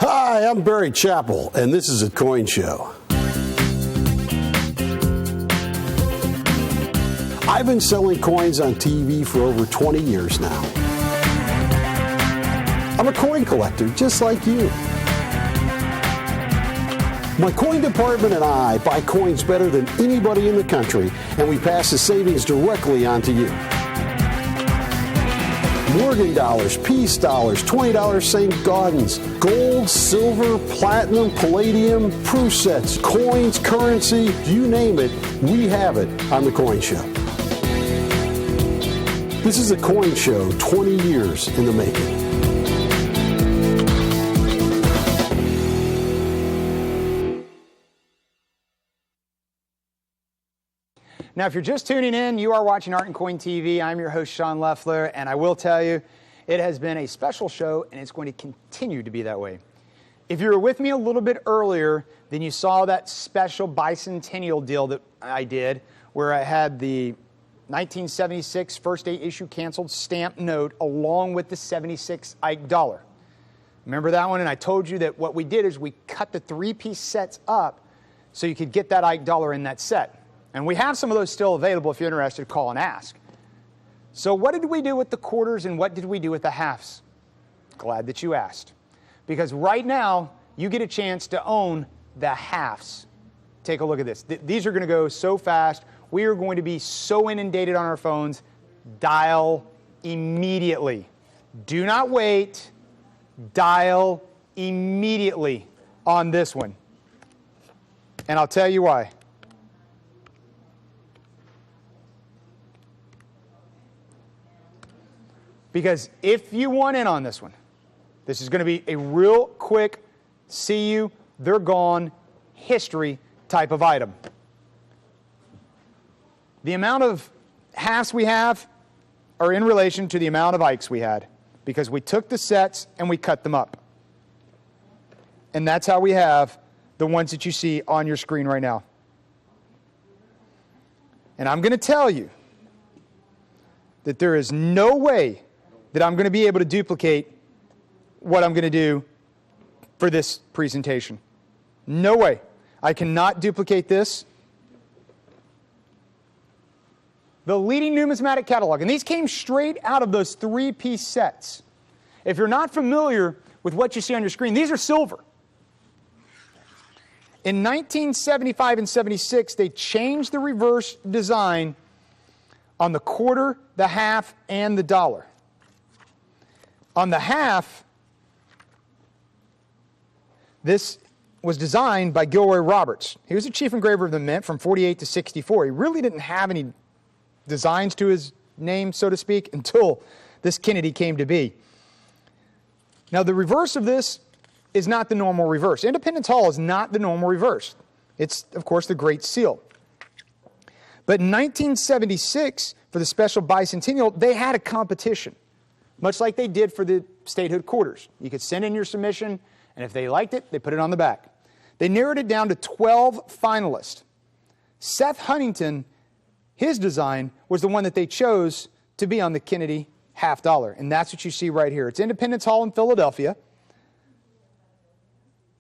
Hi, I'm Barry Chappell, and this is a Coin Show. I've been selling coins on TV for over 20 years now. I'm a coin collector, just like you. My coin department and I buy coins better than anybody in the country, and we pass the savings directly on to you. Morgan dollars, peace dollars, $20 St. Gaudens, gold, silver, platinum, palladium, proof sets, coins, currency, you name it, we have it on the Coin Show. This is a Coin Show 20 years in the making. Now, if you're just tuning in, you are watching Art and Coin TV. I'm your host, Sean Leffler, and I will tell you, it has been a special show, and it's going to continue to be that way. If you were with me a little bit earlier, then you saw that special Bicentennial deal that I did, where I had the 1976 first day issue canceled stamp note along with the 76 Ike dollar. Remember that one? And I told you that what we did is we cut the three-piece sets up so you could get that Ike dollar in that set. And we have some of those still available if you're interested, call and ask. So what did we do with the quarters and what did we do with the halves? Glad that you asked. Because right now, you get a chance to own the halves. Take a look at this. These are going to go so fast. We are going to be so inundated on our phones. Dial immediately. Do not wait. Dial immediately on this one. And I'll tell you why. Because if you want in on this one, this is going to be a real quick, see you, they're gone, history type of item. The amount of halves we have are in relation to the amount of Ikes we had, because we took the sets and we cut them up. And that's how we have the ones that you see on your screen right now. And I'm going to tell you that there is no way that I'm going to be able to duplicate what I'm going to do for this presentation. No way. I cannot duplicate this. The leading numismatic catalog, and these came straight out of those three-piece sets. If you're not familiar with what you see on your screen, these are silver. In 1975 and 76, they changed the reverse design on the quarter, the half, and the dollar. On the half, this was designed by Gilroy Roberts. He was the chief engraver of the Mint from 48 to 64. He really didn't have any designs to his name, so to speak, until this Kennedy came to be. Now, the reverse of this is not the normal reverse. Independence Hall is not the normal reverse. It's, of course, the Great Seal. But in 1976, for the special Bicentennial, they had a competition, much like they did for the statehood quarters. You could send in your submission, and if they liked it, they put it on the back. They narrowed it down to 12 finalists. Seth Huntington, his design was the one that they chose to be on the Kennedy half dollar, and that's what you see right here. It's Independence Hall in Philadelphia.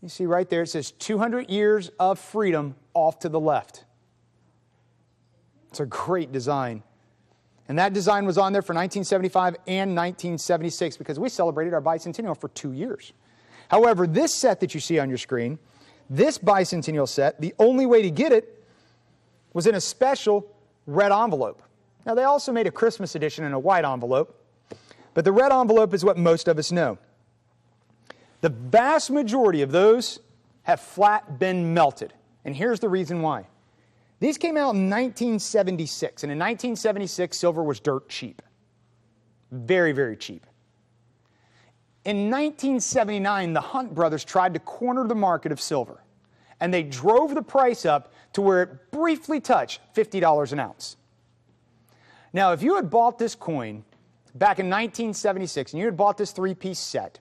You see right there, it says 200 years of freedom off to the left. It's a great design. And that design was on there for 1975 and 1976 because we celebrated our Bicentennial for 2 years. However, this set that you see on your screen, this Bicentennial set, the only way to get it was in a special red envelope. Now, they also made a Christmas edition in a white envelope, but the red envelope is what most of us know. The vast majority of those have flat been melted, and here's the reason why. These came out in 1976, and in 1976, silver was dirt cheap. Very, very cheap. In 1979, the Hunt brothers tried to corner the market of silver, and they drove the price up to where it briefly touched $50 an ounce. Now, if you had bought this coin back in 1976, and you had bought this three-piece set,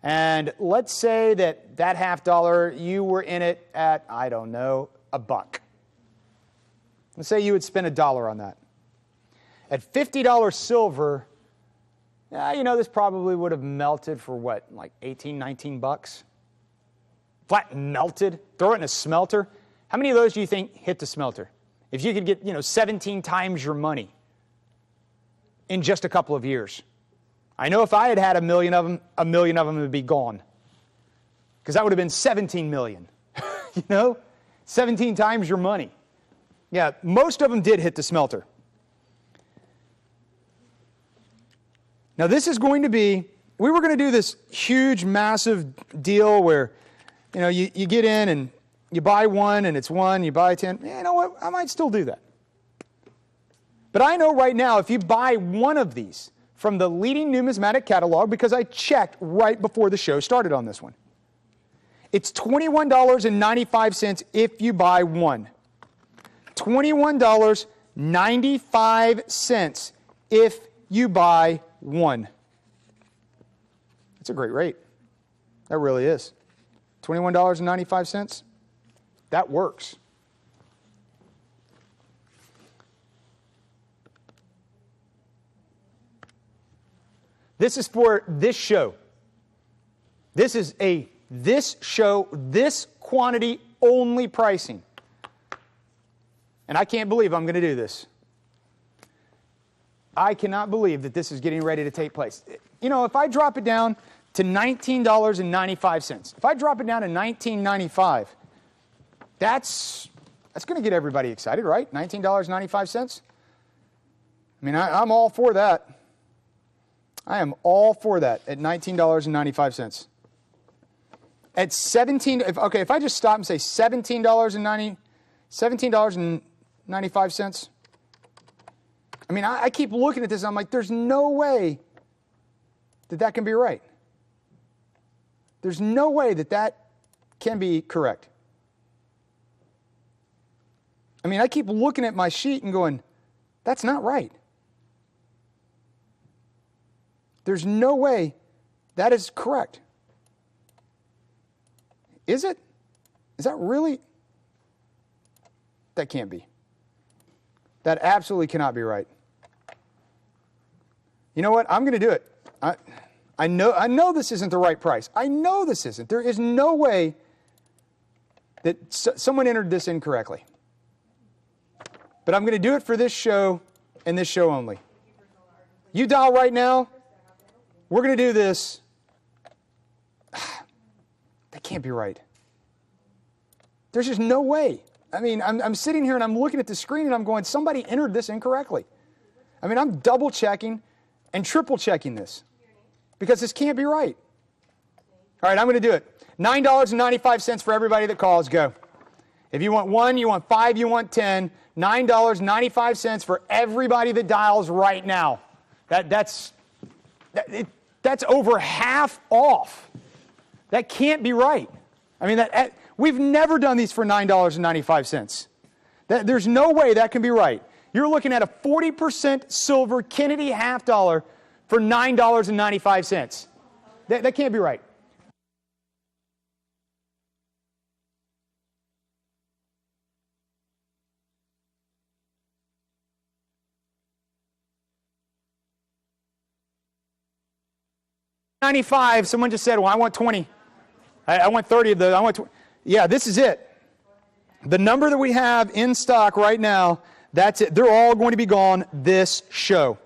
and let's say that half dollar, you were in it at, I don't know, $1. Let's say you would spend $1 on that. At $50 silver, Yeah, you know, this probably would have melted for what, like 18, 19 bucks? Flat melted, throw it in a smelter. How many of those do you think hit the smelter? If you could get, 17 times your money in just a couple of years. I know if I had a million of them would be gone. Because that would have been 17 million. 17 times your money. Yeah, most of them did hit the smelter. Now this is going to be, we were going to do this huge, massive deal where, you get in and you buy one and it's one, you buy 10. You know what, I might still do that. But I know right now if you buy one of these from the leading numismatic catalog, because I checked right before the show started on this one, it's $21.95 if you buy one. $21.95 if you buy one. That's a great rate. That really is. $21.95. That works. This is for this show. This is this show, this quantity only pricing. And I can't believe I'm going to do this. I cannot believe that this is getting ready to take place. If I drop it down to $19.95, if I drop it down to $19.95, that's going to get everybody excited, right? $19.95. I mean, I'm all for that. I am all for that at $19.95. At if I just stop and say $17.95, I mean, I keep looking at this and I'm like, there's no way that can be right. There's no way that can be correct. I mean, I keep looking at my sheet and going, that's not right. There's no way that is correct. Is it? Is that really? That can't be. That absolutely cannot be right. You know what? I'm going to do it. I know this isn't the right price. I know this isn't. There is no way that someone entered this incorrectly. But I'm going to do it for this show and this show only. You dial right now. We're going to do this. That can't be right. There's just no way. I mean, I'm sitting here and I'm looking at the screen and I'm going, somebody entered this incorrectly. I mean, I'm double checking and triple checking this because this can't be right. All right, I'm going to do it. $9.95 for everybody that calls. Go. If you want 1, you want 5, you want 10. $9.95 for everybody that dials right now. That's over half off. That can't be right. I mean, we've never done these for $9.95. There's no way that can be right. You're looking at a 40% silver Kennedy half dollar for $9.95. That can't be right. $95. Someone just said, well, I want 20. I want 30 of those. I want 20. Yeah, this is it. The number that we have in stock right now, that's it. They're all going to be gone this show.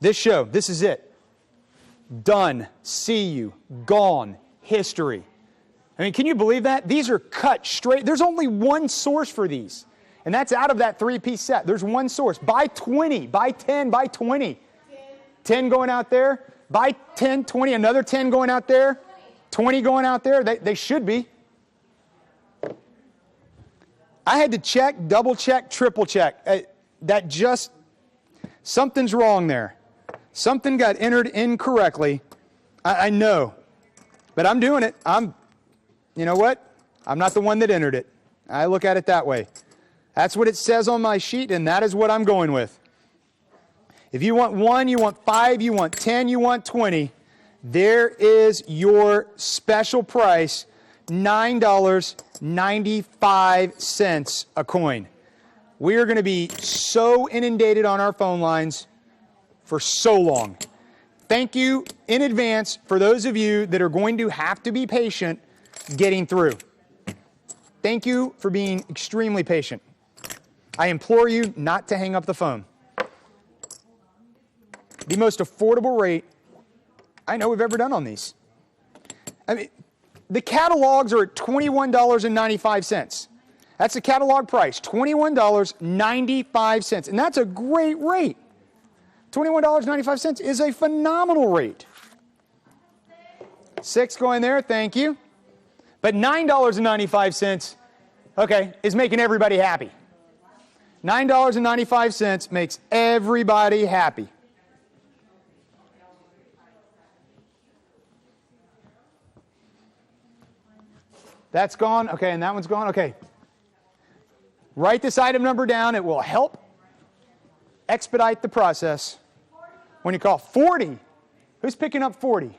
This show. This is it. Done. See you. Gone. History. I mean, can you believe that? These are cut straight. There's only one source for these. And that's out of that 3-piece set. There's one source. Buy 20. Buy 10. Buy 20. 10 going out there. Buy 10, 20, another 10 going out there, 20 going out there. They should be. I had to check, double check, triple check. Something's wrong there. Something got entered incorrectly. I know. But I'm doing it. You know what? I'm not the one that entered it. I look at it that way. That's what it says on my sheet, and that is what I'm going with. If you want 1, you want 5, you want 10, you want 20, there is your special price, $9.95 a coin. We are going to be so inundated on our phone lines for so long. thank you in advance for those of you that are going to have to be patient getting through. Thank you for being extremely patient. I implore you not to hang up the phone. The most affordable rate I know we've ever done on these. I mean, the catalogs are at $21.95. That's the catalog price, $21.95. And that's a great rate. $21.95 is a phenomenal rate. 6 going there, thank you. But $9.95, okay, is making everybody happy. $9.95 makes everybody happy. That's gone. Okay, and that one's gone. Okay. Write this item number down. It will help expedite the process. When you call 40, who's picking up 40?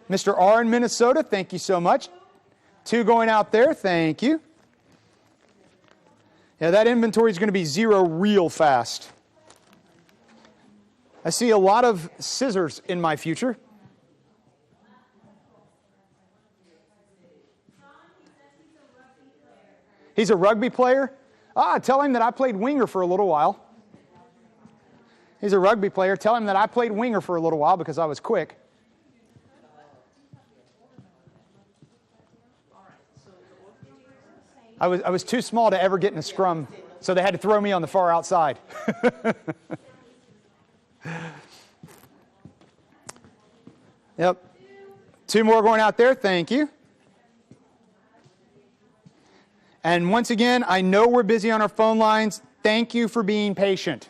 Mr. R in Minnesota, thank you so much. 2 going out there, thank you. Yeah, that inventory is going to be 0 real fast. I see a lot of scissors in my future. He's a rugby player? Tell him that I played winger for a little while. He's a rugby player. Tell him that I played winger for a little while because I was quick. I was too small to ever get in a scrum, so they had to throw me on the far outside. Yep. 2 more going out there. Thank you. And once again, I know we're busy on our phone lines. Thank you for being patient.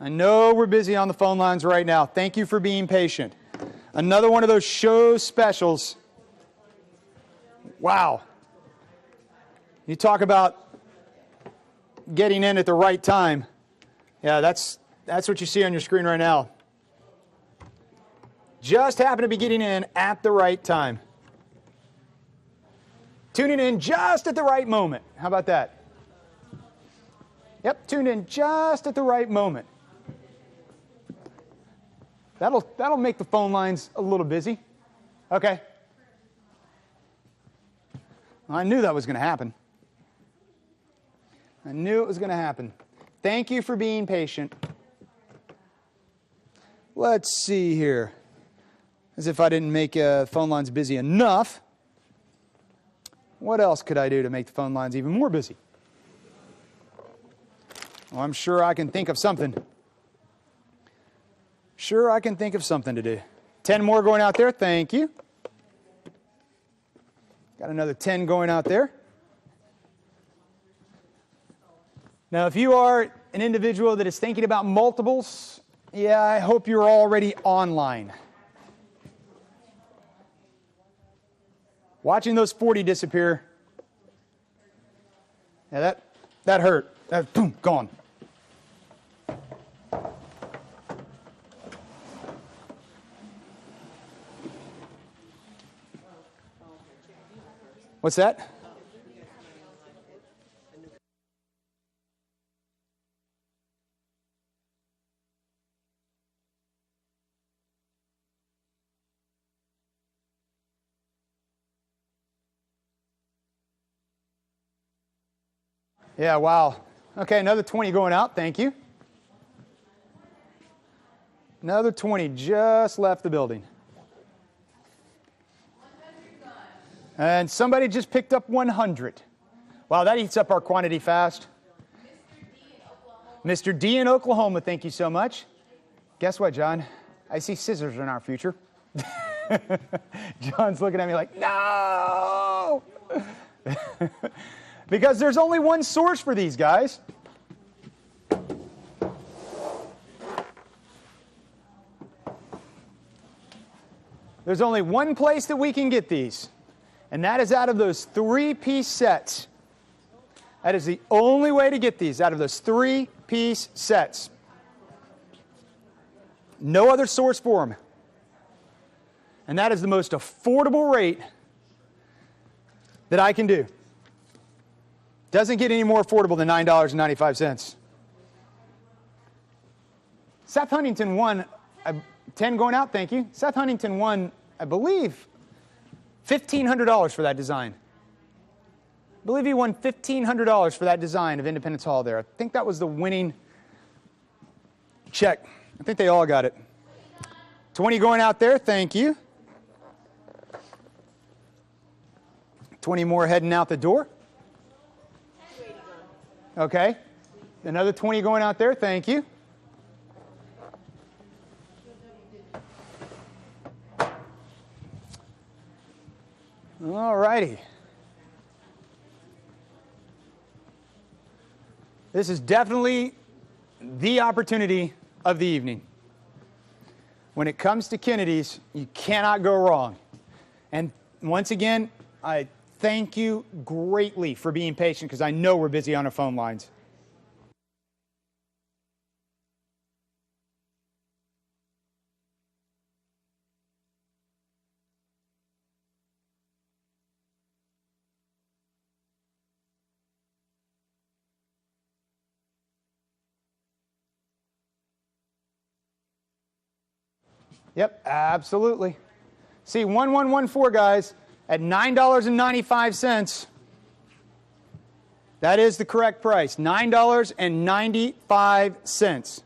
I know we're busy on the phone lines right now. Thank you for being patient. Another one of those show specials. Wow. You talk about getting in at the right time. Yeah, that's what you see on your screen right now. Just happen to be getting in at the right time. Tuning in just at the right moment. How about that? Yep, tuned in just at the right moment. That'll make the phone lines a little busy. Okay. Well, I knew that was going to happen. I knew it was going to happen. Thank you for being patient. Let's see here. As if I didn't make phone lines busy enough. What else could I do to make the phone lines even more busy? Well, I'm sure I can think of something. Sure, I can think of something to do. 10 more going out there. Thank you. Got another 10 going out there. Now, if you are an individual that is thinking about multiples, yeah, I hope you're already online. Watching those 40 disappear, yeah, that hurt. That, boom, gone. What's that? Yeah, wow. Okay, another 20 going out. Thank you. Another 20 just left the building. And somebody just picked up 100. Wow, that eats up our quantity fast. Mr. D in Oklahoma, thank you so much. Guess what, John? I see scissors in our future. John's looking at me like, no! Because there's only one source for these guys. There's only one place that we can get these, and that is out of those 3-piece sets. That is the only way to get these, out of those 3-piece sets. No other source for them. And that is the most affordable rate that I can do. Doesn't get any more affordable than $9.95. Seth Huntington won, 10 going out, thank you. Seth Huntington won, I believe, $1,500 for that design. I believe he won $1,500 for that design of Independence Hall there. I think that was the winning check. I think they all got it. 20 going out there, thank you. 20 more heading out the door. Okay. Another 20 going out there, thank you. All righty. This is definitely the opportunity of the evening. When it comes to Kennedy's, you cannot go wrong. And once again, I thank you greatly for being patient because I know we're busy on our phone lines. Yep, absolutely. See, 1114, guys, at $9.95. That is the correct price, $9.95.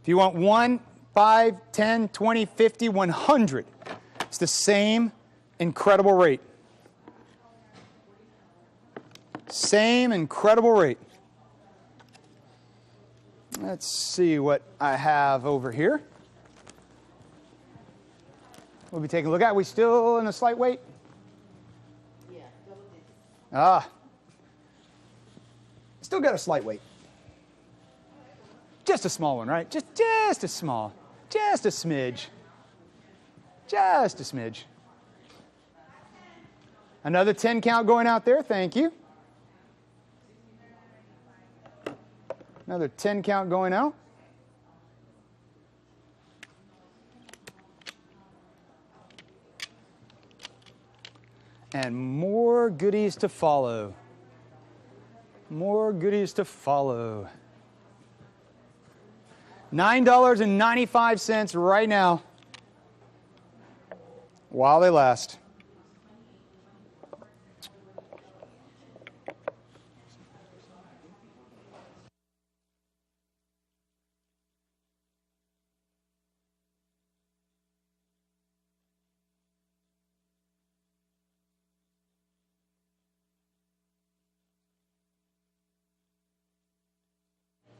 If you want 1, 5, 10, 20, 50, 100, it's the same incredible rate. Same incredible rate. Let's see what I have over here. We'll be taking a look at. Are we still in a slight wait? Yeah, double digits. Still got a slight wait. Just a small one, right? Just a small. Just a smidge. Just a smidge. Another 10 count going out there. Thank you. Another 10 count going out. And more goodies to follow. More goodies to follow. $9.95 right now while they last.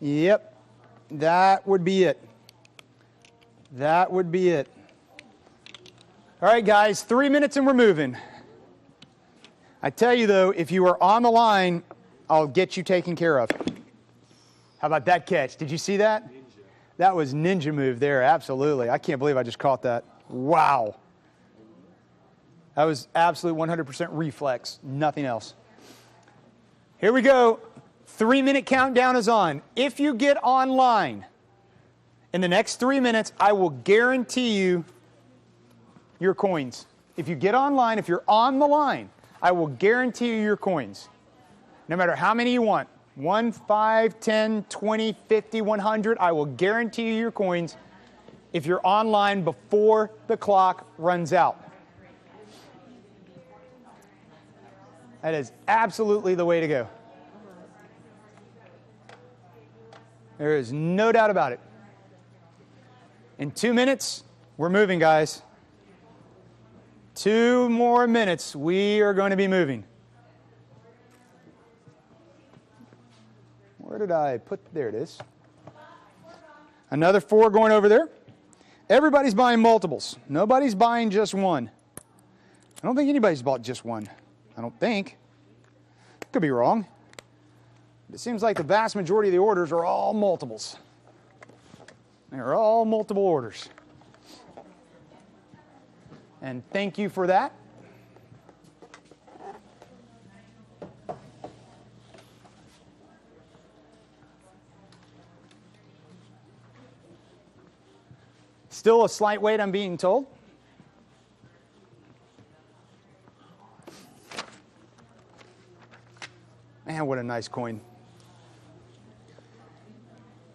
Yep, that would be it. That would be it. All right, guys, 3 minutes and we're moving. I tell you, though, if you are on the line, I'll get you taken care of. How about that catch? Did you see that? Ninja. That was ninja move there, absolutely. I can't believe I just caught that. Wow. That was absolute 100% reflex, nothing else. Here we go. 3-minute countdown is on. If you get online in the next 3 minutes, I will guarantee you your coins. If you get online, if you're on the line, I will guarantee you your coins. No matter how many you want. 1, 5, 10, 20, 50, 100. I will guarantee you your coins if you're online before the clock runs out. That is absolutely the way to go. There is no doubt about it. In 2 minutes, we're moving, guys. 2 more minutes, we are going to be moving. Where did I put? There it is. Another 4 going over there. Everybody's buying multiples. Nobody's buying just one. I don't think anybody's bought just one. I don't think. Could be wrong. It seems like the vast majority of the orders are all multiples. They're all multiple orders. And thank you for that. Still a slight wait, I'm being told. Man, what a nice coin.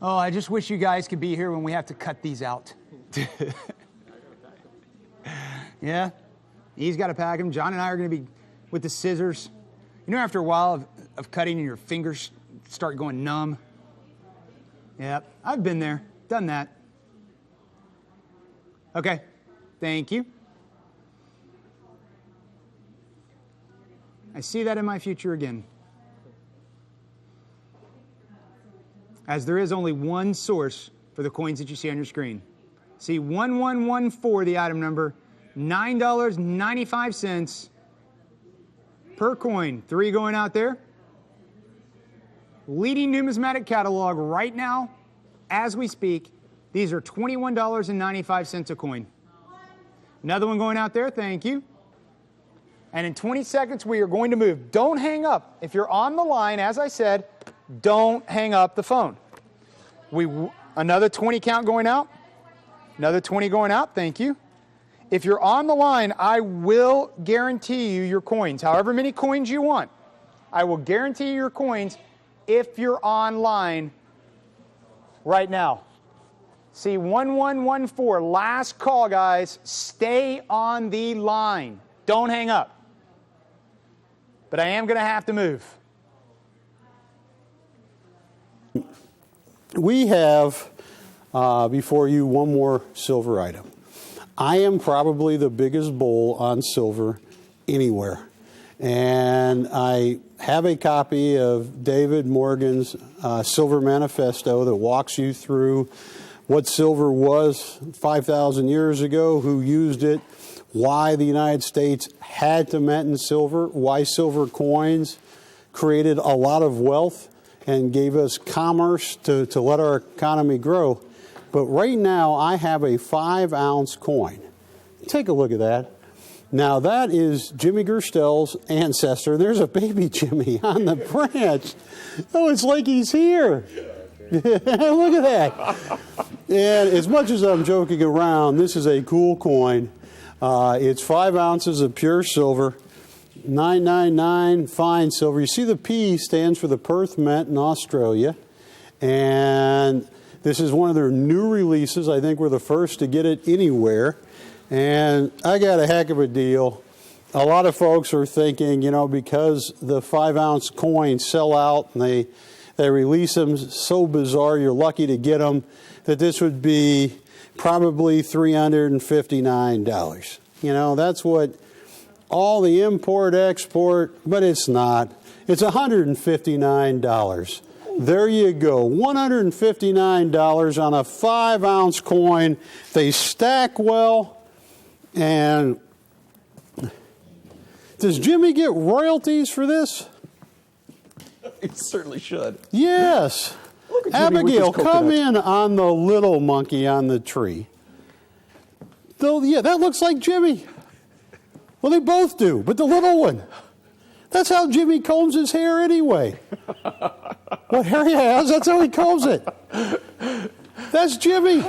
Oh, I just wish you guys could be here when we have to cut these out. Yeah, he's got to pack them. John and I are going to be with the scissors. You know, after a while of cutting and your fingers start going numb? Yeah, I've been there, done that. Okay, thank you. I see that in my future again. As there is only one source for the coins that you see on your screen. See 1114, the item number, $9.95 per coin. 3 going out there. Leading numismatic catalog right now, as we speak, these are $21.95 a coin. Another one going out there, thank you. And in 20 seconds, we are going to move. Don't hang up. If you're on the line, as I said, don't hang up the phone. Another 20 count going out. Another 20 going out, thank you. If you're on the line, I will guarantee you your coins. However many coins you want, I will guarantee you your coins if you're online right now. See, 1114, last call, guys. Stay on the line. Don't hang up. But I am going to have to move. We have before you one more silver item. I am probably the biggest bull on silver anywhere. And I have a copy of David Morgan's Silver Manifesto that walks you through what silver was 5,000 years ago, who used it, why the United States had to mint in silver, why silver coins created a lot of wealth and gave us commerce to let our economy grow. But right now, I have a 5-ounce coin. Take a look at that. Now, that is Jimmy Gerstel's ancestor. There's a baby Jimmy on the branch. Oh, it's like he's here. Look at that. And as much as I'm joking around, this is a cool coin. It's 5 ounces of pure silver, 999 fine silver. You see the P stands for the Perth Mint in Australia. And this is one of their new releases. I think we're the first to get it anywhere. And I got a heck of a deal. A lot of folks are thinking, you know, because the 5-ounce coins sell out and they release them so bizarre, you're lucky to get them, that this would be probably $359. You know, that's what all the import, export, but it's not. It's $159. There you go, $159 on a 5-ounce coin. They stack well. And does Jimmy get royalties for this? He certainly should. Yes. Abigail, come in on the little monkey on the tree. Though, yeah, that looks like Jimmy. Well, they both do, but the little one. That's how Jimmy combs his hair anyway. What hair he has, that's how he combs it. That's Jimmy.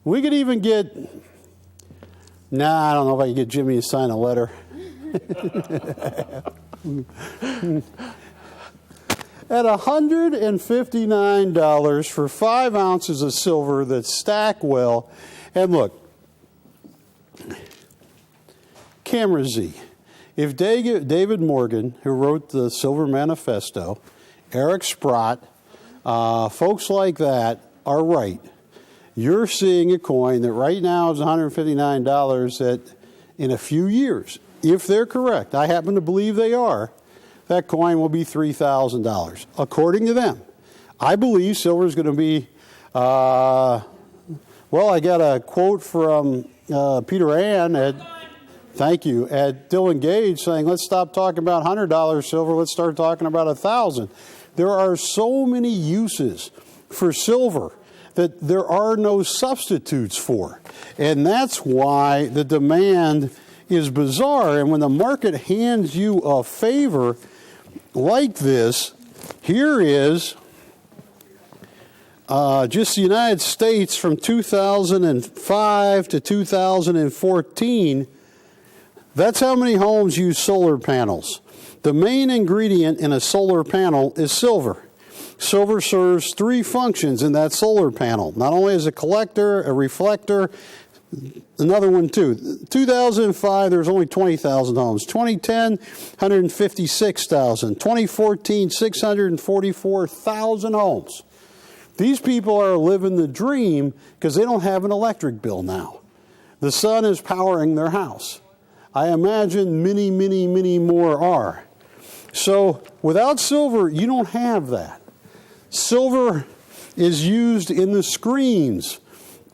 We could even get, I don't know if I can get Jimmy to sign a letter. At $159 for 5 ounces of silver that stack well. And look, Camera Z. If David Morgan, who wrote the Silver Manifesto, Eric Sprott, folks like that are right, you're seeing a coin that right now is $159 that in a few years, if they're correct, I happen to believe they are, that coin will be $3,000, according to them. I believe silver is going to be, well, I got a quote from Peter Ann at Dylan Gage saying, let's stop talking about $100 silver, let's start talking about $1,000. There are so many uses for silver that there are no substitutes for. And that's why the demand is bizarre. And when the market hands you a favor like this, here is just the United States from 2005 to 2014. That's how many homes use solar panels. The main ingredient in a solar panel is silver. Silver serves three functions in that solar panel. Not only as a collector, a reflector, another one too. 2005, there was only 20,000 homes. 2010, 156,000. 2014, 644,000 homes. These people are living the dream because they don't have an electric bill now. The sun is powering their house. I imagine many, many, many more are. So without silver, you don't have that. Silver is used in the screens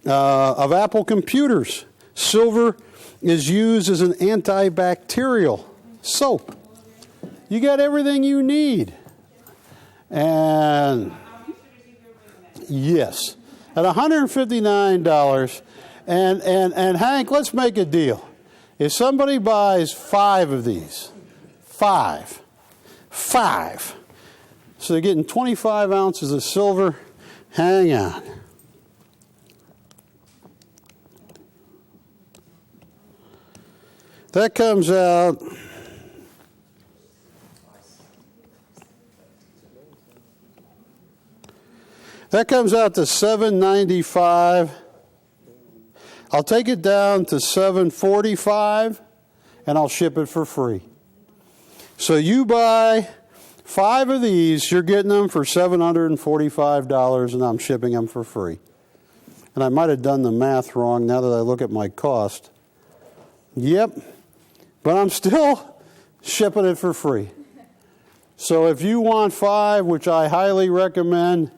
of Apple computers. Silver is used as an antibacterial soap. You got everything you need. And yes, at $159. And Hank, let's make a deal. If somebody buys 5 of these, 5, so they're getting 25 ounces of silver. Hang on. That comes out to $7.95. I'll take it down to $7.45 and I'll ship it for free. So you buy 5 of these, you're getting them for $745 and I'm shipping them for free. And I might have done the math wrong now that I look at my cost. Yep, but I'm still shipping it for free. So if you want 5, which I highly recommend,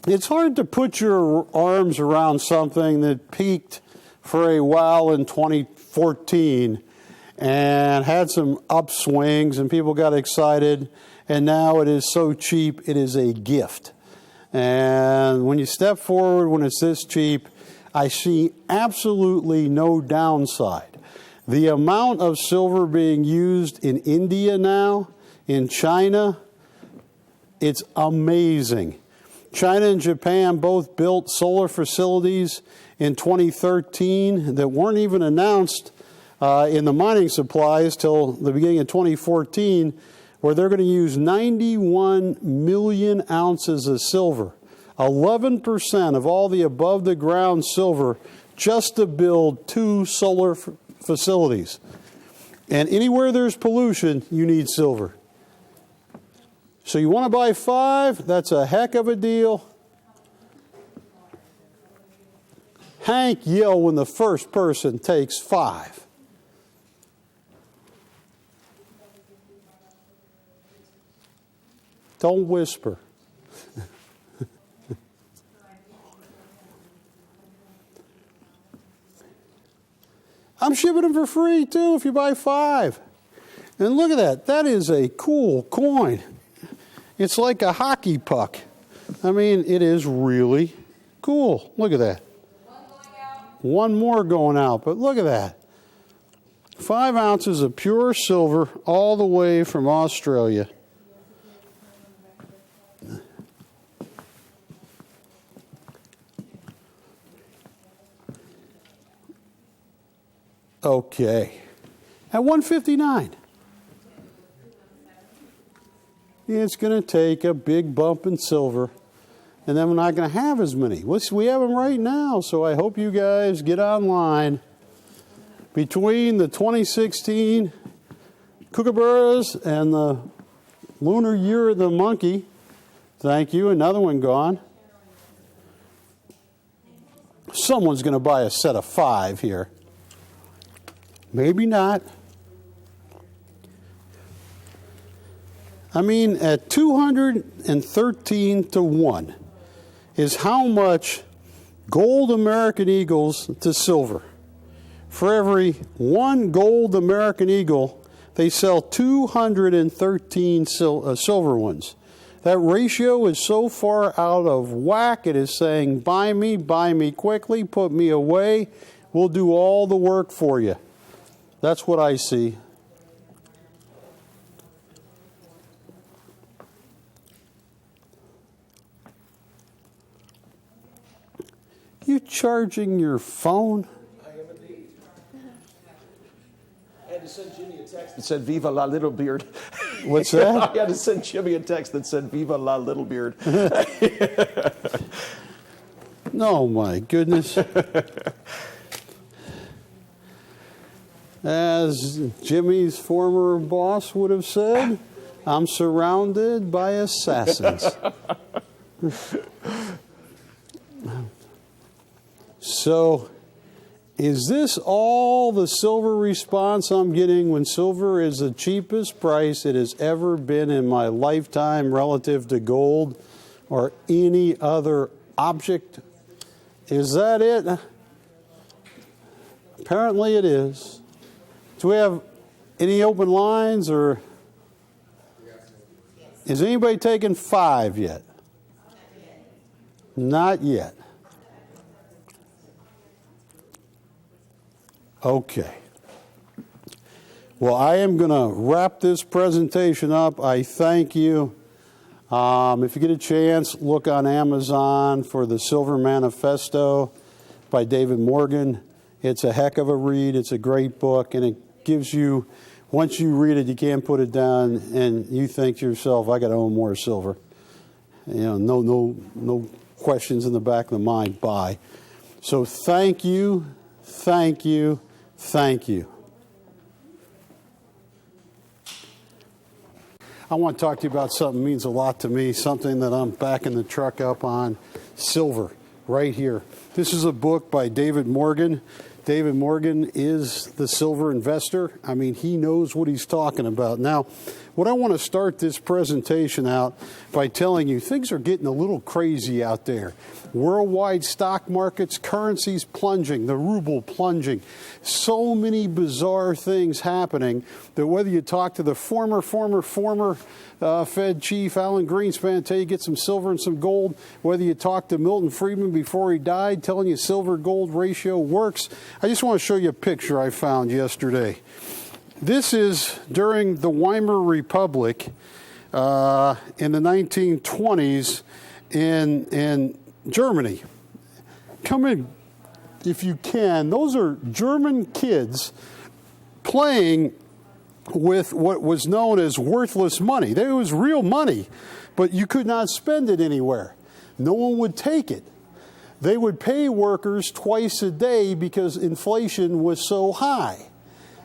it's hard to put your arms around something that peaked for a while in 2014 and had some upswings and people got excited, and now it is so cheap, it is a gift. And when you step forward when it's this cheap, I see absolutely no downside. The amount of silver being used in India now, in China, it's amazing. China and Japan both built solar facilities in 2013 that weren't even announced in the mining supplies till the beginning of 2014, where they're going to use 91 million ounces of silver, 11% of all the above-the-ground silver, just to build 2 solar facilities. And anywhere there's pollution, you need silver. So you want to buy 5? That's a heck of a deal. Hank, yell when the first person takes 5. Don't whisper. I'm shipping them for free too if you buy 5. And look at that. That is a cool coin. It's like a hockey puck. I mean, it is really cool. Look at that. One more going out, but look at that. 5 ounces of pure silver all the way from Australia. Okay. At $159. It's going to take a big bump in silver, and then we're not going to have as many. We have them right now, so I hope you guys get online. Between the 2016 kookaburras and the lunar year of the monkey, thank you, another one gone. Someone's going to buy a set of 5 here. Maybe not. I mean, at 213 to 1 is how much gold American Eagles to silver. For every 1 gold American Eagle, they sell 213 silver ones. That ratio is so far out of whack, it is saying, buy me quickly, put me away, we'll do all the work for you. That's what I see. You charging your phone? text that said "Viva la little beard." What's that? I had to send Jimmy a text that said "Viva la little beard." No, my goodness. As Jimmy's former boss would have said, I'm surrounded by assassins. So, is this all the silver response I'm getting when silver is the cheapest price it has ever been in my lifetime relative to gold or any other object? Is that it? Apparently it is. Do we have any open lines, or is anybody taking 5 yet? Not yet. Okay. Well, I am going to wrap this presentation up. I thank you. If you get a chance, look on Amazon for the Silver Manifesto by David Morgan. It's a heck of a read. It's a great book, and it gives you, once you read it, you can't put it down, and you think to yourself, I got to own more silver. You know, no questions in the back of the mind. Buy. So thank you, thank you, thank you. I want to talk to you about something that means a lot to me, something that I'm backing the truck up on, silver, right here. This is a book by David Morgan. David Morgan is the silver investor. I mean, he knows what he's talking about. Now, what I want to start this presentation out by telling you, things are getting a little crazy out there. Worldwide stock markets, currencies plunging, the ruble plunging. So many bizarre things happening that whether you talk to the former Fed chief, Alan Greenspan, tell you get some silver and some gold, whether you talk to Milton Friedman before he died, telling you silver-gold ratio works. I just want to show you a picture I found yesterday. This is during the Weimar Republic in the 1920s in Germany. Come in if you can. Those are German kids playing with what was known as worthless money. It was real money, but you could not spend it anywhere. No one would take it. They would pay workers twice a day because inflation was so high.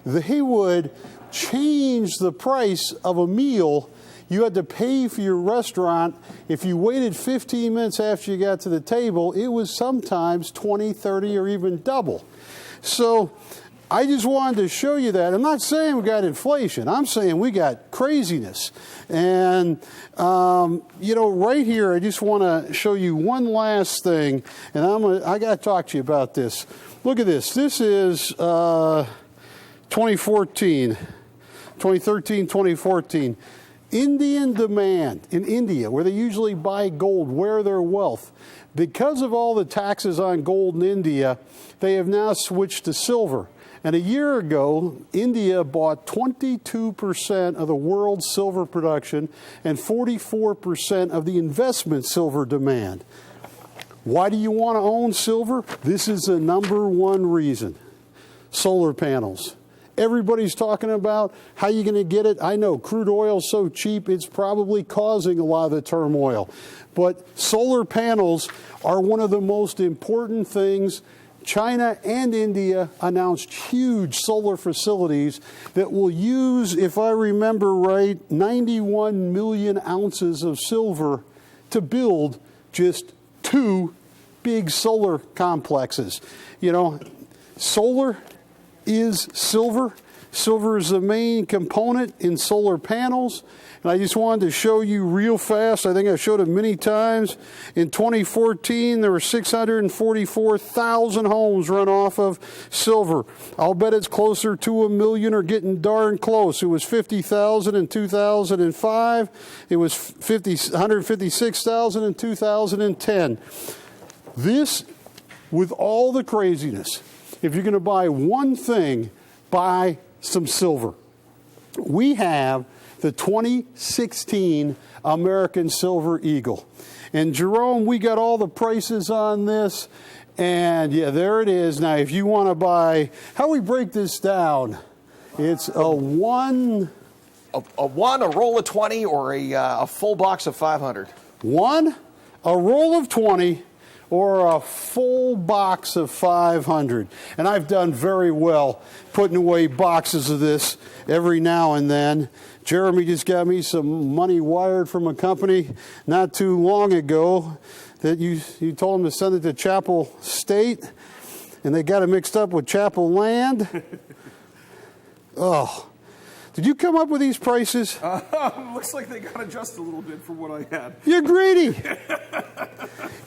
They would change the price of a meal. You had to pay for your restaurant. If you waited 15 minutes after you got to the table, it was sometimes 20, 30, or even double. So I just wanted to show you that. I'm not saying we got inflation. I'm saying we got craziness. And, right here, I just want to show you one last thing. And I got to talk to you about this. Look at this. This is 2013, 2014. Indian demand in India, where they usually buy gold, where their wealth. Because of all the taxes on gold in India, they have now switched to silver. And a year ago, India bought 22% of the world's silver production and 44% of the investment silver demand. Why do you want to own silver? This is the number one reason. Solar panels. Everybody's talking about how you're going to get it. I know crude oil is so cheap, it's probably causing a lot of the turmoil. But solar panels are one of the most important things. China and India announced huge solar facilities that will use, if I remember right, 91 million ounces of silver to build just 2 big solar complexes. You know, solar is silver. Silver is the main component in solar panels. And I just wanted to show you real fast. I think I showed it many times. In 2014, there were 644,000 homes run off of silver. I'll bet it's closer to 1 million or getting darn close. It was 50,000 in 2005. It was 156,000 in 2010. This, with all the craziness, if you're going to buy one thing, buy some silver. We have the 2016 American Silver Eagle. And Jerome, we got all the prices on this. And yeah, there it is. Now, if you want to buy, how we break this down It's a 1. A 1, a roll of 20, or a full box of 500? 1, a roll of 20, or a full box of 500. And I've done very well putting away boxes of this every now and then. Jeremy just got me some money wired from a company not too long ago that you told him to send it to Chapel State, and they got it mixed up with Chapel Land. Oh. Did you come up with these prices? Looks like they got adjusted a little bit from what I had. You're greedy.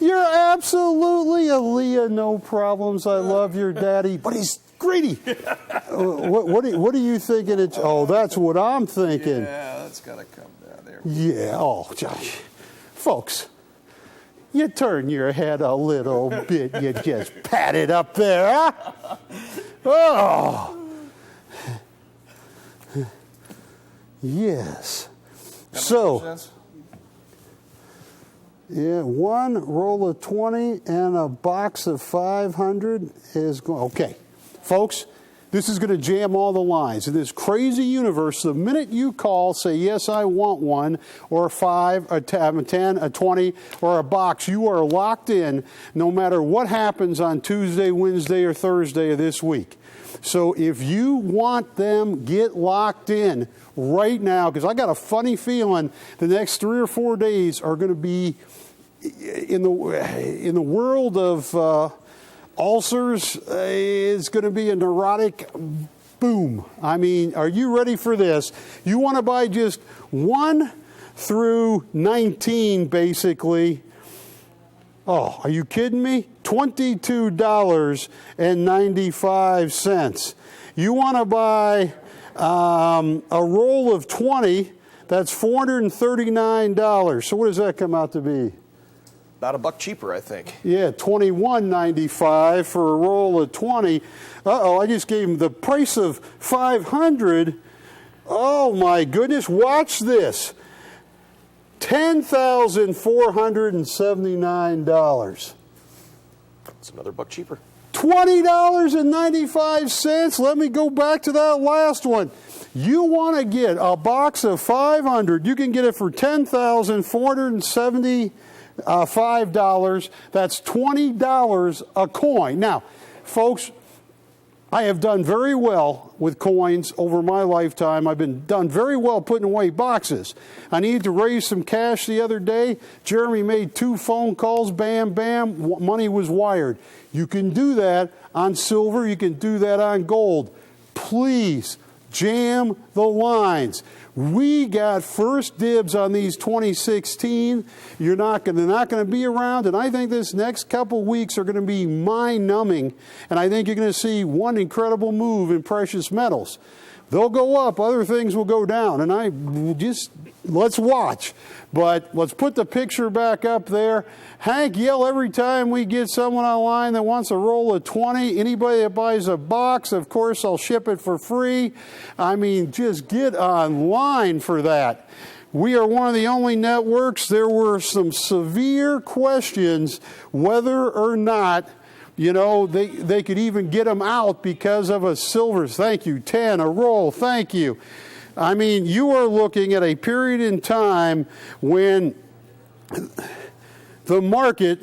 You're absolutely a Leah, no problems. I love your daddy, but he's greedy. What are you thinking? That's what I'm thinking. Yeah, that's got to come down there. Yeah. Oh, Josh. Folks, you turn your head a little bit. You just pat it up there, huh? Oh. Yes. So, yeah, 1 roll of 20 and a box of 500 is going. Okay, folks, this is going to jam all the lines. In this crazy universe, the minute you call, say, yes, I want 1, or a 5, a 10, a 20, or a box, you are locked in no matter what happens on Tuesday, Wednesday, or Thursday of this week. So if you want them, get locked in right now, because I got a funny feeling the next 3 or 4 days are going to be in the world of ulcers. Is going to be a neurotic boom. I mean, are you ready for this? You want to buy just 1 through 19, basically. Oh, are you kidding me? $22.95. You want to buy a roll of 20, that's $439. So what does that come out to be? About $1 cheaper, I think. Yeah, $21.95 for a roll of 20. Uh-oh, I just gave him the price of 500. Oh, my goodness, watch this. $10,479. It's another $1 cheaper. $20.95. Let me go back to that last one. You want to get a box of 500. You can get it for $10,475. That's $20 a coin. Now, folks, I have done very well with coins over my lifetime. I've done very well putting away boxes. I needed to raise some cash the other day. Jeremy made 2 phone calls. Bam, bam. Money was wired. You can do that on silver. You can do that on gold. Please jam the lines. We got first dibs on these 2016. They're not going to be around, and I think this next couple weeks are going to be mind-numbing, and I think you're going to see one incredible move in precious metals. They'll go up, other things will go down, and let's watch. But let's put the picture back up there. Hank, yell every time we get someone online that wants a roll of 20. Anybody that buys a box, of course, I'll ship it for free. I mean, just get online for that. We are one of the only networks. There were some severe questions whether or not they could even get them out because of a silver. Thank you. 10, a roll. Thank you. I mean, you are looking at a period in time when the market,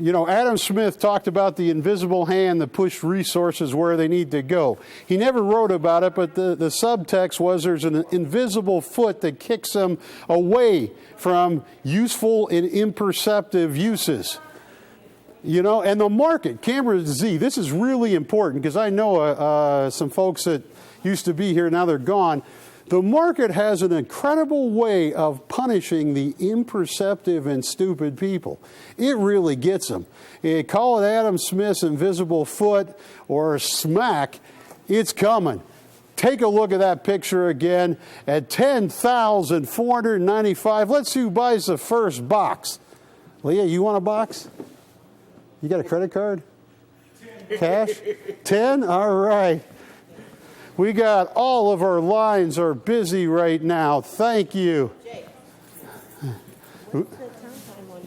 Adam Smith talked about the invisible hand that pushed resources where they need to go. He never wrote about it, but the subtext was there's an invisible foot that kicks them away from useful and imperceptive uses. And the market, camera Z, this is really important because I know some folks that used to be here, now they're gone. The market has an incredible way of punishing the imperceptive and stupid people. It really gets them. Call it Adam Smith's invisible foot or smack, it's coming. Take a look at that picture again at $10,495. Let's see who buys the first box. Leah, you want a box? You got a credit card? Cash? 10? All right. We got all of our lines are busy right now. Thank you. Jake, what's the turn time on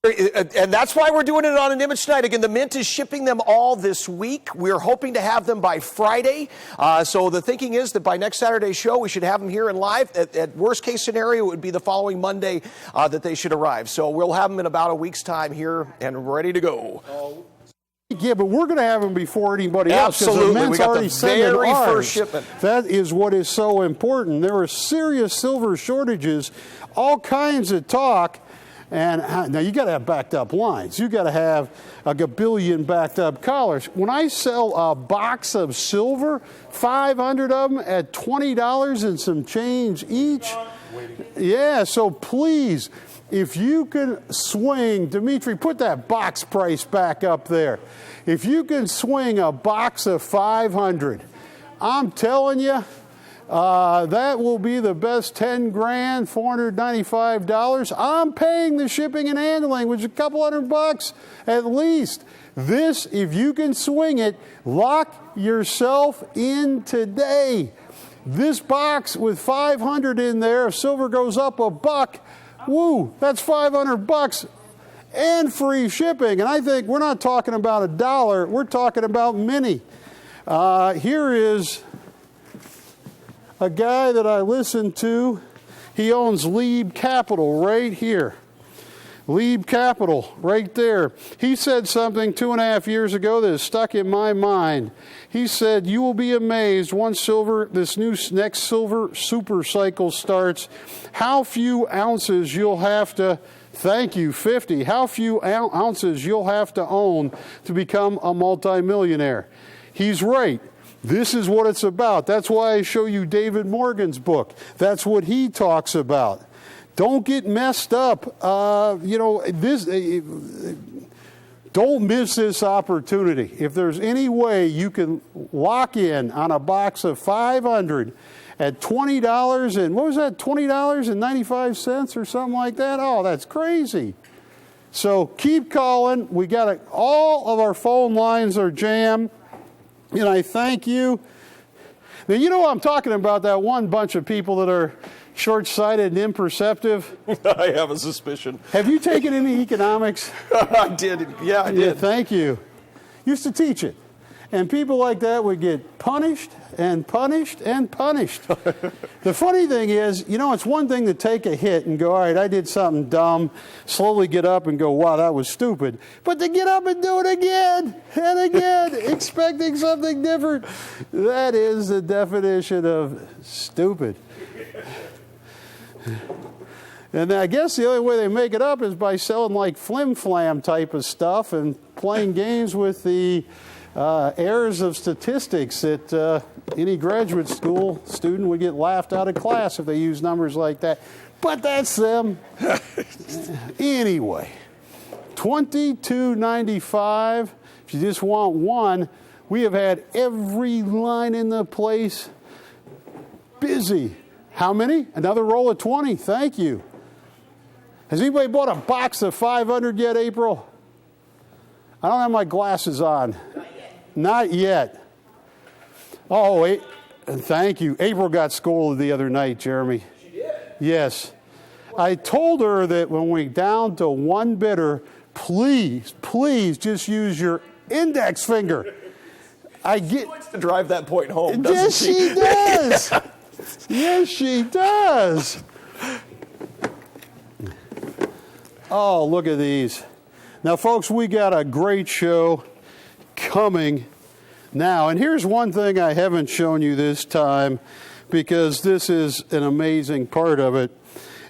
your And that's why we're doing it on an image tonight. Again, the Mint is shipping them all this week. We're hoping to have them by Friday. So the thinking is that by next Saturday's show, we should have them here and live. At worst case scenario, it would be the following Monday that they should arrive. So we'll have them in about a week's time here and ready to go. Yeah, but we're going to have them before anybody else. Absolutely. We got the very ours. first shipment. That is what is so important. There are serious silver shortages, all kinds of talk. And now you got to have backed up lines. You got to have a gabillion backed up collars. When I sell a box of silver, 500 of them at $20 and some change each. Yeah, so please, if you can swing, Dimitri, put that box price back up there. If you can swing a box of 500, I'm telling you, that will be the best 10 grand, $495. I'm paying the shipping and handling, which is a couple $100 at least. This, if you can swing it, lock yourself in today. This box with 500 in there, if silver goes up $1, woo, that's $500 and free shipping. And I think we're not talking about $1, we're talking about many. Here is a guy that I listen to. He owns Lieb Capital right here. Lieb Capital right there. He said something 2.5 years ago that has stuck in my mind. He said, you will be amazed once this next silver super cycle starts, how few ounces you'll have to, thank you, 50, how few ounces you'll have to own to become a multimillionaire. He's right. This is what it's about. That's why I show you David Morgan's book. That's what he talks about. Don't get messed up. Don't miss this opportunity. If there's any way you can lock in on a box of 500 at $20 and what was that, $20.95 or something like that? Oh, that's crazy. So keep calling. We got all of our phone lines are jammed. And I thank you. Now, you know what I'm talking about, that one bunch of people that are short-sighted and imperceptive. I have a suspicion. Have you taken any economics? I did. Yeah, I did. Yeah, thank you. Used to teach it. And people like that would get punished and punished and punished. The funny thing is, it's one thing to take a hit and go, all right, I did something dumb, slowly get up and go, wow, that was stupid. But to get up and do it again and again, expecting something different, that is the definition of stupid. And I guess the only way they make it up is by selling like flim-flam type of stuff and playing games with the errors of statistics that any graduate school student would get laughed out of class if they use numbers like that. But that's them. Anyway, $22.95. If you just want one, we have had every line in the place busy. How many? Another roll of 20. Thank you. Has anybody bought a box of 500 yet, April? I don't have my glasses on. Not yet. Oh, wait. Thank you. April got scolded the other night, Jeremy. She did? Yes. I told her that when we down to one bidder, please just use your index finger. She wants to drive that point home, yes, doesn't she? She does. Yes, she does. Oh, look at these. Now, folks, we got a great show coming now. And here's one thing I haven't shown you this time because this is an amazing part of it.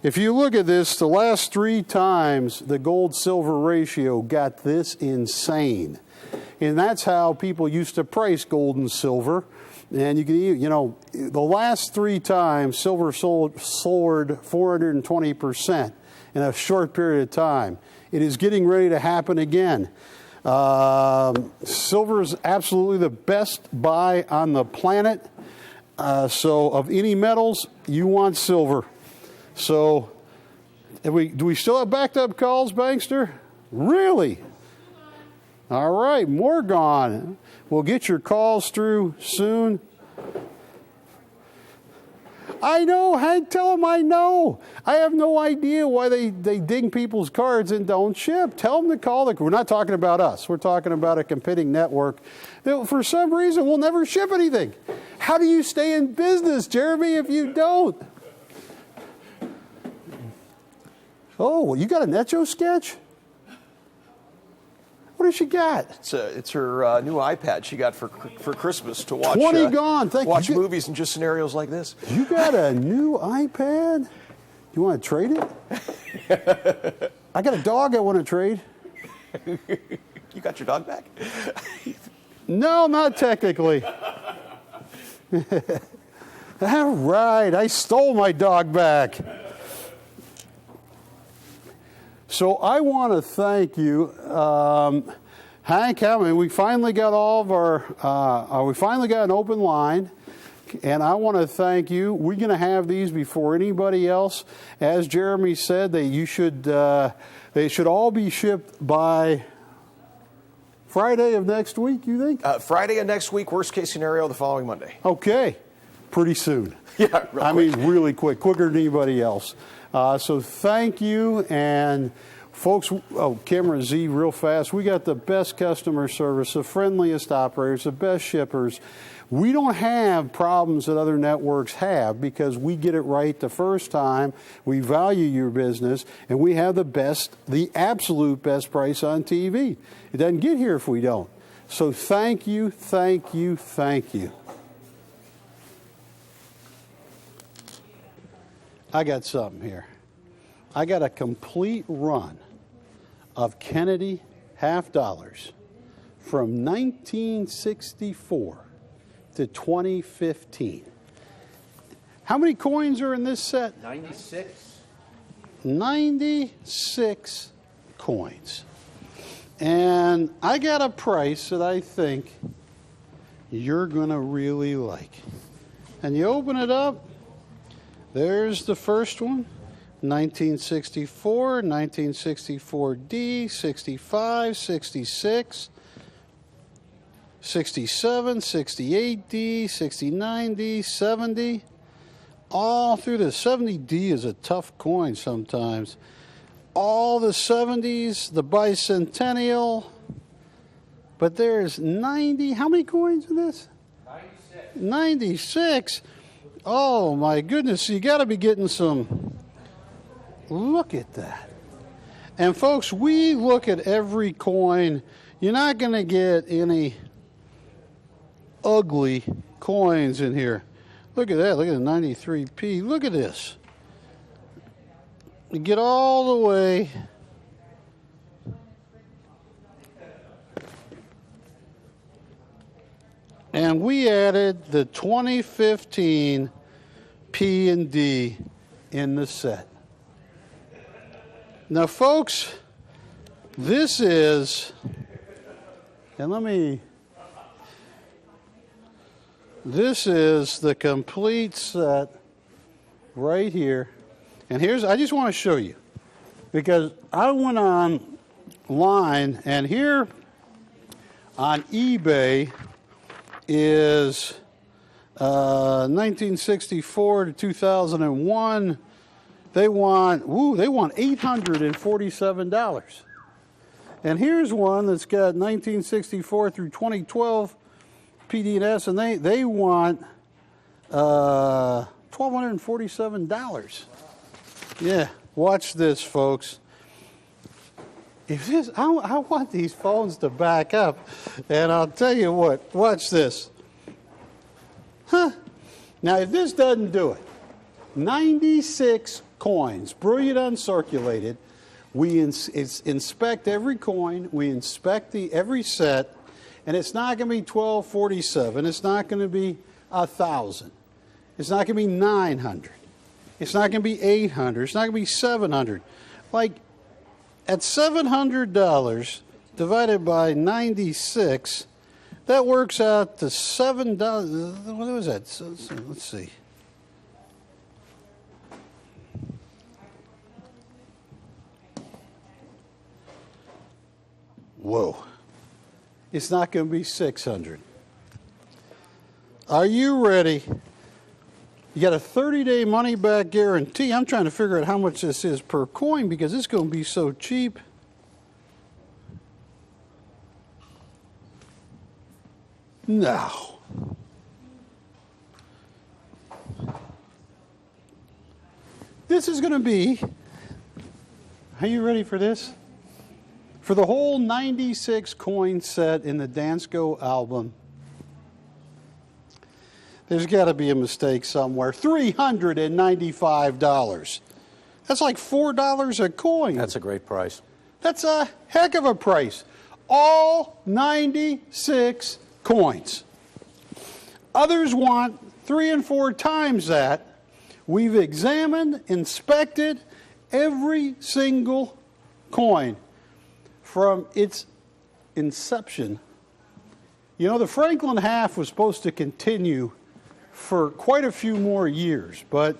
If you look at this, the last 3 times the gold-silver ratio got this insane. And that's how people used to price gold and silver. And you can, the last 3 times silver soared 420% in a short period of time. It is getting ready to happen again. Silver is absolutely the best buy on the planet. So of any metals, you want silver. So do we still have backed up calls, Bankster? Really? All right, more gone. We'll get your calls through soon. I know, Hank, tell them I know. I have no idea why they ding people's cards and don't ship. Tell them to call we're not talking about us. We're talking about a competing network that for some reason will never ship anything. How do you stay in business, Jeremy, if you don't? Oh, you got an Etch-a-Sketch? What has she got? It's her new iPad she got for Christmas to watch. 20 gone. Watch movies and just scenarios like this. You got a new iPad? You want to trade it? I got a dog I want to trade. You got your dog back? No, not technically. All right, I stole my dog back. So I want to thank you, Hank. I mean, we finally got all of we finally got an open line, and I want to thank you. We're going to have these before anybody else. As Jeremy said, they should all be shipped by Friday of next week. You think? Friday of next week. Worst case scenario, the following Monday. Okay, pretty soon. Yeah, I mean, really quick, quicker than anybody else. So thank you, and folks, Camera Z, real fast, we got the best customer service, the friendliest operators, the best shippers. We don't have problems that other networks have because we get it right the first time. We value your business, and we have the absolute best price on TV. It doesn't get here if we don't. So thank you, thank you, thank you. I got something here. I got a complete run of Kennedy half dollars from 1964 to 2015. How many coins are in this set? 96. 96 coins. And I got a price that I think you're going to really like. And you open it up. There's the first one, 1964, 1964D, 65, 66, 67, 68D, 69D, 70. All through the 70D is a tough coin sometimes. All the 70s, the Bicentennial. But there's 90, how many coins in this? 96. 96. Oh my goodness, you got to be getting some. Look at that. And folks, we look at every coin. You're not going to get any ugly coins in here. Look at that. Look at the 93p. Look at this. You get all the way. And we added the 2015 P and D in the set. Now, folks, this is, this is the complete set right here. And I just want to show you, because I went online, and here on eBay is 1964 to 2001. They want $847. And here's one that's got 1964 through 2012 PD&S, and they want $1,247. Yeah, watch this, folks. If this, I want these phones to back up, and I'll tell you what. Watch this. Huh? Now, if this doesn't do it, 96 coins, brilliant uncirculated. We inspect every coin. We inspect every set, and it's not going to be $1,247. It's not going to be $1,000. It's not going to be $900. It's not going to be $800. It's not going to be $700. Like, at $700 divided by 96, that works out to $7. What was that? So, let's see. Whoa. It's not going to be $600. Are you ready You got a 30-day money-back guarantee. I'm trying to figure out how much this is per coin because it's going to be so cheap. No. This is going to be, are you ready for this? For the whole 96 coin set in the Dansko album, there's got to be a mistake somewhere. $395. That's like $4 a coin. That's a great price. That's a heck of a price. All 96 coins. Others want 3 and 4 times that. We've examined, inspected every single coin from its inception. You know, the Franklin half was supposed to continue for quite a few more years, but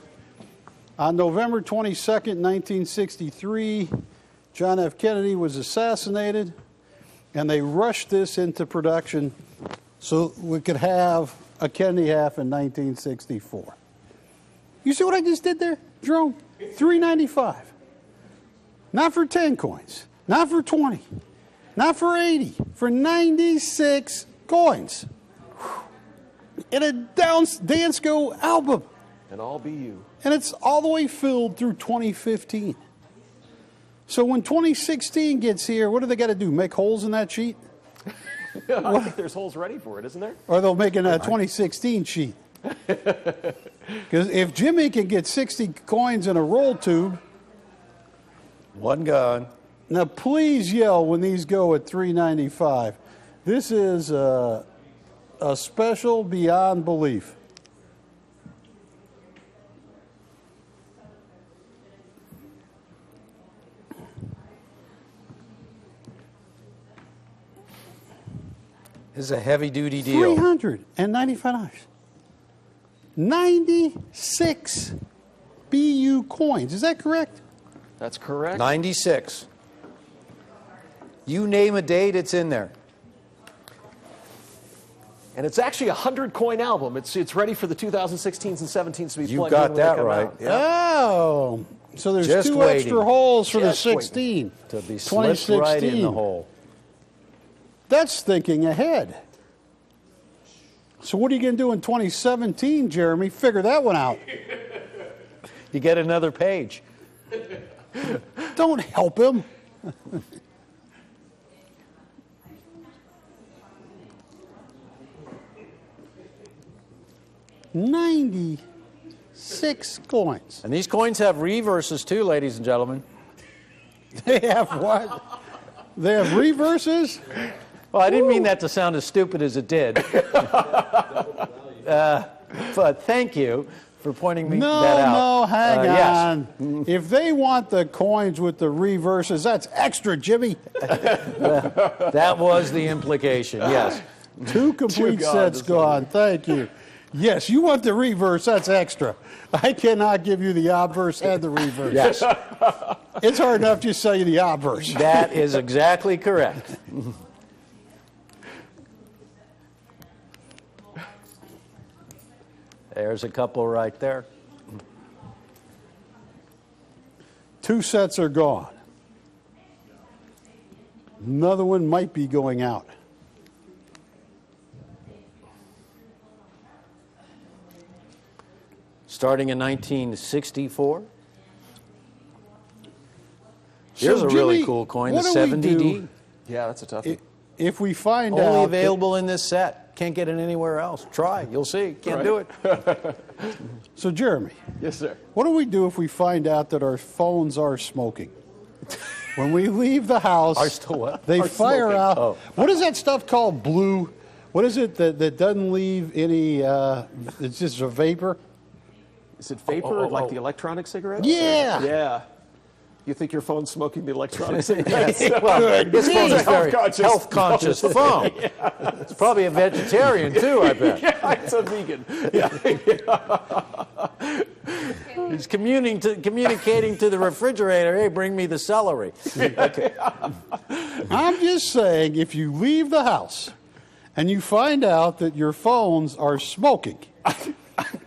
on November 22nd, 1963, John F. Kennedy was assassinated, and they rushed this into production so we could have a Kennedy half in 1964. You see what I just did there, Jerome? $395. Not for 10 coins, not for 20, not for 80, for 96 coins. In a Dansko album. And all be you. And it's all the way filled through 2015. So when 2016 gets here, what do they got to do? Make holes in that sheet? I think there's holes ready for it, isn't there? Or they'll make a 2016 sheet. Because if Jimmy can get 60 coins in a roll tube. One gone. Now please yell when these go at $395. This is a special beyond belief. This is a heavy-duty deal. $395. 96 BU coins. Is that correct? That's correct. 96. You name a date, it's in there. And it's actually a 100-coin album. It's ready for the 2016s and 17s to be You plugged got in when they that come right. out. Yeah. Oh, so there's Just two waiting. extra holes for Just the 16. To be slipped right in the hole. That's thinking ahead. So what are you going to do in 2017, Jeremy? Figure that one out. You get another page. Don't help him. $96 coins. And these coins have reverses too, ladies and gentlemen. They have what? They have reverses? Well, I didn't mean that to sound as stupid as it did. But thank you for pointing that out. No, hang yes. on. If they want the coins with the reverses, that's extra, Jimmy. That was the implication, yes. 2 complete sets gone. Thank you. Yes, you want the reverse, that's extra. I cannot give you the obverse and the reverse. Yes, It's hard enough to sell you the obverse. that is exactly correct. There's a couple right there. 2 sets are gone. Another one might be going out. Starting in 1964. So, Here's a really Jimmy, cool coin, the what do we 70D. do Yeah, that's a tough one. If we find out... Only that- available in this set. Can't get it anywhere else. Try, you'll see. Can't do it. So, Jeremy, Yes, sir. what do we do if we find out that our phones are smoking? When we leave the house, Are still what? they Are fire smoking. out. Oh. What is that stuff called? Blue? What is it that doesn't leave any? It's just a vapor. Is it vapor, like the electronic cigarettes? Yeah. Yeah. You think your phone's smoking the electronic cigarettes? Well, this phone is very Health-conscious. health-conscious phone. It's probably a vegetarian, too, I bet. Yeah, it's a vegan. He's communicating to the refrigerator, hey, bring me the celery. Okay. I'm just saying, if you leave the house and you find out that your phones are smoking,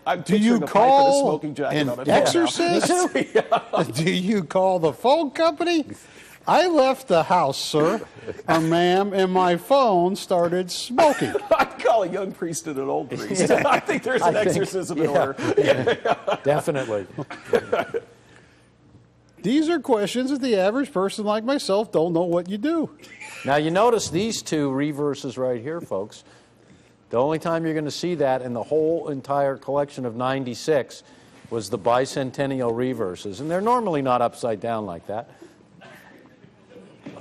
I'm Do you picturing a pipe and a call smoking jacket an on it right now. exorcist? Do you call the phone company? I left the house, sir, or ma'am, and my phone started smoking. I'd call a young priest and an old priest. I think there's an exorcism in order. Definitely. These are questions that the average person like myself don't know what you do. Now, you notice these two reverses right here, folks. The only time you're going to see that in the whole entire collection of 96 was the Bicentennial reverses, and they're normally not upside down like that.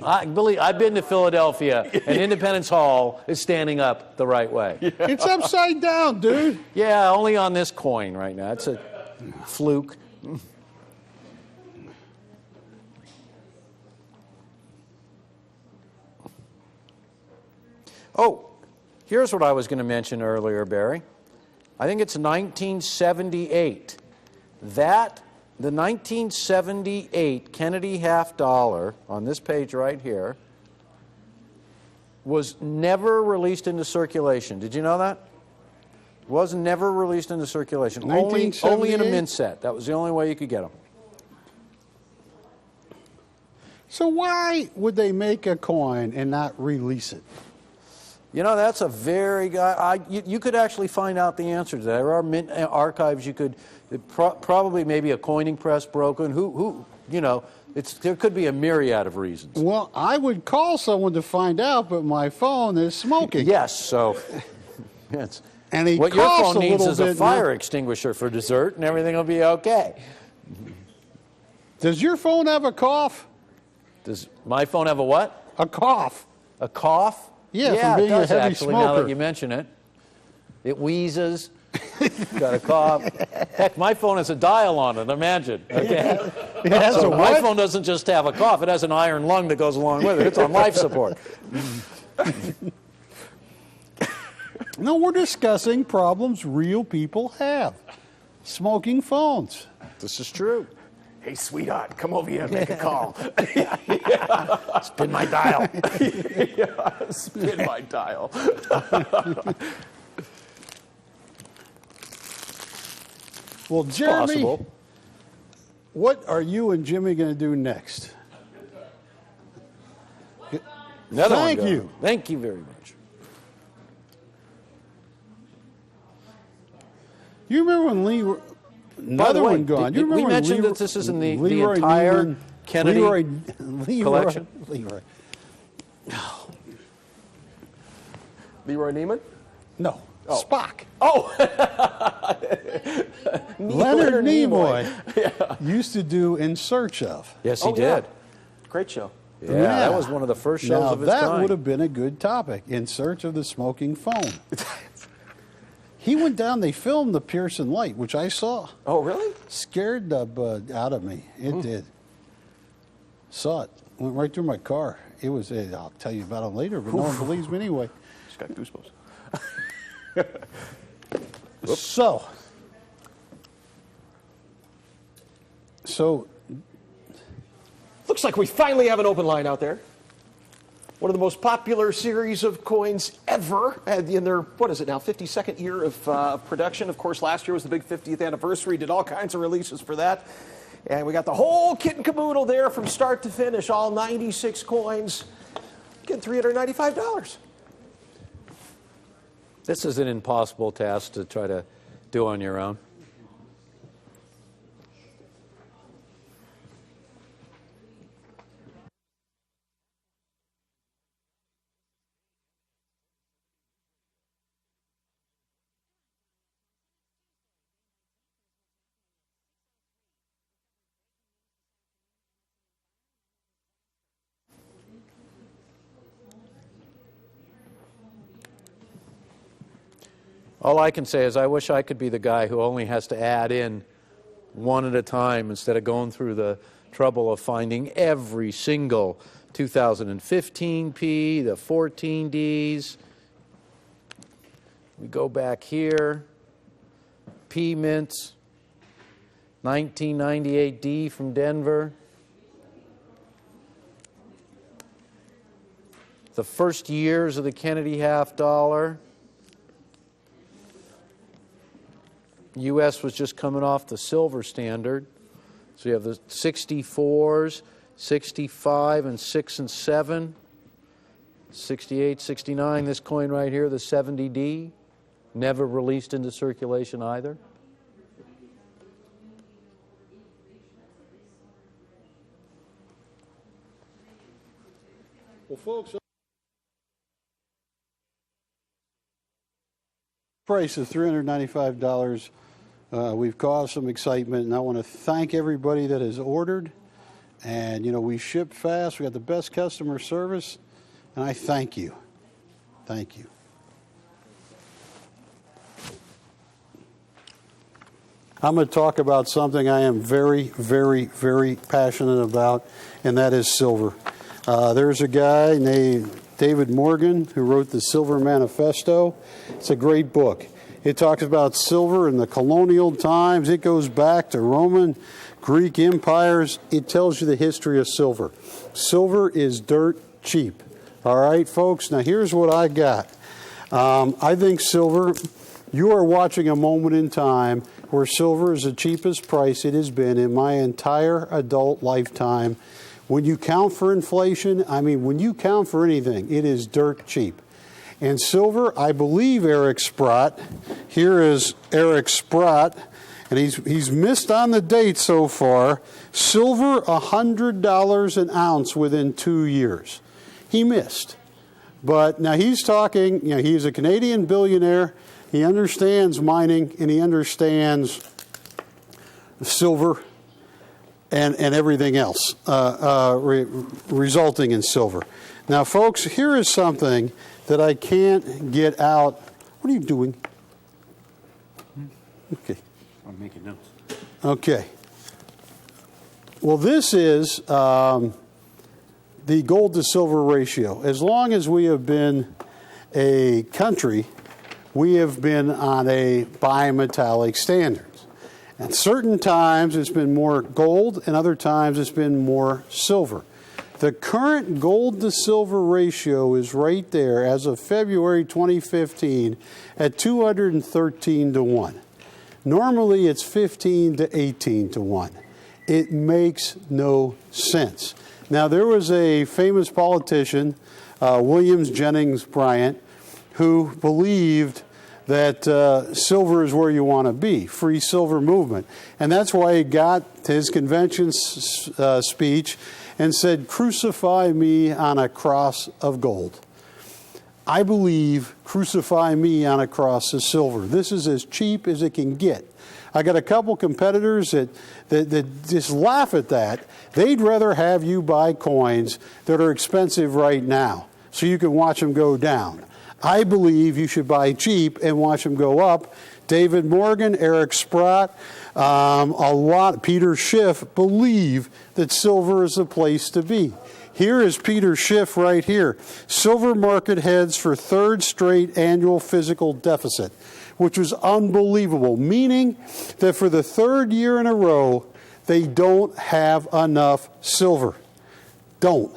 I've been to Philadelphia, and Independence Hall is standing up the right way. It's upside down, dude. Yeah, only on this coin right now. It's a fluke. Oh, here's what I was going to mention earlier, Barry. I think it's 1978. The 1978 Kennedy half dollar on this page right here was never released into circulation. Did you know that? It was never released into circulation. Only in a mint set. That was the only way you could get them. So why would they make a coin and not release it? You know, that's a very you could actually find out the answer to that. There are mint archives you could probably maybe a coining press broken. Who you know, there could be a myriad of reasons. Well, I would call someone to find out, but my phone is smoking. Yes, so yes. And what your costs phone needs little is a bit fire extinguisher for dessert, and everything will be okay. Does your phone have a cough? Does my phone have a what? A cough. A cough? Yeah, yeah, from being it does a heavy actually. Now smoker. that you mention it, it wheezes. Got a cough. Heck, my phone has a dial on it. Imagine. Okay. It has So a my what? phone doesn't just have a cough; it has an iron lung that goes along with it. It's on life support. No, we're discussing problems real people have. Smoking phones. This is true. Hey, sweetheart, come over here and make a call. Spin my dial. Spin my dial. Well, Jeremy, Possible. what are you and Jimmy going to do next? Another one Thank going. you. Thank you very much. You remember when Lee... By the Another way, one gone. did You we remember when mention Leroy- that this is in the Leroy entire Neiman- Kennedy collection? Leroy. Leroy Neiman? No. Oh. Spock. Oh! Leonard Nimoy used to do In Search Of. Yes, he Oh, yeah. did. Great show. Yeah, that was one of the first shows now, of its that kind. would have been a good topic, In Search of the Smoking Phone. He went down, they filmed the Pearson Light, which I saw. Oh, really? Scared the out of me. It did. Saw it. Went right through my car. It was, I'll tell you about it later, but no one believes me anyway. Just got goosebumps. So, Looks like we finally have an open line out there. One of the most popular series of coins ever, and in their, what is it now, 52nd year of production. Of course, last year was the big 50th anniversary, did all kinds of releases for that. And we got the whole kit and caboodle there from start to finish, all 96 coins, getting $395. This is an impossible task to try to do on your own. All I can say is I wish I could be the guy who only has to add in one at a time instead of going through the trouble of finding every single 2015 P, the 14Ds. We go back here, P mints, 1998 D from Denver. The first years of the Kennedy half dollar. U.S. was just coming off the silver standard. So you have the 64s, 65 and 6 and 7, 68, 69, this coin right here, the 70D, never released into circulation either. Well, folks, price is $395. We've caused some excitement, and I want to thank everybody that has ordered. And, you know, we ship fast. We got the best customer service, and I thank you. Thank you. I'm going to talk about something I am very, very, very passionate about, and that is silver. There's a guy named David Morgan who wrote the Silver Manifesto. It's a great book. It talks about silver in the colonial times. It goes back to Roman, Greek empires. It tells you the history of silver. Silver is dirt cheap. All right, folks? Now, here's what I got. I think silver, you are watching a moment in time where silver is the cheapest price it has been in my entire adult lifetime. When you count for inflation, I mean, when you count for anything, it is dirt cheap. And silver, I believe Eric Sprott, here is Eric Sprott, and he's missed on the date so far. Silver, $100 an ounce within 2 years. He missed. But now he's talking, you know, he's a Canadian billionaire. He understands mining, and he understands silver and everything else resulting in silver. Now, folks, here is something that I can't get out. What are you doing? Okay. I'm making notes. Okay. Well, this is the gold to silver ratio. As long as we have been a country, we have been on a bimetallic standard. At certain times it's been more gold, and other times it's been more silver. The current gold to silver ratio is right there as of February 2015 at 213 to 1. Normally it's 15 to 18 to 1. It makes no sense. Now, there was a famous politician, Williams Jennings Bryant, who believed that silver is where you want to be, free silver movement. And that's why he got to his convention speech and said, "Crucify me on a cross of gold." I believe crucify me on a cross of silver. This is as cheap as it can get. I got a couple competitors that just laugh at that. They'd rather have you buy coins that are expensive right now so you can watch them go down. I believe you should buy cheap and watch them go up. David Morgan, Eric Sprott, Peter Schiff believe that silver is the place to be. Here is Peter Schiff right here. Silver market heads for third straight annual physical deficit, which was unbelievable, meaning that for the third year in a row, they don't have enough silver. Don't.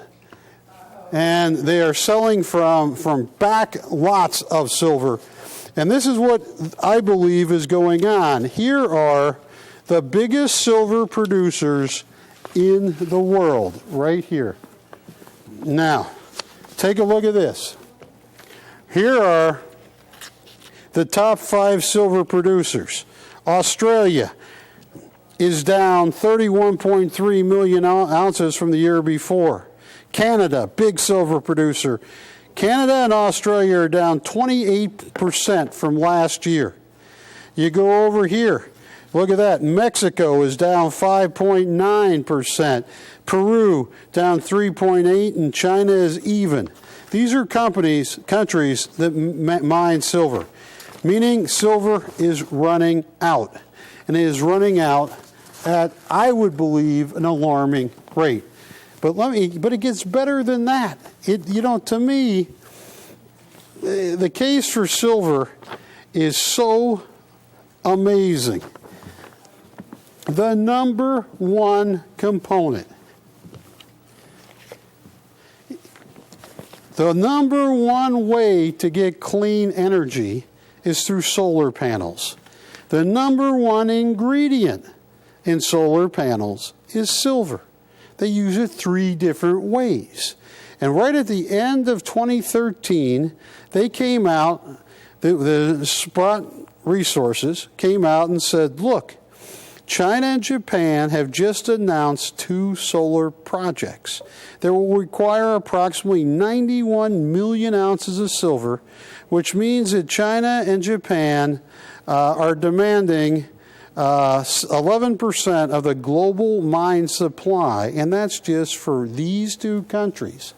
And they are selling from back lots of silver. And this is what I believe is going on. Here are the biggest silver producers in the world, right here. Now, take a look at this. Here are the top 5 silver producers. Australia is down 31.3 million ounces from the year before. Canada, big silver producer. Canada and Australia are down 28% from last year. You go over here. Look at that. Mexico is down 5.9%. Peru down 3.8%, and China is even. These are countries that mine silver, meaning silver is running out. And it is running out at, I would believe, an alarming rate. But it gets better than that. To me, the case for silver is so amazing. The number one component, the number one way to get clean energy is through solar panels. The number one ingredient in solar panels is silver. They use it 3 different ways. And right at the end of 2013, they came out, the Sprott Resources came out and said, look, China and Japan have just announced 2 solar projects that will require approximately 91 million ounces of silver, which means that China and Japan are demanding 11% of the global mine supply, and that's just for these 2 countries.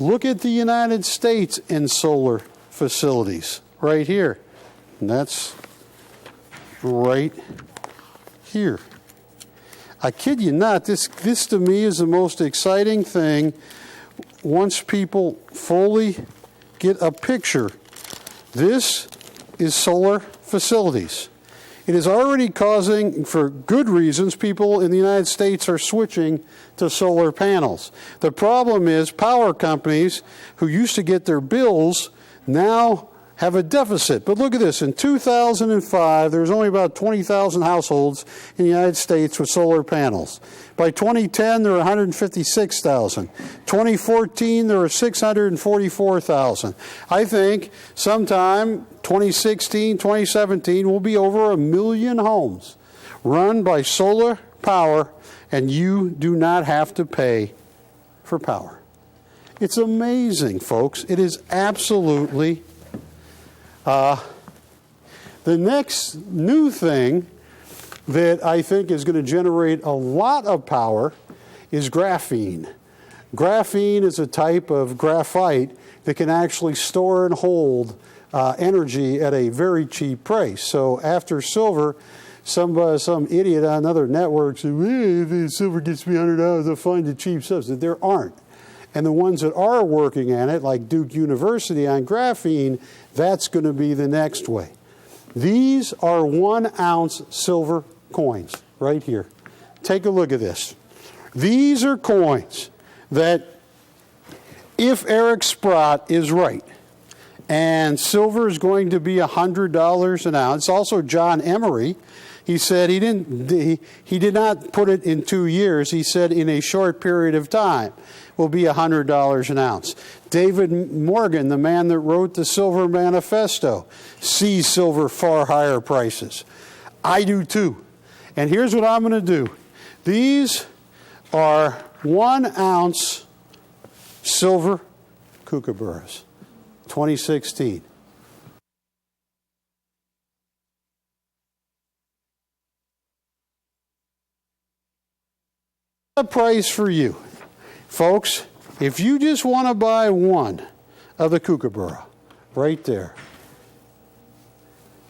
Look at the United States in solar facilities right here. And that's right here. I kid you not, this to me is the most exciting thing once people fully get a picture. This is solar facilities. It is already causing, for good reasons, people in the United States are switching to solar panels. The problem is power companies who used to get their bills now have a deficit. But look at this. In 2005, there was only about 20,000 households in the United States with solar panels. By 2010, there were 156,000. 2014, there were 644,000. I think sometime 2016, 2017 will be over 1 million homes run by solar power, and you do not have to pay for power. It's amazing, folks. It is absolutely the next new thing that I think is going to generate a lot of power is graphene. Graphene is a type of graphite that can actually store and hold energy at a very cheap price. So after silver, some idiot on another network said, if silver gets me $100, I'll find a cheap substitute. There aren't. And the ones that are working on it, like Duke University on graphene, that's going to be the next way. These are 1-ounce silver coins right here. Take a look at this. These are coins that, if Eric Sprott is right, and silver is going to be $100 an ounce. Also, John Emery, he said he did not put it in 2 years. He said in a short period of time will be $100 an ounce. David Morgan, the man that wrote the Silver Manifesto, sees silver far higher prices. I do too. And here's what I'm going to do. These are 1-ounce silver kookaburras, 2016. The price for you. Folks, if you just want to buy one of the kookaburra, right there.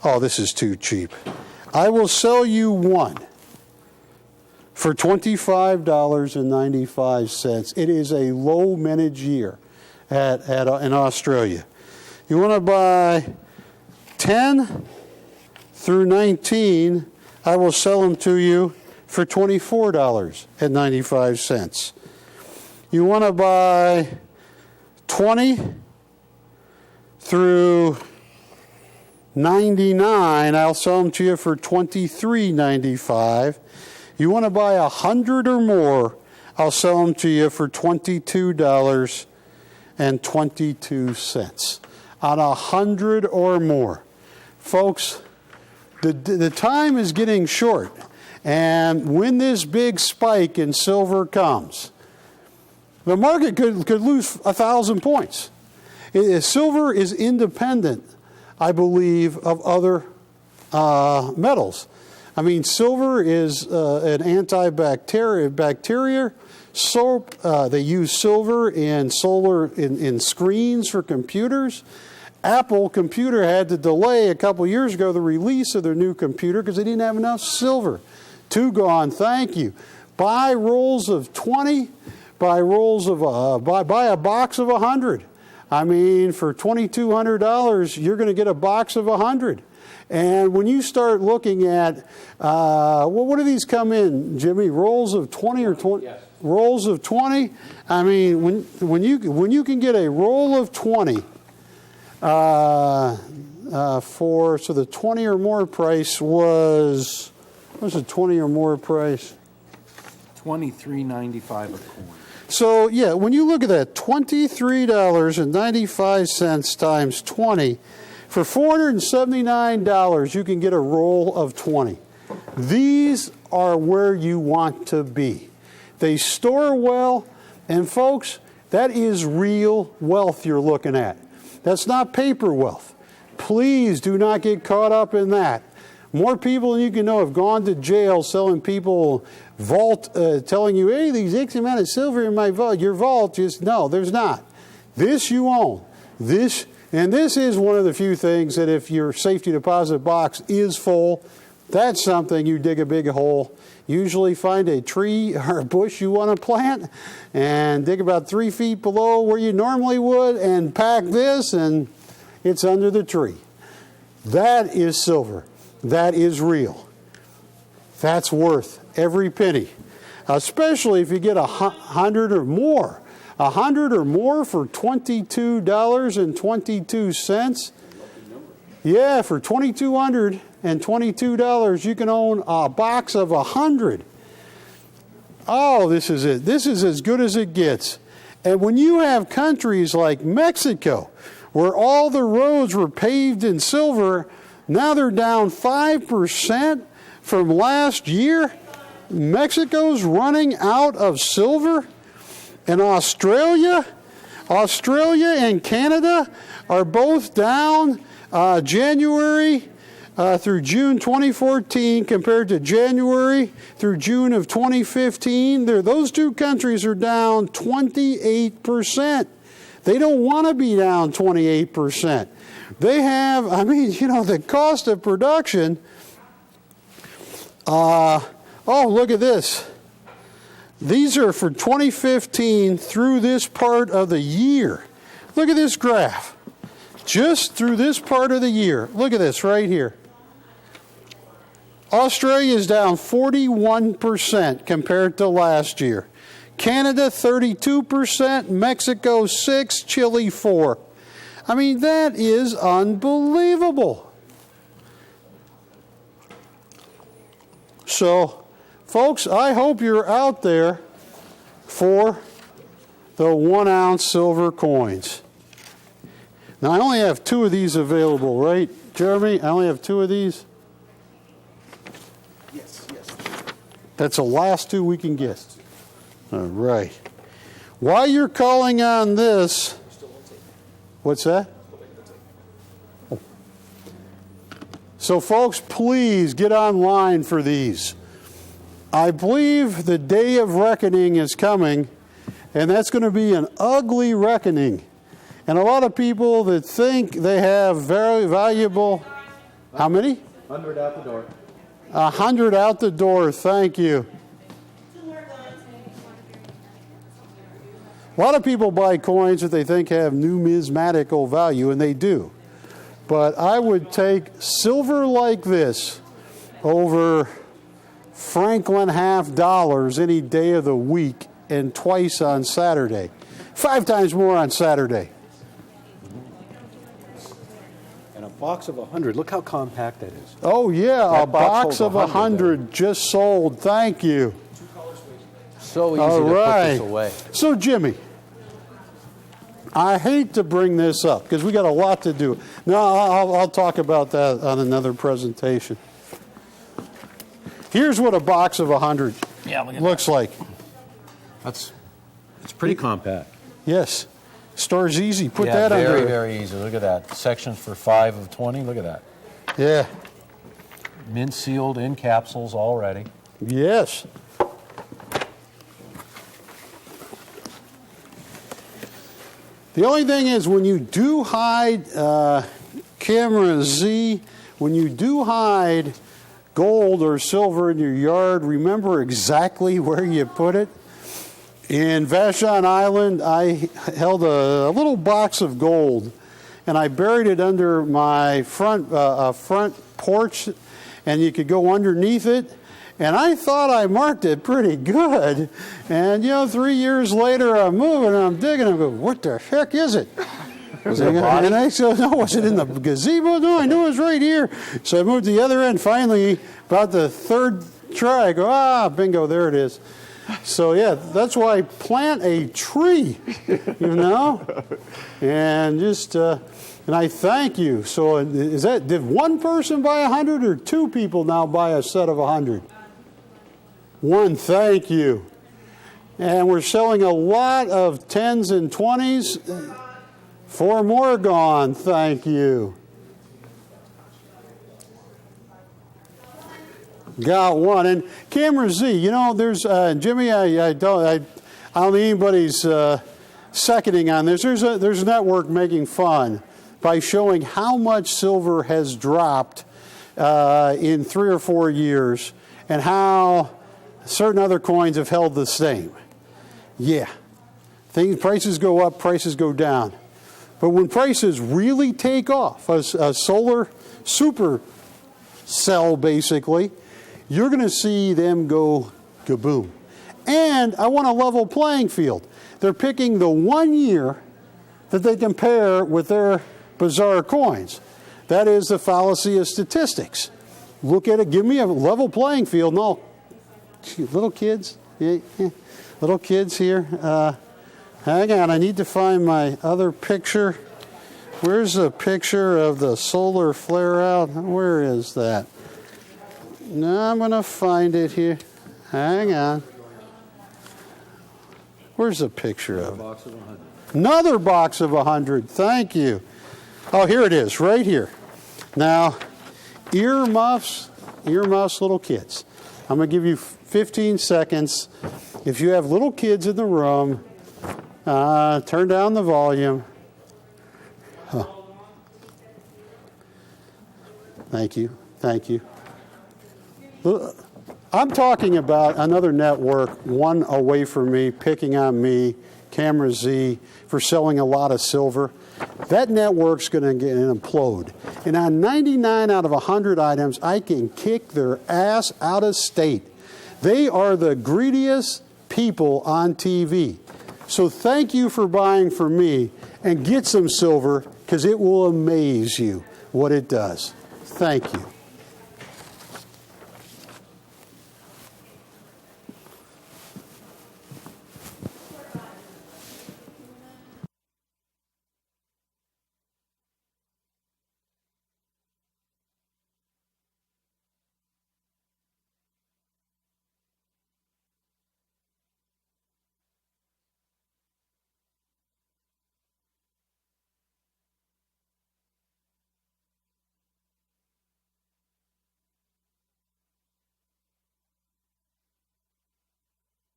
Oh, this is too cheap. I will sell you one for $25.95. It is a low mintage year in Australia. You want to buy 10 through 19, I will sell them to you for $24.95. You want to buy 20 through 99, I'll sell them to you for $23.95. You want to buy 100 or more, I'll sell them to you for $22.22 on 100 or more. Folks, the time is getting short, and when this big spike in silver comes, the market could lose 1,000 points. Silver is independent, I believe, of other metals. I mean, silver is an antibacterial soap. They use silver in in screens for computers. Apple Computer had to delay a couple years ago the release of their new computer because they didn't have enough silver. 2 gone, thank you. Buy rolls of 20. Buy rolls of buy a box of 100. I mean, for $2,200, you're going to get a box of 100. And when you start looking at, what do these come in, Jimmy? Rolls of 20 or 20? Yes. Rolls of 20? I mean, when you can get a roll of 20, so the 20 or more price was, what's the 20 or more price? $23.95 a coin. So, yeah, when you look at that, $23.95 times 20, for $479, you can get a roll of 20. These are where you want to be. They store well, and folks, that is real wealth you're looking at. That's not paper wealth. Please do not get caught up in that. More people than you can know have gone to jail selling people vault, telling you, hey, there's X amount of silver in my vault. Your vault is, no, there's not. This you own. This is one of the few things that if your safety deposit box is full, that's something you dig a big hole. Usually find a tree or a bush you want to plant and dig about 3 feet below where you normally would and pack this, and it's under the tree. That is silver. That is real. That's worth every penny, especially if you get 100 or more. 100 or more for $22.22. Yeah, for $2,222, you can own a box of 100. Oh, this is it. This is as good as it gets. And when you have countries like Mexico, where all the roads were paved in silver, now they're down 5% from last year. Mexico's running out of silver. And Australia and Canada are both down January through June 2014 compared to January through June of 2015. Those two countries are down 28%. They don't want to be down 28%. They have, the cost of production. Look at this. These are for 2015 through this part of the year. Look at this graph. Just through this part of the year. Look at this right here. Australia is down 41% compared to last year. Canada 32%, Mexico 6%, Chile 4%. That is unbelievable. So, folks, I hope you're out there for the 1 ounce silver coins. Now, I only have 2 of these available, right, Jeremy? I only have 2 of these? Yes. That's the last 2 we can get. All right. While you're calling on this, what's that? Oh. So, folks, please get online for these. I believe the day of reckoning is coming, and that's going to be an ugly reckoning. And a lot of people that think they have very valuable, how many? 100 out the door. 100 out the door, thank you. A lot of people buy coins that they think have numismatical value, and they do. But I would take silver like this over Franklin $50 any day of the week and twice on Saturday. 5 times more on Saturday. And a box of 100, look how compact that is. Oh, yeah, That a box of 100 just sold. Thank you. So easy All to right. put this away. So, Jimmy, I hate to bring this up because we got a lot to do. No, I'll talk about that on another presentation. Here's what a box of 100 looks like. It's pretty compact. Yes. Stores easy. Put Yeah, that under. very, very easy. Look at that. Sections for 5 of 20. Look at that. Yeah. Mint sealed in capsules already. Yes. The only thing is when you do hide, camera Z, when you do hide gold or silver in your yard, remember exactly where you put it. In Vashon Island, I held a little box of gold, and I buried it under my front porch, and you could go underneath it. And I thought I marked it pretty good. And, 3 years later, I'm moving, I'm digging, I'm going, what the heck is it? Was it and I said, no, was it in the gazebo? No, I knew it was right here. So I moved to the other end. Finally, about the third try, I go, bingo, there it is. So yeah, that's why I plant a tree, and just, and I thank you. So did one person buy 100 or two people now buy a set of 100? One, thank you. And we're selling a lot of 10s and 20s. 4 more gone, thank you. Got one. And Camera Z, there's Jimmy. I don't think anybody's seconding on this. There's a network making fun by showing how much silver has dropped in 3 or 4 years, and how certain other coins have held the same. Yeah, prices go up, prices go down, but when prices really take off, a solar super cell basically, you're going to see them go kaboom. And I want a level playing field. They're picking the 1 year that they compare with their bizarre coins. That is the fallacy of statistics. Look at it. Give me a level playing field. No, little kids. Little kids here. Hang on. I need to find my other picture. Where's the picture of the solar flare out? Where is that? No, I'm going to find it here. Hang on. Where's the picture of it? Another box of 100. Thank you. Oh, here it is, right here. Now, earmuffs, little kids. I'm going to give you 15 seconds. If you have little kids in the room, turn down the volume. Thank you. Thank you. I'm talking about another network, one away from me, picking on me, Camera Z, for selling a lot of silver. That network's going to implode. And on 99 out of 100 items, I can kick their ass out of state. They are the greediest people on TV. So thank you for buying from me, and get some silver, because it will amaze you what it does. Thank you.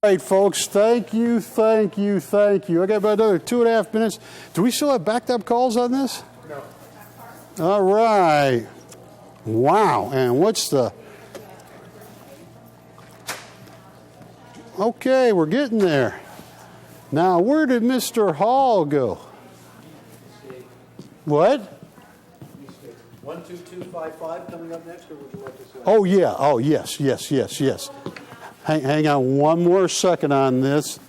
All right, folks, thank you. I got about another 2.5 minutes. Do we still have backed up calls on this? No. All right. Wow, and what's the... Okay, we're getting there. Now, where did Mr. Hall go? What? 12255 coming up next, or would you like to say? Oh, yeah. Oh, yes. Hang on one more second on this.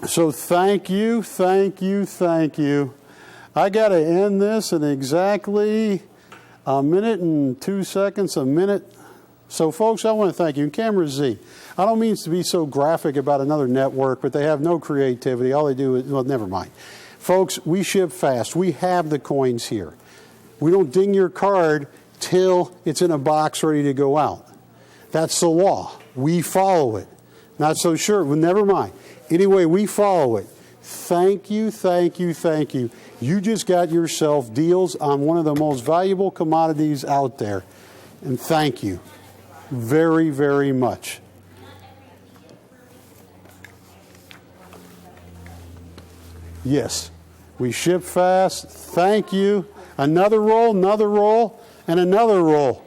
So thank you. I got to end this in exactly a minute and 2 seconds, a minute. So folks, I want to thank you. Camera Z, I don't mean to be so graphic about another network, but they have no creativity. All they do is, well, never mind. Folks, we ship fast. We have the coins here. We don't ding your card till it's in a box ready to go out. That's the law. We follow it. Not so sure. Well, never mind. Anyway, we follow it. Thank you. You just got yourself deals on one of the most valuable commodities out there. And thank you very, very much. Yes, we ship fast. Thank you. Another roll, and another roll.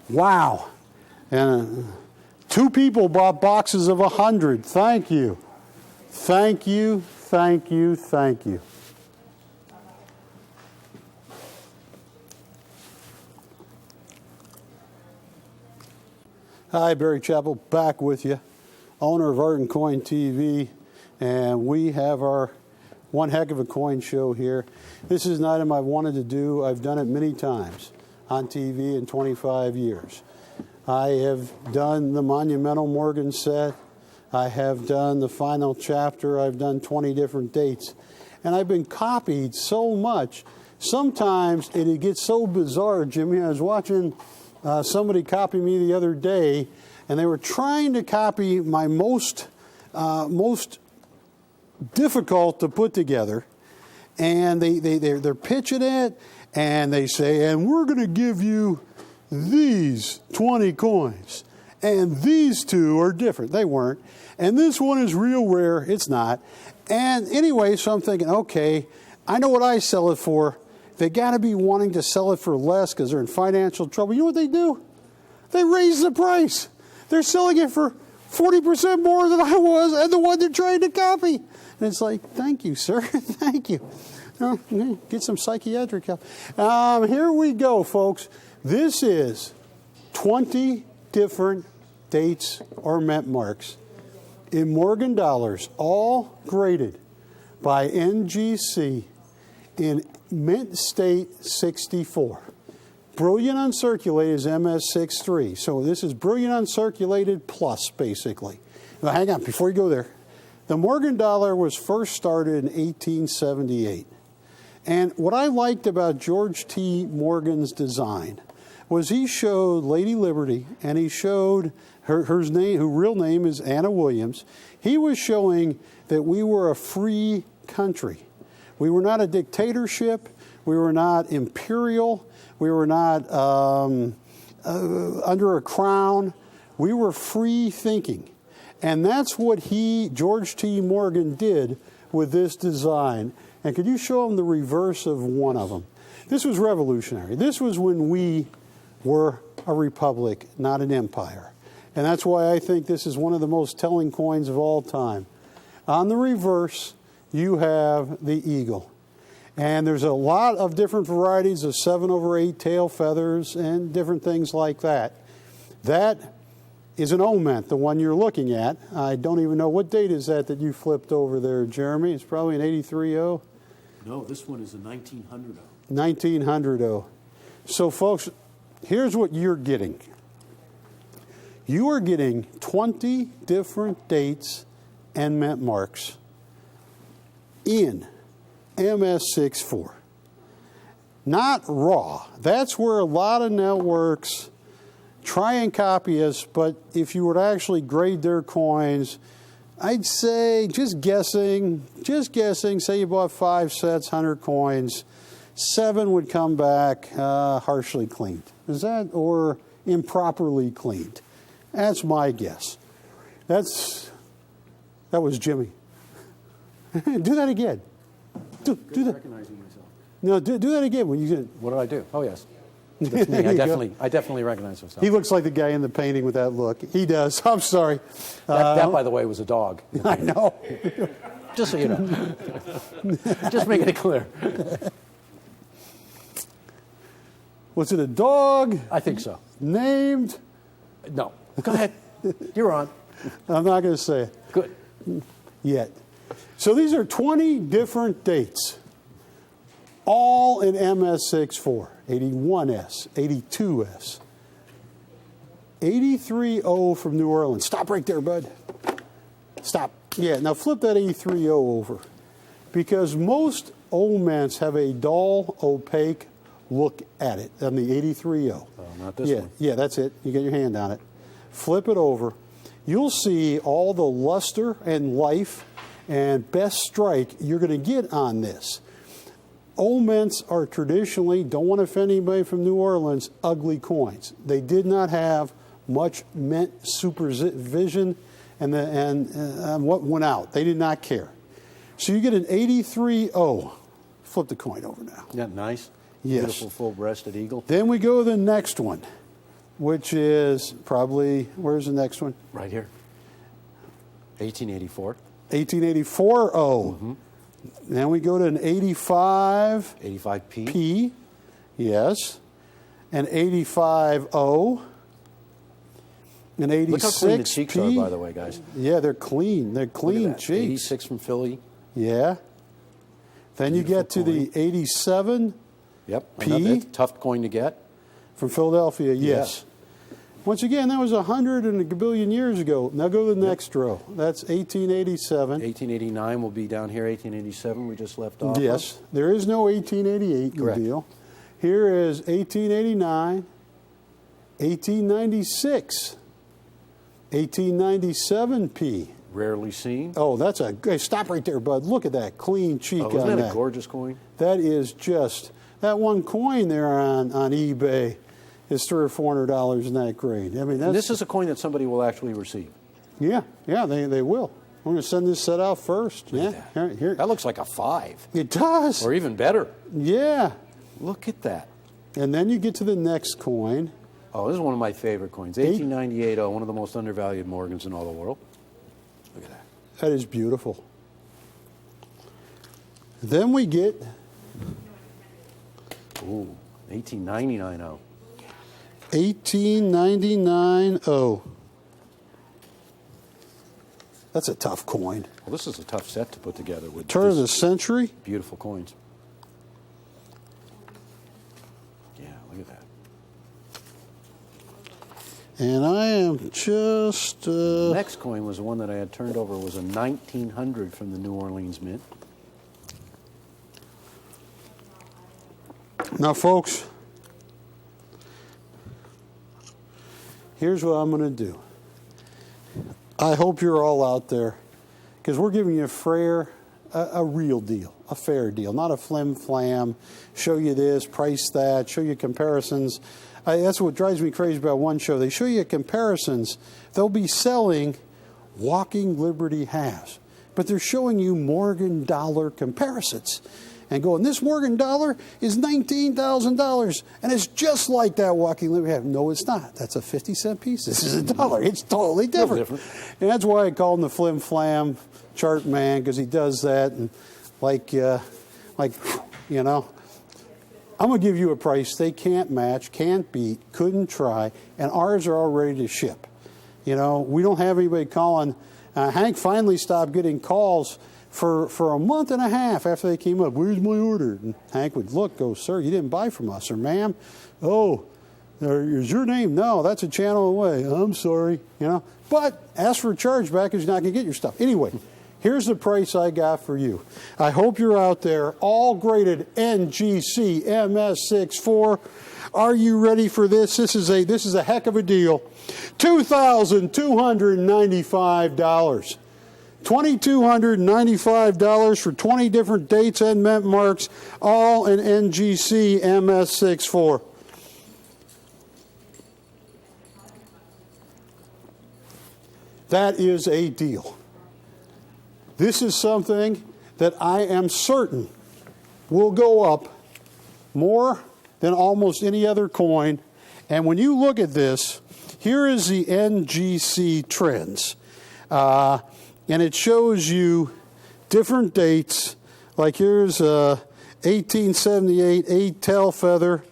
Wow. And 2 people bought boxes of 100. Thank you. Hi, Barry Chappell, back with you, owner of Art and Coin TV, and we have our one heck of a coin show here. This is an item I wanted to do. I've done it many times on TV in 25 years. I have done the Monumental Morgan set. I have done the final chapter. I've done 20 different dates. And I've been copied so much. Sometimes it gets so bizarre, Jimmy. I was watching somebody copy me the other day, and they were trying to copy my most difficult to put together. And they're pitching it, and they say, and we're going to give you these 20 coins. And these two are different. They weren't. And this one is real rare. It's not. And anyway, so I'm thinking, okay, I know what I sell it for. They got to be wanting to sell it for less because they're in financial trouble. You know what they do? They raise the price. They're selling it for 40% more than I was and the one they're trying to copy. And it's like, thank you, sir. Thank you. Get some psychiatric help. Here we go, folks. This is 20 different dates or mint marks in Morgan dollars, all graded by NGC in Mint State 64. Brilliant uncirculated is MS63. So this is brilliant uncirculated plus, basically. Now, hang on, before you go there. The Morgan dollar was first started in 1878. And what I liked about George T. Morgan's design was he showed Lady Liberty, and he showed her name, her real name is Anna Williams. He was showing that we were a free country. We were not a dictatorship. We were not imperial. We were not under a crown. We were free thinking. And that's what George T. Morgan, did with this design. And could you show them the reverse of one of them? This was revolutionary. This was when we were a republic, not an empire. And that's why I think this is one of the most telling coins of all time. On the reverse, you have the eagle. And there's a lot of different varieties of 7/8 tail feathers and different things like that. That is an O-mint, the one you're looking at. I don't even know, what date is that you flipped over there, Jeremy? It's probably an 83-0. No, this one is a 1900. 1900. So, folks, here's what you're getting. You are getting 20 different dates and mint marks in MS64. Not raw. That's where a lot of networks try and copy us, but if you were to actually grade their coins, I'd say, just guessing, say you bought 5 sets, 100 coins, 7 would come back harshly cleaned. Is that, or improperly cleaned? That's my guess. That was Jimmy. Do that again. Do that. Recognizing myself. No, do that again when you get. What did I do? Oh, yes. That's me. I definitely recognize myself. He looks like the guy in the painting with that look. He does. I'm sorry. That, by the way, was a dog. I know. Just so you know. Just making it clear. Was it a dog? I think so. Named? No. Go ahead. You're on. I'm not going to say it. Good. Yet. So these are 20 different dates, all in MS64, 81S, 82S, 83O from New Orleans. Stop right there, bud. Stop. Yeah, now flip that 83O over, because most O-mints have a dull, opaque look at it on the 83O. Oh, not this one. Yeah, that's it. You get your hand on it. Flip it over. You'll see all the luster and life and best strike you're going to get on this. O-mints are traditionally, don't want to offend anybody from New Orleans, ugly coins. They did not have much mint supervision and what went out. They did not care. So you get an 83O. Flip the coin over now. Isn't that nice? Yes. Beautiful full-breasted eagle. Then we go to the next one, which is probably, where's the next one? Right here. 1884. 1884O. Mm-hmm. Then we go to an 85. 85P. P, yes. An 85O. An 86. Look how clean the cheeks are, by the way, guys. Yeah, they're clean. They're clean cheeks. 86 from Philly. Yeah. Then you get to the 87 Yep. P? Another tough coin to get. from Philadelphia, yes. Once again, that was 100 and a billion years ago. Now go to the next row. That's 1887. 1889 will be down here. 1887 we just left off. Yes. There is no 1888 in the Correct. deal. Here is 1889, 1896, 1897 P. Rarely seen. Oh, that's a good. Stop right there, bud. Look at that clean cheek Oh, on isn't that that. a gorgeous coin? That is just, that one coin there on eBay is $300 or $400 in that grade. I mean, that's, And this is a coin that somebody will actually receive. yeah, they will. I'm going to send this set out first. Look Yeah, at that. here. That looks like a 5. It does. Or even better. Yeah. Look at that. And then you get to the next coin. Oh, this is one of my favorite coins. 1898, one of the most undervalued Morgans in all the world. Look at that. That is beautiful. Then we get Ooh, 1899. 1899 O. That's a tough coin. Well, this is a tough set to put together with Turn of the just century. beautiful coins. Yeah, look at that. And I am just... The next coin was the one that I had turned over. Was a 1900 from the New Orleans Mint. Now, folks, here's what I'm going to do. I hope you're all out there, because we're giving you a real deal, a fair deal, not a flim-flam, show you this, price that, show you comparisons. That's what drives me crazy about one show. They show you comparisons. They'll be selling walking Liberty halves, but they're showing you Morgan dollar comparisons. And going, this Morgan dollar is $19,000, and it's just like that walking Liberty half. No, it's not. That's a 50-cent piece. This is $1. It's totally different. And that's why I call him the flim flam chart man, because he does that. And like you know, I'm going to give you a price they can't match, can't beat, couldn't try, and ours are all ready to ship. You know, we don't have anybody calling. Hank finally stopped getting calls for a month and a half after they came up. Where's my order? And Hank would look, go, sir, you didn't buy from us. Or, ma'am, oh, is your name? No, that's a channel away. I'm sorry, you know. But ask for a chargeback because you're not going to get your stuff. Anyway, here's the price I got for you. I hope you're out there, all graded NGC MS64. Are you ready for this? This is a heck of a deal. $2,295. $2,295 for 20 different dates and mint marks, all in NGC MS64. That is a deal. This is something that I am certain will go up more than almost any other coin. And when you look at this, here is the NGC trends. And it shows you different dates. Like here's 1878, 8 tail feather,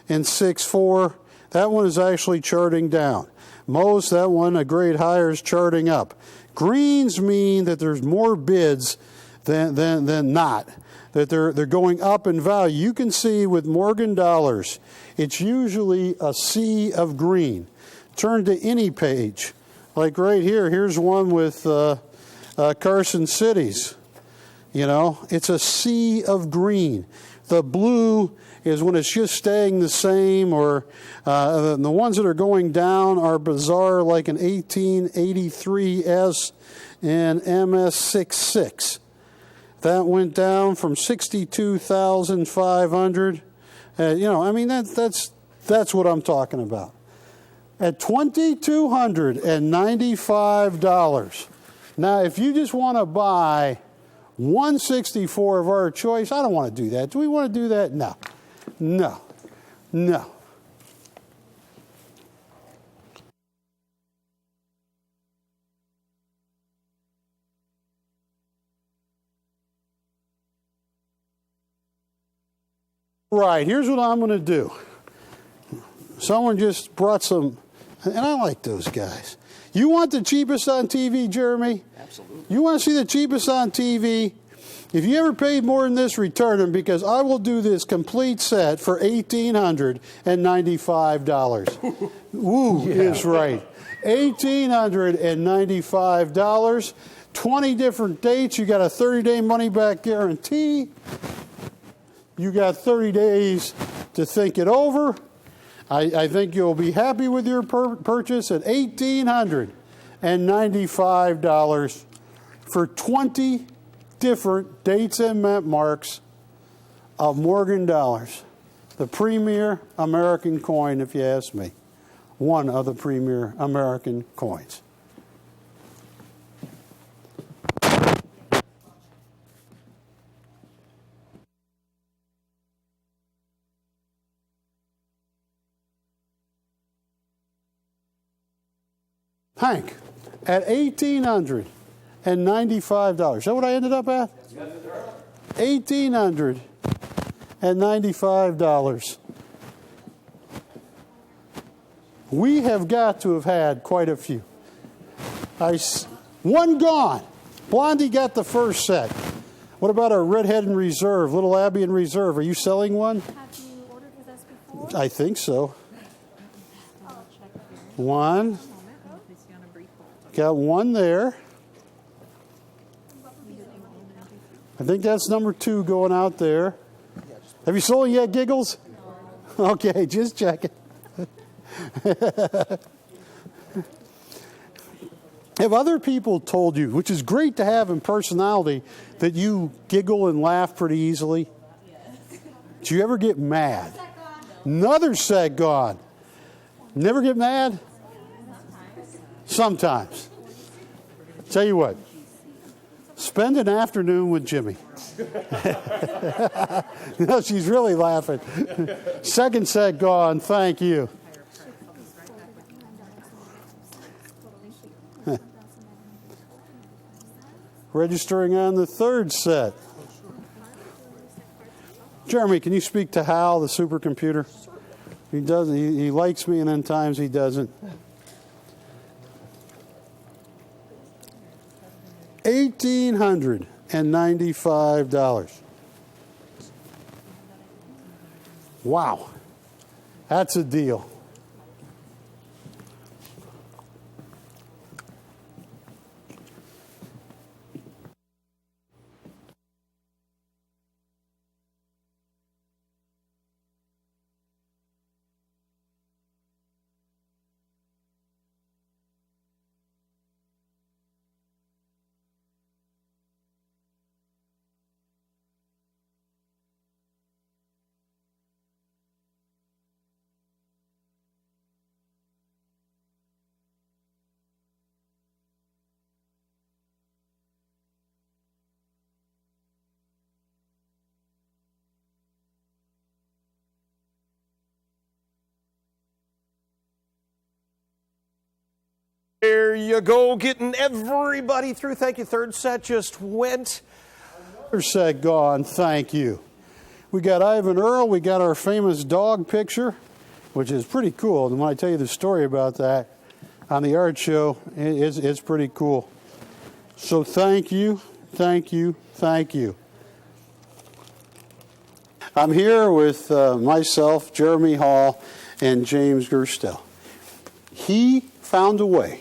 and 6-4. That one is actually charting down. Most, that one, a grade higher, is charting up. Greens mean that there's more bids than not, that they're going up in value. You can see with Morgan dollars, it's usually a sea of green. Turn to any page. Like right here, here's one with Carson Cities. You know, it's a sea of green. The blue is when it's just staying the same, or the ones that are going down are bizarre, like an 1883S and MS66. That went down from 62,500. You know, I mean, that's what I'm talking about. At $2,295. Now, if you just want to buy 164 of our choice, I don't want to do that. Do we want to do that? No. No. No. Right, here's what I'm going to do. Someone just brought some, and I like those guys. You want the cheapest on TV, Jeremy? Absolutely. You want to see the cheapest on TV? If you ever paid more than this, return them, because I will do this complete set for $1,895. Woo, is right. $1,895. 20 different dates. You got a 30-day money-back guarantee. You got 30 days to think it over. I think you'll be happy with your purchase at $1,895 for 20 different dates and mint marks of Morgan dollars. The premier American coin, if you ask me. One of the premier American coins. Hank, at $1,895. Is that what I ended up at? $1,895. We have got to have had quite a few. One gone. Blondie got the first set. What about our Redhead in Reserve, Little Abbey in Reserve? Are you selling one? Have you ordered with us before? I think so. I'll check here. One. Got one there. I think that's number 2 going out there. Have you sold it yet, Giggles? No. Okay, just checking. Have other people told you, which is great to have in personality, that you giggle and laugh pretty easily? Yes. Do you ever get mad? Another set gone. Never get mad? Sometimes. Tell you what, spend an afternoon with Jimmy. No, she's really laughing. Second set gone, thank you. Registering on the third set. Jeremy, can you speak to Hal, the supercomputer? He doesn't. He likes me, and then times he doesn't. $1,895. Wow, that's a deal. There you go, getting everybody through. Thank you. Third set just went. Another set gone, thank you. We got Ivan Earl, we got our famous dog picture, which is pretty cool. And when I tell you the story about that on the art show, it's pretty cool. So thank you, thank you, thank you. I'm here with myself, Jeremy Hall, and James Gerstel. He found a way.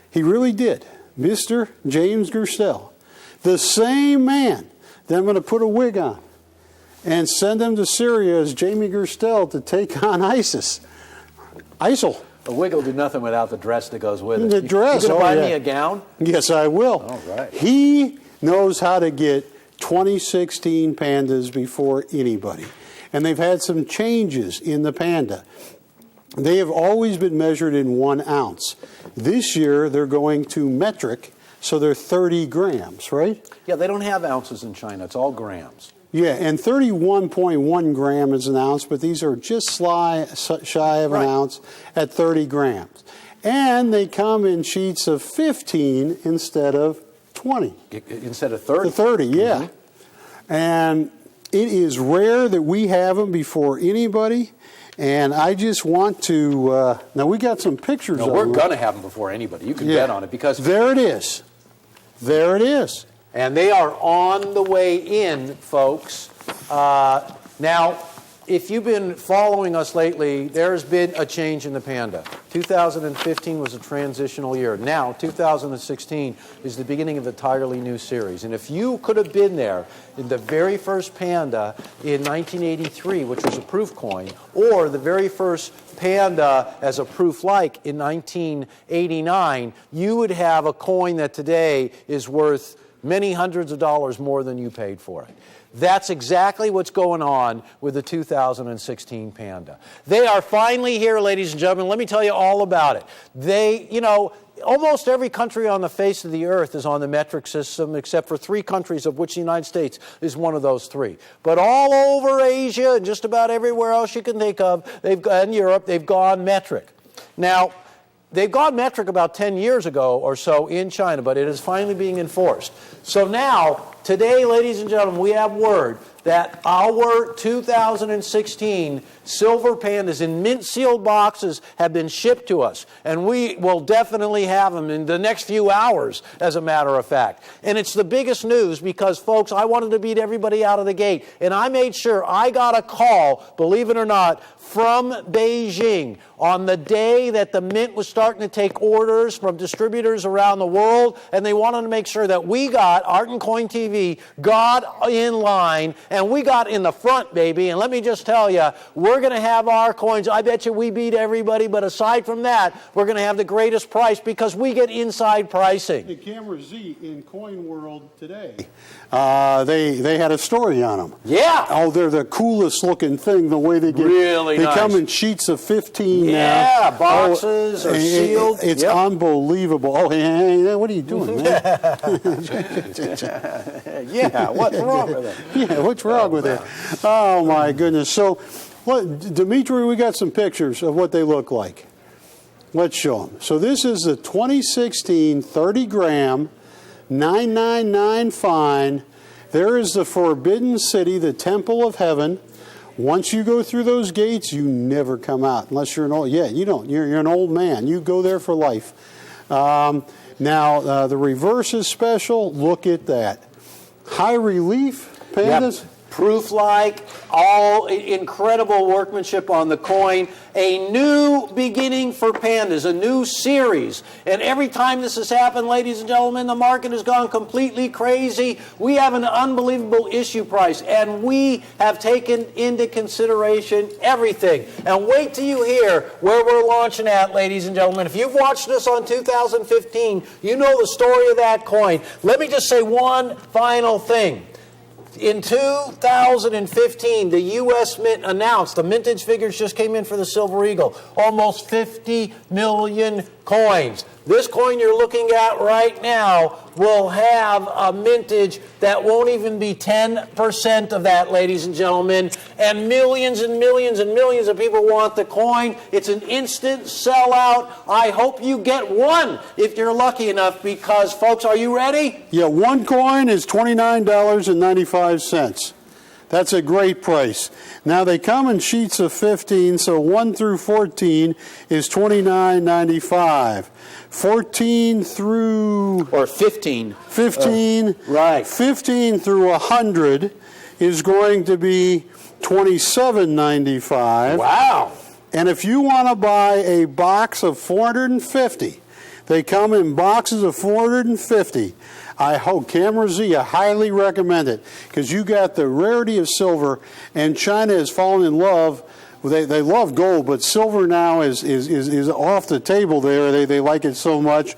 He really did. Mr. James Gerstel, the same man that I'm going to put a wig on and send him to Syria as Jamie Gerstel to take on ISIL. A wig will do nothing without the dress that goes with it. The dress. You going to buy me a gown? Yes, I will. All right. He knows how to get 2016 Pandas before anybody. And they've had some changes in the Panda. They have always been measured in 1 ounce. This year, they're going to metric, so they're 30 grams, right? Yeah, they don't have ounces in China. It's all grams. Yeah, and 31.1 gram is an ounce, but these are just shy of an ounce at 30 grams. And they come in sheets of 15 instead of 20. Instead of 30? 30, yeah. Mm-hmm. And it is rare that we have them before anybody. And I just want to, now we got some pictures of them. We're going to have them before anybody. You can bet on it because... There it is. There it is. And they are on the way in, folks. Now, if you've been following us lately, there's been a change in the Panda. 2015 was a transitional year. Now, 2016 is the beginning of an entirely new series. And if you could have been there in the very first Panda in 1983, which was a proof coin, or the very first Panda as a proof-like in 1989, you would have a coin that today is worth many hundreds of dollars more than you paid for it. That's exactly what's going on with the 2016 Panda. They are finally here, ladies and gentlemen. Let me tell you all about it. They, almost every country on the face of the earth is on the metric system, except for 3 countries, of which the United States is one of those 3. But all over Asia and just about everywhere else you can think of, in Europe, they've gone metric. Now, they've gone metric about 10 years ago or so in China, but it is finally being enforced. So now, today, ladies and gentlemen, we have word that our 2016 silver pandas in mint-sealed boxes have been shipped to us. And we will definitely have them in the next few hours, as a matter of fact. And it's the biggest news because, folks, I wanted to beat everybody out of the gate. And I made sure I got a call, believe it or not, from Beijing on the day that the Mint was starting to take orders from distributors around the world, and they wanted to make sure that we got, Art and Coin TV, got in line, and we got in the front, baby. And let me just tell you, we're going to have our coins. I bet you we beat everybody, but aside from that, we're going to have the greatest price because we get inside pricing. Hey, Camera Z in Coin World today, they had a story on them. Yeah. Oh, they're the coolest looking thing, the way they get. Really They nice. come in sheets of 15 now. Yeah, boxes are and sealed. It's unbelievable. Oh, hey, what are you doing, man? Yeah, what's wrong with it? Yeah, what's wrong with it? Oh, my goodness. So, Dimitri, we got some pictures of what they look like. Let's show them. So this is the 2016 30-gram, 999 fine. There is the Forbidden City, the Temple of Heaven. Once you go through those gates, you never come out unless you're an old. Yeah, you don't. You're an old man. You go there for life. Now the reverse is special. Look at that. High relief pandas. Yep. Proof-like, all incredible workmanship on the coin. A new beginning for pandas, a new series. And every time this has happened, ladies and gentlemen, the market has gone completely crazy. We have an unbelievable issue price, and we have taken into consideration everything. And wait till you hear where we're launching at, ladies and gentlemen. If you've watched us on 2015, you know the story of that coin. Let me just say one final thing. In 2015, the U.S. Mint announced, the mintage figures just came in for the Silver Eagle, almost 50 million coins. This coin you're looking at right now will have a mintage that won't even be 10% of that, ladies and gentlemen. And millions and millions and millions of people want the coin. It's an instant sellout. I hope you get one if you're lucky enough because, folks, are you ready? Yeah, one coin is $29.95. That's a great price. Now they come in sheets of 15, so 1 through 14 is $29.95. 14 through... Or 15. 15. Right. 15 through 100 is going to be $27.95. Wow. And if you want to buy a box of 450, they come in boxes of 450. I hope, Camera Z, I highly recommend it because you got the rarity of silver, and China has fallen in love. They love gold, but silver now is off the table there. They like it so much.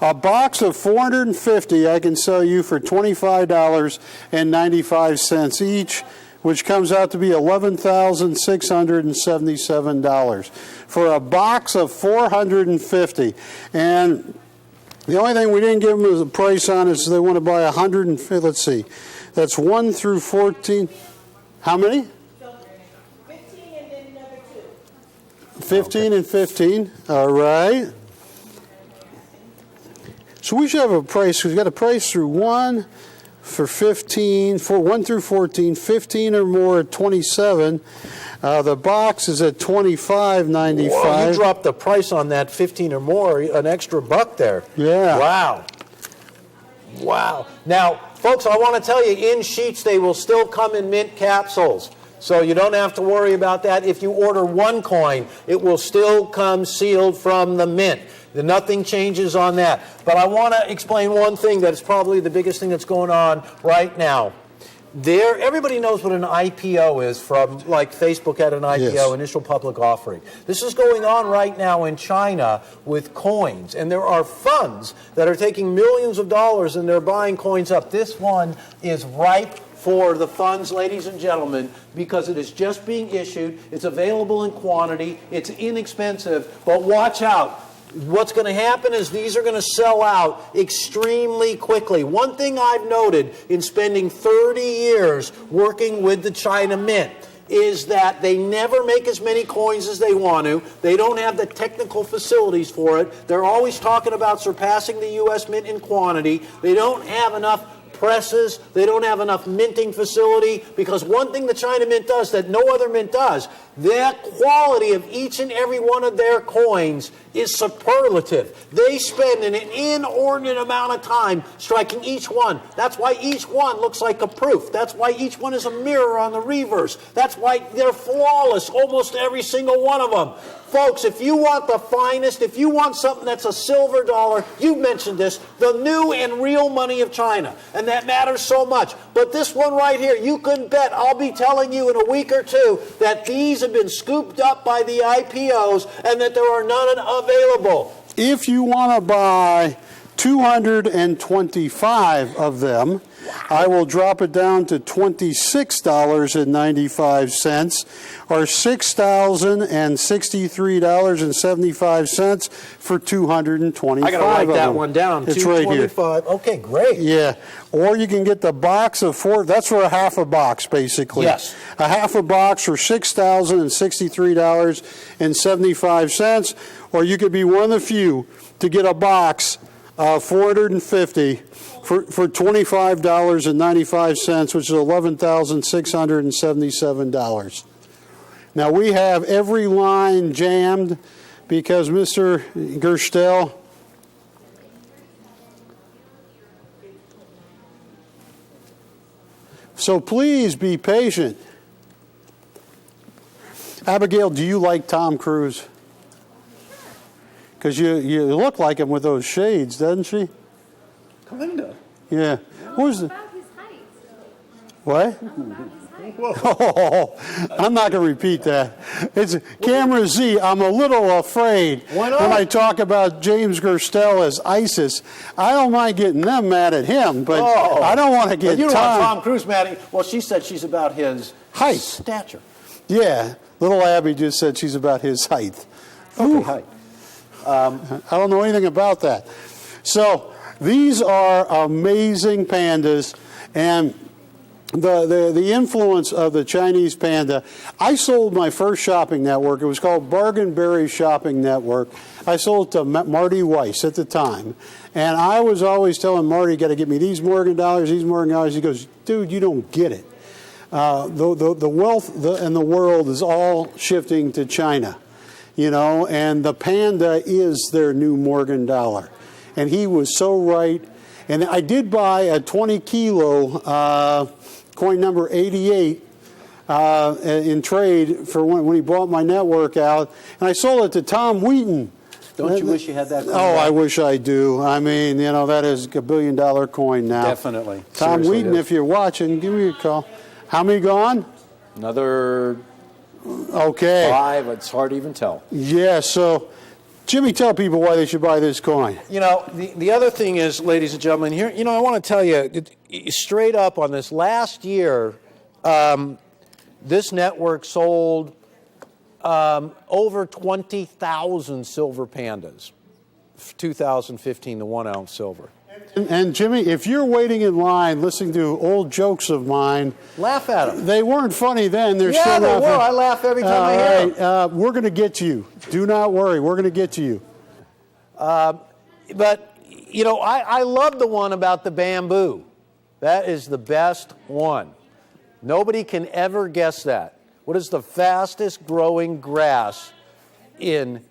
A box of 450 I can sell you for $25.95 each, which comes out to be $11,677 for a box of 450. And the only thing we didn't give them a price on is they want to buy 150. Let's see. That's 1 through 14. How many? 15 and then another 2. 15 and 15. All right. So we should have a price. We've got a price through 1 for 15, for 1 through 14, 15 or more at 27. The box is at $25.95. Whoa, you dropped the price on that 15 or more, an extra buck there. Yeah. Wow. Wow. Now, Folks, I want to tell you, in sheets, they will still come in mint capsules. So you don't have to worry about that. If you order one coin, it will still come sealed from the mint. Nothing changes on that. But I want to explain one thing that's probably the biggest thing that's going on right now. Everybody knows what an IPO is from, like Facebook had an IPO, Yes. initial public offering. This is going on right now in China with coins. And there are funds that are taking millions of dollars and they're buying coins up. This one is ripe for the funds, ladies and gentlemen, because it is just being issued. It's available in quantity. It's inexpensive. But watch out. What's going to happen is these are going to sell out extremely quickly. One thing I've noted in spending 30 years working with the China Mint is that they never make as many coins as they want to. They don't have the technical facilities for it. They're always talking about surpassing the U.S. Mint in quantity. They don't have enough presses. They don't have enough minting facility, because one thing the China Mint does that no other mint does, the quality of each and every one of their coins is superlative. They spend an inordinate amount of time striking each one. That's why each one looks like a proof. That's why each one is a mirror on the reverse. That's why they're flawless, almost every single one of them. Folks, if you want the finest, if you want something that's a silver dollar, you mentioned this, the new and real money of China. And that matters so much. But this one right here, you can bet, I'll be telling you in a week or two, that these have been scooped up by the IPOs and that there are none available. If you want to buy 225 of them, I will drop it down to $26.95 or $6,063.75 for 225. I got to write that them. one down. It's right here. 225. Okay, great. Yeah. Or you can get the box of 4. That's for a half a box, basically. Yes. A half a box for $6,063.75. Or you could be one of the few to get a box of 450 for $25.95, which is $11,677. Now, we have every line jammed because Mr. Gerstel so please be patient. Abigail, do you like Tom Cruise? Because you look like him with those shades, doesn't she? Kinda. Yeah. Who's the... About his height. What? Oh, I'm not going to repeat that. It's Camera Z. I'm a little afraid Why not? when I talk about James Gerstel as ISIS. I don't mind getting them mad at him, but I don't want to get You don't want Tom. Tom Cruise mad at. Well, she said she's about his Height. stature. Yeah, little Abby just said she's about his height. Okay, height. I don't know anything about that. So these are amazing pandas, and the influence of the Chinese panda. I sold my first shopping network. It was called Bargain Berry Shopping Network. I sold it to Marty Weiss at the time. And I was always telling Marty, you got to get me these Morgan dollars, these Morgan dollars. He goes, dude, you don't get it. The wealth in the world is all shifting to China, you know, and the panda is their new Morgan dollar. And he was so right. And I did buy a 20-kilo coin number 88 in trade for when he bought my network out. And I sold it to Tom Wheaton. Don't you wish you had that coin? Oh, I wish I do. I mean, you know, that is a $1 billion coin now. Definitely. Tom Seriously Wheaton, is. if you're watching, give me a call. How many gone? Another Okay. 5. It's hard to even tell. Yeah, so Jimmy, tell people why they should buy this coin. You know, the other thing is, ladies and gentlemen, here, you know, I want to tell you straight up on this last year, this network sold over 20,000 silver pandas, 2015, the 1 ounce silver. And Jimmy, if you're waiting in line listening to old jokes of mine, Laugh at them. they weren't funny then. They're Yeah, still they not were. funny. I laugh every time I hear them. We're going to get to you. Do not worry. We're going to get to you. But, you know, I love the one about the bamboo. That is the best one. Nobody can ever guess that. What is the fastest growing grass in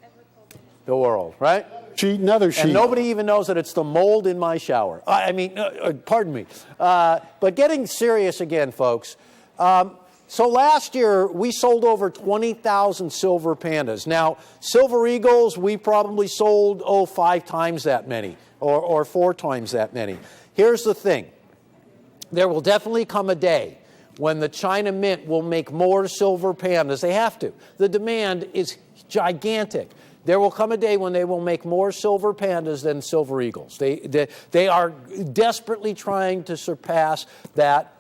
the world, right? Sheet, another sheet. And nobody even knows that it's the mold in my shower. Pardon me. But getting serious again, folks. So last year, we sold over 20,000 silver pandas. Now, silver eagles, we probably sold, 5 times that many, or 4 times that many. Here's the thing. There will definitely come a day when the China Mint will make more silver pandas. They have to. The demand is gigantic. There will come a day when they will make more silver pandas than silver eagles. They are desperately trying to surpass that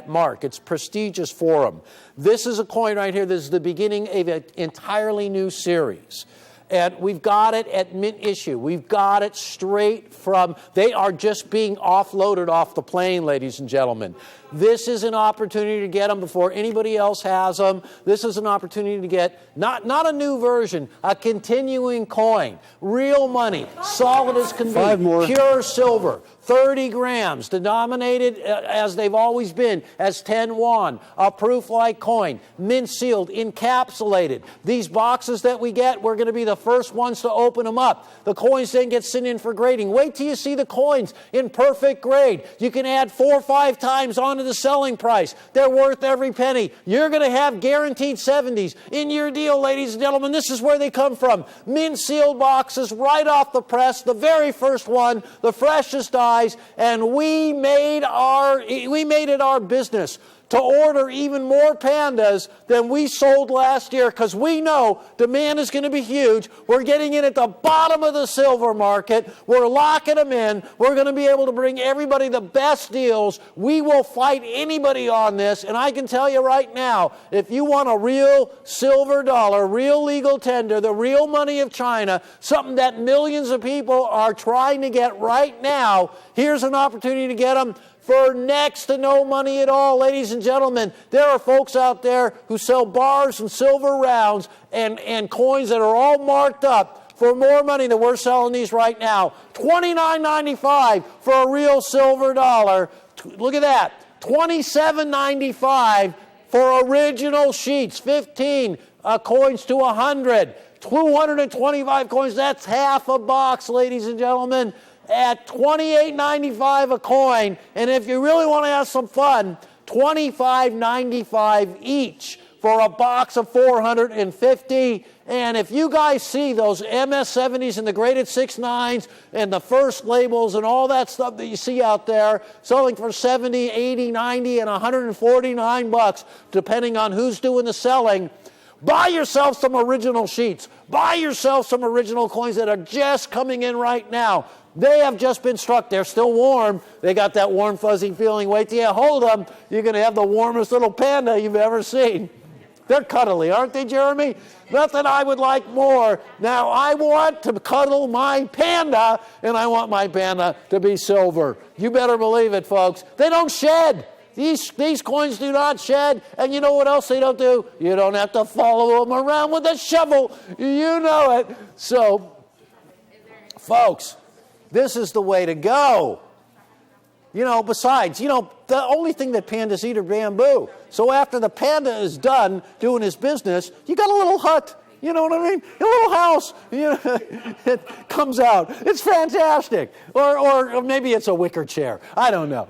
mark. It's prestigious for them. This is a coin right here. This is the beginning of an entirely new series. And we've got it at mint issue. We've got it straight from, they are just being offloaded off the plane, ladies and gentlemen. This is an opportunity to get them before anybody else has them. This is an opportunity to get, not a new version, a continuing coin. Real money, solid as can be. 5 more. Pure silver, 30 grams, denominated as they've always been, as 10 won. A proof-like coin, mint sealed, encapsulated. These boxes that we get, we're going to be the first ones to open them up. The coins then get sent in for grading. Wait till you see the coins in perfect grade. You can add 4 or 5 times onto the selling price. They're worth every penny. You're going to have guaranteed 70s in your deal, ladies and gentlemen. This is where they come from. Mint sealed boxes right off the press, the very first one, the freshest eyes, and we made it our business to order even more pandas than we sold last year because we know demand is going to be huge. We're getting in at the bottom of the silver market. We're locking them in. We're going to be able to bring everybody the best deals. We will fight anybody on this. And I can tell you right now, if you want a real silver dollar, real legal tender, the real money of China, something that millions of people are trying to get right now, here's an opportunity to get them for next to no money at all, ladies and gentlemen. There are folks out there who sell bars and silver rounds and coins that are all marked up for more money than we're selling these right now. $29.95 for a real silver dollar. Look at that. $27.95 for original sheets. 15 coins to 100. 225 coins. That's half a box, ladies and gentlemen, at $28.95 a coin. And if you really want to have some fun, $25.95 each for a box of 450. And if you guys see those MS70s and the graded 6.9s and the first labels and all that stuff that you see out there selling for 70, 80, 90, and 149 bucks, depending on who's doing the selling, buy yourself some original sheets. Buy yourself some original coins that are just coming in right now. They have just been struck. They're still warm. They got that warm, fuzzy feeling. Wait till you hold them. You're going to have the warmest little panda you've ever seen. They're cuddly, aren't they, Jeremy? Nothing I would like more. Now, I want to cuddle my panda, and I want my panda to be silver. You better believe it, folks. They don't shed. These coins do not shed. And you know what else they don't do? You don't have to follow them around with a shovel. You know it. So, folks, this is the way to go. Besides, the only thing that pandas eat are bamboo. So after the panda is done doing his business, you got a little hut. You know what I mean? A little house. It comes out. It's fantastic. Or maybe it's a wicker chair. I don't know.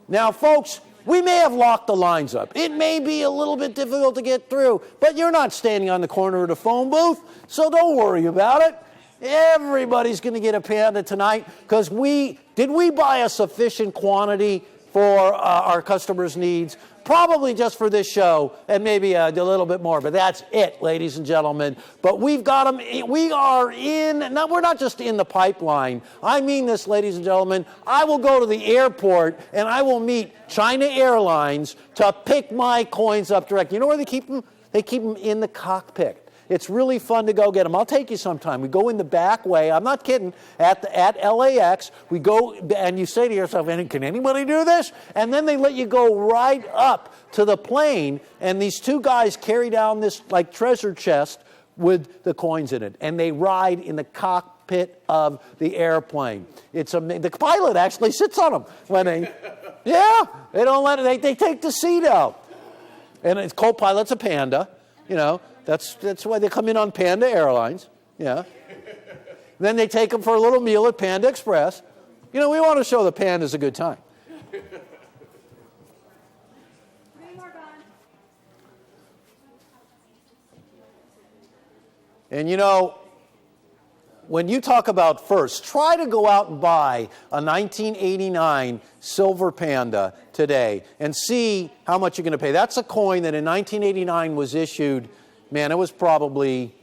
Now, folks, we may have locked the lines up. It may be a little bit difficult to get through, but you're not standing on the corner of the phone booth, so don't worry about it. Everybody's going to get a panda tonight because did we buy a sufficient quantity for our customers' needs? Probably just for this show and maybe a little bit more, but that's it, ladies and gentlemen. But we've got them. We are we're not just in the pipeline. I mean this, ladies and gentlemen. I will go to the airport and I will meet China Airlines to pick my coins up direct. You know where they keep them? They keep them in the cockpit. It's really fun to go get them. I'll take you sometime. We go in the back way. I'm not kidding. At LAX, we go, and you say to yourself, can anybody do this? And then they let you go right up to the plane, and these two guys carry down this like treasure chest with the coins in it, and they ride in the cockpit of the airplane. The pilot actually sits on them when they don't let it. They take the seat out. And it's co-pilot's a Panda. You know, that's why they come in on Panda Airlines. Yeah. Then they take them for a little meal at Panda Express. You know, we want to show the pandas a good time. And you know, when you talk about first, try to go out and buy a 1989 silver Panda today and see how much you're going to pay. That's a coin that in 1989 was issued. Man, it was probably,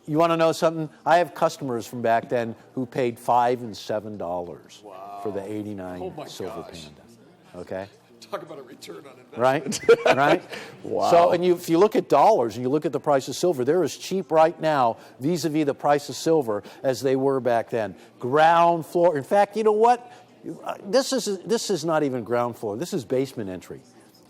you want to know something? I have customers from back then who paid $5 and $7 for the 89 silver Panda. Okay? Talk about a return on investment. Right? Right? Wow. So, and if you look at dollars and you look at the price of silver, they're as cheap right now vis-a-vis the price of silver as they were back then. Ground floor. In fact, you know what? This is not even ground floor. This is basement entry.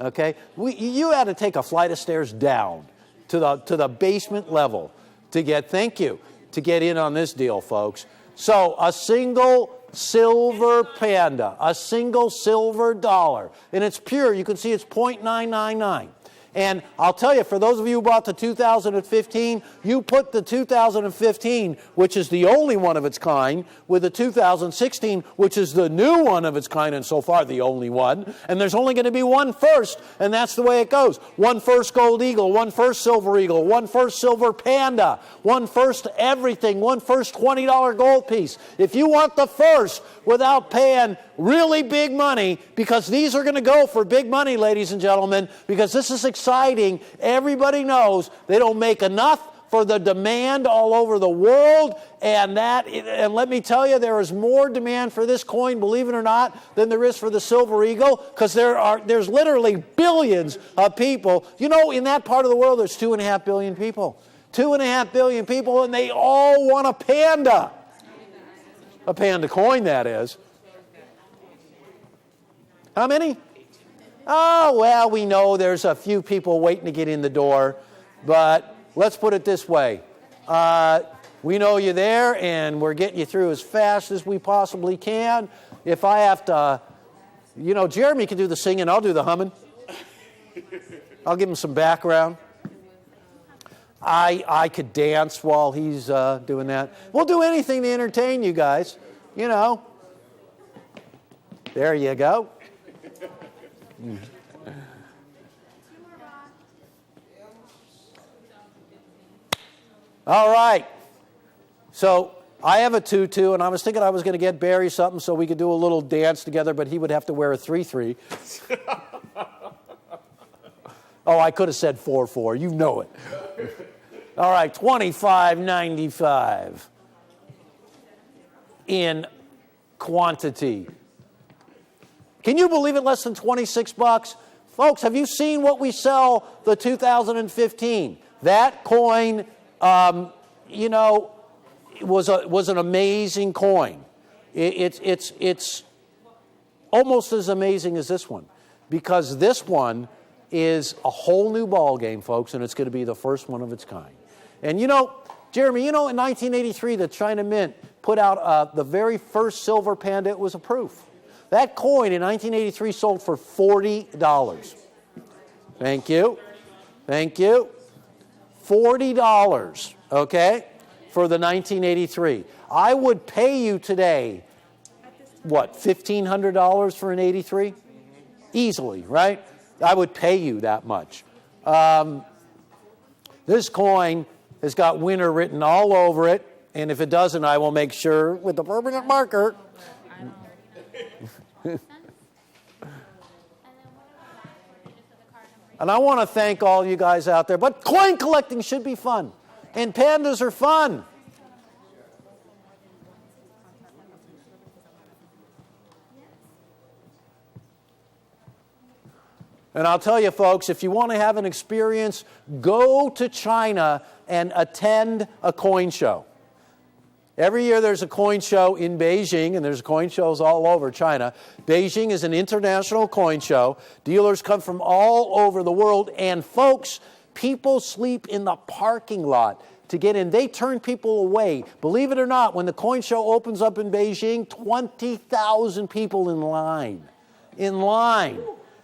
Okay? You had to take a flight of stairs down to the basement level to get in on this deal, folks. So a single silver Panda, a single silver dollar, and it's pure. You can see it's 0.999. And I'll tell you, for those of you who bought the 2015, you put the 2015, which is the only one of its kind, with the 2016, which is the new one of its kind, and so far the only one. And there's only going to be one first, and that's the way it goes. One first gold eagle, one first silver eagle, one first silver Panda, one first everything, one first $20 gold piece. If you want the first without paying really big money, because these are going to go for big money, ladies and gentlemen, because this is exciting. Everybody knows they don't make enough for the demand all over the world, and let me tell you, there is more demand for this coin, believe it or not, than there is for the silver eagle, because there's literally billions of people. You know, in that part of the world, there's 2.5 billion people. 2.5 billion people, and they all want a Panda. A Panda coin, that is. How many? Oh, well, we know there's a few people waiting to get in the door, but let's put it this way. We know you're there, and we're getting you through as fast as we possibly can. If I have to, Jeremy can do the singing, I'll do the humming. I'll give him some background. I could dance while he's doing that. We'll do anything to entertain you guys, There you go. All right. So I have a tutu, and I was thinking I was going to get Barry something so we could do a little dance together, but he would have to wear a 3-3. Oh, I could have said 4-4. You know it. All right, $25.95 in quantity. Can you believe it? Less than $26? Folks, have you seen what we sell the 2015? That coin, was an amazing coin. It's almost as amazing as this one, because this one is a whole new ball game, folks, and it's going to be the first one of its kind. And Jeremy, in 1983, the China Mint put out the very first silver Panda. It was a proof. That coin in 1983 sold for $40. Thank you. Thank you. $40, okay, for the 1983. I would pay you today, what, $1,500 for an 83? Easily, right? I would pay you that much. This coin has got winner written all over it, and if it doesn't, I will make sure with the permanent marker. And I want to thank all you guys out there. But coin collecting should be fun. And pandas are fun. And I'll tell you, folks, if you want to have an experience, go to China and attend a coin show. Every year there's a coin show in Beijing, and there's coin shows all over China. Beijing is an international coin show. Dealers come from all over the world, and folks, people sleep in the parking lot to get in. They turn people away. Believe it or not, when the coin show opens up in Beijing, 20,000 people in line. In line.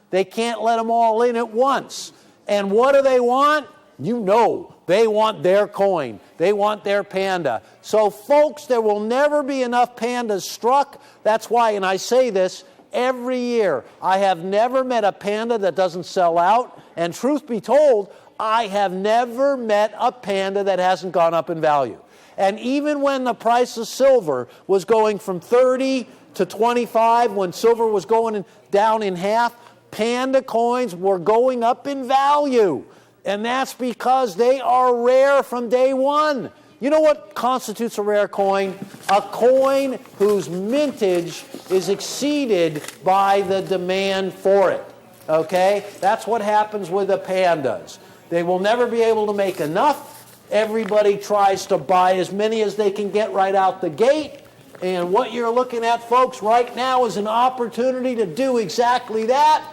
They can't let them all in at once. And what do they want? You know, they want their coin. They want their Panda. So, folks, there will never be enough Pandas struck. That's why, and I say this every year, I have never met a Panda that doesn't sell out. And truth be told, I have never met a Panda that hasn't gone up in value. And even when the price of silver was going from 30 to 25, when silver was going down in half, Panda coins were going up in value. And that's because they are rare from day one. You know what constitutes a rare coin? A coin whose mintage is exceeded by the demand for it. Okay? That's what happens with the Pandas. They will never be able to make enough. Everybody tries to buy as many as they can get right out the gate. And what you're looking at, folks, right now is an opportunity to do exactly that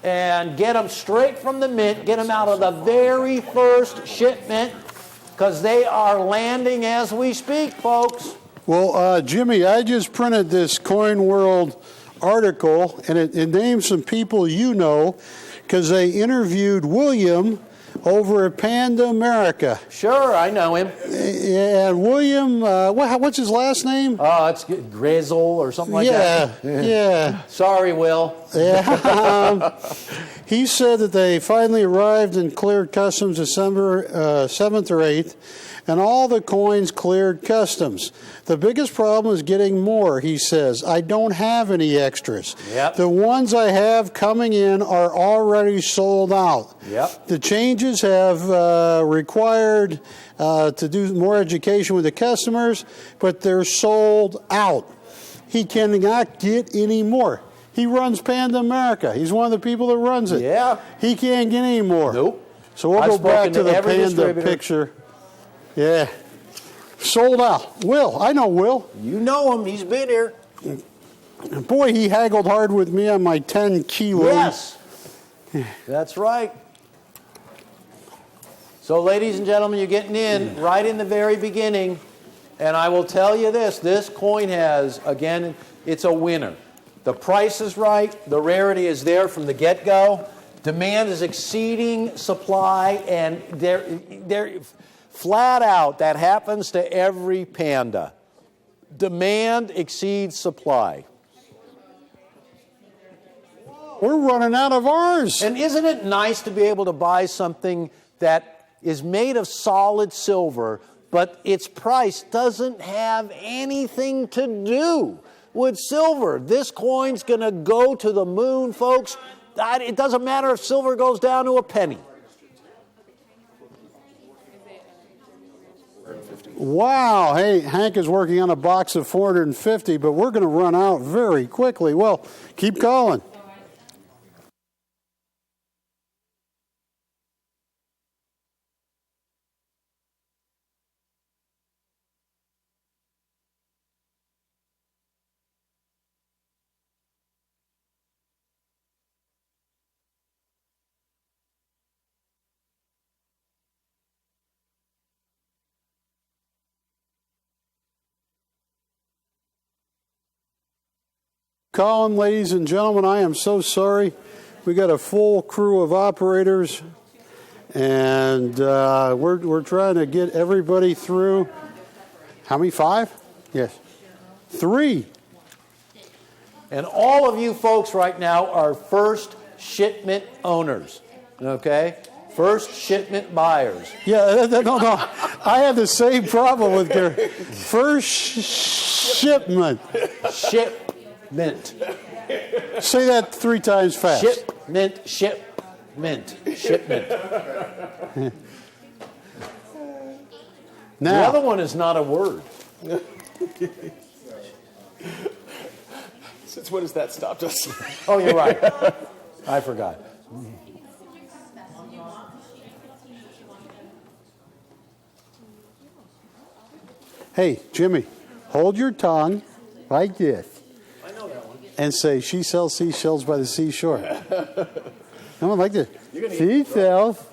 and get them straight from the mint, get them out of the very first shipment, because they are landing as we speak, folks. Well, Jimmy, I just printed this Coin World article, and it names some people you know, because they interviewed William over at Panda America. Sure, I know him. And William, what's his last name? It's Grizzle or something like that. Yeah. Sorry, Will. Yeah. He said that they finally arrived and cleared customs December 7th or 8th, and all the coins cleared customs. The biggest problem is getting more, he says. I don't have any extras. Yep. The ones I have coming in are already sold out. Yep. The changes have required to do more education with the customers, but they're sold out. He cannot get any more. He runs Panda America. He's one of the people that runs it. Yeah. He can't get any more. Nope. So we'll go back to the Panda picture. Yeah. Sold out. Will, I know Will. You know him. He's been here. Boy, he haggled hard with me on my 10 kilos. Yes. That's right. So, ladies and gentlemen, you're getting in right in the very beginning. And I will tell you this coin has, again, it's a winner. The price is right. The rarity is there from the get-go. Demand is exceeding supply, and they're flat out, that happens to every Panda. Demand exceeds supply. We're running out of ours. And isn't it nice to be able to buy something that is made of solid silver, but its price doesn't have anything to do with silver? This coin's going to go to the moon, folks. It doesn't matter if silver goes down to a penny. Wow. Hey, Hank is working on a box of 450, but we're going to run out very quickly. Well, keep calling. Colin, ladies and gentlemen, I am so sorry. We got a full crew of operators, and we're trying to get everybody through. How many? 5? Yes. 3. And all of you folks right now are first shipment owners, okay? First shipment buyers. Yeah, no. I have the same problem with their first shipment. Shipment. Say that 3 times fast. Shipment. Now, the other one is not a word. Since when has that stopped us? Oh, you're right. I forgot. Hey, Jimmy, hold your tongue like this. And say, she sells seashells by the seashore. No one like this. Seashells.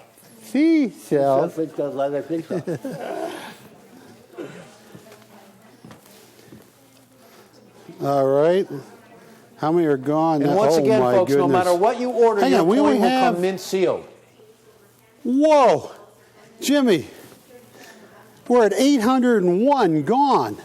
All right. How many are gone? And once again, folks, goodness. no matter what you order, your coin will come mint sealed. Whoa, Jimmy, we're at 801 gone.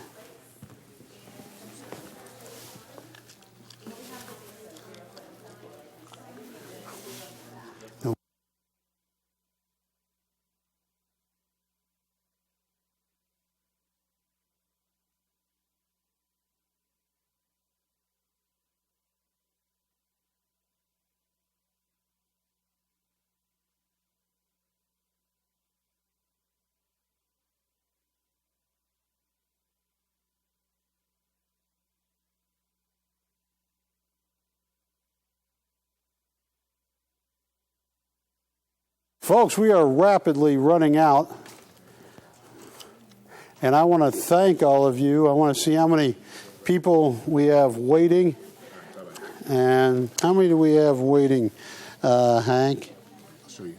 Folks, we are rapidly running out, and I want to thank all of you. I want to see how many people we have waiting, and how many do we have waiting, Hank? I'll show you.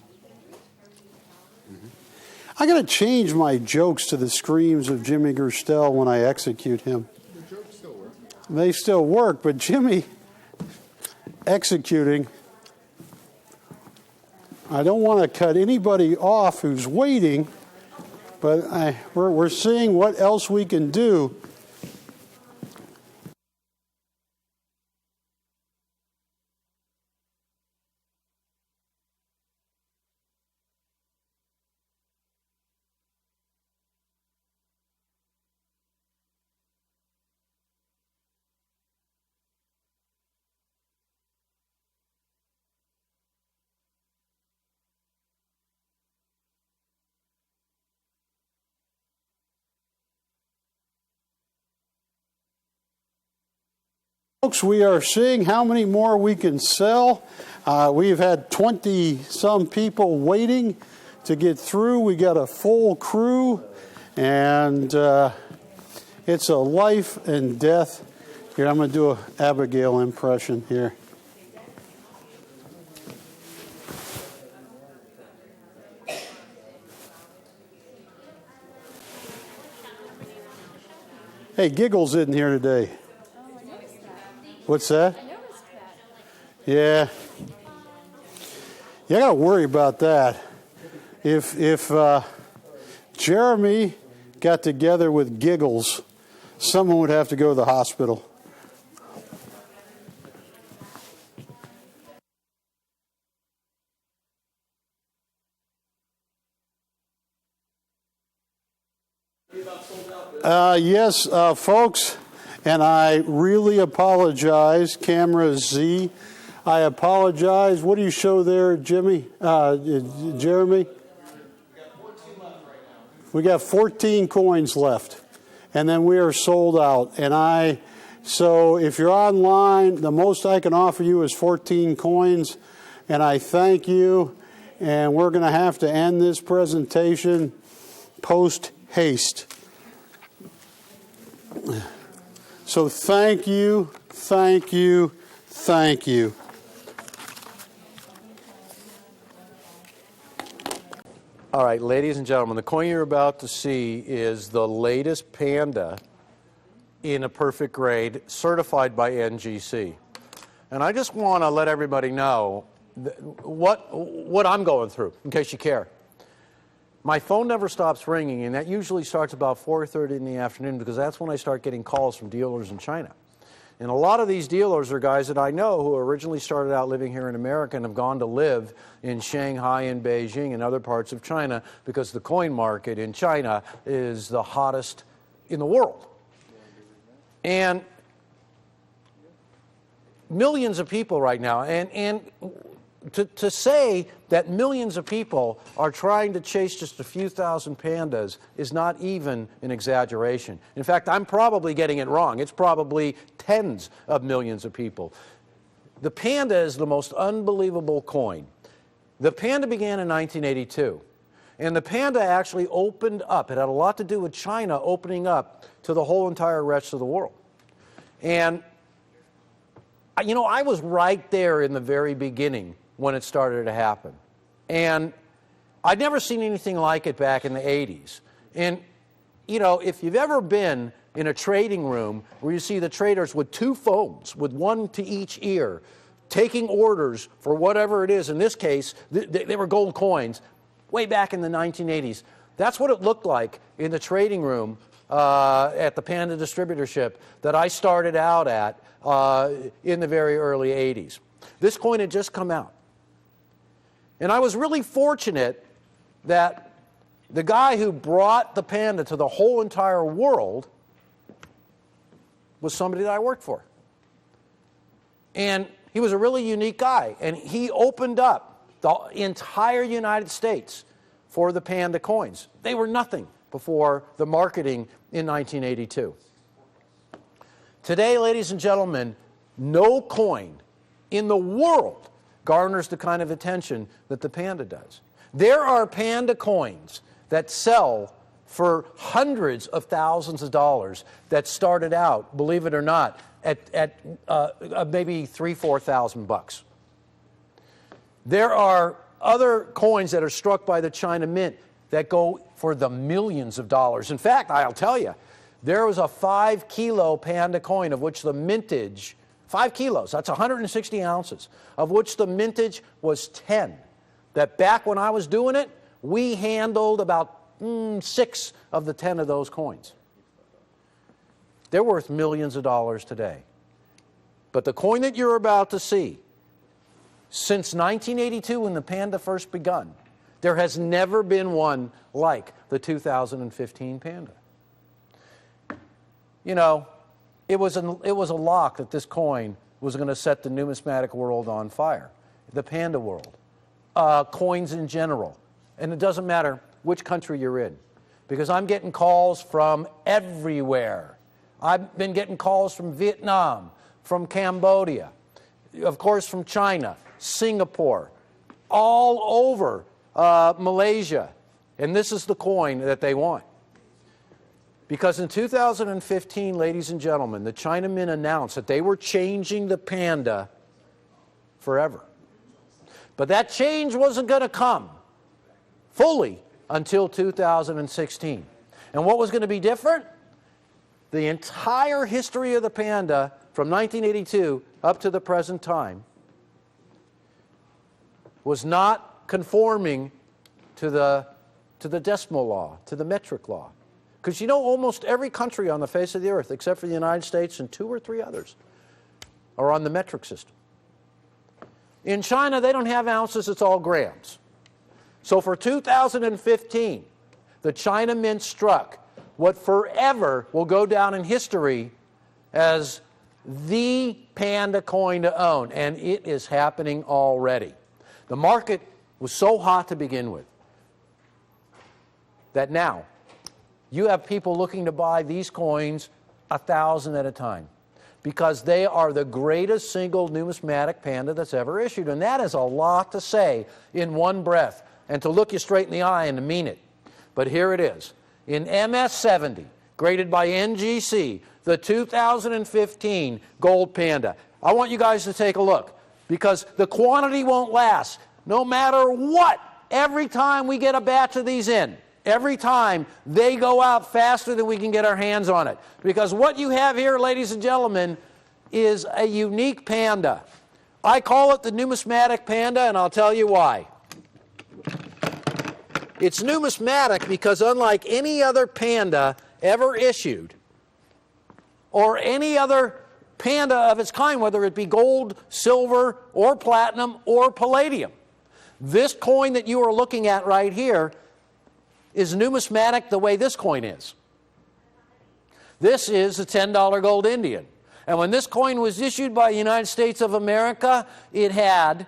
I got to change my jokes to the screams of Jimmy Gerstel when I execute him. The jokes still work. They still work, but Jimmy executing, I don't want to cut anybody off who's waiting, but we're seeing what else we can do. Folks, we are seeing how many more we can sell. We've had 20-some people waiting to get through. We got a full crew, and it's a life and death. Here, I'm going to do an Abigail impression here. Hey, Giggles isn't here today. What's that? Yeah. You got to worry about that. If Jeremy got together with Giggles, someone would have to go to the hospital. Yes, folks. And I really apologize, Camera Z. I apologize. What do you show there, Jimmy? Jeremy? We got 14 coins left. And then we are sold out. So if you're online, the most I can offer you is 14 coins. And I thank you. And we're going to have to end this presentation post haste. So thank you, thank you, thank you. All right, ladies and gentlemen, the coin you're about to see is the latest Panda in a perfect grade, certified by NGC. And I just want to let everybody know what I'm going through, in case you care. My phone never stops ringing, and that usually starts about 4:30 in the afternoon, because that's when I start getting calls from dealers in China. And a lot of these dealers are guys that I know who originally started out living here in America and have gone to live in Shanghai and Beijing and other parts of China, because the coin market in China is the hottest in the world. And millions of people right now, and to say that millions of people are trying to chase just a few thousand pandas is not even an exaggeration. In fact, I'm probably getting it wrong. It's probably tens of millions of people. The Panda is the most unbelievable coin. The Panda began in 1982. And the Panda actually opened up. It had a lot to do with China opening up to the whole entire rest of the world. And, you know, I was right there in the very beginning when it started to happen. And I'd never seen anything like it back in the 80s. And, you know, if you've ever been in a trading room where you see the traders with two phones, with one to each ear, taking orders for whatever it is, in this case, they were gold coins, way back in the 1980s. That's what it looked like in the trading room at the Panda distributorship that I started out at in the very early 80s. This coin had just come out. And I was really fortunate that the guy who brought the Panda to the whole entire world was somebody that I worked for. And he was a really unique guy. And he opened up the entire United States for the Panda coins. They were nothing before the marketing in 1982. Today, ladies and gentlemen, no coin in the world garners the kind of attention that the Panda does. There are Panda coins that sell for hundreds of thousands of dollars that started out, believe it or not, at maybe $3,000–4,000. There are other coins that are struck by the China Mint that go for the millions of dollars. In fact, I'll tell you, there was a 5-kilo Panda coin of which the mintage, 5 kilos, that's 160 ounces, of which the mintage was 10. That back when I was doing it, we handled about 6 of the 10 of those coins. They're worth millions of dollars today. But the coin that you're about to see, since 1982 when the Panda first begun, there has never been one like the 2015 Panda. You know, it was a lock that this coin was going to set the numismatic world on fire, the Panda world, coins in general. And it doesn't matter which country you're in, because I'm getting calls from everywhere. I've been getting calls from Vietnam, from Cambodia, of course from China, Singapore, all over Malaysia. And this is the coin that they want. Because in 2015, ladies and gentlemen, the China Mint announced that they were changing the Panda forever. But that change wasn't going to come fully until 2016. And what was going to be different? The entire history of the Panda from 1982 up to the present time was not conforming to the decimal law, to the metric law. Because you know, almost every country on the face of the earth, except for the United States and 2 or 3 others, are on the metric system. In China, they don't have ounces, it's all grams. So for 2015, the China Mint struck what forever will go down in history as the Panda coin to own, and it is happening already. The market was so hot to begin with that now you have people looking to buy these coins 1,000 at a time because they are the greatest single numismatic Panda that's ever issued. And that is a lot to say in one breath and to look you straight in the eye and to mean it. But here it is. In MS70, graded by NGC, the 2015 Gold Panda. I want you guys to take a look because the quantity won't last no matter what. Every time we get a batch of these in, every time they go out faster than we can get our hands on it. Because what you have here, ladies and gentlemen, is a unique Panda. I call it the numismatic Panda, and I'll tell you why. It's numismatic because unlike any other Panda ever issued, or any other Panda of its kind, whether it be gold, silver, or platinum, or palladium, this coin that you are looking at right here is numismatic the way this coin is. This is a $10 gold Indian. And when this coin was issued by the United States of America, it had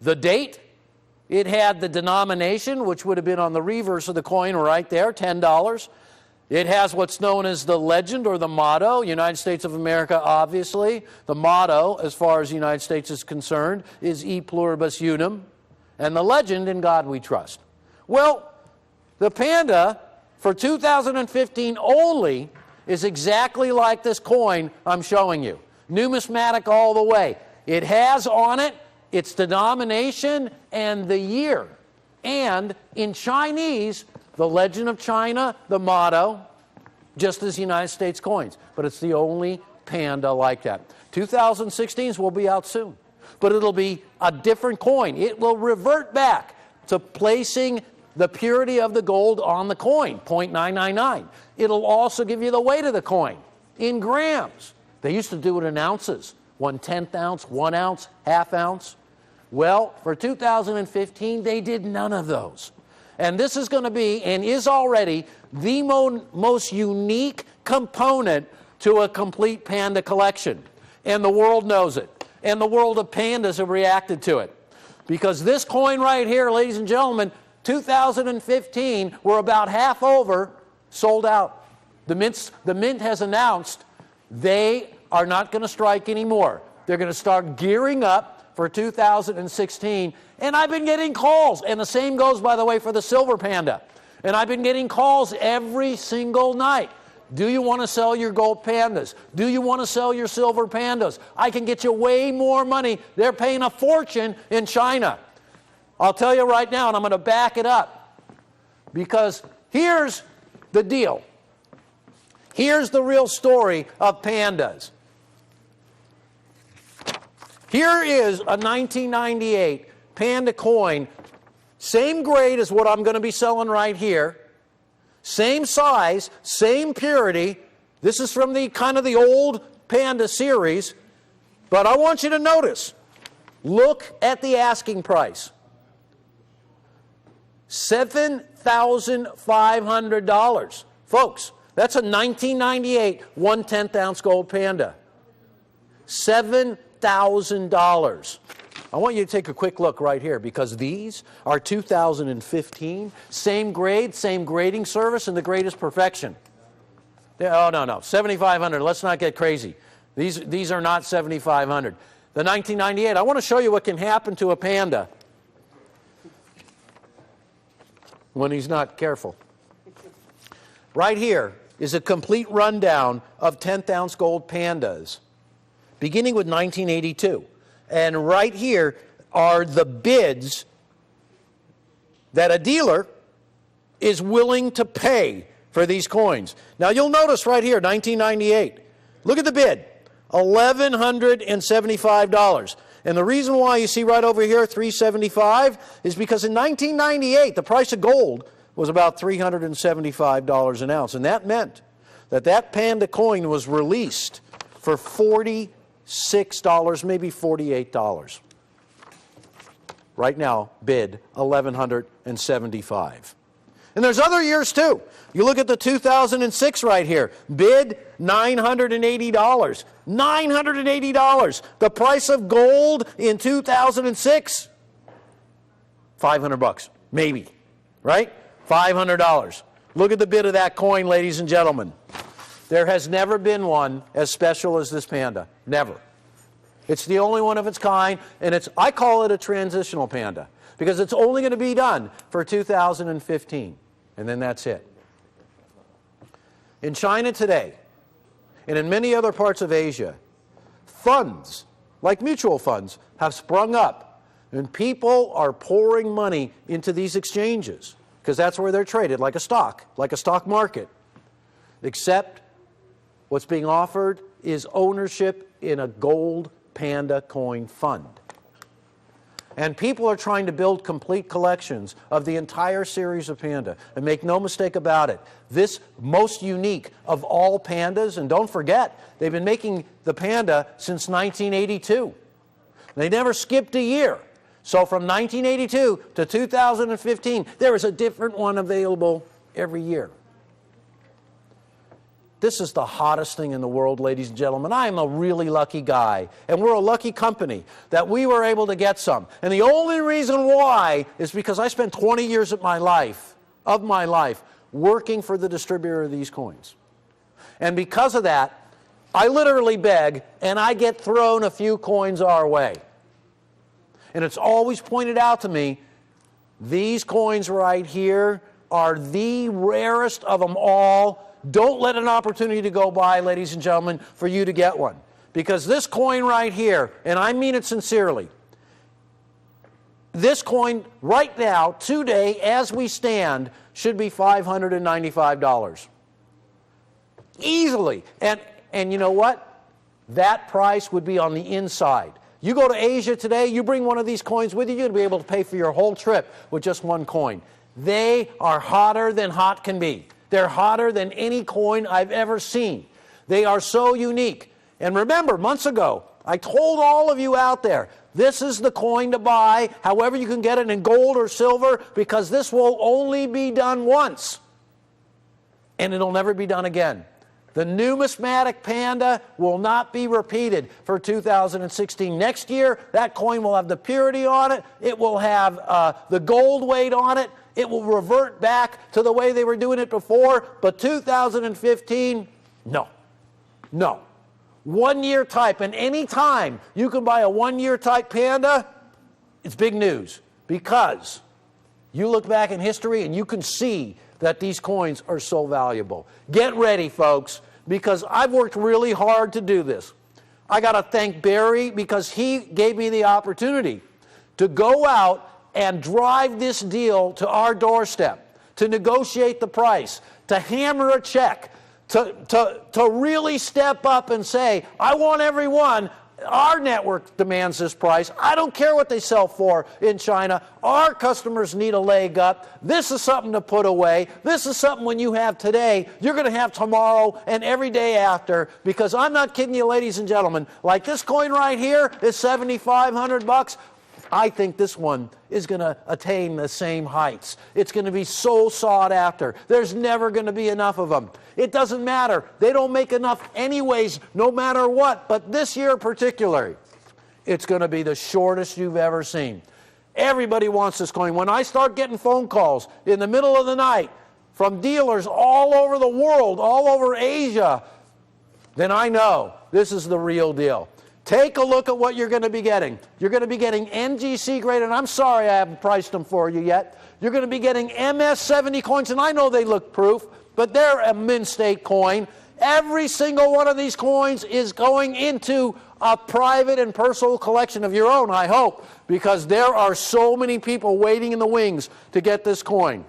the date, it had the denomination, which would have been on the reverse of the coin right there, $10. It has what's known as the legend or the motto, United States of America, obviously. The motto, as far as the United States is concerned, is E pluribus unum. And the legend, in God we trust. Well, the Panda, for 2015 only, is exactly like this coin I'm showing you. Numismatic all the way. It has on it its denomination and the year. And in Chinese, the legend of China, the motto, just as United States coins. But it's the only Panda like that. 2016s will be out soon. But it'll be a different coin. It will revert back to placing the purity of the gold on the coin, 0.999. It'll also give you the weight of the coin in grams. They used to do it in ounces, 1/10 ounce, 1 ounce, half ounce. Well, for 2015, they did none of those. And this is going to be, and is already, the most unique component to a complete Panda collection. And the world knows it. And the world of pandas have reacted to it. Because this coin right here, ladies and gentlemen, 2015, we're about half over, sold out. The Mint has announced they are not going to strike anymore. They're going to start gearing up for 2016. And I've been getting calls. And the same goes, by the way, for the Silver Panda. And I've been getting calls every single night. Do you want to sell your gold pandas? Do you want to sell your silver pandas? I can get you way more money. They're paying a fortune in China. I'll tell you right now, and I'm going to back it up. Because here's the deal. Here's the real story of pandas. Here is a 1998 Panda coin, same grade as what I'm going to be selling right here. Same size, same purity. This is from the kind of the old Panda series. But I want you to notice, look at the asking price. $7,500. Folks, that's a 1998 1/10 ounce gold Panda. $7,000. I want you to take a quick look right here because these are 2015, same grade, same grading service, and the greatest perfection. Oh, no, 7,500. Let's not get crazy. These are not 7,500. The 1998, I want to show you what can happen to a Panda when he's not careful. Right here is a complete rundown of 10th ounce gold Pandas, beginning with 1982. And right here are the bids that a dealer is willing to pay for these coins. Now you'll notice right here, 1998. Look at the bid, $1,175. And the reason why you see right over here $375 is because in 1998 the price of gold was about $375 an ounce, and that meant that that Panda coin was released for $46, maybe $48. Right now, bid $1,175. And there's other years too. You look at the 2006 right here, bid $980. $980. The price of gold in 2006, $500, maybe, right? $500. Look at the bid of that coin, ladies and gentlemen. There has never been one as special as this Panda. Never. It's the only one of its kind, and I call it a transitional Panda because it's only going to be done for 2015, and then that's it. In China today, and in many other parts of Asia, funds, like mutual funds, have sprung up, and people are pouring money into these exchanges because that's where they're traded, like a stock market. Except what's being offered is ownership in a gold Panda coin fund. And people are trying to build complete collections of the entire series of Panda. And make no mistake about it, this most unique of all Pandas, and don't forget, they've been making the Panda since 1982. They never skipped a year. So from 1982 to 2015, there is a different one available every year. This is the hottest thing in the world, ladies and gentlemen. I am a really lucky guy, and we're a lucky company that we were able to get some. And the only reason why is because I spent 20 years of my life working for the distributor of these coins. And because of that, I literally beg, and I get thrown a few coins our way. And it's always pointed out to me, these coins right here are the rarest of them all. Don't let an opportunity to go by, ladies and gentlemen, for you to get one. Because this coin right here, and I mean it sincerely, this coin right now, today, as we stand, should be $595. Easily. And you know what? That price would be on the inside. You go to Asia today, you bring one of these coins with you, you're going to be able to pay for your whole trip with just one coin. They are hotter than hot can be. They're hotter than any coin I've ever seen. They are so unique. And remember, months ago, I told all of you out there, this is the coin to buy, however you can get it in gold or silver, because this will only be done once. And it'll never be done again. The numismatic Panda will not be repeated for 2016. Next year, that coin will have the purity on it. It will have the gold weight on it. It will revert back to the way they were doing it before. But 2015, no. No. 1 year type. And any time you can buy a 1 year type Panda, it's big news. Because you look back in history and you can see that these coins are so valuable. Get ready, folks, because I've worked really hard to do this. I got to thank Barry because he gave me the opportunity to go out and drive this deal to our doorstep, to negotiate the price, to hammer a check, to really step up and say, I want everyone. Our network demands this price. I don't care what they sell for in China. Our customers need a leg up. This is something to put away. This is something when you have today, you're going to have tomorrow and every day after, because I'm not kidding you, ladies and gentlemen. Like this coin right here is $7,500. I think this one is going to attain the same heights. It's going to be so sought after. There's never going to be enough of them. It doesn't matter. They don't make enough anyways, no matter what. But this year particularly, it's going to be the shortest you've ever seen. Everybody wants this coin. When I start getting phone calls in the middle of the night from dealers all over the world, all over Asia, then I know this is the real deal. Take a look at what you're going to be getting. You're going to be getting NGC graded, and I'm sorry I haven't priced them for you yet. You're going to be getting MS70 coins, and I know they look proof, but they're a mint state coin. Every single one of these coins is going into a private and personal collection of your own, I hope, because there are so many people waiting in the wings to get this coin.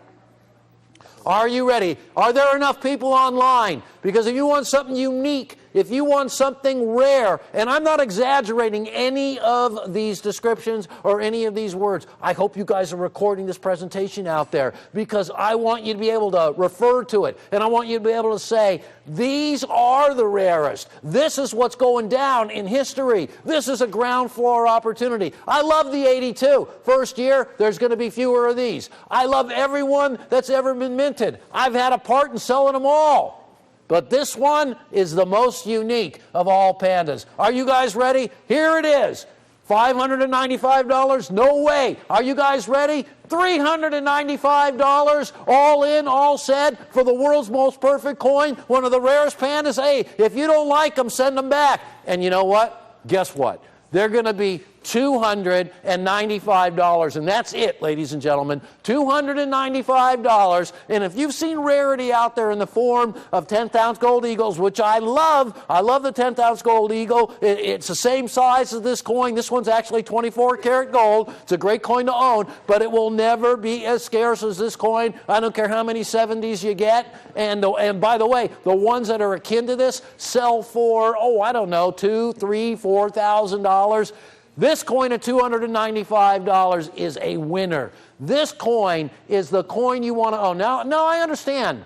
Are you ready? Are there enough people online? Because if you want something unique, if you want something rare, and I'm not exaggerating any of these descriptions or any of these words, I hope you guys are recording this presentation out there because I want you to be able to refer to it, and I want you to be able to say, these are the rarest. This is what's going down in history. This is a ground floor opportunity. I love the 82. First year, there's going to be fewer of these. I love everyone that's ever been minted. I've had a part in selling them all. But this one is the most unique of all Pandas. Are you guys ready? Here it is. $595? No way. Are you guys ready? $395, all in, all said, for the world's most perfect coin, one of the rarest Pandas. Hey, if you don't like them, send them back. And you know what? Guess what? They're going to be $295, and that's it, ladies and gentlemen. $295, and if you've seen rarity out there in the form of 10th-ounce gold eagles, which I love the 10th-ounce gold eagle. It's the same size as this coin. This one's actually 24-karat gold. It's a great coin to own, but it will never be as scarce as this coin. I don't care how many 70s you get, and by the way, the ones that are akin to this sell for, I don't know, $2,000, $3,000, $4,000. This coin at $295 is a winner. This coin is the coin you want to own. Now I understand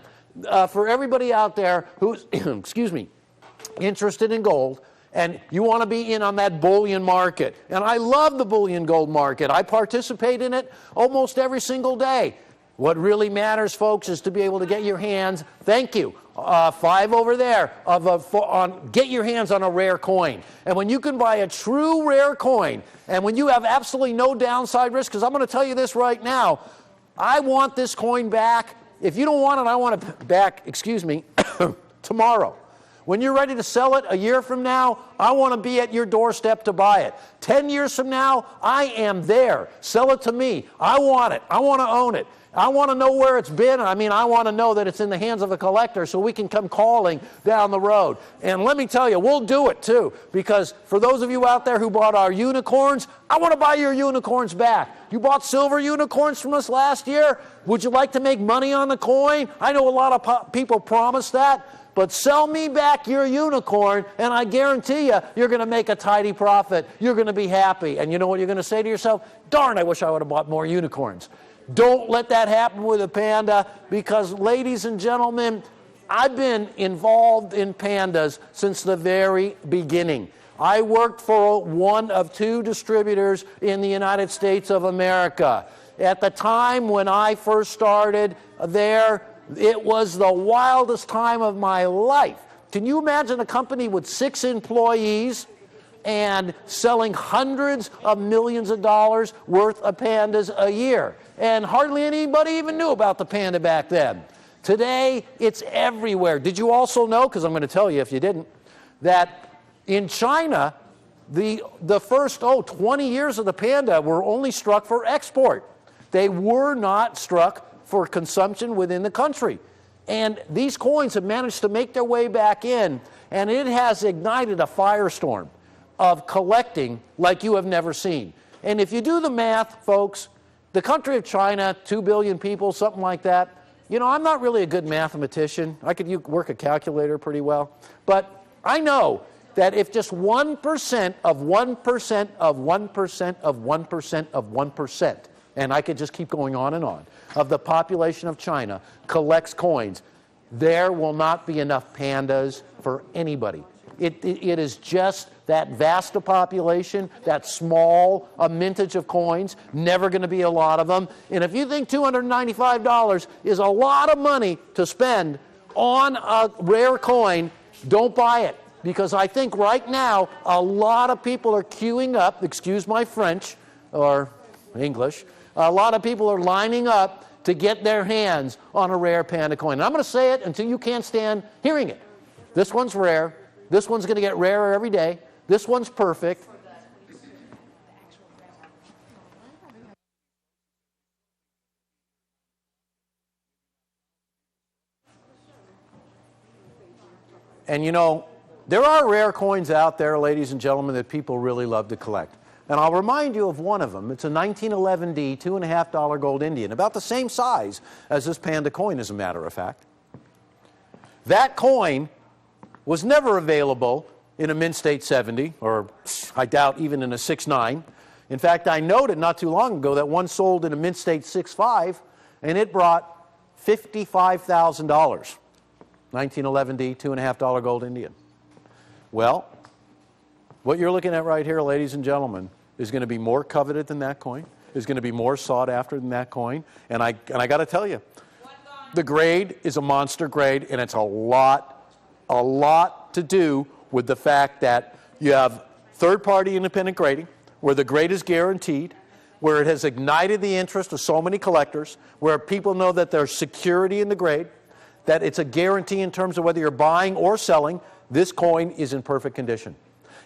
for everybody out there who's, excuse me, interested in gold, and you want to be in on that bullion market. And I love the bullion gold market. I participate in it almost every single day. What really matters, folks, is to be able to get your hands, thank you, 5 over there, get your hands on a rare coin. And when you can buy a true rare coin, and when you have absolutely no downside risk, because I'm going to tell you this right now, I want this coin back. If you don't want it, I want it back, tomorrow. When you're ready to sell it a year from now, I want to be at your doorstep to buy it. 10 years from now, I am there. Sell it to me. I want it. I want to own it. I want to know where it's been. I want to know that it's in the hands of a collector so we can come calling down the road. And let me tell you, we'll do it too. Because for those of you out there who bought our unicorns, I want to buy your unicorns back. You bought silver unicorns from us last year. Would you like to make money on the coin? I know a lot of people promise that. But sell me back your unicorn, and I guarantee you're going to make a tidy profit. You're going to be happy. And you know what you're going to say to yourself? Darn, I wish I would have bought more unicorns. Don't let that happen with a Panda, because, ladies and gentlemen, I've been involved in pandas since the very beginning. I worked for one of 2 distributors in the United States of America. At the time when I first started there, it was the wildest time of my life. Can you imagine a company with 6 employees and selling hundreds of millions of dollars worth of pandas a year? And hardly anybody even knew about the Panda back then. Today, it's everywhere. Did you also know, because I'm going to tell you if you didn't, that in China, the first 20 years of the Panda were only struck for export. They were not struck for consumption within the country. And these coins have managed to make their way back in, and it has ignited a firestorm of collecting like you have never seen. And if you do the math, folks, the country of China, 2 billion people, something like that. You know, I'm not really a good mathematician. I could work a calculator pretty well. But I know that if just 1% of 1% of 1% of 1% of 1%, and I could just keep going on, of the population of China collects coins, there will not be enough pandas for anybody. It is just that vast a population, that small a mintage of coins, never going to be a lot of them. And if you think $295 is a lot of money to spend on a rare coin, don't buy it. Because I think right now a lot of people are queuing up, excuse my French or English, a lot of people are lining up to get their hands on a rare Panda coin. And I'm going to say it until you can't stand hearing it. This one's rare. This one's going to get rarer every day. This one's perfect. And you know, there are rare coins out there, ladies and gentlemen, that people really love to collect. And I'll remind you of one of them. It's a 1911D, $2.50 gold Indian, about the same size as this Panda coin, as a matter of fact. That coin was never available in a Mint State 70, or I doubt even in a 6.9. In fact, I noted not too long ago that one sold in a Mint State 6.5, and it brought $55,000. 1911D, $2.50 gold Indian. Well, what you're looking at right here, ladies and gentlemen, is going to be more coveted than that coin, is going to be more sought after than that coin, and I got to tell you, the grade is a monster grade, and it's a lot to do with the fact that you have third-party independent grading, where the grade is guaranteed, where it has ignited the interest of so many collectors, where people know that there's security in the grade, that it's a guarantee in terms of whether you're buying or selling. This coin is in perfect condition.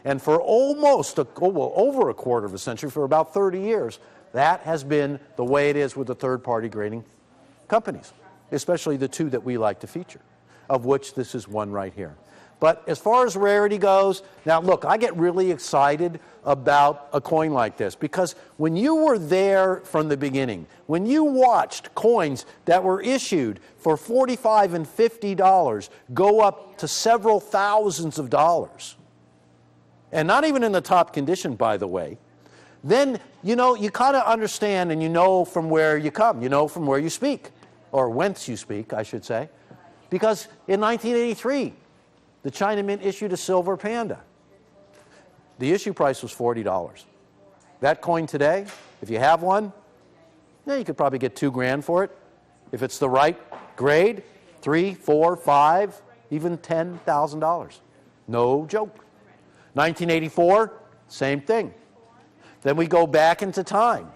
And for almost over a quarter of a century, for about 30 years, that has been the way it is with the third-party grading companies, especially the 2 that we like to feature, of which this is one right here. But as far as rarity goes, now look, I get really excited about a coin like this, because when you were there from the beginning, when you watched coins that were issued for $45 and $50 go up to several thousands of dollars, and not even in the top condition, by the way, then, you know, you kind of understand, and you know from where you come, you know from where you speak, or whence you speak, I should say. Because in 1983, the China Mint issued a silver Panda. The issue price was $40. That coin today, if you have one, yeah, you could probably get $2,000 for it. If it's the right grade, $3,000, $4,000, $5,000, even $10,000. No joke. 1984, same thing. Then we go back into time,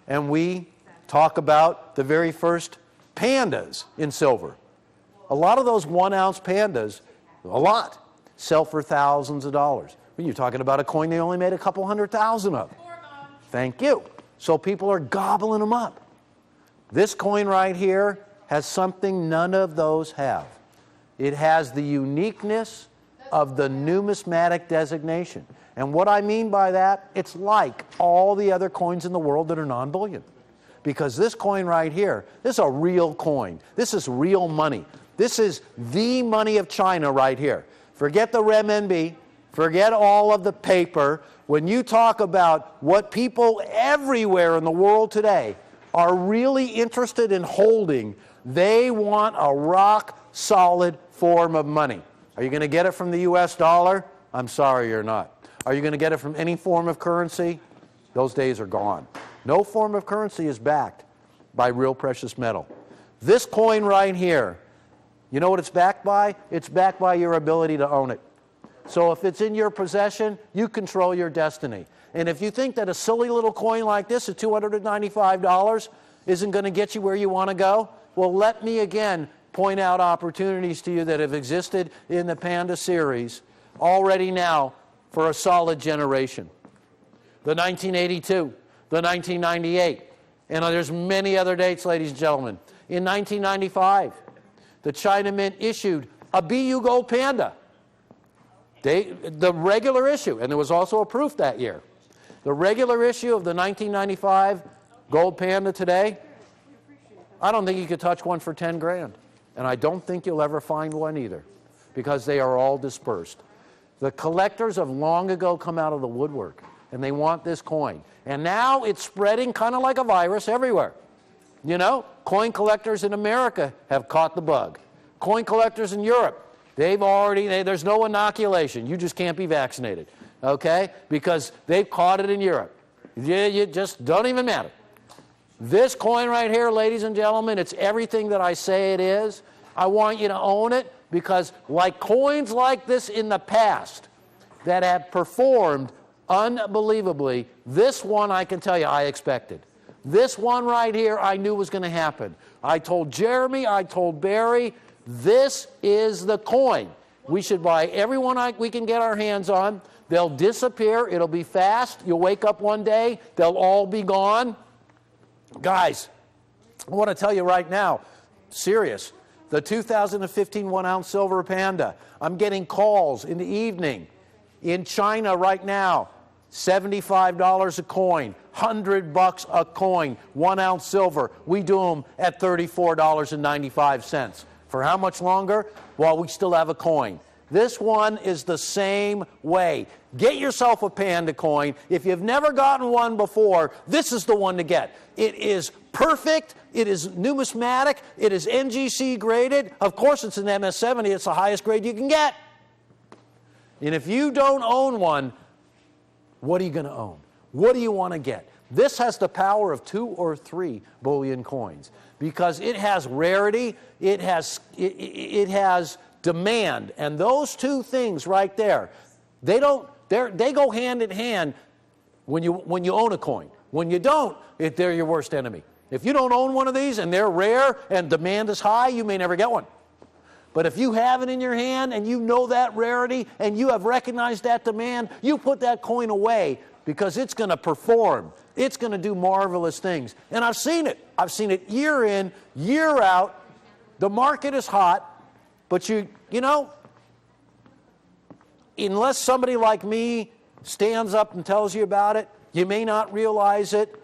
and we talk about the very first Pandas in silver. A lot of those 1-ounce Pandas, a lot, sell for thousands of dollars. When you're talking about a coin they only made a couple 100,000 of. Thank you. So people are gobbling them up. This coin right here has something none of those have. It has the uniqueness of the numismatic designation. And what I mean by that, it's like all the other coins in the world that are non-bullion. Because this coin right here, this is a real coin. This is real money. This is the money of China right here. Forget the renminbi. Forget all of the paper. When you talk about what people everywhere in the world today are really interested in holding, they want a rock-solid form of money. Are you going to get it from the U.S. dollar? I'm sorry, you're not. Are you going to get it from any form of currency? Those days are gone. No form of currency is backed by real precious metal. This coin right here, you know what it's backed by? It's backed by your ability to own it. So if it's in your possession, you control your destiny. And if you think that a silly little coin like this at $295 isn't going to get you where you want to go, well, let me again point out opportunities to you that have existed in the Panda series already now for a solid generation. The 1982, the 1998, and there's many other dates, ladies and gentlemen. In 1995, the China Mint issued a BU Gold Panda. The regular issue, and there was also a proof that year. The regular issue of the 1995 Gold Panda today, I don't think you could touch one for 10 grand. And I don't think you'll ever find one either, because they are all dispersed. The collectors have long ago come out of the woodwork, and they want this coin. And now it's spreading kind of like a virus everywhere. You know, coin collectors in America have caught the bug. Coin collectors in Europe, there's no inoculation. You just can't be vaccinated, okay? Because they've caught it in Europe. You just don't even matter. This coin right here, ladies and gentlemen, it's everything that I say it is. I want you to own it because like coins like this in the past that have performed unbelievably, this one I can tell you I expected. This one right here I knew was going to happen. I told Jeremy, I told Barry, this is the coin. We should buy every one we can get our hands on. They'll disappear. It'll be fast. You'll wake up one day. They'll all be gone. Guys, I want to tell you right now, serious, the 2015 1-ounce silver Panda, I'm getting calls in the evening. In China right now, $75 a coin, $100 a coin, 1-ounce silver. We do them at $34.95. For how much longer? While we still have a coin. This one is the same way. Get yourself a Panda coin. If you've never gotten one before, this is the one to get. It is perfect. It is numismatic. It is NGC graded. Of course, it's an MS-70. It's the highest grade you can get. And if you don't own one, what are you going to own? What do you want to get? This has the power of 2 or 3 bullion coins because it has rarity, it has demand, and those two things right there, they go hand in hand when you own a coin. When you don't, they're your worst enemy. If you don't own one of these and they're rare and demand is high, you may never get one. But if you have it in your hand and you know that rarity and you have recognized that demand, you put that coin away because it's going to perform. It's going to do marvelous things. And I've seen it. I've seen it year in, year out. The market is hot, but you know, unless somebody like me stands up and tells you about it, you may not realize it,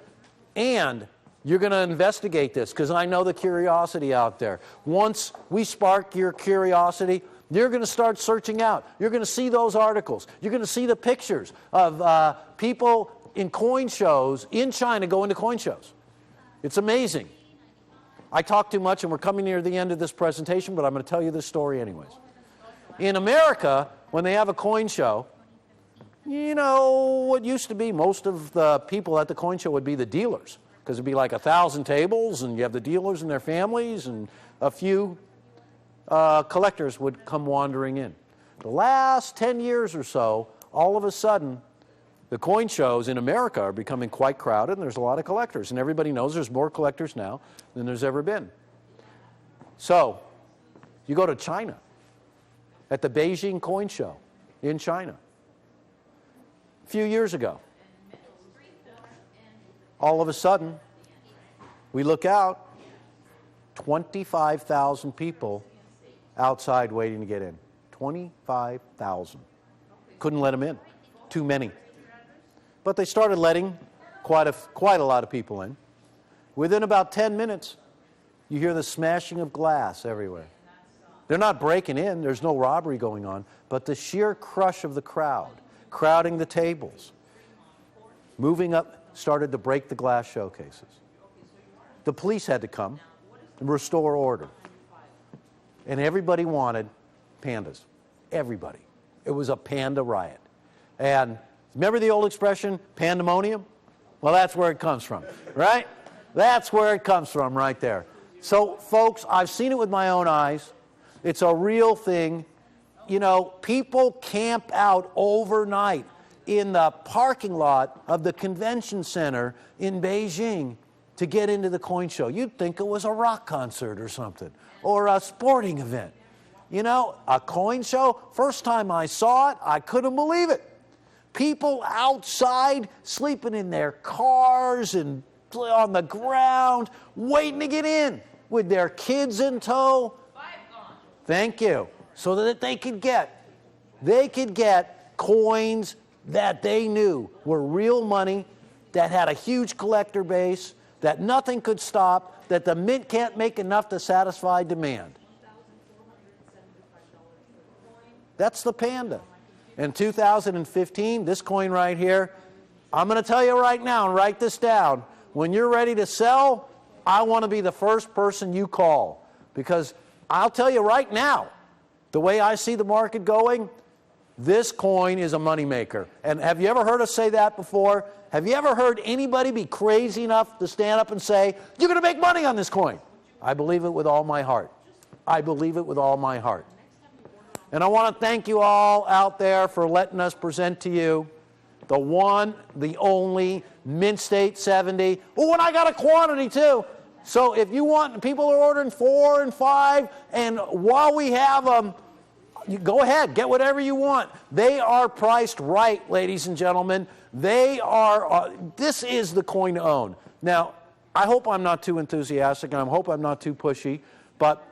and you're going to investigate this because I know the curiosity out there. Once we spark your curiosity, you're going to start searching out. You're going to see those articles. You're going to see the pictures of people in coin shows in China going to coin shows. It's amazing. I talk too much and we're coming near the end of this presentation, but I'm going to tell you this story anyways. In America, when they have a coin show, you know, what used to be most of the people at the coin show would be the dealers. Because it'd be like 1,000 tables, and you have the dealers and their families, and a few collectors would come wandering in. The last 10 years or so, all of a sudden, the coin shows in America are becoming quite crowded, and there's a lot of collectors. And everybody knows there's more collectors now than there's ever been. So, you go to China, at the Beijing Coin Show in China, a few years ago. All of a sudden, we look out, 25,000 people outside waiting to get in. 25,000. Couldn't let them in. Too many. But they started letting quite a lot of people in. Within about 10 minutes, you hear the smashing of glass everywhere. They're not breaking in. There's no robbery going on. But the sheer crush of the crowd, crowding the tables, moving up, started to break the glass showcases. the police had to come and restore order. And everybody wanted pandas. Everybody. It was a panda riot. And remember the old expression, pandemonium? Well, that's where it comes from, right? That's where it comes from right there. So, folks, I've seen it with my own eyes. It's a real thing. You know, people camp out overnight in the parking lot of the convention center in Beijing to get into the coin show. You'd think it was a rock concert or something, or a sporting event. You know, a coin show, first time I saw it, I couldn't believe it. People outside sleeping in their cars and on the ground, waiting to get in with their kids in tow. Thank you. So that they could get coins that they knew were real money, that had a huge collector base, that nothing could stop, that the mint can't make enough to satisfy demand. That's the Panda. In 2015, this coin right here, I'm going to tell you right now, and write this down, when you're ready to sell, I want to be the first person you call. Because I'll tell you right now, the way I see the market going, this coin is a moneymaker. And have you ever heard us say that before? Have you ever heard anybody be crazy enough to stand up and say, you're going to make money on this coin? I believe it with all my heart. I believe it with all my heart. And I want to thank you all out there for letting us present to you the one, the only Mint State 70. Oh, and I got a quantity too. So if you want, people are ordering 4 and 5, and while we have them, you go ahead, get whatever you want. They are priced right, ladies and gentlemen. They are, this is the coin to own. Now, I hope I'm not too enthusiastic, and I hope I'm not too pushy, but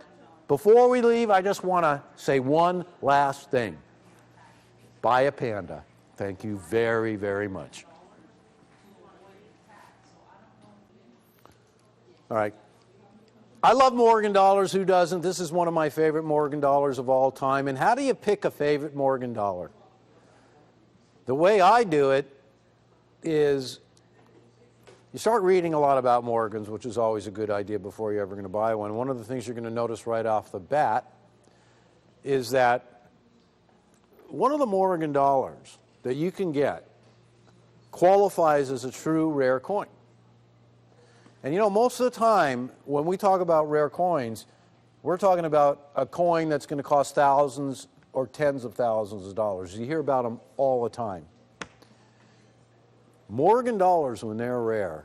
before we leave, I just want to say one last thing. Buy a Panda. Thank you very, very much. All right. I love Morgan dollars. Who doesn't? This is one of my favorite Morgan dollars of all time. And how do you pick a favorite Morgan dollar? The way I do it is you start reading a lot about Morgans, which is always a good idea before you're ever going to buy one. One of the things you're going to notice right off the bat is that one of the Morgan dollars that you can get qualifies as a true rare coin. And you know, most of the time when we talk about rare coins, we're talking about a coin that's going to cost thousands or tens of thousands of dollars. You hear about them all the time. Morgan dollars, when they're rare,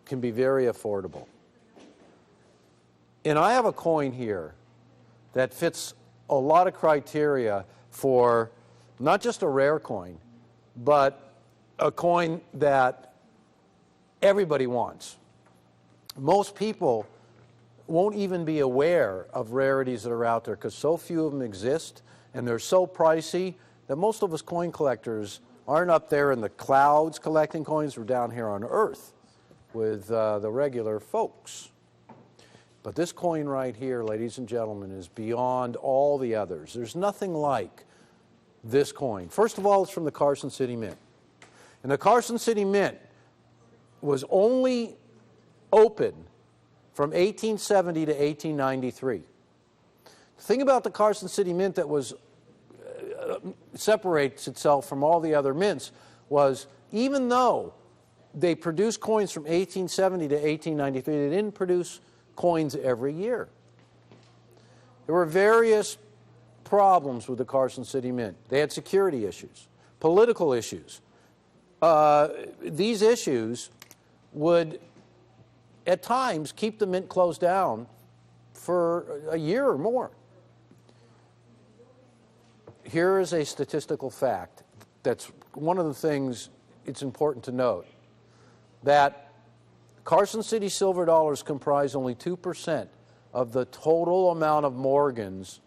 can be very affordable. And I have a coin here that fits a lot of criteria for not just a rare coin, but a coin that everybody wants. Most people won't even be aware of rarities that are out there because so few of them exist and they're so pricey that most of us coin collectors aren't up there in the clouds collecting coins. We're down here on Earth with the regular folks. But this coin right here, ladies and gentlemen, is beyond all the others. There's nothing like this coin. First of all, it's from the Carson City Mint. And the Carson City Mint was only open from 1870 to 1893. The thing about the Carson City Mint that was separates itself from all the other mints was even though they produced coins from 1870 to 1893, they didn't produce coins every year. There were various problems with the Carson City Mint. They had security issues, political issues. These issues would at times keep the mint closed down for a year or more. Here is a statistical fact that's one of the things it's important to note, that Carson City silver dollars comprise only 2% of the total amount of Morgans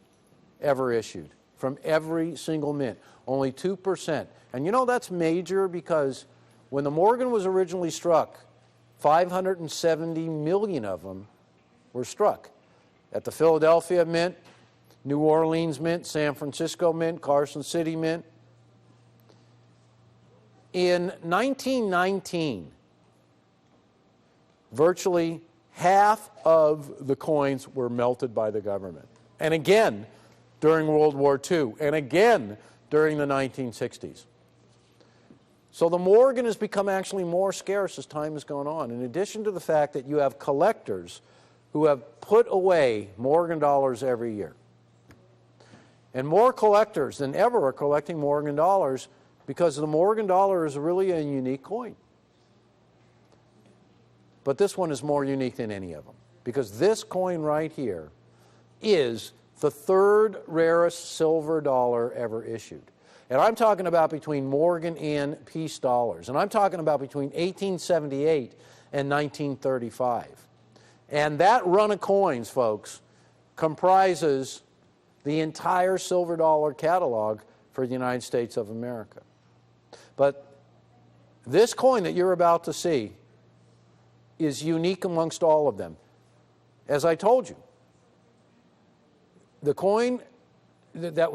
ever issued from every single mint, only 2%. And you know that's major because when the Morgan was originally struck, 570 million of them were struck at the Philadelphia Mint, New Orleans Mint, San Francisco Mint, Carson City Mint. In 1919, virtually half of the coins were melted by the government. And again, during World War II, and again during the 1960s. So the Morgan has become actually more scarce as time has gone on, in addition to the fact that you have collectors who have put away Morgan dollars every year. And more collectors than ever are collecting Morgan dollars because the Morgan dollar is really a unique coin. But this one is more unique than any of them, because this coin right here is the third rarest silver dollar ever issued. And I'm talking about between Morgan and peace dollars. And I'm talking about between 1878 and 1935. And that run of coins, folks, comprises the entire silver dollar catalog for the United States of America. But this coin that you're about to see is unique amongst all of them. As I told you, the coins that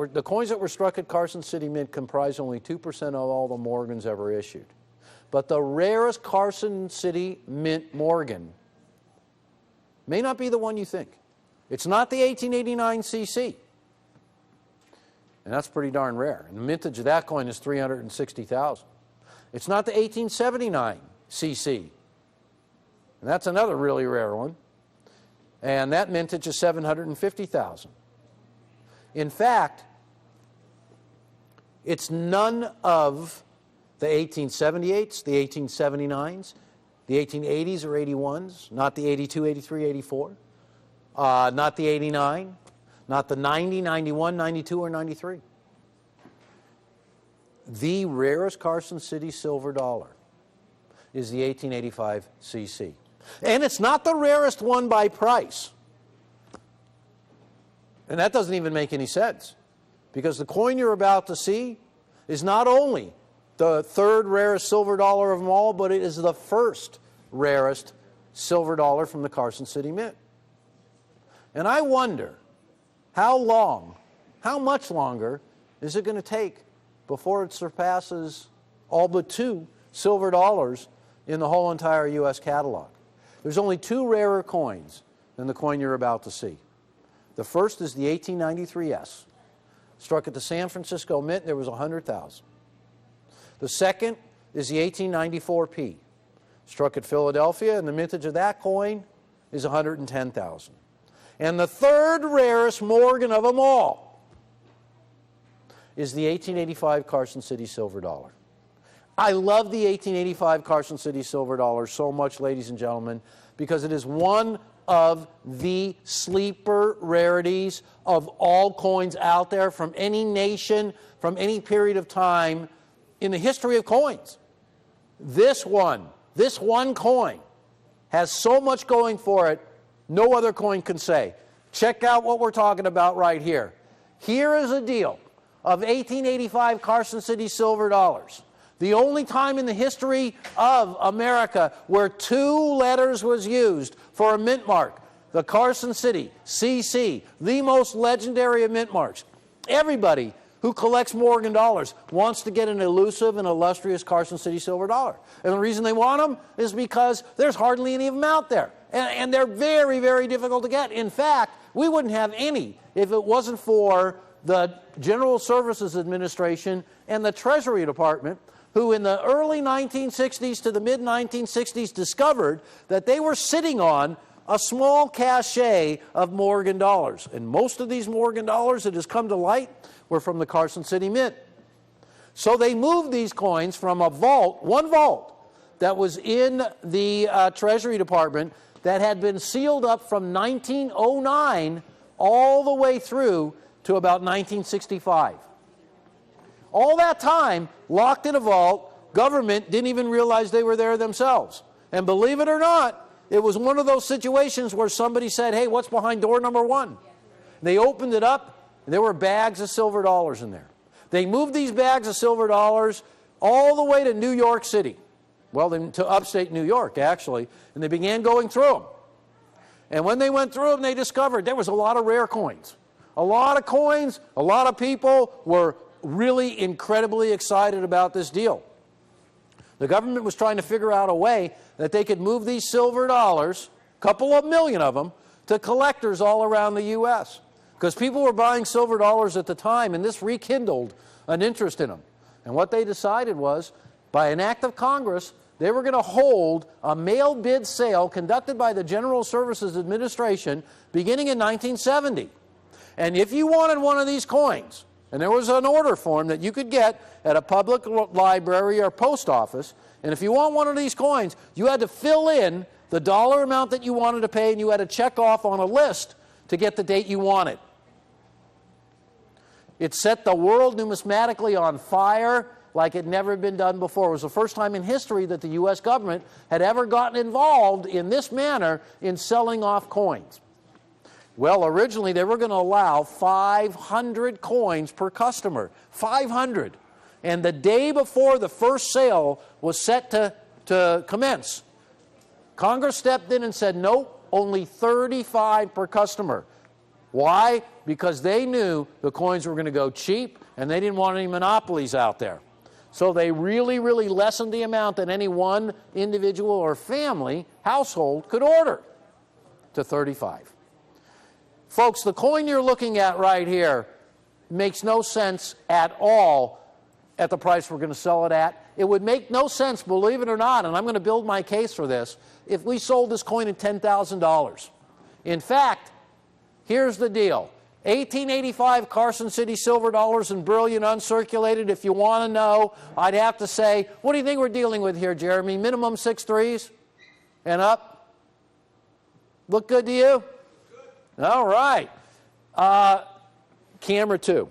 were struck at Carson City Mint comprise only 2% of all the Morgans ever issued. But the rarest Carson City Mint Morgan may not be the one you think. It's not the 1889 CC. And that's pretty darn rare. And the mintage of that coin is 360,000. It's not the 1879 CC. And that's another really rare one. And that mintage is 750,000. In fact, it's none of the 1878s, the 1879s, the 1880s or 81s, not the 82, 83, 84, not the 89, not the 90, 91, 92, or 93. The rarest Carson City silver dollar is the 1885 CC. And it's not the rarest one by price. And that doesn't even make any sense, because the coin you're about to see is not only the third rarest silver dollar of them all, but it is the first rarest silver dollar from the Carson City Mint. And I wonder how much longer is it going to take before it surpasses all but two silver dollars in the whole entire U.S. catalog. There's only two rarer coins than the coin you're about to see. The first is the 1893S. Struck at the San Francisco Mint, there was 100,000. The second is the 1894P. Struck at Philadelphia, and the mintage of that coin is 110,000. And the third rarest Morgan of them all is the 1885 Carson City silver dollar. I love the 1885 Carson City silver dollar so much, ladies and gentlemen, because it is one of the sleeper rarities of all coins out there from any nation, from any period of time in the history of coins. This one coin has so much going for it, no other coin can say. Check out what we're talking about right here. Here is a deal of 1885 Carson City silver dollars. The only time in the history of America where two letters was used for a mint mark. The Carson City CC, the most legendary of mint marks. Everybody who collects Morgan dollars wants to get an elusive and illustrious Carson City silver dollar. And the reason they want them is because there's hardly any of them out there. And they're very, very difficult to get. In fact, we wouldn't have any if it wasn't for the General Services Administration and the Treasury Department, who in the early 1960s to the mid-1960s discovered that they were sitting on a small cachet of Morgan dollars. And most of these Morgan dollars that has come to light were from the Carson City Mint. So they moved these coins from a vault, one vault, that was in the Treasury Department that had been sealed up from 1909 all the way through to about 1965. All that time, locked in a vault, government didn't even realize they were there themselves. And believe it or not, it was one of those situations where somebody said, hey, what's behind door number 1? They opened it up, and there were bags of silver dollars in there. They moved these bags of silver dollars all the way to New York City. Well, to upstate New York, actually, and they began going through them. And when they went through them, they discovered there was a lot of rare coins. A lot of coins, a lot of people were really incredibly excited about this deal. The government was trying to figure out a way that they could move these silver dollars, a couple of million of them, to collectors all around the U.S. because people were buying silver dollars at the time, and this rekindled an interest in them. And what they decided was, by an act of Congress, they were going to hold a mail bid sale conducted by the General Services Administration beginning in 1970. And if you wanted one of these coins, and there was an order form that you could get at a public library or post office, and if you want one of these coins, you had to fill in the dollar amount that you wanted to pay, and you had to check off on a list to get the date you wanted. It set the world numismatically on fire like it never been done before. It was the first time in history that the U.S. government had ever gotten involved in this manner in selling off coins. Well, originally they were going to allow 500 coins per customer. 500. And the day before the first sale was set to commence, Congress stepped in and said, nope, only 35 per customer. Why? Because they knew the coins were going to go cheap, and they didn't want any monopolies out there. So they really, really lessened the amount that any one individual or family, household, could order to 35. Folks, the coin you're looking at right here makes no sense at all at the price we're going to sell it at. It would make no sense, believe it or not, and I'm going to build my case for this, if we sold this coin at $10,000. In fact, here's the deal. 1885 Carson City silver dollars in brilliant uncirculated. If you want to know, I'd have to say, what do you think we're dealing with here, Jeremy? Minimum 6 threes and up? Look good to you? Good. All right. Camera 2.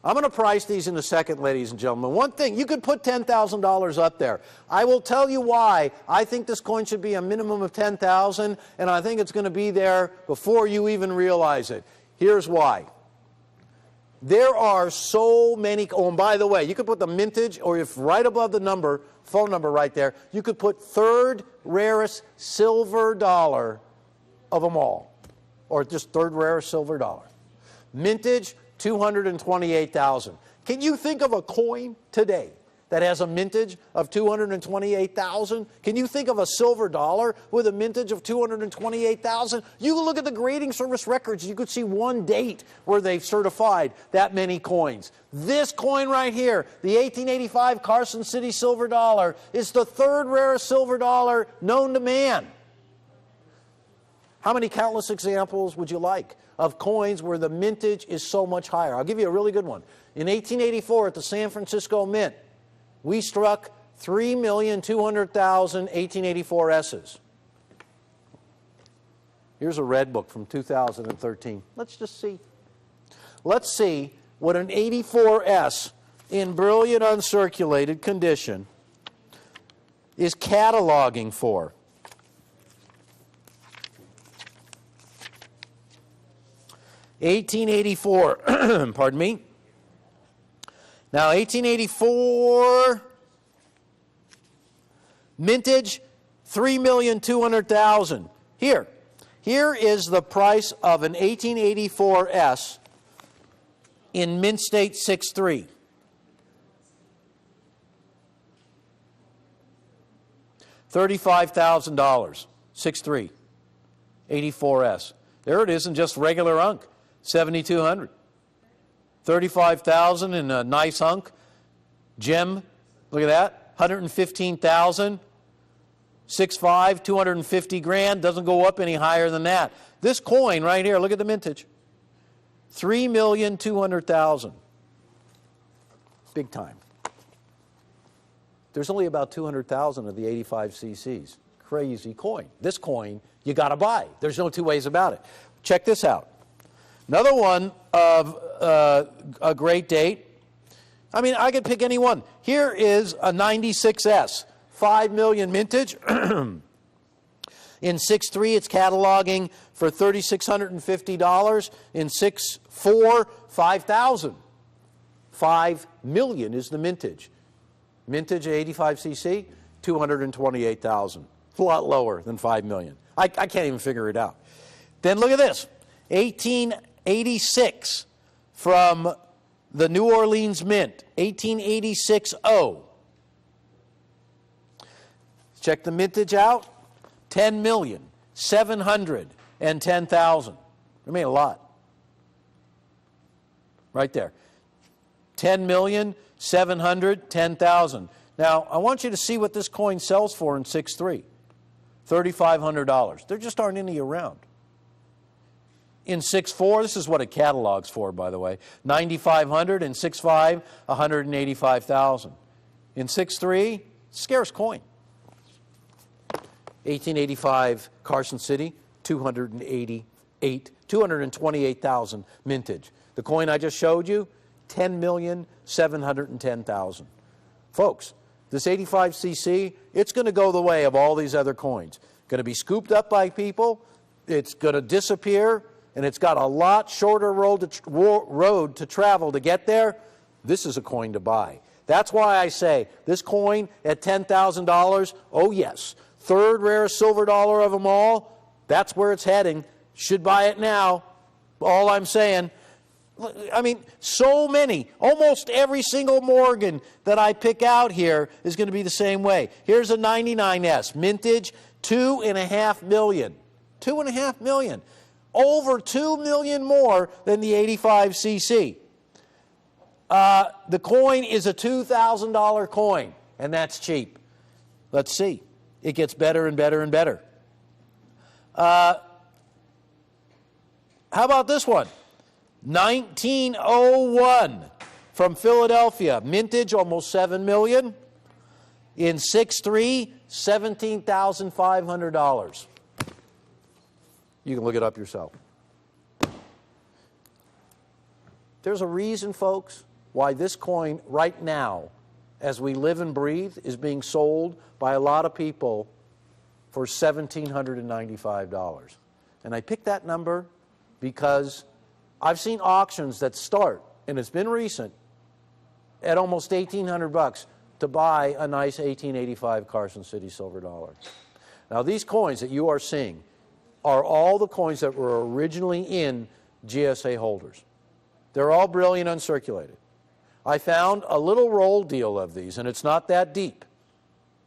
I'm going to price these in a second, ladies and gentlemen. One thing, you could put $10,000 up there. I will tell you why I think this coin should be a minimum of $10,000, and I think it's going to be there before you even realize it. Here's why. There are so many, oh, and by the way, you could put the mintage, or if right above the number, phone number right there, you could put third rarest silver dollar of them all, or just third rarest silver dollar. Mintage, 228,000. Can you think of a coin today that has a mintage of 228,000? Can you think of a silver dollar with a mintage of 228,000? You can look at the grading service records. You could see one date where they've certified that many coins. This coin right here, the 1885 Carson City silver dollar, is the third rarest silver dollar known to man. How many countless examples would you like of coins where the mintage is so much higher? I'll give you a really good one. In 1884 at the San Francisco Mint, we struck 3,200,000 1884 S's. Here's a red book from 2013. Let's just see. Let's see what an 84S in brilliant uncirculated condition is cataloging for. 1884, pardon me. Now, 1884, mintage, 3,200,000. Here is the price of an 1884S in mint state 6.3. $35,000, 6.3, 84S. There it is in just regular unk. 7,200. 35,000 in a nice hunk. Gem, look at that. 115,000. 6.5, 250 grand. Doesn't go up any higher than that. This coin right here, look at the mintage. 3,200,000. Big time. There's only about 200,000 of the 85 cc's. Crazy coin. This coin you got to buy. There's no two ways about it. Check this out. Another one of a great date. I mean, I could pick any one. Here is a 96S, 5 million mintage. In 6.3, it's cataloging for $3,650. In 6.4, $5,000. 5 million is the mintage. Mintage 85cc, 228,000. It's a lot lower than 5 million. I can't even figure it out. Then look at this. 1886 from the New Orleans Mint, 1886-0. Check the mintage out, 10,710,000. I mean, a lot. Right there. 10,710,000. Now, I want you to see what this coin sells for in 6.3. $3,500. There just aren't any around. In 6.4, this is what it catalogs for, by the way, $9,500. In 6.5, $185,000. In 6.3, scarce coin. 1885 Carson City, 228,000 mintage. The coin I just showed you, 10,710,000. Folks, this 85cc, it's going to go the way of all these other coins. Going to be scooped up by people, it's going to disappear, and it's got a lot shorter road to travel to get there. This is a coin to buy. That's why I say this coin at $10,000, oh yes, third rarest silver dollar of them all, that's where it's heading. Should buy it now. All I'm saying, I mean, so many, almost every single Morgan that I pick out here is going to be the same way. Here's a 99S, mintage, $2.5 million. $2.5 million. Over $2 million more than the 85cc. The coin is a $2,000 coin, and that's cheap. Let's see. It gets better and better and better. How about this one? 1901 from Philadelphia. Mintage, almost $7 million. In 6.3, $17,500. You can look it up yourself. There's a reason, folks, why this coin right now, as we live and breathe, is being sold by a lot of people for $1,795. And I picked that number because I've seen auctions that start, and it's been recent, at almost $1,800 to buy a nice 1885 Carson City silver dollar. Now, these coins that you are seeing are all the coins that were originally in GSA holders. They're all brilliant uncirculated. I found a little roll deal of these, and it's not that deep,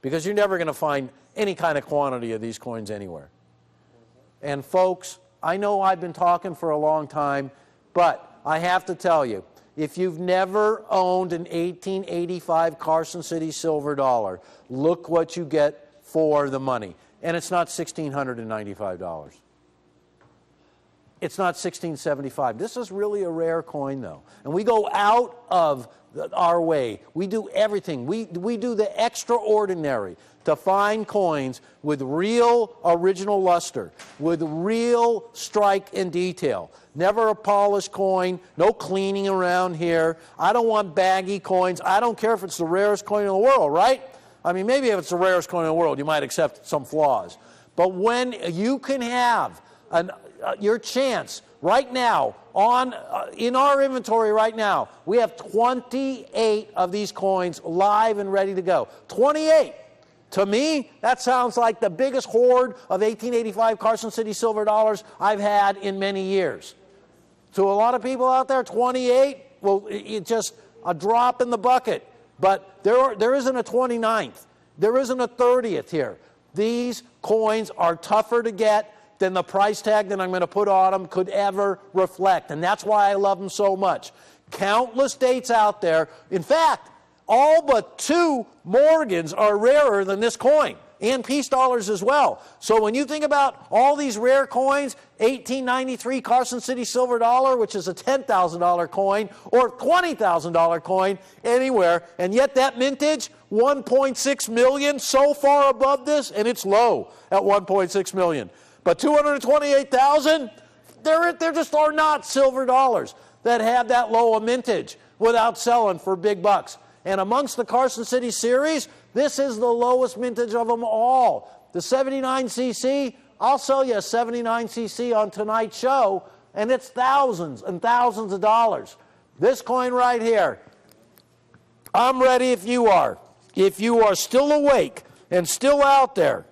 because you're never going to find any kind of quantity of these coins anywhere. And folks, I know I've been talking for a long time, but I have to tell you, if you've never owned an 1885 Carson City silver dollar, look what you get for the money. And it's not $1,695. It's not $1,675. This is really a rare coin, though. And we go out of our way. We do everything. We do the extraordinary to find coins with real original luster, with real strike and detail. Never a polished coin, no cleaning around here. I don't want baggy coins. I don't care if it's the rarest coin in the world, right? I mean, maybe if it's the rarest coin in the world, you might accept some flaws. But when you can have your chance right now in our inventory right now, we have 28 of these coins live and ready to go. 28. To me, that sounds like the biggest hoard of 1885 Carson City silver dollars I've had in many years. To a lot of people out there, 28, well, it's just a drop in the bucket. But there isn't a 29th. There isn't a 30th here. These coins are tougher to get than the price tag that I'm going to put on them could ever reflect. And that's why I love them so much. Countless dates out there. In fact, all but 2 Morgans are rarer than this coin, and peace dollars as well. So when you think about all these rare coins, 1893 Carson City silver dollar, which is a $10,000 coin, or $20,000 coin anywhere, and yet that mintage, 1.6 million, so far above this, and it's low at 1.6 million. But 228,000, there just are not silver dollars that have that low a mintage without selling for big bucks. And amongst the Carson City series, this is the lowest mintage of them all. The 79cc, I'll sell you a 79cc on tonight's show, and it's thousands and thousands of dollars. This coin right here, I'm ready if you are. If you are still awake and still out there.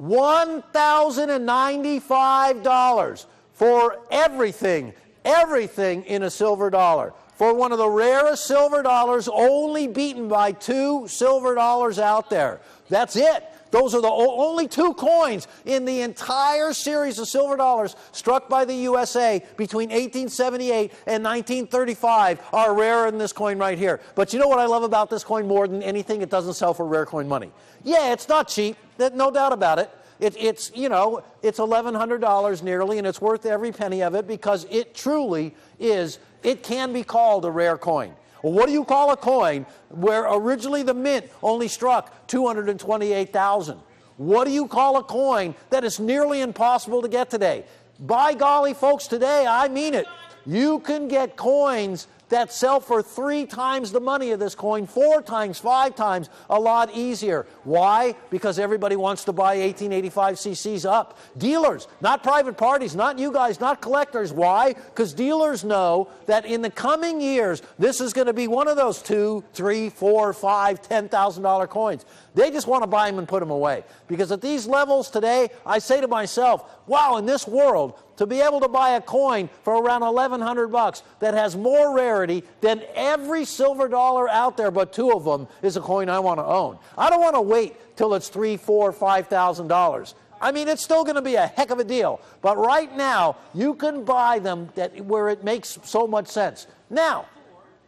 $1,095 for everything everything in a silver dollar. For one of the rarest silver dollars, only beaten by 2 silver dollars out there. That's it. Those are the only 2 coins in the entire series of silver dollars struck by the USA between 1878 and 1935 are rarer than this coin right here. But you know what I love about this coin more than anything? It doesn't sell for rare coin money. Yeah, it's not cheap. No doubt about it. It's $1,100 nearly, and it's worth every penny of it because it truly is, it can be called a rare coin. Well, what do you call a coin where originally the mint only struck 228,000? What do you call a coin that is nearly impossible to get today? By golly, folks, today, I mean it. You can get coins that sell for 3 times the money of this coin, 4 times, 5 times, a lot easier. Why? Because everybody wants to buy 1885 cc's up. Dealers, not private parties, not you guys, not collectors. Why? Because dealers know that in the coming years, this is going to be one of those $2, $3, $4, $5, $10,000 coins. They just want to buy them and put them away. Because at these levels today, I say to myself, wow, in this world, to be able to buy a coin for around $1,100 that has more rarity than every silver dollar out there, but 2 of them is a coin I want to own. I don't want to wait till it's $3,000, $4,000, $5,000. I mean, it's still going to be a heck of a deal. But right now, you can buy them where it makes so much sense. Now,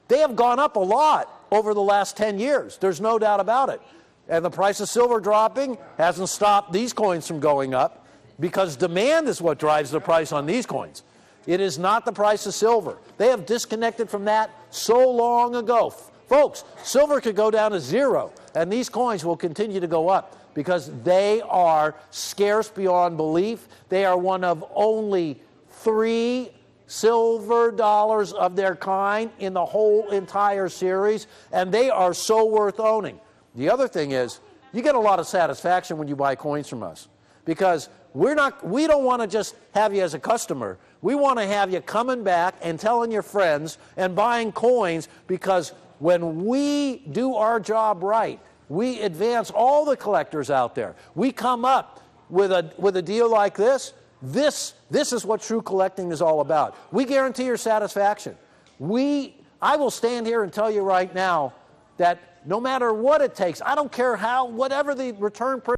they have gone up a lot over the last 10 years. There's no doubt about it. And the price of silver dropping hasn't stopped these coins from going up, because demand is what drives the price on these coins. It is not the price of silver. They have disconnected from that so long ago. Folks, silver could go down to 0, and these coins will continue to go up because they are scarce beyond belief. They are one of only 3 silver dollars of their kind in the whole entire series, and they are so worth owning. The other thing is, you get a lot of satisfaction when you buy coins from us, because we don't want to just have you as a customer. We want to have you coming back and telling your friends and buying coins, because when we do our job right, we advance all the collectors out there. We come up with a deal like this. This is what true collecting is all about. We guarantee your satisfaction. I will stand here and tell you right now that no matter what it takes, I don't care whatever the return privilege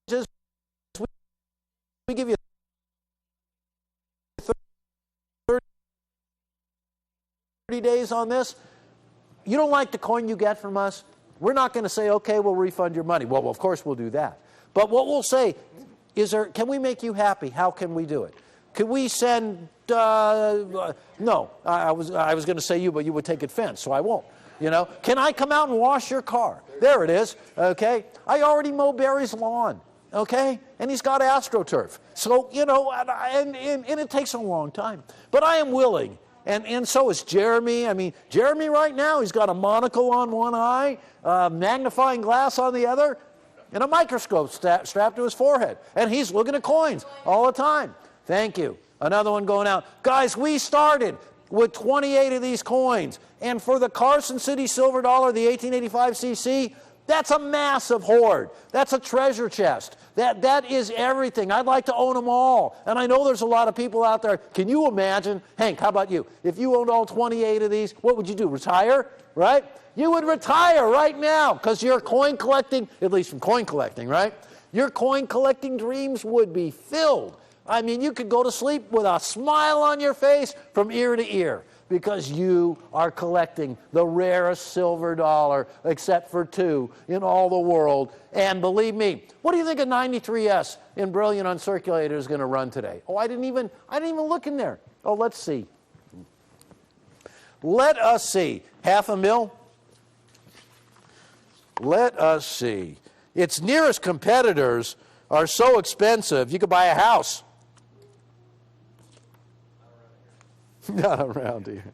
is, we give you 30 days on this. You don't like the coin you get from us? We're not going to say, okay, we'll refund your money. Well, of course we'll do that. But what we'll say is, can we make you happy? How can we do it? Could we send, no, I was going to say you, but you would take offense, so I won't. Can I come out and wash your car? There it is, okay? I already mow Barry's lawn, okay? And he's got AstroTurf. So, and it takes a long time. But I am willing, and so is Jeremy. I mean, Jeremy right now, he's got a monocle on one eye, magnifying glass on the other, and a microscope strapped to his forehead. And he's looking at coins all the time. Thank you. Another one going out. Guys, we started with 28 of these coins. And for the Carson City silver dollar, the 1885 cc, that's a massive hoard. That's a treasure chest. That is everything. I'd like to own them all. And I know there's a lot of people out there. Can you imagine? Hank, how about you? If you owned all 28 of these, what would you do? Retire? Right? You would retire right now, because your coin collecting, at least from coin collecting, right? Your coin collecting dreams would be filled. I mean, you could go to sleep with a smile on your face from ear to ear, because you are collecting the rarest silver dollar, except for 2 in all the world. And believe me, what do you think a 93S in Brilliant Uncirculated is going to run today? Oh, I didn't even look in there. Oh, let's see. Let us see. $500,000? Let us see. Its nearest competitors are so expensive, you could buy a house. Not around here.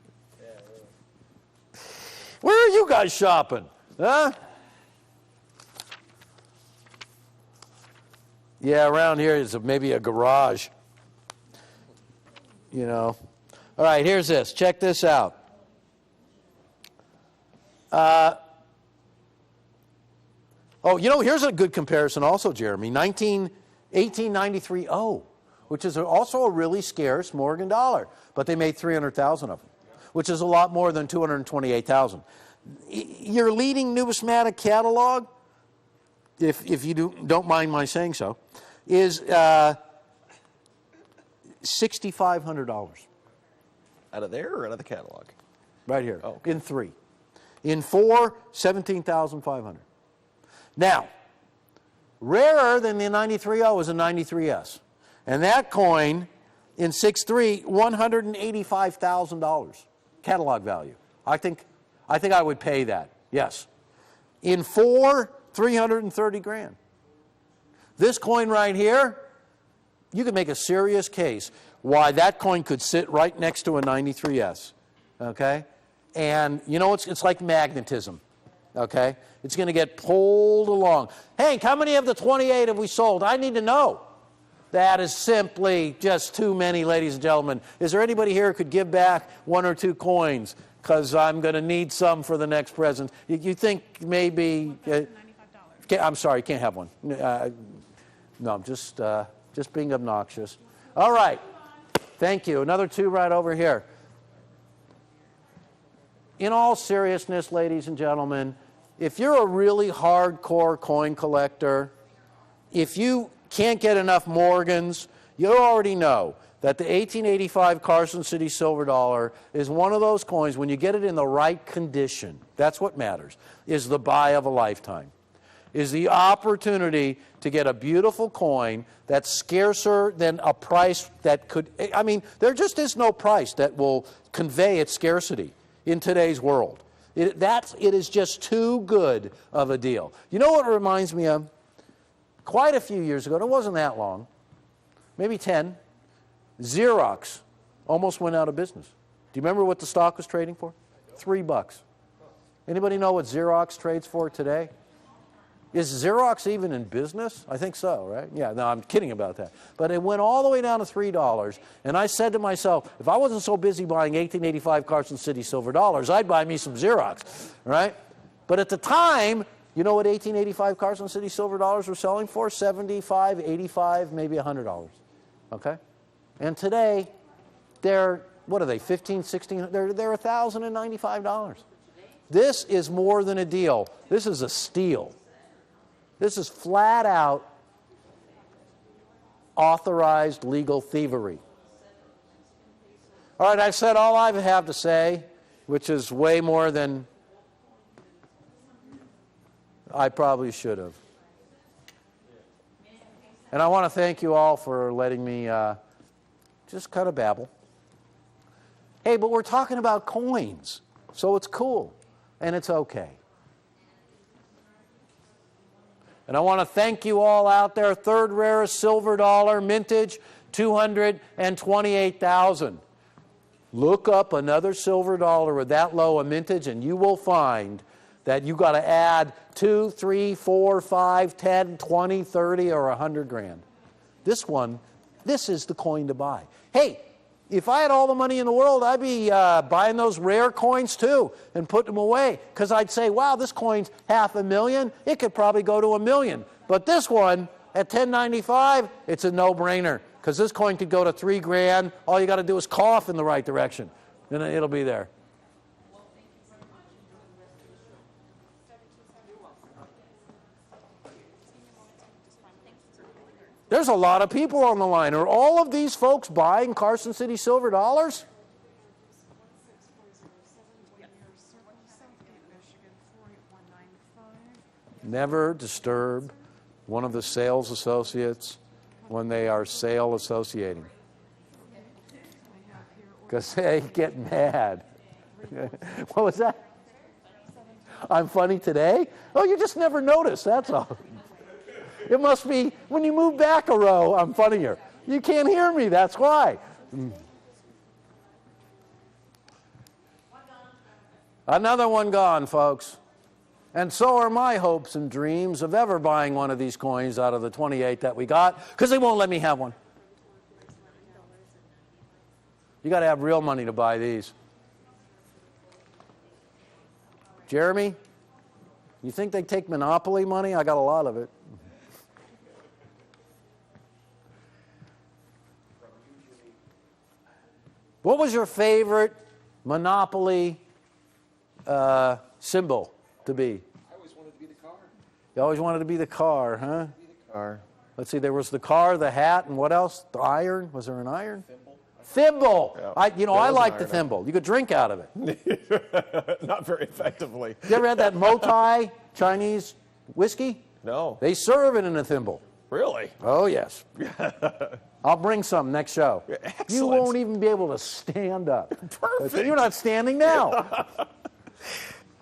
Where are you guys shopping? Huh? Yeah, around here is maybe a garage. All right, here's this. Check this out. Here's a good comparison also, Jeremy. 1893. Oh, which is also a really scarce Morgan dollar. But they made 300,000 of them, which is a lot more than 228,000. Your leading numismatic catalog, if you don't mind my saying so, is $6,500. Out of there or out of the catalog? Right here, Oh, okay. in 3. In 4, 17,500. Now, rarer than the 93O is a 93S. And that coin in 6.3, $185,000 catalog value. I think I would pay that, yes. In 4, 330 grand. This coin right here, you could make a serious case why that coin could sit right next to a 93S, okay? And you know, it's like magnetism, okay? It's going to get pulled along. Hank, how many of the 28 have we sold? I need to know. That is simply just too many, ladies and gentlemen. Is there anybody here who could give back 1 or 2 coins? Because I'm going to need some for the next present. You think maybe... I'm sorry, you can't have one. No, I'm just being obnoxious. All right. Thank you. Another 2 right over here. In all seriousness, ladies and gentlemen, if you're a really hardcore coin collector, if you can't get enough Morgans, you already know that the 1885 Carson City silver dollar is one of those coins, when you get it in the right condition, that's what matters, is the buy of a lifetime. Is the opportunity to get a beautiful coin that's scarcer than a price that could, I mean, there just is no price that will convey its scarcity in today's world. It is just too good of a deal. You know what it reminds me of? Quite a few years ago, and it wasn't that long, maybe 10, Xerox almost went out of business. Do you remember what the stock was trading for? $3. Anybody know what Xerox trades for today? Is Xerox even in business? I think so, right? Yeah, no, I'm kidding about that. But it went all the way down to $3, and I said to myself, if I wasn't so busy buying 1885 Carson City silver dollars, I'd buy me some Xerox, right? But at the time, you know what 1885 Carson City silver dollars were selling for? $75, $85, maybe $100, okay? And today, they're, what are they, $15, $16, they're $1,095. This is more than a deal. This is a steal. This is flat out authorized legal thievery. All right, I've said all I have to say, which is way more than I probably should have. And I want to thank you all for letting me just kind of babble. Hey, but we're talking about coins, so it's cool, and it's okay. And I want to thank you all out there. Third rarest silver dollar, mintage, 228,000. Look up another silver dollar with that low a mintage, and you will find that you got to add 2, 3, 4, 5, 10, 20, 30, or 100 grand. This one, this is the coin to buy. Hey, if I had all the money in the world, I'd be buying those rare coins too and putting them away, because I'd say, wow, this coin's $500,000. It could probably go to $1 million. But this one, at $10.95, it's a no-brainer, because this coin could go to $3 grand. All you got to do is cough in the right direction, and it'll be there. There's a lot of people on the line. Are all of these folks buying Carson City silver dollars? Never disturb one of the sales associates when they are sale associating, because they get mad. What was that? I'm funny today? Oh, you just never noticed, that's all. It must be when you move back a row, I'm funnier. You can't hear me, that's why. Another one gone, folks. And so are my hopes and dreams of ever buying one of these coins out of the 28 that we got, because they won't let me have one. You got to have real money to buy these. Jeremy, you think they take Monopoly money? I got a lot of it. What was your favorite Monopoly symbol to be? I always wanted to be the car. You always wanted to be the car, huh? Car. Let's see, there was the car, the hat, and what else? The iron. Was there an iron? Thimble. Yeah. I like the thimble. You could drink out of it. Not very effectively. You ever had that Motai Chinese whiskey? No. They serve it in a thimble. Really? Oh, yes. I'll bring some next show. Excellent. You won't even be able to stand up. Perfect. You're not standing now.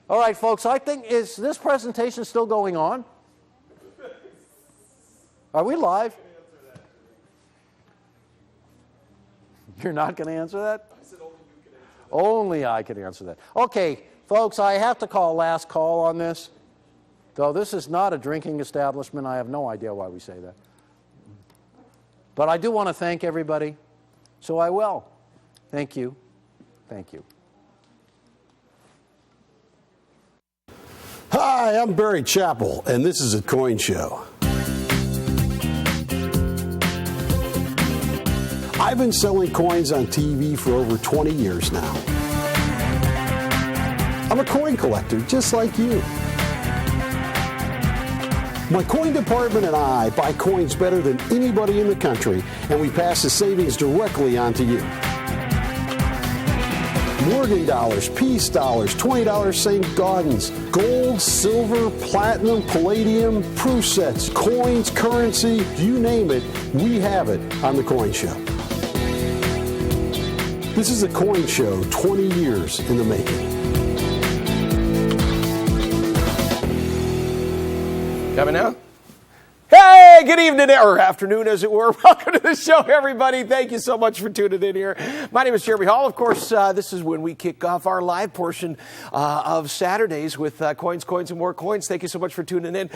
All right, folks, I think, is this presentation still going on? Are we live? You're not going to answer that? I said only you can answer that. Only I can answer that. Okay, folks, I have to call last call on this. Though this is not a drinking establishment, I have no idea why we say that. But I do want to thank everybody, so I will. Thank you. Thank you. Hi, I'm Barry Chappell, and this is a Coin Show. I've been selling coins on TV for over 20 years now. I'm a coin collector just like you. My coin department and I buy coins better than anybody in the country, and we pass the savings directly on to you. Morgan dollars, peace dollars, $20 St. Gaudens, gold, silver, platinum, palladium, Prusetts, coins, currency, you name it, we have it on the Coin Show. This is a Coin Show 20 years in the making. Coming now? Hey, good evening, or afternoon, as it were. Welcome to the show, everybody. Thank you so much for tuning in here. My name is Jeremy Hall. Of course, this is when we kick off our live portion of Saturdays with Coins, Coins, and More Coins. Thank you so much for tuning in.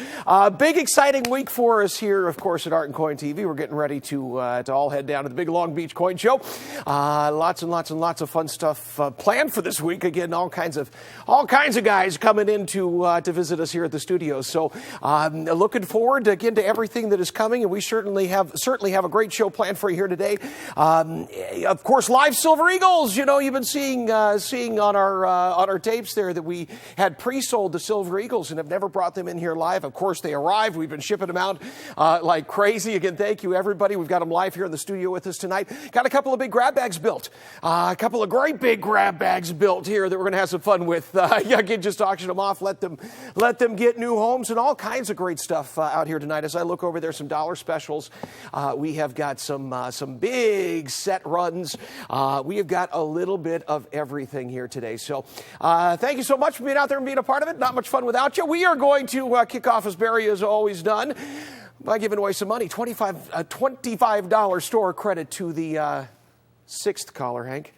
Big, exciting week for us here, of course, at Art and Coin TV. We're getting ready to all head down to the big Long Beach Coin Show. Lots and lots and lots of fun stuff planned for this week. Again, all kinds of guys coming in to visit us here at the studio. So, looking forward again to everything that is coming, and we certainly have a great show planned for you here today. Of course, live Silver Eagles. You know, you've been seeing on our tapes there that we had pre-sold the Silver Eagles and have never brought them in here live. Of course, they arrived. We've been shipping them out like crazy. Again, thank you, everybody. We've got them live here in the studio with us tonight. Got a couple of big grab bags built. A couple of great big grab bags built here that we're going to have some fun with. Again, just auction them off, let them get new homes, and all kinds of great stuff out here tonight. As I look over there, some dollar specials. We have got some big set runs. We have got a little bit of everything here today. So thank you so much for being out there and being a part of it. Not much fun without you. We are going to kick off, as Barry has always done, by giving away some money. $25 store credit to the sixth caller, Hank.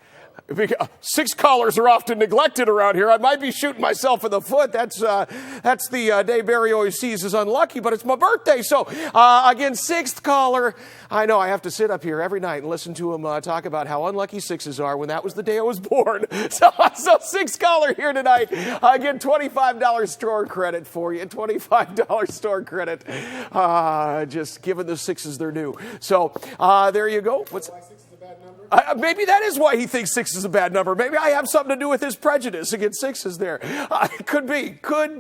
6 callers are often neglected around here. I might be shooting myself in the foot. That's the day Barry always sees as unlucky, but it's my birthday. So, again, 6th caller. I know I have to sit up here every night and listen to him talk about how unlucky 6s are when that was the day I was born. So 6th caller here tonight. Again, $25 store credit for you. $25 store credit. Just giving the 6s their due. So, there you go. Maybe that is why he thinks 6 is a bad number. Maybe I have something to do with his prejudice against 6s there. Could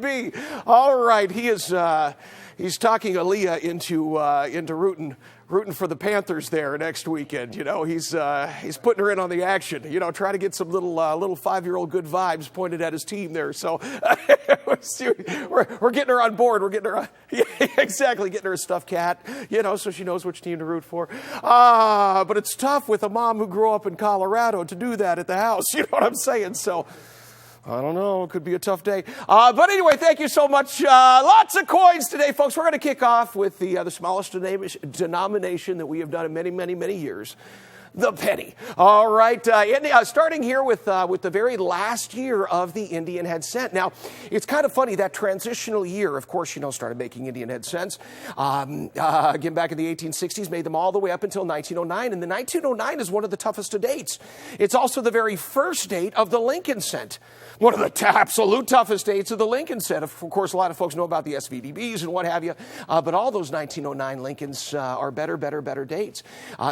be. All right, he's talking Aaliyah into rooting for the Panthers there next weekend. You know, he's putting her in on the action. You know, trying to get some little 5-year-old good vibes pointed at his team there. So we're getting her on board. We're getting her, exactly, getting her a stuffed cat. You know, so she knows which team to root for. But it's tough with a mom who grew up in Colorado to do that at the house. You know what I'm saying? So. I don't know. It could be a tough day. But anyway, thank you so much. Lots of coins today, folks. We're going to kick off with the smallest denomination that we have done in many, many, many years. The penny. All right. Starting here with the very last year of the Indian head cent. Now, it's kind of funny, that transitional year, of course, started making Indian head cents. Again, back in the 1860s, made them all the way up until 1909. And the 1909 is one of the toughest of dates. It's also the very first date of the Lincoln cent. One of the absolute toughest dates of the Lincoln cent. Of course, a lot of folks know about the SVDBs and what have you. But all those 1909 Lincolns are better dates.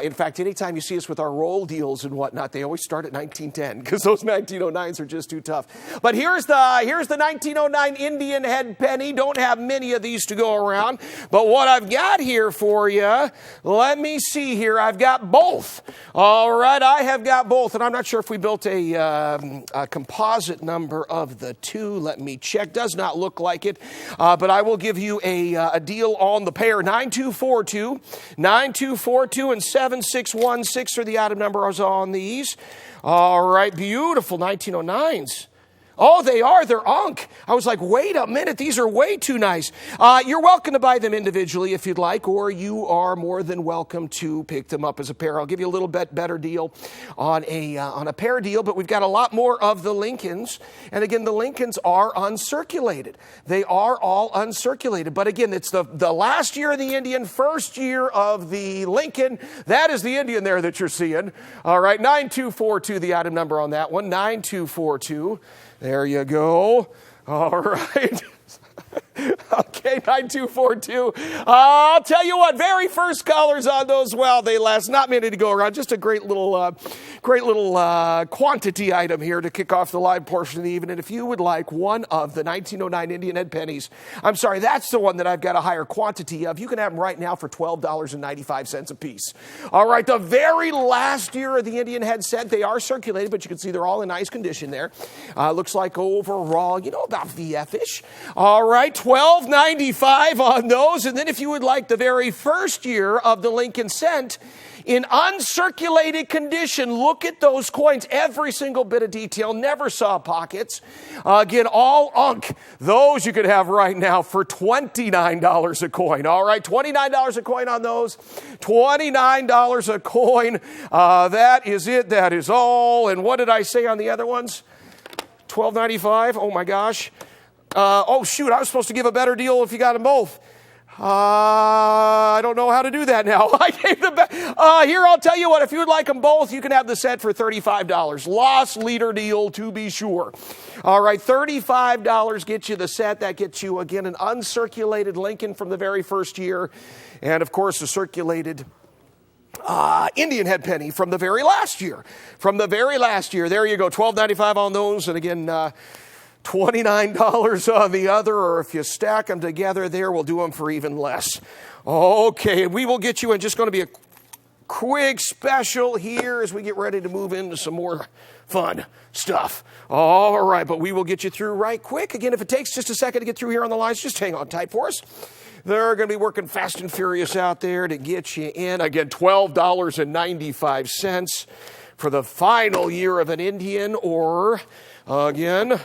In fact, anytime you see us with with our roll deals and whatnot, they always start at 1910 because those 1909s are just too tough. But here's the 1909 Indian head penny. Don't have many of these to go around. But what I've got here for you, let me see here. I've got both. All right, I have got both. And I'm not sure if we built a composite number of the two. Let me check. Does not look like it. But I will give you a deal on the pair. 9242, 9242, and 7616 are the item numbers on these. All right, beautiful 1909s. Oh, they are. They're Unk. I was like, wait a minute. These are way too nice. You're welcome to buy them individually if you'd like, or you are more than welcome to pick them up as a pair. I'll give you a little bit better deal on a pair deal, but we've got a lot more of the Lincolns. And again, the Lincolns are uncirculated. They are all uncirculated. But again, it's the last year of the Indian, first year of the Lincoln. That is the Indian there that you're seeing. All right, 9242, the item number on that one, 9242. There you go. All right. Okay, 9242. I'll tell you what, very first callers on those, well, they last not many to go around. Just a great little quantity item here to kick off the live portion of the evening. If you would like one of the 1909 Indian head pennies, I'm sorry, that's the one that I've got a higher quantity of. You can have them right now for $12.95 a piece. All right, the very last year of the Indian head set, they are circulated, but you can see they're all in nice condition there. Looks like overall, about VF-ish. All right, $12.95 on those. And then if you would like the very first year of the Lincoln cent in uncirculated condition, look at those coins. Every single bit of detail. Never saw pockets. Again, all Unk. Those you could have right now for $29 a coin. All right, $29 a coin on those. $29 a coin. That is it. That is all. And what did I say on the other ones? $12.95. Oh my gosh. Oh, shoot, I was supposed to give a better deal if you got them both. I don't know how to do that now. I gave them back. Here, I'll tell you what, if you would like them both, you can have the set for $35. Loss leader deal, to be sure. All right, $35 gets you the set. That gets you, again, an uncirculated Lincoln from the very first year. And, of course, a circulated Indian head penny from the very last year. From the very last year. There you go, $12.95 on those. And, again, $29 on the other, or if you stack them together there, we'll do them for even less. Okay, we will get you in. Just going to be a quick special here as we get ready to move into some more fun stuff. All right, but we will get you through right quick. Again, if it takes just a second to get through here on the lines, just hang on tight for us. They're going to be working fast and furious out there to get you in. Again, $12.95 for the final year of an Indian, or, again,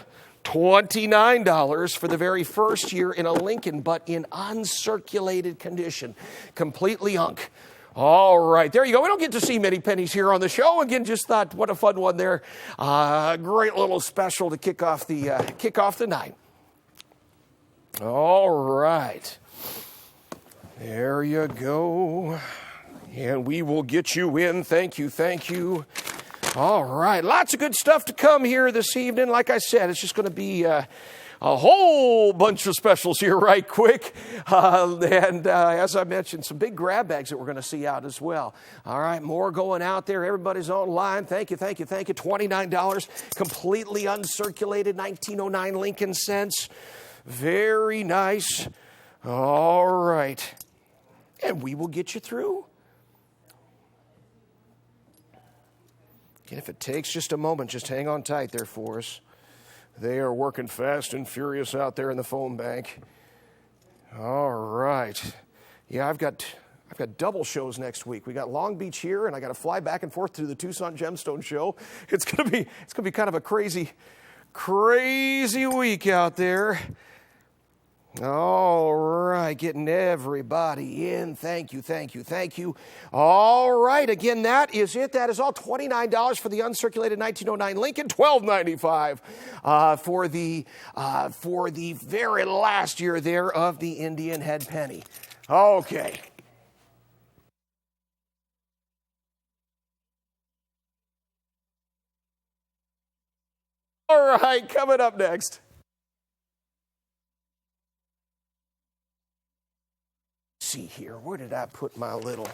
$29 for the very first year in a Lincoln, but in uncirculated condition. Completely Unk. All right, there you go. We don't get to see many pennies here on the show. Again, just thought, what a fun one there. Great little special to kick off the night. All right. There you go. And we will get you in. Thank you, thank you. All right, lots of good stuff to come here this evening. Like I said, it's just going to be a whole bunch of specials here right quick. And as I mentioned, some big grab bags that we're going to see out as well. All right, more going out there. Everybody's online. Thank you, thank you, thank you. $29, completely uncirculated 1909 Lincoln cents. Very nice. All right. And we will get you through. And if it takes just a moment, just hang on tight there for us. They are working fast and furious out there in the phone bank. All right. Yeah, I've got double shows next week. We got Long Beach here, and I got to fly back and forth to the Tucson Gemstone show. It's gonna be kind of a crazy week out there. All right, getting everybody in. Thank you, thank you, thank you. All right, again, that is it. That is all. $29 for the uncirculated 1909 Lincoln, $12.95 for the very last year there of the Indian head penny. Okay. All right, coming up next. See here, where did I put my little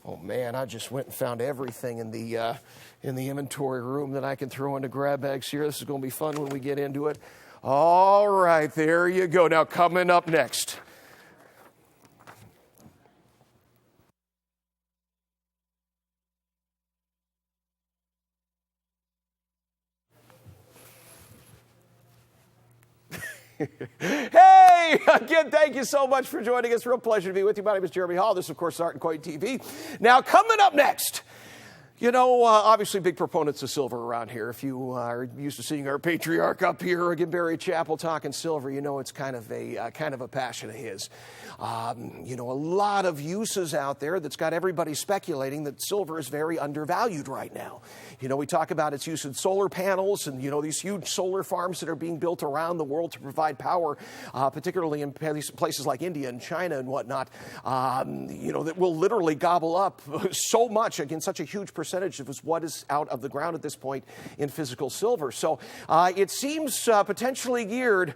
Oh man, I just went and found everything in the inventory room that I can throw into grab bags here. This is going to be fun when we get into it. All right, there you go. Now coming up next. Hey, again, thank you so much for joining us. Real pleasure to be with you. My name is Jeremy Hall. This is, of course, Art and Coin TV. Now, coming up next, you know, obviously big proponents of silver around here. If you are used to seeing our patriarch up here again, Barry Chappell, talking silver, you know it's kind of a passion of his. You know, a lot of uses out there that's got everybody speculating that silver is very undervalued right now. You know, we talk about its use in solar panels and, you know, these huge solar farms that are being built around the world to provide power, particularly in places like India and China and whatnot, you know, that will literally gobble up so much, again, such a huge percentage of what is out of the ground at this point in physical silver. So it seems potentially geared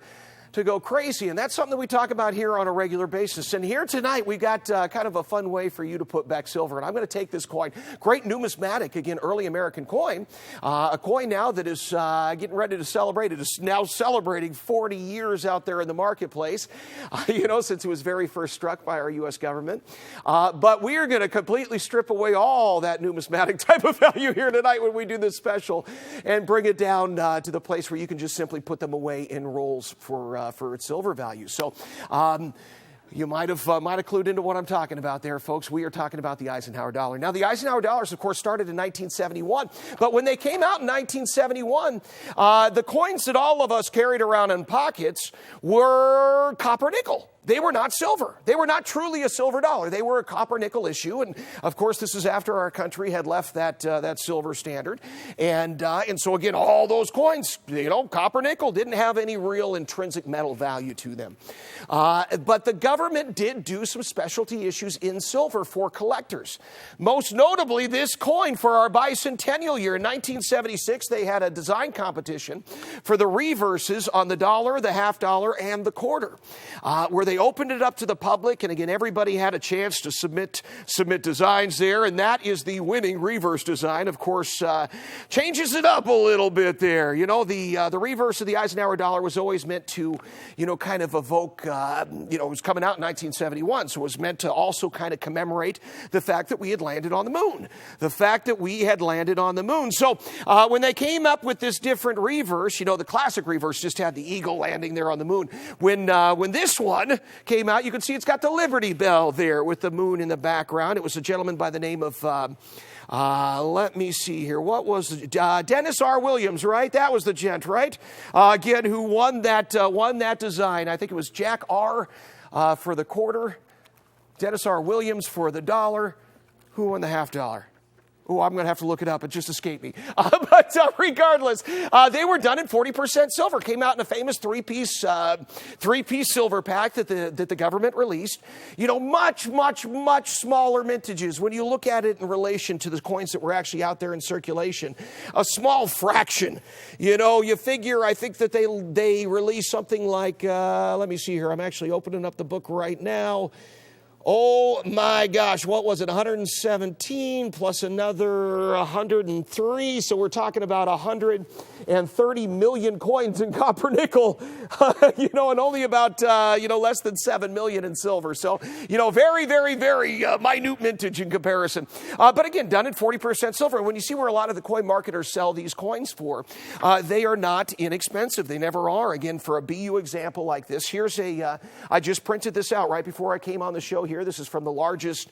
to go crazy, and that's something that we talk about here on a regular basis. And here tonight, we got kind of a fun way for you to put back silver, and I'm going to take this coin, great numismatic, again, early American coin, a coin now that is getting ready to celebrate. It is now celebrating 40 years out there in the marketplace, you know, since it was very first struck by our U.S. government. But we are going to completely strip away all that numismatic type of value here tonight when we do this special and bring it down to the place where you can just simply put them away in rolls for its silver value. So you might have clued into what I'm talking about there, folks. We are talking about the Eisenhower dollar. Now, the Eisenhower dollars, of course, started in 1971. But when they came out in 1971, the coins that all of us carried around in pockets were copper nickel. They were not silver. They were not truly a silver dollar. They were a copper nickel issue. And of course, this is after our country had left that silver standard. And so again, all those coins, you know, copper nickel didn't have any real intrinsic metal value to them. But the government did do some specialty issues in silver for collectors. Most notably, this coin for our bicentennial year in 1976, they had a design competition for the reverses on the dollar, the half dollar, and the quarter, where they opened it up to the public, and again, everybody had a chance to submit designs there, and that is the winning reverse design. Of course, changes it up a little bit there. You know, the reverse of the Eisenhower dollar was always meant to, you know, kind of evoke, you know, it was coming out in 1971, so it was meant to also kind of commemorate the fact that we had landed on the moon. The fact that we had landed on the moon. So when they came up with this different reverse, you know, the classic reverse just had the eagle landing there on the moon. When this one came out, you can see it's got the Liberty Bell there with the moon in the background. It was a gentleman by the name of, let me see here. What was Dennis R. Williams, right? That was the gent, right? Again, who won that design. I think it was Jack R. For the quarter, Dennis R. Williams for the dollar. Who won the half dollar? Oh, I'm going to have to look it up. It just escaped me. But regardless, they were done in 40% silver. Came out in a famous three-piece silver pack that the government released. You know, much, much, much smaller mintages. When you look at it in relation to the coins that were actually out there in circulation, a small fraction. You know, you figure, I think that they released something like, let me see here. I'm actually opening up the book right now. Oh my gosh, what was it? 117 plus another 103. So we're talking about 130 million coins in copper nickel, you know, and only about, you know, less than 7 million in silver. So, you know, very, very, very minute mintage in comparison. But again, done at 40% silver. And when you see where a lot of the coin marketers sell these coins for, they are not inexpensive. They never are. Again, for a BU example like this, here's I just printed this out right before I came on the show here. This is from the largest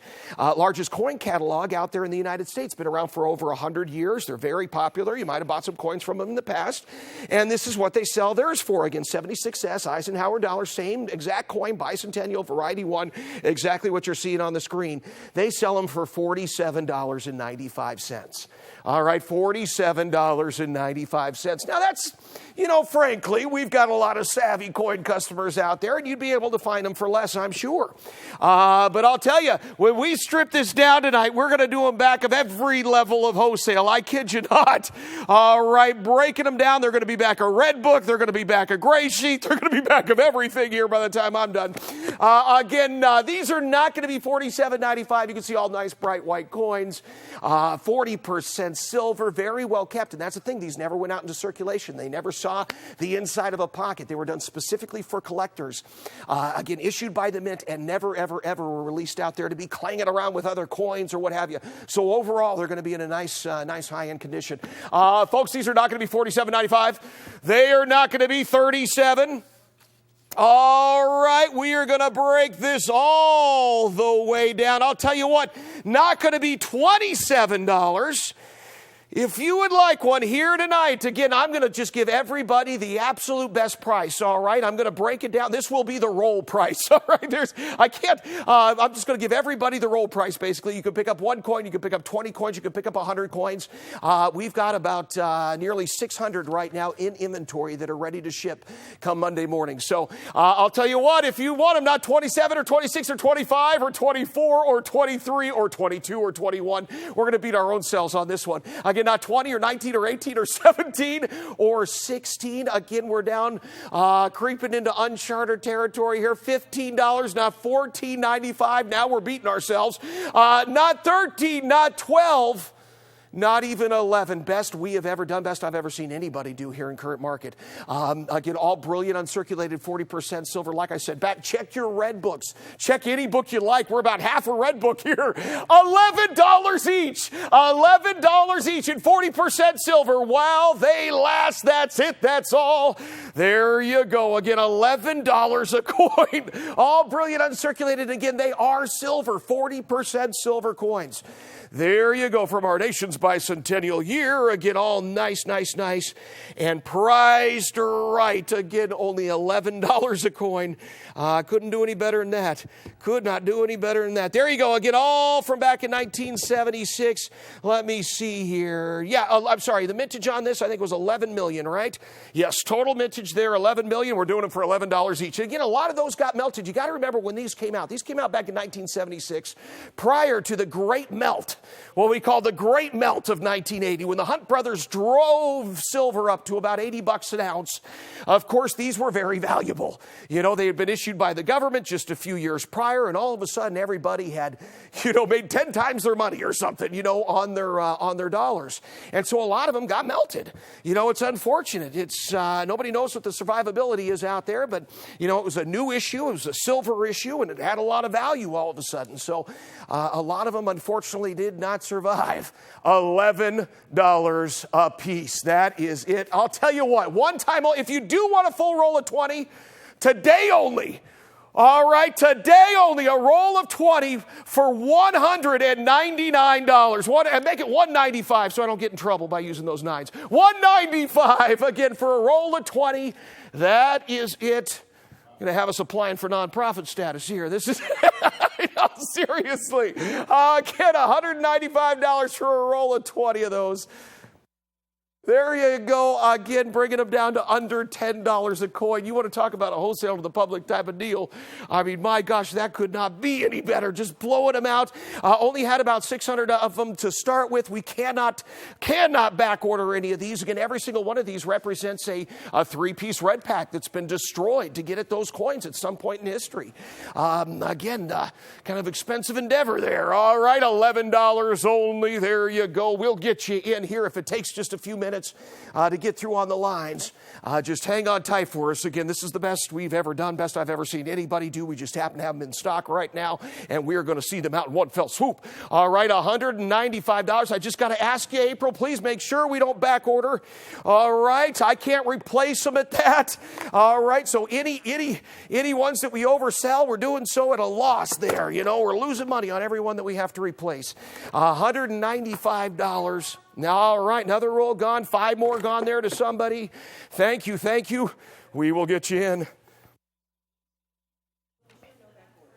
coin catalog out there in the United States. Been around for over 100 years. They're very popular. You might have bought some coins from them in the past. And this is what they sell theirs for. Again, 76S, Eisenhower dollar, same exact coin, Bicentennial, Variety 1, exactly what you're seeing on the screen. They sell them for $47.95. All right, $47.95. Now that's, you know, frankly, we've got a lot of savvy coin customers out there, and you'd be able to find them for less, I'm sure. But I'll tell you, when we strip this down tonight, we're going to do them back of every level of wholesale. I kid you not. All right, breaking them down. They're going to be back a red book. They're going to be back a gray sheet. They're going to be back of everything here by the time I'm done. Again, these are not going to be $47.95. You can see all nice bright white coins. 40% silver, very well kept. And that's the thing. These never went out into circulation. They never saw the inside of a pocket. They were done specifically for collectors. Again, issued by the Mint and never, ever, ever were released out there to be clanging around with other coins or what have you. So overall, they're going to be in a nice high-end condition. Folks, these are not going to be $47.95. They are not going to be $37. All right, we are going to break this all the way down. I'll tell you what, not going to be $27. If you would like one here tonight, again, I'm going to just give everybody the absolute best price, all right? I'm going to break it down. This will be the roll price, all right? I'm just going to give everybody the roll price, basically. You can pick up one coin, you can pick up 20 coins, you can pick up 100 coins. We've got about nearly 600 right now in inventory that are ready to ship come Monday morning. So I'll tell you what, if you want them, not 27 or 26 or 25 or 24 or 23 or 22 or 21, we're going to beat our own selves on this one. Again, not 20 or 19 or 18 or 17 or 16. Again, we're down, creeping into uncharted territory here. $15, not $14.95. Now we're beating ourselves. Not 13, not 12. Not even 11. Best we have ever done. Best I've ever seen anybody do here in current market. Again, all brilliant, uncirculated, 40% silver. Like I said, check your red books. Check any book you like. We're about half a red book here. $11 each. $11 each and 40% silver. While they last, that's it. That's all. There you go. Again, $11 a coin. All brilliant, uncirculated. Again, they are silver. 40% silver coins. There you go from our nation's bicentennial year. Again, all nice, nice, nice. And priced right. Again, only $11 a coin. Couldn't do any better than that. Could not do any better than that. There you go. Again, all from back in 1976. Let me see here. Yeah, I'm sorry. The mintage on this, I think, was 11 million, right? Yes, total mintage there, 11 million. We're doing them for $11 each. Again, a lot of those got melted. You got to remember when these came out. These came out back in 1976, prior to the Great Melt. What we call the Great Melt of 1980, when the Hunt brothers drove silver up to about $80 an ounce. Of course, these were very valuable. You know, they had been issued by the government just a few years prior, and all of a sudden everybody had, made 10 times their money or something, on their dollars. And so a lot of them got melted. It's unfortunate. It's nobody knows what the survivability is out there, but, it was a new issue. It was a silver issue, and it had a lot of value all of a sudden. So a lot of them, unfortunately, did not survive. $11 a piece. That is it. I'll tell you what, one time, if you do want a full roll of 20, today only. All right, today only, a roll of 20 for $199. And make it $195 so I don't get in trouble by using those nines. $195 again for a roll of 20. That is it. Going to have us applying for nonprofit status here. This is seriously. Again, $195 for a roll of 20 of those. There you go. Again, bringing them down to under $10 a coin. You want to talk about a wholesale to the public type of deal. I mean, my gosh, that could not be any better. Just blowing them out. Only had about 600 of them to start with. We cannot back order any of these. Again, every single one of these represents a three-piece red pack that's been destroyed to get at those coins at some point in history. Again, kind of expensive endeavor there. All right, $11 only. There you go. We'll get you in here if it takes just a few minutes to get through on the lines. Just hang on tight for us. Again, this is the best we've ever done, best I've ever seen anybody do. We just happen to have them in stock right now, and we're going to see them out in one fell swoop. All right, $195. I just got to ask you, April, please make sure we don't back order. All right, I can't replace them at that. All right, so any ones that we oversell, we're doing so at a loss there. We're losing money on every one that we have to replace. $195. Now, all right, another roll gone, 5 more gone there to somebody. Thank you. We will get you in.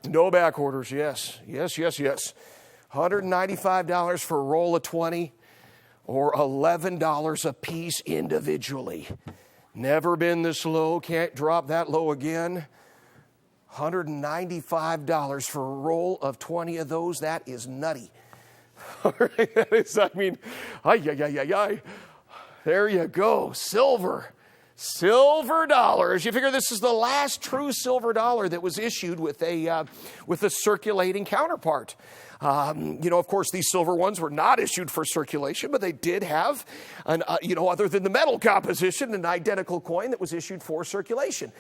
No back orders, yes. $195 for a roll of 20 or $11 a piece individually. Never been this low, can't drop that low again. $195 for a roll of 20 of those, that is nutty. That is, There you go. Silver. Silver dollars. You figure this is the last true silver dollar that was issued with a circulating counterpart. Of course, these silver ones were not issued for circulation, but they did have, other than the metal composition, an identical coin that was issued for circulation.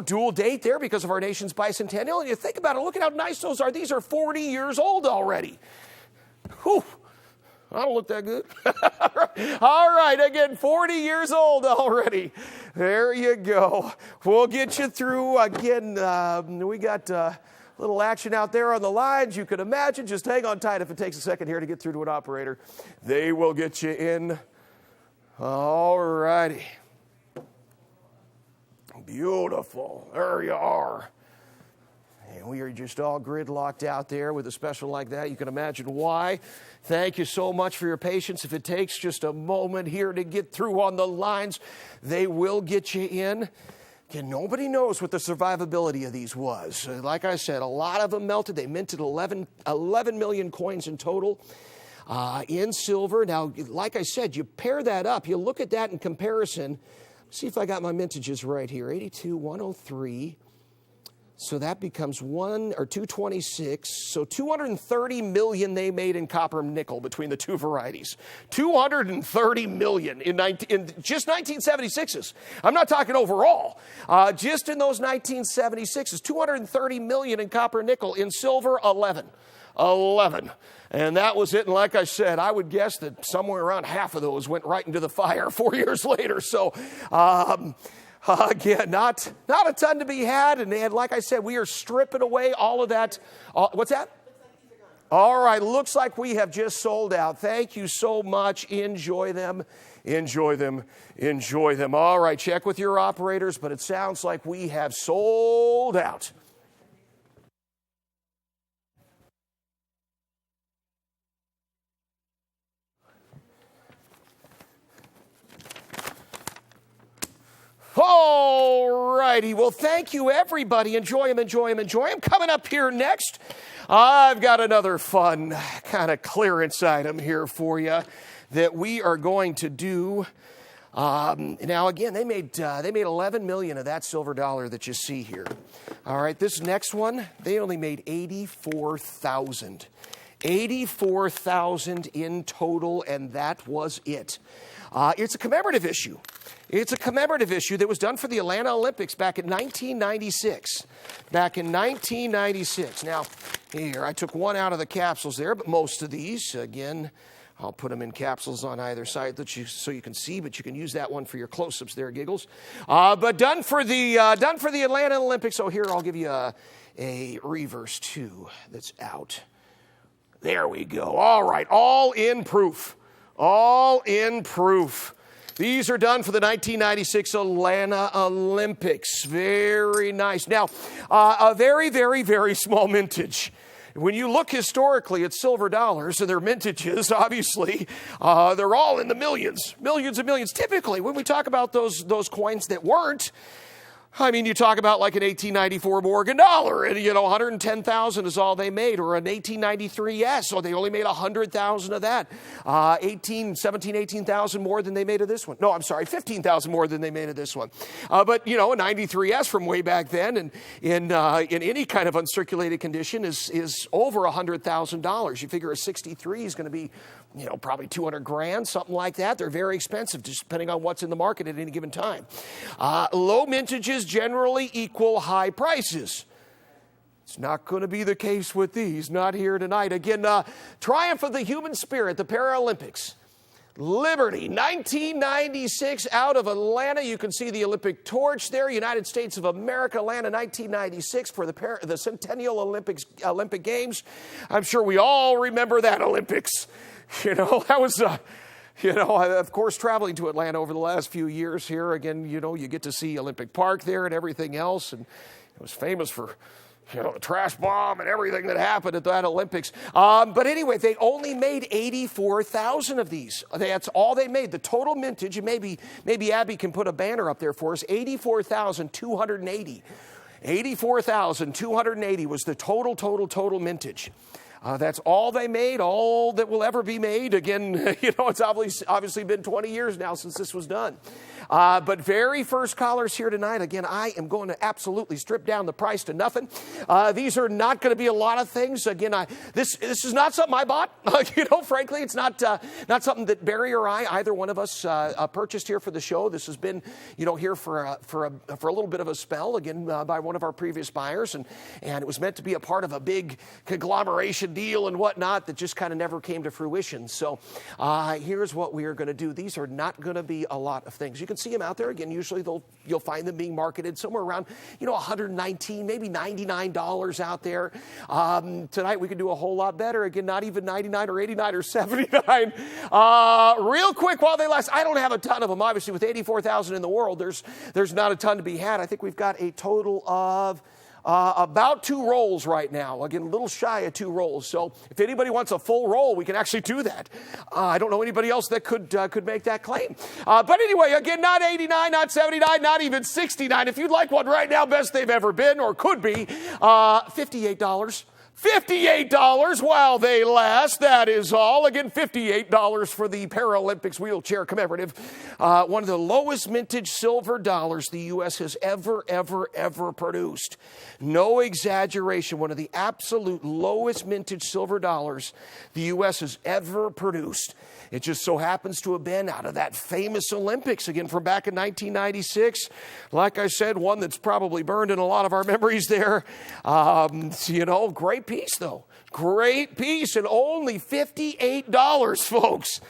Dual date there because of our nation's bicentennial. And you think about it, look at how nice those are. These are 40 years old already. Whew. I don't look that good. All right, again, 40 years old already. There you go. We'll get you through. Again, we got a little action out there on the lines. You can imagine. Just hang on tight if it takes a second here to get through to an operator. They will get you in. All righty. Beautiful. There you are. And we are just all gridlocked out there with a special like that. You can imagine why. Thank you so much for your patience. If it takes just a moment here to get through on the lines, they will get you in. Again, nobody knows what the survivability of these was. Like I said, a lot of them melted. They minted 11 million coins in total in silver. Now, like I said, you pair that up. You look at that in comparison. See if I got my mintages right here. 82, 103. So that becomes 226. So 230 million they made in copper and nickel between the two varieties. 230 million in just 1976s. I'm not talking overall. Just in those 1976s, 230 million in copper and nickel. In silver, 11. And that was it. And like I said, I would guess that somewhere around half of those went right into the fire 4 years later. So, again, not a ton to be had. And like I said, we are stripping away all of that. What's that? All right. Looks like we have just sold out. Thank you so much. Enjoy them. All right. Check with your operators, but it sounds like we have sold out. All righty. Well, thank you, everybody. Enjoy them. Coming up here next, I've got another fun kind of clearance item here for you that we are going to do. Now, again, they made 11 million of that silver dollar that you see here. All right. This next one, they only made 84,000. 84,000 in total, and that was it. It's a commemorative issue. It's a commemorative issue that was done for the Atlanta Olympics back in 1996. Now, here, I took one out of the capsules there, but most of these, again, I'll put them in capsules on either side so you can see, but you can use that one for your close-ups there, Giggles. But done for the Atlanta Olympics. So here, I'll give you a reverse too that's out. There we go. All right, all in proof. These are done for the 1996 Atlanta Olympics. Very nice. Now, a very, very, very small mintage. When you look historically at silver dollars and their mintages, obviously, they're all in the millions and millions. Typically, when we talk about those coins that weren't, I mean, you talk about like an 1894 Morgan dollar, and 110,000 is all they made, or an 1893 S, so they only made 100,000 of that. 18,000 more than they made of this one. No, I'm sorry, 15,000 more than they made of this one. But a 93 S from way back then, and in any kind of uncirculated condition is over $100,000. You figure a 63 is going to be probably 200 grand, something like that. They're very expensive, just depending on what's in the market at any given time. Low mintages generally equal high prices. It's not going to be the case with these, not here tonight. Again, triumph of the human spirit, the Paralympics. Liberty, 1996, out of Atlanta. You can see the Olympic torch there. United States of America, Atlanta, 1996 for the Centennial Olympic Games. I'm sure we all remember that Olympics. That was, of course, traveling to Atlanta over the last few years here. Again, you get to see Olympic Park there and everything else. And it was famous for, the trash bomb and everything that happened at that Olympics. But anyway, they only made 84,000 of these. That's all they made. The total mintage, and maybe Abby can put a banner up there for us, 84,280. 84,280 was the total mintage. That's all they made, all that will ever be made. Again, it's obviously been 20 years now since this was done. But very first callers here tonight. Again, I am going to absolutely strip down the price to nothing. These are not going to be a lot of things. Again, this is not something I bought. Frankly, it's not something that Barry or I, either one of us, purchased here for the show. This has been, here for a little bit of a spell, again, by one of our previous buyers, and it was meant to be a part of a big conglomeration deal and whatnot that just kind of never came to fruition. So here's what we are going to do. These are not going to be a lot of things. You can see them out there. Again, usually you'll find them being marketed somewhere around, $119, maybe $99 out there. Tonight we could do a whole lot better. Again, not even 99 or 89 or 79. Real quick while they last, I don't have a ton of them. Obviously, with 84,000 in the world, there's not a ton to be had. I think we've got a total of about 2 rolls right now. Again, a little shy of 2 rolls. So if anybody wants a full roll, we can actually do that. I don't know anybody else that could make that claim. But anyway, again, not 89, not 79, not even 69. If you'd like one right now, best they've ever been or could be, $58. $58 while they last, that is all. Again, $58 for the Paralympics wheelchair commemorative. One of the lowest mintage silver dollars the U.S. has ever produced. No exaggeration, one of the absolute lowest mintage silver dollars the U.S. has ever produced. It just so happens to have been out of that famous Olympics, again, from back in 1996. Like I said, one that's probably burned in a lot of our memories there. Great piece, though. Great piece, and only $58, folks.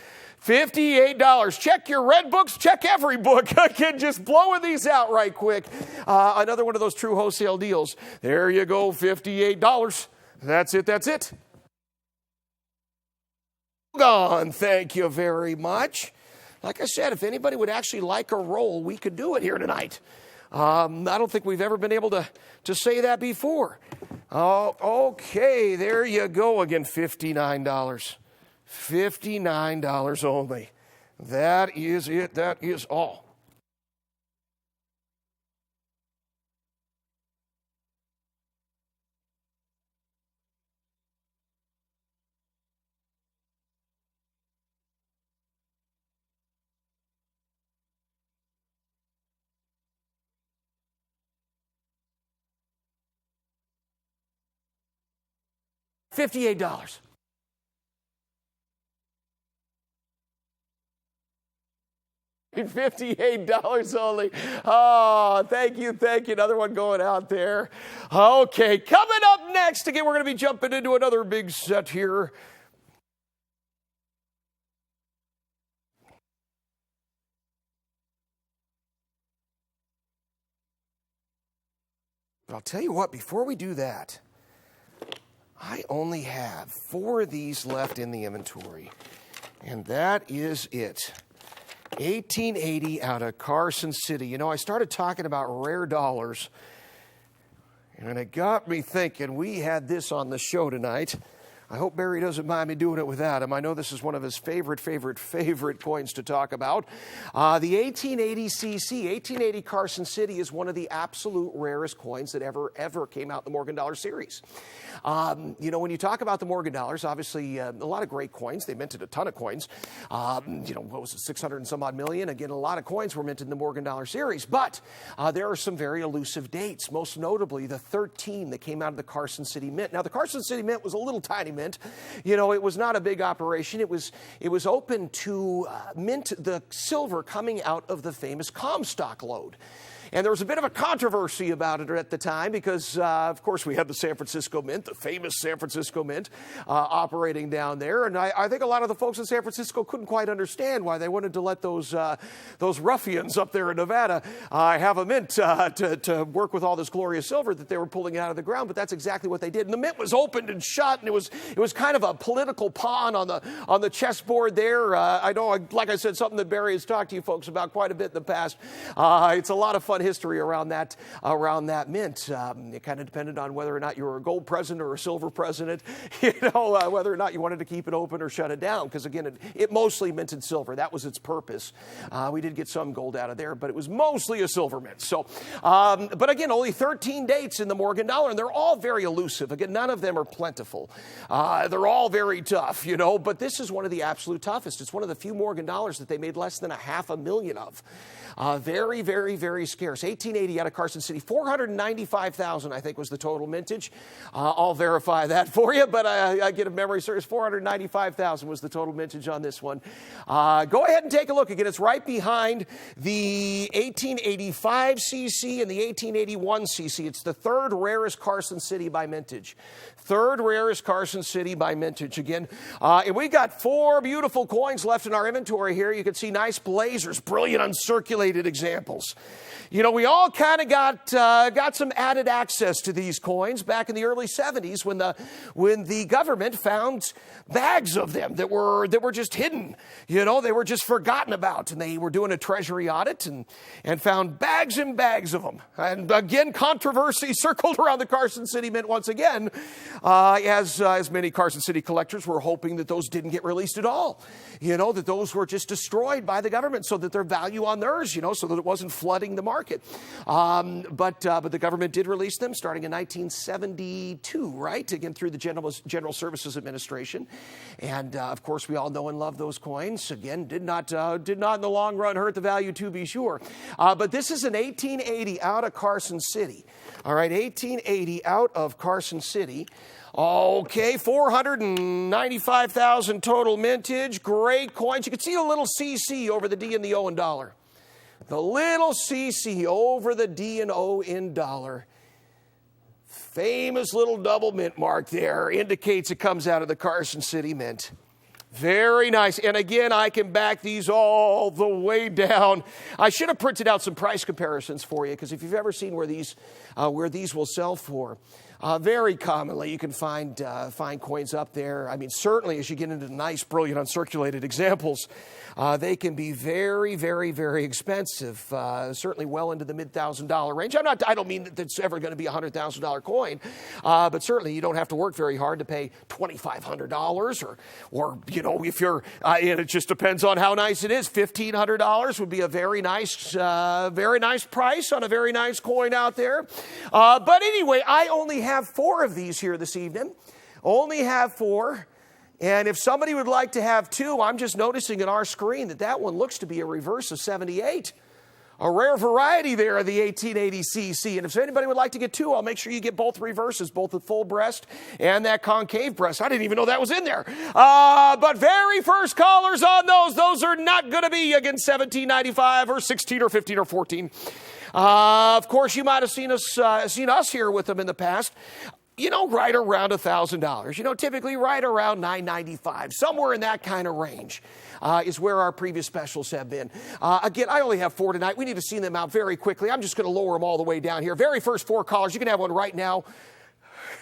$58. Check your red books. Check every book. Again, just blowing these out right quick. Another one of those true wholesale deals. There you go, $58. That's it. Gone. Thank you very much. Like I said, if anybody would actually like a roll, we could do it here tonight. I don't think we've ever been able to say that before. Oh, okay, there you go again, $59. $59 only. That is it. That is all. $58. $58 only. Oh, thank you. Another one going out there. Okay, coming up next, again, we're going to be jumping into another big set here. But I'll tell you what, before we do that, I only have 4 of these left in the inventory, and that is it. 1880 out of Carson City. I started talking about rare dollars, and it got me thinking. We had this on the show tonight. I hope Barry doesn't mind me doing it without him. I know this is one of his favorite coins to talk about. The 1880 CC, 1880 Carson City, is one of the absolute rarest coins that ever came out in the Morgan Dollar series. When you talk about the Morgan Dollars, obviously a lot of great coins. They minted a ton of coins. What was it, 600 and some odd million? Again, a lot of coins were minted in the Morgan Dollar series. But there are some very elusive dates, most notably the 13 that came out of the Carson City Mint. Now, the Carson City Mint was a little tiny mint. It was not a big operation. It was open to mint the silver coming out of the famous Comstock lode. And there was a bit of a controversy about it at the time because, of course, we had the San Francisco Mint, the famous San Francisco Mint, operating down there. And I think a lot of the folks in San Francisco couldn't quite understand why they wanted to let those ruffians up there in Nevada have a mint to work with all this glorious silver that they were pulling out of the ground. But that's exactly what they did. And the mint was opened and shut, and it was kind of a political pawn on the chessboard there. I know, like I said, something that Barry has talked to you folks about quite a bit in the past. It's a lot of fun history around that mint. It kind of depended on whether or not you were a gold president or a silver president, whether or not you wanted to keep it open or shut it down, because again, it mostly minted silver. That was its purpose. We did get some gold out of there, but it was mostly a silver mint. So, but again, only 13 dates in the Morgan dollar, and they're all very elusive. Again, none of them are plentiful. They're all very tough, but this is one of the absolute toughest. It's one of the few Morgan dollars that they made less than 500,000 of. Very, very, very scarce. 1880 out of Carson City. 495,000, I think, was the total mintage. I'll verify that for you, but I get a memory service. 495,000 was the total mintage on this one. Go ahead and take a look. Again, it's right behind the 1885 CC and the 1881 CC. It's the third rarest Carson City by mintage. Third rarest Carson City by mintage. Again, and we got 4 beautiful coins left in our inventory here. You can see nice blazers, brilliant uncirculated examples. We all kind of got some added access to these coins back in the early 70s when the government found bags of them that were just hidden. They were just forgotten about, and they were doing a treasury audit and found bags and bags of them. And again, controversy circled around the Carson City Mint once again, as many Carson City collectors were hoping that those didn't get released at all. That those were just destroyed by the government so that their value on theirs, so that it wasn't flooding the market. But the government did release them starting in 1972, right? Again, through the General Services Administration. And of course, we all know and love those coins. Again, did not in the long run hurt the value, to be sure. But this is an 1880 out of Carson City. All right, 1880 out of Carson City. Okay, 495,000 total mintage. Great coins. You can see a little CC over the D and the O in dollar. The little CC over the D and O in dollar. Famous little double mint mark there indicates it comes out of the Carson City Mint. Very nice. And again, I can back these all the way down. I should have printed out some price comparisons for you, because if you've ever seen where these will sell for, very commonly you can find coins up there. I mean, certainly as you get into nice, brilliant, uncirculated examples, they can be very, very, very expensive. Certainly well into the mid-$1,000 range. I don't mean that it's ever going to be a $100,000 coin, but certainly you don't have to work very hard to pay $2,500 or if you're, and it just depends on how nice it is. $1,500 would be a very nice price on a very nice coin out there. But anyway, I only have 4 of these here this evening. Only have 4. And if somebody would like to have 2, I'm just noticing on our screen that one looks to be a reverse of 78. A rare variety there of the 1880 CC. And if anybody would like to get 2, I'll make sure you get both reverses, both the full breast and that concave breast. I didn't even know that was in there. But very first callers on those are not going to be against $17.95 or $16 or $15 or $14. Of course, you might have seen us here with them in the past. Right around $1,000. Typically right around $9.95, somewhere in that kind of range is where our previous specials have been. Again, I only have 4 tonight. We need to see them out very quickly. I'm just going to lower them all the way down here. Very first 4 callers. You can have one right now.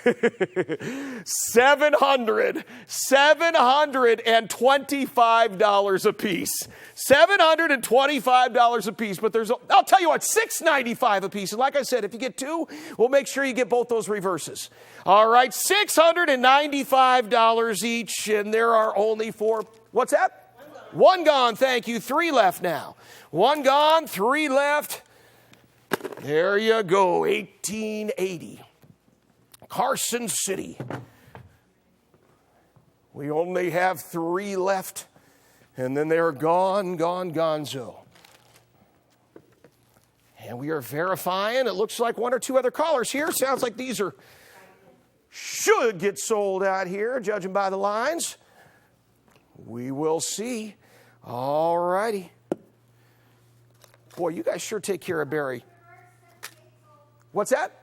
$725 a piece. $725 a piece. But I'll tell you what, $695 a piece. And like I said, if you get 2, we'll make sure you get both those reverses. All right, $695 each, and there are only 4. What's that? 1 gone. Thank you. 3 left now. 1 gone, 3 left. There you go. 1880. Carson City. We only have 3 left, and then they're gone, gonzo. And we are verifying. It looks like 1 or 2 other callers here. Sounds like these should get sold out here, judging by the lines. We will see. All righty. Boy, you guys sure take care of Barry. What's that?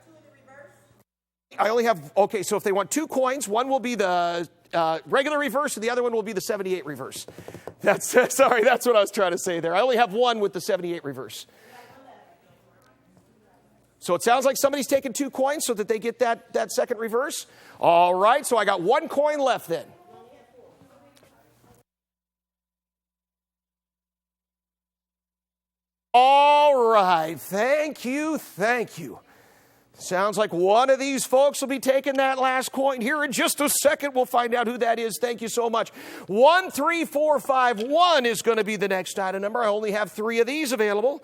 I only have, okay, so if they want 2 coins, one will be the regular reverse and the other one will be the 78 reverse. Sorry, that's what I was trying to say there. I only have one with the 78 reverse. So it sounds like somebody's taking 2 coins so that they get that second reverse. All right, so I got 1 coin left then. All right. Thank you. Thank you. Sounds like one of these folks will be taking that last coin here in just a second. We'll find out who that is. Thank you so much. 13451 is going to be the next item number. I only have 3 of these available.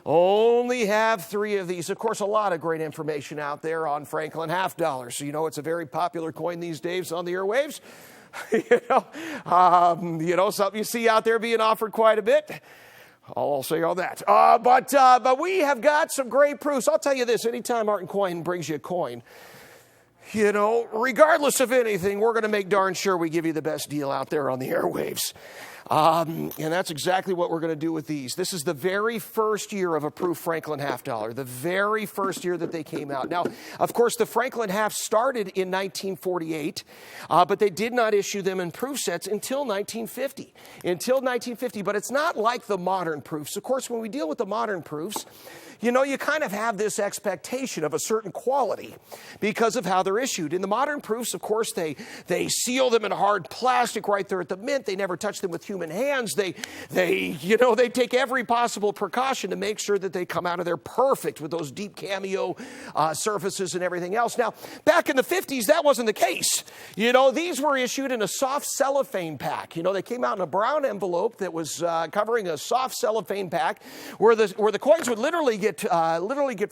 Only have 3 of these. Of course, a lot of great information out there on Franklin half dollars. So, you know, it's a very popular coin these days on the airwaves. Something you see out there being offered quite a bit. I'll say all that. But we have got some great proofs. I'll tell you this, anytime Art and Coin brings you a coin, you know, regardless of anything, we're going to make darn sure we give you the best deal out there on the airwaves. And that's exactly what we're going to do with these. This is the very first year of a proof Franklin half dollar, the very first year that they came out. Now, of course, the Franklin half started in 1948, but they did not issue them in proof sets until 1950. But it's not like the modern proofs. Of course, when we deal with the modern proofs, you know, you kind of have this expectation of a certain quality because of how they're issued. In the modern proofs, of course, they seal them in hard plastic right there at the mint. They never touch them with human hands. They take every possible precaution to make sure that they come out of there perfect with those deep cameo surfaces and everything else. Now, back in the 50s, that wasn't the case. You know, these were issued in a soft cellophane pack. You know, they came out in a brown envelope that was covering a soft cellophane pack where the coins would literally get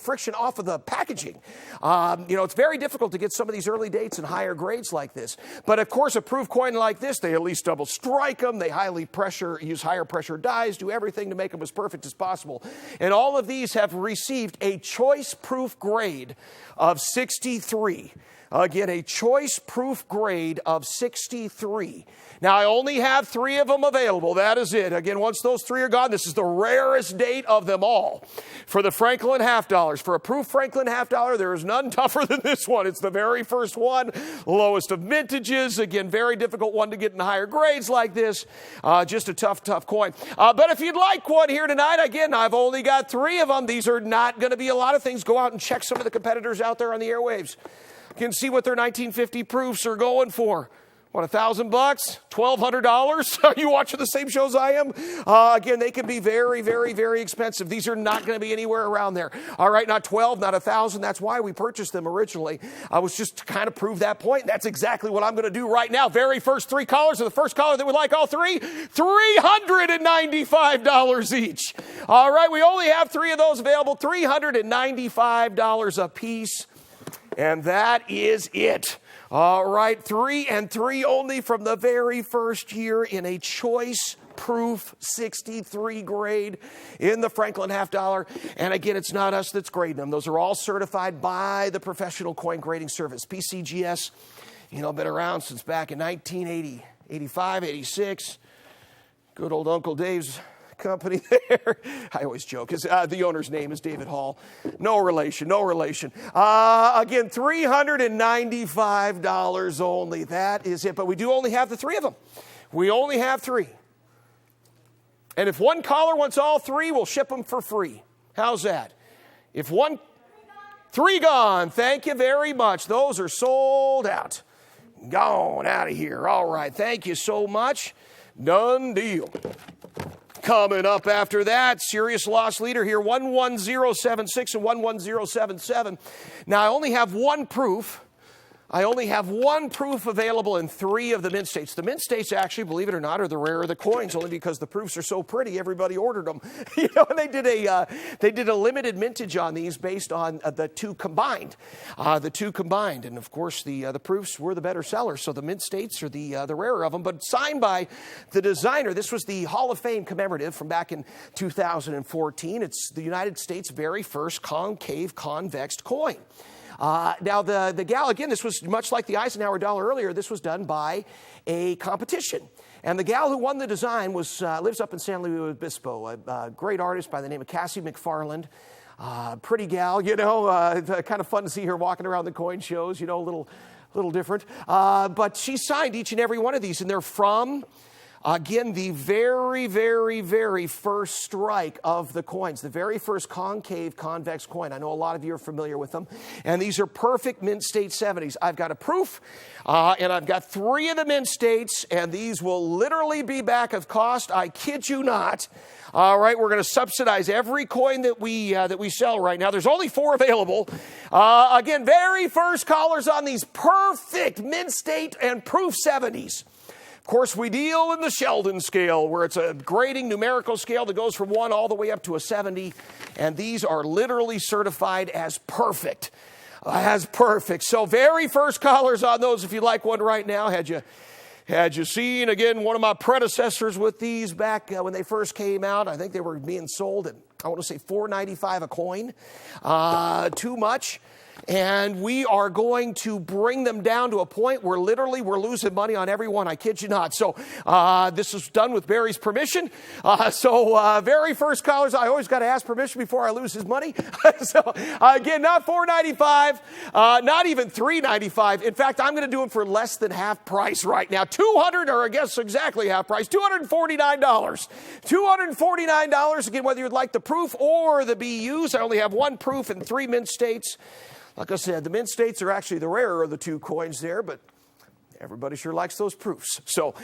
friction off of the packaging. It's very difficult to get some of these early dates and higher grades like this. But of course, a proof coin like this, they at least double strike them. They use higher pressure dies, do everything to make them as perfect as possible. And all of these have received a choice proof grade of 63. Again, a choice proof grade of 63. Now, I only have 3 of them available. That is it. Again, once those 3 are gone, this is the rarest date of them all for the Franklin half dollars. For a proof Franklin half dollar, there is none tougher than this one. It's the very first one, lowest of mintages. Again, very difficult one to get in higher grades like this. Just a tough coin. But if you'd like one here tonight, again, I've only got 3 of them. These are not going to be a lot of things. Go out and check some of the competitors out there on the airwaves. You can see what their 1950 proofs are going for. What, $1,000? $1,200? Are you watching the same shows I am? Again, they can be very, very, very expensive. These are not going to be anywhere around there. All right, not 12, not 1,000. That's why we purchased them originally. I was just to kind of prove that point. That's exactly what I'm going to do right now. Very first 3 callers, and the first caller that would like all 3, $395 each. All right, we only have 3 of those available, $395 a piece. And that is it. All right, 3 and 3 only from the very first year in a choice proof 63 grade in the Franklin half dollar. And again, it's not us that's grading them. Those are all certified by the Professional Coin Grading Service, PCGS. You know, been around since back in 1980, 85, 86. Good old Uncle Dave's company there. I always joke. The owner's name is David Hall. No relation. Again, $395 only. That is it. But we do only have the 3 of them. We only have 3. And if one caller wants all 3, we'll ship them for free. How's that? If 3 gone. Thank you very much. Those are sold out. Gone out of here. All right. Thank you so much. Done deal. Coming up after that, serious loss leader here, 11076 and 11077. Now, I only have one proof available in 3 of the mint states. The mint states, actually, believe it or not, are the rarer the coins, only because the proofs are so pretty, everybody ordered them. And they did a limited mintage on these based on the 2 combined. And of course, the proofs were the better sellers, so the mint states are the rarer of them. But signed by the designer, this was the Hall of Fame commemorative from back in 2014. It's the United States' very first concave convexed coin. Now, the gal, again, this was much like the Eisenhower dollar earlier. This was done by a competition. And the gal who won the design lives up in San Luis Obispo, a great artist by the name of Cassie McFarland. Pretty gal, kind of fun to see her walking around the coin shows, a little different. But she signed each and every one of these, and they're from Again, the very, very, very first strike of the coins, the very first concave convex coin. I know a lot of you are familiar with them. And these are perfect mint state 70s. I've got a proof, and I've got 3 of the mint states, and these will literally be back of cost. I kid you not. All right, we're going to subsidize every coin that we sell right now. There's only 4 available. Again, very first callers on these perfect mint state and proof 70s. Of course, we deal in the Sheldon scale, where it's a grading numerical scale that goes from 1 all the way up to a 70, and these are literally certified as perfect. So very first callers on those, if you'd like one right now. Had you seen, again, one of my predecessors with these back when they first came out? I think they were being sold at, I want to say, $4.95 a coin. Too much. And we are going to bring them down to a point where literally we're losing money on every one. I kid you not. So this is done with Barry's permission. Very first callers, I always got to ask permission before I lose his money. Again, not $4.95, not even $3.95. In fact, I'm going to do them for less than half price right now. $200, or I guess exactly half price, $249. $249, again, whether you'd like the proof or the BUs. I only have 1 proof and 3 mint states. Like I said, the mint states are actually the rarer of the 2 coins there, but everybody sure likes those proofs. So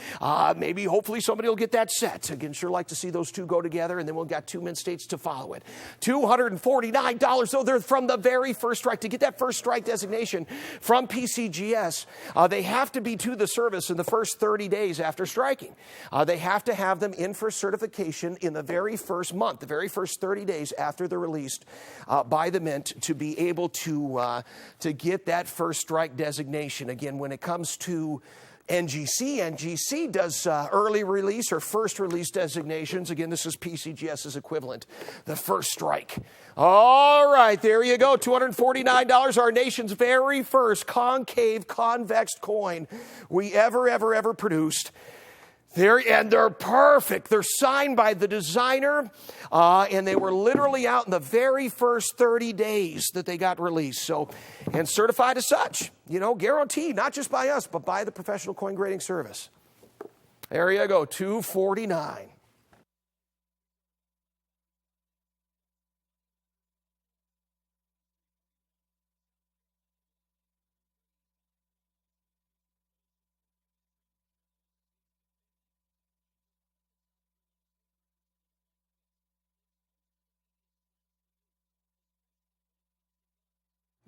maybe, hopefully, somebody will get that set. Again, sure like to see those 2 go together, and then we'll got 2 mint states to follow it. $249, so they're from the very first strike. To get that first strike designation from PCGS, they have to be to the service in the first 30 days after striking. They have to have them in for certification in the very first month, the very first 30 days after they're released by the mint, to be able to get that first strike designation. Again, when it comes to NGC does early release or first release designations. Again, this is PCGS's equivalent, the first strike. All right, there you go, $249, our nation's very first concave convex coin we ever produced. They're perfect. They're signed by the designer, and they were literally out in the very first 30 days that they got released. So, and certified as such, guaranteed, not just by us, but by the Professional Coin Grading Service. There you go, $249.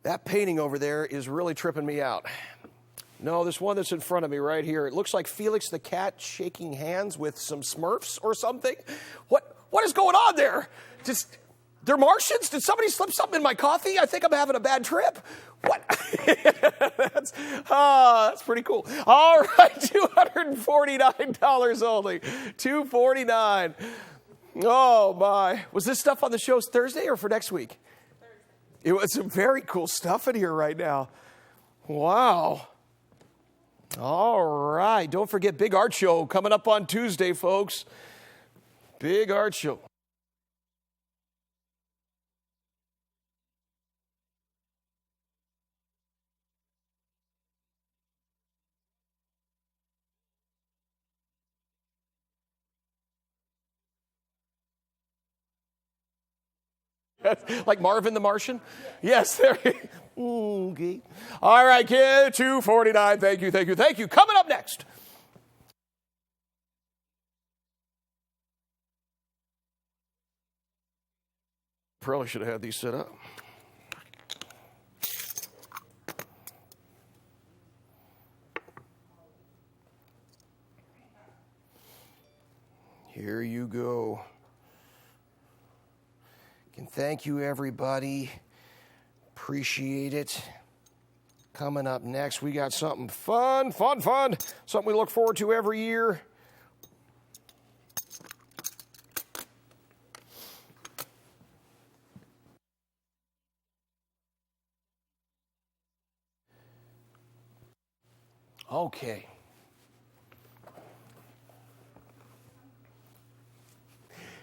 That painting over there is really tripping me out. No, this one that's in front of me right here, it looks like Felix the cat shaking hands with some Smurfs or something. What is going on there? They're Martians? Did somebody slip something in my coffee? I think I'm having a bad trip. What? That's pretty cool. All right, $249 only. $249. Oh, my. Was this stuff on the show Thursday or for next week? It was some very cool stuff in here right now. Wow. All right. Don't forget Big Art Show coming up on Tuesday, folks. Big Art Show. Like Marvin the Martian? Yes, there you go. Okay. All right, kid, $249. Thank you. Coming up next. Probably should have had these set up. Here you go. And thank you, everybody. Appreciate it. Coming up next, we got something fun. Something we look forward to every year. Okay.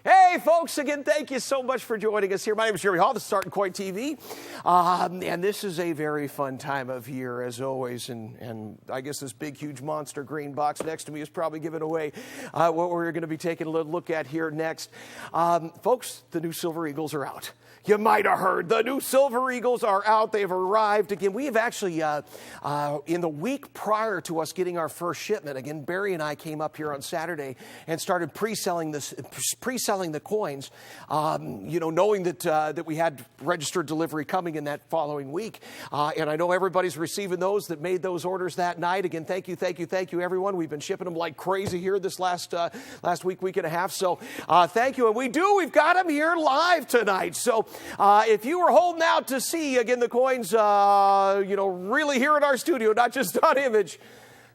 Hey, Hey, folks, again, thank you so much for joining us here. My name is Jeremy Hall. This is Starting Coin TV. And this is a very fun time of year, as always. And I guess this big, huge monster green box next to me is probably giving away what we're going to be taking a look at here next. Folks, the new Silver Eagles are out. You might have heard the new Silver Eagles are out. They've arrived. Again, we have actually, in the week prior to us getting our first shipment, again, Barry and I came up here on Saturday and started pre-selling the coins, knowing that we had registered delivery coming in that following week. And I know everybody's receiving those that made those orders that night. Again, thank you, everyone. We've been shipping them like crazy here this last week and a half. So thank you. And we've got them here live tonight. So if you were holding out to see, again, the coins, really here in our studio, not just on image,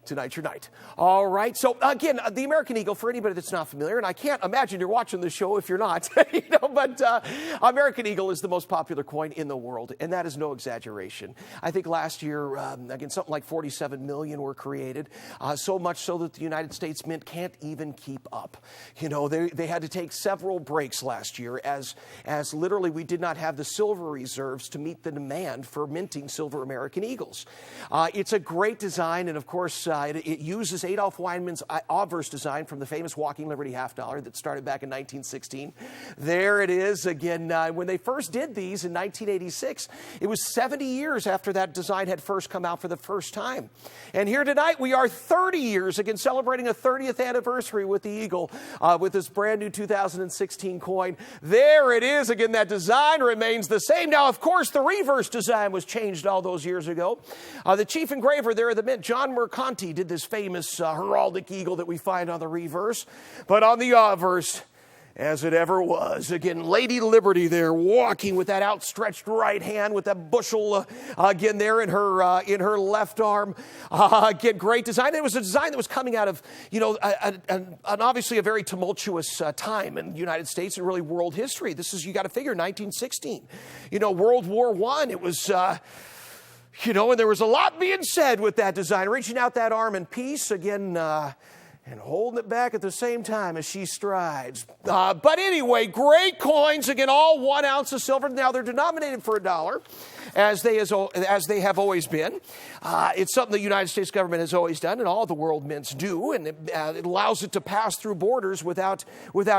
tonight's your night. All right. So, again, the American Eagle, for anybody that's not familiar, and I can't imagine you're watching the show if you're not, but American Eagle is the most popular coin in the world, and that is no exaggeration. I think last year, again, something like 47 million were created, so much so that the United States Mint can't even keep up. They had to take several breaks last year as literally we did not have the silver reserves to meet the demand for minting silver American Eagles. It's a great design, and of course, it uses Adolph Weinman's obverse design from the famous Walking Liberty half dollar that started back in 1916. There it is. Again, when they first did these in 1986, it was 70 years after that design had first come out for the first time. And here tonight, we are 30 years, again, celebrating a 30th anniversary with the Eagle, with this brand new 2016 coin. There it is. Again, that design remains the same. Now, of course, the reverse design was changed all those years ago. The chief engraver there at the Mint, John Mercanti, did this famous heraldic eagle that we find on the reverse. But on the obverse, as it ever was, again, Lady Liberty there walking with that outstretched right hand with that bushel again there in her left arm. Again, great design. It was a design that was coming out of, an obviously a very tumultuous time in the United States and really world history. This is, you got to figure, 1916. World War I. It was... and there was a lot being said with that design, reaching out that arm in peace, again, and holding it back at the same time as she strides. But anyway, great coins, again, all 1 ounce of silver. Now, they're denominated for $1, as they have always been. It's something the United States government has always done, and all the world mints do, and it allows it to pass through borders without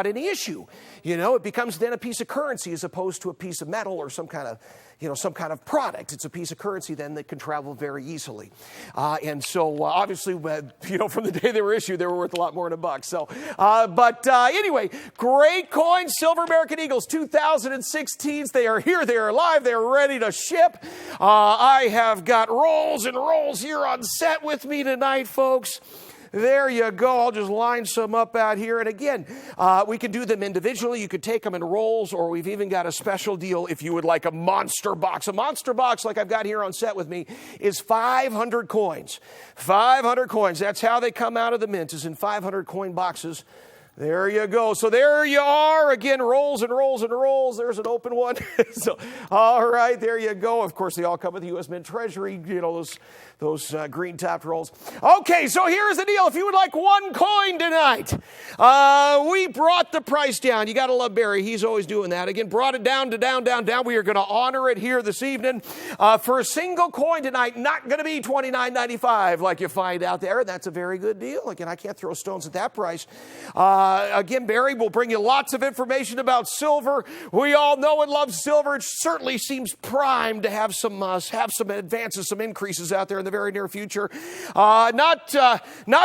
any issue. It becomes then a piece of currency as opposed to a piece of metal or some kind of product. It's a piece of currency then that can travel very easily. And so obviously, from the day they were issued, they were worth a lot more than $1. So, anyway, great coins, Silver American Eagles 2016s. They are here, they are live, they are ready to ship. I have got rolls and rolls here on set with me tonight, folks. There you go. I'll just line some up out here. And again, we can do them individually. You could take them in rolls, or we've even got a special deal if you would like a monster box. A monster box, like I've got here on set with me, is 500 coins. 500 coins. That's how they come out of the Mint, is in 500 coin boxes. There you go. So there you are. Again, rolls and rolls and rolls. There's an open one. So, all right, there you go. Of course, they all come with the U.S. Mint Treasury, those green-topped rolls. Okay, so here's the deal. If you would like one coin tonight, we brought the price down. You got to love Barry. He's always doing that. Again, brought it down to down. We are going to honor it here this evening. For a single coin tonight, not going to be $29.95 like you find out there. That's a very good deal. Again, I can't throw stones at that price. Again, Barry will bring you lots of information about silver. We all know and love silver. It certainly seems primed to have some advances, some increases out there in the very near future. Not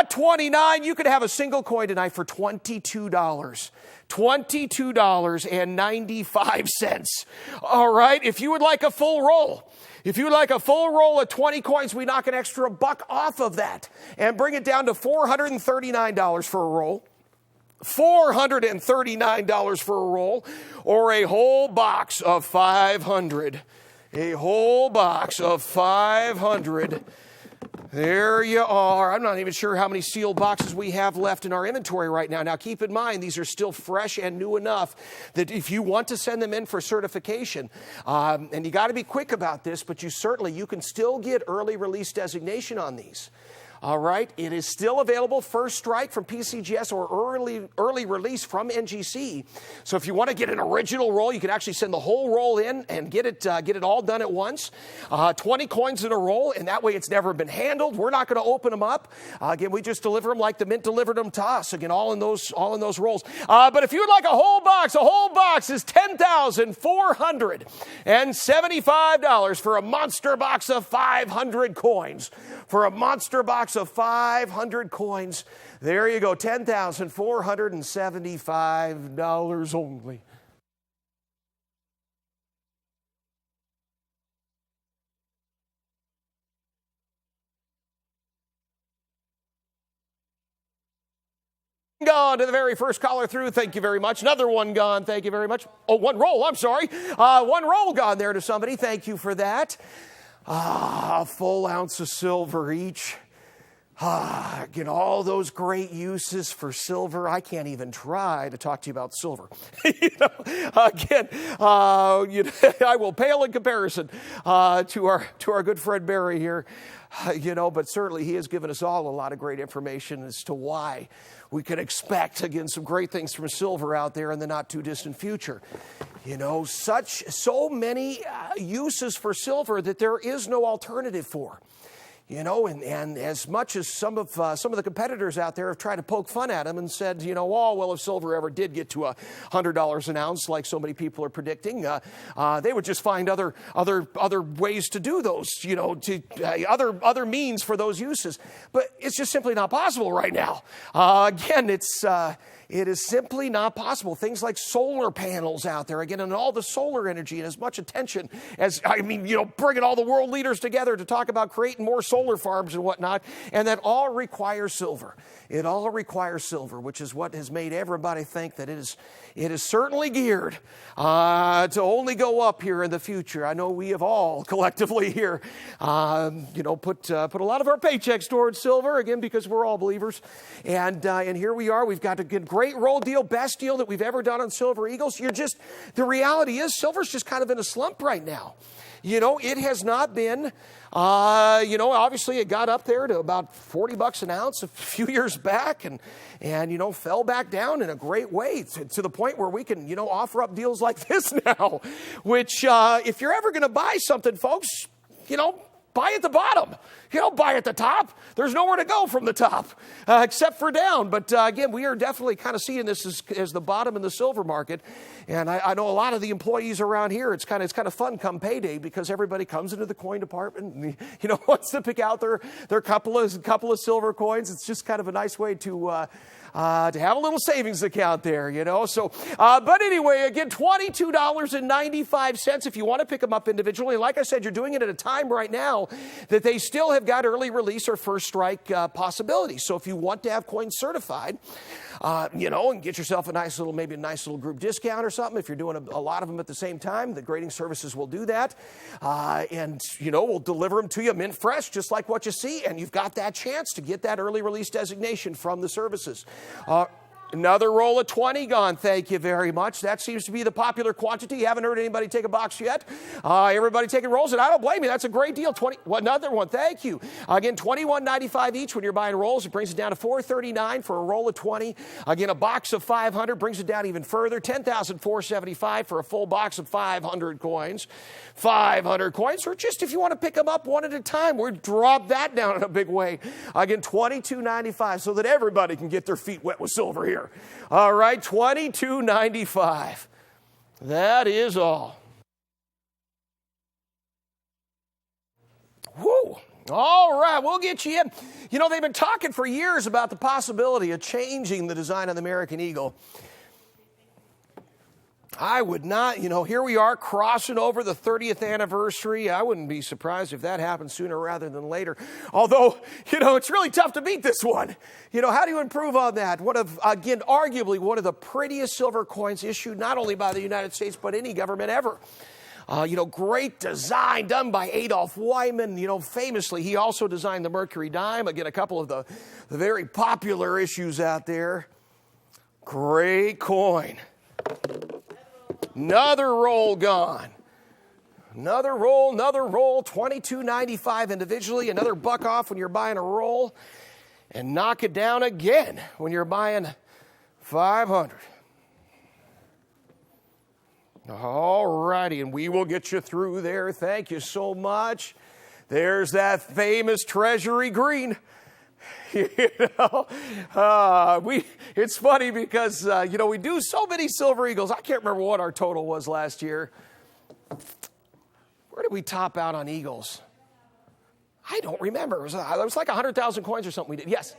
29. You could have a single coin tonight for $22. $22.95. All right. If you would like a full roll. If you would like a full roll of 20 coins, we knock an extra $1 off of that and bring it down to $439 for a roll. $439 for a roll, or a whole box of 500. A whole box of 500. There you are. I'm not even sure how many sealed boxes we have left in our inventory right now. Now, keep in mind, these are still fresh and new enough that if you want to send them in for certification, and you got to be quick about this, but you can still get early release designation on these. All right, it is still available, first strike from PCGS or early release from NGC. So if you want to get an original roll, you can actually send the whole roll in and get it all done at once. 20 coins in a roll, and that way it's never been handled. We're not going to open them up. Again, we just deliver them like the Mint delivered them to us. Again, all in those rolls. But if you'd like a whole box is $10,475 for a monster box of 500 coins. For a monster box of 500 coins, there you go, $10,475 only. Gone to the very first caller through. Thank you very much. Another one gone. Thank you very much. Oh, one roll. I'm sorry. One roll gone there to somebody. Thank you for that. A full ounce of silver each. Get all those great uses for silver. I can't even try to talk to you about silver. I will pale in comparison to our good friend Barry here. But certainly he has given us all a lot of great information as to why we could expect, again, some great things from silver out there in the not too distant future. So many uses for silver that there is no alternative for. And as much as some of the competitors out there have tried to poke fun at him and said, if silver ever did get to $100 an ounce, like so many people are predicting, they would just find other ways to do those, other means for those uses. But it's just simply not possible right now. It is simply not possible. Things like solar panels out there, again, and all the solar energy and as much attention as, bringing all the world leaders together to talk about creating more solar farms and whatnot, and that all requires silver. It all requires silver, which is what has made everybody think that it is certainly geared to only go up here in the future. I know we have all collectively here, put a lot of our paychecks towards silver, again, because we're all believers. And here we are. We've got a great roll deal, best deal that we've ever done on Silver Eagles. The reality is silver's just kind of in a slump right now. It has not been, obviously it got up there to about $40 an ounce a few years back and fell back down in a great way to the point where we can, offer up deals like this now, which, if you're ever going to buy something, folks, buy at the bottom. Buy at the top. There's nowhere to go from the top except for down. But again, we are definitely kind of seeing this as the bottom in the silver market. And I know a lot of the employees around here, it's kind of fun come payday because everybody comes into the coin department and, wants to pick out their couple of silver coins. It's just kind of a nice way to have a little savings account there, So, but anyway, again, $22.95 if you want to pick them up individually. And like I said, you're doing it at a time right now that they still have got early release or first strike possibilities. So if you want to have coins certified, and get yourself a nice little group discount or something, if you're doing a lot of them at the same time, the grading services will do that. We'll deliver them to you mint fresh, just like what you see. And you've got that chance to get that early release designation from the services. Another roll of 20 gone. Thank you very much. That seems to be the popular quantity. You haven't heard anybody take a box yet. Everybody taking rolls, and I don't blame you. That's a great deal. Another one. Thank you. Again, $21.95 each when you're buying rolls. It brings it down to $4.39 for a roll of 20. Again, a box of 500 brings it down even further. $10,475 for a full box of 500 coins. 500 coins, or just if you want to pick them up one at a time, we'll drop that down in a big way. Again, $22.95 so that everybody can get their feet wet with silver here. All right, $22.95. That is all. Woo! All right, we'll get you in. They've been talking for years about the possibility of changing the design of the American Eagle. I would not, here we are crossing over the 30th anniversary. I wouldn't be surprised if that happened sooner rather than later. Although, it's really tough to beat this one. How do you improve on that? Arguably one of the prettiest silver coins issued not only by the United States, but any government ever. Great design done by Adolph Wyman. Famously, he also designed the Mercury dime. Again, a couple of the very popular issues out there. Great coin. Another roll gone. Another roll, $22.95 individually, another buck off when you're buying a roll, and knock it down again when you're buying 500. All righty, and we will get you through there. Thank you so much. There's that famous Treasury Green. It's funny because, we do so many Silver Eagles. I can't remember what our total was last year. Where did we top out on Eagles? I don't remember. It was like 100,000 coins or something we did. Yes.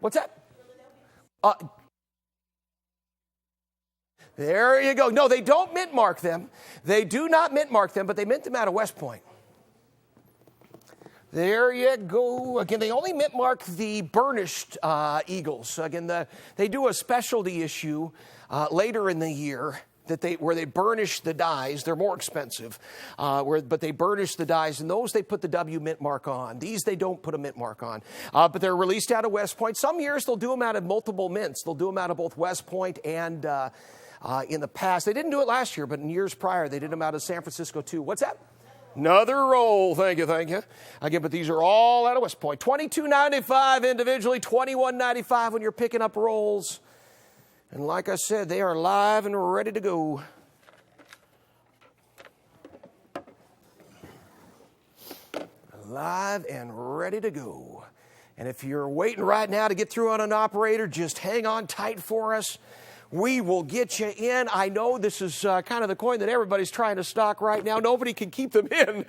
What's that? There you go. No, they don't mint mark them. They do not mint mark them, but they mint them out of West Point. There you go. Again, they only mint mark the burnished Eagles. Again, they do a specialty issue later in the year where they burnish the dies. They're more expensive, but they burnish the dies, and those they put the W mint mark on. These they don't put a mint mark on, but they're released out of West Point. Some years they'll do them out of multiple mints. They'll do them out of both West Point and in the past. They didn't do it last year, but in years prior they did them out of San Francisco too. What's that? Another roll. Thank you. Again, but these are all out of West Point. $22.95 individually, $21.95 when you're picking up rolls. And like I said, they are live and ready to go. Live and ready to go. And if you're waiting right now to get through on an operator, just hang on tight for us. We will get you in. I know this is kind of the coin that everybody's trying to stock right now. Nobody can keep them in.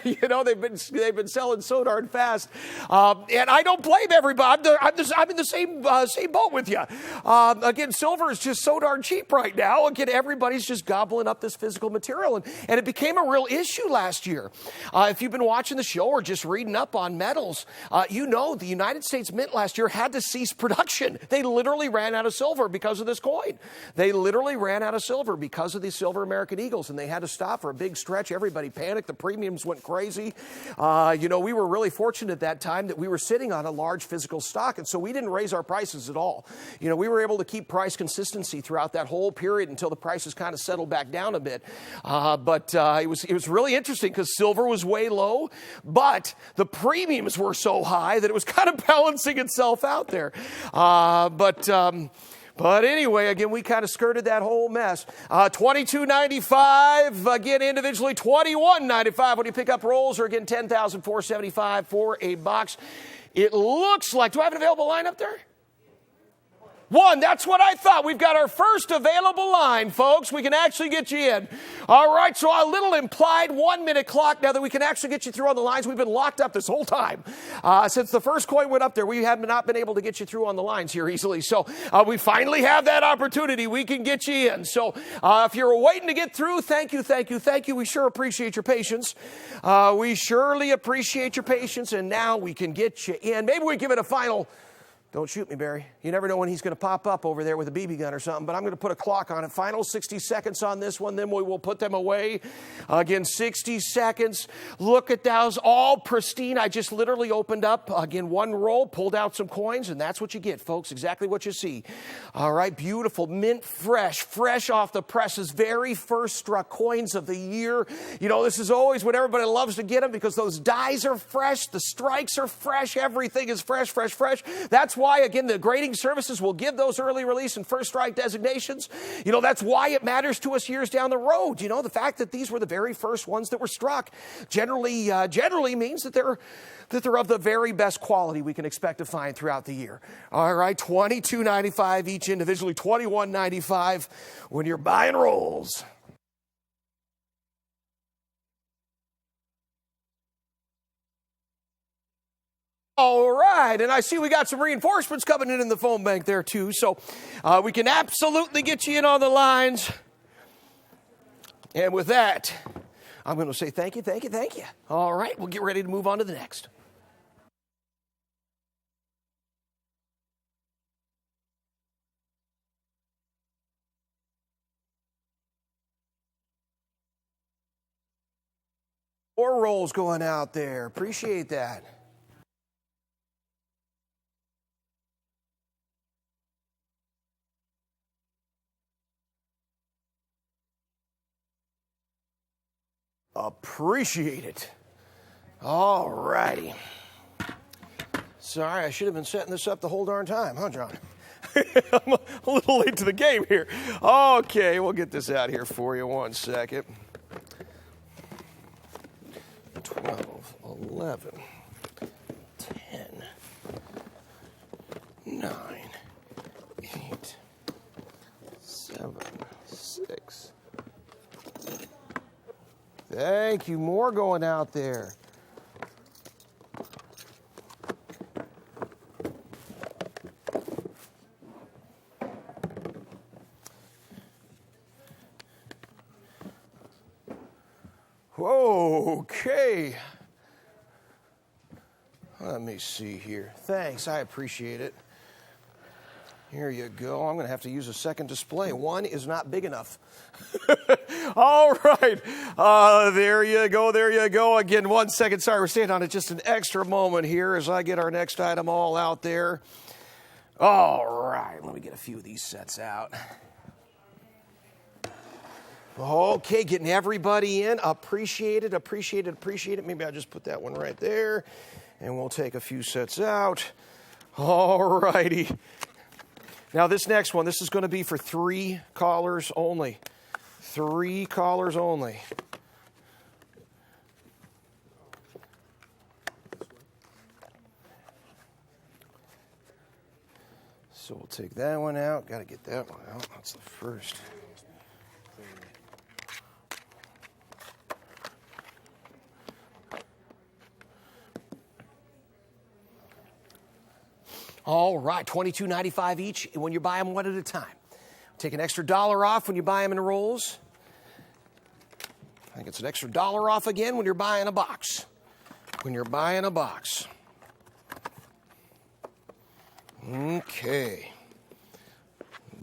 They've been selling so darn fast, and I don't blame everybody. I'm in the same boat with you. Again, silver is just so darn cheap right now. Again, everybody's just gobbling up this physical material, and it became a real issue last year. If you've been watching the show or just reading up on metals, the United States Mint last year had to cease production. They literally ran out of silver because of this coin. They literally ran out of silver because of these silver American Eagles, and they had to stop for a big stretch. Everybody panicked. The premiums went crazy. We were really fortunate at that time that we were sitting on a large physical stock, and so we didn't raise our prices at all. We were able to keep price consistency throughout that whole period until the prices kind of settled back down a bit. But it was really interesting because silver was way low, but the premiums were so high that it was kind of balancing itself out there. But anyway, again, we kind of skirted that whole mess. $22.95, again, individually, $21.95 when you pick up rolls, or again, $10,475 for a box. It looks like, do I have an available line up there? One, that's what I thought. We've got our first available line, folks. We can actually get you in. All right, so a little implied 1 minute clock now that we can actually get you through on the lines. We've been locked up this whole time. Since the first coin went up there, we have not been able to get you through on the lines here easily. So we finally have that opportunity. We can get you in. So if you're waiting to get through, thank you. We sure appreciate your patience. We surely appreciate your patience, and now we can get you in. Maybe we give it a final... Don't shoot me, Barry. You never know when he's going to pop up over there with a BB gun or something, but I'm going to put a clock on it. Final 60 seconds on this one, then we will put them away. Again, 60 seconds. Look at those, all pristine. I just literally opened up, again, one roll, pulled out some coins, and that's what you get, folks, exactly what you see. All right, beautiful, mint fresh off the presses, very first struck coins of the year. This is always what everybody loves to get them because those dies are fresh, the strikes are fresh, everything is fresh. That's why, again, the grading services will give those early release and first strike designations. That's why it matters to us years down the road. The fact that these were the very first ones that were struck generally means that they're of the very best quality we can expect to find throughout the year. All right, $22.95 each individually, $21.95 when you're buying rolls. All right, and I see we got some reinforcements coming in the phone bank there too, so we can absolutely get you in on the lines. And with that, I'm going to say thank you. All right, we'll get ready to move on to the next. More rolls going out there. Appreciate that. Appreciate it. All righty. Sorry, I should have been setting this up the whole darn time, huh, John? I'm a little late to the game here. Okay, we'll get this out here for you. 1 second. 12, 11, 10, 9, 8, 7, 6. Thank you. More going out there. Okay. Let me see here. Thanks. I appreciate it. Here you go. I'm going to have to use a second display. One is not big enough. All right. There you go. There you go. Again, 1 second. Sorry, we're staying on it just an extra moment here as I get our next item all out there. All right. Let me get a few of these sets out. Okay, getting everybody in. Appreciate it, appreciate it, appreciate it. Maybe I'll just put that one right there, and we'll take a few sets out. All righty. Now, this next one, this is going to be for 3 callers only. 3 callers only. So we'll take that one out. Got to get that one out. That's the first. All right, $22.95 each when you buy them one at a time. Take an extra $1 off when you buy them in rolls. I think it's an extra $1 off again when you're buying a box. When you're buying a box. Okay.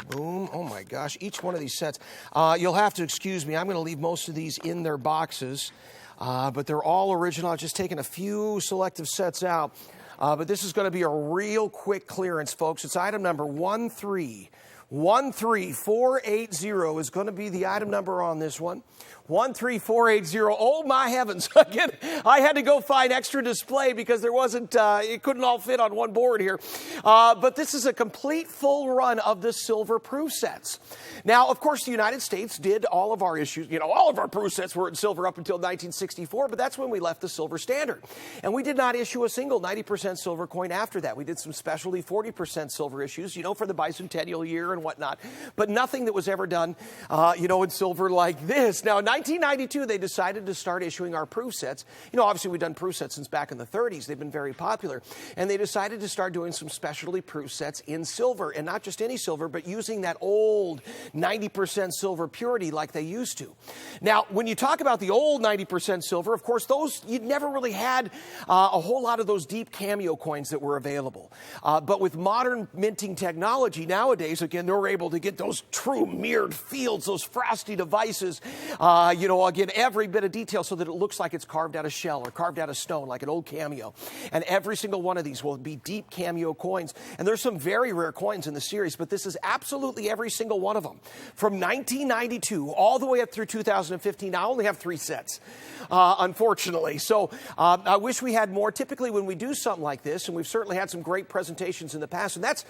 Boom. Oh my gosh, each one of these sets. You'll have to excuse me. I'm going to leave most of these in their boxes, but they're all original. I've just taken a few selective sets out. But this is going to be a real quick clearance, folks. It's item number 13480 is going to be the item number on this one. 13480. Oh, my heavens. Again, I had to go find extra display because there wasn't, it couldn't all fit on one board here. But this is a complete full run of the silver proof sets. Now, of course, the United States did all of our issues, all of our proof sets were in silver up until 1964, but that's when we left the silver standard. And we did not issue a single 90% silver coin after that. We did some specialty 40% silver issues, for the Bicentennial year and whatnot, but nothing that was ever done, in silver like this. Now, in 1992, they decided to start issuing our proof sets. Obviously, we've done proof sets since back in the 30s. They've been very popular. And they decided to start doing some specialty proof sets in silver, and not just any silver, but using that old 90% silver purity like they used to. Now, when you talk about the old 90% silver, of course, those, you'd never really had a whole lot of those deep cameo coins that were available. But with modern minting technology nowadays, again, they're able to get those true mirrored fields, those frosty devices, again, every bit of detail so that it looks like it's carved out of shell or carved out of stone like an old cameo. And every single one of these will be deep cameo coins. And there's some very rare coins in the series, but this is absolutely every single one of them. From 1992 all the way up through 2015, I only have 3 sets, unfortunately. So I wish we had more. Typically when we do something like this, and we've certainly had some great presentations in the past, and that's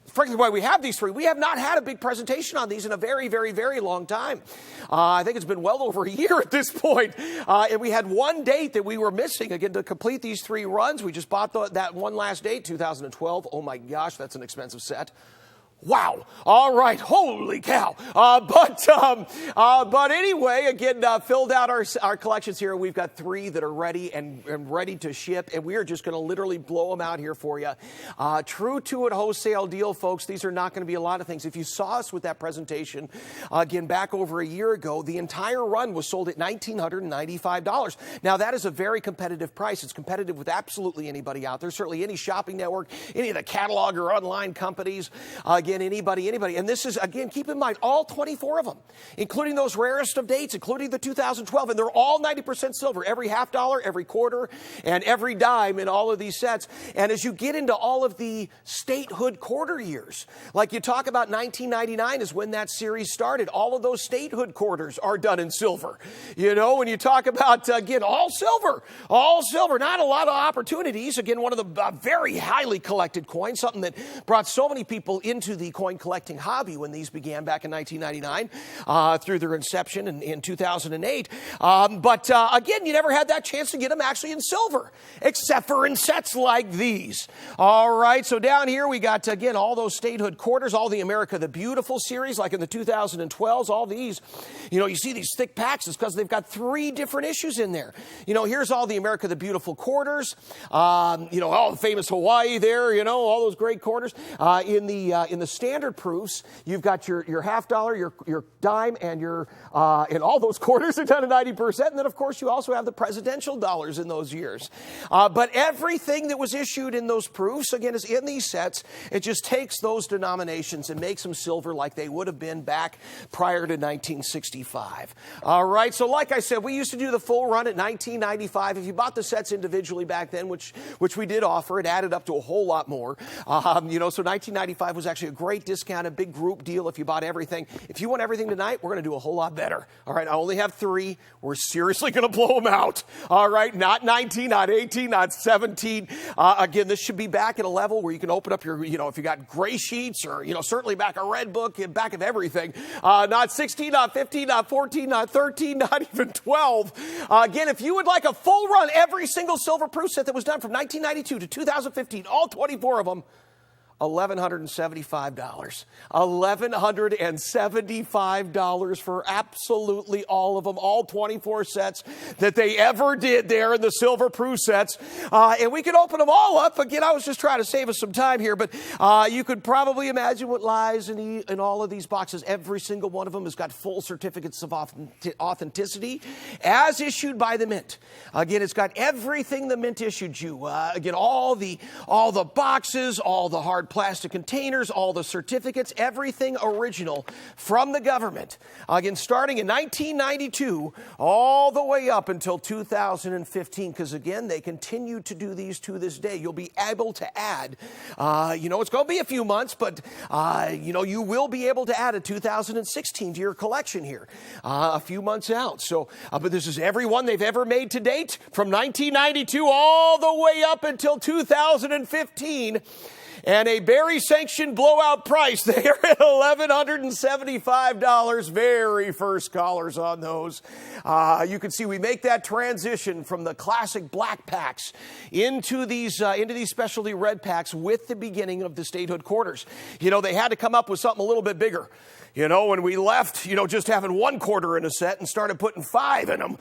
frankly why we have these 3. We have not had a big presentation on these in a very, very, very long time. I think it's been well over a year at this point. And we had one date that we were missing, again, to complete these 3 runs. We just bought that one last date, 2012. Oh, my gosh, that's an expensive set. Wow. All right. Holy cow. But anyway, again, filled out our collections here. We've got 3 that are ready and ready to ship, and we are just going to literally blow them out here for you. True to it wholesale deal, folks. These are not going to be a lot of things. If you saw us with that presentation, again, back over a year ago, the entire run was sold at $1,995. Now, that is a very competitive price. It's competitive with absolutely anybody out there, certainly any shopping network, any of the catalog or online companies. again, anybody. And this is, again, keep in mind, all 24 of them, including those rarest of dates, including the 2012. And they're all 90% silver, every half dollar, every quarter, and every dime in all of these sets. And as you get into all of the statehood quarter years, like you talk about 1999 is when that series started. All of those statehood quarters are done in silver. You know, when you talk about, again, all silver, not a lot of opportunities. Again, one of the very highly collected coins, something that brought so many people into the coin collecting hobby when these began back in 1999 through their inception in 2008. But again, you never had that chance to get them actually in silver, except for in sets like these. All right, so down here we got, again, all those statehood quarters, all the America the Beautiful series, like in the 2012s, all these. You know, you see these thick packs, it's because they've got 3 different issues in there. You know, here's all the America the Beautiful quarters. You know, all the famous Hawaii there, you know, all those great quarters. In the standard proofs, you've got your half dollar, your dime, and and all those quarters are done at 90%. And then, of course, you also have the presidential dollars in those years. But everything that was issued in those proofs, again, is in these sets. It just takes those denominations and makes them silver like they would have been back prior to 1965. All right, so like I said, we used to do the full run at $19.95. If you bought the sets individually back then, which we did offer, it added up to a whole lot more. You know, so $19.95 was actually a great discount, a big group deal if you bought everything. If you want everything tonight, we're going to do a whole lot better. All right, I only have 3. We're seriously going to blow them out. All right, not 19, not 18, not 17. Again, this should be back at a level where you can open up your, you know, if you got gray sheets or, you know, certainly back a red book, back of everything. Not 16, not 15, not 14, not 13, not even 12. Again, if you would like a full run, every single silver proof set that was done from 1992 to 2015, all 24 of them, $1,175. $1,175 for absolutely all of them, all 24 sets that they ever did there in the silver proof sets. And we could open them all up. Again, I was just trying to save us some time here, but you could probably imagine what lies in all of these boxes. Every single one of them has got full certificates of authenticity as issued by the Mint. Again, it's got everything the Mint issued you. Again, all the boxes, all the hard plastic containers, all the certificates, everything original from the government. Again, starting in 1992 all the way up until 2015, because again, they continue to do these to this day. You'll be able to add, you know, it's going to be a few months, but, you know, you will be able to add a 2016 to your collection here, a few months out. So, but this is every one they've ever made to date from 1992 all the way up until 2015. And a Barry sanctioned blowout price there at $1,175. Very first callers on those. You can see we make that transition from the classic black packs into these specialty red packs with the beginning of the statehood quarters. You know, they had to come up with something a little bit bigger. You know, when we left, you know, just having 1 quarter in a set and started putting 5 in them,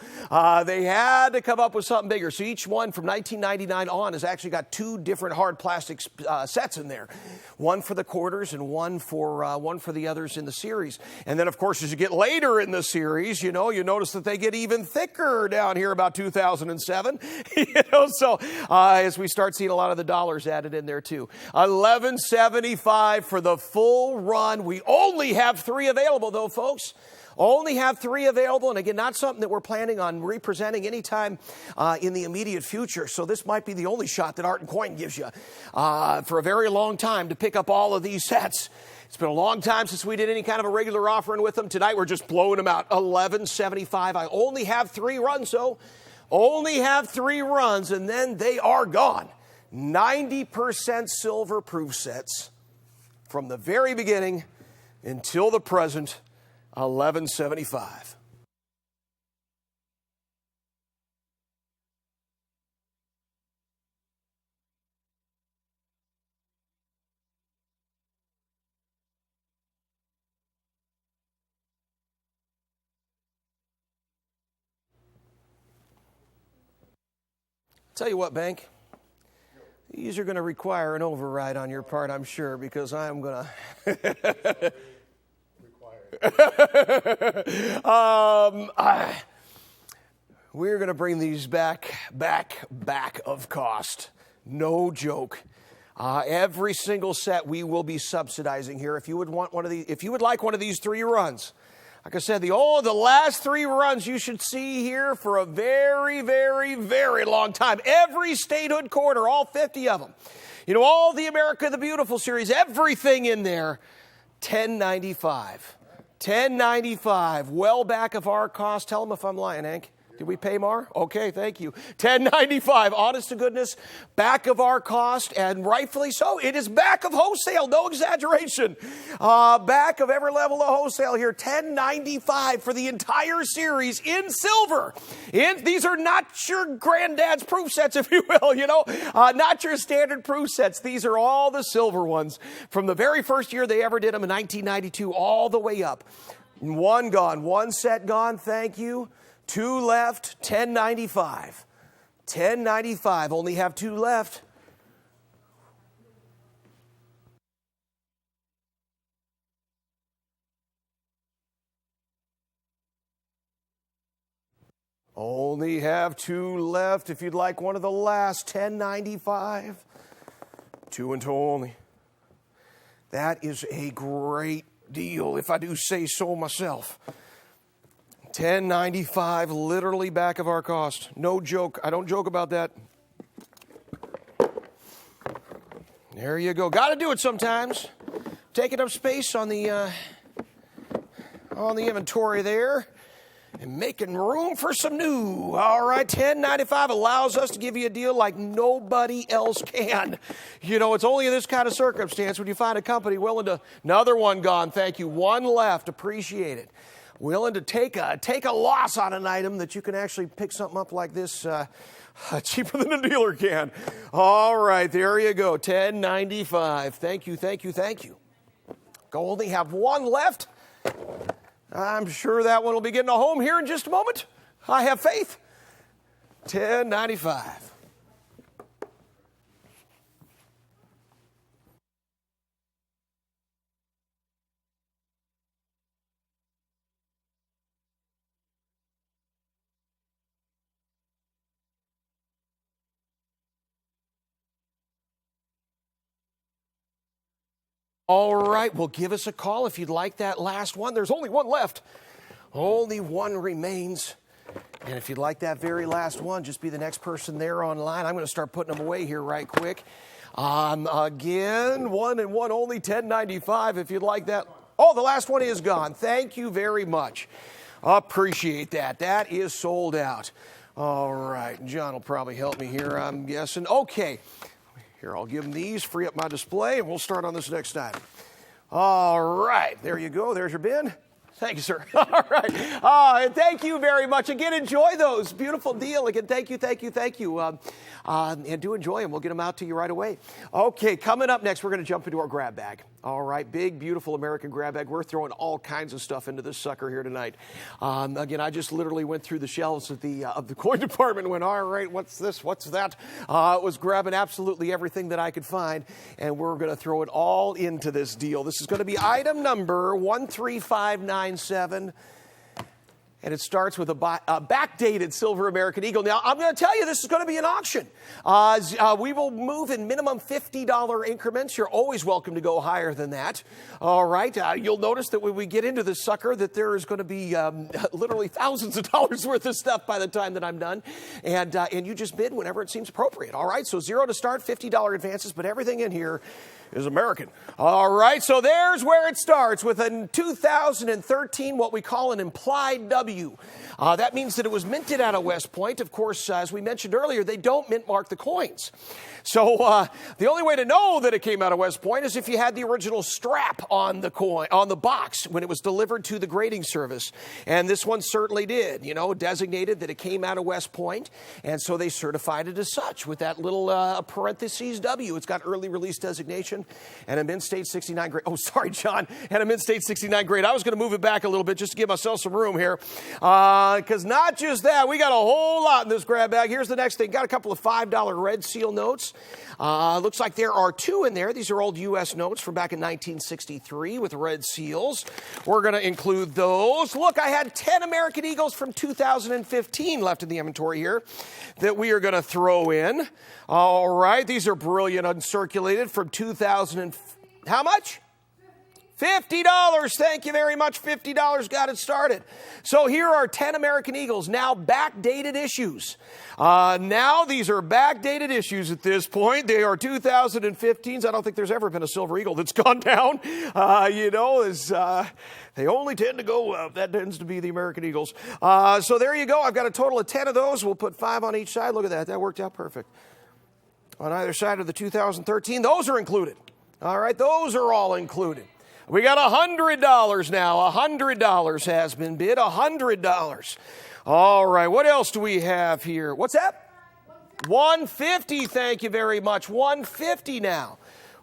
they had to come up with something bigger. So each one from 1999 on has actually got 2 different hard plastic sets in there. One for the quarters and one for the others in the series. And then, of course, as you get later in the series, you know, you notice that they get even thicker down here about 2007. You know, so as we start seeing a lot of the dollars added in there too. $1,175 for the full run. We only have 3 available, though, folks. Only have 3 available, and again, not something that we're planning on representing anytime in the immediate future. So this might be the only shot that Art and Coin gives you for a very long time to pick up all of these sets. It's been a long time since we did any kind of a regular offering with them. Tonight, we're just blowing them out. $1,175. I only have 3 runs, though. Only have 3 runs, and then they are gone. 90% silver proof sets from the very beginning until the present, $1,175. Tell you what, Bank, these are going to require an override on your part, I'm sure, because I'm going to... We're going to bring these back of cost. No joke. Every single set we will be subsidizing here. If you would want one of these, if you would like one of these 3 runs, like I said, the last 3 runs you should see here for a very, very, very long time. Every statehood corner, all 50 of them. You know, all the America the Beautiful series, everything in there, $10.95. $10.95, well back of our cost. Tell them if I'm lying, Hank. Did we pay more? Okay, thank you. $10.95, honest to goodness, back of our cost, and rightfully so. It is back of wholesale, no exaggeration. Back of every level of wholesale here, $10.95 for the entire series in silver. These are not your granddad's proof sets, if you will, not your standard proof sets. These are all the silver ones from the very first year they ever did them in 1992 all the way up. 1 gone, 1 set gone, thank you. 2 left, $10.95. $10.95, only have 2 left. Only have 2 left. If you'd like one of the last, $10.95. 2 and 2 only. That is a great deal, if I do say so myself. $10.95, literally back of our cost. No joke. I don't joke about that. There you go. Got to do it sometimes. Taking up space on the inventory there and making room for some new. All right, $10.95 allows us to give you a deal like nobody else can. You know, it's only in this kind of circumstance when you find a company willing to. Another 1 gone. Thank you. 1 left. Appreciate it. Willing to take a loss on an item that you can actually pick something up like this cheaper than a dealer can. All right, there you go, $10.95. Thank you, thank you, thank you. Go only have 1 left. I'm sure that one will be getting a home here in just a moment. I have faith. $10.95. All right, well, give us a call if you'd like that last one. There's only 1 left. Only 1 remains. And if you'd like that very last one, just be the next person there online. I'm going to start putting them away here right quick. Again, 1 and 1 only, $10.95 if you'd like that. Oh, the last one is gone. Thank you very much. Appreciate that. That is sold out. All right, John will probably help me here, I'm guessing. Okay. Here, I'll give them these, free up my display, and we'll start on this next item. All right, there you go. There's your bin. Thank you, sir. All right. And thank you very much. Again, enjoy those. Beautiful deal. Again, thank you, thank you, thank you. And do enjoy them. We'll get them out to you right away. Okay, coming up next, we're going to jump into our grab bag. All right, big, beautiful American grab bag. We're throwing all kinds of stuff into this sucker here tonight. Again, I just literally went through the shelves of the coin department and went, all right, what's this, what's that? Was grabbing absolutely everything that I could find, and we're going to throw it all into this deal. This is going to be item number 13597. And it starts with a backdated silver American Eagle. Now, I'm going to tell you, this is going to be an auction. We will move in minimum $50 increments. You're always welcome to go higher than that. All right. You'll notice that when we get into this sucker, that there is going to be literally thousands of dollars worth of stuff by the time that I'm done. And you just bid whenever it seems appropriate. All right. So 0 to start, $50 advances, but everything in here is American. All right, so there's where it starts with a 2013, what we call an implied W. That means that it was minted out of West Point. Of course, as we mentioned earlier, they don't mint mark the coins. So the only way to know that it came out of West Point is if you had the original strap on the coin, on the box when it was delivered to the grading service. And this one certainly did, designated that it came out of West Point. And so they certified it as such with that little parentheses W. It's got early release designation. production, and a Mint State 69 grade. Oh, sorry, John. And a Mint State 69 grade. I was going to move it back a little bit just to give myself some room here. Because not just that, we got a whole lot in this grab bag. Here's the next thing. Got a couple of $5 red seal notes. Looks like there are two in there. These are old U.S. notes from back in 1963 with red seals. We're going to include those. Look, I had 10 American Eagles from 2015 left in the inventory here that we are going to throw in. All right, these are brilliant uncirculated from 2000 how much? $50. Thank you very much. $50 got it started. So here are 10 American Eagles, now backdated issues. Now these are backdated issues at this point. They are 2015s. I don't think there's ever been a silver eagle that's gone down. They only tend to go up. That tends to be the American Eagles. So there you go. I've got a total of 10 of those. We'll put 5 on each side. Look at that. That worked out perfect. On either side of the 2013, those are included. All right, those are all included. We got $100 now. $100 has been bid. $100. All right. What else do we have here? What's that? $150. Thank you very much. $150 now.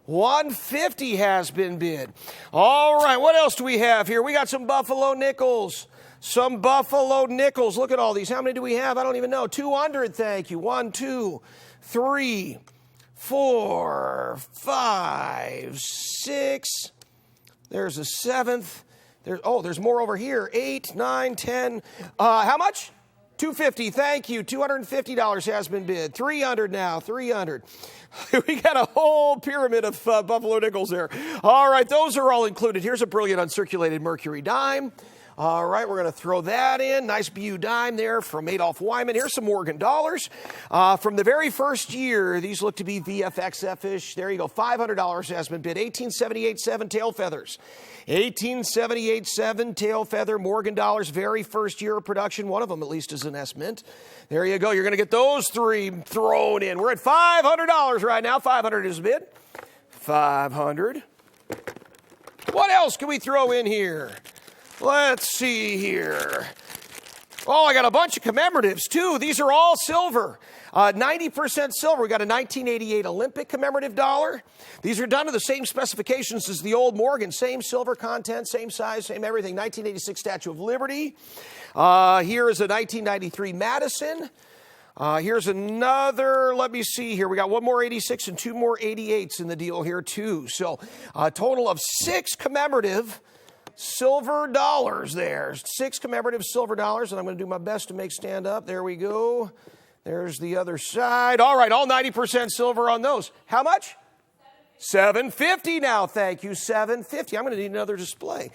$150 has been bid. All right. What else do we have here? We got some Buffalo nickels. Some Buffalo nickels. Look at all these. How many do we have? I don't even know. 200. Thank you. 1, 2, 3, 4, 5, 6. There's a 7th. There's more over here. 8, 9, 10. How much? $250. Thank you. $250 has been bid. $300 now. $300. We got a whole pyramid of Buffalo nickels there. All right, those are all included. Here's a brilliant uncirculated Mercury dime. All right, we're going to throw that in. Nice BU dime there from Adolph Wyman. Here's some Morgan dollars. From the very first year, these look to be VFXF-ish. There you go. $500 has been bid. 1878.7 tail feathers. 1878.7 tail feather Morgan dollars. Very first year of production. One of them, at least, is an S Mint. There you go. You're going to get those 3 thrown in. We're at $500 right now. 500 is bid. 500. What else can we throw in here? Let's see here. Oh, I got a bunch of commemoratives, too. These are all silver. 90% silver. We got a 1988 Olympic commemorative dollar. These are done to the same specifications as the old Morgan. Same silver content, same size, same everything. 1986 Statue of Liberty. Here is a 1993 Madison. Here's another, let me see here. We got one more 86 and 2 more 88s in the deal here, too. So a total of 6 commemorative silver dollars there. 6 commemorative silver dollars, and I'm going to do my best to make stand up. There we go. There's the other side. All right, all 90% silver on those. How much? $750 now. Thank you. $750. I'm going to need another display.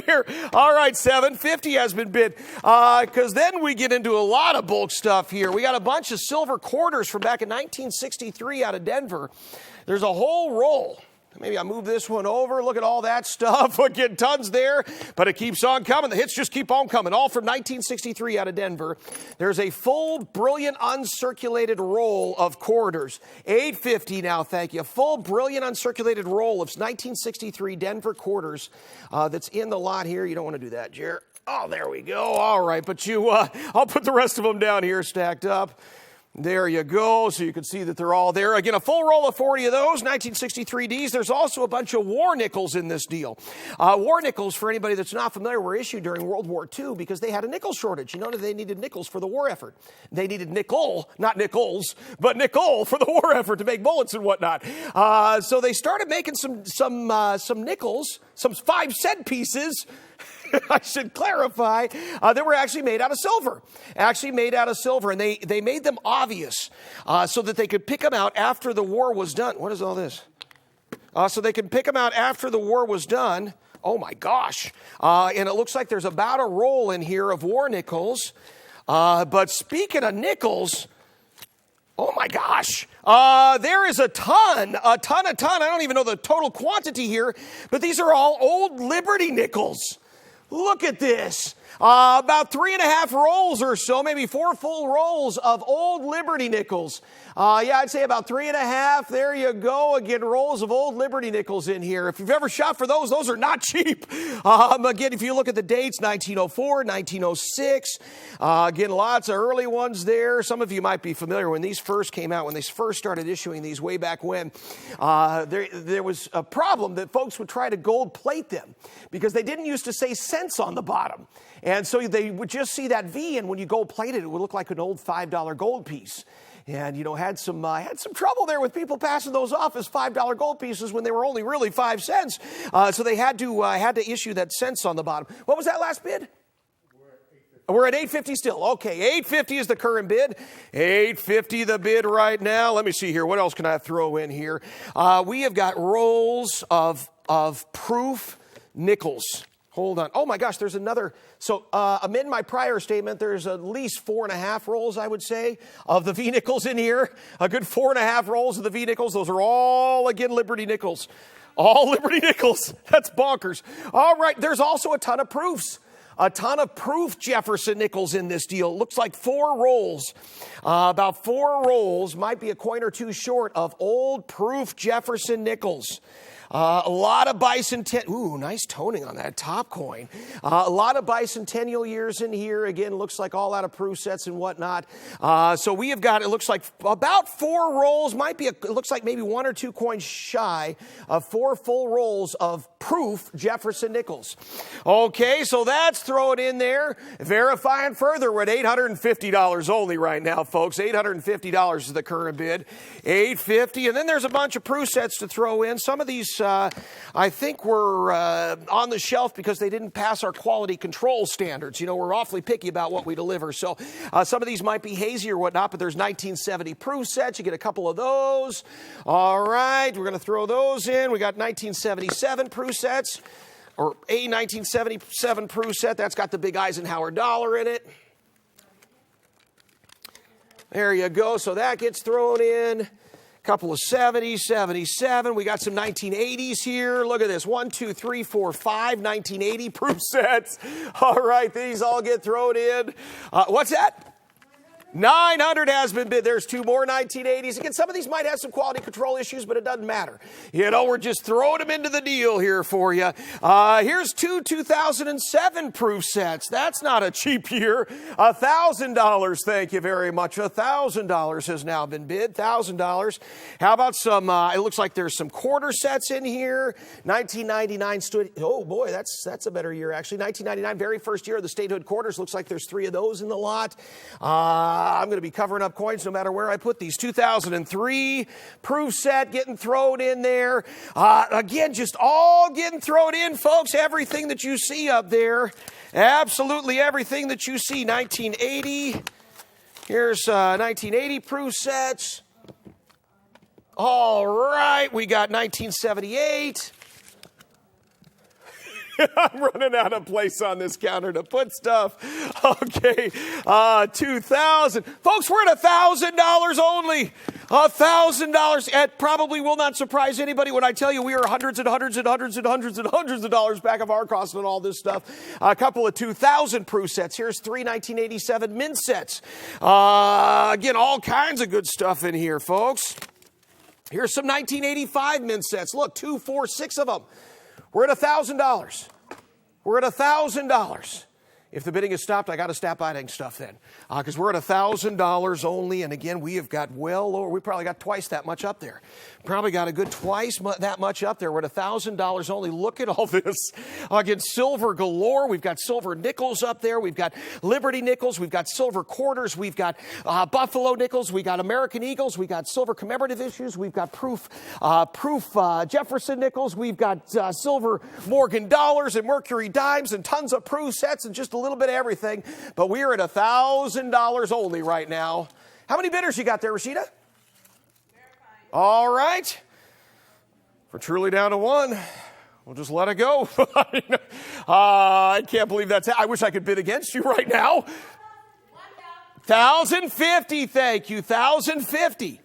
Here. All right, $750 has been bid. Because then we get into a lot of bulk stuff here. We got a bunch of silver quarters from back in 1963 out of Denver. There's a whole roll. Maybe I move this one over. Look at all that stuff. We're getting tons there, but it keeps on coming. The hits just keep on coming. All from 1963 out of Denver. There's a full, brilliant, uncirculated roll of quarters. $850 now, thank you. A full, brilliant, uncirculated roll of 1963 Denver quarters that's in the lot here. You don't want to do that, Jer. Oh, there we go. All right, but I'll put the rest of them down here stacked up. There you go, so you can see that they're all there. Again, a full roll of 40 of those, 1963Ds. There's also a bunch of war nickels in this deal. War nickels, for anybody that's not familiar, were issued during World War II because they had a nickel shortage. You know, they needed nickels for the war effort. They needed nickel, not nickels, but nickel for the war effort to make bullets and whatnot. So they started making some nickels, some 5-cent pieces, I should clarify, that were actually made out of silver. And they made them obvious so that they could pick them out after the war was done. What is all this? So they could pick them out after the war was done. Oh, my gosh. And it looks like there's about a roll in here of war nickels. But speaking of nickels, oh, my gosh. There is a ton. I don't even know the total quantity here, but these are all old Liberty nickels. Look at this. About 3.5 rolls or so, maybe 4 full rolls of old Liberty nickels. Yeah, I'd say about 3.5. There you go. Again, rolls of old Liberty nickels in here. If you've ever shopped for those are not cheap. Again, if you look at the dates, 1904, 1906. Again, lots of early ones there. Some of you might be familiar when these first came out, when they first started issuing these way back when. There was a problem that folks would try to gold plate them because they didn't used to say cents on the bottom. And so they would just see that V, and when you gold plated, it would look like an old $5 gold piece. And, had some trouble there with people passing those off as $5 gold pieces when they were only really 5 cents. So they had to issue that cents on the bottom. What was that last bid? We're at $8.50 still. Okay, $8.50 is the current bid. $8.50 the bid right now. Let me see here. What else can I throw in here? We have got rolls of proof nickels. Hold on. Oh my gosh, there's another. So amid my prior statement, there's at least 4.5 rolls, I would say, of the V-nickels in here. A good 4.5 rolls of the V-nickels. Those are all, again, Liberty nickels. All Liberty nickels. That's bonkers. All right, there's also a ton of proofs. A ton of proof Jefferson nickels in this deal. Looks like 4 rolls. About 4 rolls, might be a coin or two short, of old proof Jefferson nickels. A lot of Bicentennial. Ooh, nice toning on that top coin. A lot of Bicentennial years in here. Again, looks like all out of proof sets and whatnot. So we have got, it looks like about 4 rolls. It looks like maybe 1 or 2 coins shy of 4 full rolls of proof Jefferson nickels. Okay, so that's thrown in there. Verifying further, we're at $850 only right now, folks. $850 is the current bid. $850, and then there's a bunch of proof sets to throw in. Some of these I think were on the shelf because they didn't pass our quality control standards. We're awfully picky about what we deliver. So some of these might be hazy or whatnot, but there's 1970 proof sets. You get a couple of those. All right, we're going to throw those in. We got 1977 proof sets, or a 1977 proof set. That's got the big Eisenhower dollar in it. There you go. So that gets thrown in. Couple of 70s, 77. We got some 1980s here. Look at this. 1, 2, 3, 4, 5 1980 proof sets. All right, these all get thrown in. What's that? 900 has been bid. There's 2 more 1980s. Again, some of these might have some quality control issues, but it doesn't matter. We're just throwing them into the deal here for you. Here's 2 2007 proof sets. That's not a cheap year. $1,000. Thank you very much. $1,000 has now been bid. $1,000. How about some, it looks like there's some quarter sets in here. 1999 stood, oh boy, that's a better year actually. 1999, very first year of the statehood quarters. Looks like there's 3 of those in the lot. I'm going to be covering up coins no matter where I put these. 2003 proof set getting thrown in there. Again, just all getting thrown in, folks. Everything that you see up there. Absolutely everything that you see. 1980. Here's 1980 proof sets. All right. We got 1978. I'm running out of place on this counter to put stuff. Okay, 2,000. Folks, we're at $1,000 only. $1,000. It probably will not surprise anybody when I tell you we are hundreds and hundreds and hundreds and hundreds and hundreds of dollars back of our cost on all this stuff. A couple of 2,000 proof sets. Here's 3 1987 mint sets. Again, all kinds of good stuff in here, folks. Here's some 1985 mint sets. Look, 2, 4, 6 of them. We're at $1,000. We're at $1,000. If the bidding is stopped, I got to stop buying stuff then. Because we're at $1,000 only. And again, we have got well lower. We probably got twice that much up there. Probably got a good twice that much up there. We're at $1,000 only. Look at all this. Again, silver galore. We've got silver nickels up there. We've got Liberty nickels. We've got silver quarters. We've got Buffalo nickels. We got American Eagles. We got silver commemorative issues. We've got proof Jefferson nickels. We've got silver Morgan dollars and Mercury dimes and tons of proof sets and just a little bit of everything. But we're at $1,000 only right now. How many bidders you got there, Rashida? All right. We're truly down to 1. We'll just let it go. I can't believe that's. I wish I could bid against you right now. 1,050. Thank you. 1,050.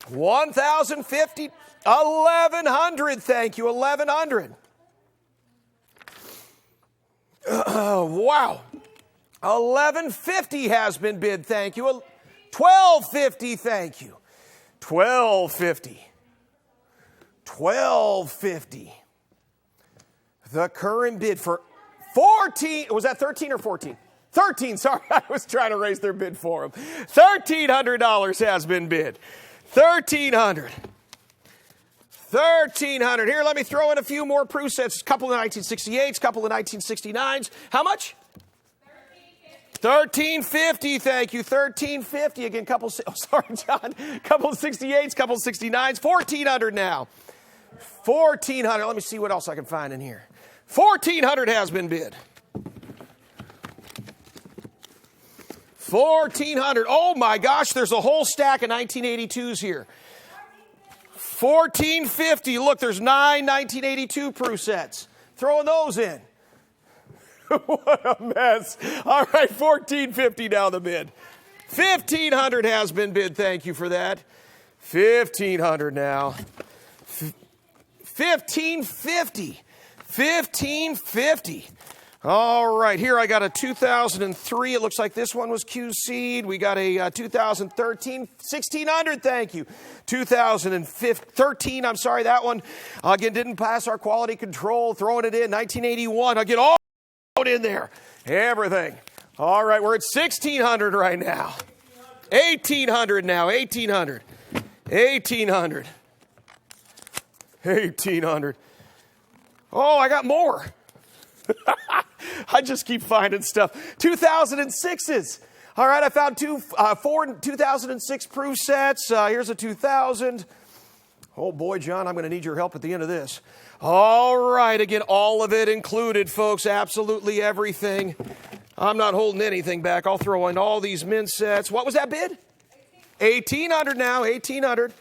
1,050. 1,100. Thank you. 1,100. Wow. $11.50 has been bid. Thank you. $12.50. Thank you. $12.50. $12.50. The current bid for 14. Was that 13 or 14? 13. Sorry, I was trying to raise their bid for them. $1,300 has been bid. $1,300. $1,300. Here, let me throw in a few more proof sets. A couple of 1968s, a couple of 1969s. How much? $1,350. Thank you. $1,350. Again, sorry, John. Couple of 68s, couple of 69s. $1,400 now. $1,400. Let me see what else I can find in here. $1,400 has been bid. $1,400. Oh my gosh, there's a whole stack of 1982s here. $1,450. Look, there's 9 1982 proof sets. Throwing those in. What a mess. All right, $1,450 now the bid. $1,500 has been bid. Thank you for that. $1,500 now. $1,550. $1,550. All right, here I got a 2003. It looks like this one was QC'd. We got a 2013, $1,600. Thank you. 2013. I'm sorry, that one again didn't pass our quality control. Throwing it in 1981. I'll get all in there. Everything. All right, we're at $1,600 right now. $1,800 now. $1,800. $1,800. $1,800. Oh, I got more. I just keep finding stuff. 2006s. All right, I found four 2006 proof sets. Here's a 2000. Oh boy, John, I'm going to need your help at the end of this. All right, again, all of it included, folks. Absolutely everything. I'm not holding anything back. I'll throw in all these mint sets. What was that bid? $1,800 now. $1,800.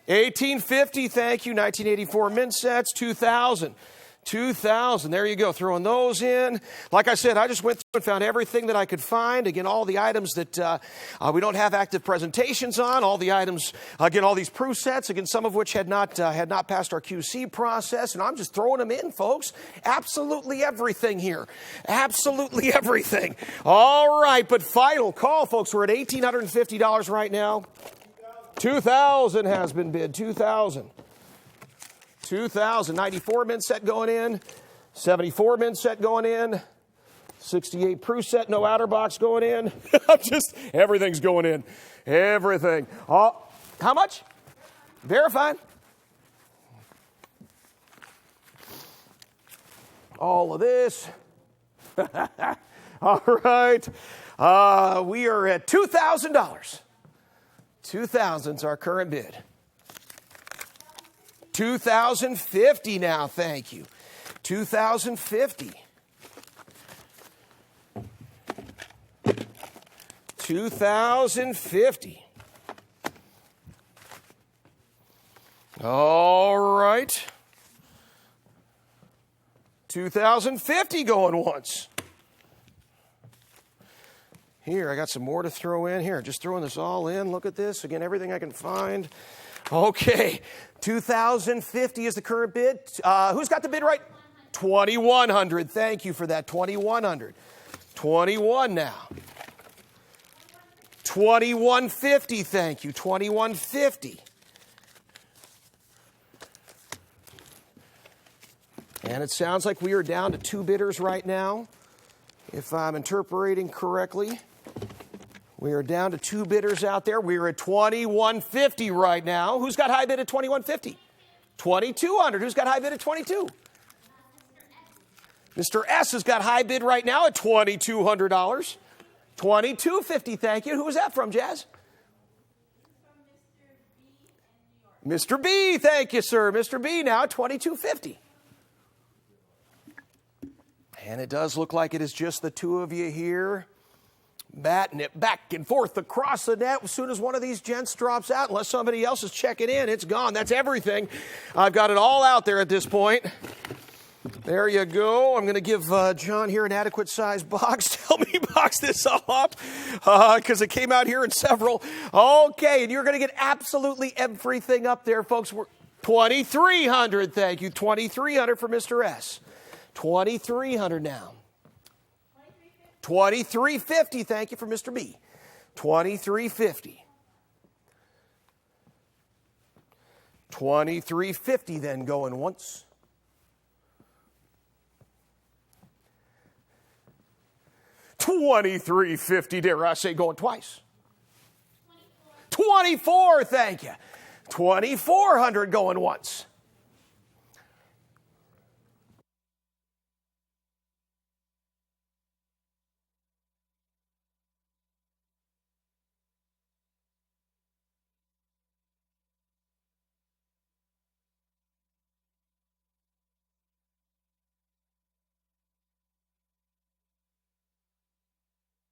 $1,850. Thank you. 1984 mint sets. 2000. 2000. There you go. Throwing those in. Like I said, I just went through and found everything that I could find. Again, all the items that we don't have active presentations on. All the items, again, all these proof sets. Again, some of which had not passed our QC process. And I'm just throwing them in, folks. Absolutely everything here. Absolutely everything. All right. But final call, folks. We're at $1,850 right now. 2000 has been bid. 2000. 94 mint set going in, 74 mint set going in, 68 proof set, no outer box going in. Everything's going in. Everything. How much? Verified. All of this. All right. We are at $2,000. $2,000's our current bid. $2,050 now, thank you. $2,050. $2,050. All right. $2,050 going once. Here, I got some more to throw in here. Just throwing this all in. Look at this. Again, everything I can find. Okay, $2,050 is the current bid. Who's got the bid right? $2,100. Thank you for that. $2,100. 21 now. $2,150. Thank you. $2,150. And it sounds like we are down to 2 bidders right now, if I'm interpreting correctly. We are down to 2 bidders out there. We're at $2,150 right now. Who's got high bid at $2,150? $2,200. Who's got high bid at $2,200? Mr. S has got high bid right now at $2,200. $2,250. Thank you. Who was that from, Jazz? Mr. B. Thank you, sir. Mr. B now at $2,250. And it does look like it is just the 2 of you here. Batting it back and forth across the net. As soon as one of these gents drops out, unless somebody else is checking in, it's gone. That's everything. I've got it all out there at this point. There you go. I'm going to give John here an adequate size box to help me box this all up because it came out here in several. Okay, and you're going to get absolutely everything up there, folks. We're $2,300. Thank you. $2,300 for Mr. S. $2,300 now. $23.50. Thank you for Mr. B. $23.50. $23.50 then going once. $23.50, dare I say, going twice. 24, thank you. 2,400 going once.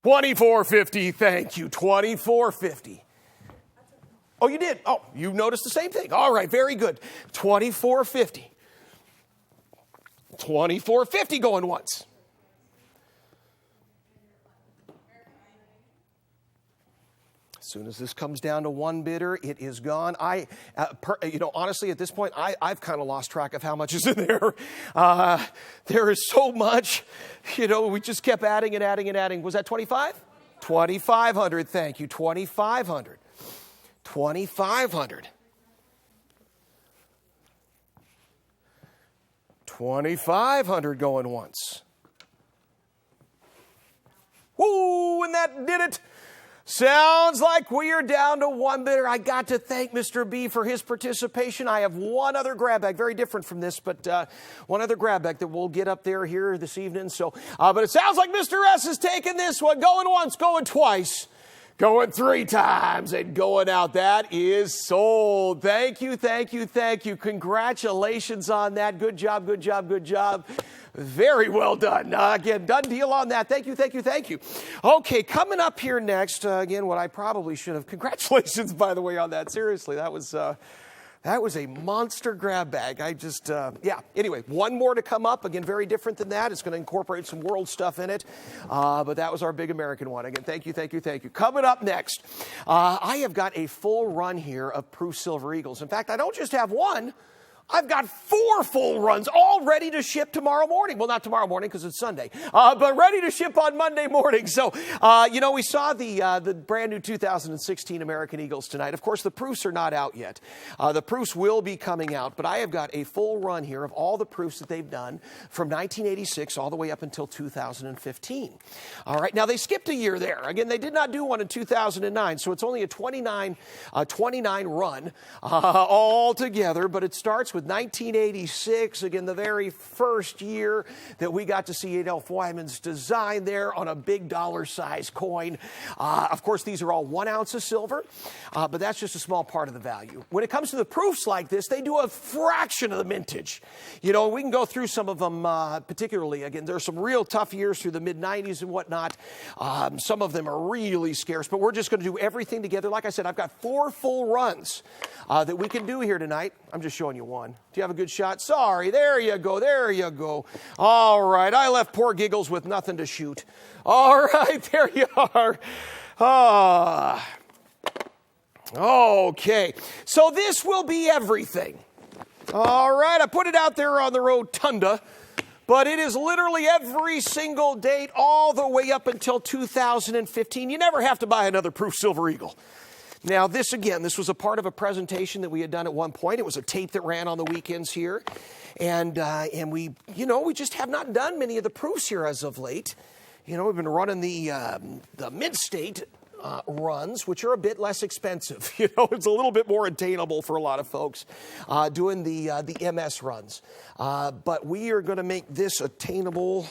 $24.50, thank you. $24.50. Oh, you did? Oh, you noticed the same thing. All right, very good. $24.50. $24.50 going once. As soon as this comes down to one bidder, it is gone. Honestly, at this point, I've kind of lost track of how much is in there. There is so much. We just kept adding and adding and adding. Was that 25? 2,500. Thank you. 2,500. 2,500. 2,500 going once. Woo! And that did it. Sounds like we are down to one bidder. I got to thank Mr. B for his participation. I have one other grab bag, very different from this, but one other grab bag that we'll get up there here this evening. But it sounds like Mr. S is taking this one, going once, going twice, going 3 times, and going out. That is sold. Thank you, thank you, thank you. Congratulations on that. Good job, good job, good job. Very well done. Again, done deal on that. Thank you, thank you, thank you. Okay, coming up here next, again, what I probably should have. Congratulations, by the way, on that. Seriously, that was a monster grab bag. Anyway, one more to come up. Again, very different than that. It's going to incorporate some world stuff in it. But that was our big American one. Again, thank you, thank you, thank you. Coming up next, I have got a full run here of Proof Silver Eagles. In fact, I don't just have one. I've got 4 full runs all ready to ship tomorrow morning. Well, not tomorrow morning because it's Sunday, but ready to ship on Monday morning. So, we saw the brand new 2016 American Eagles tonight. Of course, the proofs are not out yet. The proofs will be coming out, but I have got a full run here of all the proofs that they've done from 1986 all the way up until 2015. All right, now they skipped a year there. Again, they did not do one in 2009, so it's only a 29 run all together, but it starts with 1986, again, the very first year that we got to see Adolph Wyman's design there on a big dollar-sized coin. Of course, these are all 1 ounce of silver, but that's just a small part of the value. When it comes to the proofs like this, they do a fraction of the mintage. We can go through some of them, particularly, again, there are some real tough years through the mid-90s and whatnot. Some of them are really scarce, but we're just going to do everything together. Like I said, I've got 4 full runs that we can do here tonight. I'm just showing you one. Do you have a good shot? Sorry, there you go, there you go. All right, I left poor Giggles with nothing to shoot. All right, there you are. Okay, so this will be everything. All right, I put it out there on the rotunda, but it is literally every single date all the way up until 2015. You never have to buy another Proof Silver Eagle. Now, this was a part of a presentation that we had done at one point. It was a tape that ran on the weekends here. And we just have not done many of the proofs here as of late. We've been running the mid-state runs, which are a bit less expensive. It's a little bit more attainable for a lot of folks doing the MS runs. But we are going to make this attainable.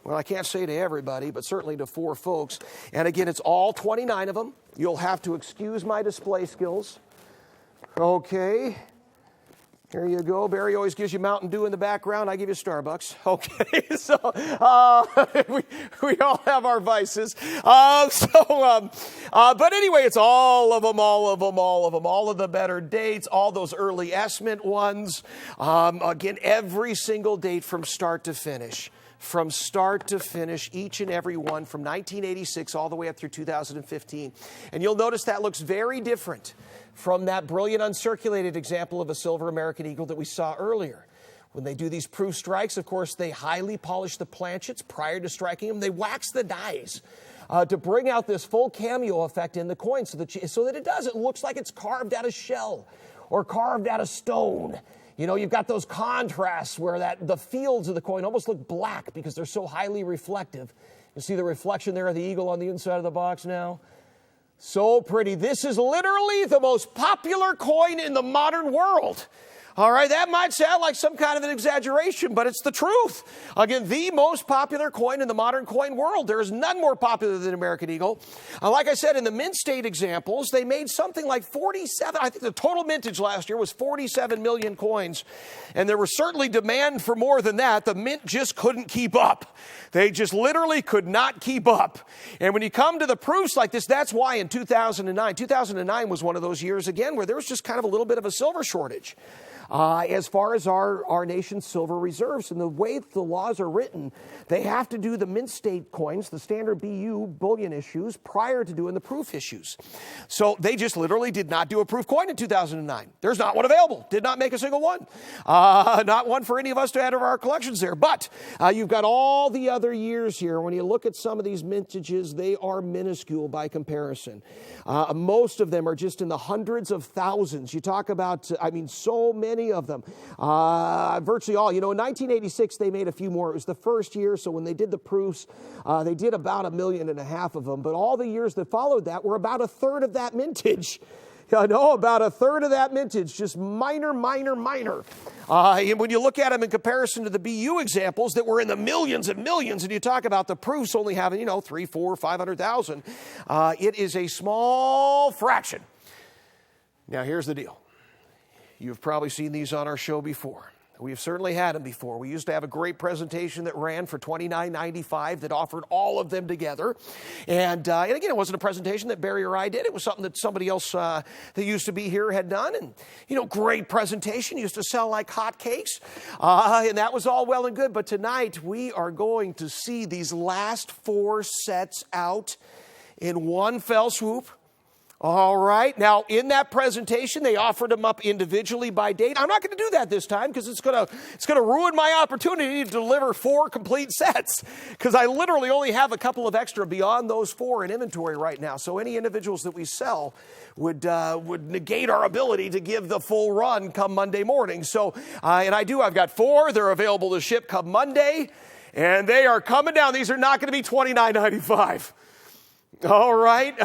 Well, I can't say to everybody, but certainly to 4 folks. And again, it's all 29 of them. You'll have to excuse my display skills. Okay. Here you go. Barry always gives you Mountain Dew in the background. I give you Starbucks. Okay. So we all have our vices. But anyway, it's all of them, all of them, all of them. All of the better dates, all those early S-Mint ones. Again, every single date from start to finish. From start to finish, each and every one from 1986 all the way up through 2015. And you'll notice that looks very different from that brilliant uncirculated example of a silver American Eagle that we saw earlier. When they do these proof strikes, of course, they highly polish the planchets prior to striking them. They wax the dies to bring out this full cameo effect in the coin so that it looks like it's carved out of shell or carved out of stone. You know, you've got those contrasts where the fields of the coin almost look black because they're so highly reflective. You see the reflection there of the eagle on the inside of the box now? So pretty. This is literally the most popular coin in the modern world. All right, that might sound like some kind of an exaggeration, but it's the truth. Again, the most popular coin in the modern coin world. There is none more popular than American Eagle. Like I said, in the mint state examples, they made something like 47, I think the total mintage last year was 47 million coins. And there was certainly demand for more than that. The mint just couldn't keep up. They just literally could not keep up. And when you come to the proofs like this, that's why in 2009 was one of those years again where there was just kind of a little bit of a silver shortage. As far as our nation's silver reserves. And the way the laws are written, they have to do the mint state coins, the standard BU bullion issues, prior to doing the proof issues. So they just literally did not do a proof coin in 2009. There's not one available. Did not make a single one. Not one for any of us to add to our collections there. But you've got all the other years here. When you look at some of these mintages, they are minuscule by comparison. Most of them are just in the hundreds of thousands. You talk about, so many of them. Virtually all. You know, in 1986, they made a few more. It was the first year, so when they did the proofs, they did about 1.5 million of them. But all the years that followed that were about a third of that mintage. About a third of that mintage, just minor. And when you look at them in comparison to the BU examples that were in the millions and millions, and you talk about the proofs only having, 3, 4, 500,000, it is a small fraction. Now, here's the deal. You've probably seen these on our show before. We've certainly had them before. We used to have a great presentation that ran for $29.95 that offered all of them together. And again, it wasn't a presentation that Barry or I did. It was something that somebody else that used to be here had done. And, great presentation. Used to sell like hotcakes. And that was all well and good. But tonight, we are going to see these last 4 sets out in one fell swoop. All right. Now, in that presentation, they offered them up individually by date. I'm not going to do that this time because it's going to ruin my opportunity to deliver 4 complete sets because I literally only have a couple of extra beyond those 4 in inventory right now. So any individuals that we sell would negate our ability to give the full run come Monday morning. So, I've got 4. They're available to ship come Monday, and they are coming down. These are not going to be $29.95. All right.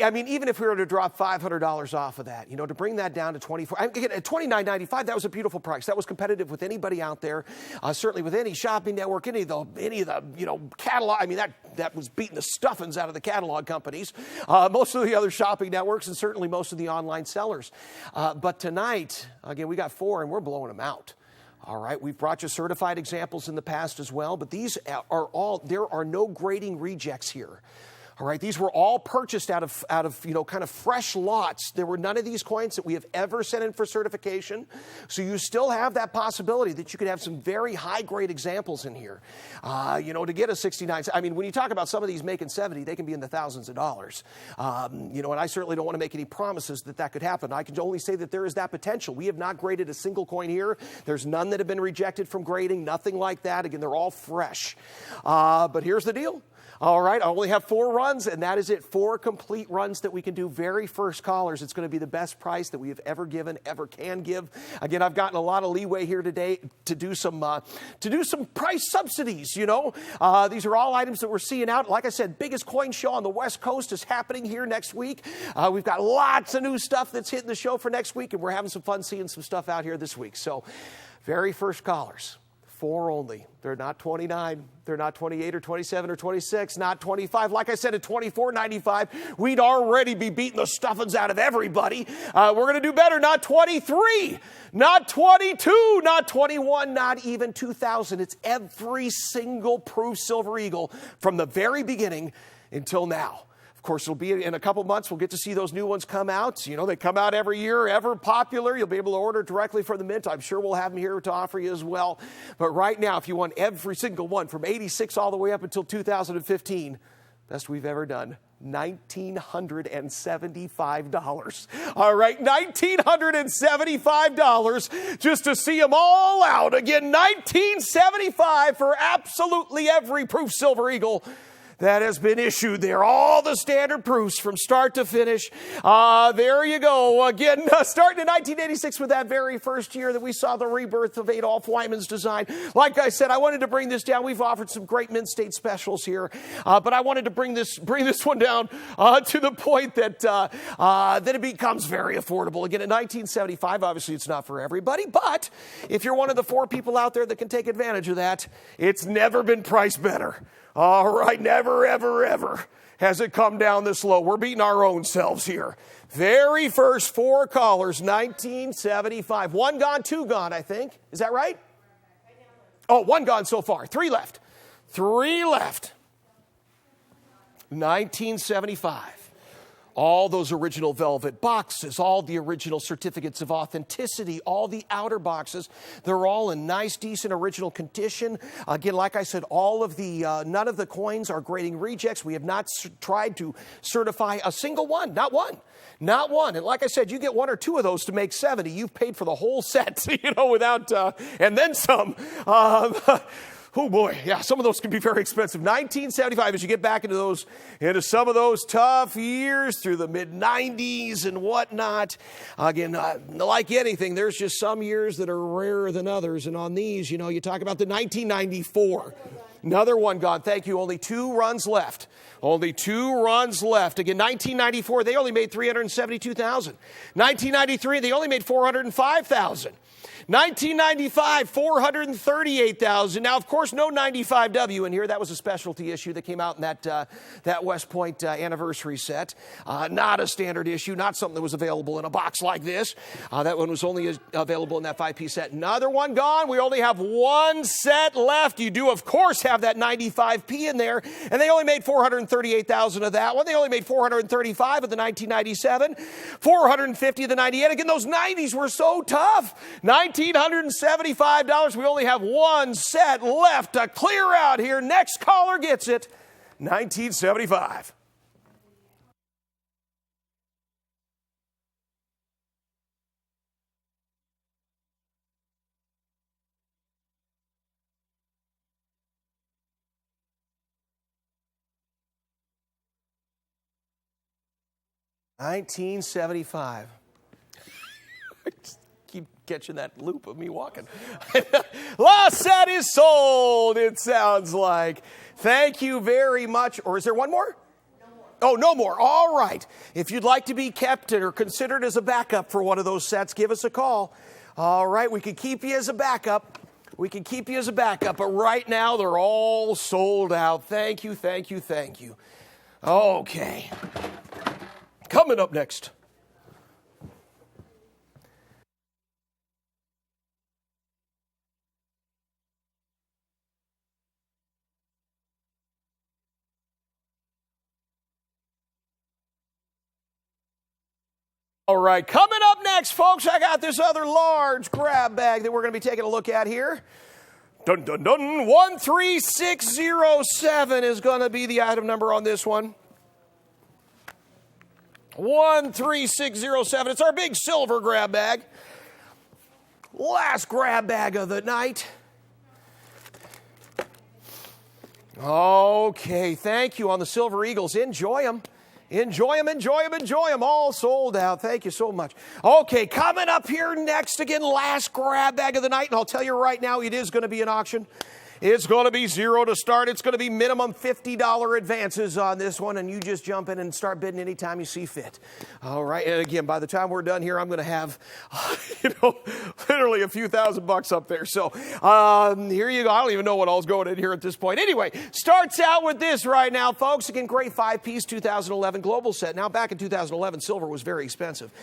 Even if we were to drop $500 off of that, to bring that down to $29.95, that was a beautiful price. That was competitive with anybody out there, certainly with any shopping network, any of the catalog. That was beating the stuffings out of the catalog companies, most of the other shopping networks, and certainly most of the online sellers. But tonight, again, we got 4, and we're blowing them out. All right, we've brought you certified examples in the past as well, but these are all, there are no grading rejects here. All right, these were all purchased out of kind of fresh lots. There were none of these coins that we have ever sent in for certification. So you still have that possibility that you could have some very high-grade examples in here. To get a 69, when you talk about some of these making 70, they can be in the thousands of dollars. And I certainly don't want to make any promises that could happen. I can only say that there is that potential. We have not graded a single coin here. There's none that have been rejected from grading, nothing like that. Again, they're all fresh. But here's the deal. All right, I only have 4 runs, and that is it. 4 complete runs that we can do. Very first callers. It's going to be the best price that we have ever given, ever can give. Again, I've gotten a lot of leeway here today to do some price subsidies. These are all items that we're seeing out. Like I said, biggest coin show on the West Coast is happening here next week. We've got lots of new stuff that's hitting the show for next week, and we're having some fun seeing some stuff out here this week. So, very first callers. 4 only. They're not 29. They're not 28 or 27 or 26, not 25. Like I said, at $24.95, we'd already be beating the stuffings out of everybody. We're going to do better. Not 23, not 22, not 21, not even 2,000. It's every single proof Silver Eagle from the very beginning until now. Of course, it'll be in a couple months. We'll get to see those new ones come out. They come out every year, ever popular. You'll be able to order directly from the Mint. I'm sure we'll have them here to offer you as well. But right now, if you want every single one from 86 all the way up until 2015, best we've ever done. $1,975. All right, $1,975 just to see them all out. Again, $1,975 for absolutely every proof Silver Eagle that has been issued there. All the standard proofs from start to finish. There you go. Again, starting in 1986 with that very first year that we saw the rebirth of Adolph Wyman's design. Like I said, I wanted to bring this down. We've offered some great Mint State specials here, but I wanted to bring this one down to the point that it becomes very affordable. Again, at $1,975, obviously it's not for everybody, but if you're one of the 4 people out there that can take advantage of that, it's never been priced better. All right, never, ever, ever has it come down this low. We're beating our own selves here. Very first 4 callers, 1975. 1 gone, 2 gone, I think. Is that right? Oh, 1 gone so far. 3 left. 3 left. 1975. All those original velvet boxes, all the original certificates of authenticity, all the outer boxes, they're all in nice, decent, original condition. Again, like I said, all of the, none of the coins are grading rejects. We have not tried to certify a single one, not one. Not one. And like I said, you get 1 or 2 of those to make 70. You've paid for the whole set, without, and then some. Oh boy, yeah, some of those can be very expensive. 1975, as you get back into some of those tough years through the mid-90s and whatnot. Again, like anything, there's just some years that are rarer than others. And on these, you talk about the 1994. Another 1 gone. Thank you. Only 2 runs left. Only 2 runs left. Again, 1994, they only made $372,000. 1993, they only made $405,000. 1995, $438,000. Now, of course, no 95W in here. That was a specialty issue that came out in that West Point anniversary set. Not a standard issue, not something that was available in a box like this. That one was only available in that 5-piece set. Another 1 gone. We only have 1 set left. You do, of course, have that 95P in there, and they only made $438,000 of that one. They only made $435 of the 1997, $450 of the 98. Again, those 90s were so tough. $1,975. We only have 1 set left to clear out here. Next caller gets it. 1975. $1975. Keep catching that loop of me walking. Last set is sold, it sounds like. Thank you very much. Or is there 1 more? No more. Oh, no more. All right. If you'd like to be kept or considered as a backup for one of those sets, give us a call. All right. We can keep you as a backup. But right now, they're all sold out. Thank you, thank you, thank you. Okay. Coming up next. All right, coming up next, folks, I got this other large grab bag that we're going to be taking a look at here. Dun, dun, dun. 13607 is going to be the item number on this one. 13607. It's our big silver grab bag. Last grab bag of the night. Okay, thank you on the Silver Eagles. Enjoy them. Enjoy them. All sold out. Thank you so much. Okay, coming up here next, again, last grab bag of the night. And I'll tell you right now, it is going to be an auction. It's going to be $0 to start. It's going to be minimum $50 advances on this one, and you just jump in and start bidding anytime you see fit. All right, and again, by the time we're done here, I'm going to have, literally a few $1,000 up there. So here you go. I don't even know what all's going in here at this point. Anyway, starts out with this right now, folks. Again, great 5-piece 2011 global set. Now, back in 2011, silver was very expensive,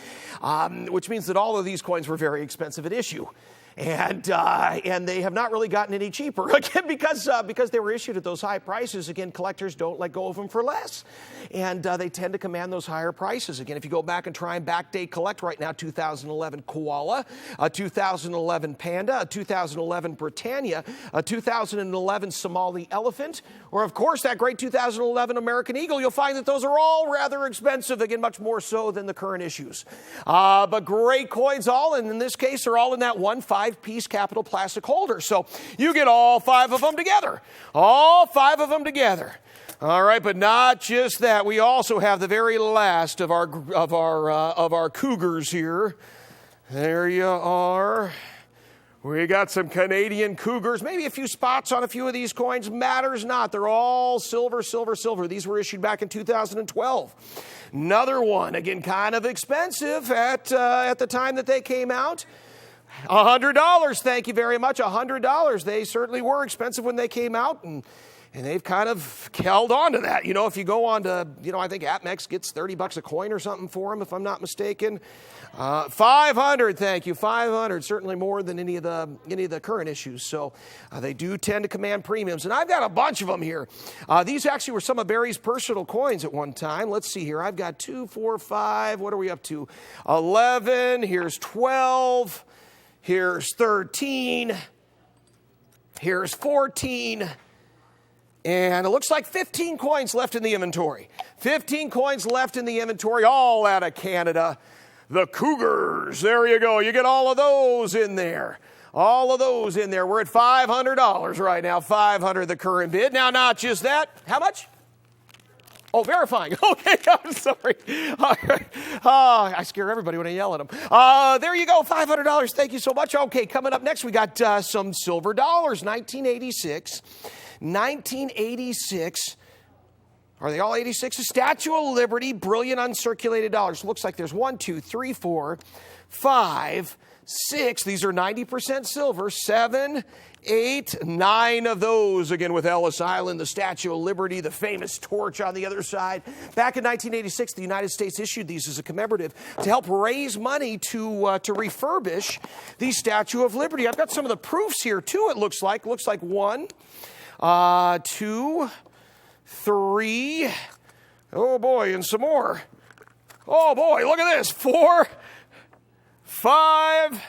which means that all of these coins were very expensive at issue. And they have not really gotten any cheaper. Again, because they were issued at those high prices, again, collectors don't let go of them for less. And they tend to command those higher prices. Again, if you go back and try and backdate collect right now, 2011 Koala, a 2011 Panda, a 2011 Britannia, a 2011 Somali Elephant, or of course that great 2011 American Eagle, you'll find that those are all rather expensive, again, much more so than the current issues. But great coins all, and in this case, they're all in that 1 5-piece capital plastic holder. So you get all 5 of them together. All 5 of them together. All right, but not just that. We also have the very last of our cougars here. There you are. We got some Canadian cougars. Maybe a few spots on a few of these coins. Matters not. They're all silver, silver, silver. These were issued back in 2012. Another one, again, kind of expensive at the time that they came out. $100, thank you very much, $100. They certainly were expensive when they came out, and they've kind of held on to that. You know, if you go on to, I think APMEX gets $30 a coin or something for them, if I'm not mistaken. 500, thank you, 500, certainly more than any of the current issues. So they do tend to command premiums, and I've got a bunch of them here. These actually were some of Barry's personal coins at one time. Let's see here. I've got 2, 4, 5. What are we up to? 11. Here's 12. Here's 13, here's 14, and it looks like 15 coins left in the inventory. 15 coins left in the inventory, all out of Canada. The Cougars, there you go. You get all of those in there. All of those in there. We're at $500 right now, $500 the current bid. Now, not just that. How much? Oh, verifying. Okay, I'm sorry. All right. I scare everybody when I yell at them. There you go, $500. Thank you so much. Okay, coming up next, we got some silver dollars, 1986. 1986. Are they all 86? A Statue of Liberty, brilliant uncirculated dollars. Looks like there's 1, 2, 3, 4, 5, 6. These are 90% silver. 7, 8, 9 of those, again, with Ellis Island, the Statue of Liberty, the famous torch on the other side. Back in 1986, the United States issued these as a commemorative to help raise money to refurbish the Statue of Liberty. I've got some of the proofs here, too, it looks like. Looks like 1, 2, 3. Oh, boy, and some more. Oh, boy, look at this. 4, 5,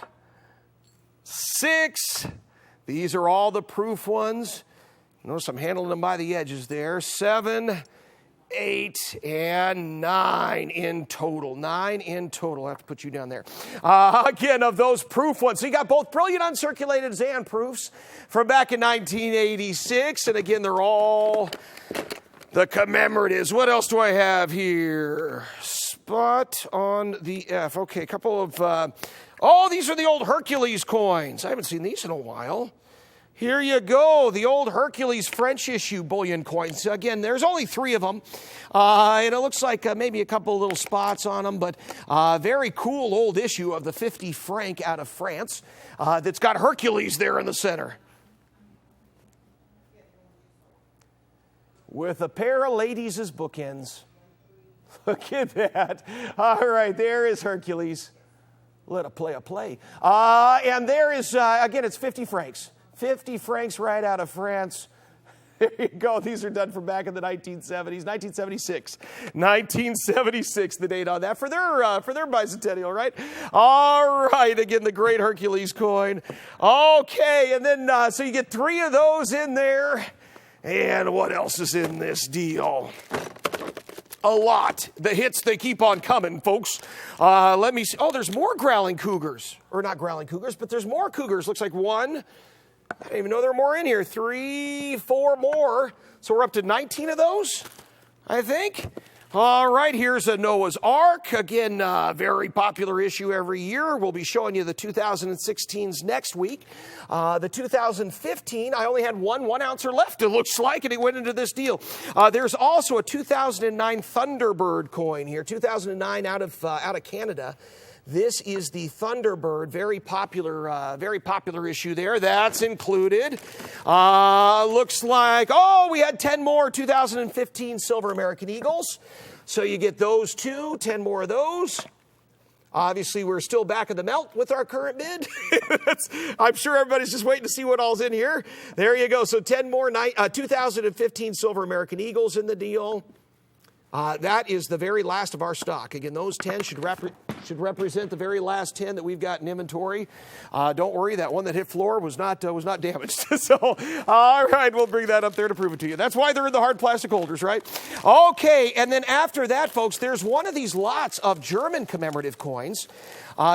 6. These are all the proof ones. Notice I'm handling them by the edges there. 7, 8, and 9 in total. 9 in total. I have to put you down there. Again, of those proof ones. So you got both brilliant uncirculated and proofs from back in 1986. And again, they're all the commemoratives. What else do I have here? Spot on the F. Okay, a couple of... these are the old Hercules coins. I haven't seen these in a while. Here you go, the old Hercules French issue bullion coins. Again, there's only 3 of them. And it looks like maybe a couple little spots on them, but very cool old issue of the 50 franc out of France that's got Hercules there in the center. With a pair of ladies as bookends. Look at that. All right, there is Hercules. Let a play. And there is, again, it's 50 francs. 50 francs right out of France. There you go. These are done from back in the 1970s. 1976. 1976, the date on that for their bicentennial, right? All right. Again, the great Hercules coin. Okay. And then, so you get 3 of those in there. And what else is in this deal? A lot. The hits, they keep on coming, folks. Let me see. Oh, there's more growling cougars. Or not growling cougars, but there's more cougars. Looks like 1. I didn't even know there were more in here. 3, 4 more. So we're up to 19 of those, I think. All right, here's a Noah's Ark. Again, very popular issue every year. We'll be showing you the 2016s next week. The 2015, I only had 1 ouncer left, it looks like, and it went into this deal. There's also a 2009 Thunderbird coin here, 2009 out of Canada. This is the Thunderbird, very popular issue there. That's included. Looks like, we had 10 more 2015 Silver American Eagles. So you get those 2, 10 more of those. Obviously, we're still back in the melt with our current bid. I'm sure everybody's just waiting to see what all's in here. There you go. So 10 more 2015 Silver American Eagles in the deal. That is the very last of our stock. Again, those 10 should represent the very last 10 that we've got in inventory. Don't worry, that one that hit floor was not damaged. So, all right, we'll bring that up there to prove it to you. That's why they're in the hard plastic holders, right? Okay, and then after that, folks, there's one of these lots of German commemorative coins.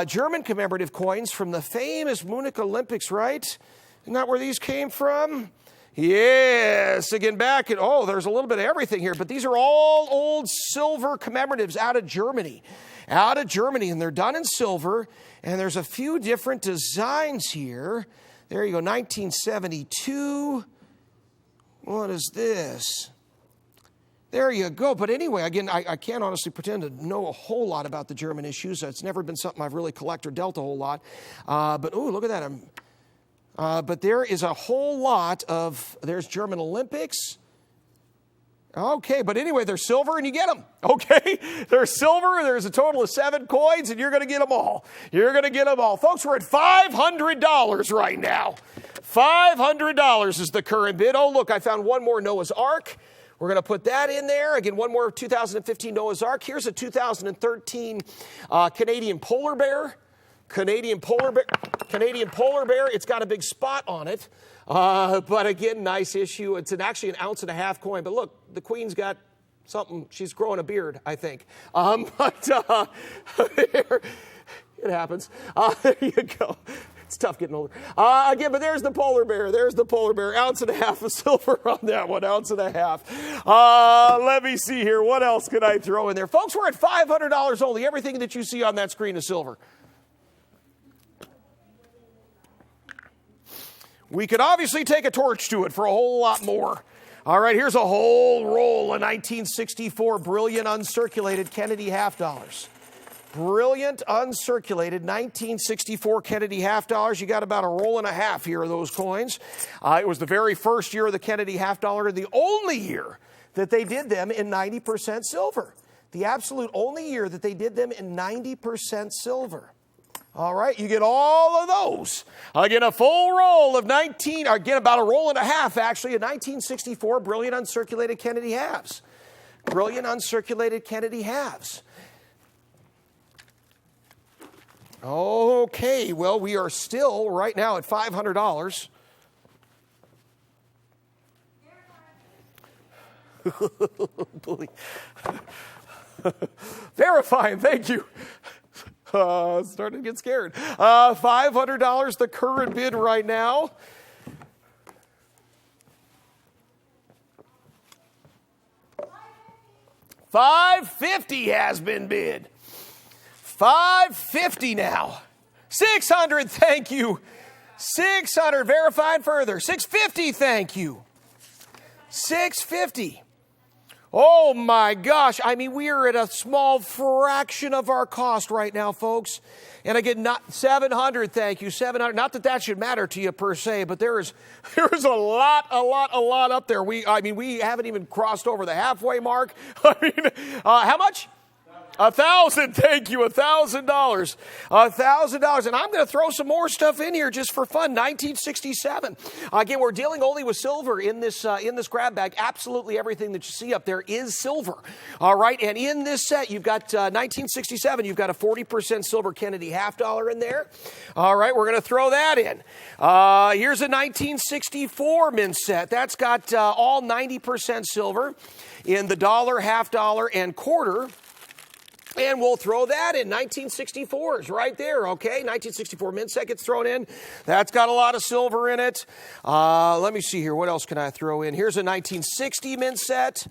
German commemorative coins from the famous Munich Olympics, right? Isn't that where these came from? Yes, again, back at, there's a little bit of everything here, but these are all old silver commemoratives out of Germany, and they're done in silver, and there's a few different designs here. There you go, 1972. What is this? There you go. But anyway, again, I can't honestly pretend to know a whole lot about the German issues. It's never been something I've really collected or dealt a whole lot. But, look at that. But there is a whole lot of, there's German Olympics. Okay, but anyway, they're silver and you get them. Okay, they're silver. There's a total of 7 coins and you're going to get them all. You're going to get them all. Folks, we're at $500 right now. $500 is the current bid. Oh, look, I found one more Noah's Ark. We're going to put that in there. Again, one more 2015 Noah's Ark. Here's a 2013 Canadian polar bear. Canadian polar bear. It's got a big spot on it. But again, nice issue. It's actually an 1.5 ounce coin. But look, the Queen's got something. She's growing a beard, I think. It happens. There you go. It's tough getting older. Again, but there's the polar bear. There's the polar bear. 1.5 ounces of silver on that one. 1.5 ounces. Let me see here. What else could I throw in there? Folks, we're at $500 only. Everything that you see on that screen is silver. We could obviously take a torch to it for a whole lot more. All right, here's a whole roll of 1964 brilliant uncirculated Kennedy half dollars. Brilliant uncirculated 1964 Kennedy half dollars. You got about a roll and a half here of those coins. It was the very first year of the Kennedy half dollar, the only year that they did them in 90% silver. The absolute only year that they did them in 90% silver. All right, you get all of those. Again, a full roll of about a roll and a half, actually, of 1964 brilliant uncirculated Kennedy halves. Brilliant uncirculated Kennedy halves. Okay, well, we are still right now at $500. Verifying, thank you. Starting to get scared. $500, the current bid right now. $550 has been bid. $550 now. $600, thank you. $600, verified further. $650, thank you. $650. Oh my gosh, I mean, we are at a small fraction of our cost right now, folks. And again, not $700, thank you, $700. Not that should matter to you per se, but there is a lot up there. We haven't even crossed over the halfway mark. How much? 1,000, thank you, $1,000. $1,000, and I'm going to throw some more stuff in here just for fun. 1967. Again, we're dealing only with silver in this grab bag. Absolutely everything that you see up there is silver. All right, and in this set, you've got 1967. You've got a 40% silver Kennedy half dollar in there. All right, we're going to throw that in. Here's a 1964 mint set. That's got all 90% silver in the dollar, half dollar, and quarter. And we'll throw that in. 1964s right there, okay? 1964 mint set gets thrown in. That's got a lot of silver in it. Let me see here. What else can I throw in? Here's a 1960 mint set.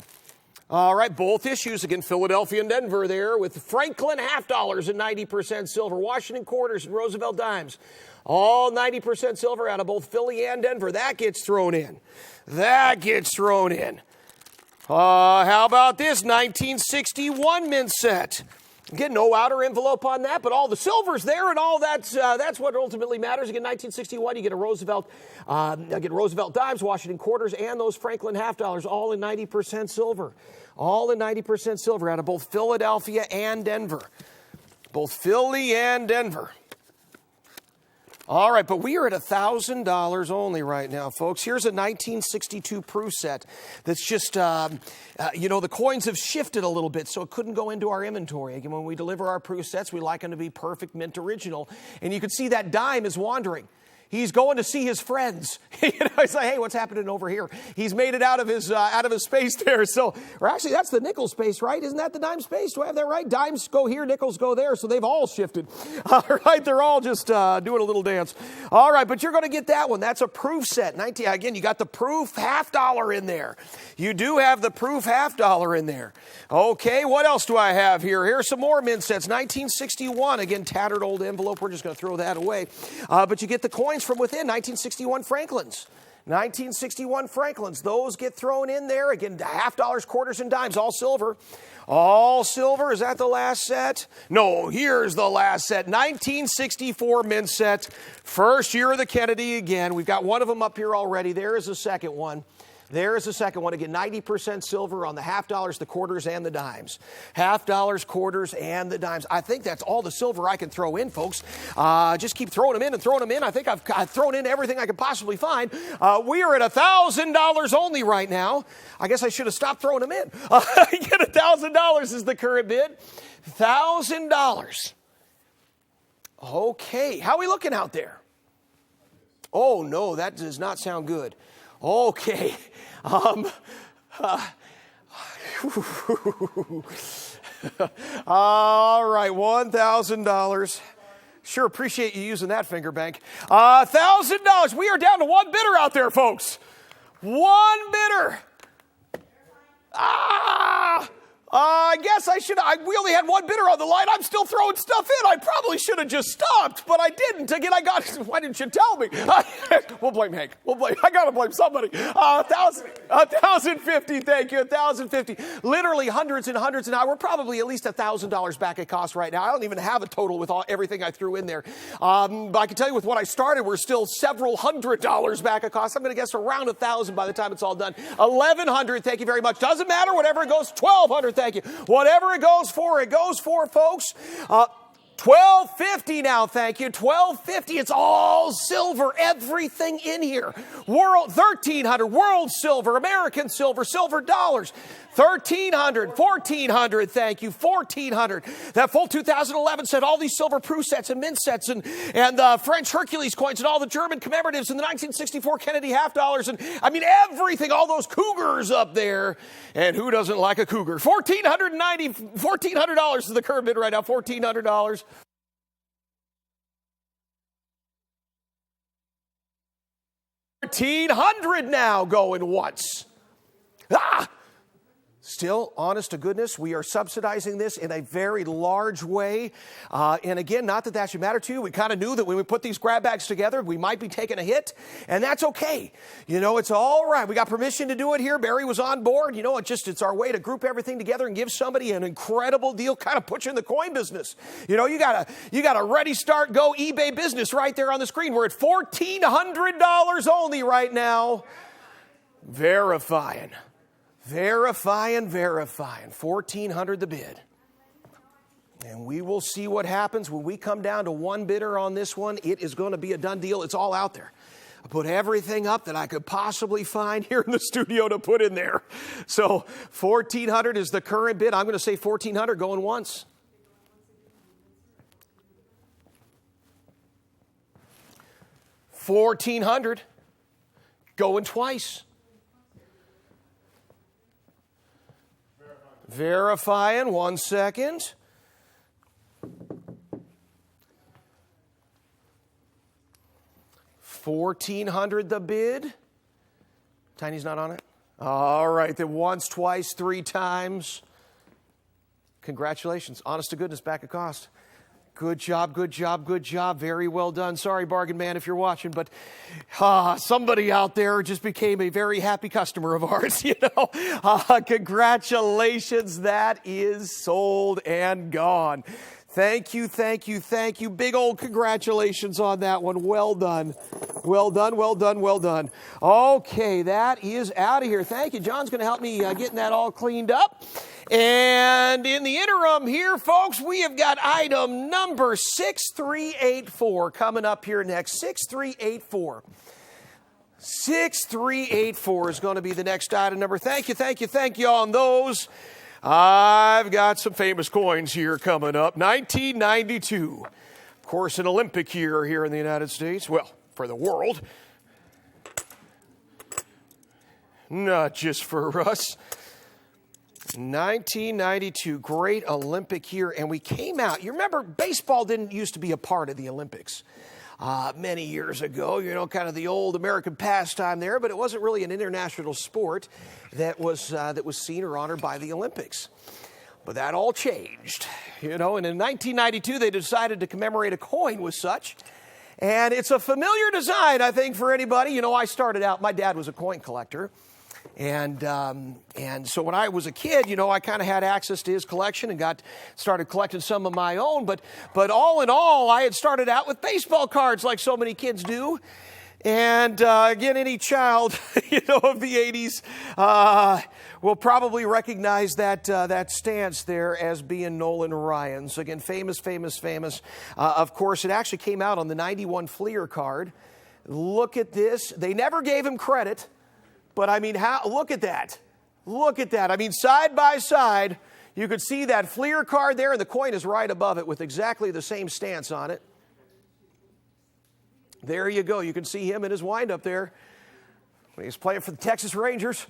All right, both issues. Again, Philadelphia and Denver there with Franklin half dollars and 90% silver. Washington quarters and Roosevelt dimes. All 90% silver out of both Philly and Denver. That gets thrown in. That gets thrown in. How about this 1961 mint set? Again, no outer envelope on that, but all the silver's there, and all that's what ultimately matters. Again, 1961, you get a Roosevelt dimes, Washington quarters, and those Franklin half dollars, all in 90% silver. All in 90% silver out of both Philadelphia and Denver. both Philly and Denver. All right, but we are at $1,000 only right now, folks. Here's a 1962 Proof set that's just, the coins have shifted a little bit, so it couldn't go into our inventory. Again, when we deliver our Proof sets, we like them to be perfect mint original. And you can see that dime is wandering. He's going to see his friends. He's like, hey, what's happening over here? He's made it out of his space there. So, or actually, that's the nickel space, right? Isn't that the dime space? Do I have that right? Dimes go here, nickels go there. So they've all shifted. All right, they're all just doing a little dance. All right, but you're going to get that one. That's a Proof set. Again, you got the Proof $50 in there. You do have the Proof $50 in there. Okay, what else do I have here? Here's some more mint sets. 1961. Again, tattered old envelope. We're just going to throw that away. But you get the coins from within. 1961 Franklins. 1961 Franklins. Those get thrown in there. Again, $50, quarters, and dimes. All silver. All silver. Is that the last set? No, here's the last set. 1964 mint set. First year of the Kennedy again. We've got one of them up here already. There is the second one. There is the second one. Again, 90% silver on the $50, the quarters, and the dimes. $50, quarters, and the dimes. I think that's all the silver I can throw in, folks. Just keep throwing them in and throwing them in. I think I've thrown in everything I could possibly find. We are at $1,000 only right now. I guess I should have stopped throwing them in. Get $1,000 is the current bid. $1,000. Okay. How are we looking out there? Oh, no, that does not sound good. Okay. All right, $1,000. Sure appreciate you using that finger bank. $1,000. We are down to one bidder out there, folks. One bidder. I guess I should. We only had one bidder on the line. I'm still throwing stuff in. I probably should have just stopped, but I didn't. Again, why didn't you tell me? We'll blame Hank. I got to blame somebody. 1,050. Thank you. 1,050. Literally hundreds and hundreds. And we're probably at least $1,000 back at cost right now. I don't even have a total with everything I threw in there. But I can tell you with what I started, we're still several $100s back at cost. I'm going to guess around 1,000 by the time it's all done. 1,100. Thank you very much. Doesn't matter. Whatever it goes. 1,200. Thank you. Whatever it goes for, folks. $1,250 now, thank you. $1,250. It's all silver, everything in here. $1,300, world silver, American silver, silver dollars. $1,300, $1,400, thank you, $1,400. That full 2011 set, all these silver Proof sets and mint sets and the French Hercules coins and all the German commemoratives and the 1964 Kennedy $50 and everything, all those cougars up there. And who doesn't like a cougar? $1,400 is the current bid right now, $1,400. $1,400 now going once. Still, honest to goodness, we are subsidizing this in a very large way. And again, not that that should matter to you. We kind of knew that when we put these grab bags together, we might be taking a hit. And that's okay. It's all right. We got permission to do it here. Barry was on board. It's our way to group everything together and give somebody an incredible deal, kind of put you in the coin business. You got a ready, start, go eBay business right there on the screen. We're at $1,400 only right now. Verifying. 1,400 the bid. And we will see what happens when we come down to one bidder on this one. It is going to be a done deal. It's all out there. I put everything up that I could possibly find here in the studio to put in there. So 1,400 is the current bid. I'm going to say 1,400 going once. $1,400 going twice. Verifying, 1 second. $1,400 the bid. Tiny's not on it? All right, then once, twice, 3 times. Congratulations. Honest to goodness, back at cost. Good job, good job, good job. Very well done. Sorry, bargain man, if you're watching, but somebody out there just became a very happy customer of ours, Congratulations. That is sold and gone. Thank you, thank you, thank you. Big old congratulations on that one. Well done. Well done, well done, well done. Okay, that is out of here. Thank you. John's going to help me getting that all cleaned up. And in the interim, from here, folks. We have got item number 6384 coming up here next. 6384. 6384 is going to be the next item number. Thank you on those. I've got some famous coins here coming up. 1992. Of course, an Olympic year here in the United States. Well, for the world. Not just for us. 1992, great Olympic year. And we came out. You remember, baseball didn't used to be a part of the Olympics. Many years ago, kind of the old American pastime there, but it wasn't really an international sport that was seen or honored by the Olympics. But that all changed, and in 1992 they decided to commemorate a coin with such, and it's a familiar design, I think, for anybody. I started out. My dad was a coin collector. And so when I was a kid, I kind of had access to his collection and started collecting some of my own. But all in all, I had started out with baseball cards like so many kids do. And again, any child, of the 80s will probably recognize that stance there as being Nolan Ryan's. Again, famous. Of course, it actually came out on the 91 Fleer card. Look at this. They never gave him credit. But I mean, look at that. Look at that. I mean, side by side, you could see that Fleer card there, and the coin is right above it with exactly the same stance on it. There you go. You can see him in his windup there when he's playing for the Texas Rangers.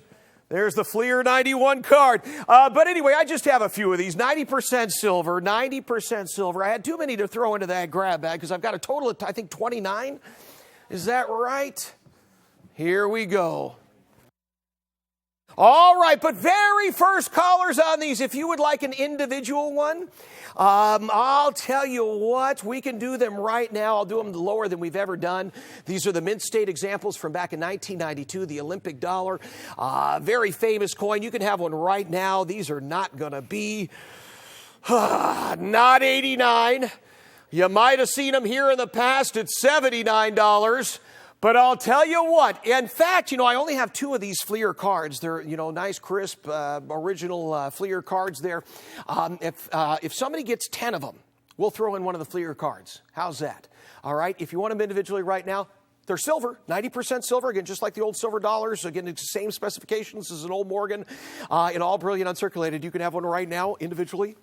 There's the Fleer 91 card. But anyway, I just have a few of these. 90% silver, 90% silver. I had too many to throw into that grab bag because I've got a total of, I think, 29. Is that right? Here we go. All right, but very first callers on these, if you would like an individual one, I'll tell you what, we can do them right now. I'll do them lower than we've ever done. These are the Mint State examples from back in 1992, the Olympic dollar. Very famous coin. You can have one right now. These are not going to be, not 89. You might have seen them here in the past at $79. But I'll tell you what, in fact, I only have 2 of these Fleer cards. They're, nice, crisp, original Fleer cards there. If somebody gets 10 of them, we'll throw in one of the Fleer cards. How's that? All right, if you want them individually right now, they're silver, 90% silver, again, just like the old silver dollars. Again, it's the same specifications as an old Morgan, in all brilliant uncirculated. You can have one right now individually.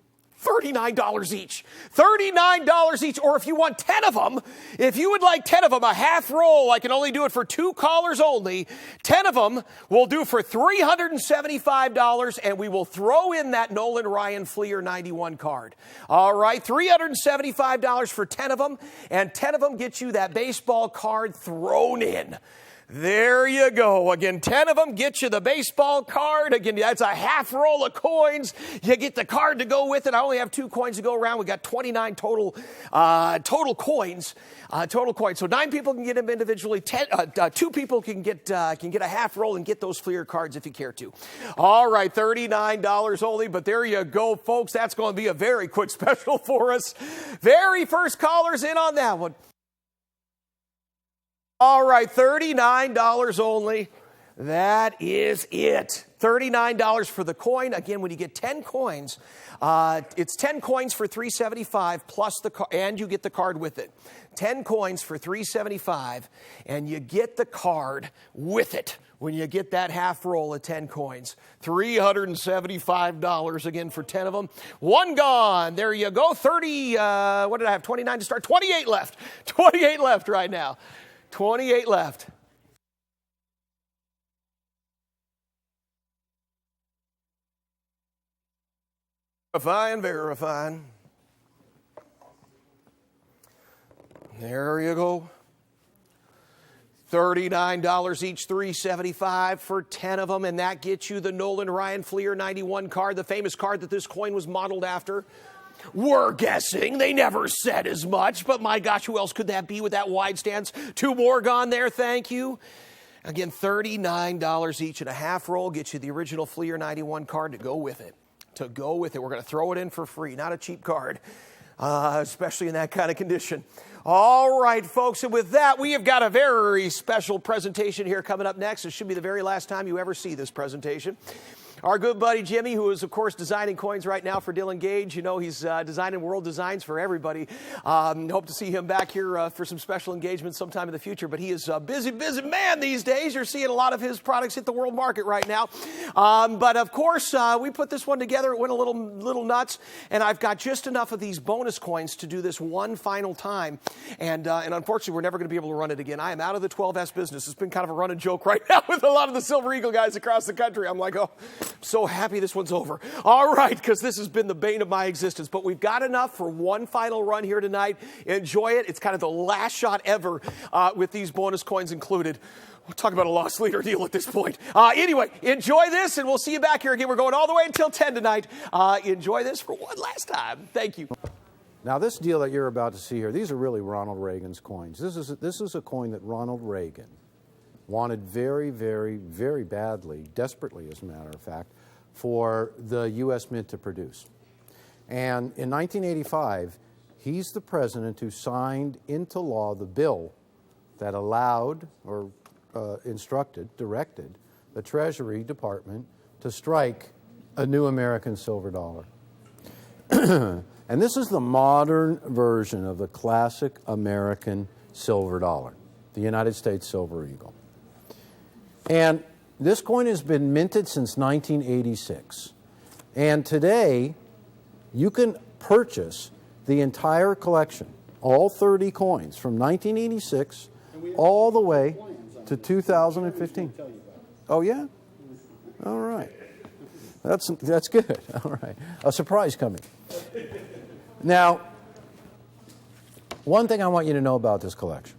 $39 each. $39 each. Or if you want 10 of them, if you would like 10 of them, a half roll, I can only do it for 2 callers only. 10 of them we'll do for $375, and we will throw in that Nolan Ryan Fleer 91 card. All right, $375 for 10 of them, and 10 of them get you that baseball card thrown in. There you go. Again, 10 of them get you the baseball card. Again, that's a half roll of coins. You get the card to go with it. I only have 2 coins to go around. We got 29 total coins. So 9 people can get them individually. 2 people can get a half roll and get those Fleer cards if you care to. All right, $39 only. But there you go, folks. That's going to be a very quick special for us. Very first callers in on that one. All right, $39 only. That is it. $39 for the coin. Again, when you get 10 coins, it's 10 coins for $375 plus and you get the card with it. 10 coins for $375, and you get the card with it when you get that half roll of 10 coins. $375 again for 10 of them. 1 gone. There you go. 30, what did I have? 29 to start. 28 left. 28 left right now. 28 left. Verifying. There you go. $39 each, $375 for 10 of them, and that gets you the Nolan Ryan Fleer 91 card, the famous card that this coin was modeled after. We're guessing. They never said as much, but my gosh, who else could that be with that wide stance? 2 more gone there, thank you. Again, $39 each and a half roll gets you the original Fleer 91 card to go with it. We're going to throw it in for free, not a cheap card, especially in that kind of condition. All right, folks, and with that, we have got a very special presentation here coming up next. It should be the very last time you ever see this presentation. Our good buddy Jimmy, who is, of course, designing coins right now for Dylan Gage. You know, he's designing world designs for everybody. Hope to see him back here for some special engagements sometime in the future. But he is a busy man these days. You're seeing a lot of his products hit the world market right now. But, of course, we put this one together. It went a little nuts. And I've got just enough of these bonus coins to do this one final time. And unfortunately, we're never going to be able to run it again. I am out of the 12S business. It's been kind of a running joke right now with a lot of the Silver Eagle guys across the country. I'm like, oh, I'm so happy this one's over. All right, because this has been the bane of my existence. But we've got enough for one final run here tonight. Enjoy it. It's kind of the last shot ever with these bonus coins included. We'll talk about a lost leader deal at this point. Anyway, enjoy this, and we'll see you back here again. We're going all the way until 10 tonight. Enjoy this for one last time. Thank you. Now, this deal that you're about to see here, these are really Ronald Reagan's coins. This is a coin that Ronald Reagan wanted very, very, very badly, desperately as a matter of fact, for the U.S. Mint to produce. And in 1985, he's the president who signed into law the bill that allowed or directed the Treasury Department to strike a new American silver dollar. And this is the modern version of the classic American silver dollar, the United States Silver Eagle. And this coin has been minted since 1986. And today, you can purchase the entire collection, all 30 coins, from 1986 all the way to 2015. Oh, yeah? All right. That's good. All right. A surprise coming. Now, one thing I want you to know about this collection.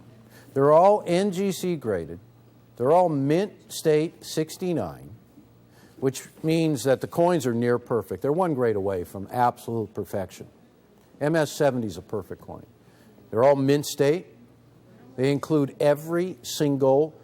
They're all NGC graded. They're all Mint State 69, which means that the coins are near perfect. They're one grade away from absolute perfection. MS 70 is a perfect coin. They're all Mint State. They include every single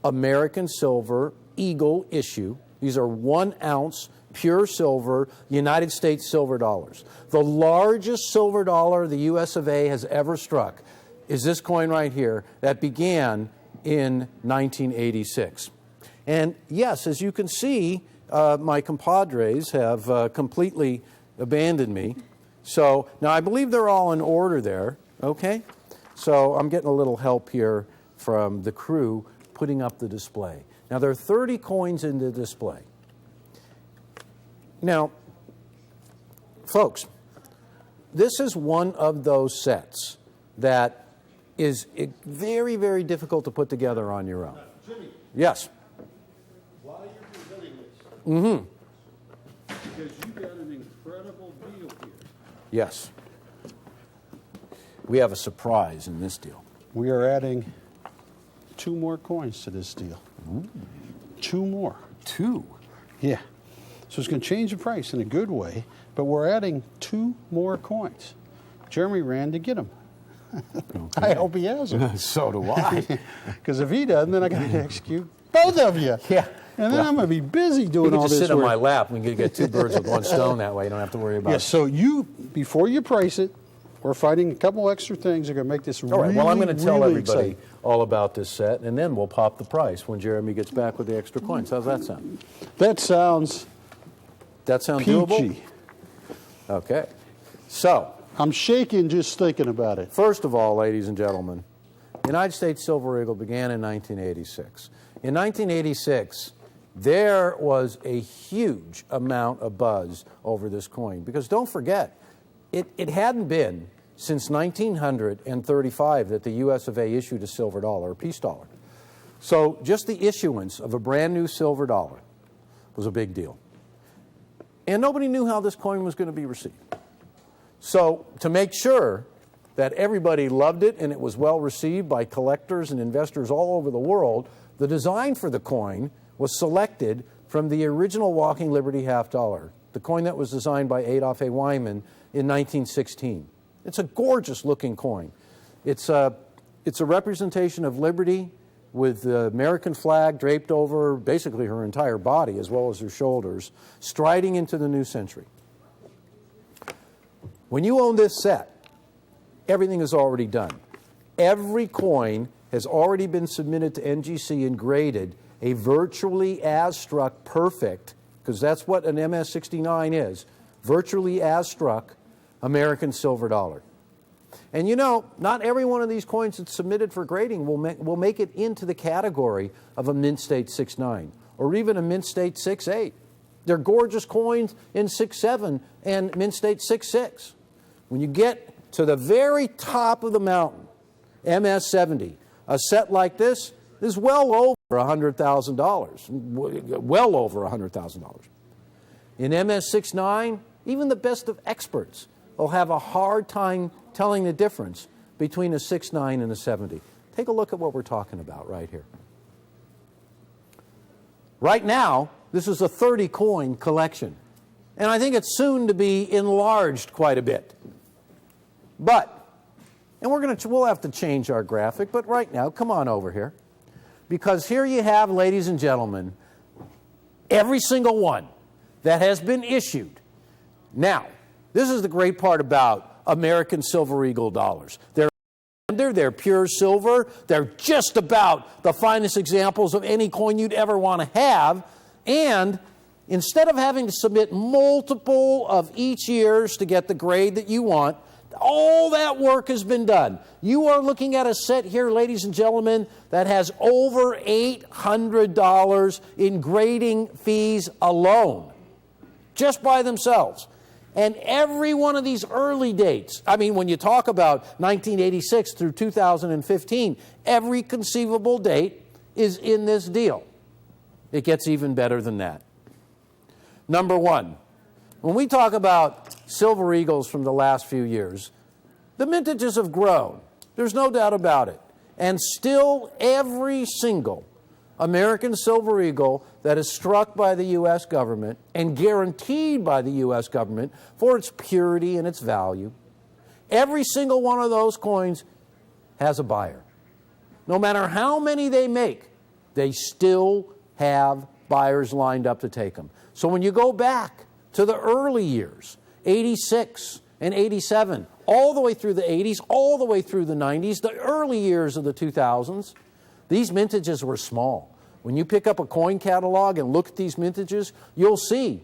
American silver Eagle issue. These are 1 ounce pure silver United States silver dollars. The largest silver dollar the US of A has ever struck is this coin right here that began in 1986. And yes, as you can see, my compadres have completely abandoned me. So now I believe they're all in order there, okay? So I'm getting a little help here from the crew putting up the display. Now there are 30 coins in the display. Now, folks, this is one of those sets that is very, very difficult to put together on your own. Jimmy. Yes. While you're presenting this, because you got an incredible deal here. Yes. We have a surprise in this deal. We are adding 2 more coins to this deal. Ooh. 2 more. 2? Yeah. So it's going to change the price in a good way, but we're adding 2 more coins. Jeremy ran to get them. Okay. I hope he has them. So do I. Because if he doesn't, then I got to execute both of you. Yeah. And then I'm going to be busy doing all You can this just sit on work. my lap. We can get 2 birds with 1 stone that way. You don't have to worry about Yeah, it. so before you price it, we're fighting a couple extra things that are going to make this All right, really, well, I'm going to tell really everybody exciting. all about this set, and then we'll pop the price when Jeremy gets back with the extra coins. How's that sound? That sounds doable? peachy. Okay. So, I'm shaking just thinking about it. first of all, ladies and gentlemen, the United States Silver Eagle began in 1986. In 1986, there was a huge amount of buzz over this coin, because don't forget, it hadn't been since 1935 that the US of A issued a silver dollar, a peace dollar. So just the issuance of a brand new silver dollar was a big deal. And nobody knew how this coin was going to be received. So to make sure that everybody loved it and it was well received by collectors and investors all over the world, the design for the coin was selected from the original Walking Liberty half dollar, the coin that was designed by Adolph A. Wyman in 1916. It's a gorgeous looking coin. It's a representation of liberty with the American flag draped over basically her entire body as well as her shoulders, striding into the new century. When you own this set, everything is already done. Every coin has already been submitted to NGC and graded a virtually as struck perfect because that's what an MS-69 is, virtually as struck American silver dollar. And you know, not every one of these coins that's submitted for grading will make it into the category of a mint state 6.9 or even a mint state 6.8. They're gorgeous coins in 6.7 and mint state 6.6. When you get to the very top of the mountain, MS-70, a set like this is well over $100,000, well over $100,000. In MS-69, even the best of experts will have a hard time telling the difference between a 6.9 and a 70. Take a look at what we're talking about right here. Right now, this is a 30-coin collection, and I think it's soon to be enlarged quite a bit. But, and we'll have to change our graphic, but right now, come on over here. Because here you have, ladies and gentlemen, every single one that has been issued. Now, this is the great part about American Silver Eagle dollars. They're pure silver. They're just about the finest examples of any coin you'd ever want to have. And instead of having to submit multiple of each year's to get the grade that you want, all that work has been done. You are looking at a set here, ladies and gentlemen, that has over $800 in grading fees alone, just by themselves. And every one of these early dates, I mean, when you talk about 1986 through 2015, every conceivable date is in this deal. It gets even better than that. Number one, when we talk about Silver Eagles from the last few years, the mintages have grown. There's no doubt about it. And still, every single American Silver Eagle that is struck by the U.S. government and guaranteed by the U.S. government for its purity and its value, every single one of those coins has a buyer. No matter how many they make, they still have buyers lined up to take them. So when you go back to the early years, 86 and 87, all the way through the 80s, all the way through the 90s, the early years of the 2000s, these mintages were small. When you pick up a coin catalog and look at these mintages, you'll see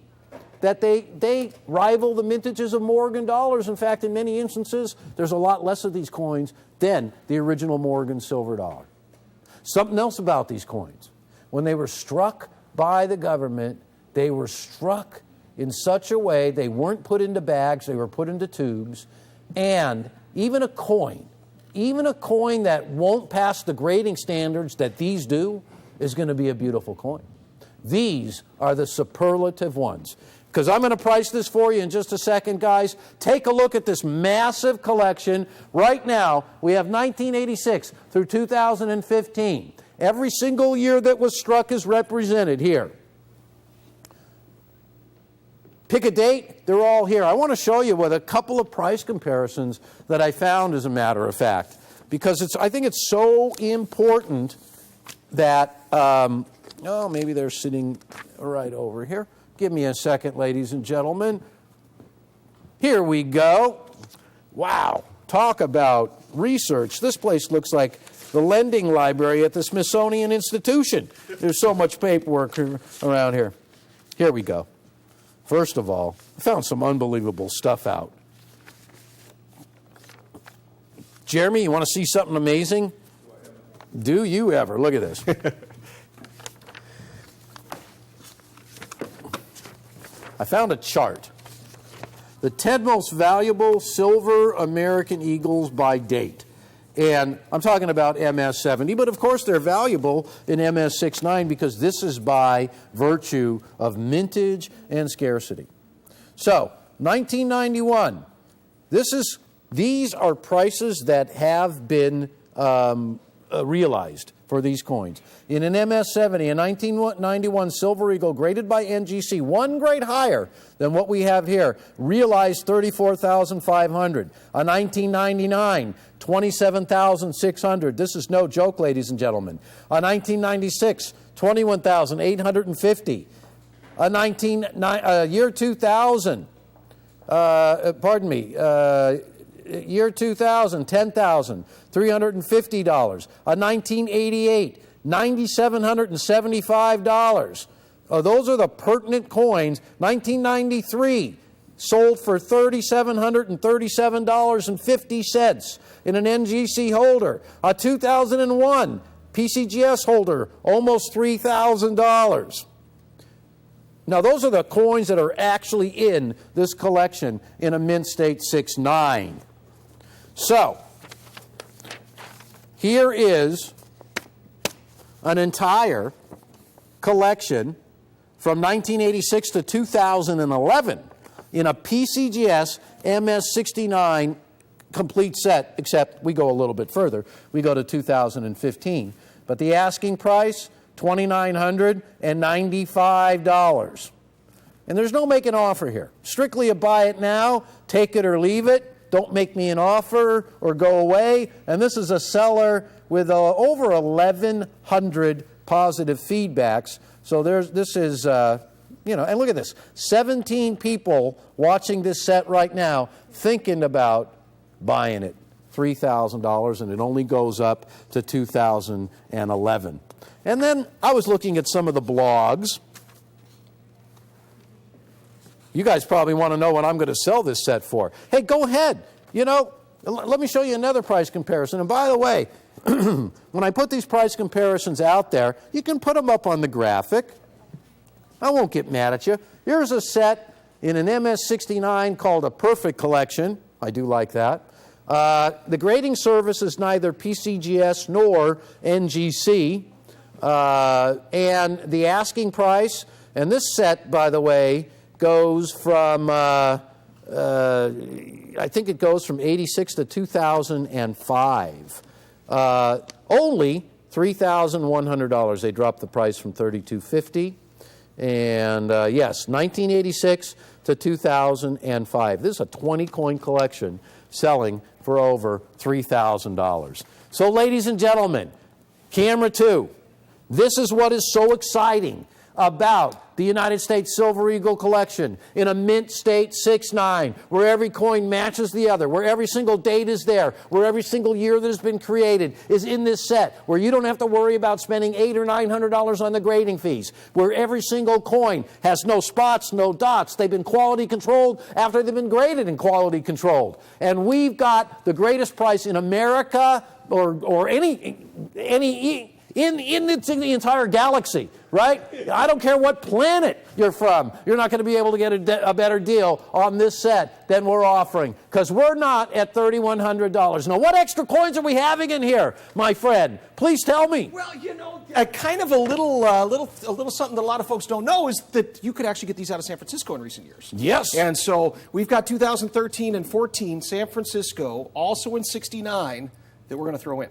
that they rival the mintages of Morgan dollars. In fact, in many instances, there's a lot less of these coins than the original Morgan silver dollar. Something else about these coins. When they were struck by the government, they were struck in such a way they weren't put into bags, they were put into tubes, and even a coin that won't pass the grading standards that these do is going to be a beautiful coin. These are the superlative ones. Because I'm going to price this for you in just a second, guys. Take a look at this massive collection. Right now, we have 1986 through 2015. Every single year that was struck is represented here. Pick a date, they're all here. I want to show you with a couple of price comparisons that I found, as a matter of fact, because I think it's so important that, maybe they're sitting right over here. Give me a second, ladies and gentlemen. Here we go. Wow, talk about research. This place looks like the lending library at the Smithsonian Institution. There's so much paperwork around here. Here we go. First of all, I found some unbelievable stuff out. Jeremy, you want to see something amazing? Do you ever? Look at this. I found a chart. The 10 most valuable silver American Eagles by date. And I'm talking about MS-70, but of course they're valuable in MS-69 because this is by virtue of mintage and scarcity. So, 1991, these are prices that have been realized for these coins. In an MS-70, a 1991 Silver Eagle graded by NGC, one grade higher than what we have here, realized $34,500. A 1999, $27,600. This is no joke, ladies and gentlemen. A 1996, $21,850. Year 2000, year 2000, $10,350. A 1988, $9,775. Those are the pertinent coins. 1993, sold for $3,737.50 in an NGC holder. A 2001 PCGS holder, almost $3,000. Now, those are the coins that are actually in this collection in a Mint State 6.9. So, here is an entire collection from 1986 to 2011 in a PCGS MS69 complete set, except we go a little bit further. We go to 2015. But the asking price, $2,995. And there's no make an offer here. Strictly a buy it now, take it or leave it. Don't make me an offer or go away. And this is a seller with over 1,100 positive feedbacks. So this is, and look at this. 17 people watching this set right now thinking about buying it. $3,000, and it only goes up to 2011. And then I was looking at some of the blogs. You guys probably want to know what I'm going to sell this set for. Hey, go ahead. Let me show you another price comparison. And by the way, when I put these price comparisons out there, you can put them up on the graphic. I won't get mad at you. Here's a set in an MS69 called a Perfect Collection. I do like that. The grading service is neither PCGS nor NGC. And the asking price, and this set, by the way, goes from, I think it goes from 86 to 2005. Only $3,100. They dropped the price from $3,250. And yes, 1986 to 2005. This is a 20-coin collection selling for over $3,000. So, ladies and gentlemen, camera 2. This is what is so exciting about the United States Silver Eagle collection in a Mint State 6.9, where every coin matches the other, where every single date is there, where every single year that has been created is in this set, where you don't have to worry about spending $800 or $900 on the grading fees, where every single coin has no spots, no dots. They've been quality controlled after they've been graded and quality controlled. And we've got the greatest price in America or any in the entire galaxy, right? I don't care what planet you're from. You're not going to be able to get a better deal on this set than we're offering, because we're not at $3,100. Now, what extra coins are we having in here, my friend? Please tell me. Well, kind of a little something that a lot of folks don't know is that you could actually get these out of San Francisco in recent years. Yes. And so we've got 2013 and 14 San Francisco, also in 69, that we're going to throw in.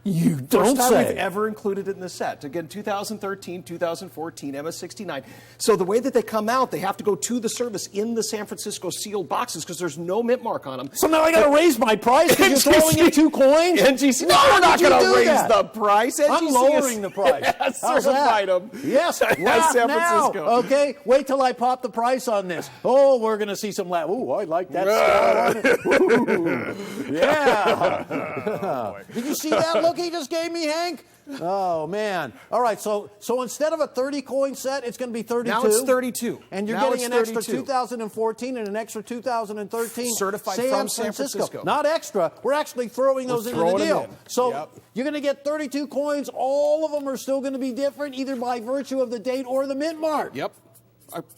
You don't First time say. we've ever included it in the set. Again, 2013, 2014, MS69. So the way that they come out, they have to go to the service in the San Francisco sealed boxes because there's no mint mark on them. So now I got to raise my price because you're throwing in 2 coins? NGC. No, we're not going to raise the price. NGC I'm lowering the price. Certified them. Yes, San Francisco. now. Okay, wait till I pop the price on this. Oh, we're going to see some Ooh, I like that scale on it. Ooh. Yeah. Did you see that look he just gave me, Hank? Oh, man. All right, so instead of a 30-coin set, it's going to be 32? Now it's 32. And you're getting an extra 2014 and an extra 2013 certified from San Francisco. Not extra. We're actually throwing those into the deal. So you're going to get 32 coins. All of them are still going to be different, either by virtue of the date or the mint mark. Yep.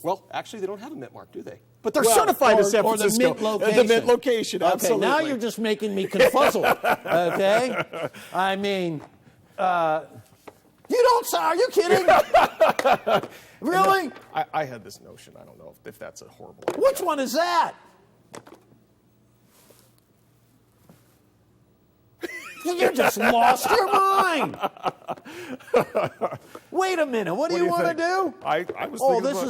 Well, actually, they don't have a mint mark, do they? But they're certified in San Francisco. Or the mint location. The mint location, absolutely. Okay, now you're just making me confuzzled. Okay? I mean, you don't say, are you kidding? Really? I had this notion. I don't know if that's a horrible idea. Which one is that? You just lost your mind. Wait a minute. What do you want to do? I was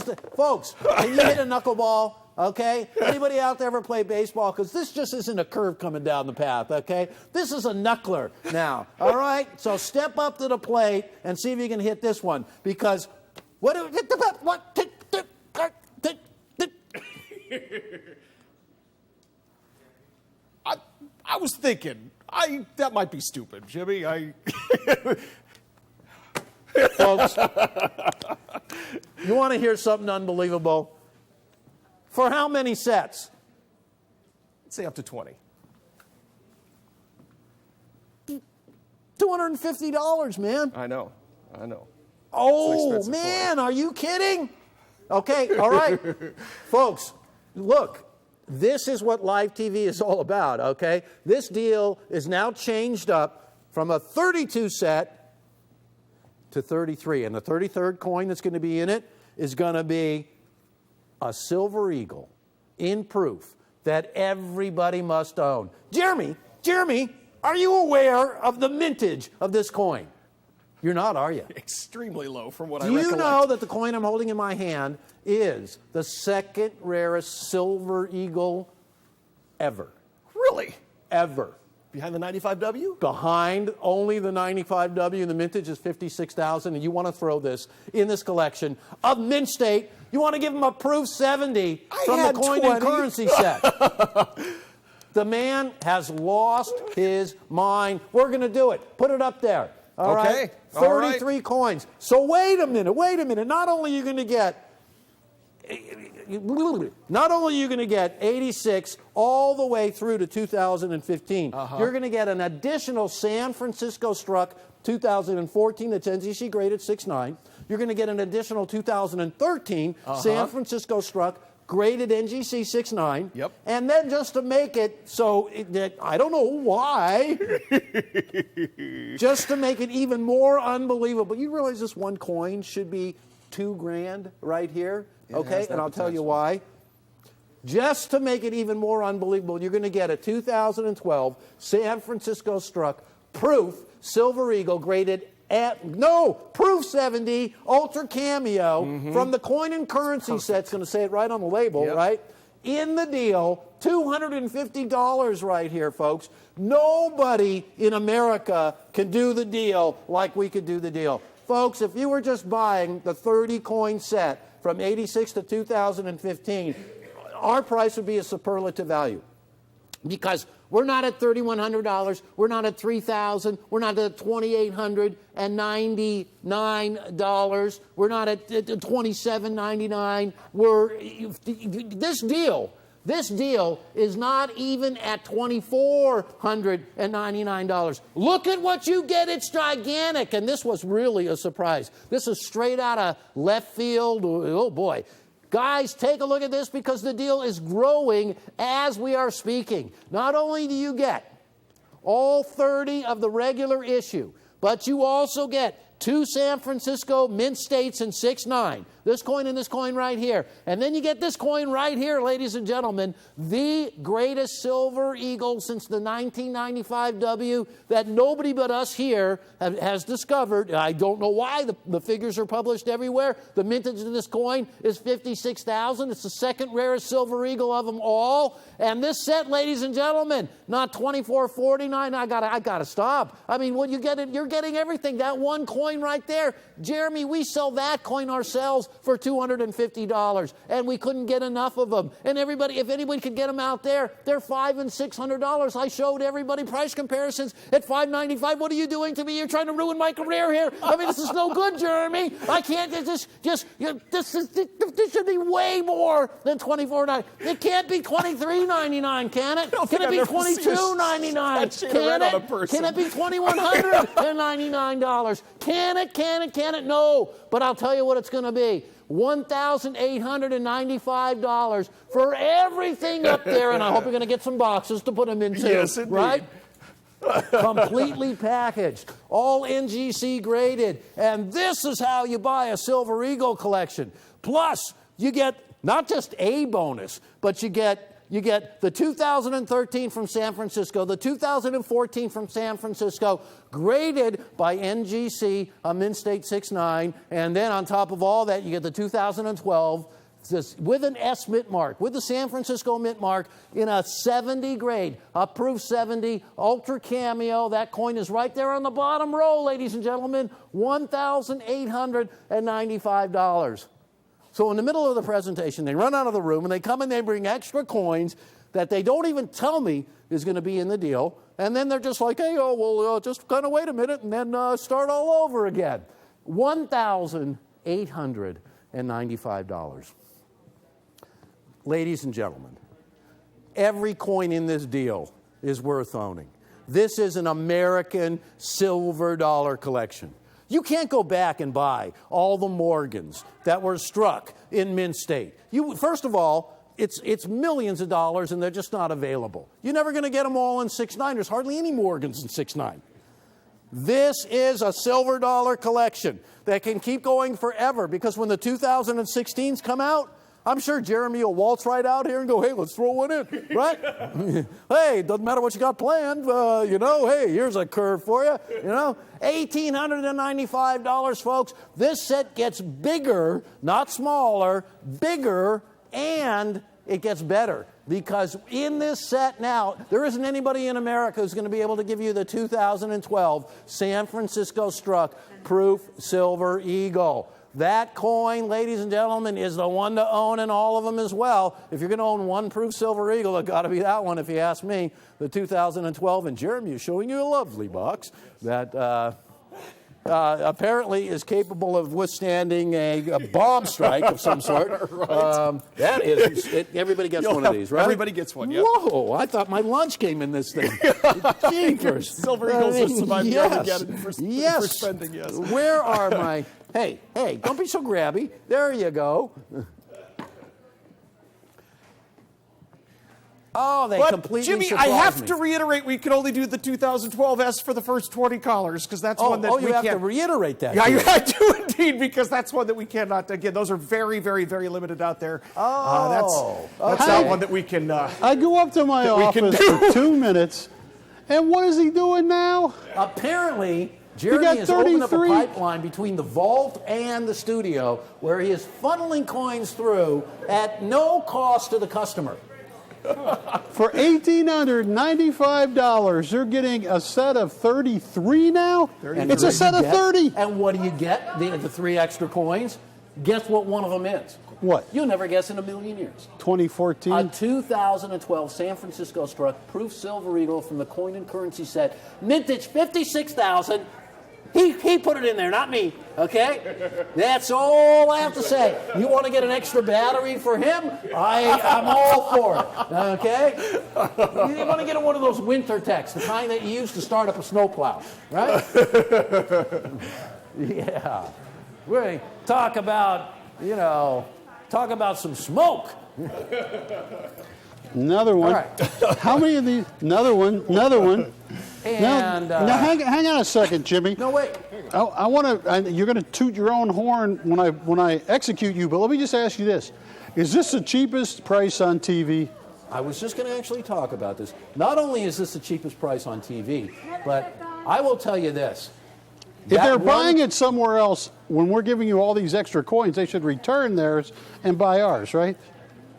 thinking folks, can you hit a knuckleball? Okay? Anybody out there ever play baseball? Because this just isn't a curve coming down the path, okay? This is a knuckler now, all right? So step up to the plate and see if you can hit this one. Because I was thinking, that might be stupid, Jimmy. Folks, You want to hear something unbelievable? For how many sets? Let's say up to 20. $250, man. I know. Oh, man, are you kidding? Okay, all right. Folks, look, this is what live TV is all about, okay? This deal is now changed up from a 32 set to 33. And the 33rd coin that's going to be in it is going to be a silver eagle in proof that everybody must own. Jeremy, are you aware of the mintage of this coin? You're not, are you? Extremely low from what Do I recollect. you know that the coin I'm holding in my hand is the second rarest silver eagle ever? Really? Ever. Behind the 95W? Behind only the 95W, and the mintage is 56,000, and you want to throw this in this collection of Mint State. You want to give them a proof 70 from the coin 20. and currency set. The man has lost his mind. We're going to do it. Put it up there. All right? 33 coins. So wait a minute. Not only are you going to get 86 all the way through to 2015. You're going to get an additional San Francisco struck 2014 that's NGC graded 6.9. You're going to get an additional 2013 San Francisco struck graded NGC 6.9. Yep. And then just to make it so I don't know why, just to make it even more unbelievable. You realize this one coin should be $2,000 right here? Okay, and I'll tell you why. Just to make it even more unbelievable, you're going to get a 2012 San Francisco struck proof silver eagle graded proof 70 ultra cameo from the coin and currency set. It's going to say it right on the label, right? In the deal, $250 right here, folks. Nobody in America can do the deal like we could do the deal. Folks, if you were just buying the 30 coin set from 86 to 2015, our price would be a superlative value. Because we're not at $3,100, we're not at $3,000, we're not at $2,899, we're not at $2,799. This deal is not even at $2,499. Look at what you get. It's gigantic. And this was really a surprise. This is straight out of left field. Oh, boy. Guys, take a look at this because the deal is growing as we are speaking. Not only do you get all 30 of the regular issue, but you also get 2 San Francisco Mint States and 6.9. This coin and this coin right here. And then you get this coin right here, ladies and gentlemen, the greatest silver eagle since the 1995 W that nobody but us here has discovered. I don't know why. The figures are published everywhere. The mintage of this coin is 56,000. It's the second rarest silver eagle of them all. And this set, ladies and gentlemen, not $24.49. I gotta stop. I mean, when you get it, you're getting everything. That one coin right there, Jeremy, we sell that coin ourselves for $250, and we couldn't get enough of them. And everybody, if anybody could get them out there, they're $500 and $600. I showed everybody price comparisons at $595. What are you doing to me? You're trying to ruin my career here. I mean, this is no good, Jeremy. I can't this should be way more than $24.99. It can't be $23.99, can it? Can it be $22.99? Can it be $2,199? Can it? No. But I'll tell you what it's going to be. $1,895 for everything up there. And I hope you're going to get some boxes to put them into. Yes, indeed. Right? Completely packaged. All NGC graded. And this is how you buy a Silver Eagle collection. Plus, you get not just a bonus, but you get the 2013 from San Francisco, the 2014 from San Francisco, graded by NGC, a Mint State 6.9, and then on top of all that, you get the 2012 with an S mint mark, with the San Francisco mint mark in a 70 grade, a proof 70, ultra cameo. That coin is right there on the bottom row, ladies and gentlemen, $1,895. So in the middle of the presentation, they run out of the room, and they come and they bring extra coins that they don't even tell me is going to be in the deal. And then they're just like, hey, just kind of wait a minute and then start all over again. $1,895. $2,295. Ladies and gentlemen, every coin in this deal is worth owning. This is an American silver dollar collection. You can't go back and buy all the Morgans that were struck in Mint State. First of all, it's millions of dollars and they're just not available. You're never going to get them all in 6.9. There's hardly any Morgans in 6.9. This is a silver dollar collection that can keep going forever, because when the 2016s come out, I'm sure Jeremy will waltz right out here and go, hey, let's throw one in, right? Hey, doesn't matter what you got planned, hey, here's a curve for you, $1,895, folks. This set gets bigger, not smaller, bigger, and it gets better. Because in this set now, there isn't anybody in America who's going to be able to give you the 2012 San Francisco Struck Proof Silver Eagle. That coin, ladies and gentlemen, is the one to own in all of them as well. If you're going to own one Proof Silver Eagle, it's got to be that one, if you ask me. The 2012, and Jeremy is showing you a lovely box that apparently is capable of withstanding a bomb strike of some sort. Right. That is, everybody gets one of these, right? Everybody gets one, yeah. Whoa, I thought my lunch came in this thing. Jeepers. Silver Eagles are surviving for spending, yes. Where are my... Hey, don't be so grabby. There you go. Oh, they completely Jimmy, surprised I have me. to reiterate, we can only do the 2012 S for the first 20 callers, because that's one that we you have can't... to reiterate that. Yeah, I do indeed, because that's one that we cannot... Again, those are very, very, very limited out there. That's not one that we can... I go up to my office for 2 minutes, and what is he doing now? Apparently, Jeremy has opened up a pipeline between the vault and the studio where he is funneling coins through at no cost to the customer. For $1,895, you're getting a set of 33 now? It's a set of 30. And what do you get? The 3 extra coins? Guess what one of them is? What? You'll never guess in a million years. 2014? A 2012 San Francisco Struck Proof Silver Eagle from the Coin and Currency set. Mintage 56,000. He put it in there, not me, okay? That's all I have to say. You want to get an extra battery for him? I'm all for it, okay? You want to get one of those winter techs, the kind that you use to start up a snowplow, right? Yeah. We're going to talk about some smoke. Another one. All right. How many of these? Another one. And now hang on a second, Jimmy. No, wait. I want to. You're going to toot your own horn when I execute you. But let me just ask you this: is this the cheapest price on TV? I was just going to actually talk about this. Not only is this the cheapest price on TV, but I will tell you this. If they're buying it somewhere else, when we're giving you all these extra coins, they should return theirs and buy ours, right?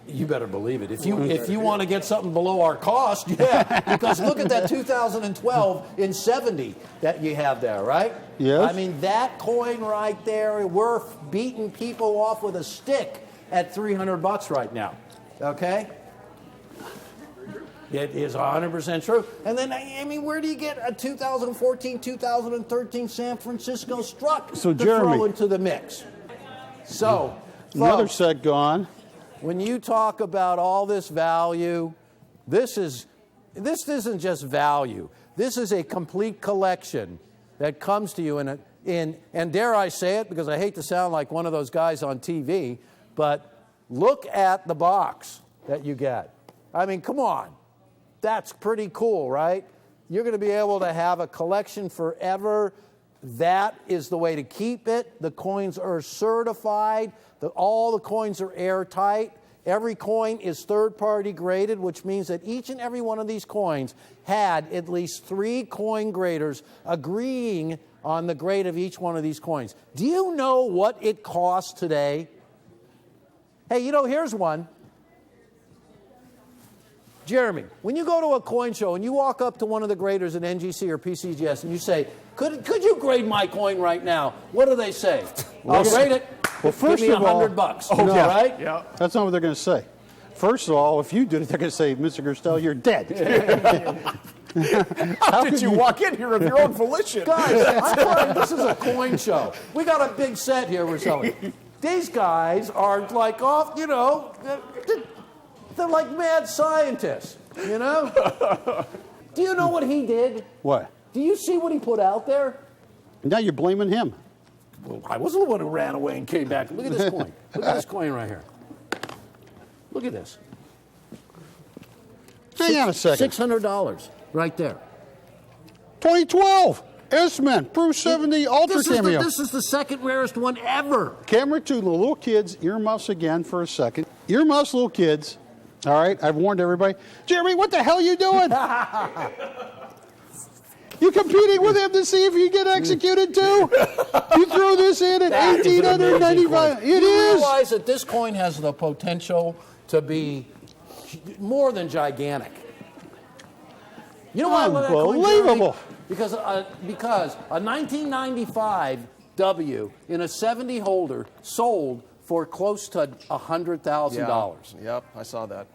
You better believe it. If you want to get something below our cost, yeah. Because look at that 2012 in 70 that you have there, right? Yes. I mean, that coin right there, we're beating people off with a stick at $300 right now. Okay? It is 100% true. And then, I mean, where do you get a 2014, 2013 San Francisco Struck to throw into the mix? So, another set gone. When you talk about all this value, this isn't just value. This is a complete collection that comes to you and dare I say it, because I hate to sound like one of those guys on TV, but look at the box that you get. I mean, come on. That's pretty cool, right? You're going to be able to have a collection forever. That is the way to keep it. The coins are certified. All the coins are airtight. Every coin is third-party graded, which means that each and every one of these coins had at least 3 coin graders agreeing on the grade of each one of these coins. Do you know what it costs today? Hey, here's one. Jeremy, when you go to a coin show and you walk up to one of the graders at NGC or PCGS and you say, could you grade my coin right now? What do they say? I'll grade it. Well, first give me of all, $100. Oh, yeah. Right? Yeah. That's not what they're going to say. First of all, if you did it, they're going to say, Mr. Gerstel, you're dead. How did you walk in here of your own volition? Guys, I'm sorry, this is a coin show. We got a big set here we're selling. These guys are like off, you know, they're like mad scientists, you know? Do you know what he did? What? Do you see what he put out there? Now you're blaming him. Well, I wasn't the one who ran away and came back. Look at this coin. Look at this coin right here. Look at this. Hang on a second. $600 right there. 2012. S-Men, Proof 70 Ultra Cameo. This is the second rarest one ever. Camera 2, the little kids, earmuffs again for a second. Earmuffs, little kids. All right, I've warned everybody. Jeremy, what the hell are you doing? You competing with him to see if you get executed too? You threw this in at $1,895. It you is. realize that this coin has the potential to be more than gigantic. You know why I love that coin, Jeremy? Unbelievable. Because a 1995 W in a 70 holder sold for close to $100,000. Yep, I saw that.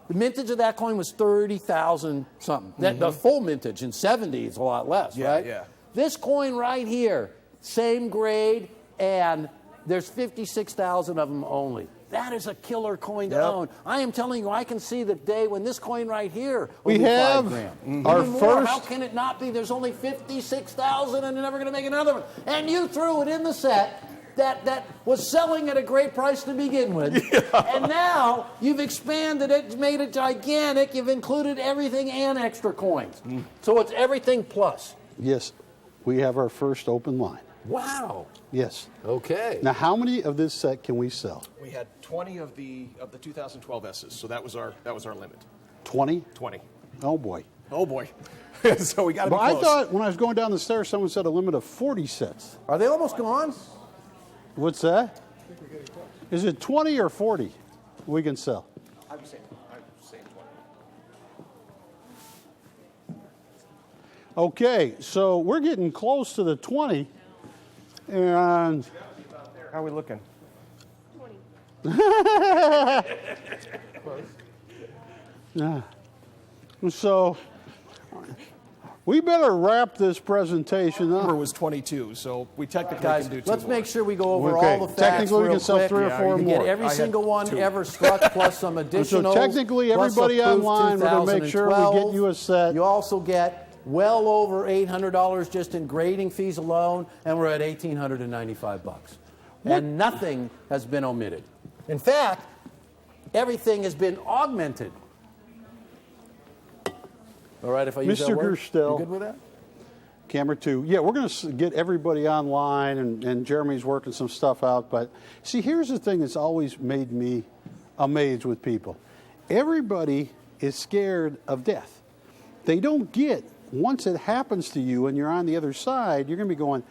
The mintage of that coin was 30,000 something. The full mintage in 70 is a lot less, right? Yeah. This coin right here, same grade, and there's 56,000 of them only. That is a killer coin to own. I am telling you, I can see the day when this coin right here will be have $5 grand. our Even more. first. How can it not be? There's only 56,000, and you're never going to make another one. And you threw it in the set that was selling at a great price to begin with. And now you've expanded it, made it gigantic. You've included everything and extra coins. So it's everything plus. Yes, we have our first open line. Wow. Yes. Okay. Now, how many of this set can we sell? We had 20 of the 2012 S's, so that was our limit. 20? 20. Oh boy. Oh boy. So we got to be But I close. thought when I was going down the stairs, someone said a limit of 40 sets. Are they almost gone? What's that? Is it 20 or 40 we can sell? I'm saying 20. Okay, so we're getting close to the 20. And How are we looking? so we better wrap this presentation Number up. was 22, so we technically Guys, can do two let's more. make sure we go over Okay, all the facts technically we real can sell quick. 3 or 4 You more. get every I had single one 2. ever struck, plus some additional. So technically, everybody online, we're going to make sure we get you a set. You also get well over $800 just in grading fees alone, and we're at $1,895. And nothing has been omitted. In fact, everything has been augmented. All right, if I use Mr. that word? Gerstel. You good with that? Camera 2. Yeah, we're going to get everybody online, and Jeremy's working some stuff out. But see, here's the thing that's always made me amazed with people. Everybody is scared of death. They don't get, once it happens to you and you're on the other side, you're going to be going,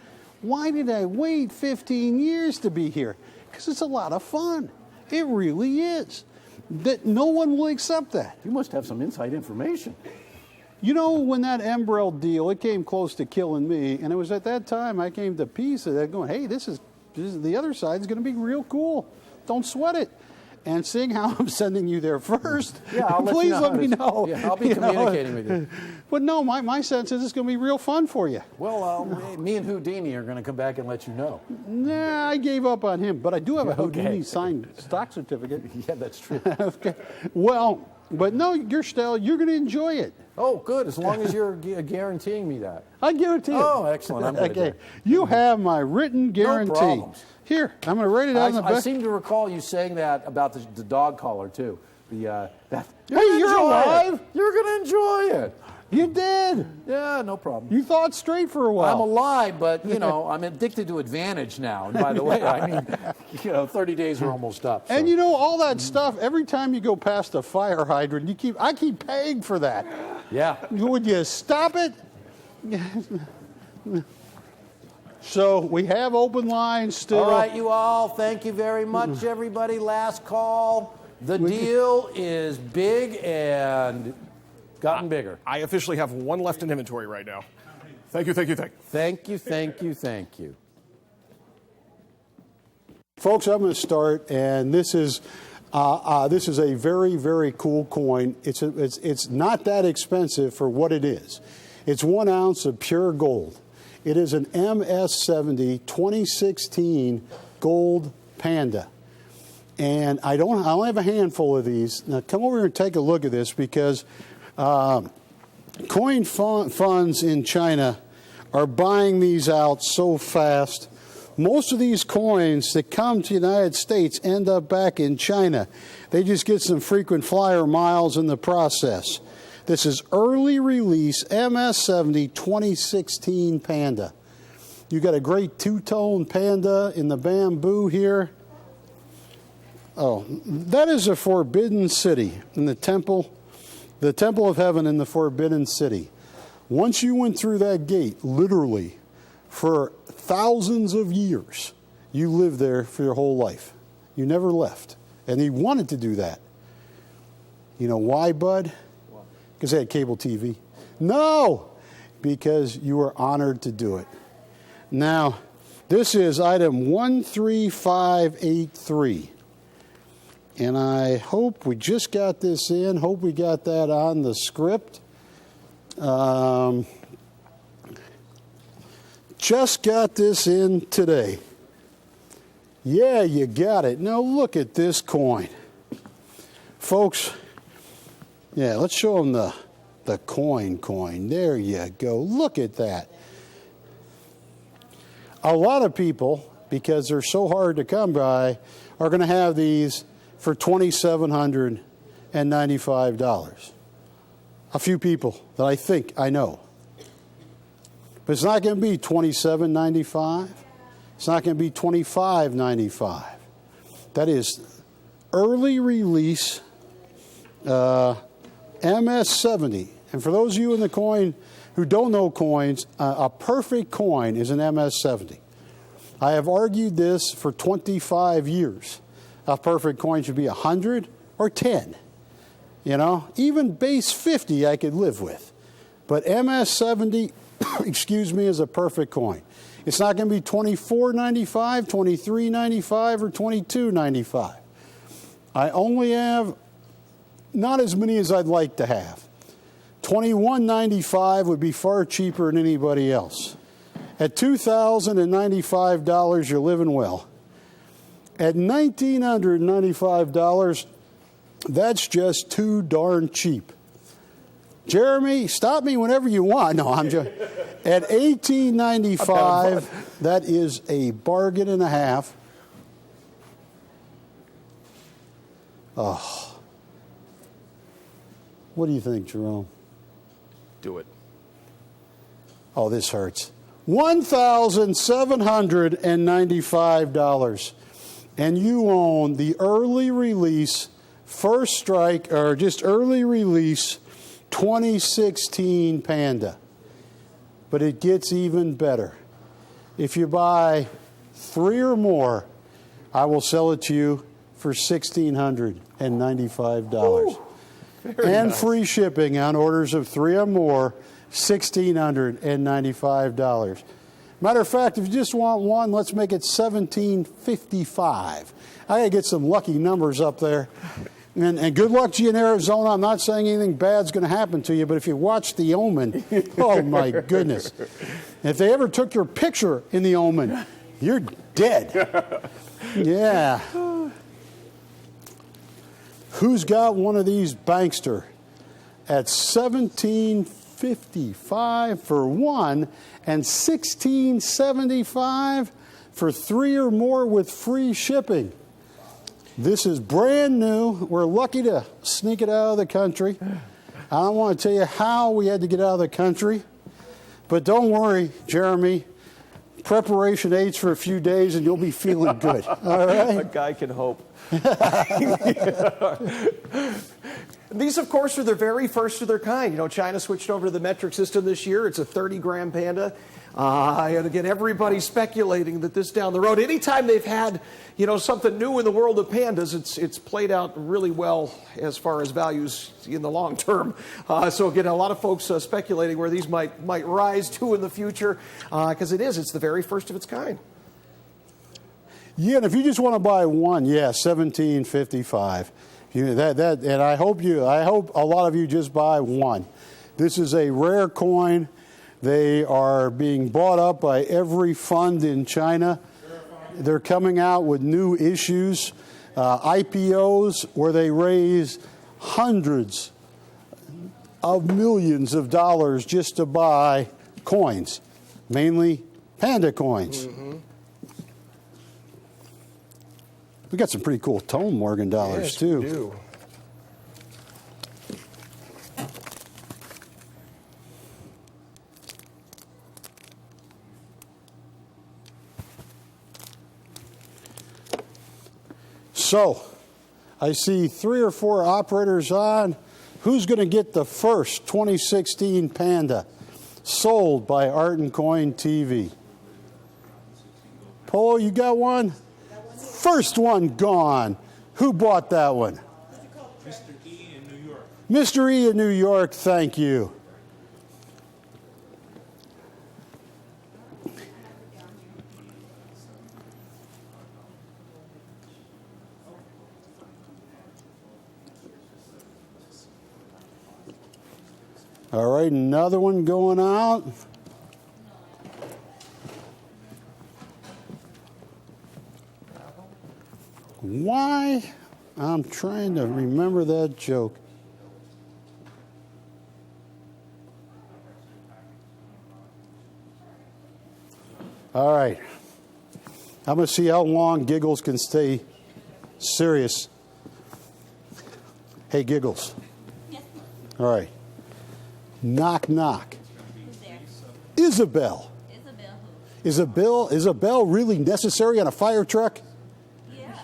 why did I wait 15 years to be here? Because it's a lot of fun. It really is. That no one will accept that. You must have some inside information. You know, when that Embrel deal, it came close to killing me, and it was at that time I came to peace with that, going, hey, this is the other side is going to be real cool. Don't sweat it. And seeing how I'm sending you there first, I'll please let me know. Yeah, I'll be communicating with you. But no, my sense is it's going to be real fun for you. Well, me and Houdini are going to come back and let you know. Nah, I gave up on him, but I do have a Okay. Houdini signed stock certificate. Yeah, that's true. Okay. Well, but no, Gerstel, you're going to enjoy it. Oh, good, as long as you're guaranteeing me that. I guarantee it. Oh, excellent. I'm good at Okay. that. You have my written guarantee. problems. Here, I'm going to write it out on the I back. seem to recall you saying that about the dog collar, too. You're Hey, gonna you're enjoy alive. it. You're going to enjoy it. You did. Yeah, no problem. You thought straight for a while. I'm alive, but, I'm addicted to Advantage now. And by the way, 30 days are almost up. So. And you know all that stuff. Every time you go past a fire hydrant, I keep paying for that. Yeah. Would you stop it? So we have open lines still. All right, you all. Thank you very much, everybody. Last call. The deal is big and gotten bigger. I officially have one left in inventory right now. Thank you, thank you, thank you. Thank you, thank you, thank you. Folks, I'm going to start, and this is a very, very cool coin. It's not that expensive for what it is. It's 1 ounce of pure gold. It is an MS70 2016 gold Panda. And I only have a handful of these. Now come over here and take a look at this, because coin funds in China are buying these out so fast. Most of these coins that come to the United States end up back in China. They just get some frequent flyer miles in the process. This is early release MS70 2016 Panda. You got a great two-tone Panda in the bamboo here. Oh, that is a forbidden city in the temple of heaven in the forbidden city. Once you went through that gate, literally, for thousands of years, you lived there for your whole life. You never left. And he wanted to do that. You know why, bud? Because they had cable TV. No! Because you were honored to do it. Now, this is item 13583. And I hope we just got this in. Hope we got that on the script. Just got this in today. Yeah, you got it. Now look at this coin. Folks, yeah, let's show them the coin. There you go. Look at that. A lot of people, because they're so hard to come by, are going to have these for $2,795. A few people that I think I know. But it's not going to be $27.95. It's not going to be $25.95. That is early release MS70. And for those of you in the coin who don't know coins, a perfect coin is an MS70. I have argued this for 25 years. A perfect coin should be 100 or 10. You know, even base 50 I could live with. But MS70, excuse me, is a perfect coin. It's not going to be $24.95, $23.95, or $22.95. I only have not as many as I'd like to have. $21.95 would be far cheaper than anybody else. At $2,095, you're living well. At $1,995, that's just too darn cheap. Jeremy, stop me whenever you want. No, I'm just at $18.95. That is a bargain and a half. Oh, what do you think, Jerome? Do it. Oh, this hurts. $1,795. And you own the early release, first strike, or just early release 2016 Panda. But it gets even better. If you buy 3 or more, I will sell it to you for $1,695. And nice. Free shipping on orders of 3 or more, $1,695. Matter of fact, if you just want one, let's make it $1,755. I got to get some lucky numbers up there. And good luck to you in Arizona. I'm not saying anything bad's going to happen to you, but if you watch The Omen, oh my goodness. If they ever took your picture in The Omen, you're dead. Yeah. Who's got one of these bankster at $1,755 for one and $1,675 for 3 or more with free shipping? This is brand new. We're lucky to sneak it out of the country. I don't want to tell you how we had to get out of the country, but don't worry, Jeremy. Preparation aids for a few days and you'll be feeling good. All right? A guy can hope. These, of course, are the very first of their kind. You know, China switched over to the metric system this year. It's a 30-gram Panda. And again, everybody's speculating that this down the road, anytime they've had, you know, something new in the world of pandas, it's played out really well as far as values in the long term. So again, a lot of folks speculating where these might rise to in the future, because it's the very first of its kind. Yeah, and if you just want to buy one, yeah, $1,755. And I hope a lot of you just buy one. This is a rare coin. They are being bought up by every fund in China. They're coming out with new issues, IPOs, where they raise hundreds of millions of dollars just to buy coins, mainly Panda coins. We got some pretty cool Tone Morgan dollars, Yes, too. we do. So, I see 3 or 4 operators on. Who's going to get the first 2016 Panda sold by Art and Coin TV? Polo, you got one? First one gone. Who bought that one? Mr. E in New York. Mr. E in New York, thank you. All right, another one going out. Why? I'm trying to remember that joke. All right. I'm going to see how long Giggles can stay serious. Hey, Giggles. Yes. All right. Knock, knock. Who's there? Isabel. Isabel who? Isabel really necessary on a fire truck? Yeah.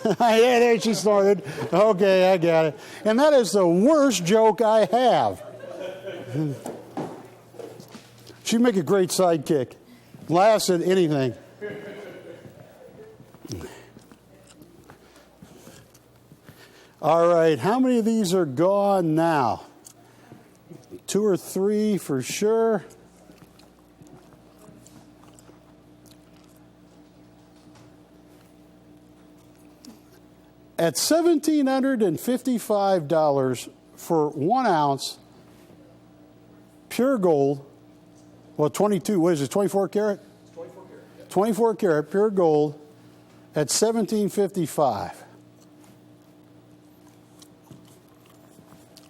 Yeah, there she snorted. Okay, I got it. And that is the worst joke I have. She'd make a great sidekick. Laughs at anything. All right, how many of these are gone now? 2 or 3 for sure. At $1,755 for 1 ounce, pure gold, well, 22, what is it, 24 karat? 24 karat. Yeah. 24 karat pure gold at $1,755.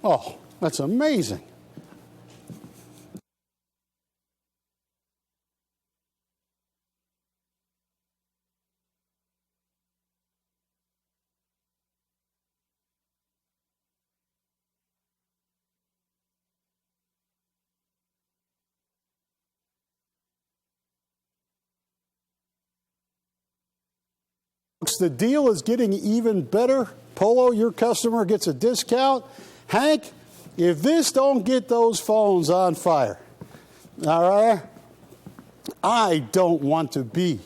Oh, that's amazing. The deal is getting even better. Polo, your customer gets a discount. Hank, if this don't get those phones on fire, all right, I don't want to be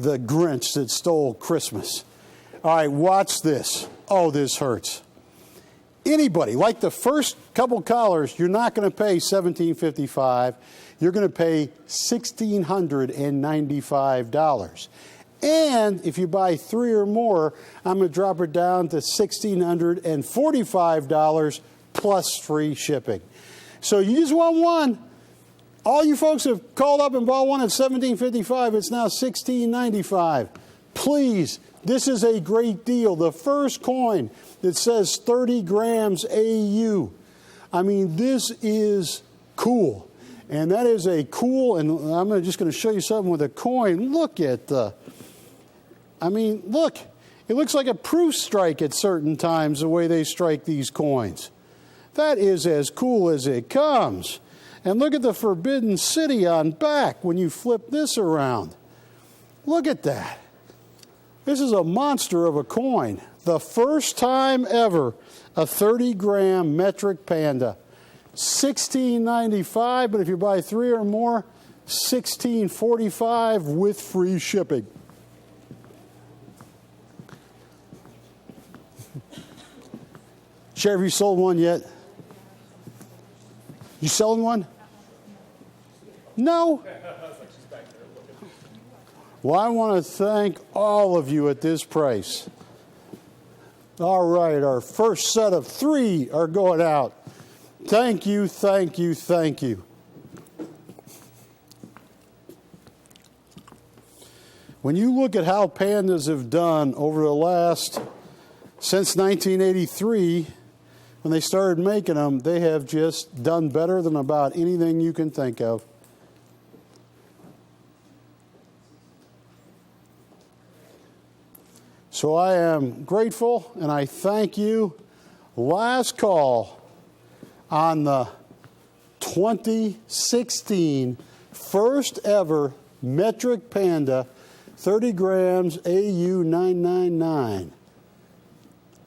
the Grinch that stole Christmas. All right, watch this. Oh, this hurts. Anybody, like the first couple callers, you're not going to pay $1,755. You're going to pay $1,695. And if you buy 3 or more, I'm going to drop it down to $1,645 plus free shipping. So you just want one. All you folks have called up and bought one at $1,755. It's now $1,695. Please, this is a great deal. The first coin that says 30 grams AU. I mean, this is cool. And that is a cool, and I'm just going to show you something with a coin. Look at the... I mean, look, it looks like a proof strike at certain times, the way they strike these coins. That is as cool as it comes. And look at the Forbidden City on back when you flip this around. Look at that. This is a monster of a coin. The first time ever, a 30-gram metric Panda. $1,695, but if you buy 3 or more, $1,645 with free shipping. Sheriff, you sold one yet? You selling one? No? Well, I want to thank all of you at this price. All right, our first set of 3 are going out. Thank you, thank you, thank you. when you look at how Pandas have done over the last, since 1983, when they started making them, they have just done better than about anything you can think of. So I am grateful and I thank you. Last call on the 2016 first ever metric Panda, 30 grams AU999,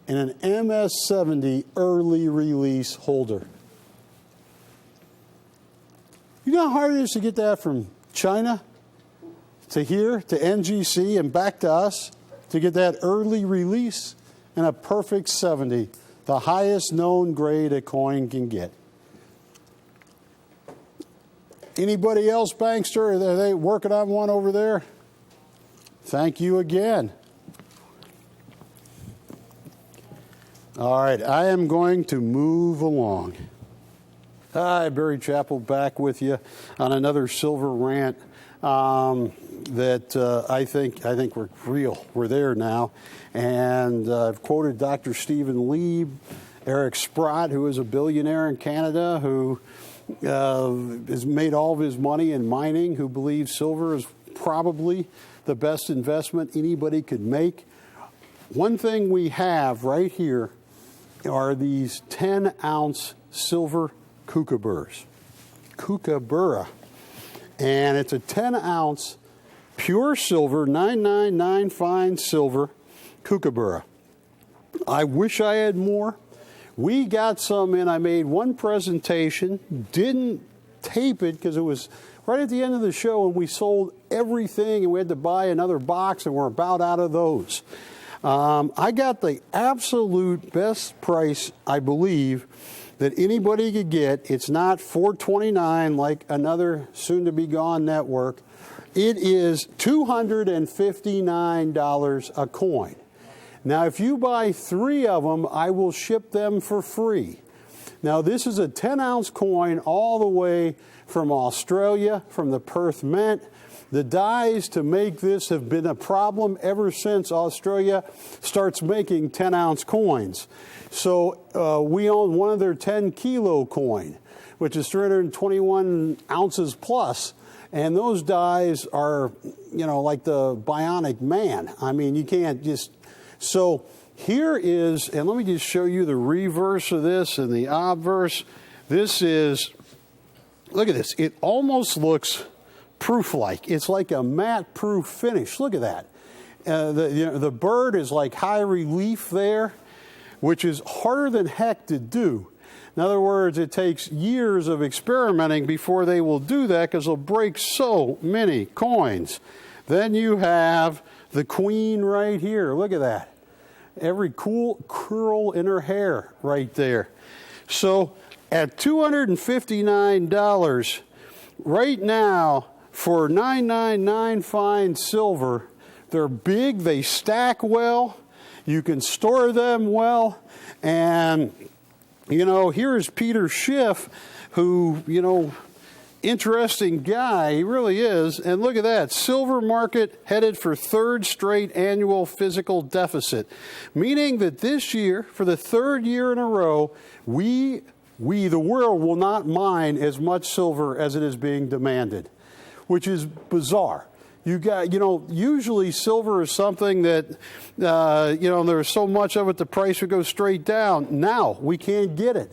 and an MS70 early release holder. You know how hard it is to get that from China to here, to NGC, and back to us, to get that early release and a perfect 70, the highest known grade a coin can get. Anybody else, Bankster? Are they working on one over there? Thank you again. All right, I am going to move along. Hi, Barry Chappell back with you on another silver rant that I think we're real. We're there now. And I've quoted Dr. Stephen Lieb, Eric Sprott, who is a billionaire in Canada, who has made all of his money in mining, who believes silver is probably the best investment anybody could make. One thing we have right here are these 10-ounce silver kookaburras. Kookaburra. And it's a 10-ounce pure silver, 999 fine silver kookaburra. I wish I had more. We got some in. I made one presentation, didn't tape it because it was right at the end of the show and we sold everything and we had to buy another box and we're about out of those. I got the absolute best price, I believe, that anybody could get. It's not $4.29 like another soon-to-be-gone network. It is $259 a coin. Now, if you buy 3 of them, I will ship them for free. Now, this is a 10-ounce coin all the way from Australia, from the Perth Mint. The dyes to make this have been a problem ever since Australia starts making 10-ounce coins. So we own one of their 10-kilo coin, which is 321 ounces plus. And those dyes are, like the bionic man. I mean, you can't just... So here is, and let me just show you the reverse of this and the obverse. This is, look at this. It almost looks proof-like. It's like a matte proof finish. Look at that. The bird is like high relief there, which is harder than heck to do. In other words, it takes years of experimenting before they will do that because they'll break so many coins. Then you have the queen right here. Look at that. Every cool curl in her hair right there. So at $259 right now for 999 fine silver, they're big, they stack well, you can store them well, and here's Peter Schiff, who, interesting guy, he really is. And look at that, silver market headed for 3rd straight annual physical deficit, meaning that this year, for the 3rd year in a row, we, the world, will not mine as much silver as it is being demanded, which is bizarre. You got, usually silver is something that, there's so much of it, the price would go straight down. Now we can't get it.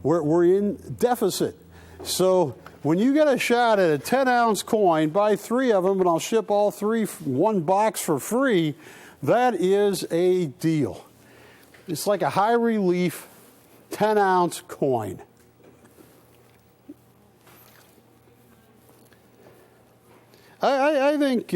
We're in deficit. So when you get a shot at a 10-ounce coin, buy 3 of them, and I'll ship all 3, 1 box for free. That is a deal. It's like a high relief 10-ounce coin. I think,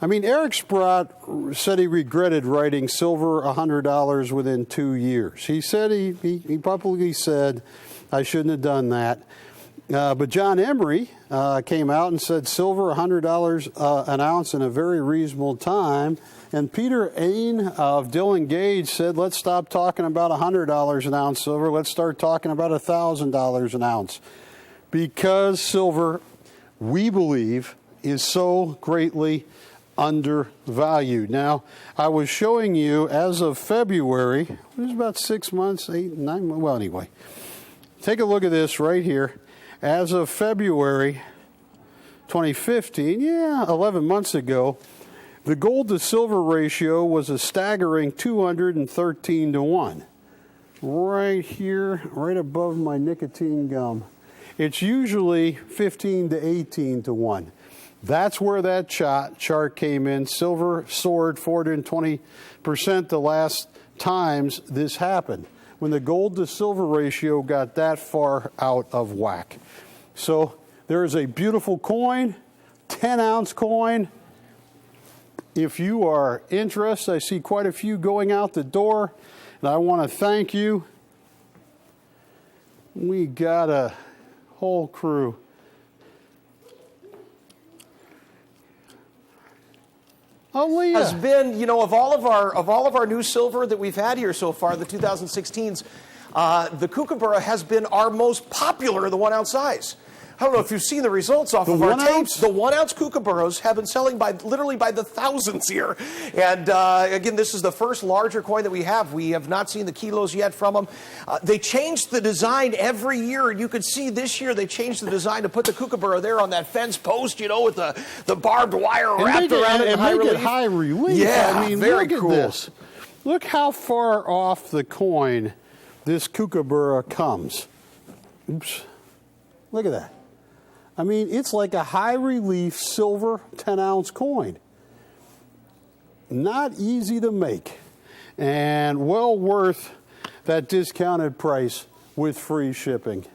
Eric Sprott said he regretted writing Silver $100 within 2 years. He said, he publicly said, I shouldn't have done that. But John Emery came out and said silver $100 an ounce in a very reasonable time. And Peter Ain of Dillon Gage said, let's stop talking about $100 an ounce silver. Let's start talking about $1,000 an ounce. Because silver we believe, is so greatly undervalued. Now, I was showing you as of February, it was about 6 months, 8, 9 months, well, anyway. Take a look at this right here. As of February 2015, 11 months ago, the gold to silver ratio was a staggering 213 to 1. Right here, right above my nicotine gum. It's usually 15 to 18 to 1. That's where that chart came in. Silver soared 420% the last times this happened, when the gold to silver ratio got that far out of whack. So there is a beautiful coin, 10-ounce coin. If you are interested, I see quite a few going out the door, and I want to thank you. We got a whole crew. Oh, Leah. Has been, you know, of all of our new silver that we've had here so far, the 2016s, the Kookaburra has been our most popular of the 1 ounce size. I don't know if you've seen the results off of our tapes. The 1 ounce Kookaburras have been selling literally by the thousands here. And again, this is the first larger coin that we have. We have not seen the kilos yet from them. They changed the design every year, and you could see this year they changed the design to put the Kookaburra there on that fence post, you know, with the barbed wire wrapped around it. And make it high relief. Yeah, I mean, very look cool. at this. Look how far off the coin this Kookaburra comes. Oops. Look at that. I mean, it's like a high-relief silver 10-ounce coin. Not easy to make, and well worth that discounted price with free shipping.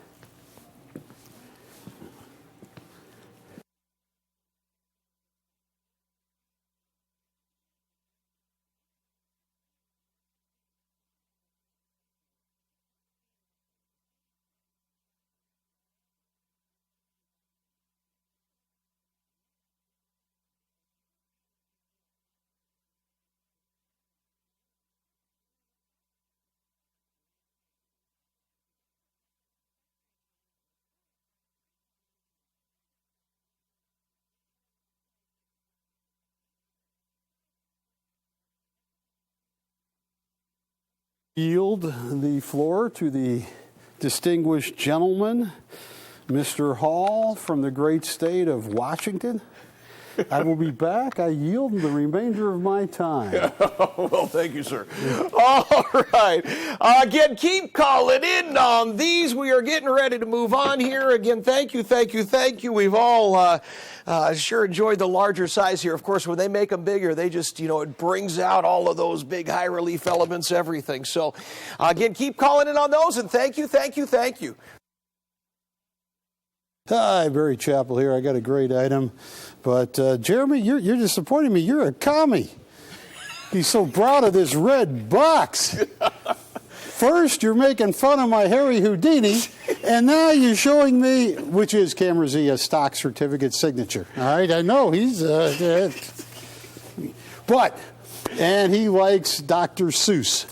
Yield the floor to the distinguished gentleman, Mr. Hall, from the great state of Washington. I will be back. I yield the remainder of my time. Well, thank you, sir. All right. Again, keep calling in on these. We are getting ready to move on here. Again, thank you, thank you, thank you. We've all sure enjoyed the larger size here. Of course, when they make them bigger, they just, you know, it brings out all of those big high relief elements, everything. So, again, keep calling in on those, and thank you, thank you, thank you. Hi, Barry Chappell here. I got a great item. But, Jeremy, you're disappointing me. You're a commie. He's so proud of this red box. First, you're making fun of my Harry Houdini, and now you're showing me, which is Cameron Z, a stock certificate signature. All right, I know he's, but, and he likes Dr. Seuss.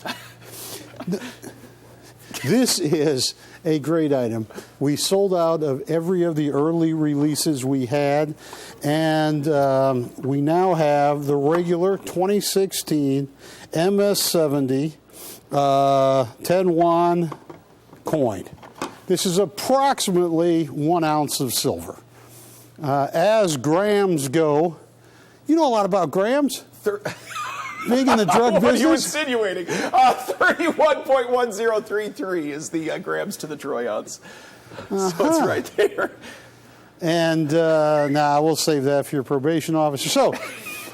This is a great item. We sold out of every of the early releases we had, and we now have the regular 2016 MS70 10 won coin. This is approximately 1 ounce of silver. As grams go, you know a lot about grams? Big in the drug business? What are you insinuating? 31.1033 is the grams to the troy ounce. So it's right there. And now we'll save that for your probation officer. So,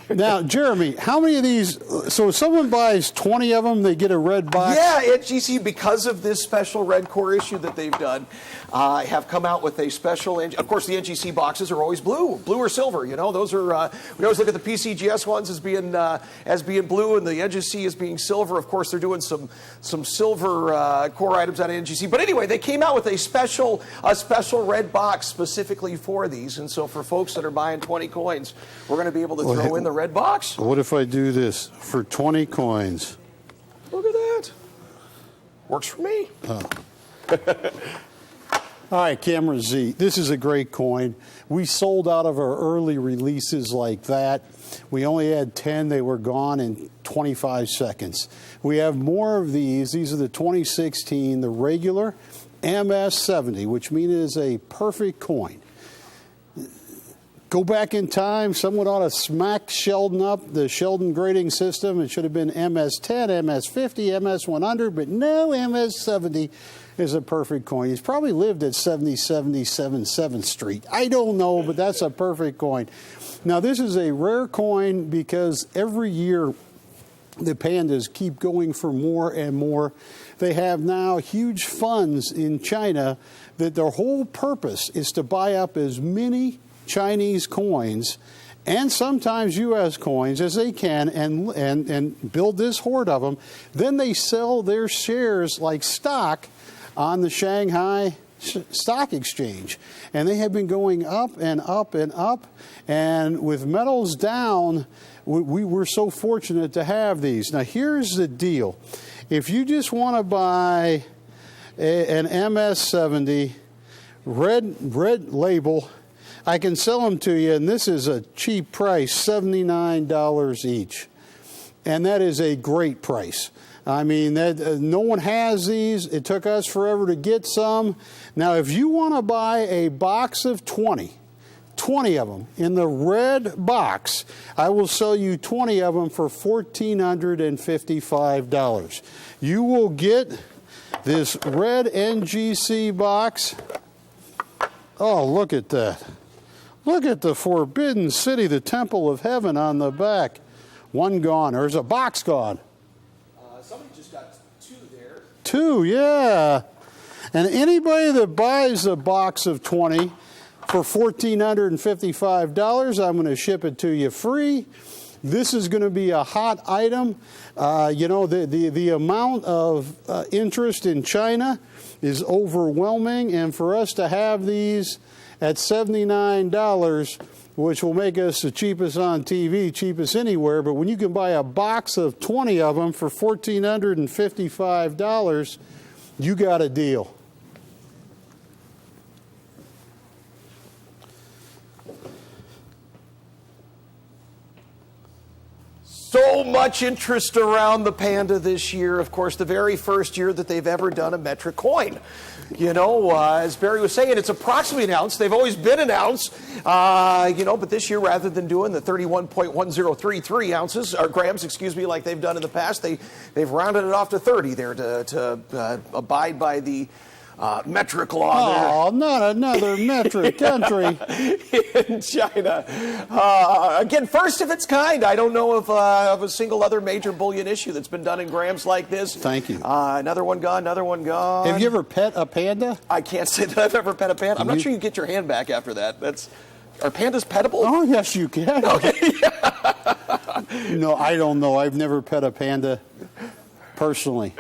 now, Jeremy, how many of these, so if someone buys 20 of them, they get a red box? Yeah, NGC, because of this special red core issue that they've done, have come out with a special, of course, the NGC boxes are always blue or silver, you know, those are, we always look at the PCGS ones as being blue and the NGC as being silver. Of course, they're doing some silver core items out of NGC. But anyway, they came out with a special red box specifically for these. And so for folks that are buying 20 coins, we're going to be able to throw in the red box. What if I do this for 20 coins? Look at that. Works for me. Oh. All right, Camera Z. This is a great coin. We sold out of our early releases like that. We only had 10. They were gone in 25 seconds. We have more of these. These are the 2016, the regular MS70, which means it is a perfect coin. Go back in time, someone ought to smack Sheldon up, the Sheldon grading system. It should have been MS10, MS50, MS100, but no, MS70 is a perfect coin. He's probably lived at 7077 7th Street. I don't know, but that's a perfect coin. Now, this is a rare coin because every year the pandas keep going for more and more. They have now huge funds in China that their whole purpose is to buy up as many Chinese coins and sometimes U.S. coins as they can and build this hoard of them. Then they sell their shares like stock on the Shanghai Stock Exchange. And they have been going up and up and up. And with metals down, we were so fortunate to have these. Now, here's the deal. If you just want to buy an MS70 red label, I can sell them to you, and this is a cheap price, $79 each. And that is a great price. I mean, no one has these. It took us forever to get some. Now, if you want to buy a box of 20 of them in the red box, I will sell you 20 of them for $1,455. You will get this red NGC box. Oh, look at that. Look at the Forbidden City, the Temple of Heaven on the back. One gone. There's a box gone. Somebody just got 2 there. 2, yeah. And anybody that buys a box of 20 for $1,455, I'm going to ship it to you free. This is going to be a hot item. You know, the amount of interest in China is overwhelming, and for us to have these at $79, which will make us the cheapest on TV, cheapest anywhere, but when you can buy a box of 20 of them for $1,455, you got a deal. So much interest around the Panda this year. Of course, the very first year that they've ever done a metric coin. You know, as Barry was saying, it's approximately an ounce. They've always been an ounce, you know, but this year, rather than doing the 31.1033 ounces, or grams, excuse me, like they've done in the past, they've rounded it off to 30 there to abide by the metric law. Oh, not another metric country. In China. Again, first of its kind. I don't know of a single other major bullion issue that's been done in grams like this. Thank you. Another one gone, another one gone. Have you ever pet a panda? I can't say that I've ever pet a panda. I'm not sure you get your hand back after that. Are pandas petable? Oh, yes, you can. Okay. No, I don't know. I've never pet a panda personally.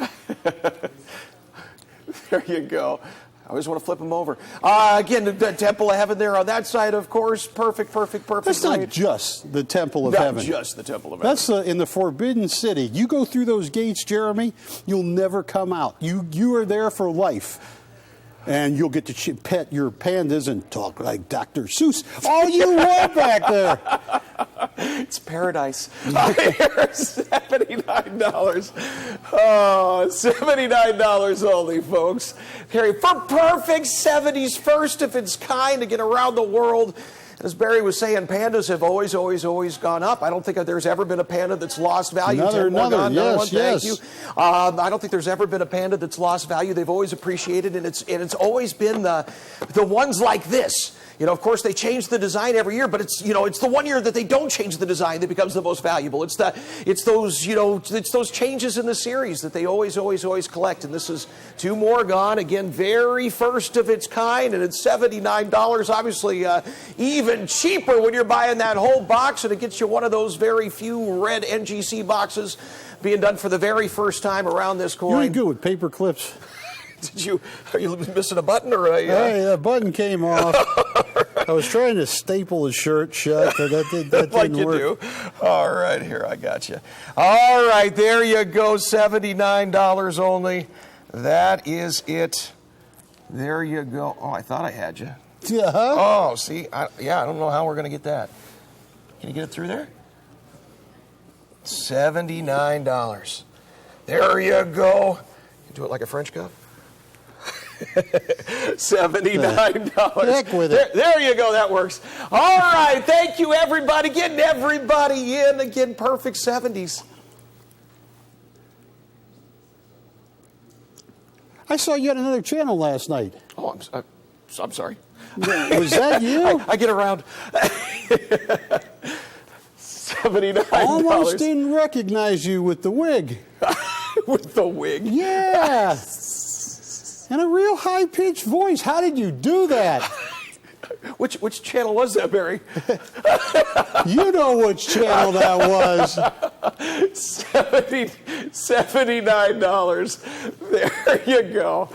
There you go. I always want to flip them over. Again, the Temple of Heaven there on that side, of course. Perfect. That's not just the Temple of Heaven. Not just the Temple of Heaven. That's in the Forbidden City. You go through those gates, Jeremy, you'll never come out. You are there for life. And you'll get to pet your pandas and talk like Dr. Seuss all you want back there. It's paradise. Here's $79. Oh, $79 only, folks. Harry, for perfect 70s, first of its kind, again, around the world. As Barry was saying, pandas have always gone up. I don't think there's ever been a panda that's lost value. Another, yes. Thank you. I don't think there's ever been a panda that's lost value. They've always appreciated, and it's always been the ones like this. You know, of course, they change the design every year, but it's the one year that they don't change the design that becomes the most valuable. It's those changes in the series that they always collect. And this is 2 more gone. Again, very first of its kind, and it's $79. Obviously, even cheaper when you're buying that whole box, and it gets you one of those very few red NGC boxes being done for the very first time around this coin. You're good with paper clips. Are you missing a button or a? Hey, the button came off. I was trying to staple the shirt shut, but that didn't like you work. Do. All right, here, I got you. All right, there you go, $79 only. That is it. There you go. Oh, I thought I had you. Yeah. Oh, see? I don't know how we're going to get that. Can you get it through there? $79. There you go. Do it like a French cup. $79. Heck with it. There you go. That works. All right. Thank you, everybody. Getting everybody in. Again, perfect 70s. I saw you on another channel last night. Oh, I'm sorry. Was that you? I get around. $79. Almost didn't recognize you with the wig. With the wig. Yeah. And a real high-pitched voice. How did you do that? Which channel was that, Barry? You know which channel that was. $79. There you go.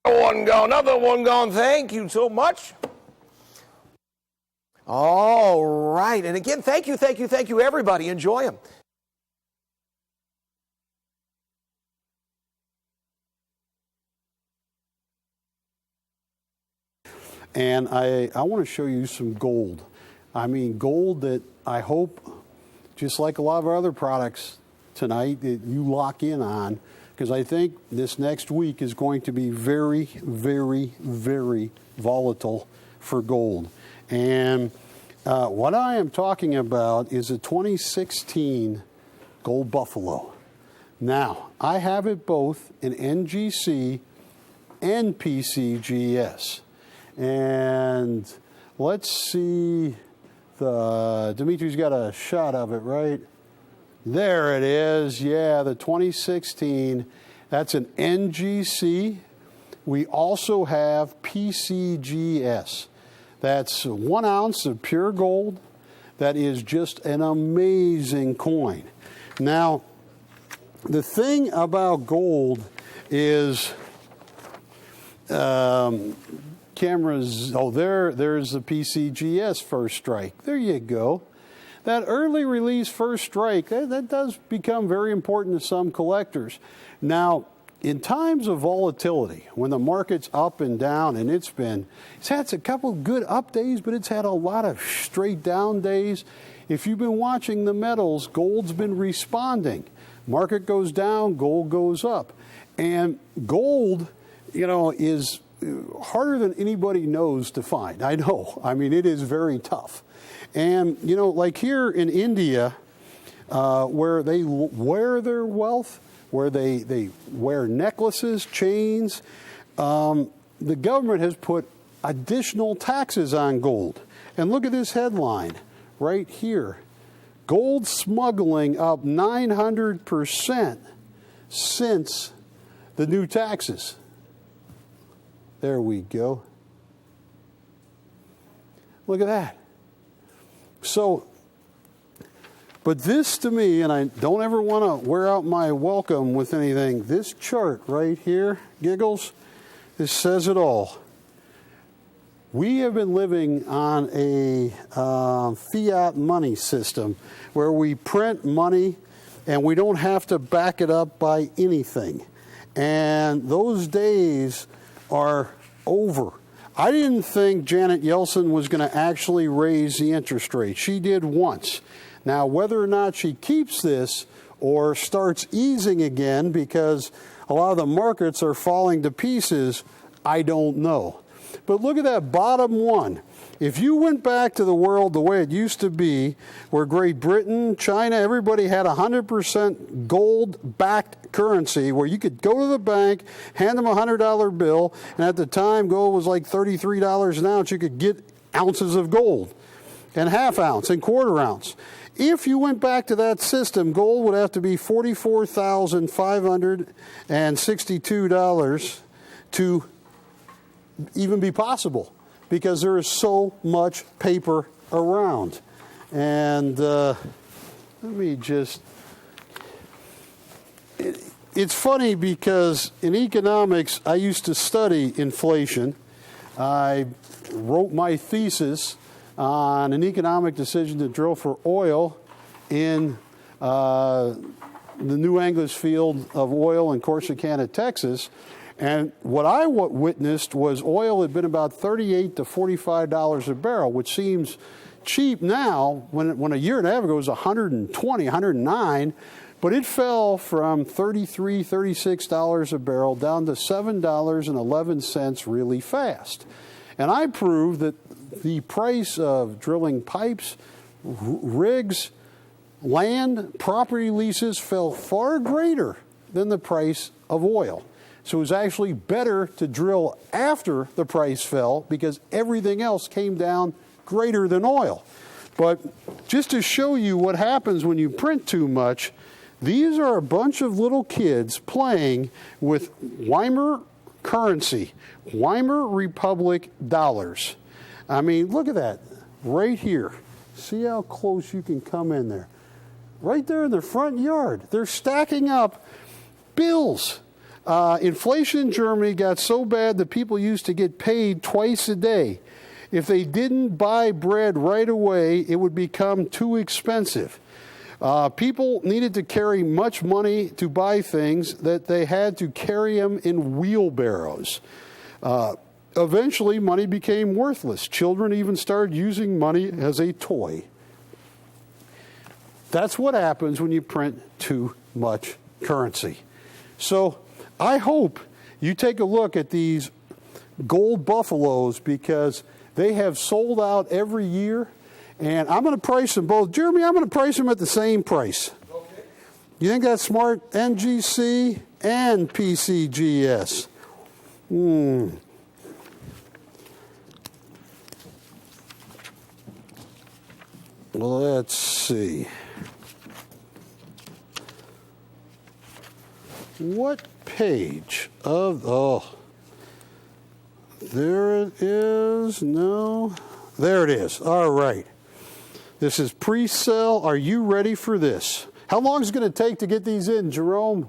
One gone, another one gone. Thank you so much. All right. And again, thank you, everybody. Enjoy them. And I want to show you some gold. I mean, gold that I hope, just like a lot of our other products tonight, that you lock in on, because I think this next week is going to be very, very, very volatile for gold. And what I am talking about is a 2016 Gold Buffalo. Now, I have it both in NGC and PCGS. And let's see, Dimitri's got a shot of it, right? There it is. Yeah, the 2016. That's an NGC. We also have PCGS. That's 1 ounce of pure gold. That is just an amazing coin. Now, the thing about gold is cameras. Oh, there's the PCGS first strike. There you go. That early release first strike, that does become very important to some collectors. Now, in times of volatility, when the market's up and down, and it's had a couple of good up days, but it's had a lot of straight down days. If you've been watching the metals, gold's been responding. Market goes down, gold goes up. And gold, is harder than anybody knows to find. I know. I mean, it is very tough. And, like here in India, where they wear their wealth, where they wear necklaces, chains, the government has put additional taxes on gold. And look at this headline right here. Gold smuggling up 900% since the new taxes. There we go. Look at that. So, but this to me, and I don't ever want to wear out my welcome with anything, this chart right here, Giggles, this says it all. We have been living on a fiat money system where we print money and we don't have to back it up by anything. And those days are over. I didn't think Janet Yellen was going to actually raise the interest rate. She did once. Now, whether or not she keeps this or starts easing again because a lot of the markets are falling to pieces, I don't know. But look at that bottom one. If you went back to the world the way it used to be, where Great Britain, China, everybody had 100% gold-backed currency, where you could go to the bank, hand them a $100 bill, and at the time gold was like $33 an ounce, you could get ounces of gold, and half ounce and quarter ounce. If you went back to that system, gold would have to be $44,562 to even be possible, because there is so much paper around. And let me just, it's funny because in economics, I used to study inflation. I wrote my thesis on an economic decision to drill for oil in the New Angeles field of oil in Corsicana, Texas. And what I witnessed was oil had been about $38 to $45 a barrel, which seems cheap now. When a year and a half ago it was $120, $109, but it fell from $33, $36 a barrel down to $7.11 really fast. And I proved that the price of drilling pipes, rigs, land, property leases fell far greater than the price of oil. So it was actually better to drill after the price fell because everything else came down greater than oil. But just to show you what happens when you print too much, these are a bunch of little kids playing with Weimar currency, Weimar Republic dollars. I mean, look at that right here. See how close you can come in there. Right there in the front yard. They're stacking up bills. Inflation in Germany got so bad that people used to get paid twice a day. If they didn't buy bread right away, it would become too expensive. People needed to carry much money to buy things that they had to carry them in wheelbarrows. Eventually, money became worthless. Children even started using money as a toy. That's what happens when you print too much currency. So I hope you take a look at these gold buffaloes because they have sold out every year. And I'm going to price them both. Jeremy, I'm going to price them at the same price. Okay. You think that's smart? NGC and PCGS. Let's see. What page of, there it is. No, there it is. All right. This is pre-sale. Are you ready for this? How long is it going to take to get these in, Jerome?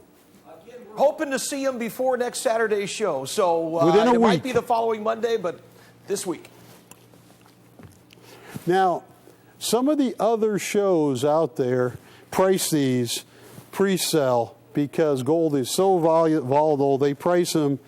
Again, we're hoping to see them before next Saturday's show. So within a week. It might be the following Monday, but this week. Now, some of the other shows out there price these pre-sale because gold is so volatile. They price them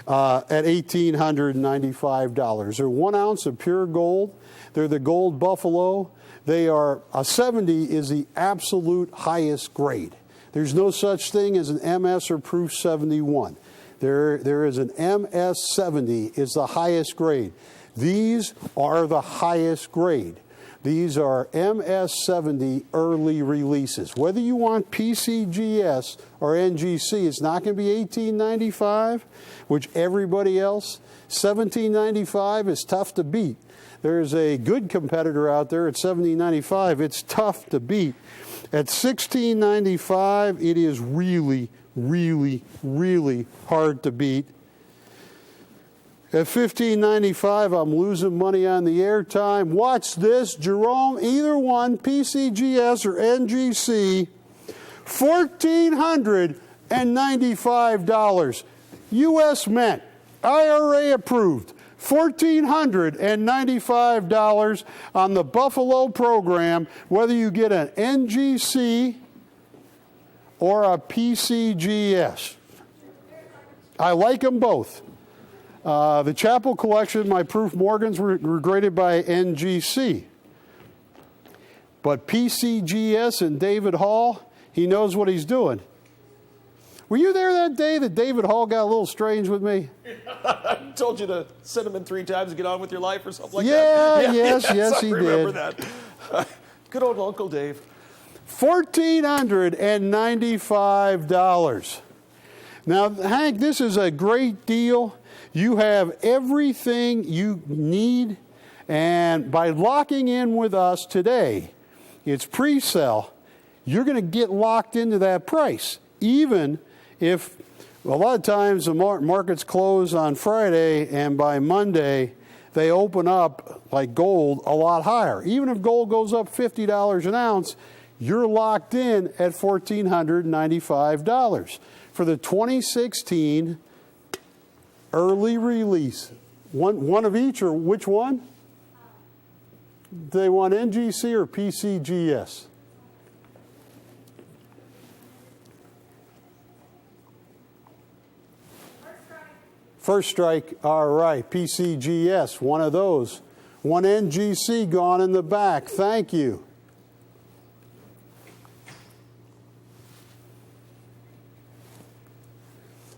at $1,895. They're 1 ounce of pure gold. They're the gold buffalo. They are, a 70 is the absolute highest grade. There's no such thing as an MS or proof 71. There is an MS 70 is the highest grade. These are the highest grade. These are MS 70 early releases. Whether you want PCGS or NGC, it's not going to be $18.95, which everybody else. $17.95 is tough to beat. There's a good competitor out there at $17.95. It's tough to beat. At $16.95, it is really, really, really hard to beat. At $15.95, I'm losing money on the airtime. Watch this, Jerome, either one, PCGS or NGC, $1,495. U.S. Mint, IRA approved. $1,495 on the Buffalo program, whether you get an NGC or a PCGS. I like them both. The Chapel Collection, my Proof Morgans were graded by NGC. But PCGS and David Hall, he knows what he's doing. Were you there that day that David Hall got a little strange with me? I told you to send him in 3 times and get on with your life or something like Yeah, that. yes, he I remember did. that. Good old Uncle Dave. $1,495. Now, Hank, this is a great deal. You have everything you need, and by locking in with us today, it's pre-sale, you're going to get locked into that price, even if a lot of times the markets close on Friday and by Monday they open up like gold a lot higher. Even if gold goes up $50 an ounce, you're locked in at $1,495 for the 2016 early release. One of each, or which one? Do they want NGC or PCGS? First strike, all right, PCGS, one of those. One NGC gone in the back, thank you.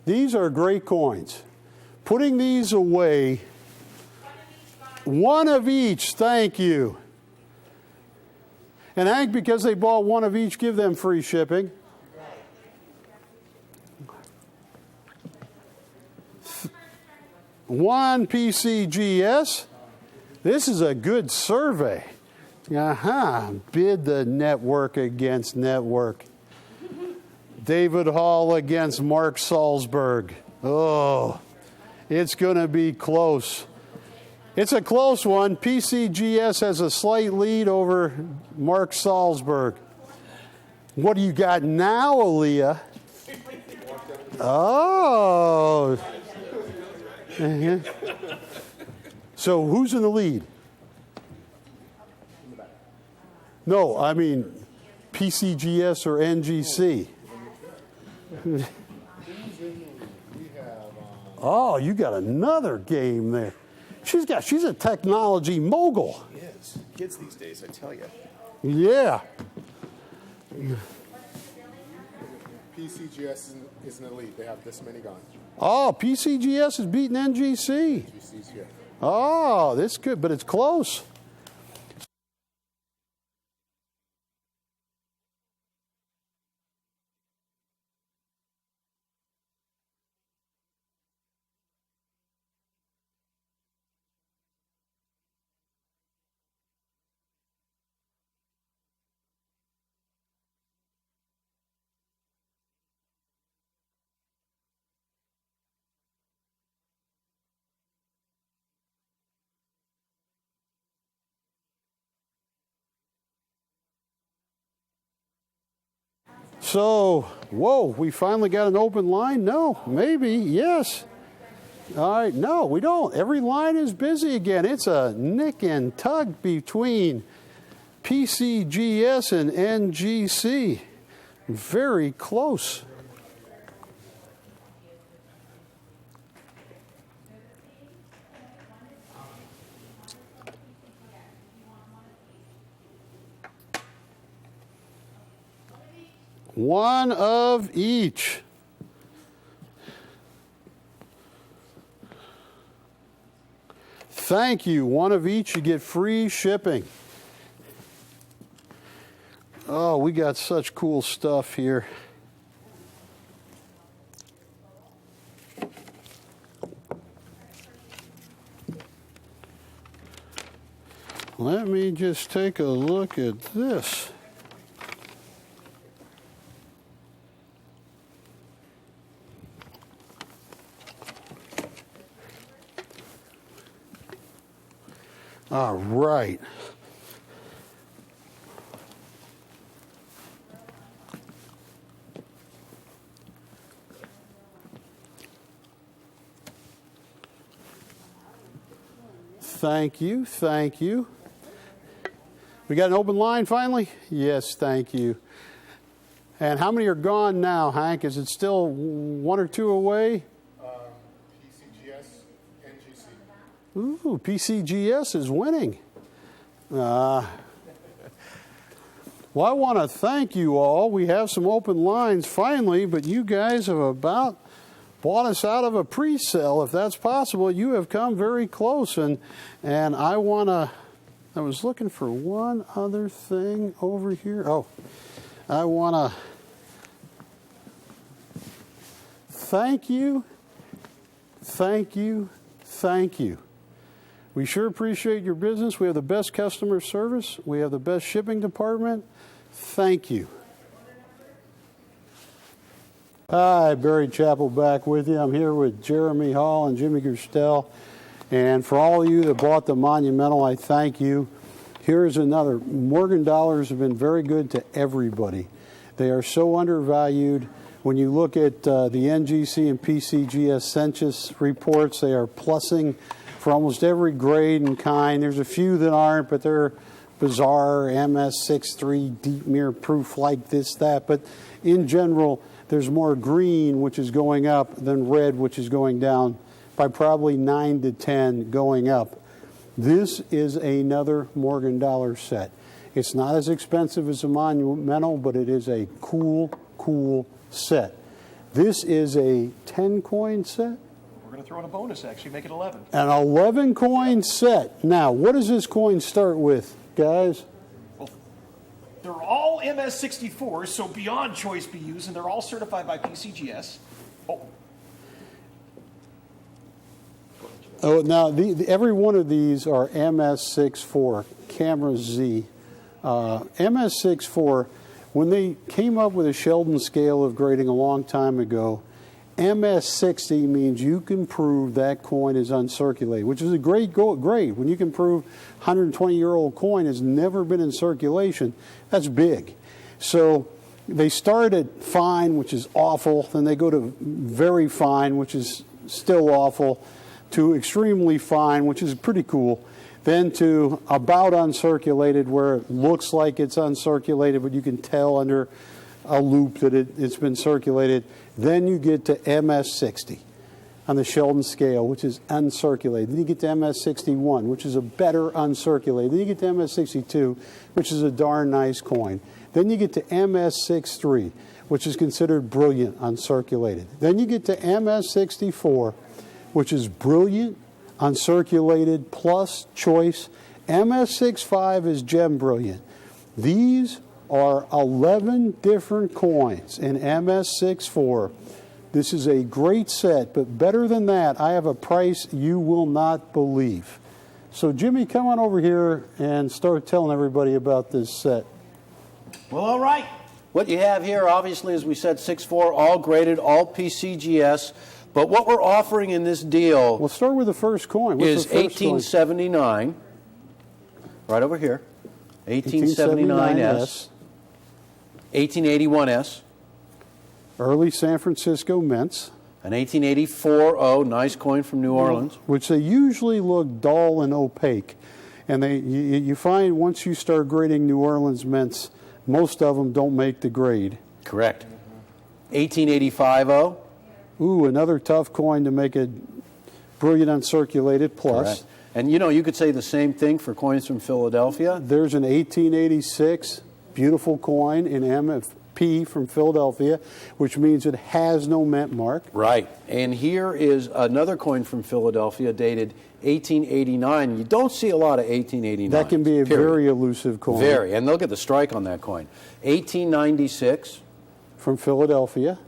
These are great coins. Putting these away, one of each, thank you. And Hank, because they bought one of each, give them free shipping. One PCGS. This is a good survey. Bid the network against network. David Hall against Mark Salzberg. Oh, it's going to be close. It's a close one. PCGS has a slight lead over Mark Salzberg. What do you got now, Aaliyah? Oh. So who's in the lead? No, I mean PCGS or NGC. Oh, you got another game there. She's a technology mogul. Yes, kids these days, I tell you. Yeah. PCGS is an elite. They have this many gone. Oh, PCGS is beating NGC. GC's here. Oh, this good, but it's close. So, whoa, we finally got an open line? No, maybe, yes. All right, no, we don't. Every line is busy again. It's a nick and tug between PCGS and NGC. Very close. One of each. Thank you. One of each, you get free shipping. Oh, we got such cool stuff here. Let me just take a look at this. All right. Thank you, thank you. We got an open line finally? Yes, thank you. And how many are gone now, Hank? Is it still one or two away? PCGS, NGC. Ooh, PCGS is winning. Well, I want to thank you all. We have some open lines finally, but you guys have about bought us out of a pre-sale. If that's possible, you have come very close. And I was looking for one other thing over here. Oh, I want to thank you, thank you, thank you. We sure appreciate your business. We have the best customer service. We have the best shipping department. Thank you. Hi, Barry Chappell back with you. I'm here with Jeremy Hall and Jimmy Gerstel. And for all of you that bought the Monumental, I thank you. Here's another. Morgan dollars have been very good to everybody. They are so undervalued. When you look at the NGC and PCGS census reports, they are plussing for almost every grade and kind. There's a few that aren't, but they're bizarre, MS63, deep mirror proof like this, that. But in general, there's more green, which is going up, than red, which is going down by probably 9 to 10 going up. This is another Morgan dollar set. It's not as expensive as a Monumental, but it is a cool set. This is a 10 coin set. We're going to throw in a bonus, actually, make it 11. An 11 coin set. Now, what does this coin start with, guys? Well, they're all MS64s, so beyond choice BUs, and they're all certified by PCGS. Oh, now every one of these are MS64, Camera Z. MS64, when they came up with a Sheldon scale of grading a long time ago, MS60 means you can prove that coin is uncirculated, which is a great grade. When you can prove 120-year-old coin has never been in circulation, that's big. So they start at fine, which is awful, then they go to very fine, which is still awful, to extremely fine, which is pretty cool, then to about uncirculated, where it looks like it's uncirculated, but you can tell under a loop that it's been circulated. Then you get to MS60 on the Sheldon scale, which is uncirculated. Then you get to MS61, which is a better uncirculated. Then you get to MS62, which is a darn nice coin. Then you get to MS63, which is considered brilliant uncirculated. Then you get to MS64, which is brilliant uncirculated plus choice. MS65 is gem brilliant. These are 11 different coins in MS64. This is a great set, but better than that, I have a price you will not believe. So Jimmy, come on over here and start telling everybody about this set. Well, all right. What you have here, obviously, as we said, 6.4, all graded, all PCGS. But what we're offering in this deal... We'll start with the first coin. What's is the first 1879, coin? right over here, 1879S. 1881S. Early San Francisco mints. An 1884 nice coin from New Orleans. Which they usually look dull and opaque. And you find once you start grading New Orleans mints, most of them don't make the grade. Correct. 1885 Ooh, another tough coin to make a brilliant uncirculated plus. Correct. And you could say the same thing for coins from Philadelphia. There's an 1886 beautiful coin in MFP from Philadelphia, which means it has no mint mark. Right. And here is another coin from Philadelphia dated 1889. You don't see a lot of 1889. That can be a very elusive coin. Very. And they'll get the strike on that coin. 1896. From Philadelphia.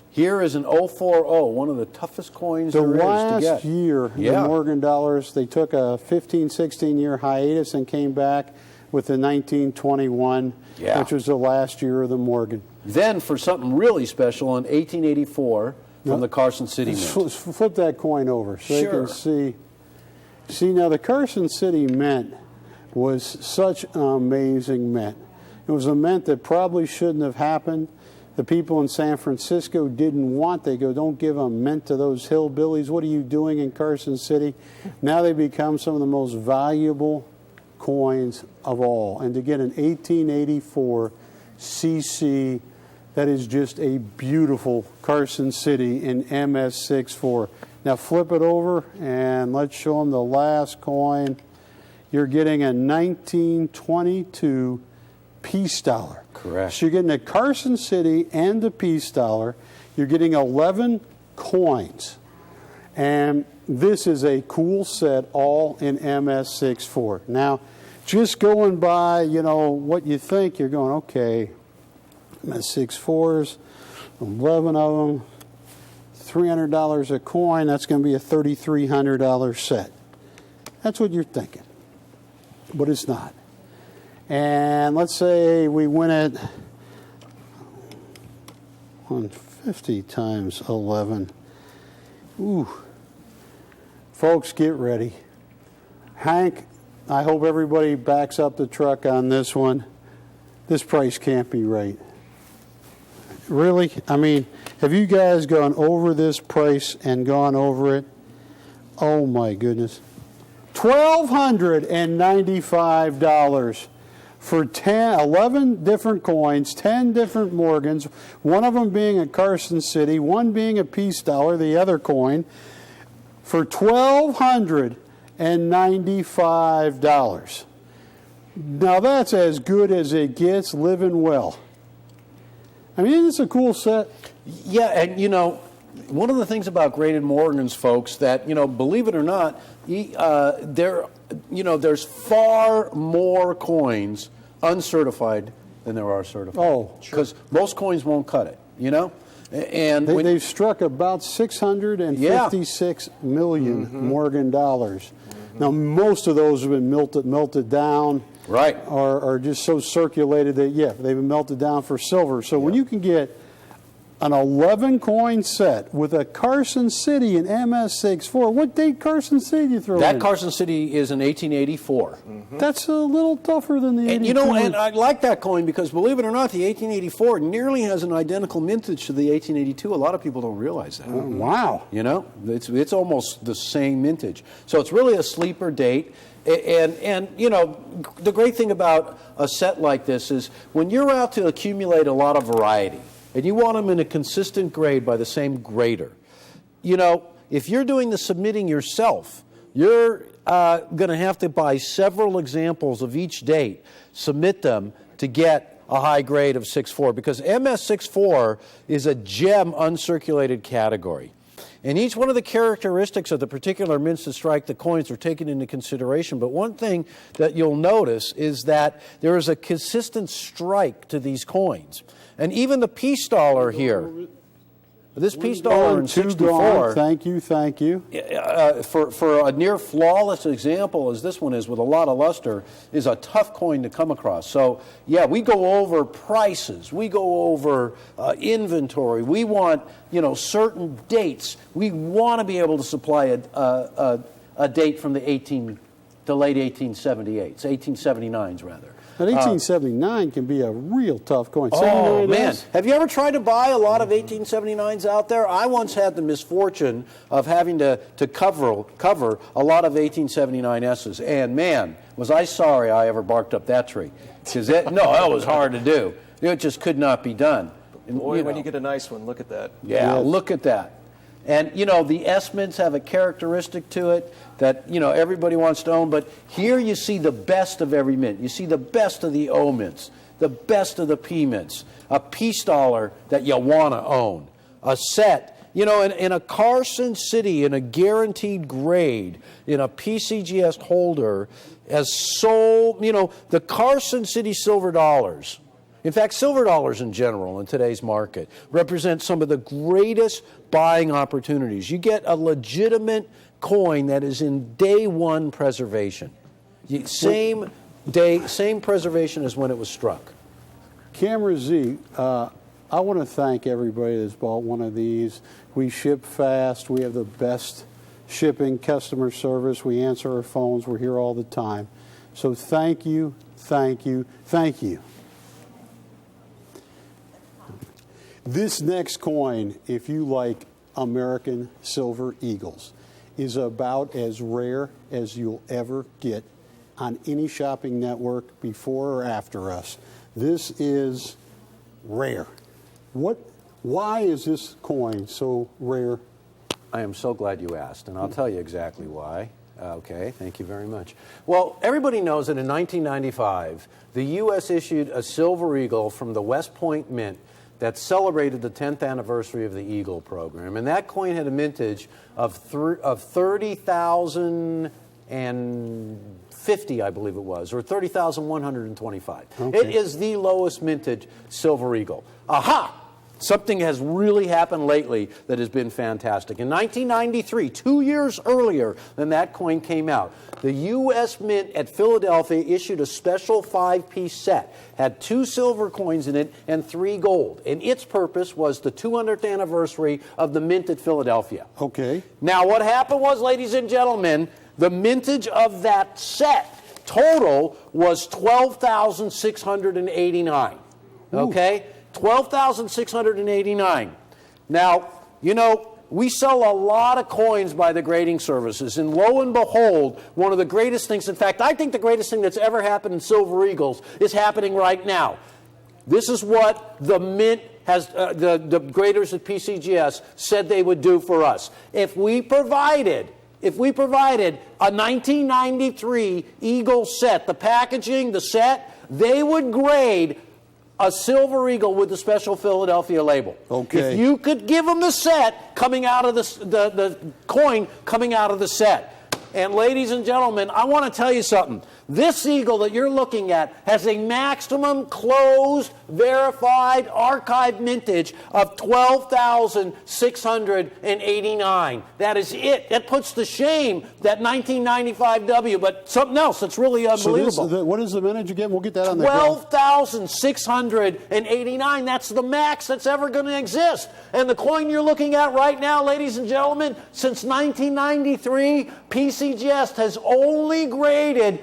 Here is an 040, one of the toughest coins there is to get. The last year, the Morgan dollars, they took a 15, 16-year hiatus and came back with the 1921, which was the last year of the Morgan. Then, for something really special, in 1884, from the Carson City Mint. Flip that coin over so you can see. See, now the Carson City Mint was such an amazing mint. It was a mint that probably shouldn't have happened. The people in San Francisco didn't want. They go, don't give a mint to those hillbillies. What are you doing in Carson City? Now they become some of the most valuable coins of all. And to get an 1884 CC, that is just a beautiful Carson City in MS64. Now flip it over and let's show them the last coin. You're getting a 1922 peace dollar. Correct. So you're getting the Carson City and the peace dollar. You're getting 11 coins. And this is a cool set, all in MS64. Now, just going by, you know, what you think, you're going, okay, MS64s, 11 of them, $300 a coin, that's going to be a $3,300 set. That's what you're thinking. But it's not. And let's say we win it 150 times 11. Ooh. Folks, get ready. Hank, I hope everybody backs up the truck on this one. This price can't be right. Really? I mean, have you guys gone over this price and gone over it? Oh my goodness. $1,295 for 11 different coins, 10 different Morgans, one of them being a Carson City, one being a peace dollar, the other coin, for $1,295. Now that's as good as it gets, living well. I mean, isn't this a cool set? Yeah, and you know, one of the things about graded Morgans, folks, that, you know, believe it or not, there's far more coins uncertified than there are certified. Oh, because most coins won't cut it, you know. And they've struck about 656 million Morgan dollars. Now, most of those have been melted down, right, or just so circulated that they've been melted down for silver. So when you can get an 11 coin set with a Carson City and MS64. What date Carson City do you throw in? That Carson City is in 1884. That's a little tougher than the 82. And you know, and I like that coin because, believe it or not, the 1884 nearly has an identical mintage to the 1882. A lot of people don't realize that. Wow. You know, it's almost the same mintage. So it's really a sleeper date. And you know, the great thing about a set like this is when you're out to accumulate a lot of variety, and you want them in a consistent grade by the same grader. You know, if you're doing the submitting yourself, you're going to have to buy several examples of each date, submit them to get a high grade of 6.4, because MS64 is a gem uncirculated category. And each one of the characteristics of the particular mints that strike the coins are taken into consideration. But one thing that you'll notice is that there is a consistent strike to these coins. And even the peace dollar here, this peace dollar in 64, thank you. For a near flawless example as this one is with a lot of luster, is a tough coin to come across. So yeah, we go over prices, we go over inventory, we want, you know, certain dates. We want to be able to supply a date from the late 1878s, 1879s rather. But 1879 can be a real tough coin. Oh, man. Have you ever tried to buy a lot of 1879s out there? I once had the misfortune of having to cover a lot of 1879s. And, man, was I sorry I ever barked up that tree. Because that was hard to do. It just could not be done. And, Boy, when you get a nice one, look at that. Yeah, look at that. And, you know, the S-mints have a characteristic to it that, you know, everybody wants to own. But here you see the best of every mint. You see the best of the O mints, the best of the P mints, a peace dollar that you want to own, a set. You know, in a Carson City, in a guaranteed grade, in a PCGS holder, as sold, you know, the Carson City silver dollars. In fact, silver dollars in general in today's market represent some of the greatest buying opportunities. You get a legitimate coin that is in day one preservation. Same preservation as when it was struck. Camera Z, I want to thank everybody that's bought one of these. We ship fast. We have the best shipping, customer service. We answer our phones. We're here all the time. So thank you, thank you, thank you. This next coin, if you like American Silver Eagles, is about as rare as you'll ever get on any shopping network before or after us. This is rare. Why is this coin so rare? I am so glad you asked, and I'll tell you exactly why. Okay, thank you very much. Well, everybody knows that in 1995, the U.S. issued a silver eagle from the West Point Mint that celebrated the 10th anniversary of the Eagle program. And that coin had a mintage of 30,050, I believe it was, or 30,125. Okay. It is the lowest mintage silver eagle. Aha! Something has really happened lately that has been fantastic. In 1993, 2 years earlier than that coin came out, the U.S. Mint at Philadelphia issued a special 5-piece set. Had 2 silver coins in it and 3 gold. And its purpose was the 200th anniversary of the Mint at Philadelphia. Okay. Now, what happened was, ladies and gentlemen, the mintage of that set total was 12,689. Okay? 12,689. Now, you know, we sell a lot of coins by the grading services, and lo and behold, one of the greatest things, in fact, I think the greatest thing that's ever happened in Silver Eagles is happening right now. This is what the Mint has, the graders at PCGS said they would do for us. If we provided a 1993 Eagle set, the packaging, the set, they would grade a silver eagle with the special Philadelphia label. Okay. If you could give them the set coming out of the coin coming out of the set. And ladies and gentlemen, I want to tell you something. This eagle that you're looking at has a maximum closed, verified, archived mintage of 12,689. That is it. That puts to shame that 1995 W, but something else that's really unbelievable. So what is the mintage again? We'll get that on the 12,689. That's the max that's ever going to exist. And the coin you're looking at right now, ladies and gentlemen, since 1993, PCGS has only graded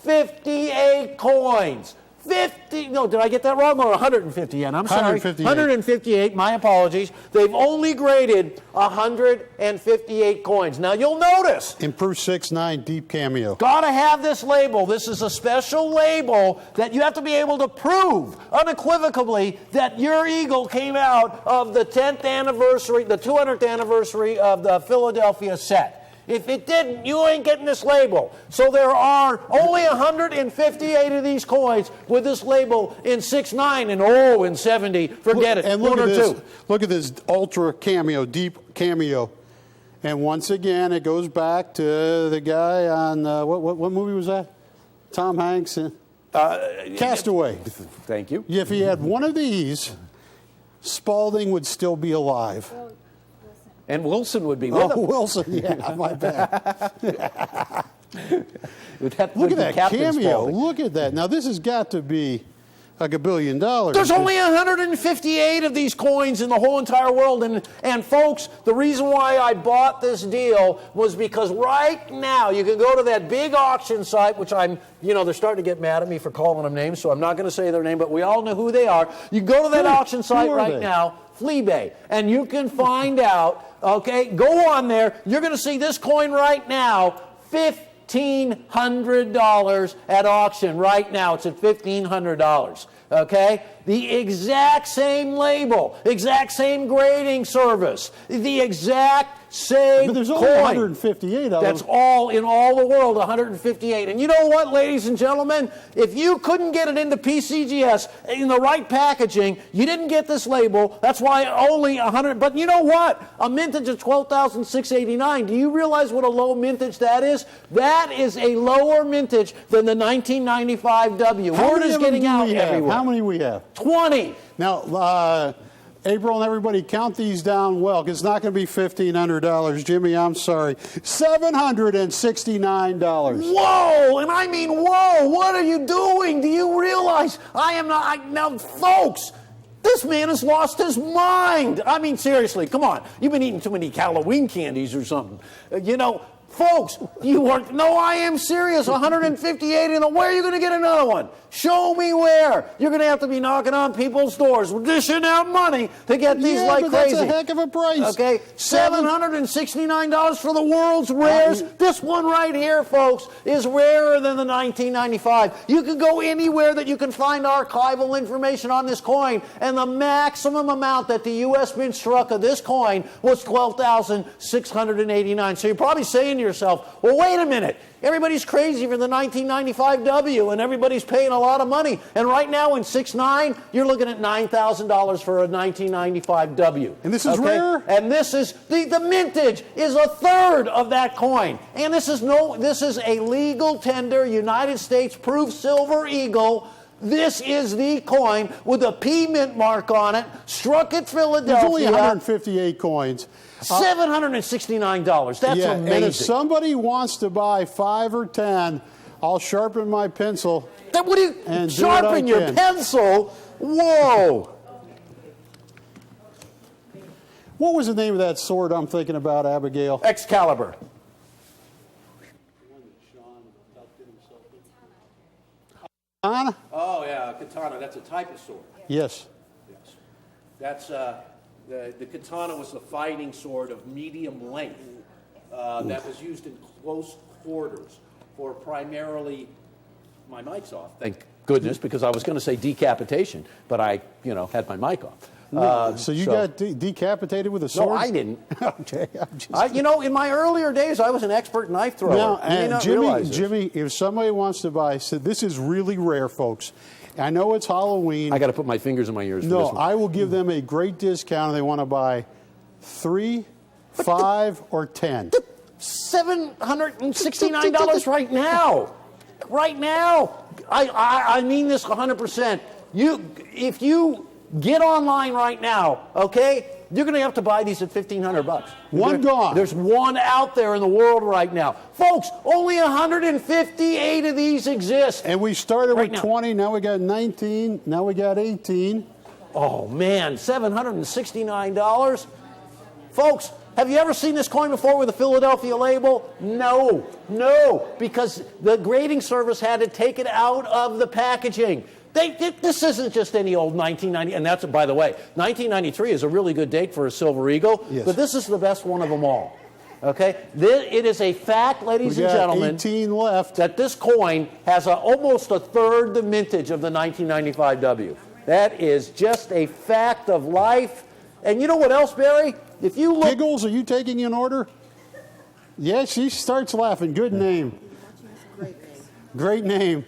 58 coins. 50, no, did I get that wrong? Or 150 yen? I'm sorry. 158, my apologies. They've only graded 158 coins. Now, you'll notice. Improved 6.9 deep cameo. Gotta have this label. This is a special label that you have to be able to prove unequivocally that your eagle came out of the 10th anniversary, the 200th anniversary of the Philadelphia set. If it didn't, you ain't getting this label. So there are only 158 of these coins with this label in 6.9 and in 70. Forget it. And look One at or this. two. Look at this ultra cameo, deep cameo. And once again, it goes back to the guy on what movie was that? Tom Hanks. Castaway. Thank you. If he had one of these, Spaulding would still be alive. And Wilson would be with him. Wilson, yeah, my bad. Look at that cameo. Look at that. Now, this has got to be like $1 billion. There's only 158 of these coins in the whole entire world. And folks, the reason why I bought this deal was because right now you can go to that big auction site, which they're starting to get mad at me for calling them names, so I'm not going to say their name, but we all know who they are. You go to that auction site right now, Fleabay, and you can find out, okay, go on there. You're going to see this coin right now, $1,500 at auction right now. It's at $1,500. Okay? The exact same label, exact same grading service, the exact same But there's coin. only 158 of them. That's all in all the world, 158. And you know what, ladies and gentlemen? If you couldn't get it into PCGS in the right packaging, you didn't get this label. That's why only 100. But you know what? A mintage of 12,689. Do you realize what a low mintage that is? That is a lower mintage than the 1995 W. Word is getting out everywhere. How many we have? 20. Now, April and everybody, count these down well, because it's not going to be $1,500. Jimmy, I'm sorry. $769. Whoa! And I mean, whoa! What are you doing? Do you realize I am not... now, folks, this man has lost his mind. I mean, seriously, come on. You've been eating too many Halloween candies or something. Folks, I am serious. 158 in where are you going to get another one? Show me where. You're going to have to be knocking on people's doors, dishing out money to get these like crazy. That's a heck of a price. Okay, $769 for the world's rares. This one right here, folks, is rarer than the 1995. You can go anywhere that you can find archival information on this coin, and the maximum amount that the U.S. Mint struck of this coin was $12,689. So you're probably saying to yourself, well, wait a minute. Everybody's crazy for the 1995 W, and everybody's paying a lot of money. And right now in 6.9, you're looking at $9,000 for a 1995 W. And this is rare? And this is, the mintage is a third of that coin. And this is a legal tender, United States proof silver eagle. This is the coin with a P Mint mark on it, struck at Philadelphia. There's only 158 coins. $769. That's amazing. And if somebody wants to buy 5 or 10, I'll sharpen my pencil. What do you and sharpen do what I your can. pencil? Whoa! What was the name of that sword I'm thinking about, Abigail? Excalibur. Katana? Oh yeah, katana. That's a type of sword. Yes. Yes. That's the katana was the fighting sword of medium length that was used in close quarters for primarily. My mic's off. Thank goodness, because I was going to say decapitation, but I, had my mic off. So you got decapitated with a sword? No, I didn't. Okay. I'm just in my earlier days, I was an expert knife thrower. Now, You may not realize this. Jimmy, if somebody wants to buy, so this is really rare, folks. I know it's Halloween. I got to put my fingers in my ears for No, this one. I will give them a great discount if they want to buy 3, 5, or 10. $769 right now. Right now. I mean this 100%. If you get online right now, okay, you're going to have to buy these at $1,500. One gone. There's one out there in the world right now. Folks, only 158 of these exist. And we started Right with now. 20, now we got 19, now we got 18. Oh, man, $769. Folks, have you ever seen this coin before with a Philadelphia label? No, because the grading service had to take it out of the packaging. This isn't just any old 1990, and that's, by the way, 1993 is a really good date for a Silver Eagle, Yes. but this is the best one of them all. Okay? It is a fact, ladies We and got gentlemen, 18 left. that this coin has almost a third the mintage of the 1995 W. That is just a fact of life. And you know what else, Barry? If you look... Giggles, are you taking in order? Yeah, she starts laughing. Good name. Great name.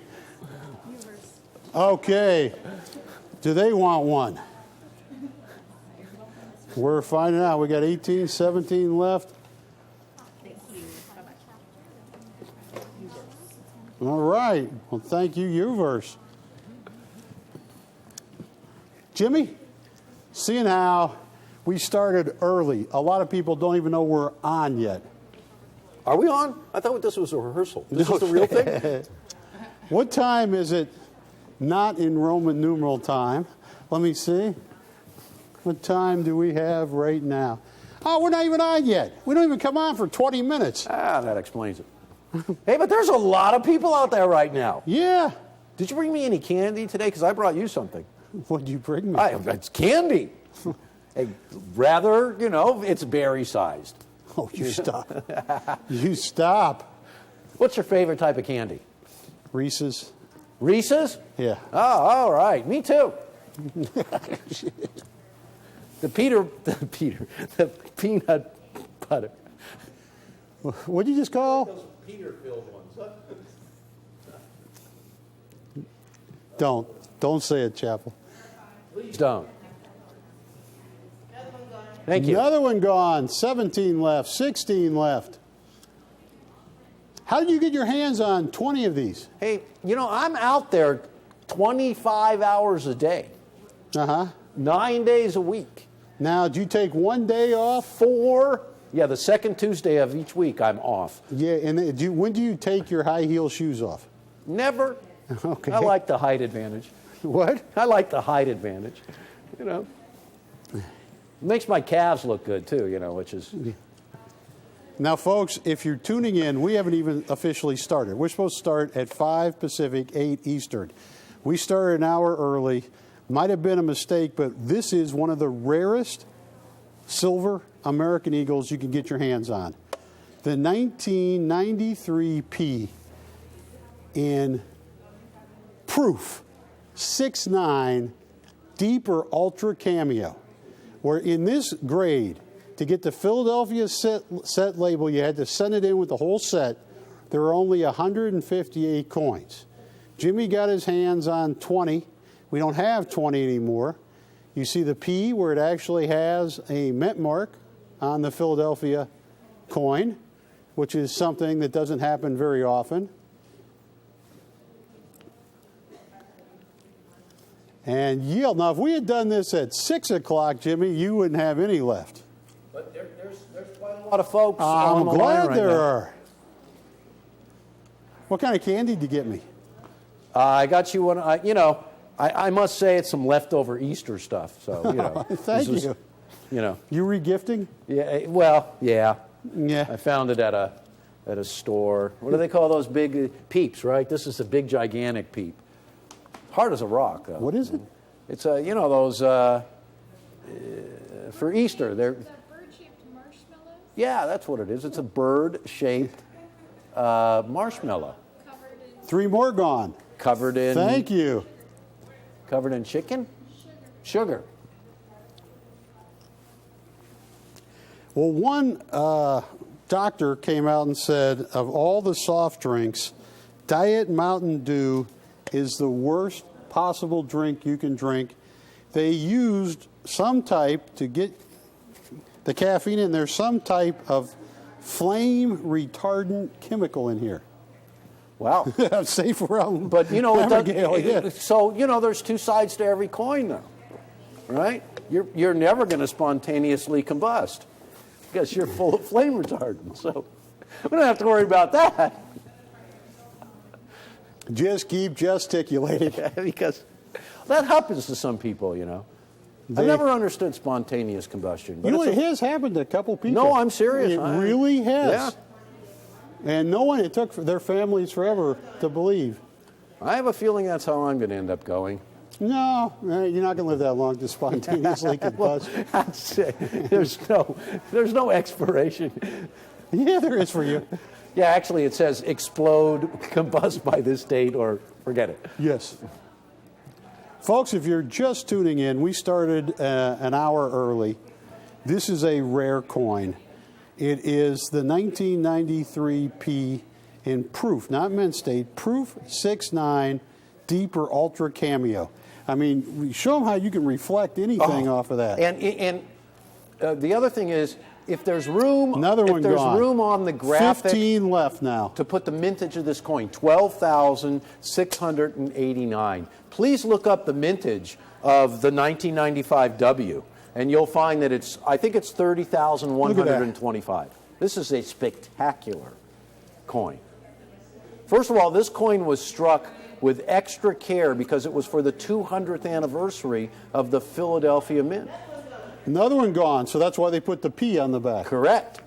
Okay. Do they want one? We're finding out. We got 18, 17 left. All right. Well, thank you, Uverse. Jimmy, seeing how we started early, a lot of people don't even know we're on yet. Are we on? I thought this was a rehearsal. This is the real thing? What time is it? Not in Roman numeral time. Let me see. What time do we have right now? Oh, we're not even on yet. We don't even come on for 20 minutes. That explains it. Hey, but there's a lot of people out there right now. Yeah. Did you bring me any candy today? Because I brought you something. What'd you bring me? It's candy. Hey, rather, it's berry-sized. Oh, you stop. You stop. What's your favorite type of candy? Reese's. Reese's? Yeah. Oh, all right. Me too. the peanut butter. What'd you just call? Those Peter-filled ones. Don't say it, Chapel. Please don't. Thank you. Another one gone. 17 left. 16 left. How did you get your hands on 20 of these? Hey, I'm out there 25 hours a day. Uh-huh. 9 days a week. Now, do you take one day off? 4. Yeah, the second Tuesday of each week I'm off. Yeah, and when do you take your high heel shoes off? Never. Okay. I like the height advantage. What? I like the height advantage. It makes my calves look good too, which is... Now, folks, if you're tuning in, we haven't even officially started. We're supposed to start at 5 Pacific, 8 Eastern. We started an hour early. Might have been a mistake, but this is one of the rarest silver American Eagles you can get your hands on. The 1993 P in proof 6.9 deeper ultra cameo, where in this grade To get the Philadelphia set label, you had to send it in with the whole set. There were only 158 coins. Jimmy got his hands on 20. We don't have 20 anymore. You see the P where it actually has a mint mark on the Philadelphia coin, which is something that doesn't happen very often. And yield. Now, if we had done this at 6 o'clock, Jimmy, you wouldn't have any left. But there's quite a lot of folks I'm on the line glad right there now. are. What kind of candy did you get me? I got you one. I must say it's some leftover Easter stuff. So Thank you. You regifting? Yeah. Well, yeah. Yeah. I found it at a store. What do they call those big peeps? Right. This is a big, gigantic peep. Hard as a rock, though. What is it? It's those for Easter. They're Bird-shaped marshmallows yeah, that's what it is. It's a bird-shaped marshmallow covered in 3 more gone. covered in Thank you. covered in chicken, sugar. Well, one doctor came out and said, of all the soft drinks, Diet Mountain Dew is the worst possible drink you can drink. They used some type to get the caffeine in. There's some type of flame retardant chemical in here. Wow. Safe around. But it Abigail, yeah. does, so there's two sides to every coin, though, right? You're never going to spontaneously combust because you're full of flame retardant. So we don't have to worry about that. Just keep gesticulating. Because that happens to some people, I've never understood spontaneous combustion. But It has happened to a couple people. No, I'm serious. It really has. Yeah. And it took their families forever to believe. I have a feeling that's how I'm going to end up going. No, you're not going to live that long to spontaneously combust. That's it. There's no expiration. Yeah, there is for you. Yeah, actually, it says explode, combust by this date, or forget it. Yes. Folks, if you're just tuning in, we started an hour early. This is a rare coin. It is the 1993 P in proof, not mint state, proof 6.9 deeper ultra cameo. I mean, show them how you can reflect anything off of that. And the other thing is, if there's room, Another one if there's gone. room on the graphic 15 left now. to put the mintage of this coin, 12,689. Please look up the mintage of the 1995 W, and you'll find that I think it's 30,125. This is a spectacular coin. First of all, this coin was struck with extra care because it was for the 200th anniversary of the Philadelphia Mint. Another one gone, so that's why they put the P on the back. Correct.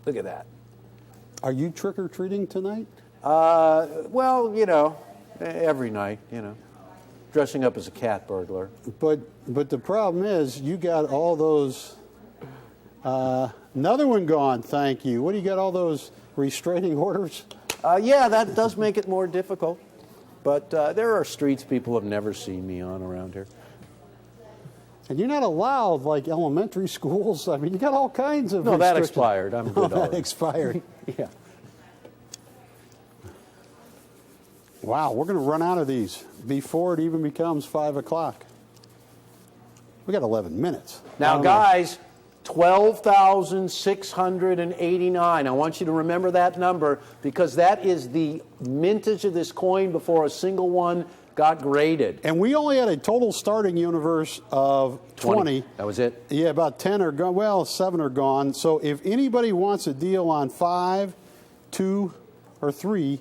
Look at that. Are you trick-or-treating tonight? Well, every night, dressing up as a cat burglar. But the problem is, you got all those. Another one gone. Thank you. What do you got? All those restraining orders? Yeah, that does make it more difficult. But there are streets people have never seen me on around here. And you're not allowed like elementary schools. I mean, you got all kinds of. No, that restrictions. expired. I'm good. That expired. Yeah. Wow, we're going to run out of these before it even becomes 5 o'clock. We got 11 minutes. Now, guys, 12,689. I want you to remember that number because that is the mintage of this coin before a single one got graded. And we only had a total starting universe of 20. That was it? Yeah, about 10 are gone. Well, 7 are gone. So if anybody wants a deal on 5, 2, or 3,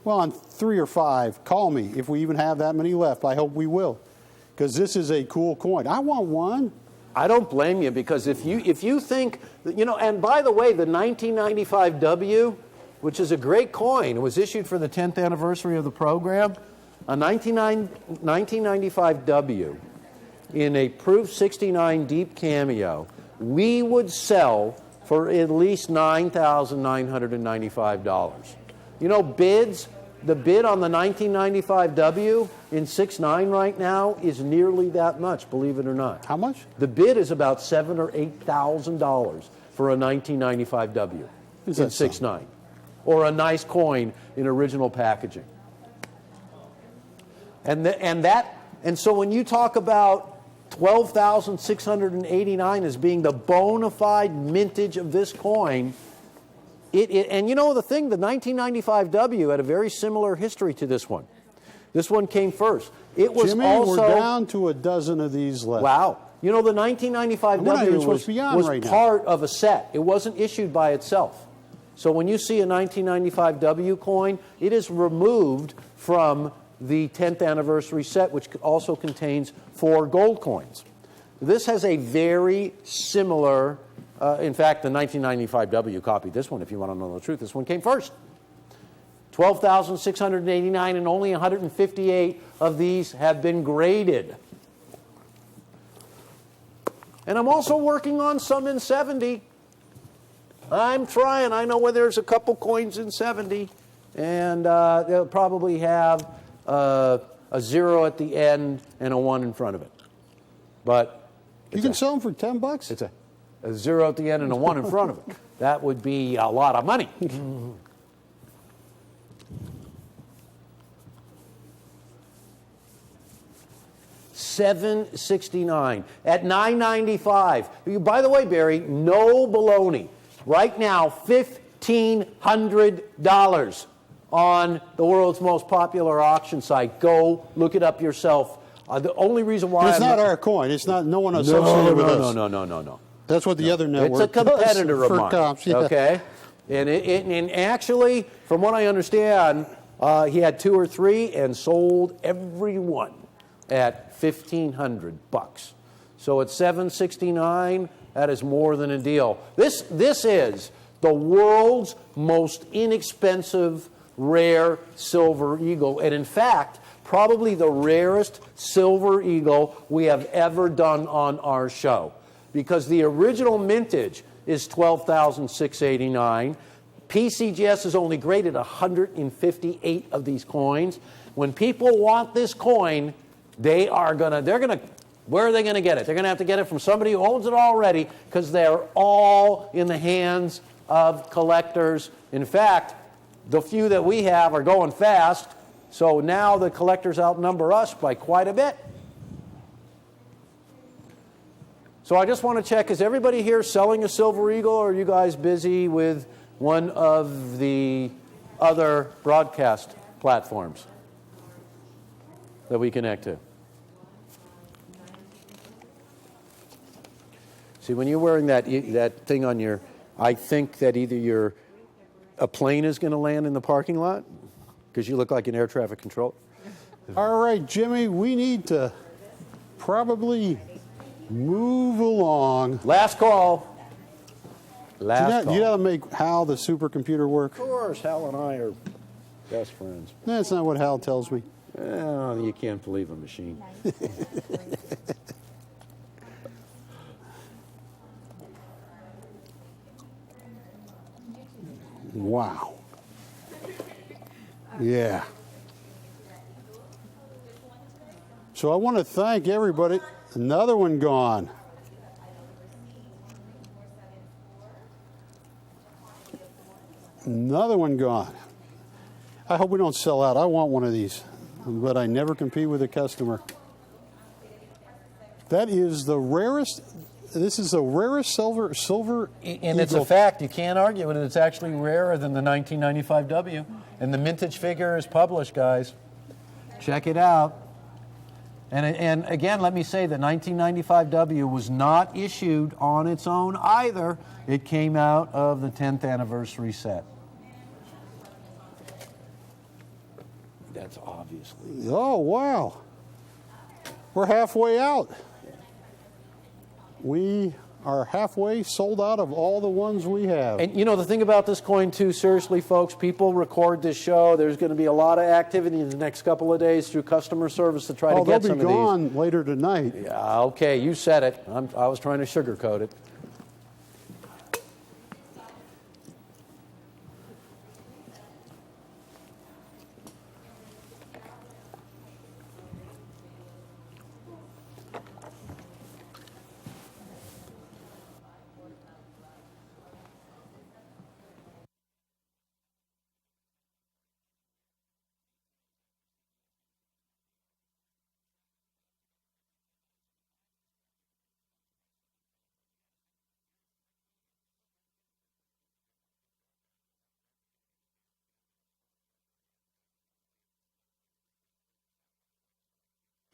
well, on 3 or 5, call me if we even have that many left. I hope we will, because this is a cool coin. I want one. I don't blame you because if you think, and by the way, the 1995 W, which is a great coin, it was issued for the 10th anniversary of the program. A 1995 W in a proof 69 deep cameo, we would sell for at least $9,995. Bids the bid on the 1995 W in 6.9 right now is nearly that much, believe it or not. How much? The bid is about $7,000 or $8,000 for a 1995 W in 6.9, or a nice coin in original packaging. And so when you talk about 12,689 as being the bona fide mintage of this coin, and you know the thing, the 1995 W had a very similar history to this one. This one came first. It was Jimmy, also, we're down to a dozen of these left. wow. You know, the 1995 W was part of a set. It wasn't issued by itself. So when you see a 1995 W coin, it is removed from the 10th anniversary set, which also contains 4 gold coins. This has a very similar, in fact, the 1995 W copied this one, if you want to know the truth. This one came first. 12,689, and only 158 of these have been graded. And I'm also working on some in 70. I'm trying. I know where there's a couple coins in 70, and they'll probably have a 0 at the end and a 1 in front of it. But you can sell them for $10. It's a 0 at the end and a 1 in front of it. That would be a lot of money. $769 at $995. By the way, Barry, no baloney. Right now, $1,500 on the world's most popular auction site. Go look it up yourself. The only reason why it's not our coin. It's not. No one associated with us. No. That's what the other network. It's a competitor does of mine. Comps, yeah. Okay, and actually, from what I understand, he had 2 or 3 and sold every one at $1,500. So at $769, that is more than a deal. This is the world's most inexpensive rare silver eagle, and in fact, probably the rarest silver eagle we have ever done on our show, because the original mintage is 12,689. PCGS has only graded 158 of these coins. When people want this coin, where are they going to get it? They're going to have to get it from somebody who owns it already, because they're all in the hands of collectors. In fact, the few that we have are going fast, so now the collectors outnumber us by quite a bit. So I just want to check, is everybody here selling a silver eagle, or are you guys busy with one of the other broadcast platforms that we connect to? See, when you're wearing that thing on your, I think that either a plane is going to land in the parking lot, because you look like an air traffic controller. All right, Jimmy, we need to probably move along. Last call. You know how to make Hal the supercomputer work? Of course, Hal and I are best friends. That's not what Hal tells me. Well, you can't believe a machine. Wow. Yeah. So I want to thank everybody. Another one gone. Another one gone. I hope we don't sell out. I want one of these, but I never compete with a customer. That is the rarest. This is the rarest silver and it's a fact. You can't argue it. It's actually rarer than the 1995 W. And the mintage figure is published, guys. Check it out. And again, let me say that 1995 W was not issued on its own either. It came out of the 10th anniversary set. That's obviously. Oh, wow. We're halfway out. We are halfway sold out of all the ones we have. And you know, the thing about this coin too, seriously folks, people record this show. There's going to be a lot of activity in the next couple of days through customer service to try to get some of these. They'll be gone later tonight. Yeah, okay, you said it. I was trying to sugarcoat it.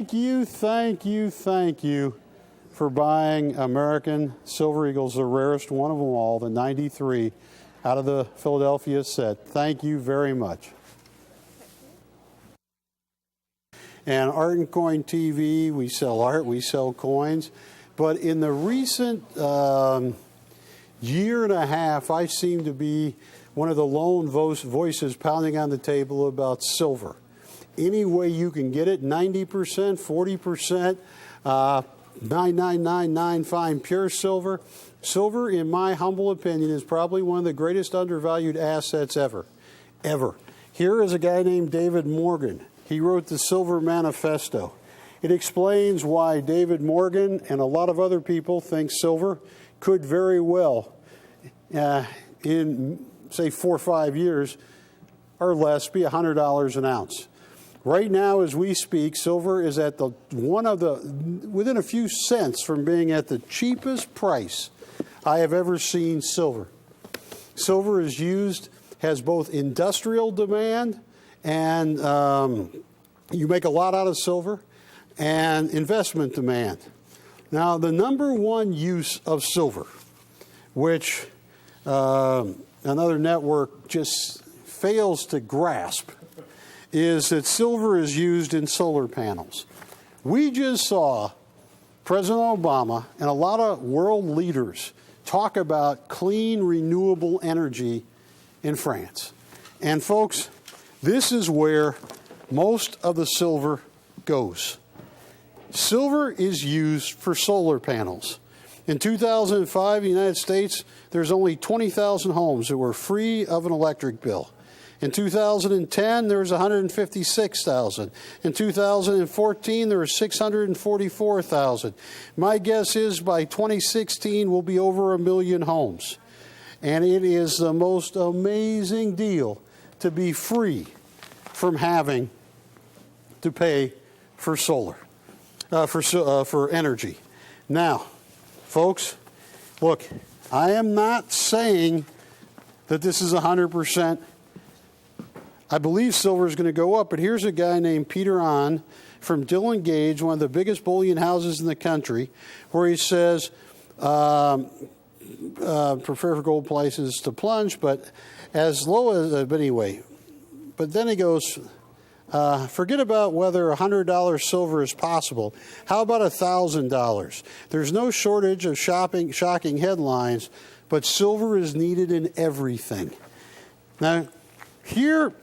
Thank you for buying American Silver Eagles, the rarest one of them all, the 93 out of the Philadelphia set. Thank you very much. And Art and Coin TV, we sell art, we sell coins. But in the recent year and a half, I seem to be one of the lone voices pounding on the table about silver. Any way you can get it, 90%, 40%, 999.9 fine pure silver. Silver, in my humble opinion, is probably one of the greatest undervalued assets ever. Here is a guy named David Morgan. He wrote the Silver Manifesto. It explains why David Morgan and a lot of other people think silver could very well, in, say, 4 or 5 years or less, be $100 an ounce. Right now, as we speak, silver is at within a few cents from being at the cheapest price I have ever seen silver. Silver is used, has both industrial demand, and you make a lot out of silver, and investment demand. Now, the number one use of silver, which another network just fails to grasp, is that silver is used in solar panels. We just saw President Obama and a lot of world leaders talk about clean, renewable energy in France. And folks, this is where most of the silver goes. Silver is used for solar panels. In 2005, in the United States, there's only 20,000 homes that were free of an electric bill. In 2010, there was 156,000. In 2014, there were 644,000. My guess is by 2016, we'll be over 1 million homes. And it is the most amazing deal to be free from having to pay for solar, for energy. Now, folks, look, I am not saying that this is 100%. I believe silver is going to go up, but here's a guy named Peter Ahn from Dillon Gage, one of the biggest bullion houses in the country, where he says, prefer for gold prices to plunge, but as low as, but anyway. But then he goes, forget about whether $100 silver is possible. How about $1,000? There's no shortage of shocking headlines, but silver is needed in everything. Now, here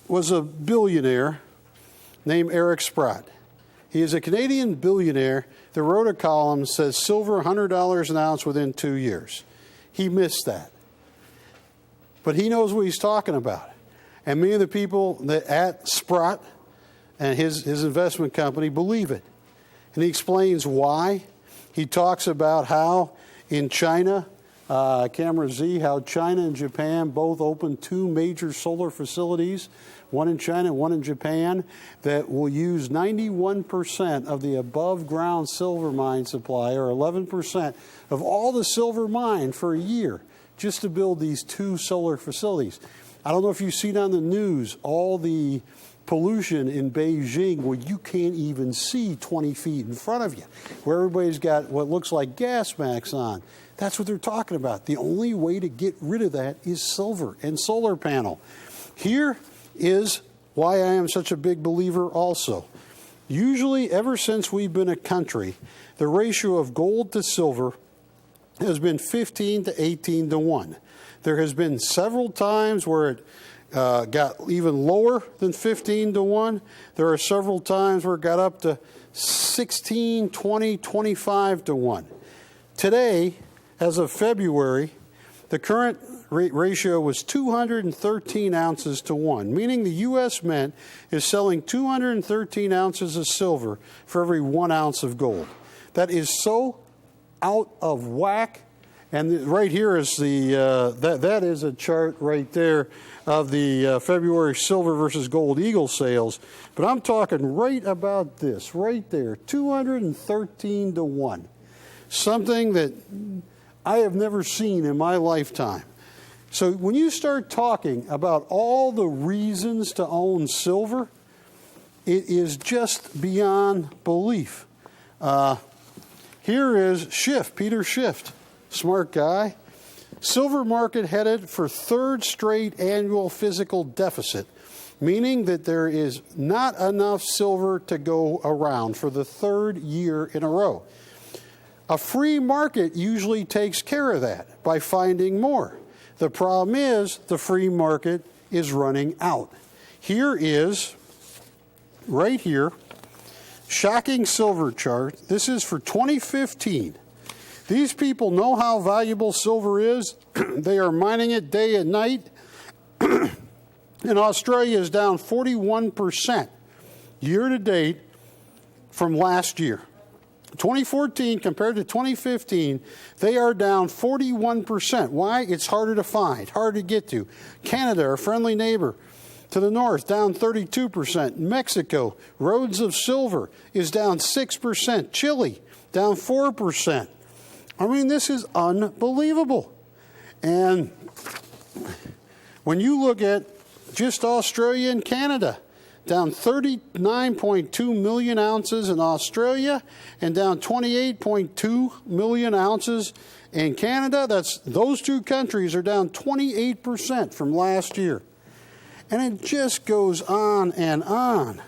was a billionaire named Eric Sprott. He is a Canadian billionaire that wrote a column that says silver $100 an ounce within 2 years. He missed that. But he knows what he's talking about. And many of the people that at Sprott and his investment company believe it. And he explains why. He talks about how in China, Camera Z, how China and Japan both opened 2 major solar facilities, one in China and one in Japan, that will use 91% of the above-ground silver mine supply, or 11% of all the silver mined for a year, just to build these 2 solar facilities. I don't know if you've seen on the news all the pollution in Beijing where you can't even see 20 feet in front of you, where everybody's got what looks like gas masks on. That's what they're talking about. The only way to get rid of that is silver and solar panel. Here is why I am such a big believer also. Usually, ever since we've been a country, the ratio of gold to silver has been 15 to 18 to 1. There has been several times where it got even lower than 15 to 1. There are several times where it got up to 16, 20, 25 to 1. Today, as of February, the current ratio was 213 ounces to 1, meaning the U.S. Mint is selling 213 ounces of silver for every 1 ounce of gold. That is so out of whack. And right here is that is a chart right there of the February silver versus gold eagle sales. But I'm talking right about this, right there, 213 to 1. Something that I have never seen in my lifetime. So when you start talking about all the reasons to own silver, It is just beyond belief. Here is Schiff, Peter Schiff, smart guy. Silver market headed for third straight annual physical deficit, meaning that there is not enough silver to go around for the third year in a row. A free market usually takes care of that by finding more. The problem is the free market is running out. Here is, right here, shocking silver chart. This is for 2015. These people know how valuable silver is. They are mining it day and night. And Australia is down 41% year to date from last year. 2014 compared to 2015, they are down 41%. Why? It's harder to find, harder to get to. Canada, our friendly neighbor, to the north, down 32%. Mexico, Roads of Silver, is down 6%. Chile, down 4%. I mean, this is unbelievable. And when you look at just Australia and Canada, down 39.2 million ounces in Australia and down 28.2 million ounces in Canada. Those two countries are down 28% from last year. And it just goes on and on.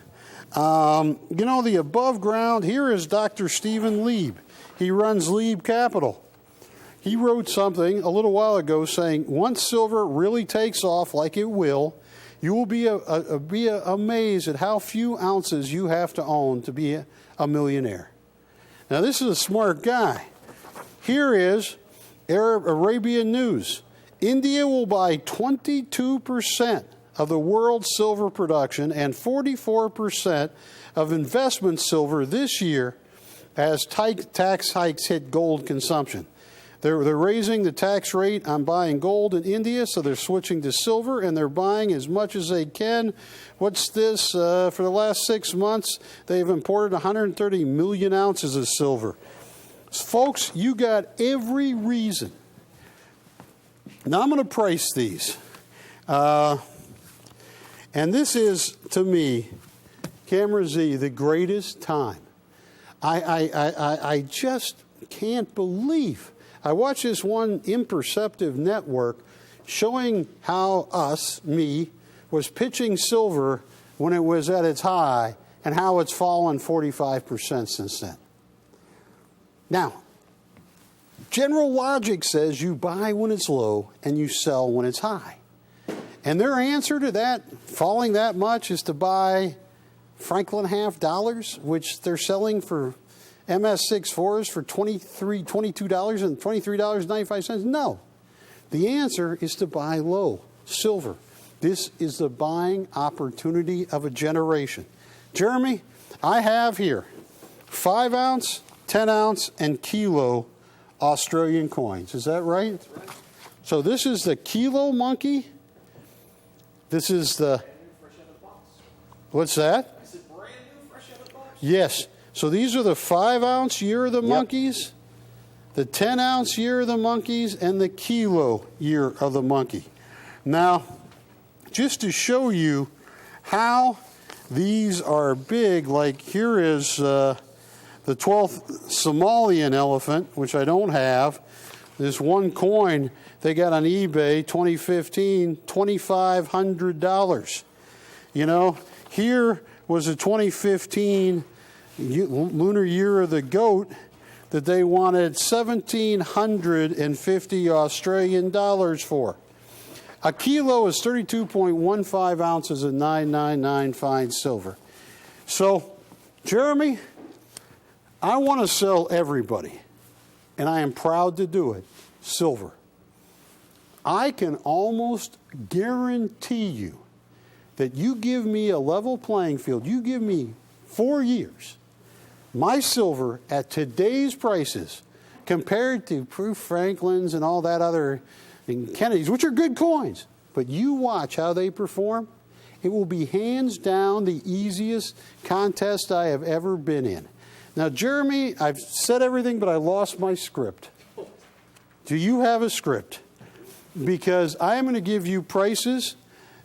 The above ground, here is Dr. Stephen Lieb. He runs Lieb Capital. He wrote something a little while ago saying, once silver really takes off like it will, you will be amazed at how few ounces you have to own to be a millionaire. Now, this is a smart guy. Here is Arabian News. India will buy 22% of the world's silver production and 44% of investment silver this year as tax hikes hit gold consumption. They're raising the tax rate on buying gold in India, so they're switching to silver, and they're buying as much as they can. What's this? For the last 6 months, they've imported 130 million ounces of silver. Folks, you got every reason. Now I'm going to price these. And this is, to me, Camera Z, the greatest time. I just can't believe. I watched this one imperceptive network showing how me, was pitching silver when it was at its high and how it's fallen 45% since then. Now, general logic says you buy when it's low and you sell when it's high. And their answer to that, falling that much, is to buy Franklin half dollars, which they're selling for MS64s for $22 and $23.95. No. The answer is to buy low, silver. This is the buying opportunity of a generation. Jeremy, I have here 5 ounce, 10 ounce, and kilo Australian coins. Is that right? That's right. So this is the kilo monkey. This is the... What's that? I said brand new, fresh out of the box. Yes. So these are the 5 ounce year of the monkeys, the 10 ounce year of the monkeys, and the kilo year of the monkey. Now, just to show you how these are big, like here is the 12th Somalian elephant, which I don't have. This one coin they got on eBay, 2015, $2,500. You know, here was a 2015 lunar year of the goat that they wanted 1,750 Australian dollars for. A kilo is 32.15 ounces of 999 fine silver. So, Jeremy, I want to sell everybody, and I am proud to do it, silver. I can almost guarantee you that you give me a level playing field, you give me 4 years, my silver at today's prices compared to Proof Franklin's and all that other and Kennedy's, which are good coins, but you watch how they perform. It will be hands down the easiest contest I have ever been in. Now, Jeremy, I've said everything, but I lost my script. Do you have a script? Because I am going to give you prices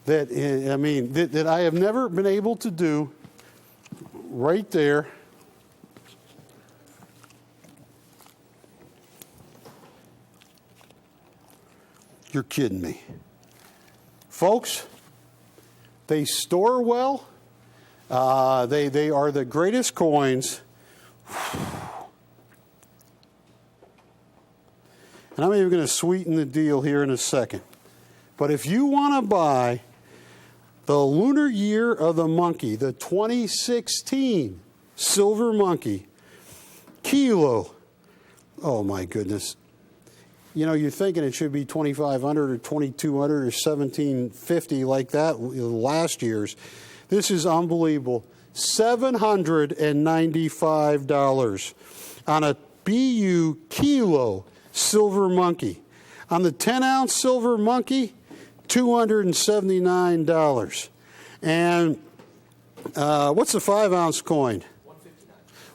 that, that I have never been able to do right there. You're kidding me. Folks, they store well. They are the greatest coins. And I'm even going to sweeten the deal here in a second. But if you want to buy the lunar year of the monkey, the 2016 silver monkey, kilo, oh my goodness. You know, you're thinking it should be 2,500 or 2,200 or 1,750 like that last year's. This is unbelievable. $795 on a BU kilo silver monkey. On the 10-ounce silver monkey, $279. And what's the 5-ounce coin?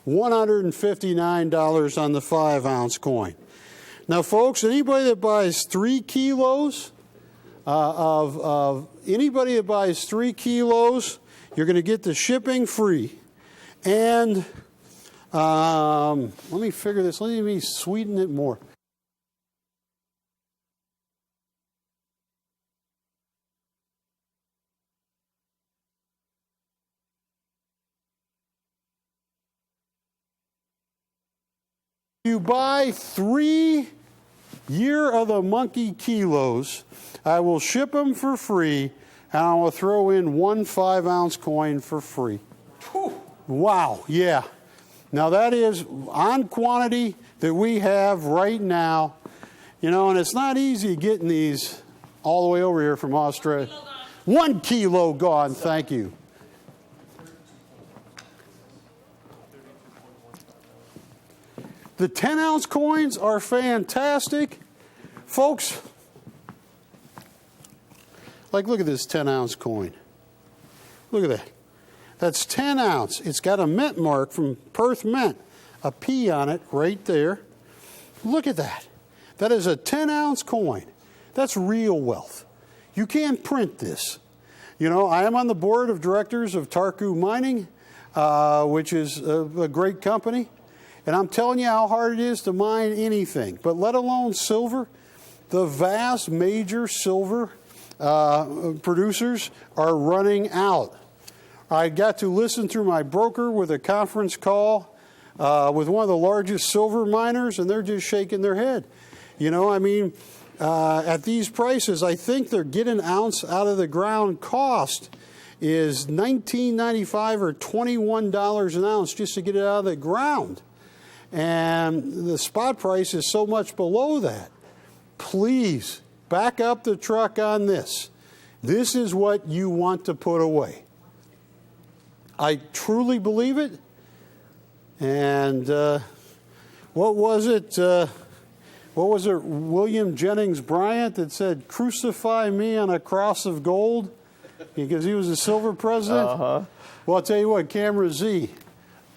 $159 on the 5-ounce coin. Now, folks, anybody that buys 3 kilos anybody that buys 3 kilos, you're going to get the shipping free. And let me figure this. Let me sweeten it more. You buy 3 Year of the Monkey kilos, I will ship them for free, and I will throw in 1 5-ounce coin for free. Whew. Wow, yeah. Now that is on quantity that we have right now. You know, and it's not easy getting these all the way over here from Australia. 1 kilo gone, thank you. The 10-ounce coins are fantastic. Folks, like look at this 10-ounce coin. Look at that. That's 10 ounce. It's got a mint mark from Perth Mint, a P on it right there. Look at that. That is a 10-ounce coin. That's real wealth. You can't print this. You know, I am on the board of directors of Tarku Mining, which is a great company. And I'm telling you how hard it is to mine anything, but let alone silver. The vast major silver producers are running out. I got to listen through my broker with a conference call with one of the largest silver miners, and they're just shaking their head. You know, I mean, at these prices, I think they're getting an ounce out of the ground cost is $19.95 or $21 an ounce just to get it out of the ground. And the spot price is so much below that. Please back up the truck on this. This is what you want to put away. I truly believe it. And what was it? William Jennings Bryant that said, "Crucify me on a cross of gold," because he was a silver president. Well, I'll tell you what, Camera Z.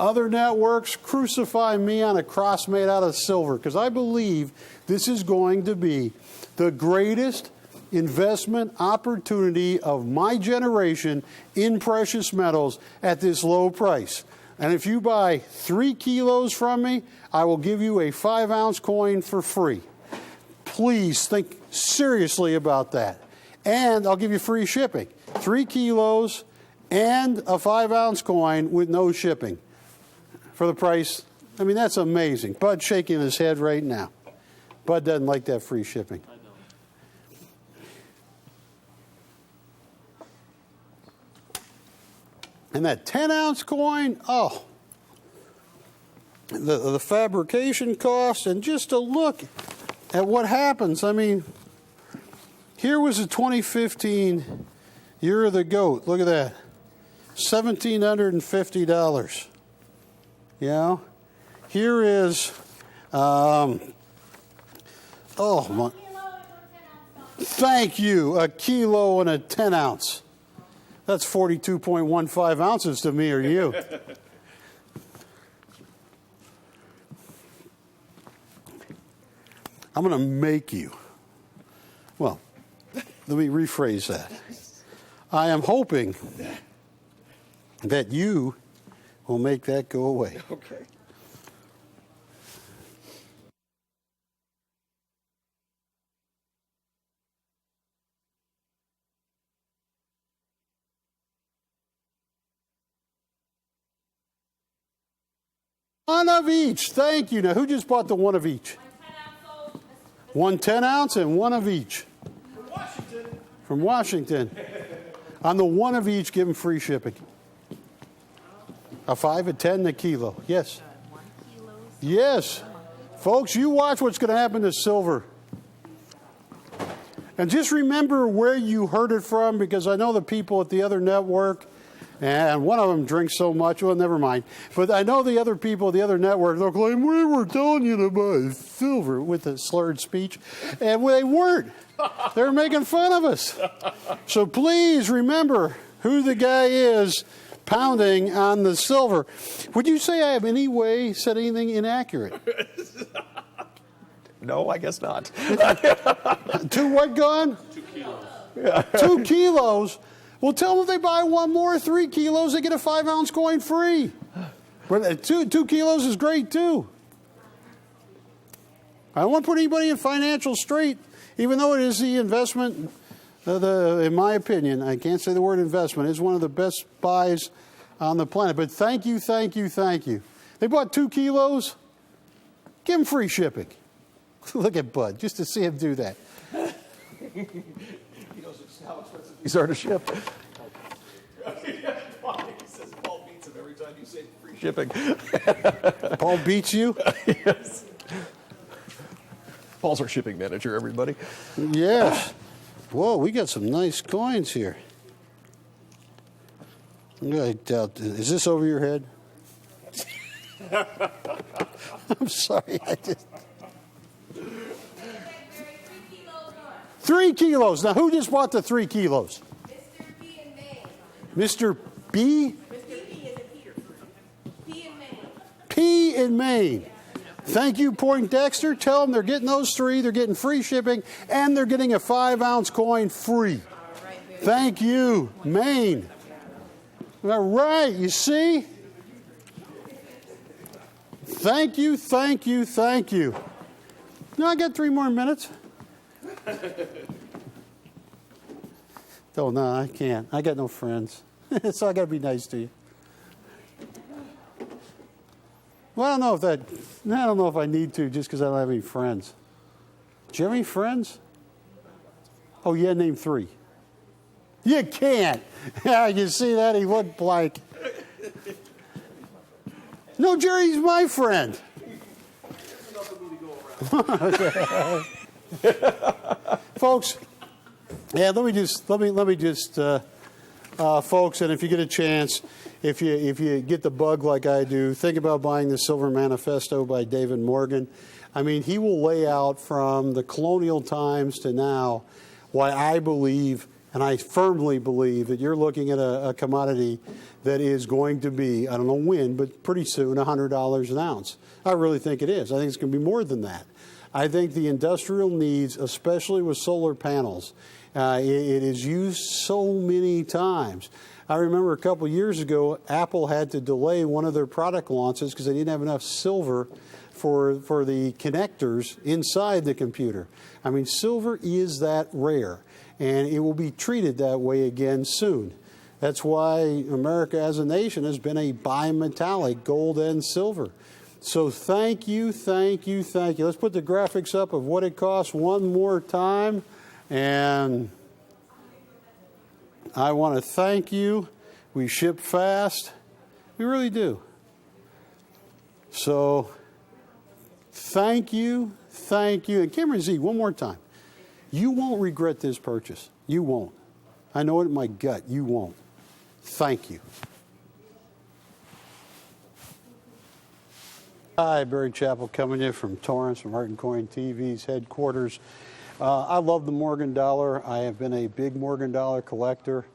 Other networks, crucify me on a cross made out of silver, because I believe this is going to be the greatest investment opportunity of my generation in precious metals at this low price. And if you buy 3 kilos from me, I will give you a 5-ounce coin for free. Please think seriously about that. And I'll give you free shipping. 3 kilos and a 5-ounce coin with no shipping. For the price, I mean, that's amazing. Bud's shaking his head right now. Bud doesn't like that free shipping. I know. And that 10-ounce coin, oh, the fabrication costs, and just to look at what happens. I mean, here was the 2015 Year of the Goat. Look at that. $1,750. You know, here is, oh my, thank you, a kilo and a 10-ounce. That's 42.15 ounces to me or you. I'm going to make you. Well, let me rephrase that. I am hoping that you will make that go away. Okay. One of each. Thank you. Now, who just bought the one of each? 1 10-ounce and one of each. From Washington. From Washington. On the one of each, give them free shipping. A 5, a 10, a kilo. Yes. Yes. Folks, you watch what's going to happen to silver. And just remember where you heard it from, because I know the people at the other network, and one of them drinks so much, well, never mind. But I know the other people at the other network, they'll claim, we were telling you to buy silver with a slurred speech. And they weren't. They were making fun of us. So please remember who the guy is pounding on the silver. Would you say I have any way said anything inaccurate? No, I guess not. 2 what gone? 2 kilos. Yeah. 2 kilos? Well, tell them if they buy one more 3 kilos, they get a 5-ounce coin free. But 2 kilos is great, too. I don't want to put anybody in financial strait, even though it is the investment, in my opinion, I can't say the word investment, it's one of the best buys on the planet. But thank you, thank you, thank you. They bought 2 kilos, give them free shipping. Look at Bud, just to see him do that. He knows how expensive these are to ship. He says Paul beats him every time you say free shipping. Paul beats you? Yes. Paul's our shipping manager, everybody. Yes. Whoa, we got some nice coins here. I doubt, is this over your head? I'm sorry, I just... 3 kilos. Now, who just bought the 3 kilos? Mr. B in Maine. Mr. B? Mr. P is in Peter. P in Maine. P in Maine. Thank you, Poindexter. Tell them they're getting those 3. They're getting free shipping, and they're getting a 5-ounce coin free. Thank you, Maine. All right, you see? Thank you, thank you, thank you. No, I got 3 more minutes. Oh, no, I can't. I got no friends. So I got to be nice to you. Well, I don't know if I need to, just because I don't have any friends. Do you have any friends? Oh, yeah, name 3. You can't. Yeah, you see that? He looked blank. No, Jerry's my friend. Folks, yeah, let me just, folks, and if you get a chance, if you get the bug like I do, think about buying the Silver Manifesto by David Morgan. I mean, he will lay out from the colonial times to now why I believe, and I firmly believe, that you're looking at a commodity that is going to be, I don't know when, but pretty soon, $100 an ounce. I really think it is. I think it's going to be more than that. I think the industrial needs, especially with solar panels, it is used so many times. I remember a couple of years ago, Apple had to delay one of their product launches because they didn't have enough silver for the connectors inside the computer. I mean, silver is that rare, and it will be treated that way again soon. That's why America as a nation has been a bimetallic, gold and silver. So thank you, thank you, thank you. Let's put the graphics up of what it costs one more time. And I want to thank you. We ship fast. We really do. So thank you, thank you. And Cameron Z, one more time. You won't regret this purchase. You won't. I know it in my gut. You won't. Thank you. Hi, Barry Chappell coming in from Torrance, from Art and Coin TV's headquarters. I love the Morgan dollar. I have been a big Morgan dollar collector.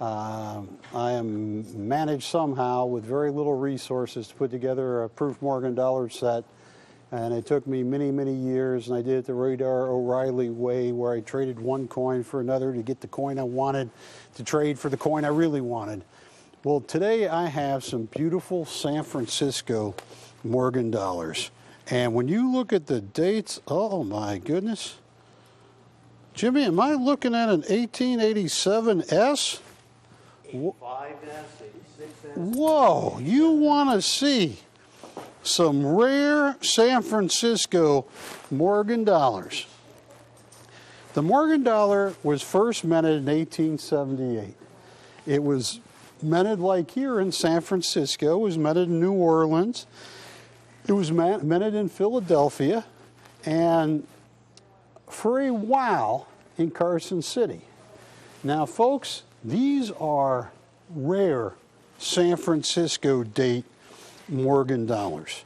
I am managed somehow with very little resources to put together a proof Morgan dollar set. And it took me many, many years, and I did it the Radar O'Reilly way, where I traded one coin for another to get the coin I wanted, to trade for the coin I really wanted. Well, today I have some beautiful San Francisco Morgan dollars. And when you look at the dates, oh my goodness. Jimmy, am I looking at an 1887S? 85S, 86S. Whoa, you want to see some rare San Francisco Morgan dollars. The Morgan dollar was first minted in 1878. It was minted like here in San Francisco. It was minted in New Orleans. It was minted in Philadelphia, and for a while in Carson City. Now, folks, these are rare San Francisco date Morgan dollars.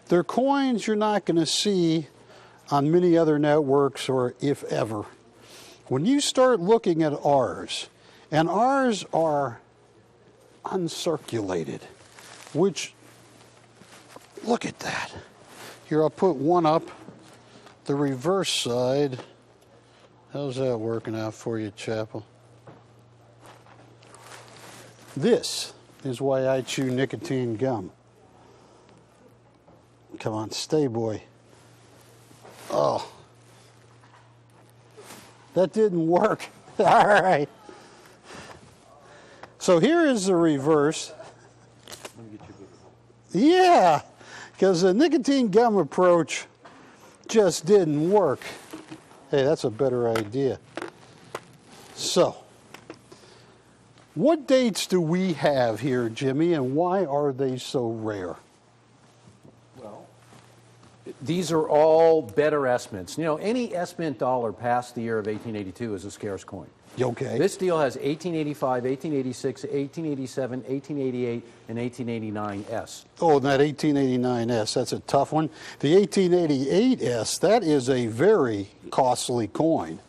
They're coins you're not going to see on many other networks, or if ever. When you start looking at ours, and ours are uncirculated, which, look at that. Here, I'll put one up, the reverse side. How's that working out for you, Chapel? This is why I chew nicotine gum. Come on, stay, boy. Oh. That didn't work. All right. So here is the reverse. Yeah, because the nicotine gum approach just didn't work. Hey, that's a better idea. So, what dates do we have here, Jimmy, and why are they so rare? These are all better S-mints. You know, any S-mint dollar past the year of 1882 is a scarce coin. Okay. This deal has 1885, 1886, 1887, 1888, and 1889S. Oh, that 1889S, that's a tough one. The 1888S, that is a very costly coin.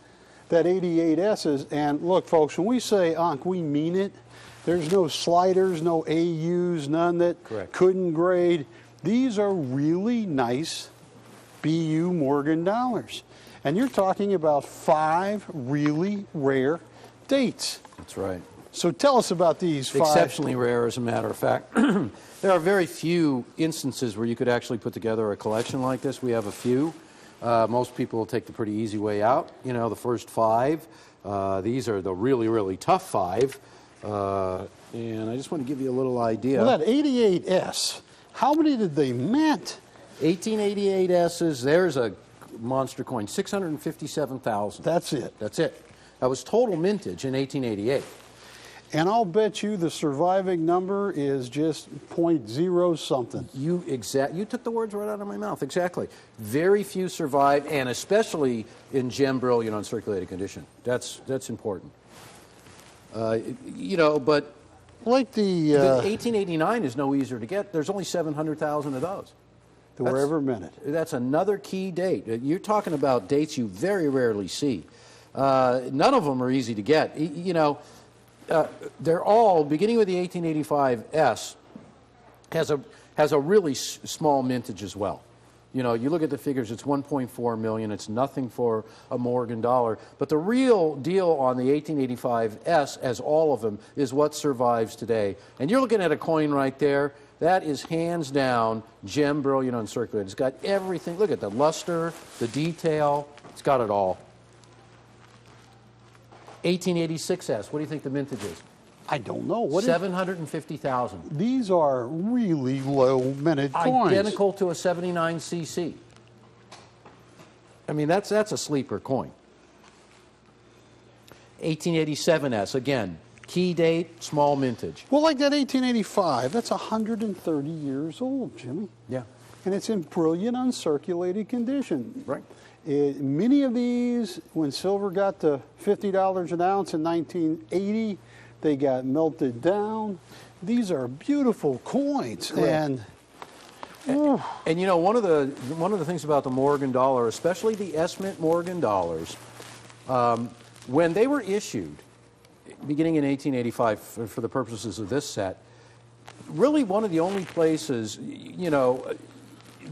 That 88S is, and look, folks, when we say Ankh, we mean it. There's no sliders, no AUs, none that couldn't grade. These are really nice BU Morgan dollars. And you're talking about 5 really rare dates. That's right. So tell us about these 5. Exceptionally rare, as a matter of fact. There are very few instances where you could actually put together a collection like this. We have a few. Most people will take the pretty easy way out. You know, the first 5. These are the really, really tough 5. And I just want to give you a little idea. Well, that 88S, how many did they mint? 1888S's, there's a monster coin, 657,000. That's it. That's it. That was total mintage in 1888. And I'll bet you the surviving number is just 0.0 something. You took the words right out of my mouth. Exactly. Very few survive, and especially in gem brilliant uncirculated condition. That's important. You know, but like the 1889 is no easier to get. There's only 700,000 of those. That were ever minted. That's another key date. You're talking about dates you very rarely see. None of them are easy to get. You know, they're all, beginning with the 1885S, has a really small mintage as well. You know, you look at the figures, it's 1.4 million. It's nothing for a Morgan dollar. But the real deal on the 1885S, as all of them, is what survives today. And you're looking at a coin right there. That is hands down gem brilliant uncirculated. It's got everything. Look at the luster, the detail. It's got it all. 1886S. What do you think the mintage is? I don't know. What 750,000. These are really low minted coins. Identical to a 79cc. I mean, that's a sleeper coin. 1887S, again, key date, small mintage. Well, like that 1885, that's 130 years old, Jimmy. Yeah. And it's in brilliant uncirculated condition. Right. Many of these, when silver got to $50 an ounce in 1980, they got melted down. These are beautiful coins. And you know, one of the things about the Morgan dollar, especially the S-mint Morgan dollars, when they were issued, beginning in 1885, for the purposes of this set, really one of the only places, you know,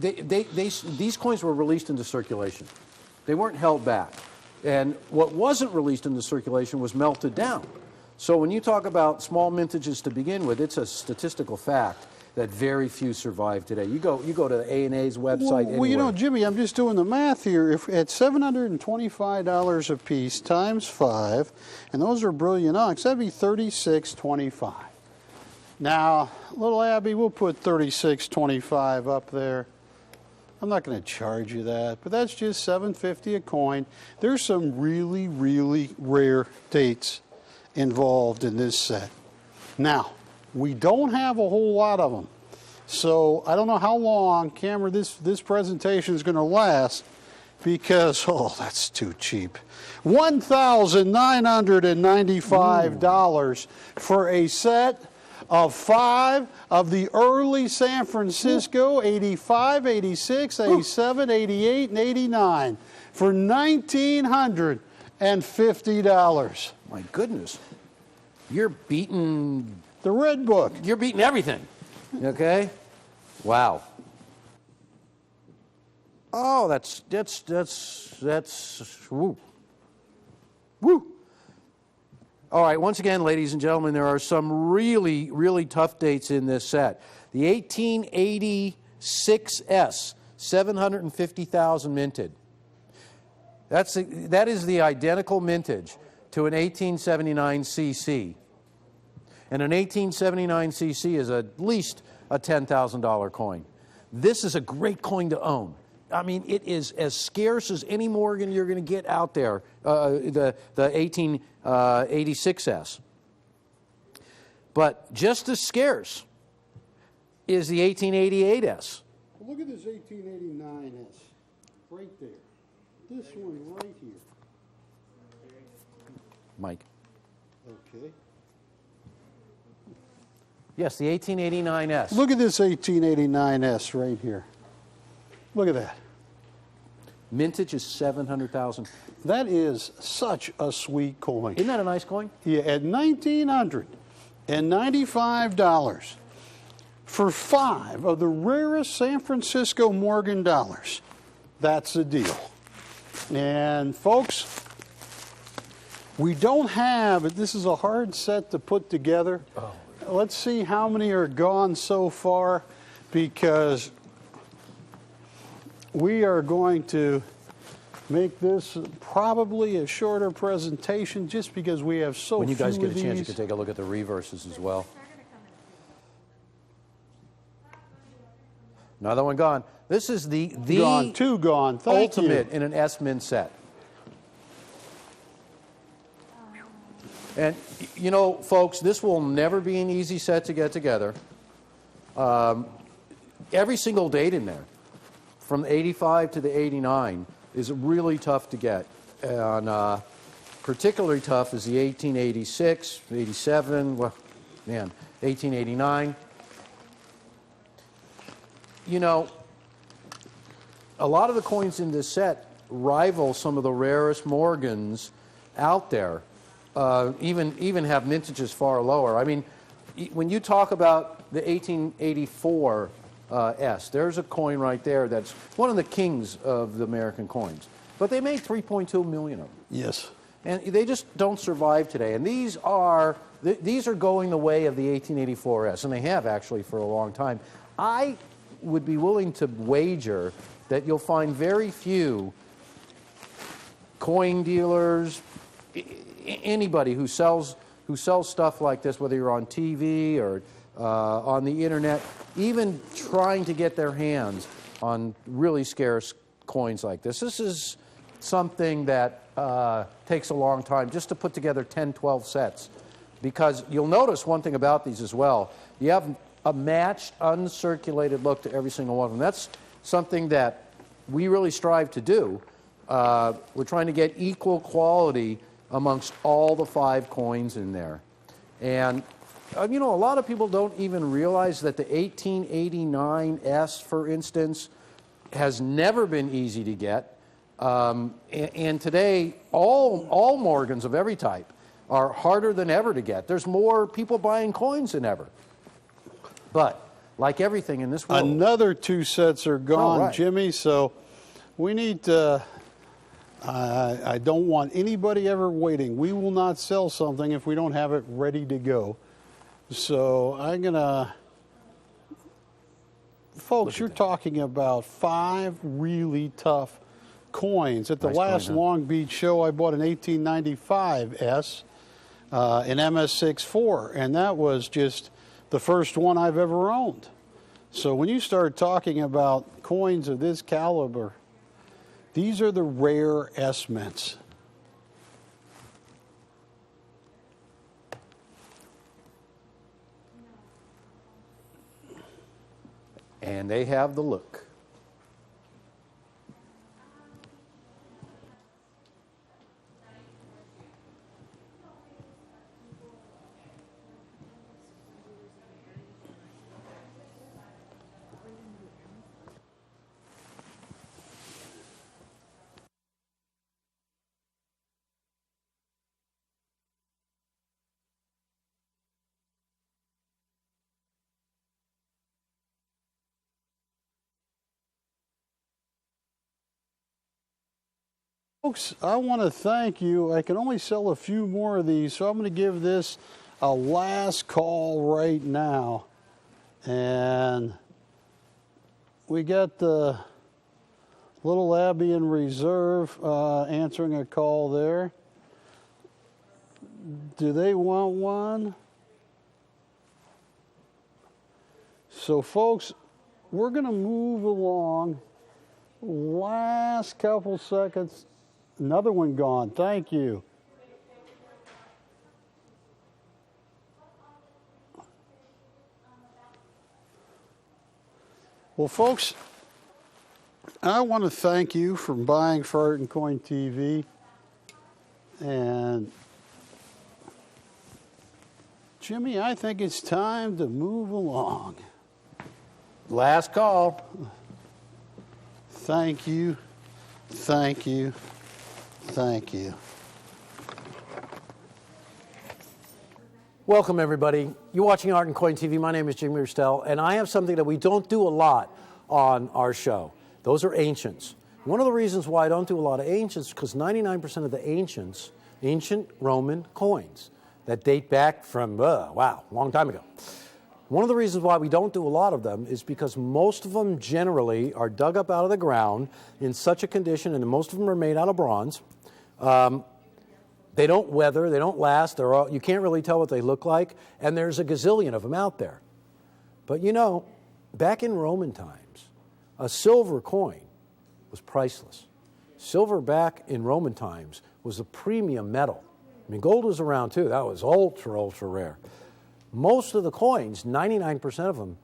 these coins were released into circulation. They weren't held back. And what wasn't released into circulation was melted down. So when you talk about small mintages to begin with, it's a statistical fact that very few survive today. You go to the A&A's website. Well, you know, anywhere. Jimmy, I'm just doing the math here. If at $725 a piece times 5, and those are brilliant onyx, that'd be $36.25. Now, little Abby, we'll put $36.25 up there. I'm not going to charge you that, but that's just $7.50 a coin. There's some really, really rare dates involved in this set. Now, we don't have a whole lot of them, so I don't know how long, Cameron, this presentation is going to last, because, oh, that's too cheap. $1,995 for a set of 5 of the early San Francisco, 85, 86, 87, 88, and 89 for $1,950. My goodness. You're beating The Red Book. You're beating everything. Okay? Wow. Oh, that's woo. Woo. All right, once again, ladies and gentlemen, there are some really, really tough dates in this set. The 1886S, 750,000 minted. That is the identical mintage to an 1879 CC. And an 1879 CC is at least a $10,000 coin. This is a great coin to own. I mean, it is as scarce as any Morgan you're going to get out there, the 1886S. But just as scarce is the 1888S. Look at this 1889S right there. This one right here. Mike. Okay. Yes, the 1889S. Look at this 1889S right here. Look at that. Mintage is 700,000. That is such a sweet coin. Isn't that a nice coin? Yeah, at $1,995 for 5 of the rarest San Francisco Morgan dollars. That's a deal. And folks, we don't have, this is a hard set to put together. Oh. Let's see how many are gone so far, because we are going to make this probably a shorter presentation just because we have so few of these. When you guys get a chance, you can take a look at the reverses as well. Another one gone. This is the Gone, 2 gone. Thank ultimate you. in an S-Min set. And, you know, folks, this will never be an easy set to get together. Every single date in there, from the 85 to the 89, is really tough to get. And particularly tough is the 1886, 87, well, man, 1889. You know, a lot of the coins in this set rival some of the rarest Morgans out there. Even have mintages far lower. I mean, when you talk about the 1884 S, there's a coin right there that's one of the kings of the American coins. But they made 3.2 million of them. Yes. And they just don't survive today. And these are going the way of the 1884 S, and they have actually for a long time. I would be willing to wager that you'll find very few coin dealers, anybody who sells stuff like this, whether you're on TV or on the internet, even trying to get their hands on really scarce coins like this. This is something that takes a long time just to put together 10, 12 sets. Because you'll notice one thing about these as well. You have a matched, uncirculated look to every single one of them. That's something that we really strive to do. We're trying to get equal quality amongst all the 5 coins in there. And, you know, a lot of people don't even realize that the 1889S, for instance, has never been easy to get. And today, all Morgans of every type are harder than ever to get. There's more people buying coins than ever. But, like everything in this world... Another 2 sets are gone, right. Jimmy, so we need to I don't want anybody ever waiting. We will not sell something if we don't have it ready to go. So I'm going to... Folks, you're talking about 5 really tough coins. At the last Long Beach show, I bought an 1895 S, an MS64, and that was just the first one I've ever owned. So when you start talking about coins of this caliber, these are the rare S mints. And they have the look. Folks, I want to thank you. I can only sell a few more of these, so I'm going to give this a last call right now. And we got the Little Abbey in Reserve answering a call there. Do they want one? So, folks, we're going to move along. Last couple seconds. Another one gone. Thank you. Well, folks, I want to thank you for buying Art and Coin TV. And Jimmy, I think it's time to move along. Last call. Thank you. Thank you. Thank you. Welcome, everybody. You're watching Art and Coin TV. My name is Jimmy Ristell, and I have something that we don't do a lot on our show. Those are ancients. One of the reasons why I don't do a lot of ancients is because 99% of the ancient Roman coins that date back from, wow, a long time ago. One of the reasons why we don't do a lot of them is because most of them generally are dug up out of the ground in such a condition, and most of them are made out of bronze. They don't weather, they don't last, you can't really tell what they look like, and there's a gazillion of them out there. But you know, back in Roman times, a silver coin was priceless. Silver back in Roman times was a premium metal. I mean, gold was around too, that was ultra, ultra rare. Most of the coins, 99% of them,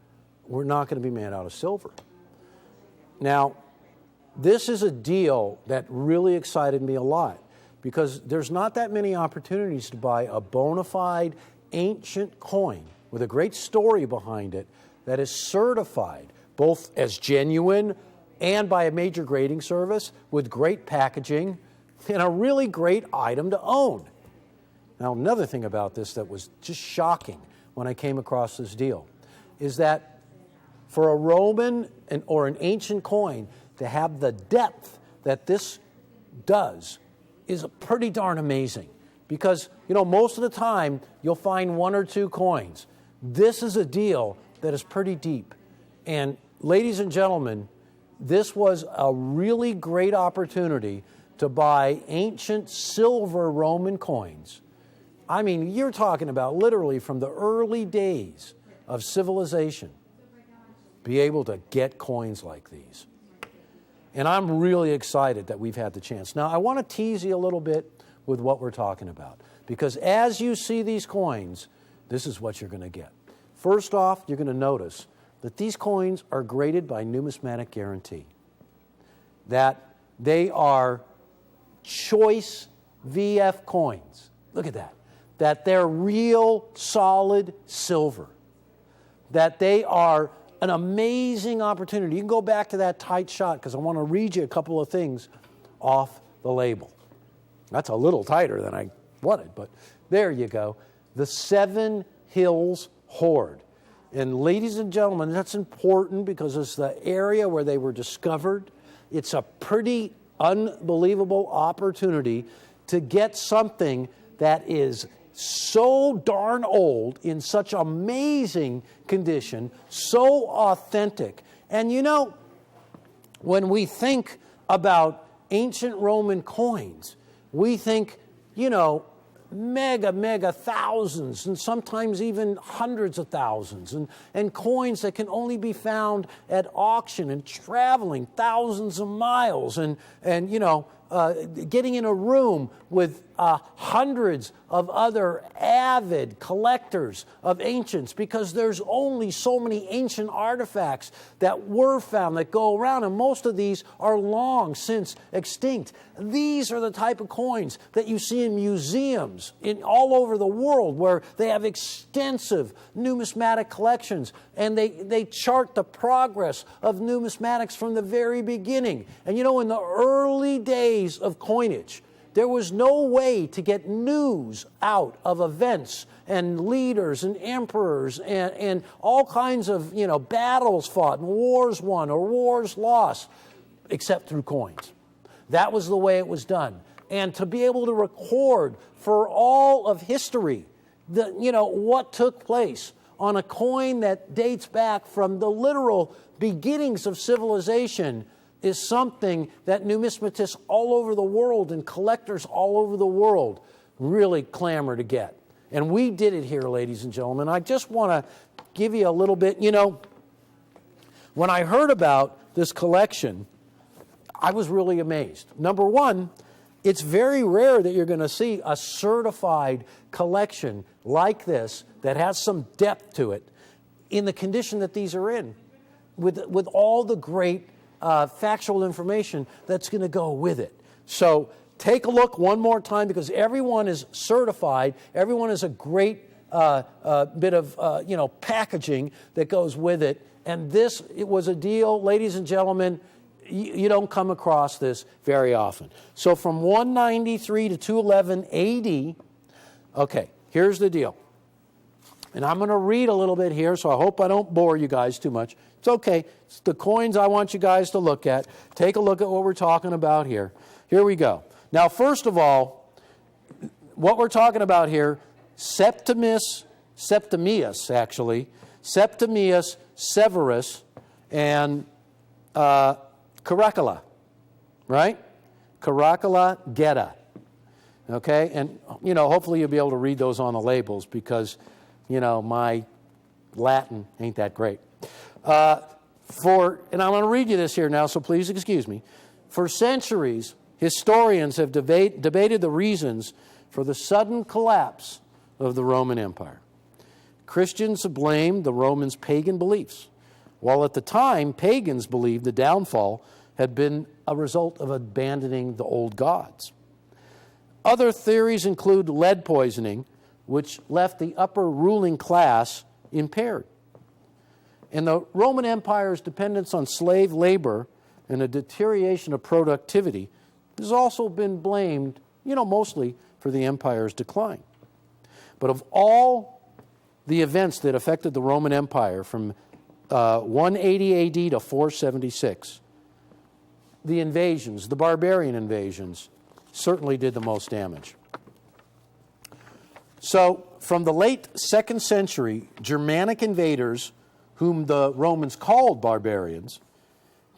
were not going to be made out of silver. Now, this is a deal that really excited me a lot because there's not that many opportunities to buy a bona fide ancient coin with a great story behind it that is certified both as genuine and by a major grading service with great packaging and a really great item to own. Now, another thing about this that was just shocking when I came across this deal is that for a Roman or an ancient coin to have the depth that this does is pretty darn amazing. Because, you know, most of the time you'll find 1 or 2 coins. This is a deal that is pretty deep. And ladies and gentlemen, this was a really great opportunity to buy ancient silver Roman coins. I mean, you're talking about literally from the early days of civilization, be able to get coins like these. And I'm really excited that we've had the chance. Now, I want to tease you a little bit with what we're talking about, because as you see these coins, this is what you're going to get. First off, you're going to notice that these coins are graded by Numismatic Guarantee, that they are choice VF coins. Look at that. That they're real solid silver, that they are an amazing opportunity. You can go back to that tight shot because I want to read you a couple of things off the label. That's a little tighter than I wanted, but there you go. The 7 Hills Hoard. And ladies and gentlemen, that's important because it's the area where they were discovered. It's a pretty unbelievable opportunity to get something that is so darn old, in such amazing condition, so authentic. And you know, when we think about ancient Roman coins, we think, you know, mega thousands, and sometimes even hundreds of thousands, and coins that can only be found at auction and traveling thousands of miles, and you know, getting in a room with hundreds of other avid collectors of ancients, because there's only so many ancient artifacts that were found that go around, and most of these are long since extinct. These are the type of coins that you see in museums all over the world, where they have extensive numismatic collections, and they chart the progress of numismatics from the very beginning. And you know, in the early days of coinage, there was no way to get news out of events and leaders and emperors and all kinds of, you know, battles fought and wars won or wars lost, except through coins. That was the way it was done. And to be able to record for all of history, you know, what took place on a coin that dates back from the literal beginnings of civilization is something that numismatists all over the world and collectors all over the world really clamor to get. And we did it here, ladies and gentlemen. I just want to give you a little bit, you know, when I heard about this collection, I was really amazed. Number one, it's very rare that you're going to see a certified collection like this that has some depth to it in the condition that these are in, with all the great factual information that's going to go with it. So take a look one more time, because everyone is certified. Everyone has a great bit of you know, packaging that goes with it. And it was a deal, ladies and gentlemen. You don't come across this very often. So from 193 to 211 AD, okay, here's the deal. And I'm going to read a little bit here, so I hope I don't bore you guys too much. It's okay. It's the coins I want you guys to look at. Take a look at what we're talking about here. Here we go. Now, first of all, what we're talking about here, Septimius Severus, and Caracalla, right? Caracalla Geta. Okay? And, you know, hopefully you'll be able to read those on the labels, because, you know, my Latin ain't that great. And I'm going to read you this here now, so please excuse me. For centuries, historians have debated the reasons for the sudden collapse of the Roman Empire. Christians have blamed the Romans' pagan beliefs, while at the time, pagans believed the downfall had been a result of abandoning the old gods. Other theories include lead poisoning, which left the upper ruling class impaired. And the Roman Empire's dependence on slave labor and a deterioration of productivity has also been blamed, you know, mostly for the empire's decline. But of all the events that affected the Roman Empire from 180 AD to 476, the invasions, the barbarian invasions, certainly did the most damage. So, from the late 2nd century, Germanic invaders, whom the Romans called barbarians,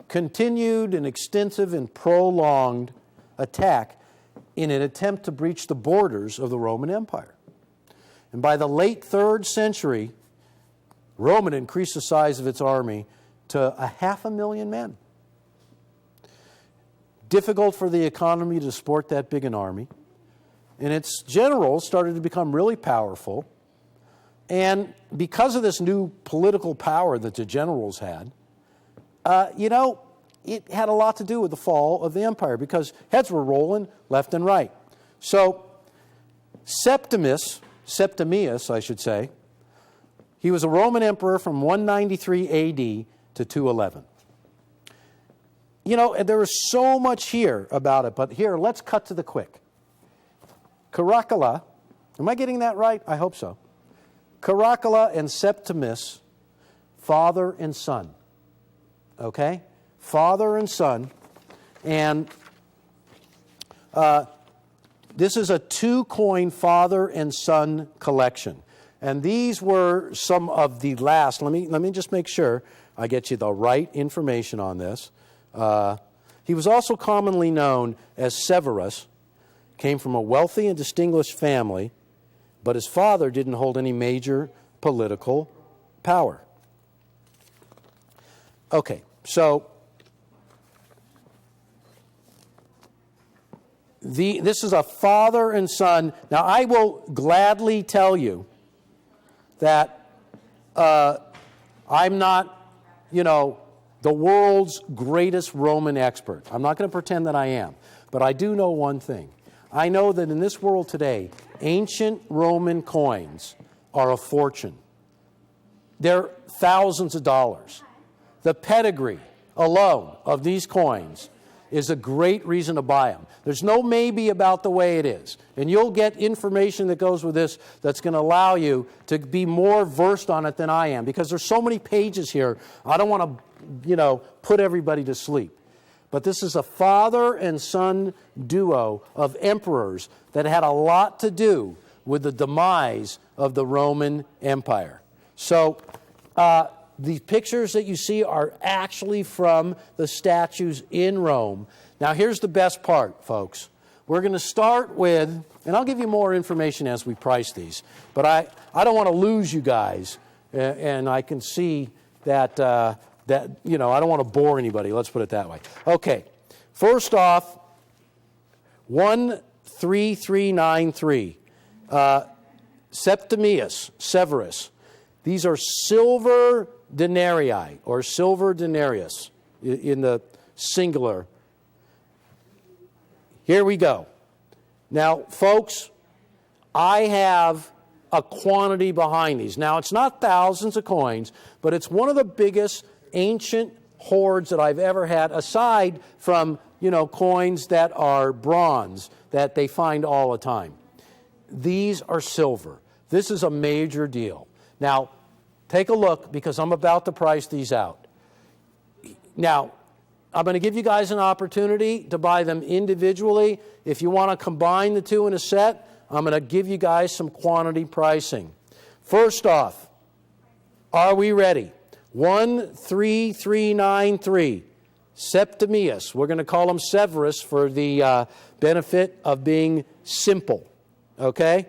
continued an extensive and prolonged attack in an attempt to breach the borders of the Roman Empire. And by the late 3rd century, Rome increased the size of its army to 500,000 men. Difficult for the economy to support that big an army. And its generals started to become really powerful. And because of this new political power that the generals had, you know, it had a lot to do with the fall of the empire, because heads were rolling left and right. So Septimius, I should say, he was a Roman emperor from 193 AD to 211. You know, there is so much here about it, but here, let's cut to the quick. Caracalla, am I getting that right? I hope so. Caracalla and Septimius, father and son. Okay? Father and son. And This is a 2-coin father and son collection. And these were some of the last. Let me just make sure I get you the right information on this. He was also commonly known as Severus, came from a wealthy and distinguished family, but his father didn't hold any major political power. Okay, so this is a father and son. Now, I will gladly tell you that I'm not, the world's greatest Roman expert. I'm not going to pretend that I am. But I do know one thing. I know that in this world today, ancient Roman coins are a fortune. They're thousands of dollars. The pedigree alone of these coins is a great reason to buy them. There's no maybe about the way it is. And you'll get information that goes with this that's going to allow you to be more versed on it than I am, because there's so many pages here. I don't want to, put everybody to sleep. But this is a father and son duo of emperors that had a lot to do with the demise of the Roman Empire. So the pictures that you see are actually from the statues in Rome. Now, here's the best part, folks. We're going to start with, and I'll give you more information as we price these, but I don't want to lose you guys, and I can see that, I don't want to bore anybody. Let's put it that way. Okay, first off, 13393, Septimius, Severus. These are silver denarii, or silver denarius in the singular. Here we go. Now, folks, I have a quantity behind these. Now, it's not thousands of coins, but it's one of the biggest ancient hoards that I've ever had, aside from, coins that are bronze that they find all the time. These are silver. This is a major deal. Now, take a look, because I'm about to price these out. Now, I'm going to give you guys an opportunity to buy them individually. If you want to combine the two in a set, I'm going to give you guys some quantity pricing. First off, are we ready? 13393, Septimius. We're going to call him Severus for the benefit of being simple. Okay?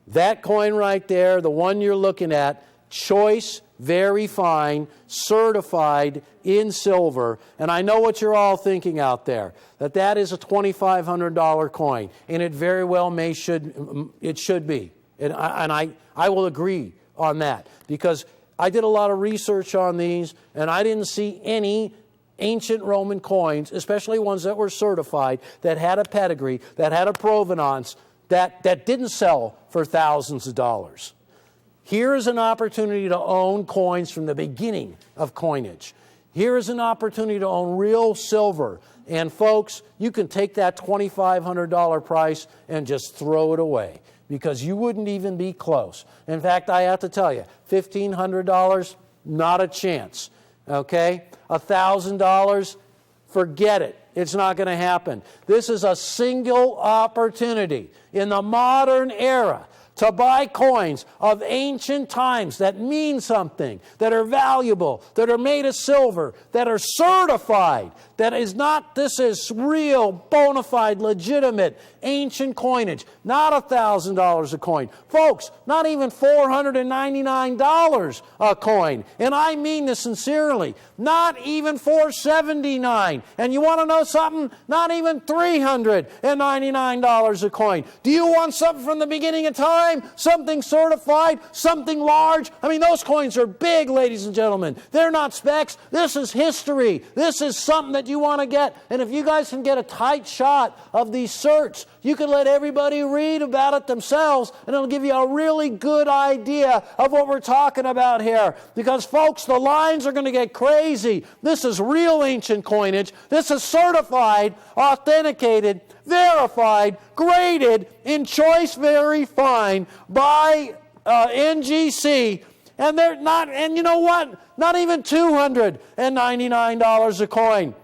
That coin right there, the one you're looking at, choice, very fine, certified in silver. And I know what you're all thinking out there, that is a $2,500 coin, and it very well it should be. And I will agree on that, because I did a lot of research on these, and I didn't see any ancient Roman coins, especially ones that were certified, that had a pedigree, that had a provenance, that didn't sell for thousands of dollars. Here is an opportunity to own coins from the beginning of coinage. Here is an opportunity to own real silver. And folks, you can take that $2,500 price and just throw it away, because you wouldn't even be close. In fact, I have to tell you, $1,500, not a chance. Okay? $1,000, forget it. It's not going to happen. This is a single opportunity in the modern era to buy coins of ancient times that mean something, that are valuable, that are made of silver, that are certified, this is real, bona fide, legitimate, ancient coinage. Not $1,000 a coin. Folks, not even $499 a coin. And I mean this sincerely. Not even $479. And you want to know something? Not even $399 a coin. Do you want something from the beginning of time? Something certified? Something large? I mean, those coins are big, ladies and gentlemen. They're not specs. This is history. This is something that you want to get. And if you guys can get a tight shot of these certs, you can let everybody read about it themselves, and it'll give you a really good idea of what we're talking about here. Because, folks, the lines are going to get crazy. This is real ancient coinage. This is certified, authenticated, verified, graded in choice very fine by NGC. And they're not, and you know what? Not even $299 a coin.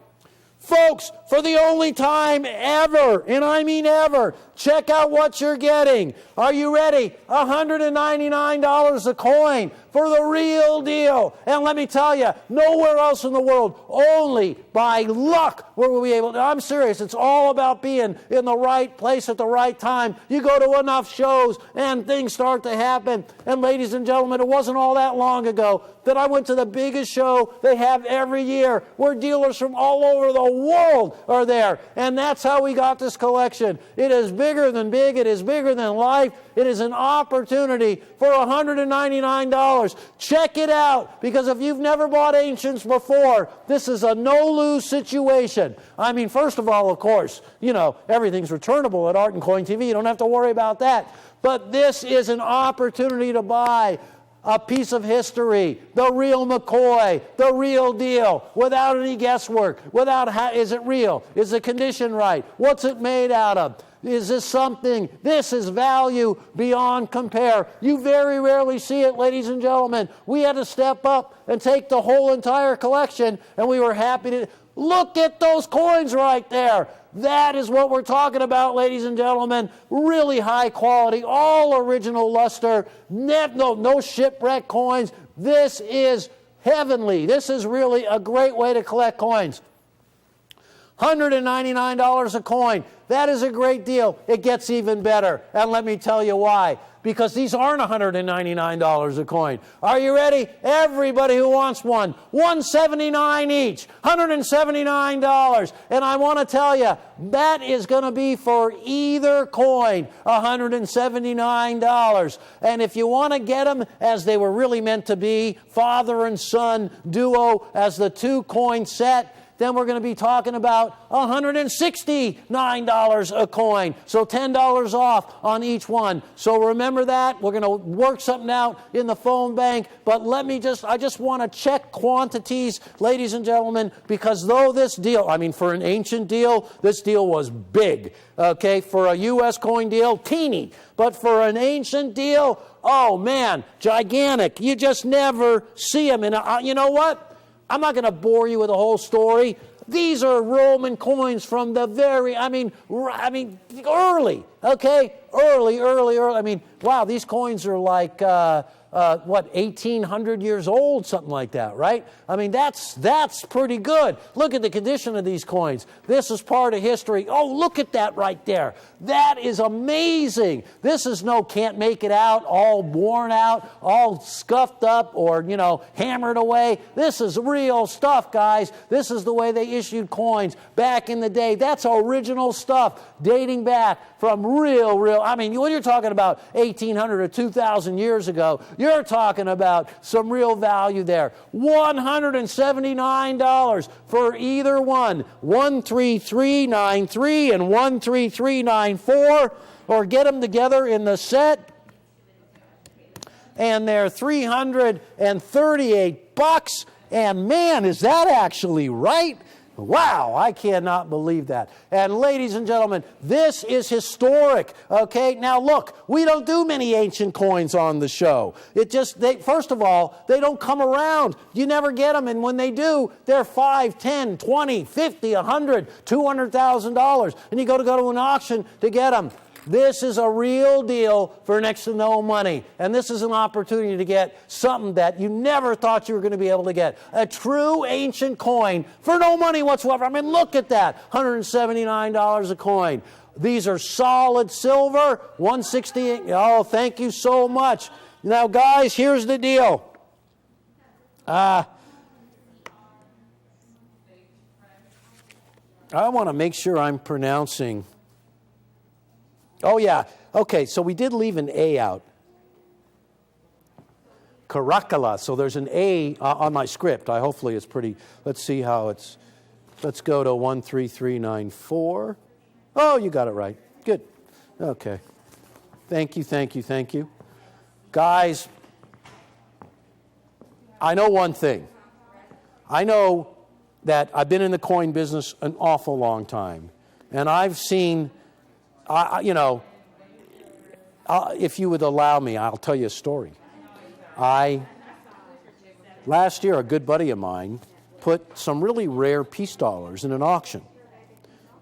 Folks, for the only time ever, and I mean ever, check out what you're getting. Are you ready? $199 a coin for the real deal. And let me tell you, nowhere else in the world, only by luck will we be able to. I'm serious. It's all about being in the right place at the right time. You go to enough shows and things start to happen. And ladies and gentlemen, it wasn't all that long ago that I went to the biggest show they have every year, where dealers from all over the world are there. And that's how we got this collection. It is bigger than big. It is bigger than life. It is an opportunity for $199. Check it out, because if you've never bought ancients before, this is a no-lose situation. I mean, first of all, of course, everything's returnable at Art and Coin TV. You don't have to worry about that. But this is an opportunity to buy a piece of history, the real McCoy, the real deal, without any guesswork, is it real? Is the condition right? What's it made out of? Is this something? This is value beyond compare. You very rarely see it, ladies and gentlemen. We had to step up and take the whole entire collection, and we were happy to. Look at those coins right there. That is what we're talking about, ladies and gentlemen. Really high quality, all original luster, no shipwreck coins. This is heavenly. This is really a great way to collect coins. $199 a coin. That is a great deal. It gets even better. And let me tell you why. Because these aren't $199 a coin. Are you ready? Everybody who wants one. $179 each. $179. And I want to tell you, that is going to be for either coin, $179. And if you want to get them as they were really meant to be, father and son duo as the 2-coin set, then we're going to be talking about $169 a coin. So $10 off on each one. So remember that. We're going to work something out in the phone bank. But I just want to check quantities, ladies and gentlemen, because though this deal, for an ancient deal, this deal was big. Okay, for a U.S. coin deal, teeny. But for an ancient deal, oh man, gigantic. You just never see them. And you know what? I'm not going to bore you with the whole story. These are Roman coins from the early, okay? Early. Wow, these coins are like, 1,800 years old, something like that, right? That's pretty good. Look at the condition of these coins. This is part of history. Oh, look at that right there. That is amazing. This is can't make it out, all worn out, all scuffed up or, hammered away. This is real stuff, guys. This is the way they issued coins back in the day. That's original stuff dating back from real. When you're talking about 1,800 or 2,000 years ago, you're talking about some real value there. $179 for either one. 13393 and 13394, or get them together in the set, and they're $338. And man, is that actually right? Wow, I cannot believe that. And ladies and gentlemen, this is historic, okay? Now look, we don't do many ancient coins on the show. First of all, they don't come around. You never get them, and when they do, they're $5, $10, $20, $50, $100, $200,000. And you go to an auction to get them. This is a real deal for next to no money. And this is an opportunity to get something that you never thought you were going to be able to get. A true ancient coin for no money whatsoever. Look at that. $179 a coin. These are solid silver. $168. Oh, thank you so much. Now, guys, here's the deal. I want to make sure I'm pronouncing. Oh, yeah. Okay, so we did leave an A out. Caracalla. So there's an A on my script. Hopefully it's pretty. Let's see how it's. Let's go to 13394. Oh, you got it right. Good. Okay. Thank you. Guys, I know one thing. I know that I've been in the coin business an awful long time. And I've seen... if you would allow me, I'll tell you a story. Last year, a good buddy of mine put some really rare peace dollars in an auction.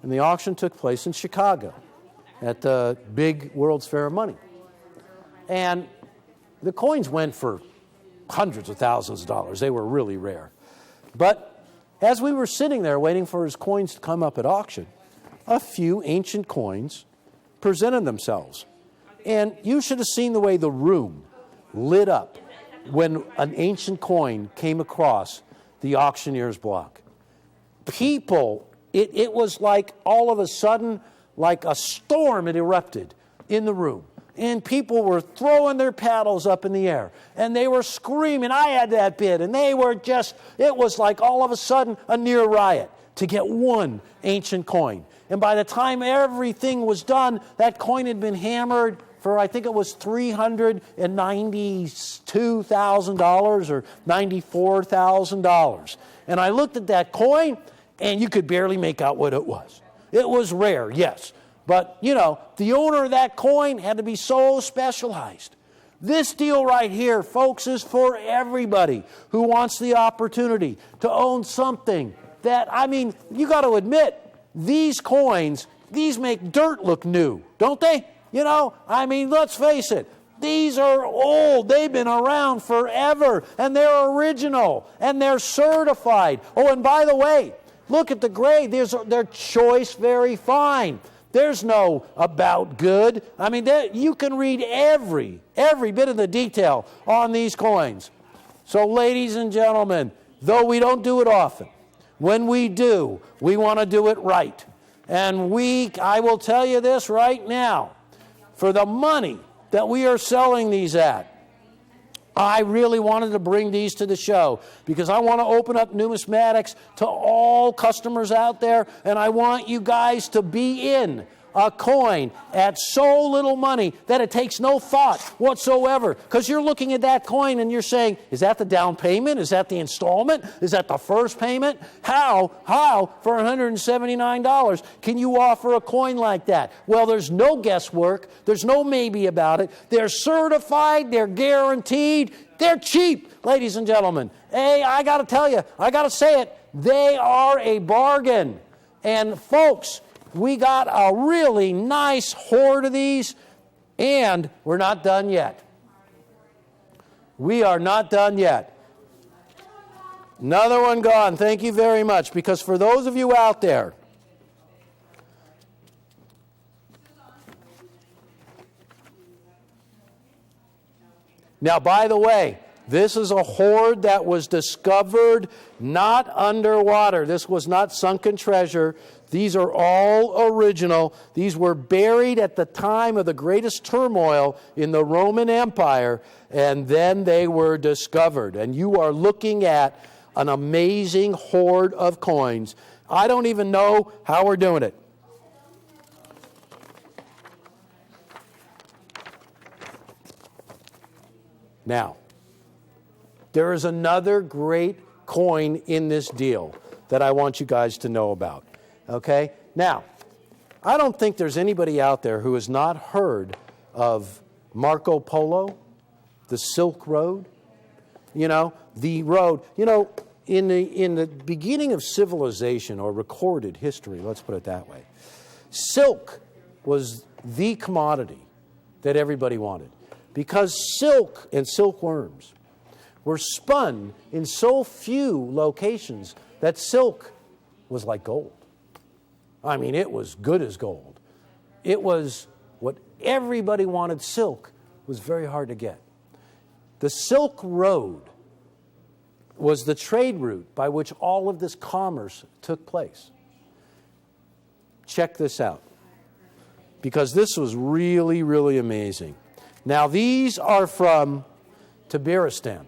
And the auction took place in Chicago at the big World's Fair of Money. And the coins went for hundreds of thousands of dollars. They were really rare. But as we were sitting there waiting for his coins to come up at auction, a few ancient coins presented themselves. And you should have seen the way the room lit up when an ancient coin came across the auctioneer's block. People, it was like all of a sudden, like a storm had erupted in the room. And people were throwing their paddles up in the air. And they were screaming, I had that bid. And they were just, it was like all of a sudden a near riot to get one ancient coin. And by the time everything was done, that coin had been hammered for, I think it was $392,000 or $94,000. And I looked at that coin, and you could barely make out what it was. It was rare, yes. But, you know, the owner of that coin had to be so specialized. This deal right here, folks, is for everybody who wants the opportunity to own something that, I mean, you got to admit, these coins, these make dirt look new, don't they? You know, I mean, let's face it. These are old. They've been around forever, and they're original, and they're certified. Oh, and by the way, look at the grade. They're choice very fine. There's no about good. I mean, you can read every bit of the detail on these coins. So, ladies and gentlemen, though we don't do it often, when we do, we want to do it right. And I will tell you this right now, for the money that we are selling these at, I really wanted to bring these to the show because I want to open up numismatics to all customers out there, and I want you guys to be in a coin at so little money that it takes no thought whatsoever. Because you're looking at that coin and you're saying, is that the down payment? Is that the installment? Is that the first payment? How for $179 can you offer a coin like that? Well, there's no guesswork. There's no maybe about it. They're certified. They're guaranteed. They're cheap, ladies and gentlemen. Hey, I got to tell you, I got to say it, they are a bargain. And folks, we got a really nice hoard of these, and we're not done yet. We are not done yet. Another one gone. Thank you very much. Because for those of you out there, now, by the way, this is a hoard that was discovered not underwater. This was not sunken treasure. These are all original. These were buried at the time of the greatest turmoil in the Roman Empire, and then they were discovered. And you are looking at an amazing hoard of coins. I don't even know how we're doing it. Now, there is another great coin in this deal that I want you guys to know about. Okay? Now, I don't think there's anybody out there who has not heard of Marco Polo, the Silk Road. You know, the road. You know, in the beginning of civilization, or recorded history, let's put it that way, silk was the commodity that everybody wanted. Because silk and silkworms were spun in so few locations that silk was like gold. I mean, it was good as gold. It was what everybody wanted. Silk was very hard to get. The Silk Road was the trade route by which all of this commerce took place. Check this out, because this was really, really amazing. Now, these are from Tabaristan,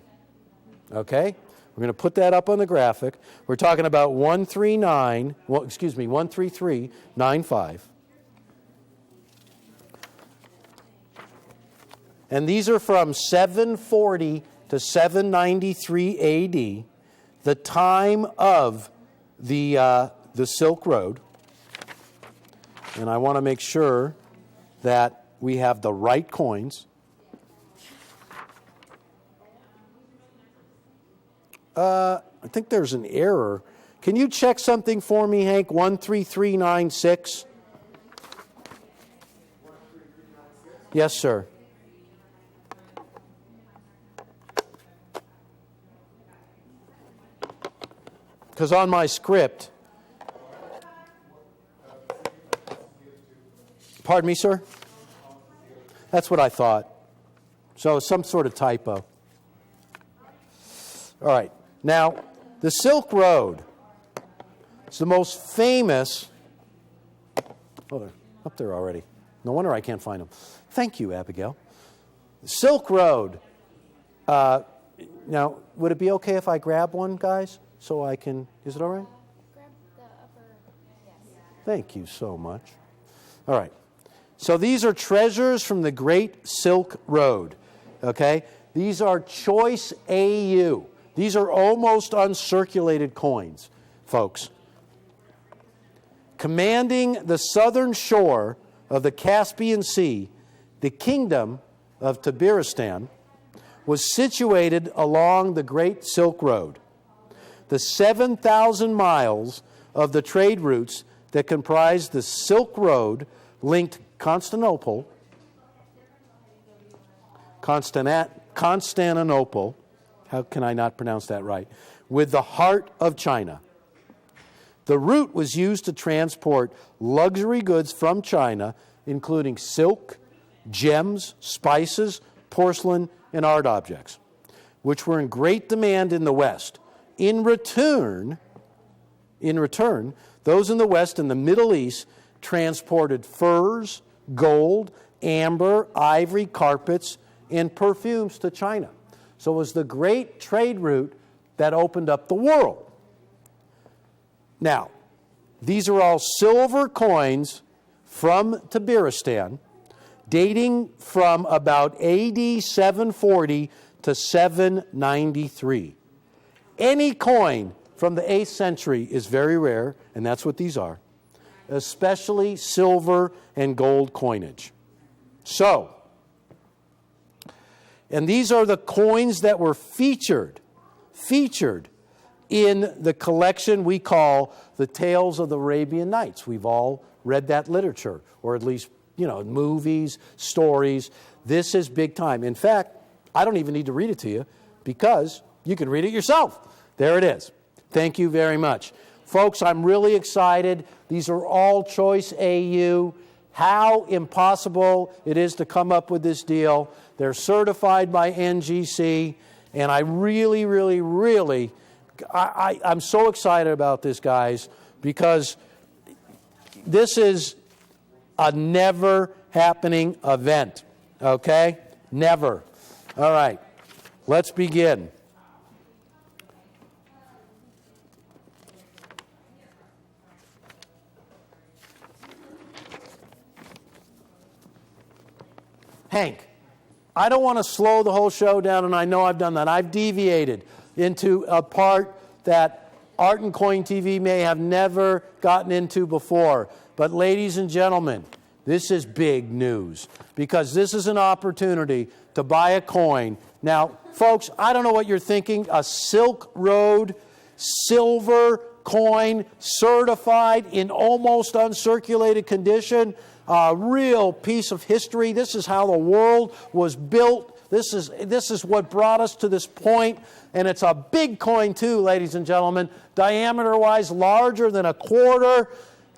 okay? We're going to put that up on the graphic. We're talking about 133.95. And these are from 740 to 793 AD, the time of the Silk Road. And I want to make sure that we have the right coins. I think there's an error. Can you check something for me, Hank? 13396. Yes, sir. Because on my script, pardon me, sir? That's what I thought. So some sort of typo. All right. Now, the Silk Road is the most famous. Oh, they're up there already. No wonder I can't find them. Thank you, Abigail. The Silk Road. Now, would it be okay if I grab one, guys? So I can. Is it all right? Grab the upper. Yes. Thank you so much. All right. So these are treasures from the Great Silk Road. Okay? These are choice AU. These are almost uncirculated coins, folks. Commanding the southern shore of the Caspian Sea, the kingdom of Tabaristan was situated along the Great Silk Road. The 7,000 miles of the trade routes that comprised the Silk Road linked Constantinople, how can I not pronounce that right, with the heart of China. The route was used to transport luxury goods from China, including silk, gems, spices, porcelain, and art objects, which were in great demand in the West. In return, those in the West and the Middle East transported furs, gold, amber, ivory, carpets, and perfumes to China. So it was the great trade route that opened up the world. Now, these are all silver coins from Tabaristan, dating from about AD 740 to 793. Any coin from the 8th century is very rare, and that's what these are, especially silver and gold coinage. So, and these are the coins that were featured in the collection we call the Tales of the Arabian Nights. We've all read that literature, or at least, movies, stories. This is big time. In fact, I don't even need to read it to you because you can read it yourself. There it is. Thank you very much. Folks, I'm really excited. These are all choice AU. How impossible it is to come up with this deal. They're certified by NGC, and I really, really, really, I'm so excited about this, guys, because this is a never happening event, okay? Never. All right, let's begin. Hank, I don't want to slow the whole show down, and I know I've done that. I've deviated into a part that Art and Coin TV may have never gotten into before. But ladies and gentlemen, this is big news because this is an opportunity to buy a coin. Now, folks, I don't know what you're thinking. A Silk Road silver coin certified in almost uncirculated condition. A real piece of history. This is how the world was built. This is what brought us to this point. And it's a big coin too, ladies and gentlemen. Diameter-wise, larger than a quarter.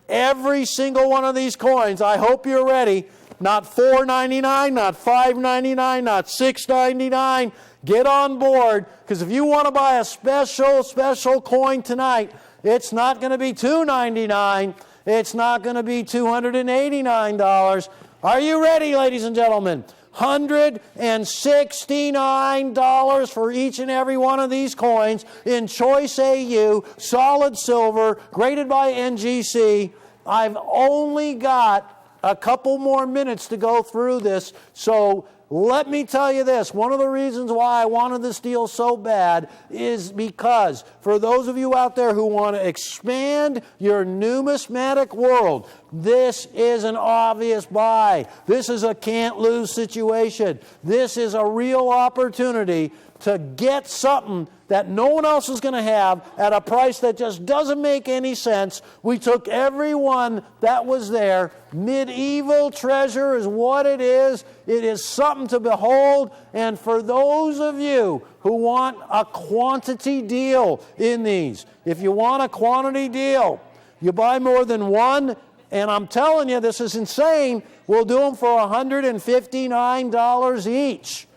Every single one of these coins, I hope you're ready. Not $4.99, not $5.99, not $6.99. Get on board, because if you want to buy a special coin tonight, it's not going to be $2.99. It's not going to be $289. Are you ready, ladies and gentlemen? $169 for each and every one of these coins in choice AU, solid silver, graded by NGC. I've only got a couple more minutes to go through this, so Let me tell you this, one of the reasons why I wanted this deal so bad is because for those of you out there who want to expand your numismatic world, this is an obvious buy. This is a can't-lose situation. This is a real opportunity to get something that no one else is going to have at a price that just doesn't make any sense. We took every one that was there. Medieval treasure is what it is. It is something to behold. And for those of you who want a quantity deal in these, if you want a quantity deal, you buy more than one, and I'm telling you, this is insane, we'll do them for $159 each.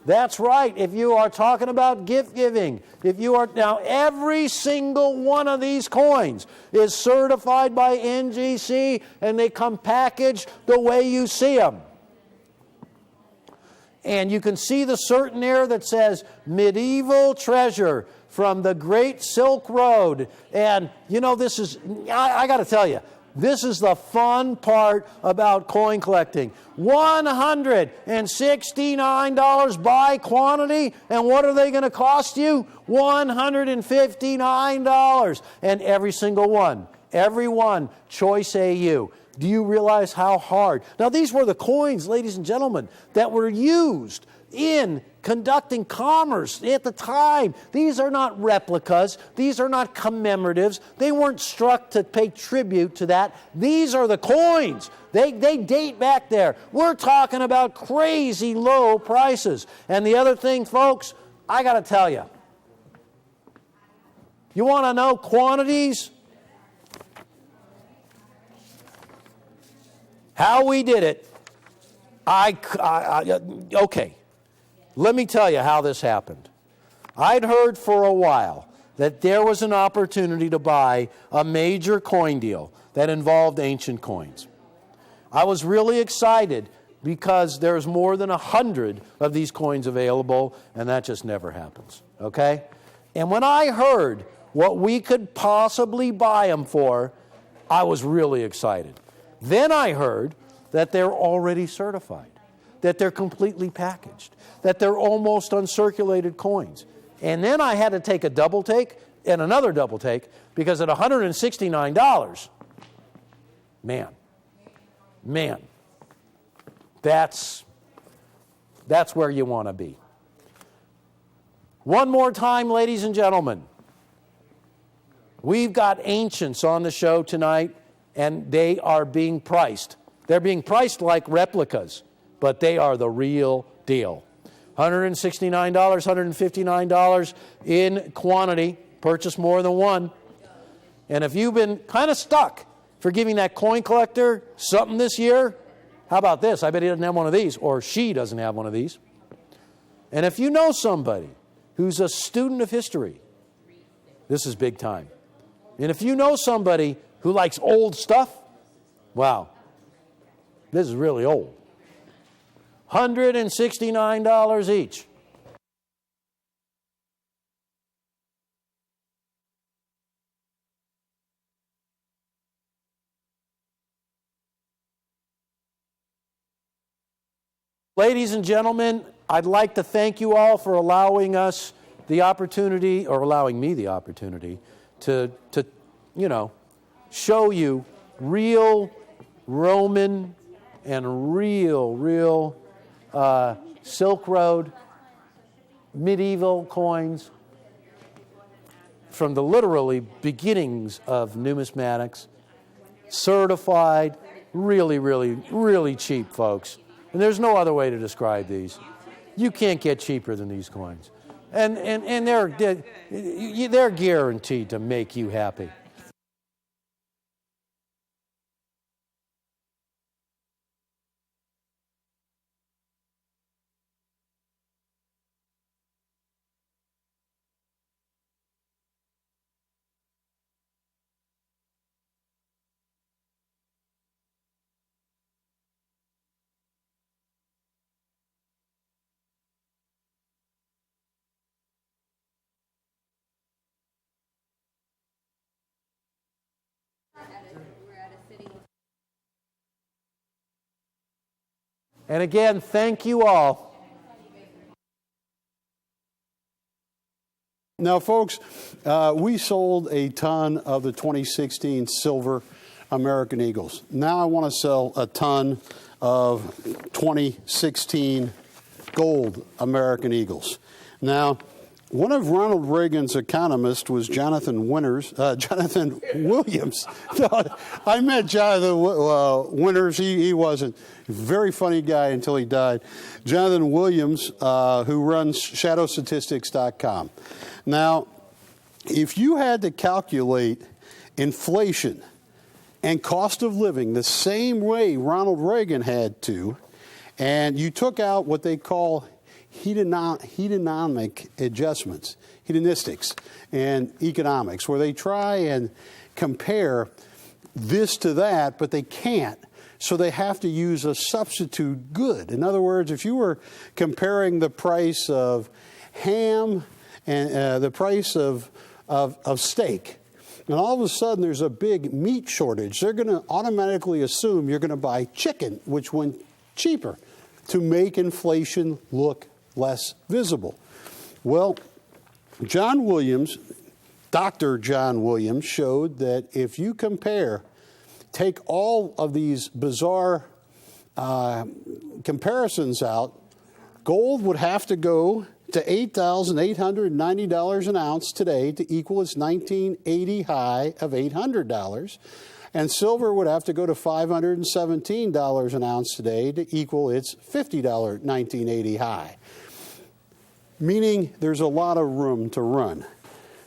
That's right. If you are talking about gift giving, now every single one of these coins is certified by NGC, and they come packaged the way you see them. And you can see the certain there that says medieval treasure from the Great Silk Road. And you know, this is, I got to tell you, this is the fun part about coin collecting. $169 by quantity, and what are they going to cost you? $159. And every single one, every one, choice AU. Do you realize how hard? Now, these were the coins, ladies and gentlemen, that were used in conducting commerce at the time. These are not replicas. These are not commemoratives. They weren't struck to pay tribute to that. These are the coins. They date back there. We're talking about crazy low prices. And the other thing, folks, I got to tell you, you want to know quantities? How we did it, okay. Let me tell you how this happened. I'd heard for a while that there was an opportunity to buy a major coin deal that involved ancient coins. I was really excited because there's more than 100 of these coins available, and that just never happens, okay? And when I heard what we could possibly buy them for, I was really excited. Then I heard that they're already certified, that they're completely packaged, that they're almost uncirculated coins. And then I had to take a double take and another double take, because at $169, man, that's where you want to be. One more time, ladies and gentlemen. We've got ancients on the show tonight, and they are being priced. They're being priced like replicas, but they are the real deal. $169, $159 in quantity. Purchase more than one. And if you've been kind of stuck for giving that coin collector something this year, how about this? I bet he doesn't have one of these, or she doesn't have one of these. And if you know somebody who's a student of history, this is big time. And if you know somebody who likes old stuff, wow, this is really old. $169 each. Ladies and gentlemen, I'd like to thank you all for allowing us the opportunity, or allowing me the opportunity, to show you real Roman and real Silk Road medieval coins from the literally beginnings of numismatics, certified, really cheap, folks. And there's no other way to describe these. You can't get cheaper than these coins. And they're guaranteed to make you happy. And again, thank you all. Now, folks, we sold a ton of the 2016 silver American Eagles. Now I want to sell a ton of 2016 gold American Eagles. Now, one of Ronald Reagan's economists was Jonathan Williams. No, I met Jonathan Winters. He wasn't. Very funny guy until he died. Jonathan Williams, who runs shadowstatistics.com. Now, if you had to calculate inflation and cost of living the same way Ronald Reagan had to, and you took out what they call hedonomic adjustments, hedonistics, and economics, where they try and compare this to that, but they can't. So they have to use a substitute good. In other words, if you were comparing the price of ham and the price of steak, and all of a sudden there's a big meat shortage, they're going to automatically assume you're going to buy chicken, which went cheaper, to make inflation look less visible. Well, John Williams, Dr. John Williams, showed that if you take all of these bizarre comparisons out, gold would have to go to $8,890 an ounce today to equal its 1980 high of $800. And silver would have to go to $517 an ounce today to equal its $50 1980 high. Meaning there's a lot of room to run.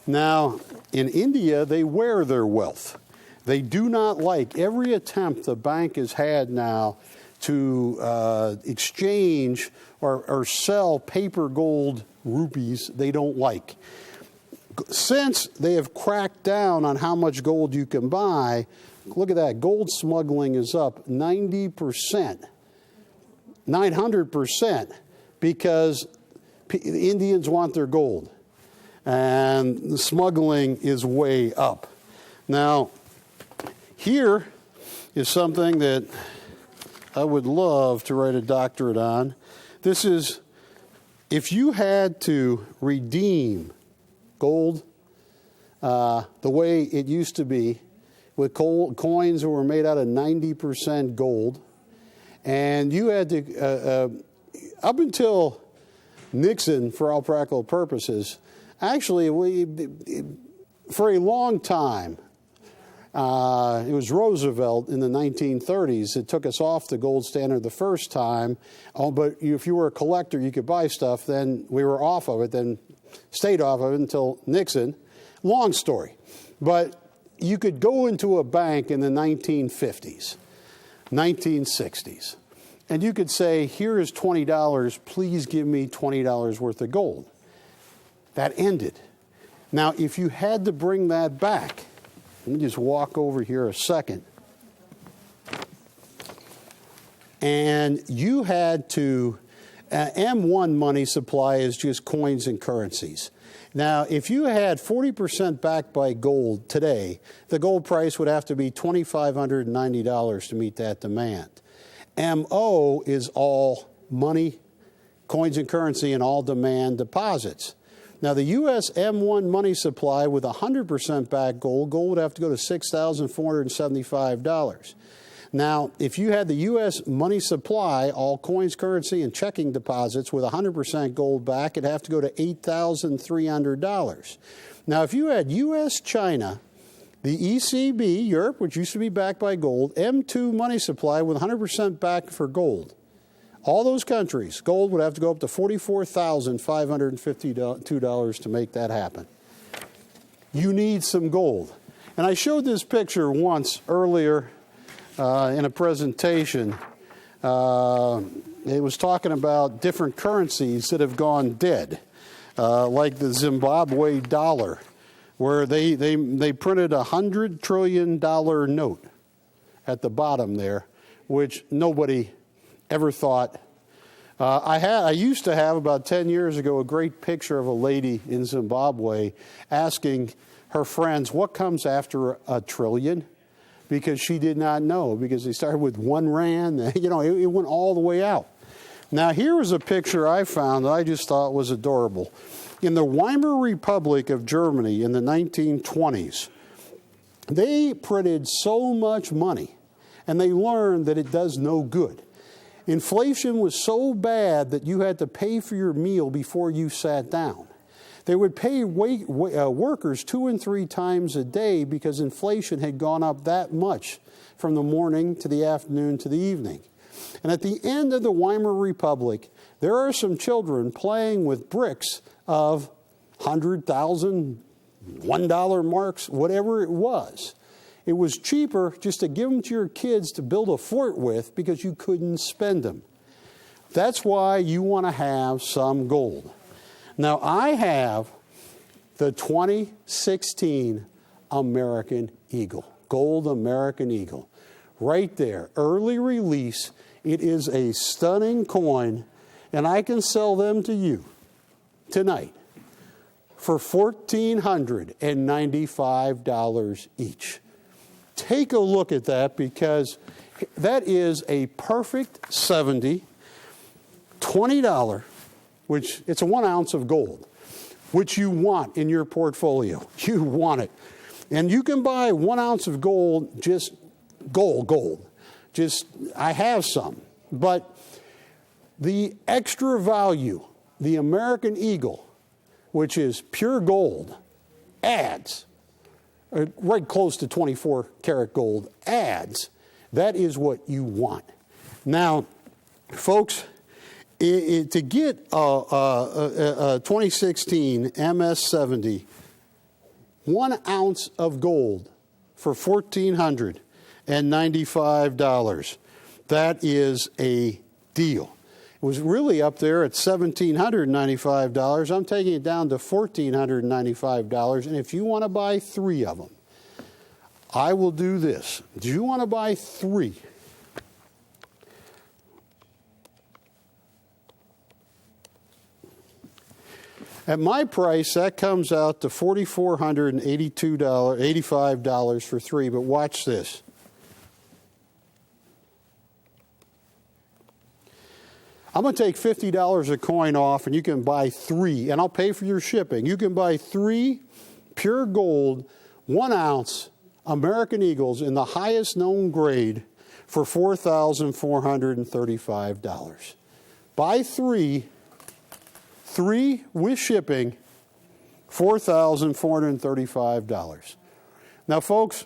Now, in India, they wear their wealth. They do not like every attempt the bank has had now to exchange or sell paper gold rupees they don't like. Since they have cracked down on how much gold you can buy, look at that, gold smuggling is up 90%, 900%, because the Indians want their gold. And the smuggling is way up. Now, here is something that I would love to write a doctorate on. This is, if you had to redeem gold the way it used to be, with coins that were made out of 90% gold, and you had to, up until Nixon, for all practical purposes, actually, for a long time, it was Roosevelt in the 1930s that took us off the gold standard the first time. But if you were a collector, you could buy stuff. Then we were off of it, then stayed off of it until Nixon. Long story. But you could go into a bank in the 1950s, 1960s, and you could say, here is $20, please give me $20 worth of gold. That ended. Now, if you had to bring that back, let me just walk over here a second. And you had to, M1 money supply is just coins and currencies. Now, if you had 40% backed by gold today, the gold price would have to be $2,590 to meet that demand. MO is all money, coins and currency, and all demand deposits. Now, the U.S. M1 money supply with 100% backed gold would have to go to $6,475. Now, if you had the U.S. money supply, all coins, currency, and checking deposits with 100% gold back, it'd have to go to $8,300. Now, if you had U.S. China, the ECB, Europe, which used to be backed by gold, M2 money supply with 100% backed for gold, all those countries, gold would have to go up to $44,552 to make that happen. You need some gold. And I showed this picture once earlier in a presentation. It was talking about different currencies that have gone dead, like the Zimbabwe dollar, where they printed a $100 trillion note at the bottom there, which nobody ever thought. I used to have, about 10 years ago, a great picture of a lady in Zimbabwe asking her friends, what comes after a trillion? because she did not know, because they started with 1 rand. You know, it went all the way out. Now, here was a picture I found that I just thought was adorable. In the Weimar Republic of Germany in the 1920s, they printed so much money, and they learned that it does no good. Inflation was so bad that you had to pay for your meal before you sat down. They would pay workers 2 and 3 times a day because inflation had gone up that much from the morning to the afternoon to the evening. And at the end of the Weimar Republic, there are some children playing with bricks of 100,000, $1 marks, whatever it was. It was cheaper just to give them to your kids to build a fort with because you couldn't spend them. That's why you want to have some gold. Now, I have the 2016 American Eagle, Gold American Eagle, right there, early release. It is a stunning coin, and I can sell them to you tonight for $1,495 each. Take a look at that, because that is a perfect 70, $20, which it's a 1 ounce of gold, which you want in your portfolio. You want it. And you can buy 1 ounce of gold, just gold. Just, I have some. But the extra value, the American Eagle, which is pure gold, adds, right close to 24 karat gold, adds, that is what you want. Now, folks, to get a 2016 MS-70, 1 ounce of gold for $1,495, that is a deal. It was really up there at $1,795. I'm taking it down to $1,495. And if you want to buy 3 of them, I will do this. Do you want to buy 3? At my price, that comes out to $4,485 for 3. But watch this. I'm going to take $50 a coin off, and you can buy 3, and I'll pay for your shipping. You can buy 3 pure gold, 1 ounce American Eagles in the highest known grade for $4,435. Buy 3 with shipping, $4,435. Now, folks,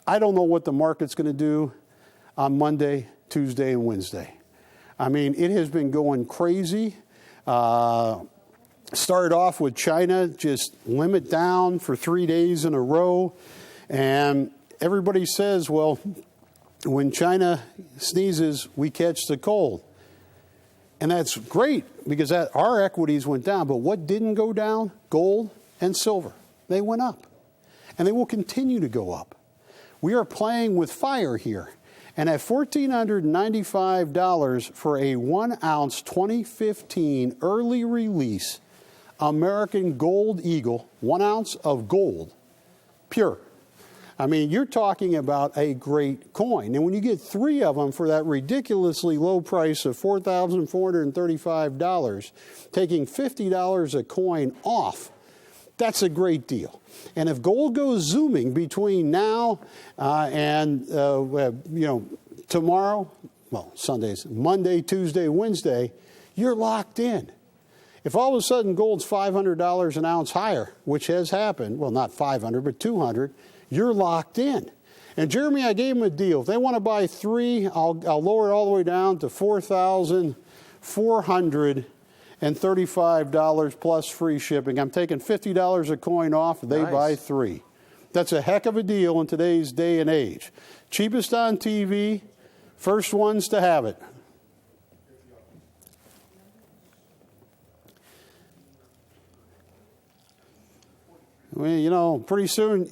I don't know what the market's going to do on Monday, Tuesday, and Wednesday. I mean, it has been going crazy. Started off with China, just limit down for 3 days in a row. And everybody says, well, when China sneezes, we catch the cold. And that's great, because our equities went down. But what didn't go down? Gold and silver. They went up. And they will continue to go up. We are playing with fire here. And at $1,495 for a 1 ounce 2015 early release American Gold Eagle, 1 ounce of gold, pure. I mean, you're talking about a great coin. And when you get 3 of them for that ridiculously low price of $4,435, taking $50 a coin off, that's a great deal. And if gold goes zooming between now and tomorrow, well, Sundays, Monday, Tuesday, Wednesday, you're locked in. If all of a sudden gold's $500 an ounce higher, which has happened, well, not 500, but 200, you're locked in. And Jeremy, I gave him a deal. If they want to buy 3, I'll lower it all the way down to $4,435 plus free shipping. I'm taking $50 a coin off. They buy 3. That's a heck of a deal in today's day and age. Cheapest on TV, first ones to have it. Well, you know, pretty soon,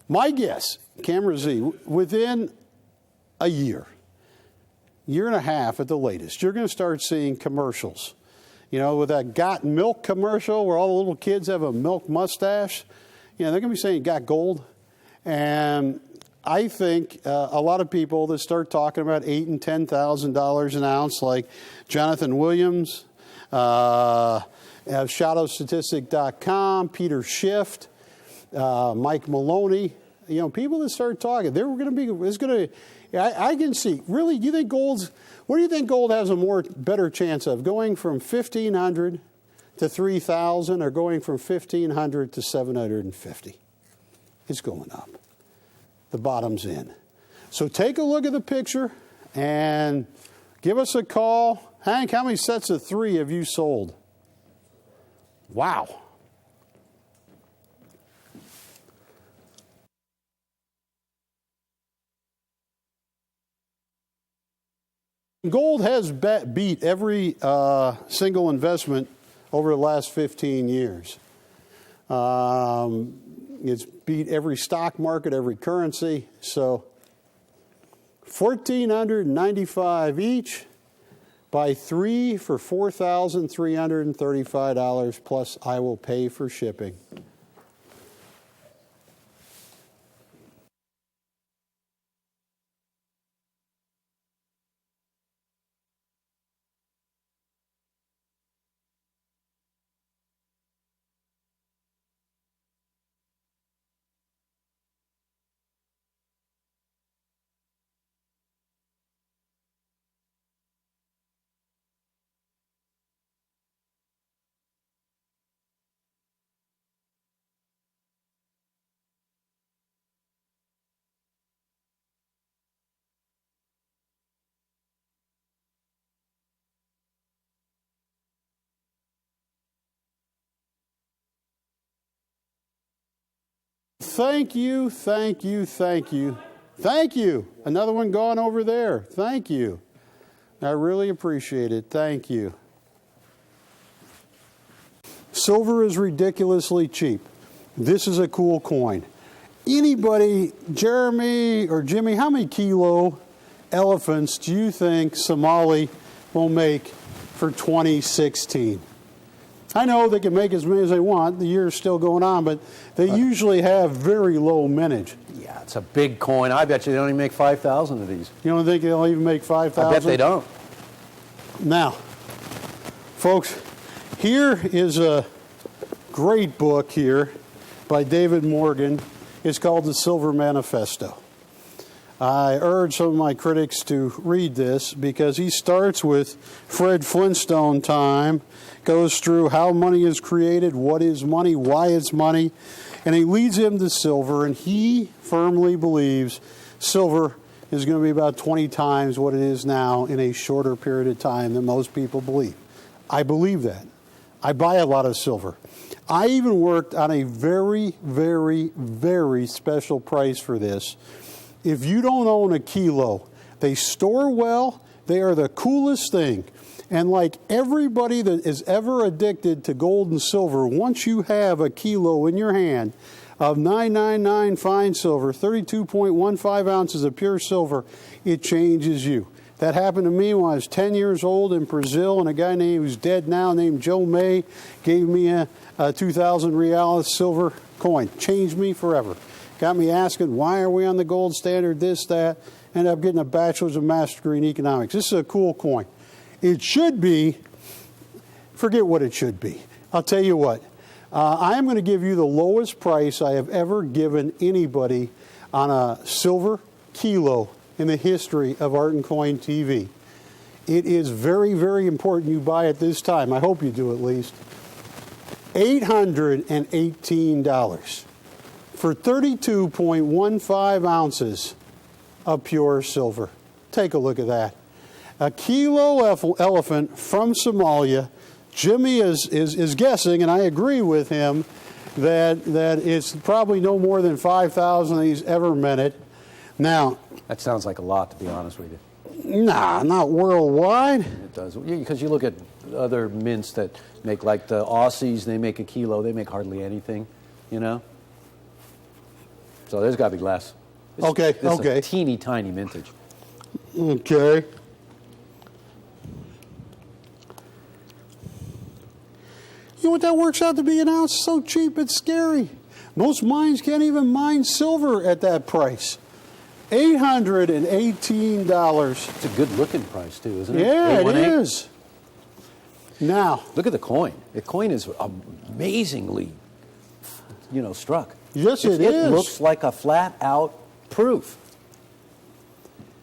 my guess, Camera Z, within a year and a half at the latest, you're going to start seeing commercials. You know, with that Got Milk commercial where all the little kids have a milk mustache, you know, they're going to be saying Got Gold. And I think a lot of people that start talking about $8,000 and $10,000 an ounce, like Jonathan Williams, ShadowStatistic.com, Peter Schiff, Mike Maloney, people that start talking, they're going to be. It's going to. I can see. Really, do you think gold's? What do you think gold has a better chance of going from 1,500 to 3,000, or going from 1,500 to 750? It's going up. The bottom's in. So take a look at the picture and give us a call. Hank, how many sets of 3 have you sold? Wow. Gold has beat every single investment over the last 15 years. It's beat every stock market, every currency. So $1,495 each. Buy 3 for $4,335, plus I will pay for shipping. Thank you, thank you, thank you. Thank you. Another one gone over there. Thank you. I really appreciate it. Thank you. Silver is ridiculously cheap. This is a cool coin. Anybody, Jeremy or Jimmy, how many kilo elephants do you think Somali will make for 2016? I know they can make as many as they want. The year's still going on, but they usually have very low mintage. Yeah, it's a big coin. I bet you they don't even make 5,000 of these. You don't think they'll even make 5,000? I bet they don't. Now, folks, here is a great book here by David Morgan. It's called The Silver Manifesto. I urge some of my critics to read this because he starts with Fred Flintstone time, goes through how money is created, what is money, why it's money, and he leads him to silver, and he firmly believes silver is going to be about 20 times what it is now in a shorter period of time than most people believe. I believe that. I buy a lot of silver. I even worked on a very, very, very special price for this. If you don't own a kilo, they store well, they are the coolest thing. And like everybody that is ever addicted to gold and silver, once you have a kilo in your hand of 999 fine silver, 32.15 ounces of pure silver, it changes you. That happened to me when I was 10 years old in Brazil, and a guy who's dead now named Joe May gave me a 2,000 real silver coin. Changed me forever. Got me asking, why are we on the gold standard, this, that. Ended up getting a bachelor's and master's degree in economics. This is a cool coin. It should be, forget what it should be. I'll tell you what. I am going to give you the lowest price I have ever given anybody on a silver kilo in the history of Art and Coin TV. It is very, very important you buy it this time. I hope you do at least. $818 for 32.15 ounces of pure silver. Take a look at that. A kilo elephant from Somalia. Jimmy is guessing, and I agree with him, that it's probably no more than 5,000 he's ever minted. Now, that sounds like a lot, to be honest with you. Nah, not worldwide. It does, because you look at other mints that make, like the Aussies, they make a kilo, they make hardly anything, you know? So there's got to be less. Okay. This is a teeny tiny mintage. Okay. You know what that works out to be an ounce? So cheap, it's scary. Most mines can't even mine silver at that price. $818. It's a good looking price too, isn't it? Yeah, it 818? is. Now, Look at the coin. The coin is amazingly, struck. Yes, it It is. looks like a flat out proof.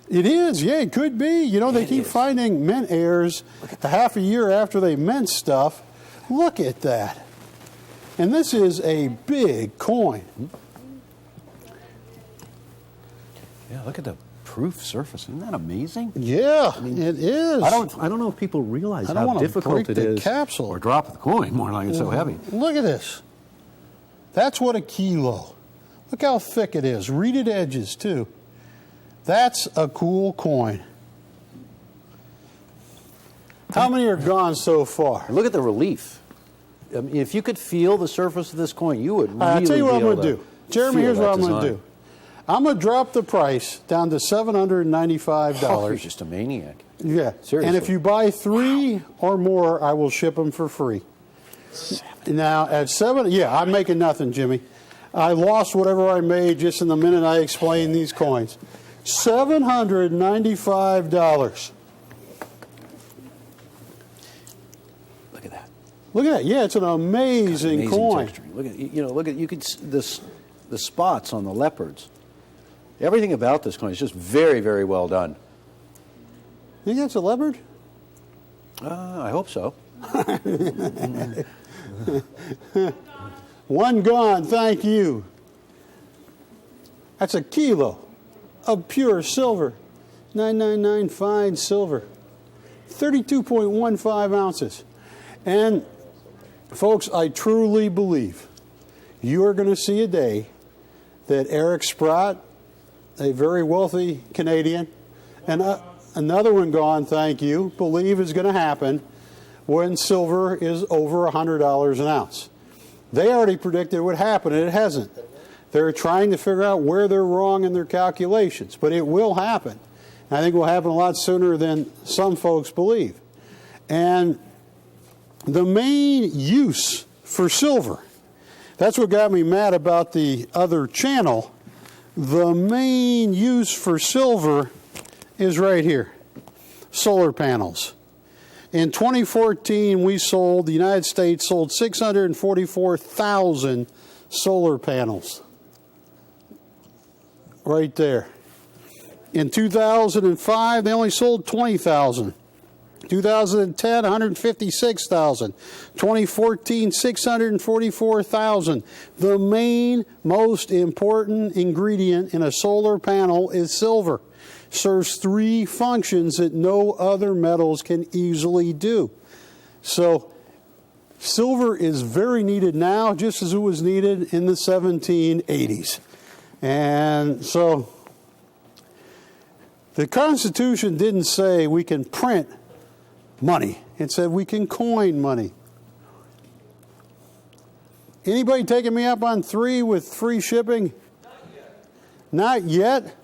it is. Yeah, it could be. They It keep is. finding mint heirs a half a year after they mint stuff. Look at that. And this is a big coin. Yeah, look at the proof surface. Isn't that amazing? Yeah, it is. I don't know if people realize I don't how wanna difficult break it the is. capsule. Or drop the coin, more like it's so heavy. Look at this. That's what a kilo. Look how thick it is. Reeded edges, too. That's a cool coin. How many are gone so far? Look at the relief. I mean, if you could feel the surface of this coin, you would really I'll tell you what I'm going to to do. Jeremy, feel here's what that I'm going to design. do. I'm going to drop the price down to $795. Oh, you're just a maniac. Yeah. Seriously. And if you buy 3 or more, I will ship them for free. Now, at I'm making nothing, Jimmy. I lost whatever I made just in the minute I explained these coins. $795. Look at that. Look at that. Yeah, it's an amazing coin. texture. Look at you could the spots on the leopards. Everything about this coin is just very, very well done. You think that's a leopard? I hope so. One gone, thank you. That's a kilo of pure silver. 999 fine silver. 32.15 ounces. And folks, I truly believe you are going to see a day that Eric Sprott, a very wealthy Canadian, and another one gone, thank you, believe is going to happen when silver is over $100 an ounce. They already predicted it would happen, and it hasn't. They're trying to figure out where they're wrong in their calculations, but it will happen. And I think it will happen a lot sooner than some folks believe. And the main use for silver, that's what got me mad about the other channel. The main use for silver is right here, solar panels. In 2014, the United States sold 644,000 solar panels. Right there. In 2005, they only sold 20,000. 2010, 156,000. 2014, 644,000. The main, most important ingredient in a solar panel is silver. Serves 3 functions that no other metals can easily do. So, silver is very needed now, just as it was needed in the 1780s. And so, the Constitution didn't say we can print money. It said we can coin money. Anybody taking me up on 3 with free shipping? Not yet.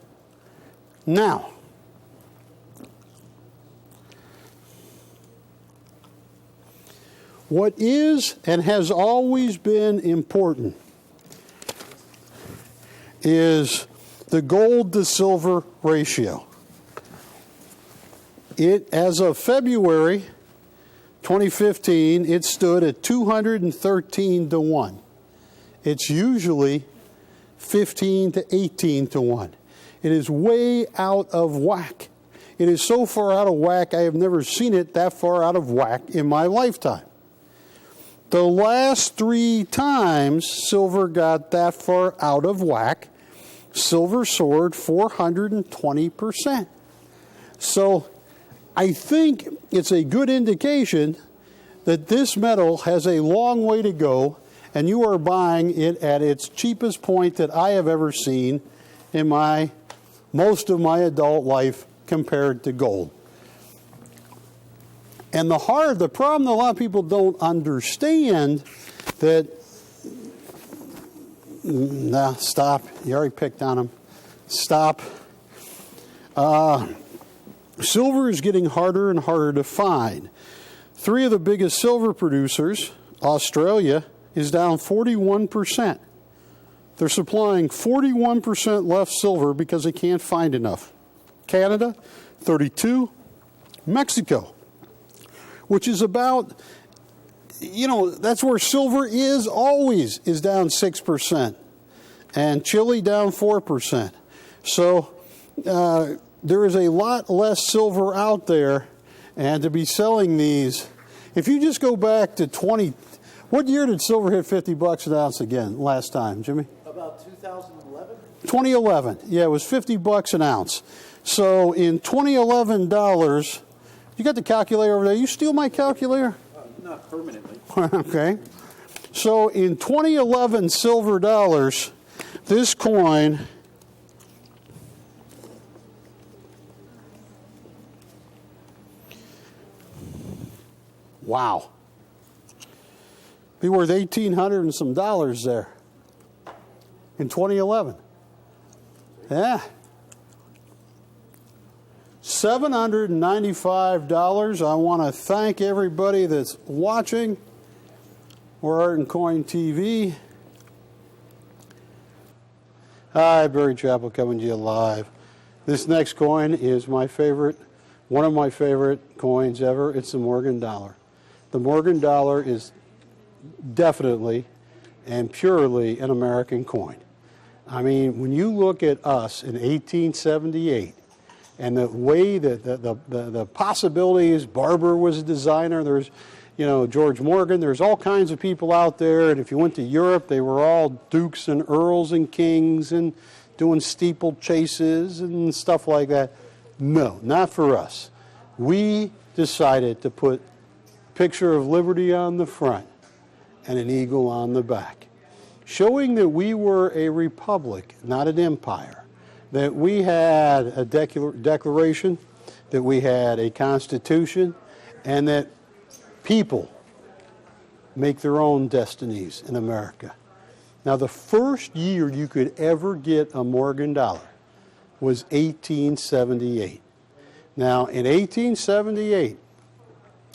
Now, what is and has always been important is the gold to silver ratio. As of February 2015, it stood at 213 to 1. It's usually 15 to 18 to 1. It is way out of whack. It is so far out of whack, I have never seen it that far out of whack in my lifetime. The last 3 times silver got that far out of whack, silver soared 420%. So I think it's a good indication that this metal has a long way to go, and you are buying it at its cheapest point that I have ever seen in most of my adult life compared to gold. And the problem that a lot of people don't understand that, stop, you already picked on them, stop. Silver is getting harder and harder to find. 3 of the biggest silver producers, Australia, is down 41%. They're supplying 41% less silver because they can't find enough. Canada, 32. Mexico, which is about, that's where silver is always, is down 6%. And Chile down 4%. So there is a lot less silver out there, and to be selling these, if you just go back to what year did silver hit $50 an ounce again last time, Jimmy? About 2011? 2011. Yeah, it was $50 an ounce. So in 2011 dollars, you got the calculator over there. You steal my calculator? Not permanently. Okay. So in 2011 silver dollars, this coin wow. Be worth $1,800 and some dollars there in 2011. Yeah. $795. I want to thank everybody that's watching. We're Art and Coin TV. Hi, Barry Chappell coming to you live. This next coin is my favorite, one of my favorite coins ever. It's the Morgan dollar. The Morgan dollar is definitely and purely an American coin. I mean, when you look at us in 1878, and the way that the possibilities, Barber was a designer, there's, George Morgan, there's all kinds of people out there, and if you went to Europe, they were all dukes and earls and kings and doing steeplechases and stuff like that. No, not for us. We decided to put a picture of liberty on the front and an eagle on the back, showing that we were a republic, not an empire. That we had a declaration, that we had a constitution, and that people make their own destinies in America. Now, the first year you could ever get a Morgan dollar was 1878. Now, in 1878,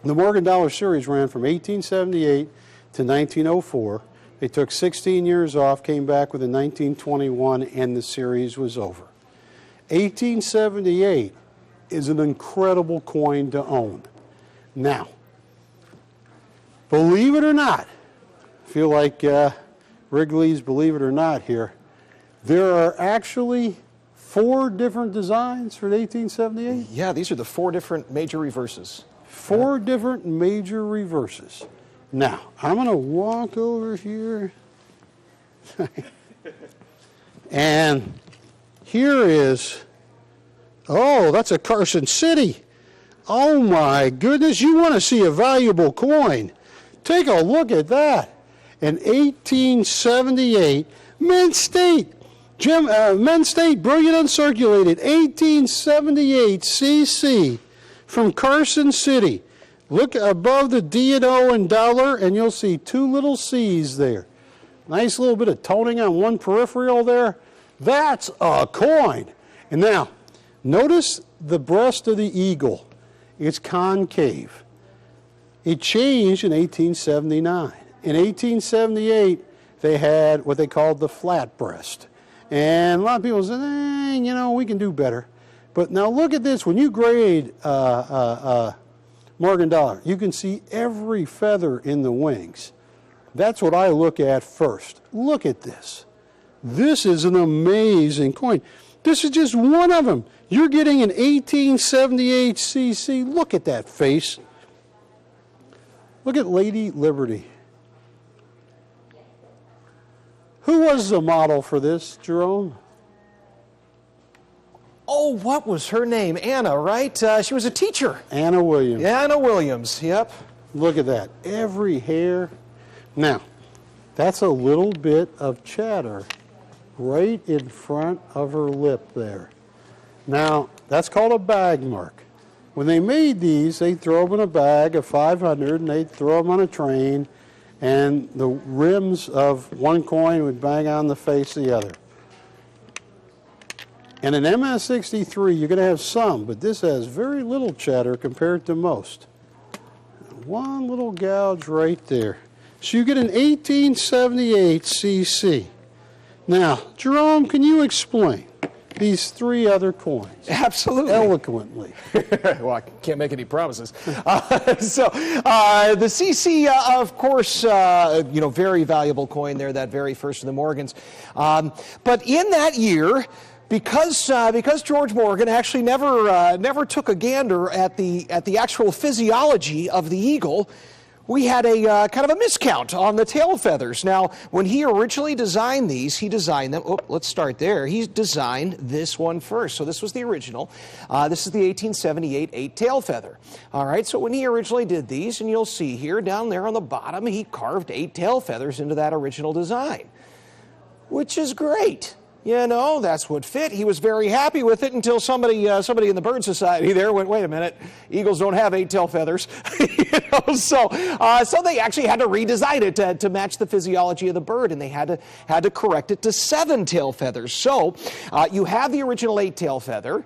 the Morgan dollar series ran from 1878 to 1904. They took 16 years off, came back with a 1921, and the series was over. 1878 is an incredible coin to own. Now, believe it or not, I feel like Wrigley's Believe It or Not here, there are actually 4 different designs for the 1878? Yeah, these are the 4 different major reverses. 4 different major reverses. Now, I'm going to walk over here. And here is, that's a Carson City. Oh my goodness, you want to see a valuable coin. Take a look at that. In 1878, Mint State. Mint State, brilliant uncirculated, 1878 CC from Carson City. Look above the D and O and dollar, and you'll see 2 little C's there. Nice little bit of toning on one peripheral there. That's a coin. And now, notice the breast of the eagle. It's concave. It changed in 1879. In 1878, they had what they called the flat breast. And a lot of people said, we can do better. But now look at this. When you grade Morgan dollar, you can see every feather in the wings. That's what I look at first. Look at this. This is an amazing coin. This is just one of them. You're getting an 1878 CC. Look at that face. Look at Lady Liberty. Who was the model for this, Jerome? Oh, what was her name? Anna, right? She was a teacher. Anna Williams. Yeah, Anna Williams, yep. Look at that. Every hair. Now, that's a little bit of chatter right in front of her lip there. Now, that's called a bag mark. When they made these, they'd throw them in a bag of 500, and they'd throw them on a train, and the rims of one coin would bang on the face of the other. And an MS-63, you're going to have some, but this has very little chatter compared to most. One little gouge right there. So you get an 1878 CC. Now, Jerome, can you explain these three other coins? Absolutely. Eloquently. Well, I can't make any promises. The CC, of course, very valuable coin there, that very first of the Morgans. But in that year, because George Morgan actually never took a gander at the actual physiology of the eagle, we had a kind of a miscount on the tail feathers. Now, when he originally designed these, he designed them. Oh, let's start there. He designed this one first. So this was the original. This is the 1878 8 tail feather. All right, so when he originally did these, and you'll see here down there on the bottom, he carved 8 tail feathers into that original design, which is great. You know, that's what fit. He was very happy with it until somebody in the Bird Society there went, wait a minute, eagles don't have 8 tail feathers. So they actually had to redesign it to match the physiology of the bird, and they had to correct it to 7 tail feathers. So you have the original 8 tail feather.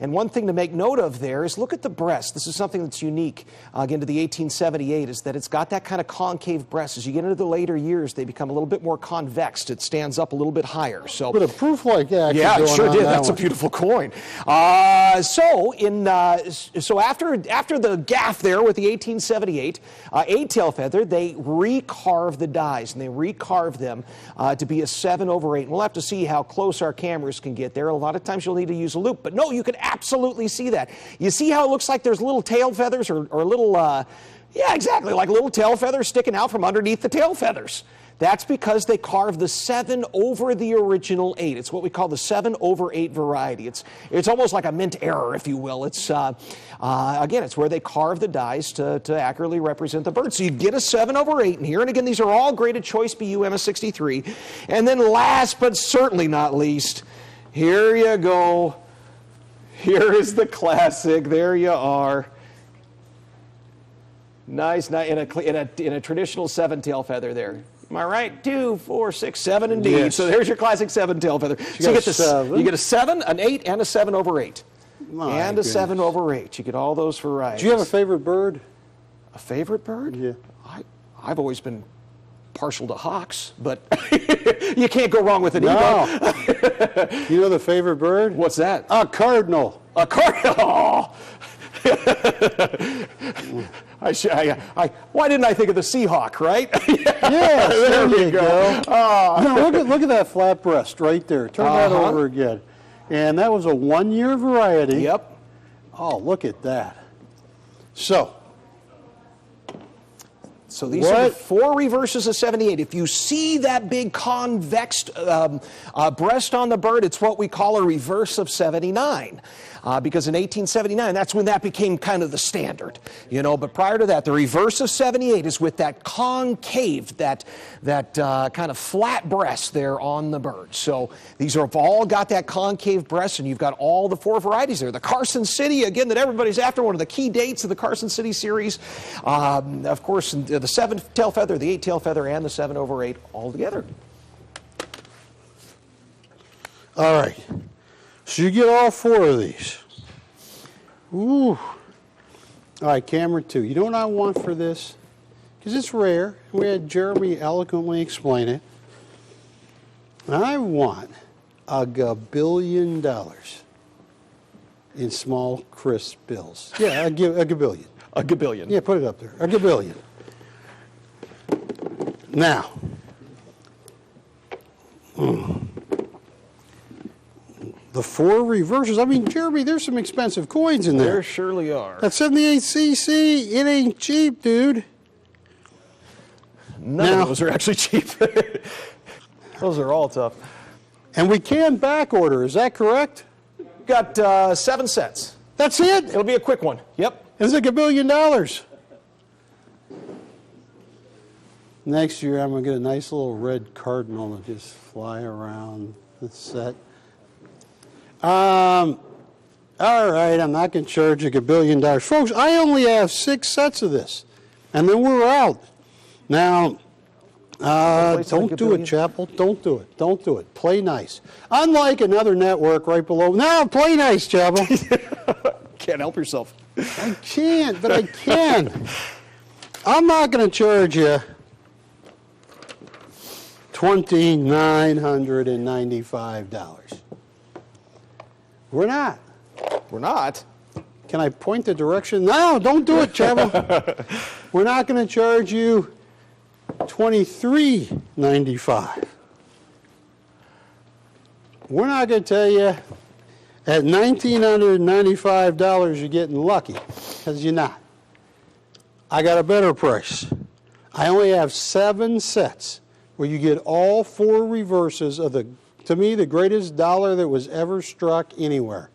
And one thing to make note of there is look at the breast. This is something that's unique, again, to the 1878, is that it's got that kind of concave breast. As you get into the later years, they become a little bit more convex. It stands up a little bit higher. So, but a proof like that. Yeah, it sure did. That's one. A beautiful coin. So after the gaff there with the 1878 8 tail feather, they recarved the dies, and they recarved them to be a 7/8. And we'll have to see how close our cameras can get there. A lot of times you'll need to use a loop, but no, you can absolutely see that. You see how it looks like there's little tail feathers or little, yeah, exactly, like little tail feathers sticking out from underneath the tail feathers. That's because they carved the 7 over the original 8. It's what we call the 7/8 variety. It's almost like a mint error, if you will. It's again, it's where they carve the dies to accurately represent the bird. So you get a 7/8 in here. And again, these are all graded Choice BU MS63. And then last but certainly not least, here you go. Here is the classic. There you are. Nice, in a traditional 7 tail feather there. Am I right? 2, 4, 6, 7 indeed. Yes. So there's your classic 7 tail feather. So you get a 7, an 8, and a 7/8. And a 7/8. You get all those varieties. Do you have a favorite bird? A favorite bird? Yeah. I've always been partial to hawks, but you can't go wrong with an eagle. You know the favorite bird? What's that? A cardinal. A cardinal. Why didn't I think of the Seahawk, right? Yes, there you go. Now look at that flat breast right there. Turn that over again. And that was a 1-year variety. Yep. Oh, look at that. So these are the 4 reverses of 78. If you see that big convex breast on the bird, it's what we call a reverse of 79. Because in 1879, that's when that became kind of the standard, you know. But prior to that, the reverse of 78 is with that concave, that kind of flat breast there on the bird. So these have all got that concave breast, and you've got all the 4 varieties there. The Carson City, again, that everybody's after, one of the key dates of the Carson City series. Of course, the 7 tail feather, the 8 tail feather, and the 7/8 all together. all right. So you get all 4 of these. Ooh. All right, camera 2. You know what I want for this? Because it's rare. We had Jeremy eloquently explain it. I want a gabillion in small, crisp bills. Yeah, a gabillion. A gabillion. Yeah, put it up there. A gabillion. Now, the 4 reverses. I mean, Jeremy, there's some expensive coins in there. There surely are. That 78cc, it ain't cheap, dude. None of those are actually cheap. Those are all tough. And we can back order, is that correct? Got 7 sets. That's it? It'll be a quick one. Yep. It's like $1 billion. Next year, I'm going to get a nice little red cardinal and just fly around the set. All right, I'm not going to charge you $1 billion. Folks, I only have 6 sets of this, and then we're out. Now, don't do it, Chapel. Don't do it. Don't do it. Play nice. Unlike another network right below. Now, play nice, Chapel. Can't help yourself. I can't, but I can. I'm not going to charge you $2,995. We're not. We're not. Can I point the direction? No, don't do it, Trevor. We're not going to charge you $23.95. We're not going to tell you at $1,995 you're getting lucky, because you're not. I got a better price. I only have 7 sets where you get all 4 reverses of to me, the greatest dollar that was ever struck anywhere.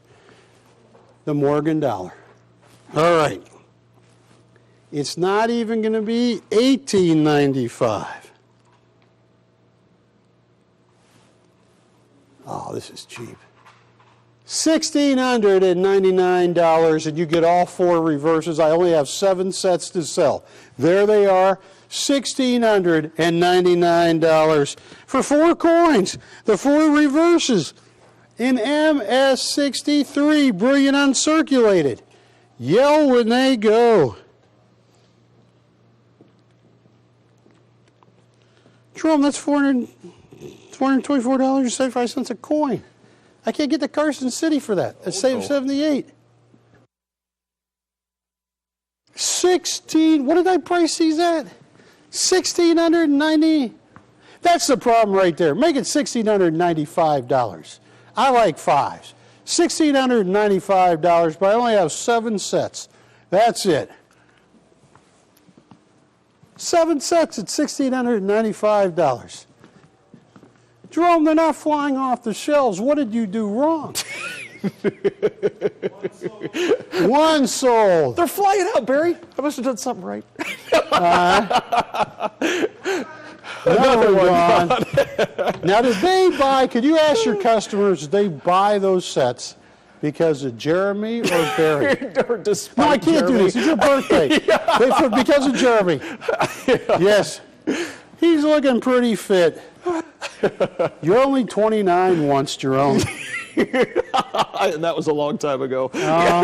The Morgan dollar. All right. It's not even going to be $18.95. Oh, this is cheap. $1,699, and you get all 4 reverses. I only have 7 sets to sell. There they are, $1,699 for 4 coins. The 4 reverses in MS63, brilliant uncirculated. Yell when they go. Jerome, that's $424.75 a coin. I can't get to Carson City for that. I saved 78. 16. What did I price these at? $1,690. That's the problem right there. Make it $1,695. I like 5s. $1,695, but I only have 7 sets. That's it. 7 sets at $1,695. Jerome, they're not flying off the shelves. What did you do wrong? One sold. They're flying out, Barry. I must have done something right. Another one gone. Now, did they buy, could you ask your customers, did they buy those sets because of Jeremy or Barry? No, I can't do this. It's your birthday. Because of Jeremy. Yes. He's looking pretty fit. You're only 29 once, Jerome. And that was a long time ago. No,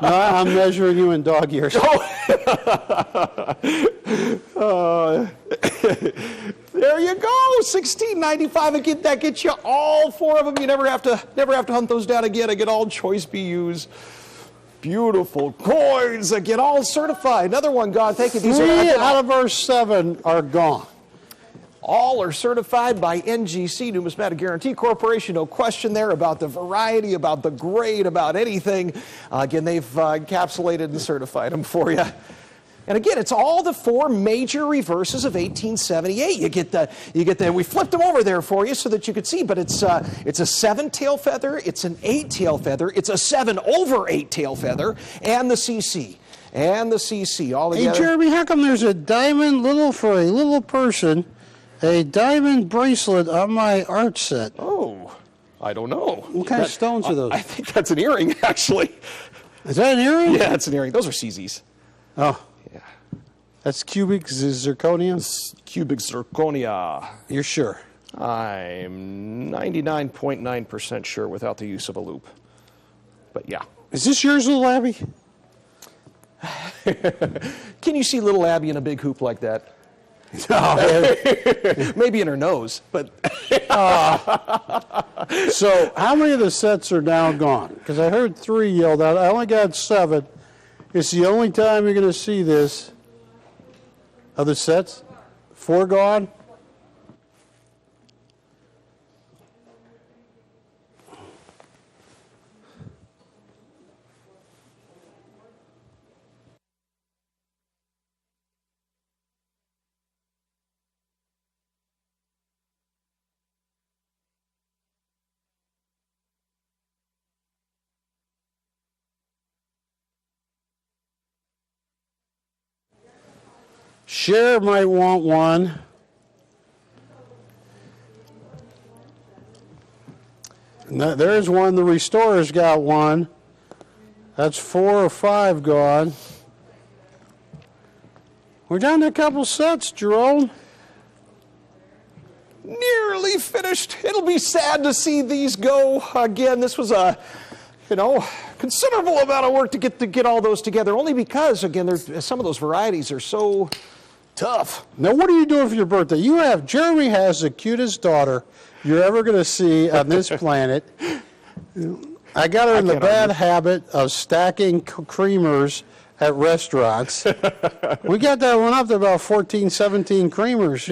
I'm measuring you in dog years. There you go, $16.95. Again, that gets you all 4 of them. You never have to hunt those down again. I get all choice BUs. Beautiful coins. I get all certified. Another one gone. Thank you. 3 out of our 7 are gone. All are certified by NGC, Numismatic Guarantee Corporation. No question there about the variety, about the grade, about anything. Again, they've encapsulated and certified them for you. And again, it's all the 4 major reverses of 1878. You get the. We flipped them over there for you so that you could see. But it's a 7-tail feather, it's an 8-tail feather, it's a 7/8 tail feather, and the CC. And the CC all together. Hey, Jeremy, how come there's a diamond for a little person? A diamond bracelet on my art set. Oh, I don't know. What kind of stones are those? I think that's an earring, actually. Is that an earring? Yeah, it's an earring. Those are CZs. Oh. Yeah. That's cubic zirconium? Cubic zirconia. You're sure? I'm 99.9% sure without the use of a loop. But yeah. Is this yours, little Abby? Can you see little Abby in a big hoop like that? Maybe in her nose, but. So, how many of the sets are now gone? Because I heard 3 yelled out. I only got 7. It's the only time you're going to see this. Other sets? 4 gone? Cher might want one. There's one. The Restorer's got one. That's 4 or 5 gone. We're down to a couple sets, Jerome. Nearly finished. It'll be sad to see these go. Again, this was a, considerable amount of work to get all those together. Only because, again, some of those varieties are so Tough. Now, what are you doing for your birthday? Jeremy has the cutest daughter you're ever going to see on this planet. I got her in the bad habit of stacking creamers at restaurants. We got that one up to about 14, 17 creamers.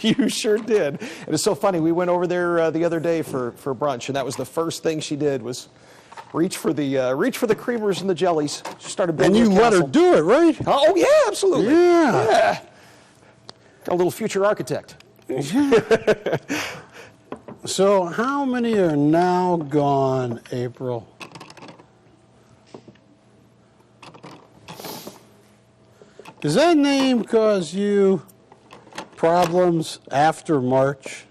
You sure did. It was so funny. We went over there the other day for brunch, and that was the first thing she did was reach for the creamers and the jellies. She started building. And you let her do it, right? Oh yeah, absolutely. Yeah. Got a little future architect. So how many are now gone, April? Does that name cause you problems after March?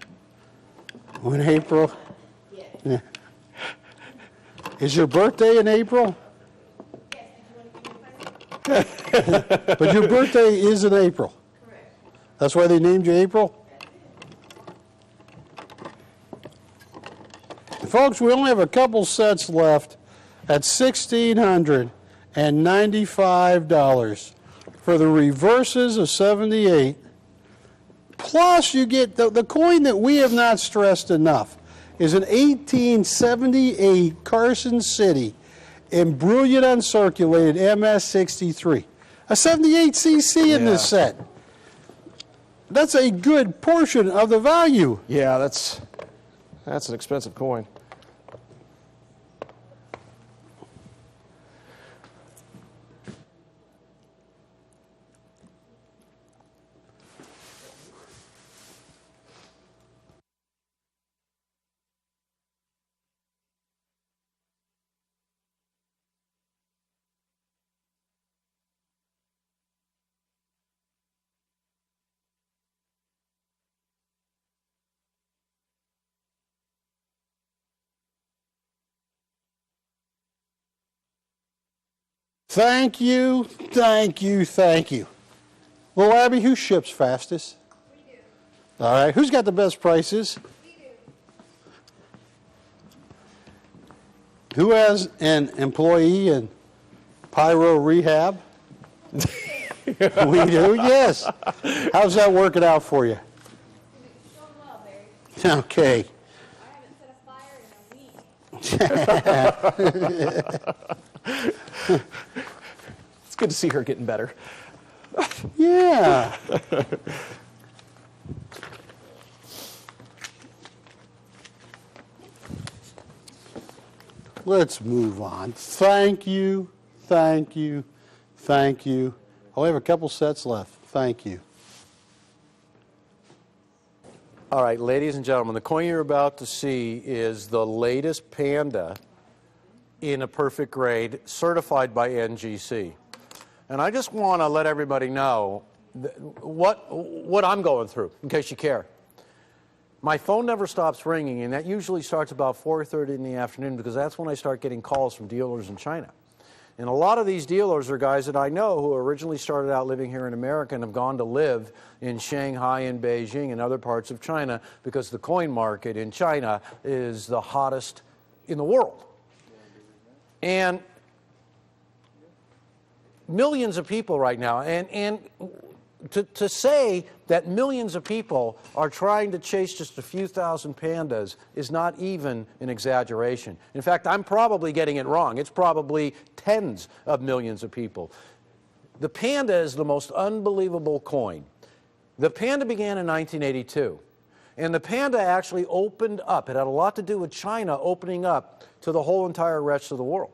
When April? Yeah. Is your birthday in April? But your birthday is in April. Correct. That's why they named you April? Folks, we only have a couple sets left at $1,695 for the reverses of 78. Plus, you get the coin that we have not stressed enough is an 1878 Carson City in brilliant uncirculated MS63. A 78cc in this set. That's a good portion of the value. Yeah, that's an expensive coin. Thank you, thank you, thank you. Well, Abby, who ships fastest? We do. All right, who's got the best prices? We do. Who has an employee in pyro rehab? We do, yes. How's that working out for you? It's going well, Barry. Okay. I haven't set a fire in a week. It's good to see her getting better. Yeah. Let's move on. Thank you, thank you, thank you. I have a couple sets left. Thank you. All right, ladies and gentlemen, the coin you're about to see is the latest Panda in a perfect grade, certified by NGC. And I just want to let everybody know what I'm going through, in case you care. My phone never stops ringing, and that usually starts about 4:30 in the afternoon because that's when I start getting calls from dealers in China. And a lot of these dealers are guys that I know who originally started out living here in America and have gone to live in Shanghai and Beijing and other parts of China because the coin market in China is the hottest in the world. And millions of people right now, and to say that millions of people are trying to chase just a few thousand pandas is not even an exaggeration. In fact, I'm probably getting it wrong. It's probably tens of millions of people. The Panda is the most unbelievable coin. The Panda began in 1982. And the Panda actually opened up. It had a lot to do with China opening up to the whole entire rest of the world.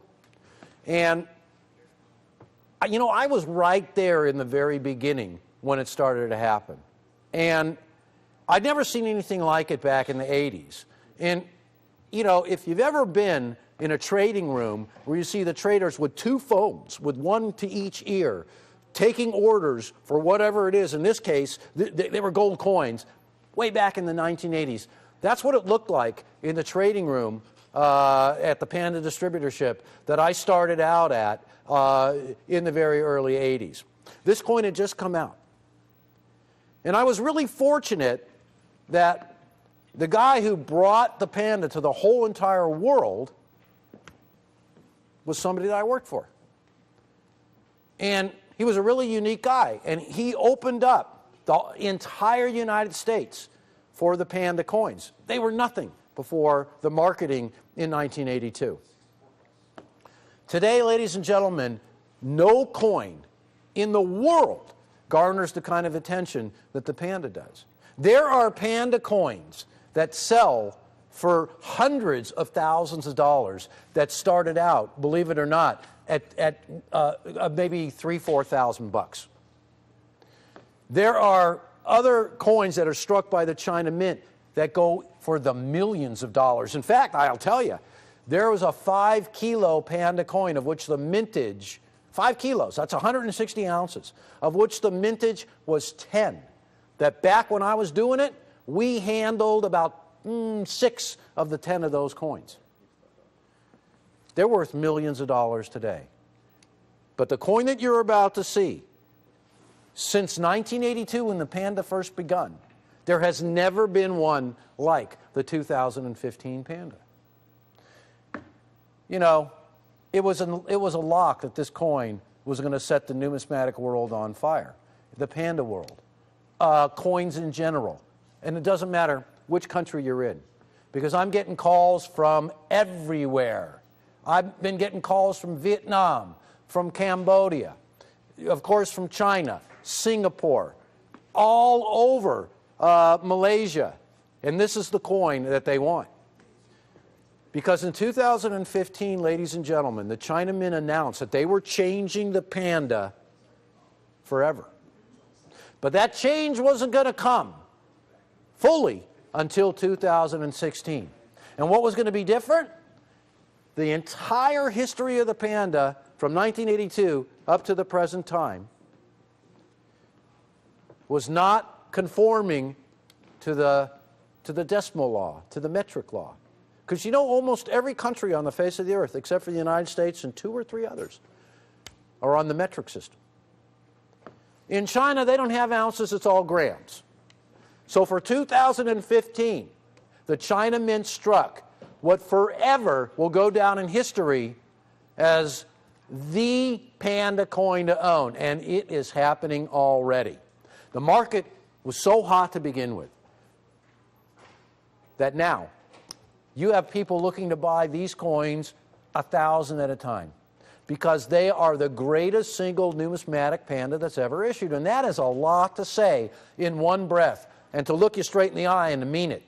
And, you know, I was right there in the very beginning when it started to happen. And I'd never seen anything like it back in the 80s. And, you know, if you've ever been in a trading room where you see the traders with two phones, with one to each ear, taking orders for whatever it is, in this case, they were gold coins, way back in the 1980s. That's what it looked like in the trading room at the Panda distributorship that I started out at in the very early 80s. This coin had just come out. And I was really fortunate that the guy who brought the Panda to the whole entire world was somebody that I worked for. And He was a really unique guy, and he opened up the entire United States for the Panda coins. They were nothing before the marketing in 1982. Today, ladies and gentlemen, no coin in the world garners the kind of attention that the Panda does. There are Panda coins that sell for hundreds of thousands of dollars that started out, believe it or not, at maybe $3,000–4,000. There are other coins that are struck by the China Mint that go for the millions of dollars. In fact, I'll tell you, there was a 5-kilo Panda coin of which the mintage, 5 kilos, that's 160 ounces, of which the mintage was 10. That back when I was doing it, we handled about 6 of the 10 of those coins. They're worth millions of dollars today. But the coin that you're about to see, since 1982 when the Panda first begun, there has never been one like the 2015 Panda. You know, it was a lock that this coin was going to set the numismatic world on fire, the Panda world, coins in general. And it doesn't matter which country you're in, because I'm getting calls from everywhere. I've been getting calls from Vietnam, from Cambodia, of course from China, Singapore, all over Malaysia. And this is the coin that they want. Because in 2015, ladies and gentlemen, the China Mint announced that they were changing the Panda forever. But that change wasn't going to come fully until 2016. And what was going to be different? The entire history of the Panda from 1982 up to the present time was not conforming to the decimal law, to the metric law. Because you know, almost every country on the face of the earth, except for the United States and 2 or 3 others, are on the metric system. In China, they don't have ounces, it's all grams. So for 2015, the China Mint struck what forever will go down in history as the Panda coin to own, and it is happening already. The market was so hot to begin with that now you have people looking to buy these coins 1,000 at a time because they are the greatest single numismatic Panda that's ever issued. And that is a lot to say in one breath and to look you straight in the eye and to mean it.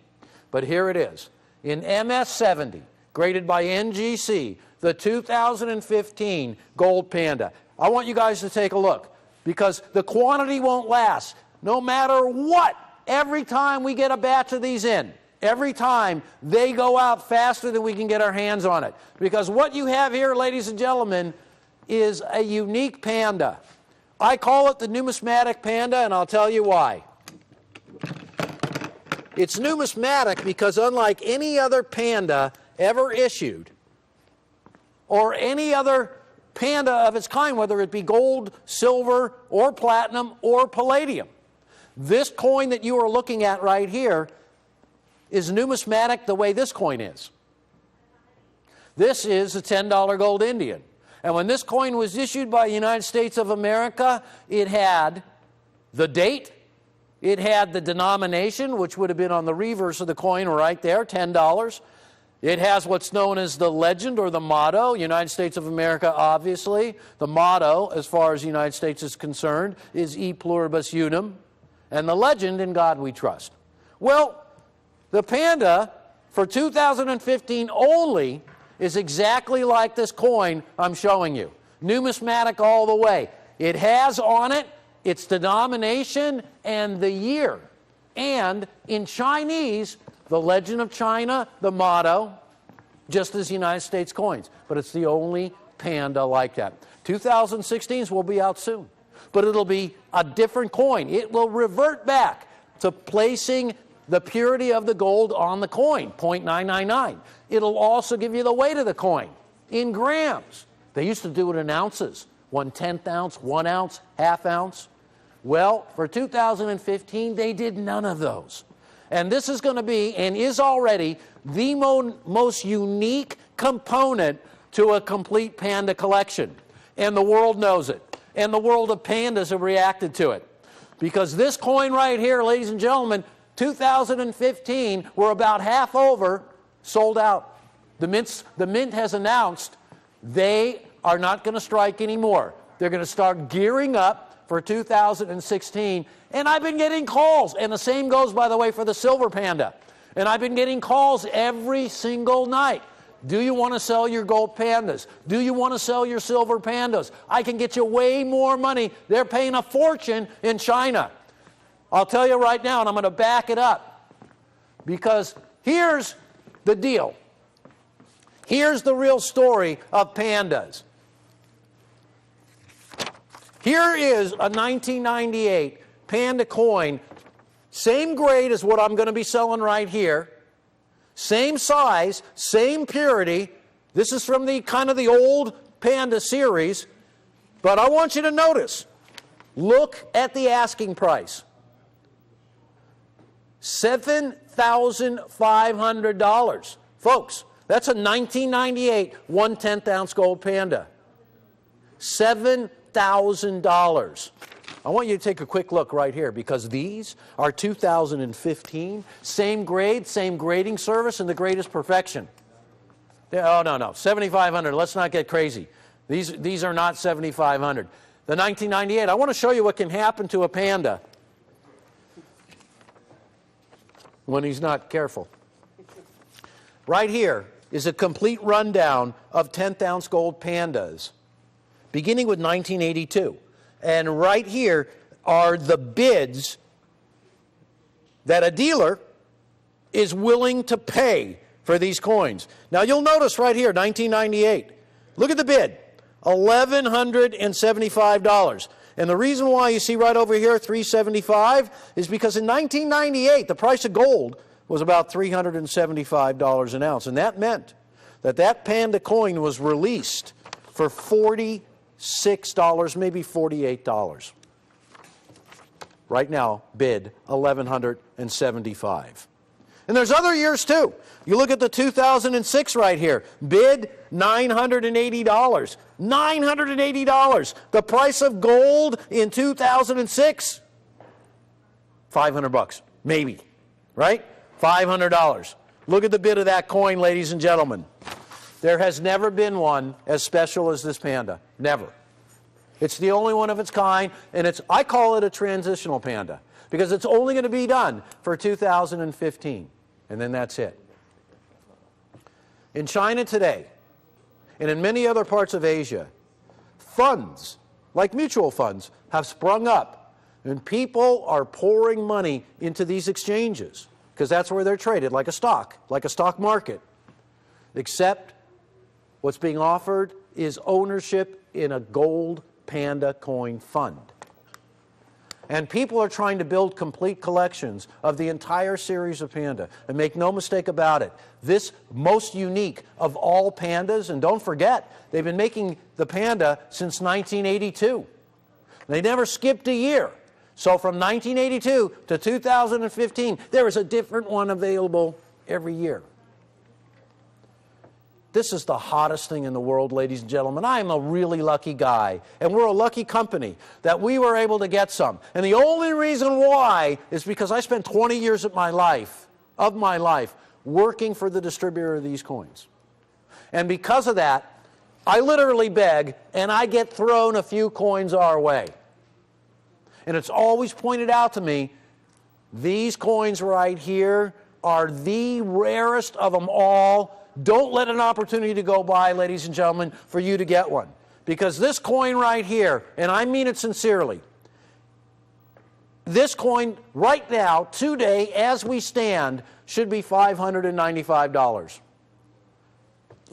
But here it is. In MS70, graded by NGC, the 2015 Gold Panda. I want you guys to take a look because the quantity won't last no matter what. Every time we get a batch of these in, every time they go out faster than we can get our hands on it. Because what you have here, ladies and gentlemen, is a unique Panda. I call it the numismatic Panda, and I'll tell you why. It's numismatic because unlike any other Panda ever issued, or any other Panda of its kind, whether it be gold, silver, or platinum, or palladium, this coin that you are looking at right here is numismatic the way this coin is. This is a $10 gold Indian. And when this coin was issued by the United States of America, it had the date, it had the denomination, which would have been on the reverse of the coin right there, $10. It has what's known as the legend or the motto, United States of America, obviously. The motto, as far as the United States is concerned, is E pluribus unum. And the legend, in God we trust. Well, the Panda, for 2015 only, is exactly like this coin I'm showing you. Numismatic all the way. It has on it its denomination and the year. And in Chinese, the legend of China, the motto, just as United States coins. But it's the only Panda like that. 2016s will be out soon. But it'll be a different coin. It will revert back to placing the purity of the gold on the coin, 0.999. It'll also give you the weight of the coin in grams. They used to do it in ounces, 1/10 ounce, 1 ounce, ½ ounce. Well, for 2015, they did none of those. And this is going to be, and is already, the most unique component to a complete Panda collection. And the world knows it. and the world of pandas have reacted to it. Because this coin right here, ladies and gentlemen, 2015, we're about half over, sold out. The Mint has announced they are not going to strike anymore. They're going to start gearing up for 2016. And I've been getting calls. And the same goes, by the way, for the Silver Panda. And I've been getting calls every single night. Do you want to sell your gold pandas? Do you want to sell your silver pandas? I can get you way more money. They're paying a fortune in China. I'll tell you right now, and I'm going to back it up. Because here's the deal. Here's the real story of pandas. Here is a 1998 Panda coin, same grade as what I'm going to be selling right here, same size, same purity. This is from the kind of the old Panda series, but I want you to notice, look at the asking price. $7,500. Folks, that's a 1998 1/10 ounce gold Panda. $7,000. I want you to take a quick look right here because these are 2015, same grade, same grading service, and the greatest perfection. Oh, no, 7,500. Let's not get crazy. These are not 7,500. The 1998, I want to show you what can happen to a Panda when he's not careful. Right here is a complete rundown of 10th ounce gold Pandas, beginning with 1982. And right here are the bids that a dealer is willing to pay for these coins. Now you'll notice right here, 1998. Look at the bid, $1,175. And the reason why you see right over here $375 is because in 1998 the price of gold was about $375 an ounce, and that meant that that Panda coin was released for $46, maybe $48. Right now, bid $1,175. And there's other years too. You look at the 2006 right here, bid $980. $980. The price of gold in 2006, $500, maybe, right? $500. Look at the bid of that coin, ladies and gentlemen. There has never been one as special as this Panda. Never. It's the only one of its kind, and I call it a transitional Panda because it's only going to be done for 2015, and then that's it. In China today, and in many other parts of Asia, funds, like mutual funds, have sprung up, and people are pouring money into these exchanges because that's where they're traded, like a stock market. Except what's being offered is ownership in a gold Panda coin fund. And people are trying to build complete collections of the entire series of Panda. And make no mistake about it, this most unique of all Pandas, and don't forget, they've been making the Panda since 1982. They never skipped a year. So from 1982 to 2015, there is a different one available every year. This is the hottest thing in the world, ladies and gentlemen. I am a really lucky guy, and we're a lucky company that we were able to get some. And the only reason why is because I spent 20 years of my life working for the distributor of these coins. And because of that, I literally beg, and I get thrown a few coins our way. And it's always pointed out to me, these coins right here are the rarest of them all. Don't let an opportunity to go by, ladies and gentlemen, for you to get one. Because this coin right here, and I mean it sincerely, this coin right now, today, as we stand, should be $595.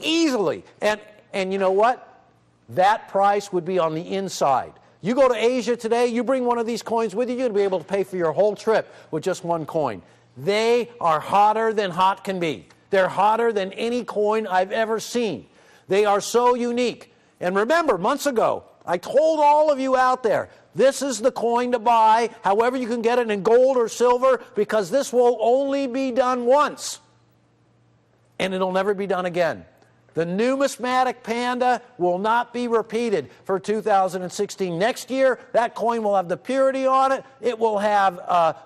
Easily. And you know what? That price would be on the inside. You go to Asia today, you bring one of these coins with you, you're going to be able to pay for your whole trip with just one coin. They are hotter than hot can be. They're hotter than any coin I've ever seen. They are so unique. And remember, months ago, I told all of you out there, this is the coin to buy, however you can get it in gold or silver, because this will only be done once. And it'll never be done again. The numismatic Panda will not be repeated for 2016. Next year, that coin will have the purity on it. It will have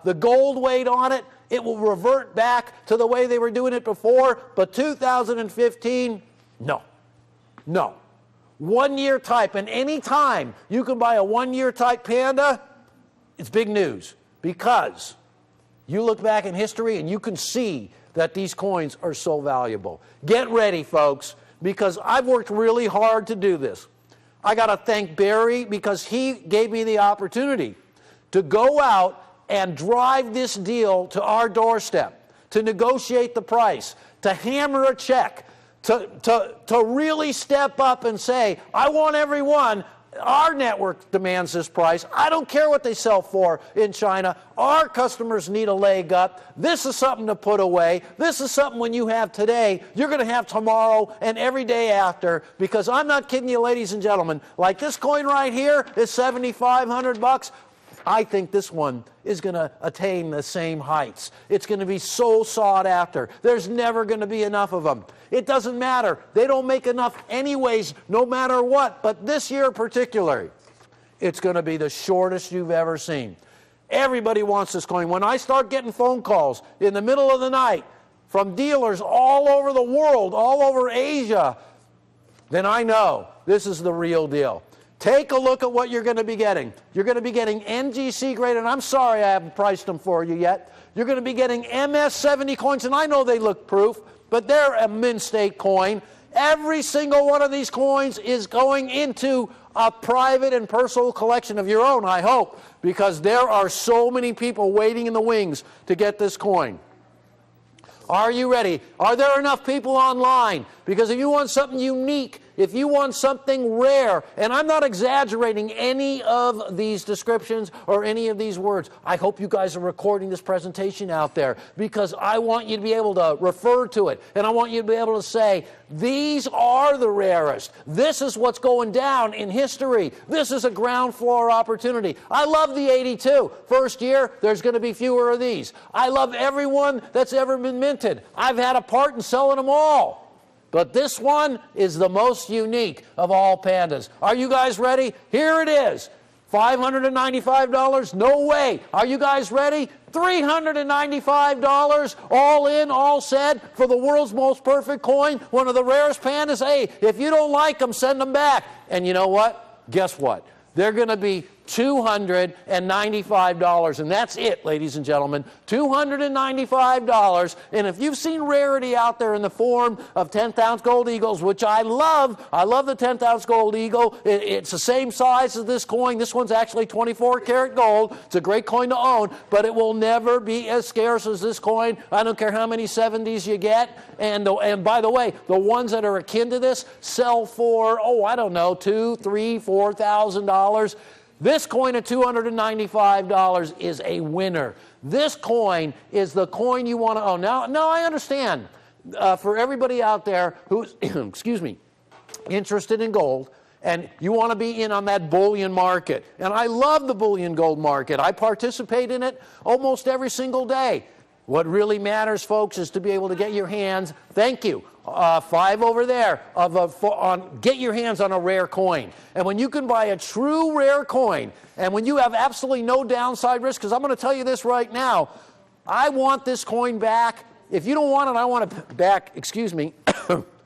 the gold weight on it. It will revert back to the way they were doing it before. But 2015, no. No. 1 year type. And any time you can buy a 1 year type Panda, it's big news. Because you look back in history and you can see that these coins are so valuable. Get ready, folks, because I've worked really hard to do this. I got to thank Barry because he gave me the opportunity to go out and drive this deal to our doorstep, to negotiate the price, to hammer a check, to really step up and say, I want everyone. Our network demands this price. I don't care what they sell for in China. Our customers need a leg up. This is something to put away. This is something when you have today, you're going to have tomorrow and every day after, because I'm not kidding you, ladies and gentlemen. Like this coin right here is $7,500. I think this one is going to attain the same heights. It's going to be so sought after. There's never going to be enough of them. It doesn't matter. They don't make enough anyways, no matter what. But this year particularly, it's going to be the shortest you've ever seen. Everybody wants this coin. When I start getting phone calls in the middle of the night from dealers all over the world, all over Asia, then I know this is the real deal. Take a look at what you're going to be getting. You're going to be getting NGC grade, and I'm sorry I haven't priced them for you yet. You're going to be getting MS70 coins, and I know they look proof, but they're a mint state coin. Every single one of these coins is going into a private and personal collection of your own, I hope, because there are so many people waiting in the wings to get this coin. Are you ready? Are there enough people online? Because if you want something unique, if you want something rare, and I'm not exaggerating any of these descriptions or any of these words, I hope you guys are recording this presentation out there because I want you to be able to refer to it, and I want you to be able to say, these are the rarest. This is what's going down in history. This is a ground floor opportunity. I love the 82. First year, there's going to be fewer of these. I love everyone that's ever been minted. I've had a part in selling them all. But this one is the most unique of all Pandas. Are you guys ready? Here it is. $595? No way. Are you guys ready? $395, all in, all said, for the world's most perfect coin, one of the rarest Pandas. Hey, if you don't like them, send them back. And you know what? Guess what? They're going to be $295, and that's it, ladies and gentlemen. $295, and if you've seen rarity out there in the form of 10th-ounce gold eagles, which I love the 10th-ounce gold eagle. It's the same size as this coin. This one's actually 24-karat gold. It's a great coin to own, but it will never be as scarce as this coin. I don't care how many 70s you get, and by the way, the ones that are akin to this sell for, I don't know, $2,000, $3,000, $4,000. This coin at $295 is a winner. This coin is the coin you want to own. Now I understand for everybody out there who's, excuse me, interested in gold, and you want to be in on that bullion market. And I love the bullion gold market. I participate in it almost every single day. What really matters, folks, is to be able to get your hands, thank you, 5 over there, get your hands on a rare coin. And when you can buy a true rare coin, and when you have absolutely no downside risk, because I'm going to tell you this right now, I want this coin back. If you don't want it, I want it back,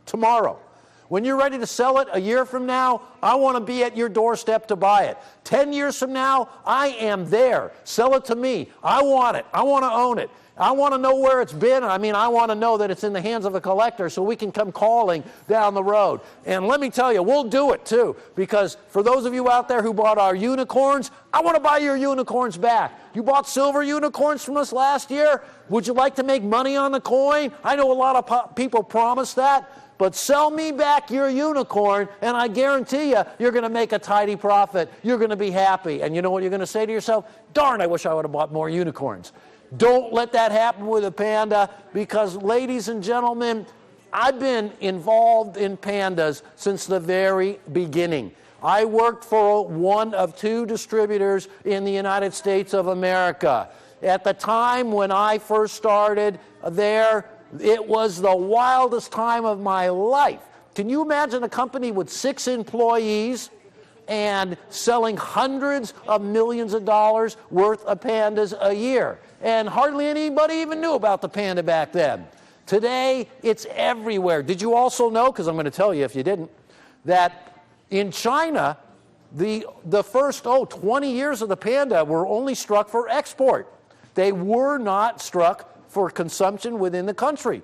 tomorrow. When you're ready to sell it a year from now, I want to be at your doorstep to buy it. 10 years from now, I am there. Sell it to me. I want it. I want to own it. I want to know where it's been. I want to know that it's in the hands of a collector so we can come calling down the road. And let me tell you, we'll do it too. Because for those of you out there who bought our unicorns, I want to buy your unicorns back. You bought silver unicorns from us last year. Would you like to make money on the coin? I know a lot of people promise that. But sell me back your unicorn, and I guarantee you're going to make a tidy profit. You're going to be happy. And you know what you're going to say to yourself? Darn, I wish I would have bought more unicorns. Don't let that happen with a Panda, because, ladies and gentlemen, I've been involved in Pandas since the very beginning. I worked for one of 2 distributors in the United States of America. At the time when I first started there, it was the wildest time of my life Can you imagine a company with 6 employees and selling hundreds of millions of dollars worth of pandas a year? And hardly anybody even knew about the panda back then. Today, it's everywhere. Did you also know, because I'm going to tell you if you didn't, that in China, the first 20 years of the panda were only struck for export. They were not struck for consumption within the country.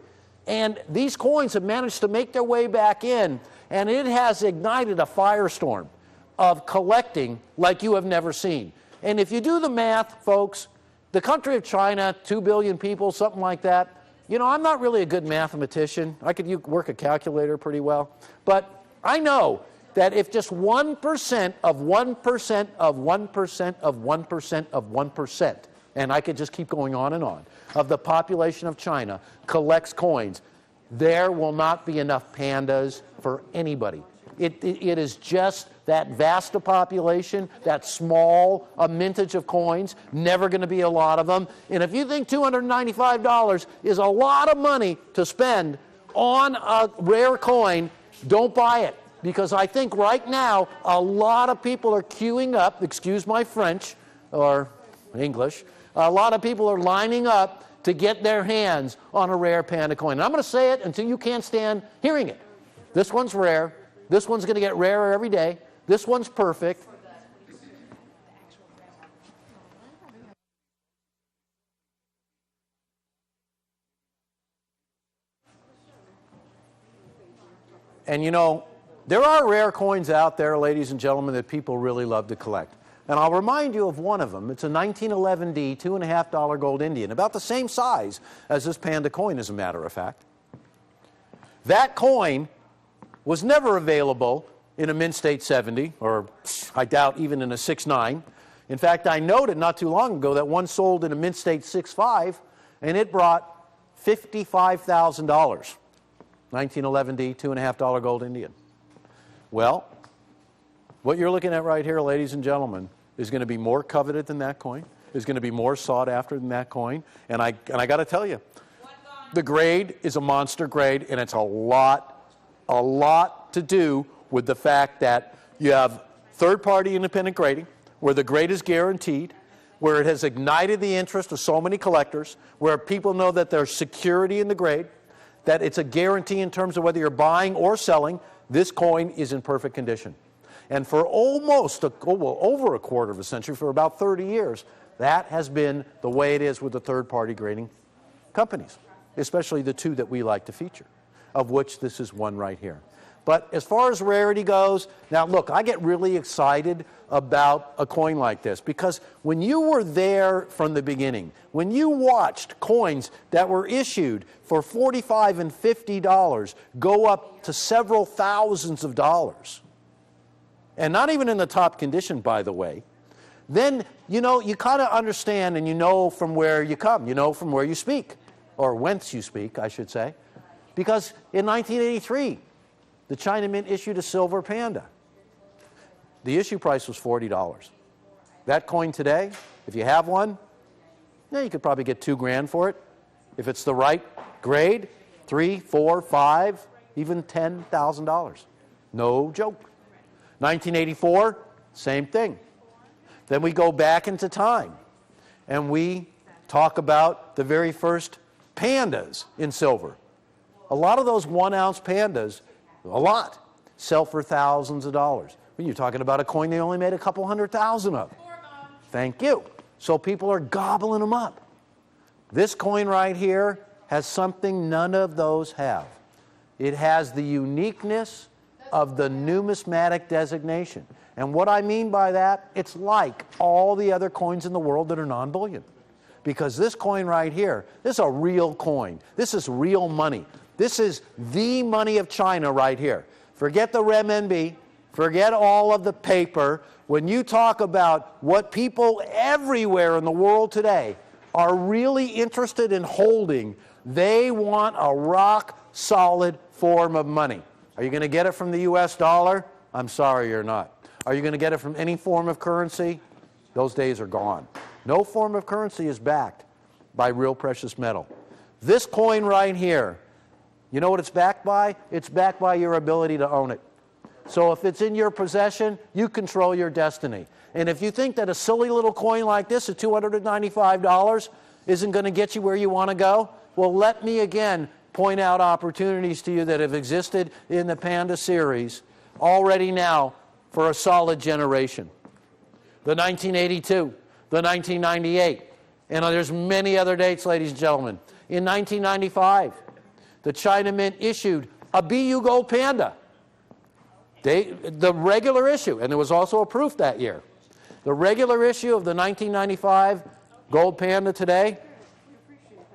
And these coins have managed to make their way back in, and it has ignited a firestorm of collecting like you have never seen. And if you do the math, folks, the country of China, 2 billion people, something like that, you know, I'm not really a good mathematician. I could work a calculator pretty well. But I know that if just 1% of 1% of 1% of 1% of 1%, and I could just keep going on, of the population of China collects coins, there will not be enough pandas for anybody. It is just that vast a population, that small a mintage of coins, never going to be a lot of them. And if you think $295 is a lot of money to spend on a rare coin, don't buy it. Because I think right now a lot of people are queuing up, excuse my French or English, a lot of people are lining up to get their hands on a rare panda coin. And I'm going to say it until you can't stand hearing it. This one's rare. This one's going to get rarer every day. This one's perfect. And you know, there are rare coins out there, ladies and gentlemen, that people really love to collect. And I'll remind you of one of them. It's a 1911D, $2.50 gold Indian, about the same size as this panda coin, as a matter of fact. That coin was never available in a Mint State 70, or I doubt even in a 6.9. In fact, I noted not too long ago that one sold in a Mint State 6.5, and it brought $55,000. 1911D, $2.50 gold Indian. Well, what you're looking at right here, ladies and gentlemen, is going to be more coveted than that coin, is going to be more sought after than that coin. And I got to tell you, the grade is a monster grade, and it's a lot to do with the fact that you have third-party independent grading, where the grade is guaranteed, where it has ignited the interest of so many collectors, where people know that there's security in the grade, that it's a guarantee in terms of whether you're buying or selling. This coin is in perfect condition. And for almost, over a quarter of a century, for about 30 years, that has been the way it is with the third-party grading companies, especially the two that we like to feature, of which this is one right here. But as far as rarity goes, now look, I get really excited about a coin like this because when you were there from the beginning, when you watched coins that were issued for $45 and $50 go up to several thousands of dollars, and not even in the top condition, by the way, then, you know, you kind of understand and you know from where you come, you know from where you speak, or whence you speak, I should say. Because in 1983, the China Mint issued a silver panda. The issue price was $40. That coin today, if you have one, yeah, you could probably get $2,000 for it. If it's the right grade, $3,000, $4,000, $5,000, even $10,000. No joke. 1984, same thing. Then we go back into time, and we talk about the very first pandas in silver. A lot of those 1-ounce pandas, sell for thousands of dollars. When you're talking about a coin they only made a couple 100,000 of. Thank you. So people are gobbling them up. This coin right here has something none of those have. It has the uniqueness of the numismatic designation. And what I mean by that, it's like all the other coins in the world that are non-bullion. Because this coin right here, this is a real coin. This is real money. This is the money of China right here. Forget the renminbi. Forget all of the paper. When you talk about what people everywhere in the world today are really interested in holding, they want a rock-solid form of money. Are you going to get it from the U.S. dollar? I'm sorry, you're not. Are you going to get it from any form of currency? Those days are gone. No form of currency is backed by real precious metal. This coin right here You know what it's backed by? It's backed by your ability to own it. So if it's in your possession, you control your destiny. And if you think that a silly little coin like this at $295 isn't going to get you where you want to go, well, let me again point out opportunities to you that have existed in the Panda series already now for a solid generation. The 1982, the 1998, and there's many other dates, ladies and gentlemen. In 1995, the China Mint issued a BU Gold Panda. The regular issue, and there was also a proof that year. The regular issue of the 1995 Gold Panda today,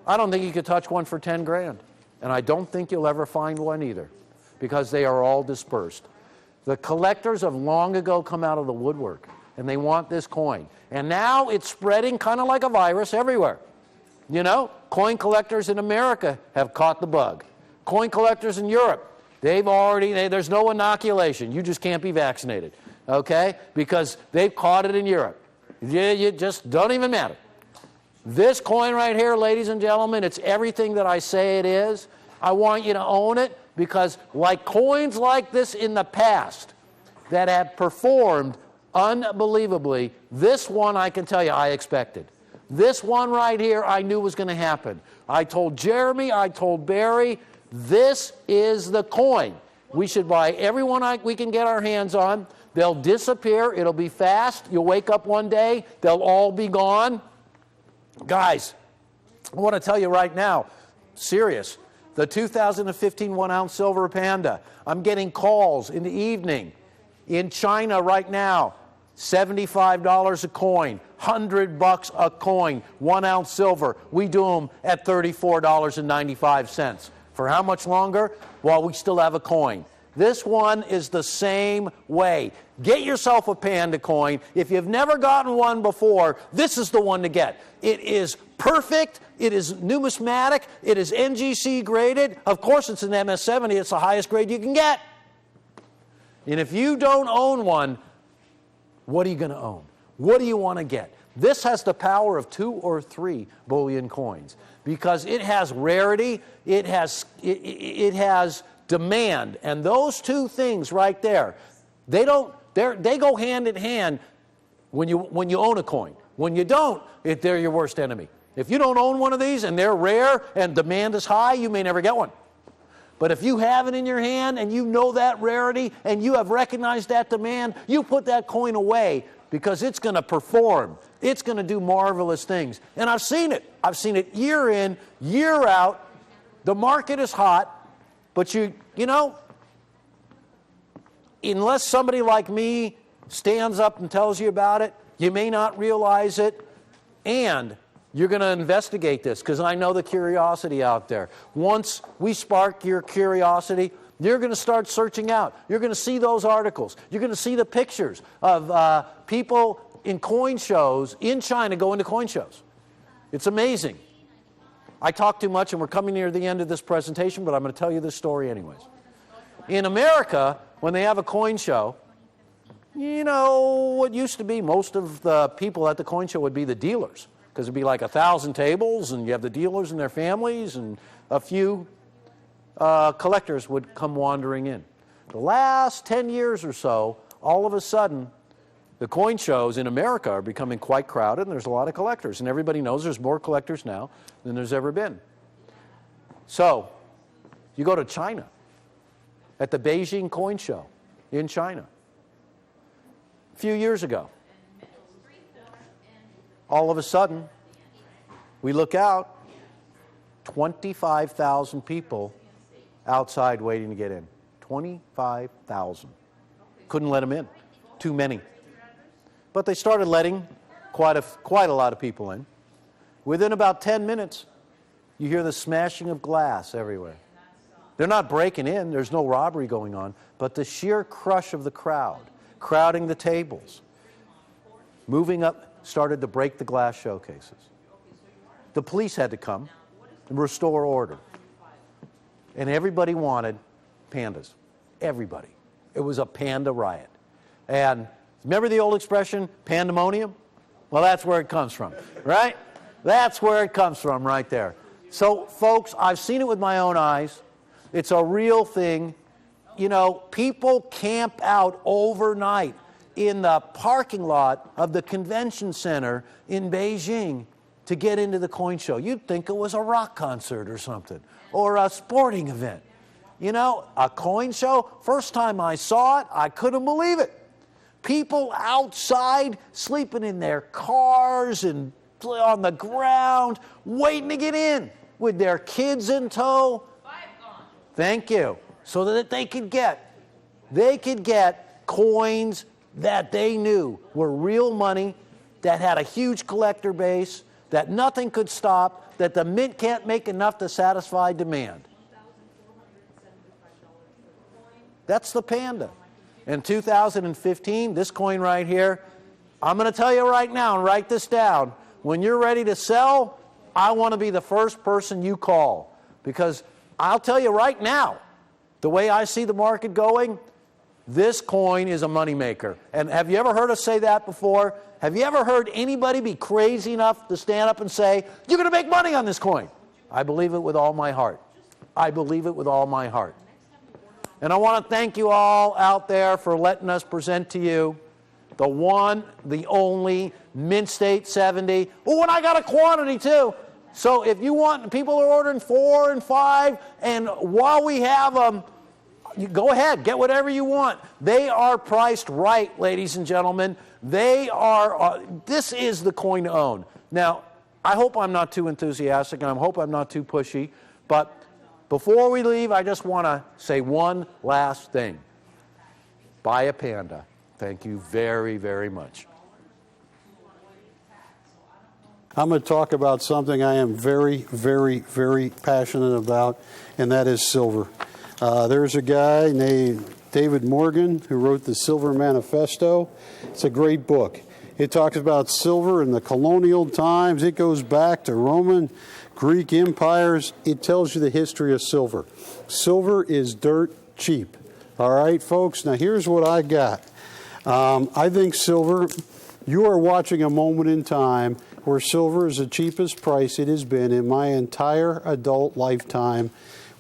I don't think you could touch one for 10 grand. And I don't think you'll ever find one either, because they are all dispersed. The collectors have long ago come out of the woodwork, and they want this coin. And now it's spreading kind of like a virus everywhere. You know, coin collectors in America have caught the bug. Coin collectors in Europe, there's no inoculation. You just can't be vaccinated, okay? Because they've caught it in Europe. You just don't even matter. This coin right here, ladies and gentlemen, it's everything that I say it is. I want you to own it because like coins like this in the past that have performed unbelievably, this one I can tell you I expected. This one right here I knew was going to happen. I told Jeremy, I told Barry, this is the coin. We should buy every one we can get our hands on. They'll disappear. It'll be fast. You'll wake up one day. They'll all be gone. Guys, I want to tell you right now, serious, the 2015 1-ounce silver Panda, I'm getting calls in the evening. In China right now, $75 a coin, $100 a coin, 1-ounce silver. We do them at $34.95. For how much longer? While we still have a coin. This one is the same way. Get yourself a Panda coin. If you've never gotten one before, this is the one to get. It is perfect. It is numismatic. It is NGC graded. Of course, it's an MS-70. It's the highest grade you can get. And if you don't own one, what are you going to own? What do you want to get? This has the power of 2 or 3 bullion coins because it has rarity, it has demand, and those two things right there, they go hand in hand when you own a coin. When you don't, they're your worst enemy. If you don't own one of these and they're rare and demand is high, you may never get one. But if you have it in your hand and you know that rarity and you have recognized that demand, you put that coin away because it's going to perform. It's going to do marvelous things. And I've seen it. I've seen it year in, year out. The market is hot, but you know, unless somebody like me stands up and tells you about it, you may not realize it, and you're going to investigate this because I know the curiosity out there. Once we spark your curiosity, you're going to start searching out. You're going to see those articles. You're going to see the pictures of people in coin shows in China going to coin shows. It's amazing. I talk too much, and we're coming near the end of this presentation, but I'm going to tell you this story anyways. In America, when they have a coin show, you know, what used to be most of the people at the coin show would be the dealers, because it'd be like 1,000 tables, and you have the dealers and their families, and a few collectors would come wandering in. The last 10 years or so, all of a sudden, the coin shows in America are becoming quite crowded, and there's a lot of collectors, and everybody knows there's more collectors now than there's ever been. So, you go to China, at the Beijing Coin Show in China, a few years ago. All of a sudden, we look out, 25,000 people outside waiting to get in. 25,000. Couldn't let them in. Too many. But they started letting quite a lot of people in. Within about 10 minutes, you hear the smashing of glass everywhere. They're not breaking in. There's no robbery going on. But the sheer crush of the crowd, crowding the tables, moving up, started to break the glass showcases. The police had to come and restore order. And everybody wanted pandas. Everybody. It was a panda riot. And remember the old expression, pandemonium? Well, that's where it comes from, right? That's where it comes from right there. So, folks, I've seen it with my own eyes. It's a real thing. You know, people camp out overnight in the parking lot of the convention center in Beijing to get into the coin show. You'd think it was a rock concert or something, or a sporting event. You know, a coin show, first time I saw it, I couldn't believe it. People outside sleeping in their cars and on the ground, waiting to get in with their kids in tow. Thank you. So that they could get coins that they knew were real money, that had a huge collector base, that nothing could stop, that the mint can't make enough to satisfy demand. That's the Panda. In 2015, this coin right here, I'm going to tell you right now and write this down. When you're ready to sell, I want to be the first person you call. Because I'll tell you right now, the way I see the market going, this coin is a moneymaker. And have you ever heard us say that before? Have you ever heard anybody be crazy enough to stand up and say, you're going to make money on this coin? I believe it with all my heart. I believe it with all my heart. And I want to thank you all out there for letting us present to you the one, the only Mint State 70. Oh, and I got a quantity too. So if you want, people are ordering 4 and 5, and while we have them, you go ahead, get whatever you want. They are priced right, ladies and gentlemen. They are, this is the coin to own. Now, I hope I'm not too enthusiastic, and I hope I'm not too pushy, but before we leave, I just want to say one last thing. Buy a Panda. Thank you very, very much. I'm going to talk about something I am very, very, very passionate about, and that is silver. There's a guy named David Morgan who wrote the Silver Manifesto. It's a great book. It talks about silver in the colonial times. It goes back to Roman, Greek empires. It tells you the history of silver. Silver is dirt cheap. All right, folks? Now, here's what I got. I think silver, you are watching a moment in time where silver is the cheapest price it has been in my entire adult lifetime.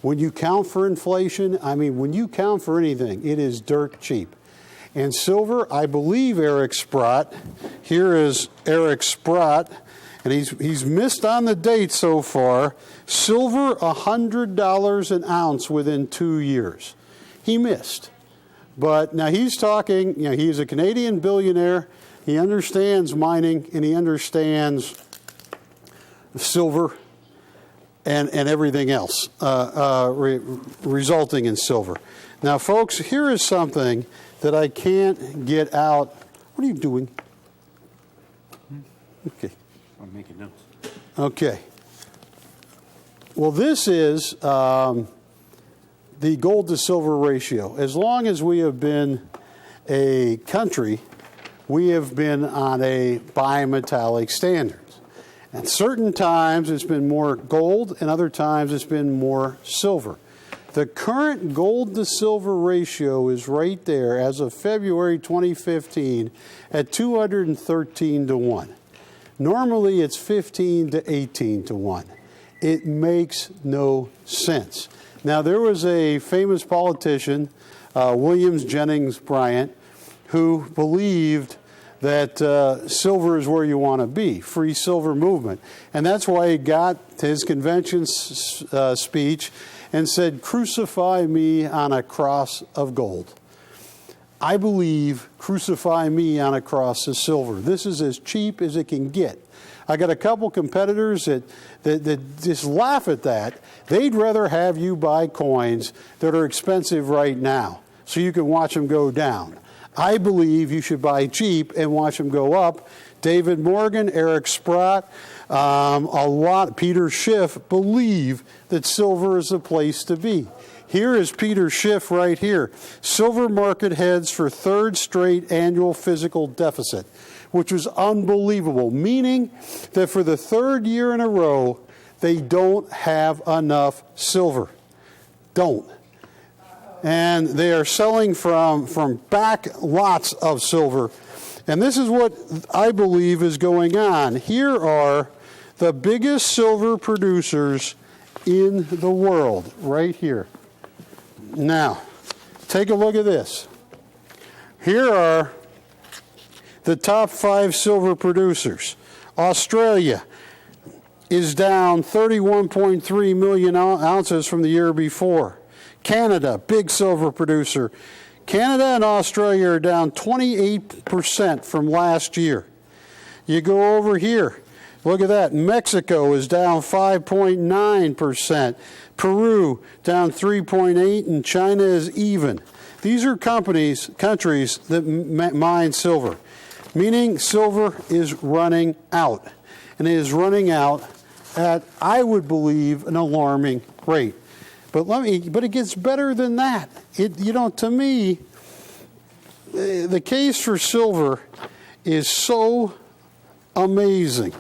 When you count for inflation, I mean, when you count for anything, it is dirt cheap. And silver, I believe Eric Sprott, here is Eric Sprott, and he's missed on the date so far, silver $100 an ounce within 2 years. He missed. But now he's talking, you know, he's a Canadian billionaire. He understands mining, and he understands silver and everything else resulting in silver. Now, folks, here is something that I can't get out. What are you doing? Okay. I'm making notes. Okay. Well, this is the gold to silver ratio. As long as we have been a country, we have been on a bimetallic standard. At certain times it's been more gold, and other times it's been more silver. The current gold to silver ratio is right there as of February 2015 at 213 to 1. Normally it's 15 to 18 to 1. It makes no sense. Now, there was a famous politician, Williams Jennings Bryant, who believed that silver is where you want to be, free silver movement. And that's why he got to his convention speech and said, "Crucify me on a cross of gold." I believe crucify me on a cross of silver. This is as cheap as it can get. I got a couple competitors that just laugh at that. They'd rather have you buy coins that are expensive right now so you can watch them go down. I believe you should buy cheap and watch them go up. David Morgan, Eric Sprott, Peter Schiff believe that silver is the place to be. Here is Peter Schiff right here. Silver market heads for third straight annual physical deficit, which was unbelievable, meaning that for the third year in a row, they don't have enough silver. Don't. And they are selling from back lots of silver. And this is what I believe is going on. Here are the biggest silver producers in the world, right here. Now, take a look at this. Here are the top 5 silver producers. Australia is down 31.3 million ounces from the year before. Canada, big silver producer. Canada and Australia are down 28% from last year. You go over here, look at that. Mexico is down 5.9%. Peru down 3.8%, and China is even. These are countries that mine silver, meaning silver is running out. And it is running out at, I would believe, an alarming rate. But it gets better than that. To me, the case for silver is so amazing.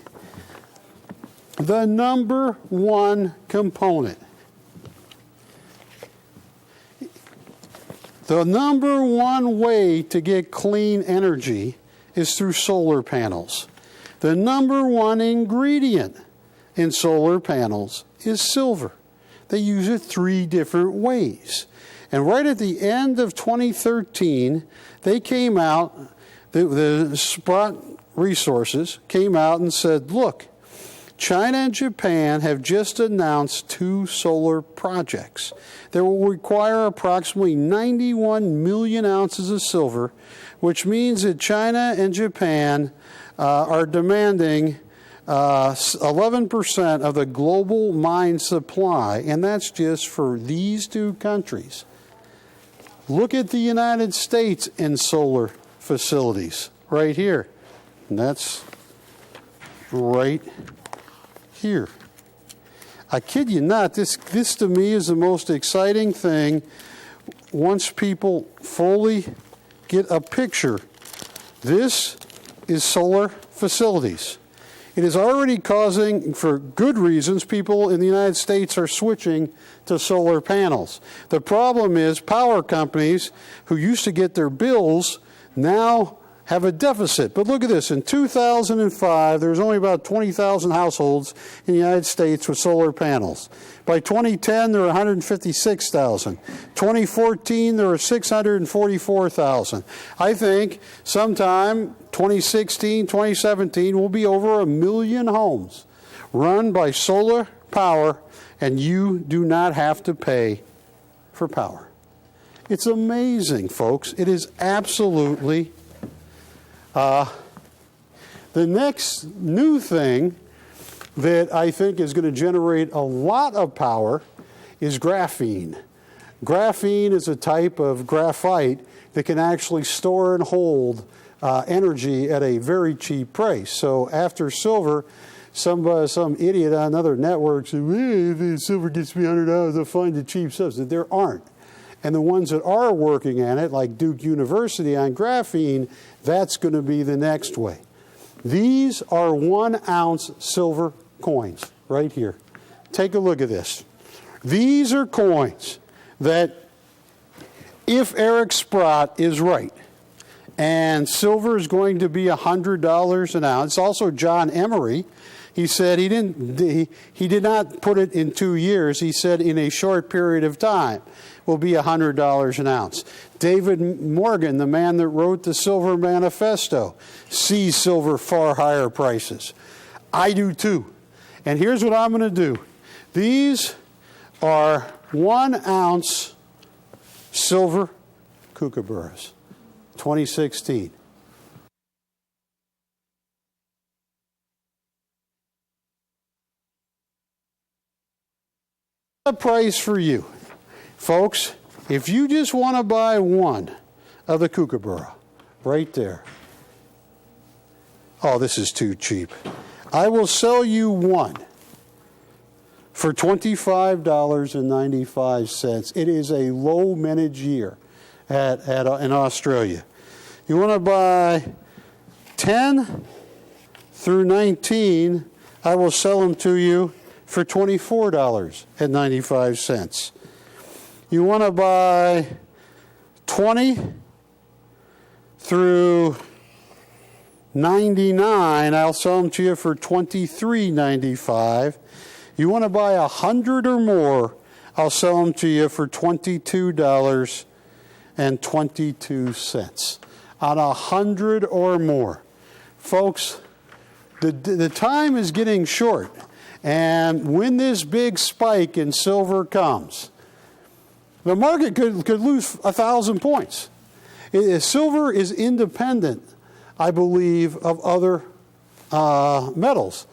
The number one component, the number one way to get clean energy is through solar panels. The number one ingredient in solar panels is silver. They use it 3 different ways. And right at the end of 2013, they came out, the Sprott Resources came out and said, look, China and Japan have just announced 2 solar projects that will require approximately 91 million ounces of silver, which means that China and Japan are demanding 11% of the global mine supply, and that's just for these 2 countries. Look at the United States and solar facilities right here. And that's right here. I kid you not, this to me is the most exciting thing once people fully get a picture. This is solar facilities. It is already causing, for good reasons, people in the United States are switching to solar panels. The problem is power companies who used to get their bills now have a deficit. But look at this. In 2005, there was only about 20,000 households in the United States with solar panels. By 2010, there were 156,000. 2014, there were 644,000. I think sometime 2016, 2017 will be over 1 million homes run by solar power, and you do not have to pay for power. It's amazing, folks. It is absolutely. The next new thing that I think is going to generate a lot of power is graphene. Graphene is a type of graphite that can actually store and hold energy at a very cheap price. So after silver, some idiot on another network said, if silver gets me $100, I'll find the cheap stuff. There aren't. And the ones that are working on it, like Duke University on graphene, that's going to be the next way. These are 1-ounce silver coins right here. Take a look at this. These are coins that, if Eric Sprott is right, and silver is going to be $100 an ounce. Also, John Emery, he said he did not put it in 2 years. He said in a short period of time will be $100 an ounce. David Morgan, the man that wrote the Silver Manifesto, sees silver far higher prices. I do too. And here's what I'm going to do. These are 1-ounce silver kookaburras, 2016. The price for you. Folks, if you just want to buy one of the kookaburra, right there. Oh, this is too cheap. I will sell you one for $25.95. It is a low mintage year in Australia. You want to buy 10 through 19, I will sell them to you for $24.95. You want to buy 20 through 99, I'll sell them to you for $23.95. You want to buy 100 or more, I'll sell them to you for $22.22 on 100 or more. Folks, the time is getting short. And when this big spike in silver comes, the market could lose 1,000 points. Silver is independent, I believe, of other metals.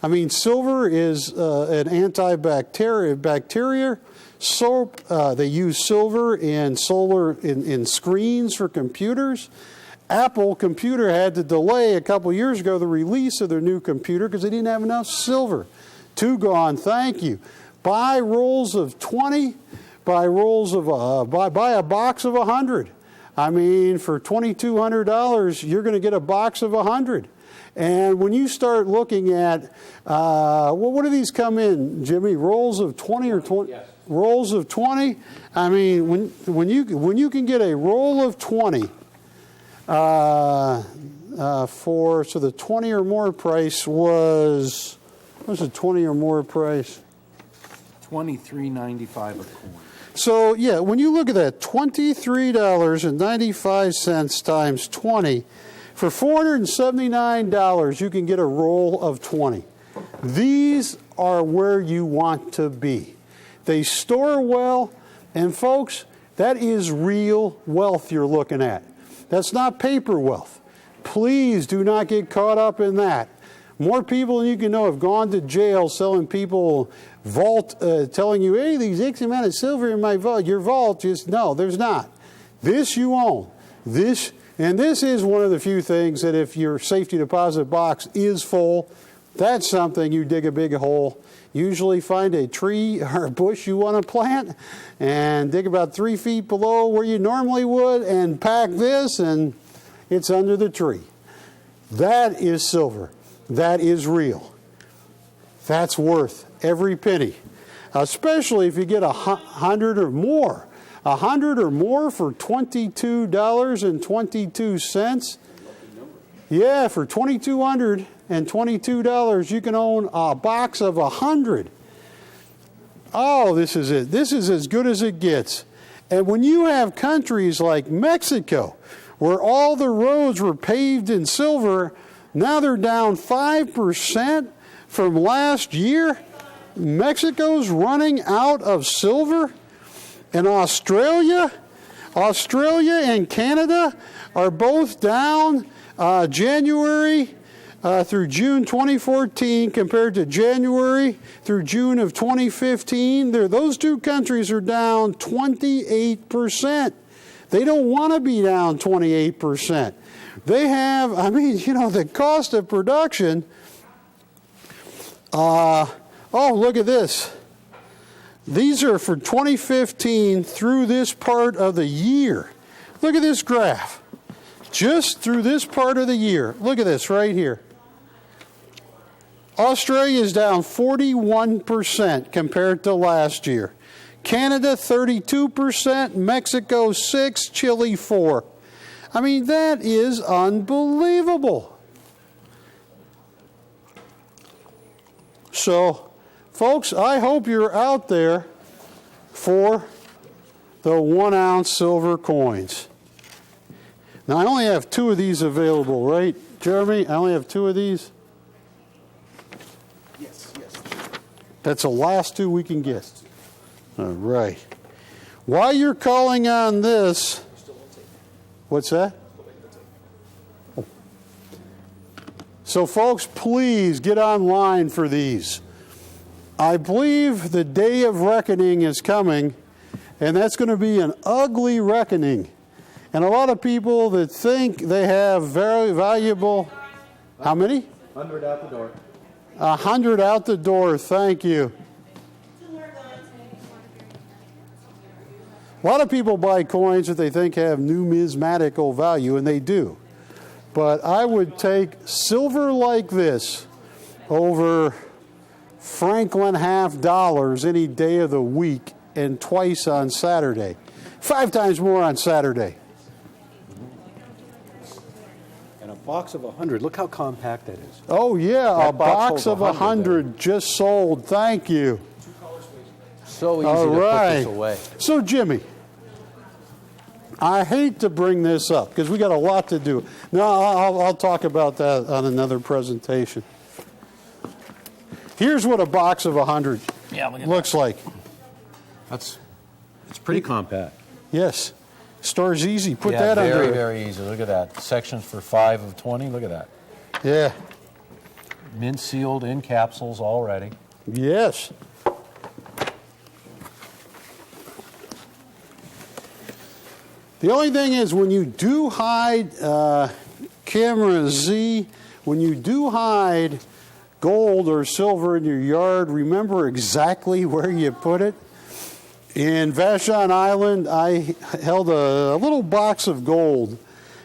I mean, silver is an antibacterial soap. They use silver in in screens for computers. Apple Computer had to delay a couple years ago the release of their new computer because they didn't have enough silver. 2 gone, thank you. Buy rolls of 20, buy a box of 100. I mean, for $2,200, you're going to get a box of 100. And when you start looking at, what do these come in, Jimmy? Rolls of 20 or 20? Yes. Rolls of 20? I mean, when you can get a roll of 20 so the 20 or more price was, what was the 20 or more price? $23.95 a coin. So, yeah, when you look at that, $23.95 times 20, for $479, you can get a roll of 20. These are where you want to be. They store well, and folks, that is real wealth you're looking at. That's not paper wealth. Please do not get caught up in that. More people than you can know have gone to jail selling people telling you, hey, there's X amount of silver in my vault. Your vault is, no, there's not. This you own. This is one of the few things that if your safety deposit box is full, that's something you dig a big hole. Usually find a tree or a bush you want to plant and dig about 3 feet below where you normally would and pack this, and it's under the tree. That is silver. That is real. That's worth every penny, especially if you get 100 or more. 100 or more for $22.22. Yeah, for $2,222, you can own a box of 100. Oh, this is it. This is as good as it gets. And when you have countries like Mexico, where all the roads were paved in silver, now they're down 5% from last year. Mexico's running out of silver. And Australia and Canada are both down January through June 2014 compared to January through June of 2015. Those two countries are down 28%. They don't want to be down 28%. They have, the cost of production. Look at this. These are for 2015 through this part of the year. Look at this graph. Just through this part of the year. Look at this right here. Australia is down 41% compared to last year. Canada 32%, Mexico 6%, Chile 4%. I mean, that is unbelievable. So, folks, I hope you're out there for the 1 ounce silver coins. Now, I only have 2 of these available, right, Jeremy? I only have 2 of these? Yes. That's the last 2 we can get. All right. While you're calling on this, what's that? Oh. So, folks, please get online for these. I believe the day of reckoning is coming, and that's going to be an ugly reckoning. And a lot of people that think they have very valuable, how many? 100 out the door. 100 out the door, thank you. A lot of people buy coins that they think have numismatical value, and they do. But I would take silver like this over Franklin $50 any day of the week and twice on Saturday. 5 times more on Saturday. And a box of 100, look how compact that is. Oh, yeah, That a box holds of 100 just sold. Thank you. So easy All to put right. this away. So, Jimmy, I hate to bring this up because we got a lot to do. No, I'll talk about that on another presentation. Here's what a box of 100 looks like. It's pretty compact. Yes. Stores easy. Put Yeah, that under very, it. very easy. Look at that. Sections for 5 of 20. Look at that. Yeah. Mint sealed in capsules already. Yes. The only thing is when you do hide camera Z, when you do hide gold or silver in your yard, remember exactly where you put it. In Vashon Island, I held a little box of gold,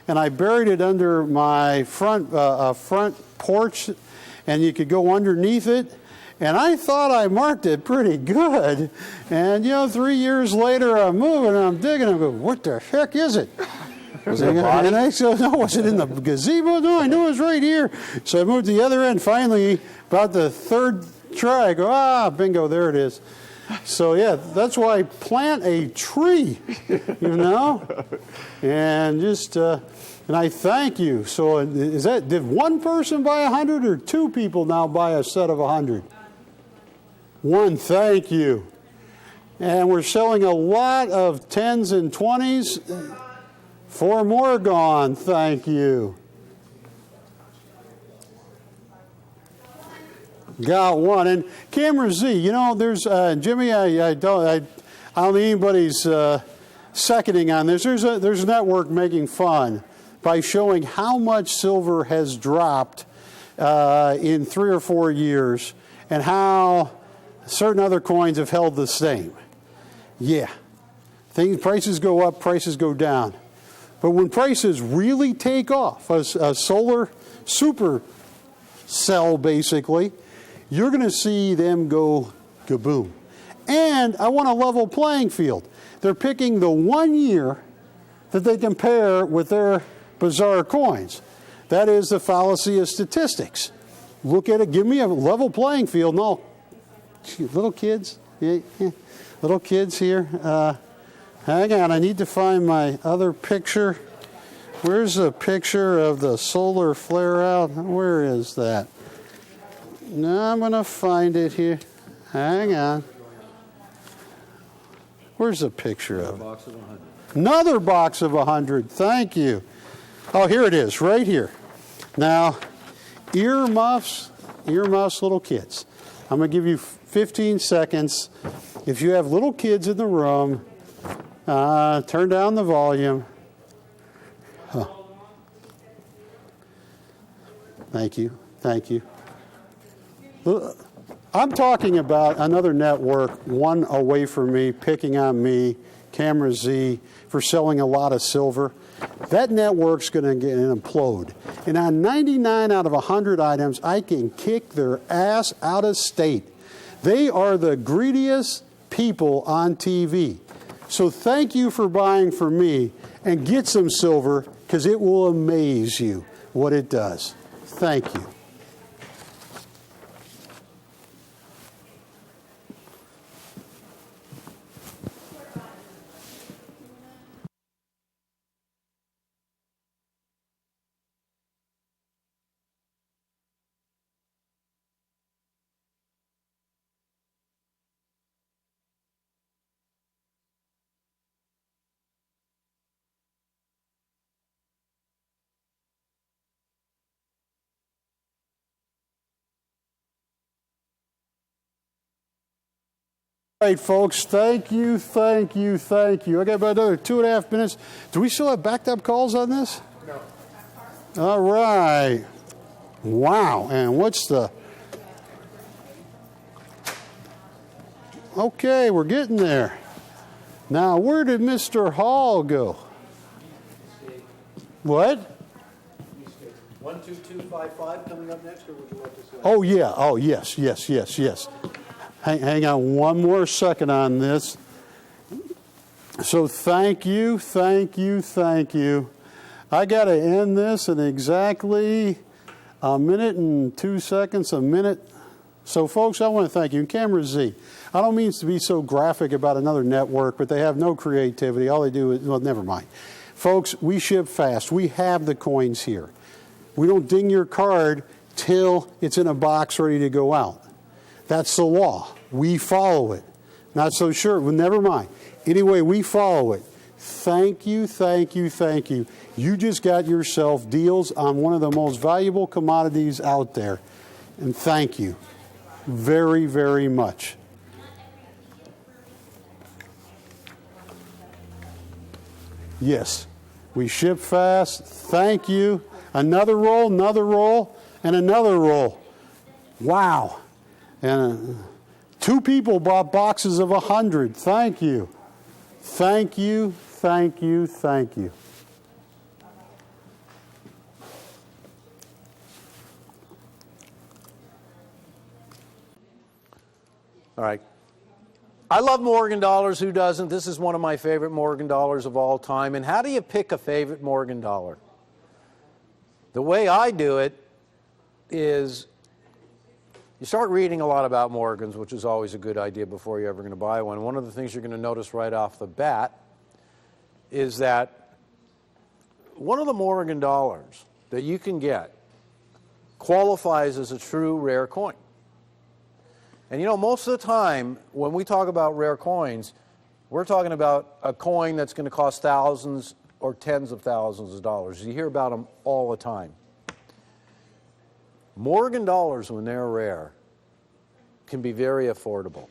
and I buried it under my front porch, and you could go underneath it. And I thought I marked it pretty good. And, 3 years later, I'm moving, I'm digging, I'm going, what the heck is it? And I said, no, was it in the gazebo? No, I knew it was right here. So I moved to the other end. Finally, about the third try, I go, bingo, there it is. So, yeah, that's why I plant a tree, and just, and I thank you. So did one person buy 100 or 2 people now buy a set of 100? One, thank you. And we're selling a lot of 10s and 20s. 4 more gone, thank you. Got one. And camera Z, there's Jimmy. I don't need anybody's seconding on this. There's a network making fun by showing how much silver has dropped in 3 or 4 years, and how certain other coins have held the same. Yeah, prices go up, prices go down, but when prices really take off, a solar super cell basically, you're going to see them go kaboom. And I want a level playing field. They're picking the 1 year that they compare with their bizarre coins. That is the fallacy of statistics. Look at it, give me a level playing field. No, little kids, little kids here. Hang on, I need to find my other picture. Where's a picture of the solar flare out? Where is that? No, I'm going to find it here. Hang on. Where's the picture of it? Box of 100. Another box of 100. Thank you. Oh, here it is, right here. Now, earmuffs, little kids. I'm going to give you 15 seconds. If you have little kids in the room, turn down the volume. Thank you. Thank you. I'm talking about another network, one away from me, picking on me, Camera Z, for selling a lot of silver. That network's going to implode. And on 99 out of 100 items, I can kick their ass out of state. They are the greediest people on TV. So thank you for buying from me, and get some silver, because it will amaze you what it does. Thank you. All right, folks, thank you. I got about another 2.5 minutes. Do we still have backed up calls on this? No. All right. Wow, and what's the... Okay, we're getting there. Now, where did Mr. Hall go? What? 12255 coming up next, or would you like to say? Oh, yeah. Oh, yes. Hang on one more second on this. So thank you. I got to end this in exactly a minute and 2 seconds, a minute So, folks, I want to thank you. And Camera Z, I don't mean to be so graphic about another network, but they have no creativity. All they do is, well, never mind. Folks, we ship fast. We have the coins here. We don't ding your card till it's in a box ready to go out. That's the law. We follow it. Not so sure. Well, never mind. Anyway, we follow it. Thank you, thank you, thank you. You just got yourself deals on one of the most valuable commodities out there. And thank you very, very much. Yes, we ship fast. Thank you. Another roll, and another roll. Wow. And 2 people bought boxes of 100. Thank you. Thank you, thank you, thank you. All right. I love Morgan dollars. Who doesn't? This is one of my favorite Morgan dollars of all time. And how do you pick a favorite Morgan dollar? The way I do it is you start reading a lot about Morgans, which is always a good idea before you're ever going to buy one. One of the things you're going to notice right off the bat is that one of the Morgan dollars that you can get qualifies as a true rare coin. And you know, most of the time when we talk about rare coins, we're talking about a coin that's going to cost thousands or tens of thousands of dollars. You hear about them all the time. Morgan dollars, when they're rare, can be very affordable.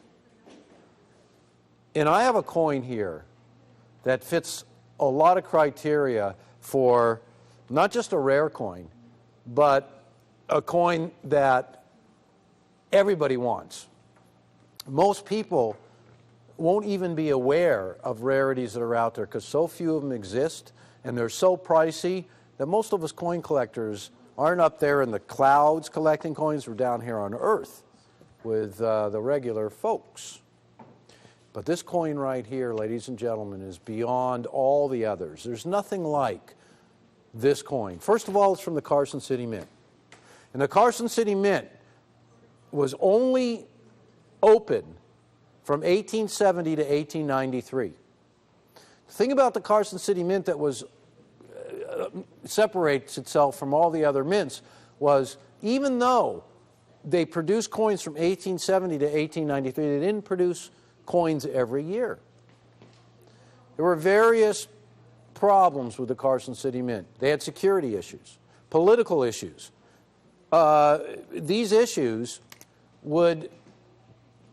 And I have a coin here that fits a lot of criteria for not just a rare coin, but a coin that everybody wants. Most people won't even be aware of rarities that are out there because so few of them exist and they're so pricey that most of us coin collectors aren't up there in the clouds collecting coins. We're down here on Earth with the regular folks. But this coin right here, ladies and gentlemen, is beyond all the others. There's nothing like this coin. First of all, it's from the Carson City Mint. And the Carson City Mint was only open from 1870 to 1893. The thing about the Carson City Mint that was separates itself from all the other mints was even though they produced coins from 1870 to 1893, they didn't produce coins every year. There were various problems with the Carson City Mint. They had security issues, political issues. These issues would,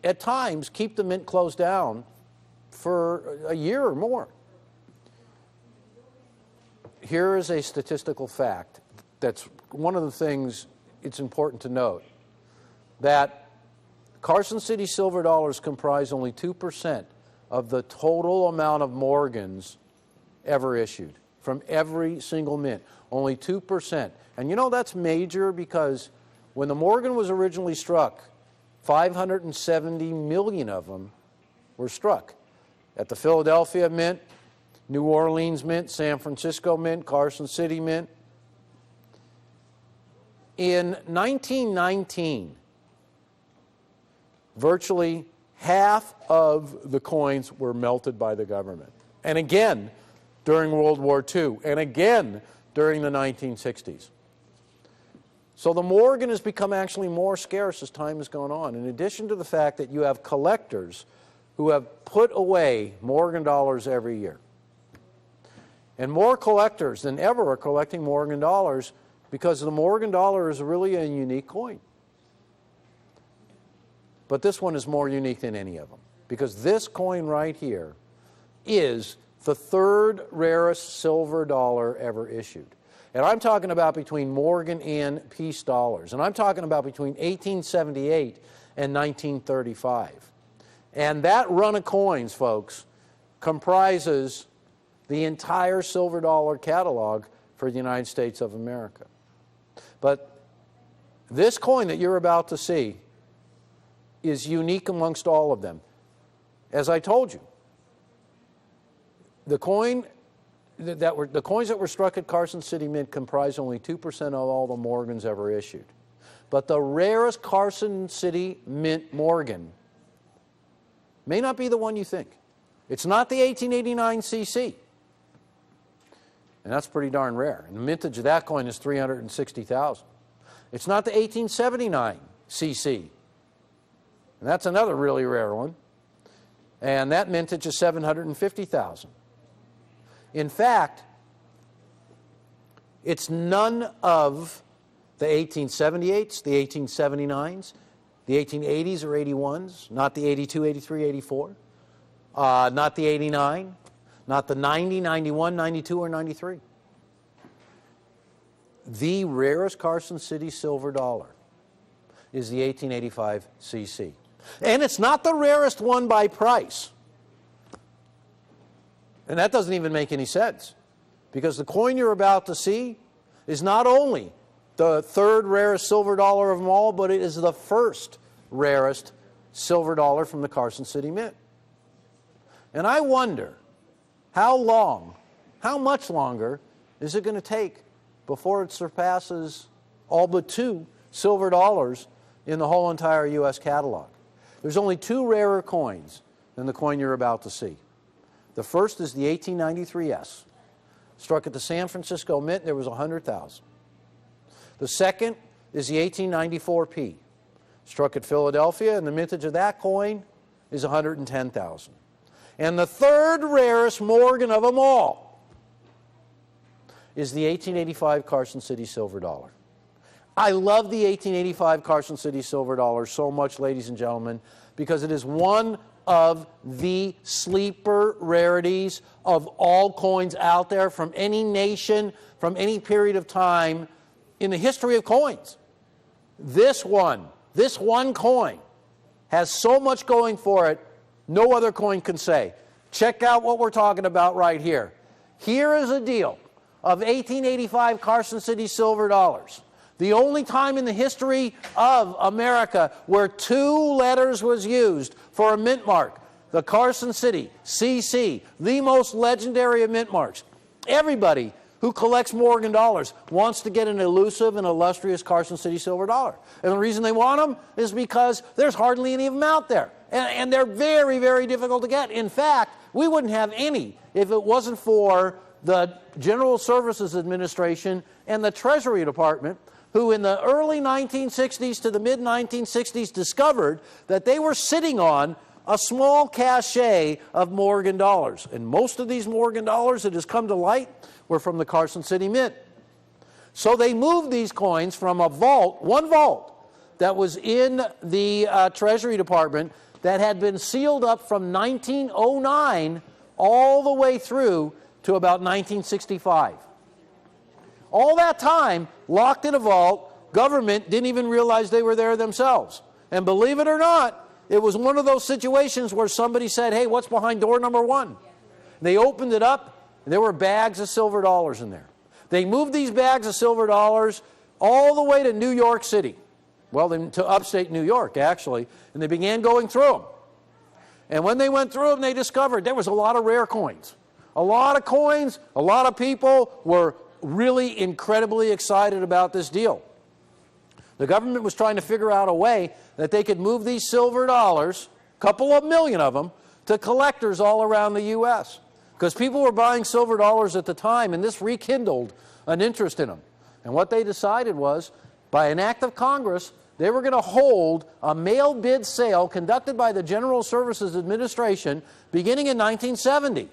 at times, keep the mint closed down for a year or more. Here is a statistical fact that's one of the things it's important to note, that Carson City silver dollars comprise only 2% of the total amount of Morgans ever issued from every single mint. Only 2%. And you know that's major because when the Morgan was originally struck, 570 million of them were struck at the Philadelphia Mint, New Orleans Mint, San Francisco Mint, Carson City Mint. In 1919, virtually half of the coins were melted by the government. And again, during World War II, and again during the 1960s. So the Morgan has become actually more scarce as time has gone on, in addition to the fact that you have collectors who have put away Morgan dollars every year. And more collectors than ever are collecting Morgan dollars because the Morgan dollar is really a unique coin. But this one is more unique than any of them because this coin right here is the third rarest silver dollar ever issued. And I'm talking about between Morgan and peace dollars. And I'm talking about between 1878 and 1935. And that run of coins, folks, comprises the entire silver dollar catalog for the United States of America. But this coin that you're about to see is unique amongst all of them. As I told you, the coins that were struck at Carson City Mint comprise only 2% of all the Morgans ever issued. but the rarest Carson City Mint Morgan may not be the one you think. It's not the 1889 CC. And that's pretty darn rare. And the mintage of that coin is 360,000. It's not the 1879 CC. And that's another really rare one. And that mintage is 750,000. In fact, it's none of the 1878s, the 1879s, the 1880s or 81s, not the 82, 83, 84, not the 89, not the 90, 91, 92, or 93. The rarest Carson City silver dollar is the 1885 CC. And it's not the rarest one by price. And that doesn't even make any sense, because the coin you're about to see is not only the third rarest silver dollar of them all, but it is the first rarest silver dollar from the Carson City Mint. And I wonder, how much longer is it going to take before it surpasses all but 2 silver dollars in the whole entire U.S. catalog? There's only 2 rarer coins than the coin you're about to see. The first is the 1893S. Struck at the San Francisco Mint, there was 100,000. The second is the 1894P. Struck at Philadelphia, and the mintage of that coin is 110,000. And the third rarest Morgan of them all is the 1885 Carson City silver dollar. I love the 1885 Carson City silver dollar so much, ladies and gentlemen, because it is one of the sleeper rarities of all coins out there from any nation, from any period of time in the history of coins. This one coin has so much going for it, no other coin can say. Check out what we're talking about right here. Here is a deal of 1885 Carson City silver dollars. The only time in the history of America where 2 letters was used for a mint mark. The Carson City CC, the most legendary of mint marks. Everybody who collects Morgan dollars wants to get an elusive and illustrious Carson City silver dollar. And the reason they want them is because there's hardly any of them out there. And they're very, very difficult to get. In fact, we wouldn't have any if it wasn't for the General Services Administration and the Treasury Department, who in the early 1960s to the mid-1960s discovered that they were sitting on a small cache of Morgan dollars. And most of these Morgan dollars that has come to light were from the Carson City Mint. So they moved these coins from a vault, one vault, that was in the Treasury Department that had been sealed up from 1909 all the way through to about 1965. All that time, locked in a vault, government didn't even realize they were there themselves. And believe it or not, it was one of those situations where somebody said, hey, what's behind door number 1? They opened it up, and there were bags of silver dollars in there. They moved these bags of silver dollars all the way to New York City. Well, to upstate New York, actually, and they began going through them. And when they went through them, they discovered there was a lot of rare coins. A lot of coins, a lot of people were really incredibly excited about this deal. The government was trying to figure out a way that they could move these silver dollars, a couple of million of them, to collectors all around the U.S. Because people were buying silver dollars at the time, and this rekindled an interest in them. And what they decided was, by an act of Congress, they were going to hold a mail bid sale conducted by the General Services Administration beginning in 1970.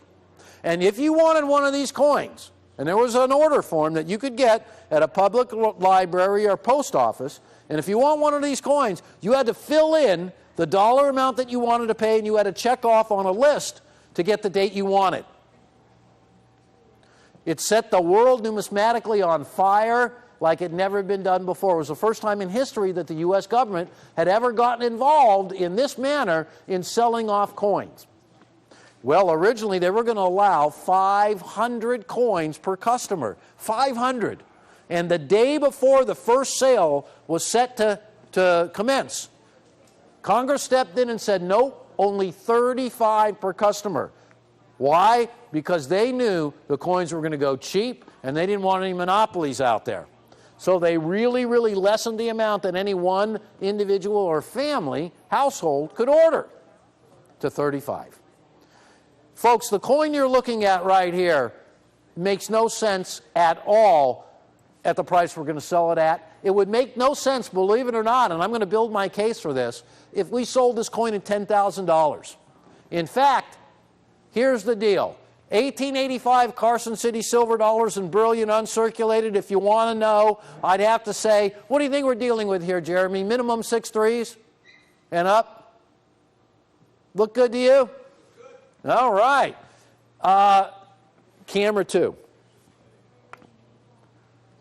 And if you wanted one of these coins, and there was an order form that you could get at a public library or post office, and if you want one of these coins, you had to fill in the dollar amount that you wanted to pay, and you had to check off on a list to get the date you wanted. It set the world numismatically on fire like it never had been done before. It was the first time in history that the U.S. government had ever gotten involved in this manner in selling off coins. Well, originally they were going to allow 500 coins per customer. 500. And the day before the first sale was set to commence, Congress stepped in and said, nope, only 35 per customer. Why? Because they knew the coins were going to go cheap and they didn't want any monopolies out there. So they really, really lessened the amount that any one individual or family, household, could order to 35. Folks, the coin you're looking at right here makes no sense at all at the price we're going to sell it at. It would make no sense, believe it or not, and I'm going to build my case for this, if we sold this coin at $10,000. In fact, here's the deal. 1885 Carson City silver dollars in brilliant uncirculated. If you want to know, I'd have to say, what do you think we're dealing with here, Jeremy? Minimum 6 threes and up? Look good to you? Good. All right. Camera 2.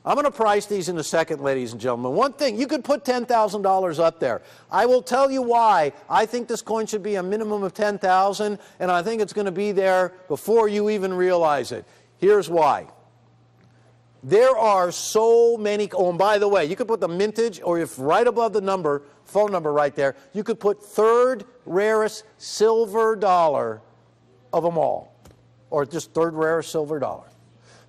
I'm going to price these in a second, ladies and gentlemen. One thing, you could put $10,000 up there. I will tell you why I think this coin should be a minimum of $10,000, and I think it's going to be there before you even realize it. Here's why. There are so many, oh, and by the way, you could put the mintage, or if right above the number, phone number right there, you could put third rarest silver dollar of them all, or just third rarest silver dollar.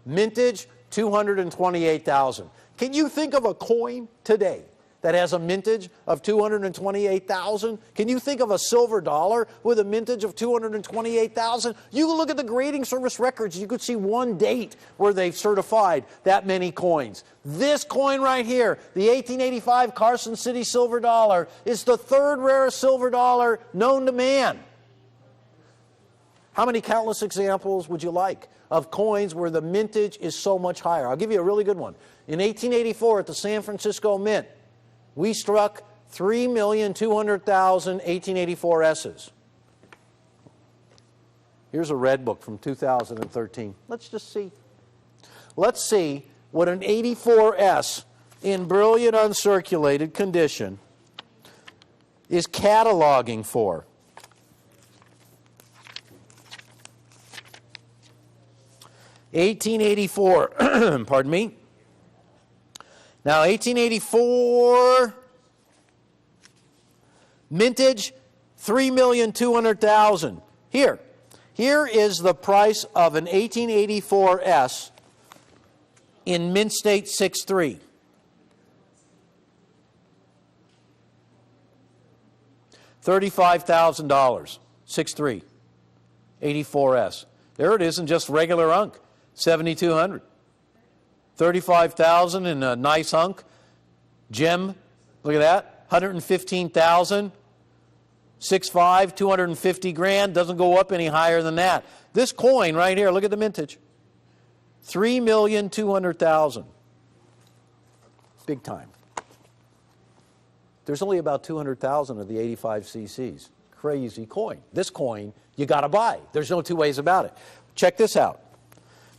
Mintage, 228,000. Can you think of a coin today that has a mintage of 228,000? Can you think of a silver dollar with a mintage of 228,000? You can look at the grading service records. You could see one date where they've certified that many coins. This coin right here, the 1885 Carson City silver dollar, is the third rarest silver dollar known to man. How many countless examples would you like of coins where the mintage is so much higher? I'll give you a really good one. In 1884 at the San Francisco Mint, we struck 3,200,000 1884 S's. Here's a red book from 2013. Let's just see. Let's see what an 84S in brilliant uncirculated condition is cataloging for. 1884, pardon me. Now, 1884, mintage, 3,200,000. Here is the price of an 1884S in mint state 6.3. $35,000, 6.3, 84S. There it is in just regular unk. 7,200. 35,000 in a nice hunk. Gem, look at that. 115,000. 6.5, 250 grand. Doesn't go up any higher than that. This coin right here, look at the mintage. 3,200,000. Big time. There's only about 200,000 of the 85 cc's. Crazy coin. This coin, you got to buy. There's no two ways about it. Check this out.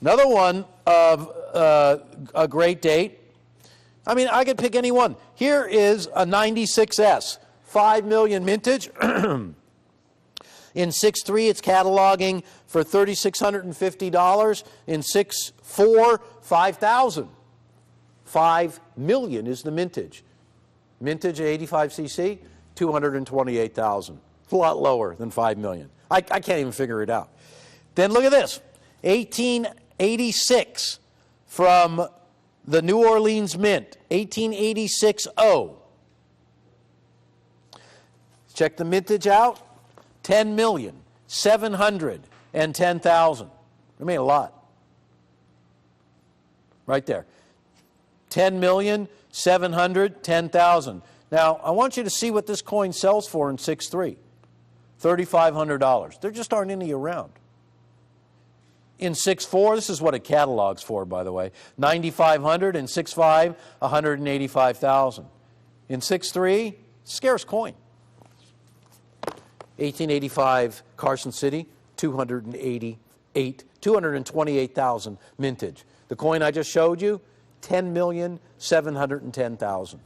Another one of a great date. I mean, I could pick any one. Here is a 96S, 5 million mintage. In 6.3, it's cataloging for $3,650. In 6.4, $5,000. 5 million is the mintage. Mintage at 85 cc, 228,000. It's a lot lower than 5 million. I can't even figure it out. Then look at this. 1886 from the New Orleans Mint, 1886-0. Check the mintage out, 10,710,000. I mean, a lot. Right there. 10,710,000. Now, I want you to see what this coin sells for in 6.3. $3,500. There just aren't any around. In 6.4, this is what it catalogs for, by the way, 9,500. In 6.5, 185,000. In 6.3, scarce coin. 1885 Carson City, 228,000 mintage. The coin I just showed you, 10,710,000.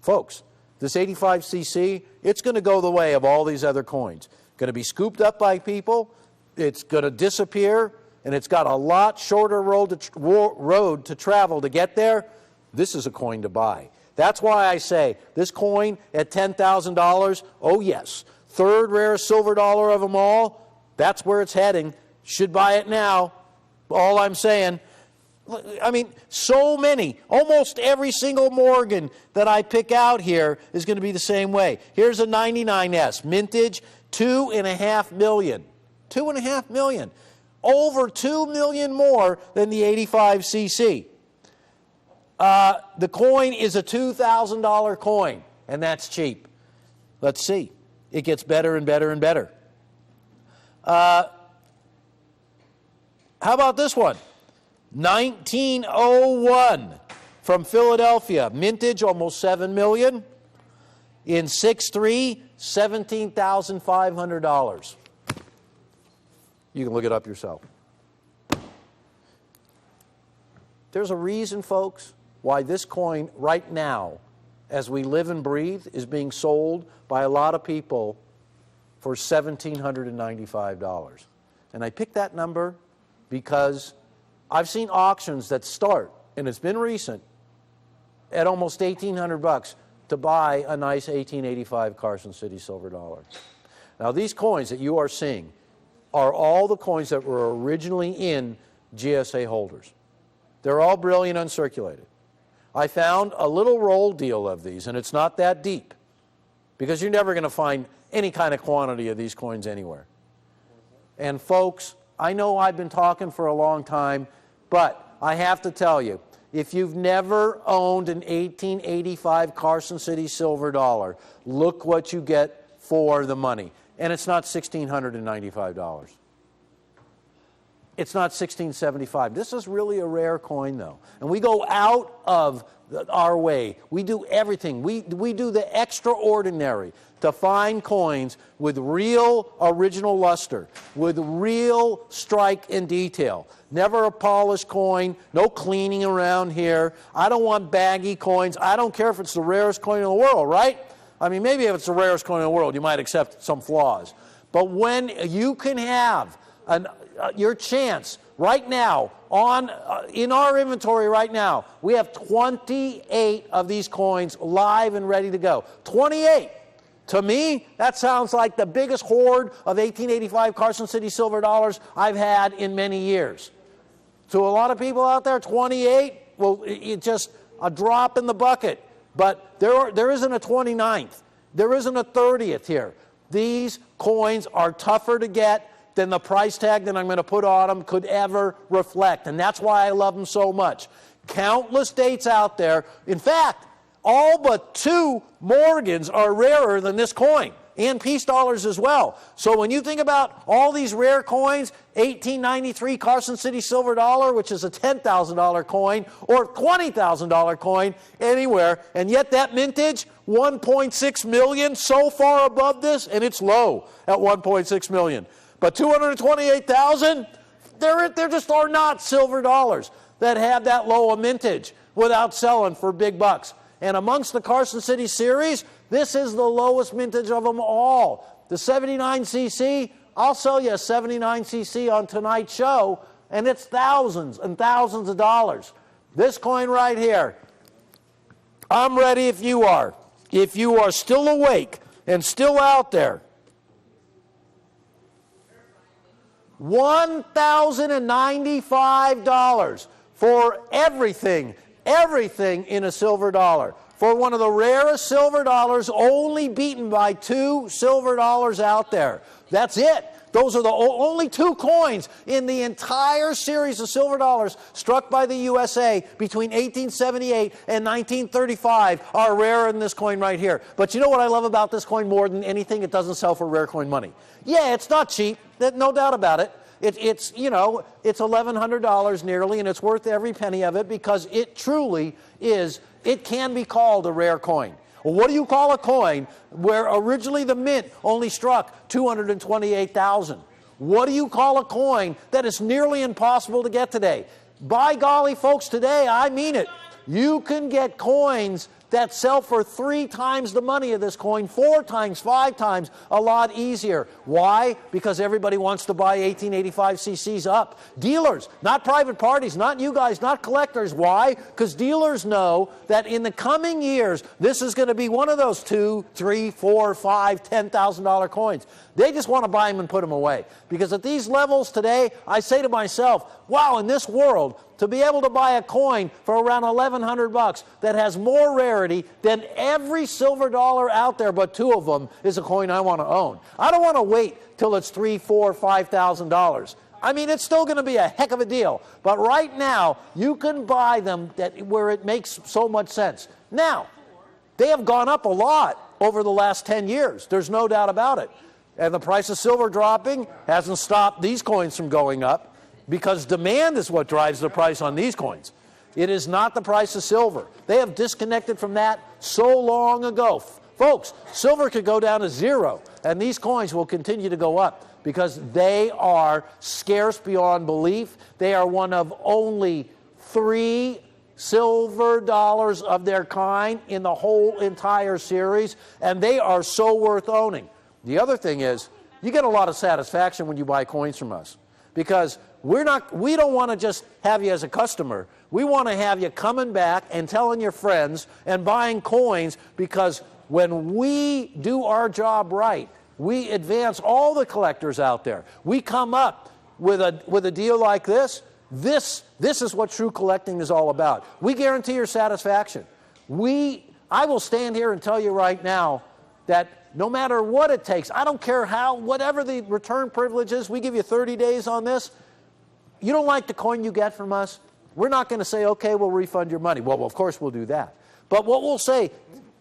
Folks, this 85 cc, it's going to go the way of all these other coins. Going to be scooped up by people. It's going to disappear. And it's got a lot shorter road to travel to get there. This is a coin to buy. That's why I say this coin at $10,000, oh yes, third rarest silver dollar of them all, that's where it's heading. Should buy it now. All I'm saying, I mean, so many. Almost every single Morgan that I pick out here is going to be the same way. Here's a 99S, mintage, 2.5 million. 2.5 million. Over 2 million more than the 85cc. The coin is a $2,000 coin, and that's cheap. Let's see. It gets better and better and better. How about this one? 1901 from Philadelphia. Mintage, almost 7 million. In 6.3, $17,500. You can look it up yourself. There's a reason, folks, why this coin right now, as we live and breathe, is being sold by a lot of people for $1,795. And I picked that number because I've seen auctions that start, and it's been recent, at almost $1,800 to buy a nice 1885 Carson City silver dollar. Now, these coins that you are seeing are all the coins that were originally in GSA holders. They're all brilliant uncirculated. I found a little roll deal of these, and it's not that deep, because you're never going to find any kind of quantity of these coins anywhere. And folks, I know I've been talking for a long time, but I have to tell you, if you've never owned an 1885 Carson City silver dollar, look what you get for the money. And it's not $1,695. It's not $1,675. This is really a rare coin, though. And we go out of our way. We do everything. We do the extraordinary to find coins with real original luster, with real strike and detail. Never a polished coin, no cleaning around here. I don't want baggy coins. I don't care if it's the rarest coin in the world, right? I mean, maybe if it's the rarest coin in the world, you might accept some flaws. But when you can have your chance right now in our inventory right now, we have 28 of these coins live and ready to go. 28. To me, that sounds like the biggest hoard of 1885 Carson City silver dollars I've had in many years. To a lot of people out there, 28, well, it's just a drop in the bucket. But there isn't a 29th. There isn't a 30th here. These coins are tougher to get than the price tag that I'm going to put on them could ever reflect. And that's why I love them so much. Countless dates out there. In fact, all but 2 Morgans are rarer than this coin, and peace dollars as well. So when you think about all these rare coins, 1893 Carson City silver dollar, which is a $10,000 coin, or $20,000 coin anywhere, and yet that mintage, 1.6 million, so far above this, and it's low at 1.6 million. But 228,000, there just are not silver dollars that have that low a mintage without selling for big bucks. And amongst the Carson City series, this is the lowest mintage of them all. The 79cc, I'll sell you a 79cc on tonight's show, and it's thousands and thousands of dollars. This coin right here, I'm ready if you are. If you are still awake and still out there, $1,095 for everything in a silver dollar. For one of the rarest silver dollars, only beaten by 2 silver dollars out there. That's it. Those are the only 2 coins in the entire series of silver dollars struck by the USA between 1878 and 1935 are rarer than this coin right here. But you know what I love about this coin more than anything? It doesn't sell for rare coin money. Yeah, it's not cheap. No doubt about it. It's $1,100 nearly, and it's worth every penny of it because it truly is, it can be called a rare coin. Well, what do you call a coin where originally the mint only struck 228,000? What do you call a coin that is nearly impossible to get today? By golly, folks, today, I mean it. You can get coins that sell for 3 times the money of this coin, 4 times, 5 times, a lot easier. Why? Because everybody wants to buy 1885 cc's up. Dealers, not private parties, not you guys, not collectors. Why? Because dealers know that in the coming years, this is going to be one of those $2, $3, $4, $5, $10,000 coins. They just want to buy them and put them away. Because at these levels today, I say to myself, wow, in this world, to be able to buy a coin for around $1,100 that has more rarity than every silver dollar out there, but two of them is a coin I want to own. I don't want to wait till it's $3,000, $4,000, $5,000. I mean, it's still going to be a heck of a deal. But right now, you can buy them where it makes so much sense. Now, they have gone up a lot over the last 10 years. There's no doubt about it. And the price of silver dropping hasn't stopped these coins from going up, because demand is what drives the price on these coins. It is not the price of silver. They have disconnected from that so long ago. Folks, silver could go down to zero, and these coins will continue to go up because they are scarce beyond belief. They are one of only 3 silver dollars of their kind in the whole entire series, and they are so worth owning. The other thing is, you get a lot of satisfaction when you buy coins from us, because we don't want to just have you as a customer. We want to have you coming back and telling your friends and buying coins, because when we do our job right, we advance all the collectors out there. We come up with a deal like this. This is what true collecting is all about. We guarantee your satisfaction. I will stand here and tell you right now that no matter what it takes, I don't care whatever the return privilege is, we give you 30 days on this. You don't like the coin you get from us, we're not going to say, okay, we'll refund your money. Well, of course we'll do that. But what we'll say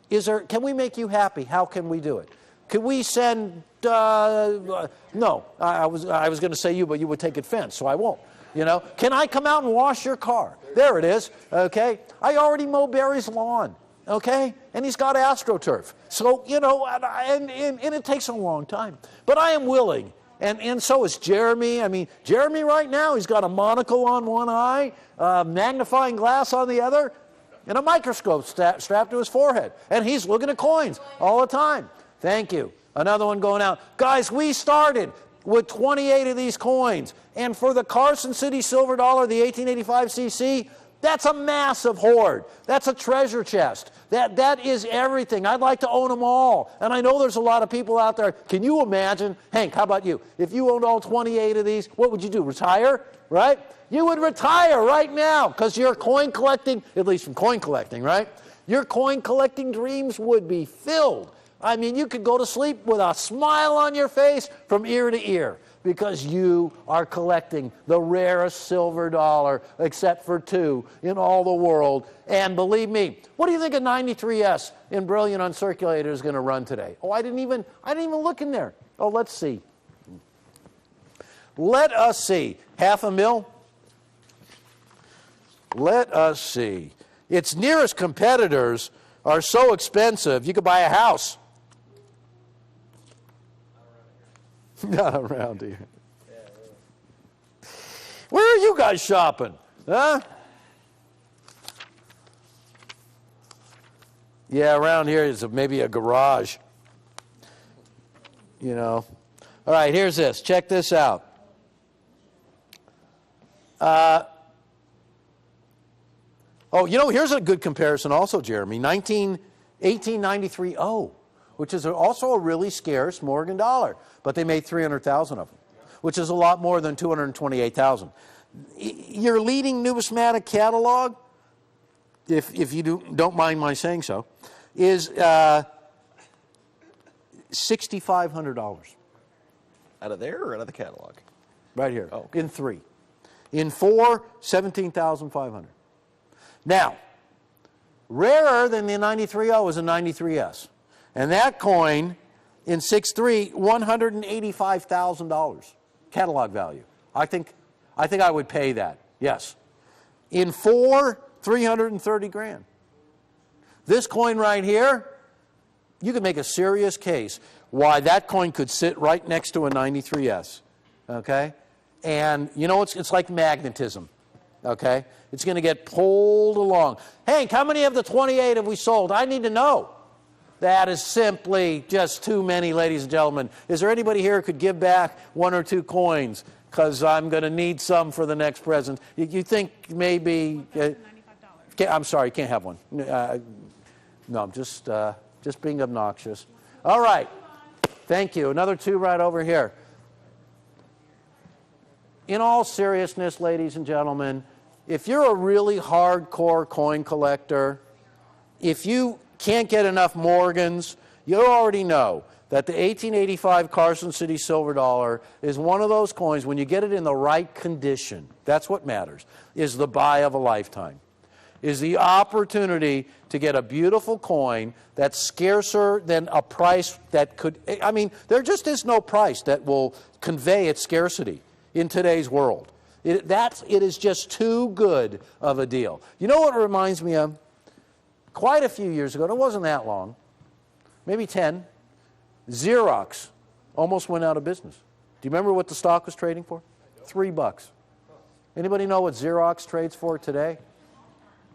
is, can we make you happy? How can we do it? Could we send, no, I was going to say you, but you would take offense, so I won't. Can I come out and wash your car? There it is, okay? I already mow Barry's lawn, okay? And he's got AstroTurf. So, and it takes a long time. But I am willing, and so is Jeremy. I mean, Jeremy right now, he's got a monocle on one eye, magnifying glass on the other, and a microscope strapped to his forehead. And he's looking at coins all the time. Thank you. Another one going out. Guys, we started with 28 of these coins. And for the Carson City silver dollar, the 1885 cc, that's a massive hoard. That's a treasure chest. That is everything. I'd like to own them all. And I know there's a lot of people out there. Can you imagine? Hank, how about you? If you owned all 28 of these, what would you do? Retire? Right? You would retire right now, because your coin collecting, at least from coin collecting, right? Your coin collecting dreams would be filled. I mean, you could go to sleep with a smile on your face from ear to ear, because you are collecting the rarest silver dollar, except for 2 in all the world. And believe me, what do you think a 93S in Brilliant Uncirculated is going to run today? Oh, I didn't even look in there. Oh, let's see. Let us see. $500,000? Let us see. Its nearest competitors are so expensive, you could buy a house. Not around here. Where are you guys shopping? Huh? Yeah, around here is maybe a garage. All right, here's this. Check this out. Here's a good comparison also, Jeremy. 1893 which is also a really scarce Morgan dollar. But they made 300,000 of them, which is a lot more than 228,000. Your leading numismatic catalog, if you don't mind my saying so, is $6,500. Out of there or out of the catalog? Right here, oh, okay. In 3. In 4, 17,500. Now, rarer than the 93O is a 93S. And that coin in 6.3, $185,000 catalog value. I think I would pay that. Yes. In 4, $330,000. This coin right here, you could make a serious case why that coin could sit right next to a 93S. Okay? And it's like magnetism. Okay? It's going to get pulled along. Hank, how many of the 28 have we sold? I need to know. That is simply just too many, ladies and gentlemen. Is there anybody here who could give back 1 or 2 coins? Because I'm going to need some for the next present. You think maybe... I'm sorry, you can't have one. No, I'm just being obnoxious. All right. Thank you. Another 2 right over here. In all seriousness, ladies and gentlemen, if you're a really hardcore coin collector, if you can't get enough Morgans, you already know that the 1885 Carson City silver dollar is one of those coins, when you get it in the right condition, that's what matters, is the buy of a lifetime. Is the opportunity to get a beautiful coin that's scarcer than a price that could, I mean, there just is no price that will convey its scarcity in today's world. It is just too good of a deal. You know what it reminds me of? Quite a few years ago, and it wasn't that long, maybe 10, Xerox almost went out of business. Do you remember what the stock was trading for? $3. Anybody know what Xerox trades for today?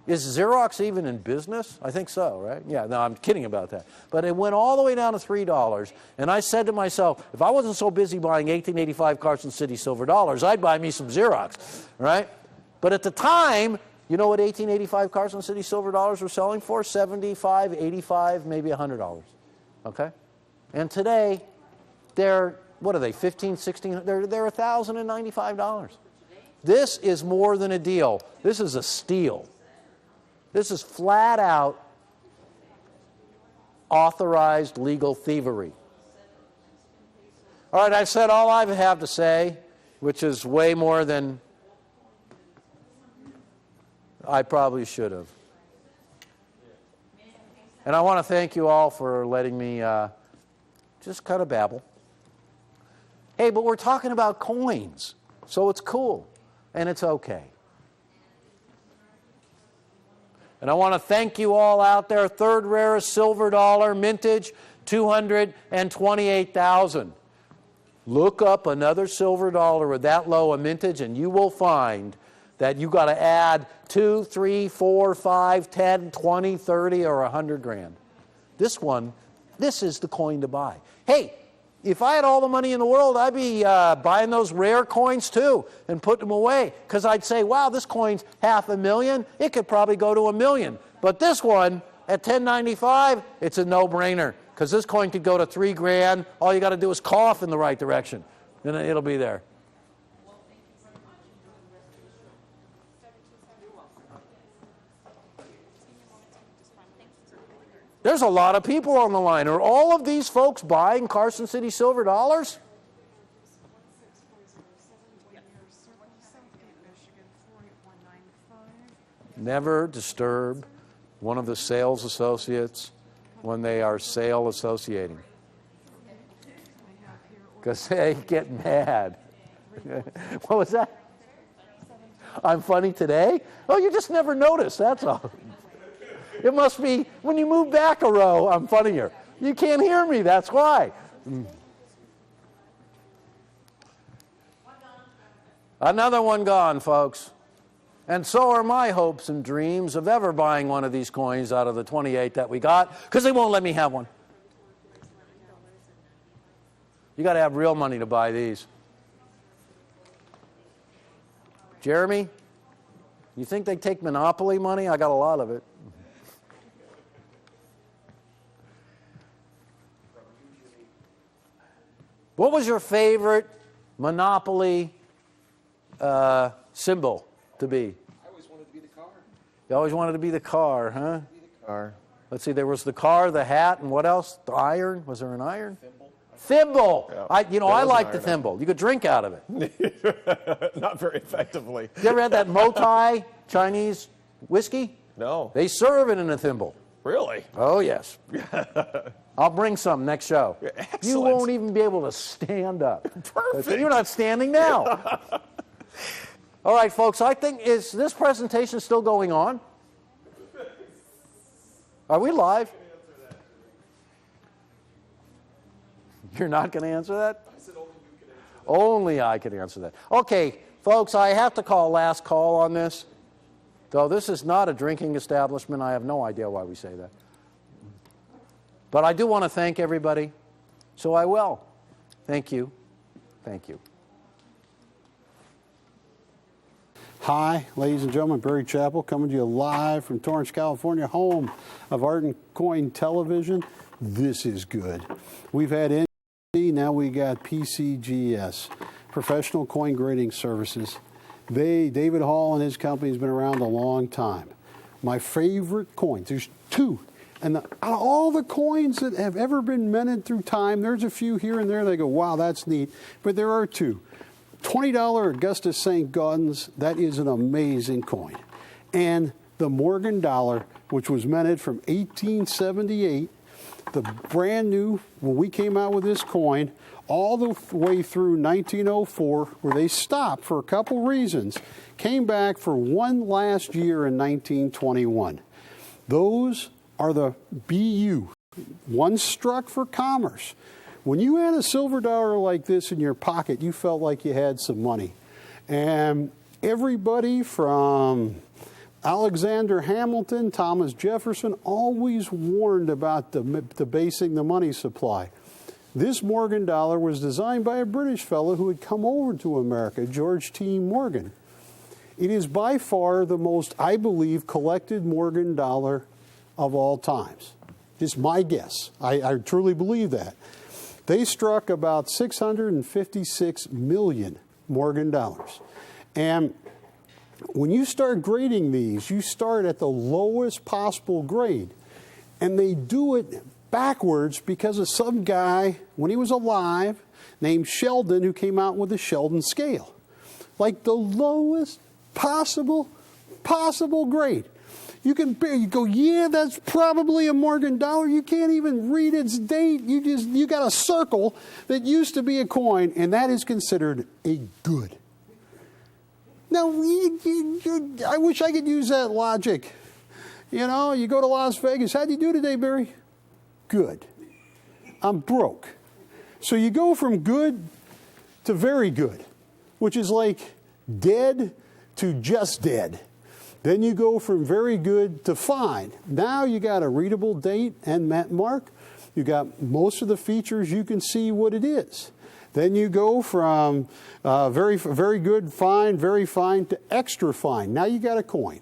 Is Xerox even in business? I think so, right? Yeah, no, I'm kidding about that. But it went all the way down to $3, and I said to myself, if I wasn't so busy buying 1885 Carson City silver dollars, I'd buy me some Xerox, right? But at the time, you know what 1885 Carson City silver dollars were selling for? $75, $85, maybe $100, okay? And today, they're, what are they, $15, $16, they're $1,095. This is more than a deal. This is a steal. This is flat out authorized legal thievery. All right, I've said all I have to say, which is way more than I probably should have. And I want to thank you all for letting me just kind of babble. Hey, but we're talking about coins, so it's cool, and it's okay. And I want to thank you all out there. Third rarest silver dollar, mintage, 228,000. Look up another silver dollar with that low a mintage, and you will find that you got to add 2, 3, 4, 5, 10, 20, 30, or 100 grand. This one, this is the coin to buy. Hey, if I had all the money in the world, I'd be buying those rare coins too and putting them away, because I'd say, wow, this coin's $500,000. It could probably go to $1 million. But this one, at $10.95, it's a no-brainer, because this coin could go to $3 grand. All you got to do is cough in the right direction, and it'll be there. There's a lot of people on the line. Are all of these folks buying Carson City silver dollars? Never disturb one of the sales associates when they are sale associating, because they get mad. What was that? I'm funny today? Oh, you just never noticed, that's all. It must be when you move back a row, I'm funnier. You can't hear me, that's why. Another one gone, folks. And so are my hopes and dreams of ever buying one of these coins out of the 28 that we got, because they won't let me have one. You got to have real money to buy these. Jeremy, you think they take Monopoly money? I got a lot of it. What was your favorite Monopoly symbol to be? I always wanted to be the car. You always wanted to be the car, huh? Be the car. Let's see, there was the car, the hat, and what else? The iron? Was there an iron? Thimble. Thimble! Yeah. I like the thimble. You could drink out of it. Not very effectively. You ever had that Motai Chinese whiskey? No. They serve it in a thimble. Really? Oh, yes. I'll bring some next show. Excellent. You won't even be able to stand up. Perfect. You're not standing now. All right, folks, I think, is this presentation still going on? Are we live? You're not going to answer that? I said only you can answer that. Only I can answer that. Okay, folks, I have to call last call on this. Though this is not a drinking establishment, I have no idea why we say that. But I do want to thank everybody, so I will. Thank you. Thank you. Hi, ladies and gentlemen, Barry Chappell coming to you live from Torrance, California, home of Art and Coin Television. This is good. We've had NC, now we got PCGS, Professional Coin Grading Services. David Hall and his company has been around a long time. My favorite coins, there's two. And out of all the coins that have ever been minted through time, there's a few here and there they go, wow, that's neat. But there are two. $20 Augustus St. Gaudens, that is an amazing coin. And the Morgan dollar, which was minted from 1878, the brand new, when we came out with this coin, all the way through 1904, where they stopped for a couple reasons, came back for one last year in 1921. Those are the BU, one struck for commerce. When you had a silver dollar like this in your pocket, you felt like you had some money. And everybody from Alexander Hamilton, Thomas Jefferson, always warned about debasing the money supply. This Morgan dollar was designed by a British fellow who had come over to America, George T. Morgan. It is by far the most, I believe, collected Morgan dollar of all times. Just my guess. I truly believe that. They struck about 656 million Morgan dollars. And when you start grading these, you start at the lowest possible grade. And they do it backwards because of some guy, when he was alive, named Sheldon, who came out with the Sheldon scale. Like the lowest possible grade. You go, yeah, that's probably a Morgan dollar. You can't even read its date. You got a circle that used to be a coin, and that is considered a good. Now, I wish I could use that logic. You know, you go to Las Vegas. How'd you do today, Barry? Good. I'm broke. So you go from good to very good, which is like dead to just dead. Then you go from very good to fine. Now you got a readable date and mint mark. You got most of the features, you can see what it is. Then you go from very good, fine, very fine to extra fine. Now you got a coin.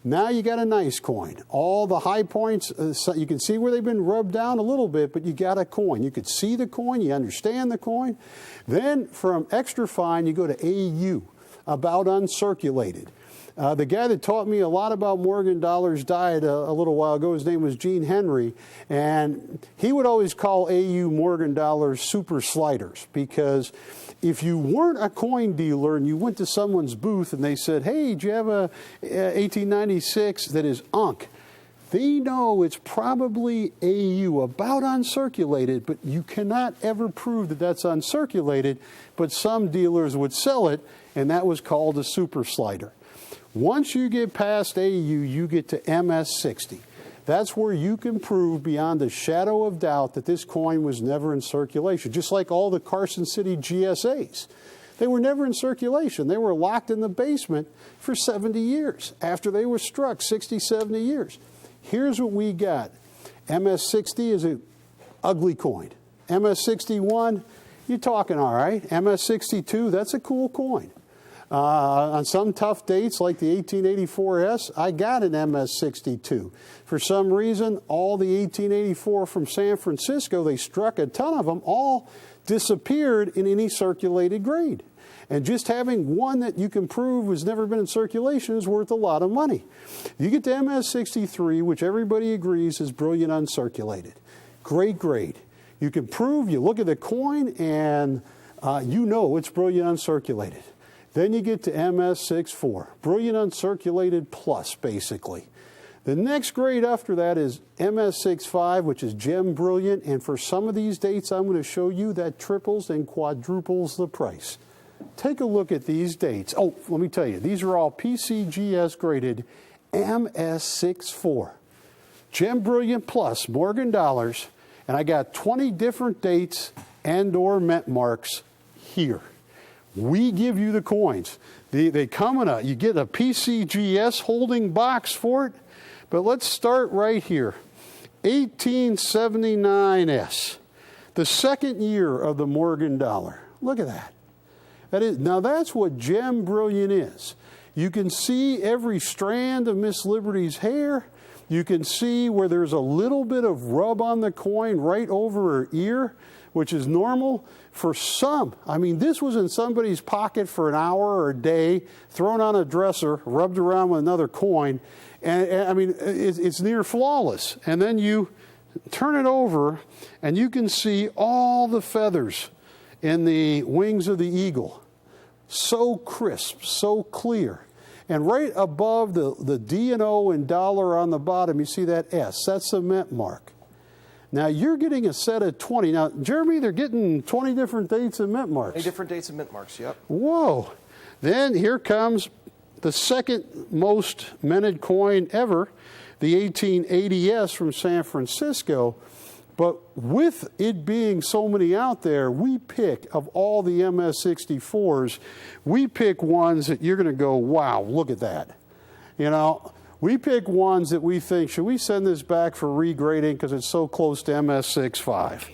Now you got a nice coin. All the high points, you can see where they've been rubbed down a little bit, but you got a coin. You could see the coin, you understand the coin. Then from extra fine, you go to AU, about uncirculated. The guy that taught me a lot about Morgan dollars died a little while ago. His name was Gene Henry, and he would always call AU Morgan dollars super sliders, because if you weren't a coin dealer and you went to someone's booth and they said, hey, do you have a 1896 that is UNC? They know it's probably AU, about uncirculated, but you cannot ever prove that that's uncirculated, but some dealers would sell it, and that was called a super slider. Once you get past AU, you get to MS60. That's where you can prove beyond a shadow of doubt that this coin was never in circulation, just like all the Carson City GSAs. They were never in circulation. They were locked in the basement for 70 years after they were struck, 60, 70 years. Here's what we got. MS60 is an ugly coin. MS61, you're talking all right. MS62, that's a cool coin. On some tough dates, like the 1884S, I got an MS62. For some reason, all the 1884 from San Francisco, they struck a ton of them, all disappeared in any circulated grade. And just having one that you can prove has never been in circulation is worth a lot of money. You get to MS63, which everybody agrees is brilliant uncirculated. Great grade. You can prove, you look at the coin, and you know it's brilliant uncirculated. Then you get to MS64, brilliant uncirculated plus, basically. The next grade after that is MS65, which is gem brilliant, and for some of these dates I'm going to show you that triples and quadruples the price. Take a look at these dates. Oh, let me tell you, these are all PCGS graded MS64. Gem brilliant plus, Morgan dollars, and I got 20 different dates and or mint marks here. We give you the coins. They come in you get a PCGS holding box for it. But let's start right here. 1879S, the second year of the Morgan dollar. Look at that. Now that's what gem brilliant is. You can see every strand of Miss Liberty's hair. You can see where there's a little bit of rub on the coin right over her ear. which is normal for some. I mean, this was in somebody's pocket for an hour or a day, thrown on a dresser, rubbed around with another coin, and I mean, it's near flawless. And then you turn it over, and you can see all the feathers in the wings of the eagle. So crisp, so clear. And right above the D and O and dollar on the bottom, you see that S. That's the mint mark. Now, you're getting a set of 20. Now, Jeremy, they're getting 20 different dates and mint marks. 20 different dates and mint marks, yep. Whoa. Then here comes the second most minted coin ever, the 1880S from San Francisco. But with it being so many out there, we pick, of all the MS-64s, we pick ones that you're going to go, wow, look at that. You know, we pick ones that we think, should we send this back for regrading because it's so close to MS-65?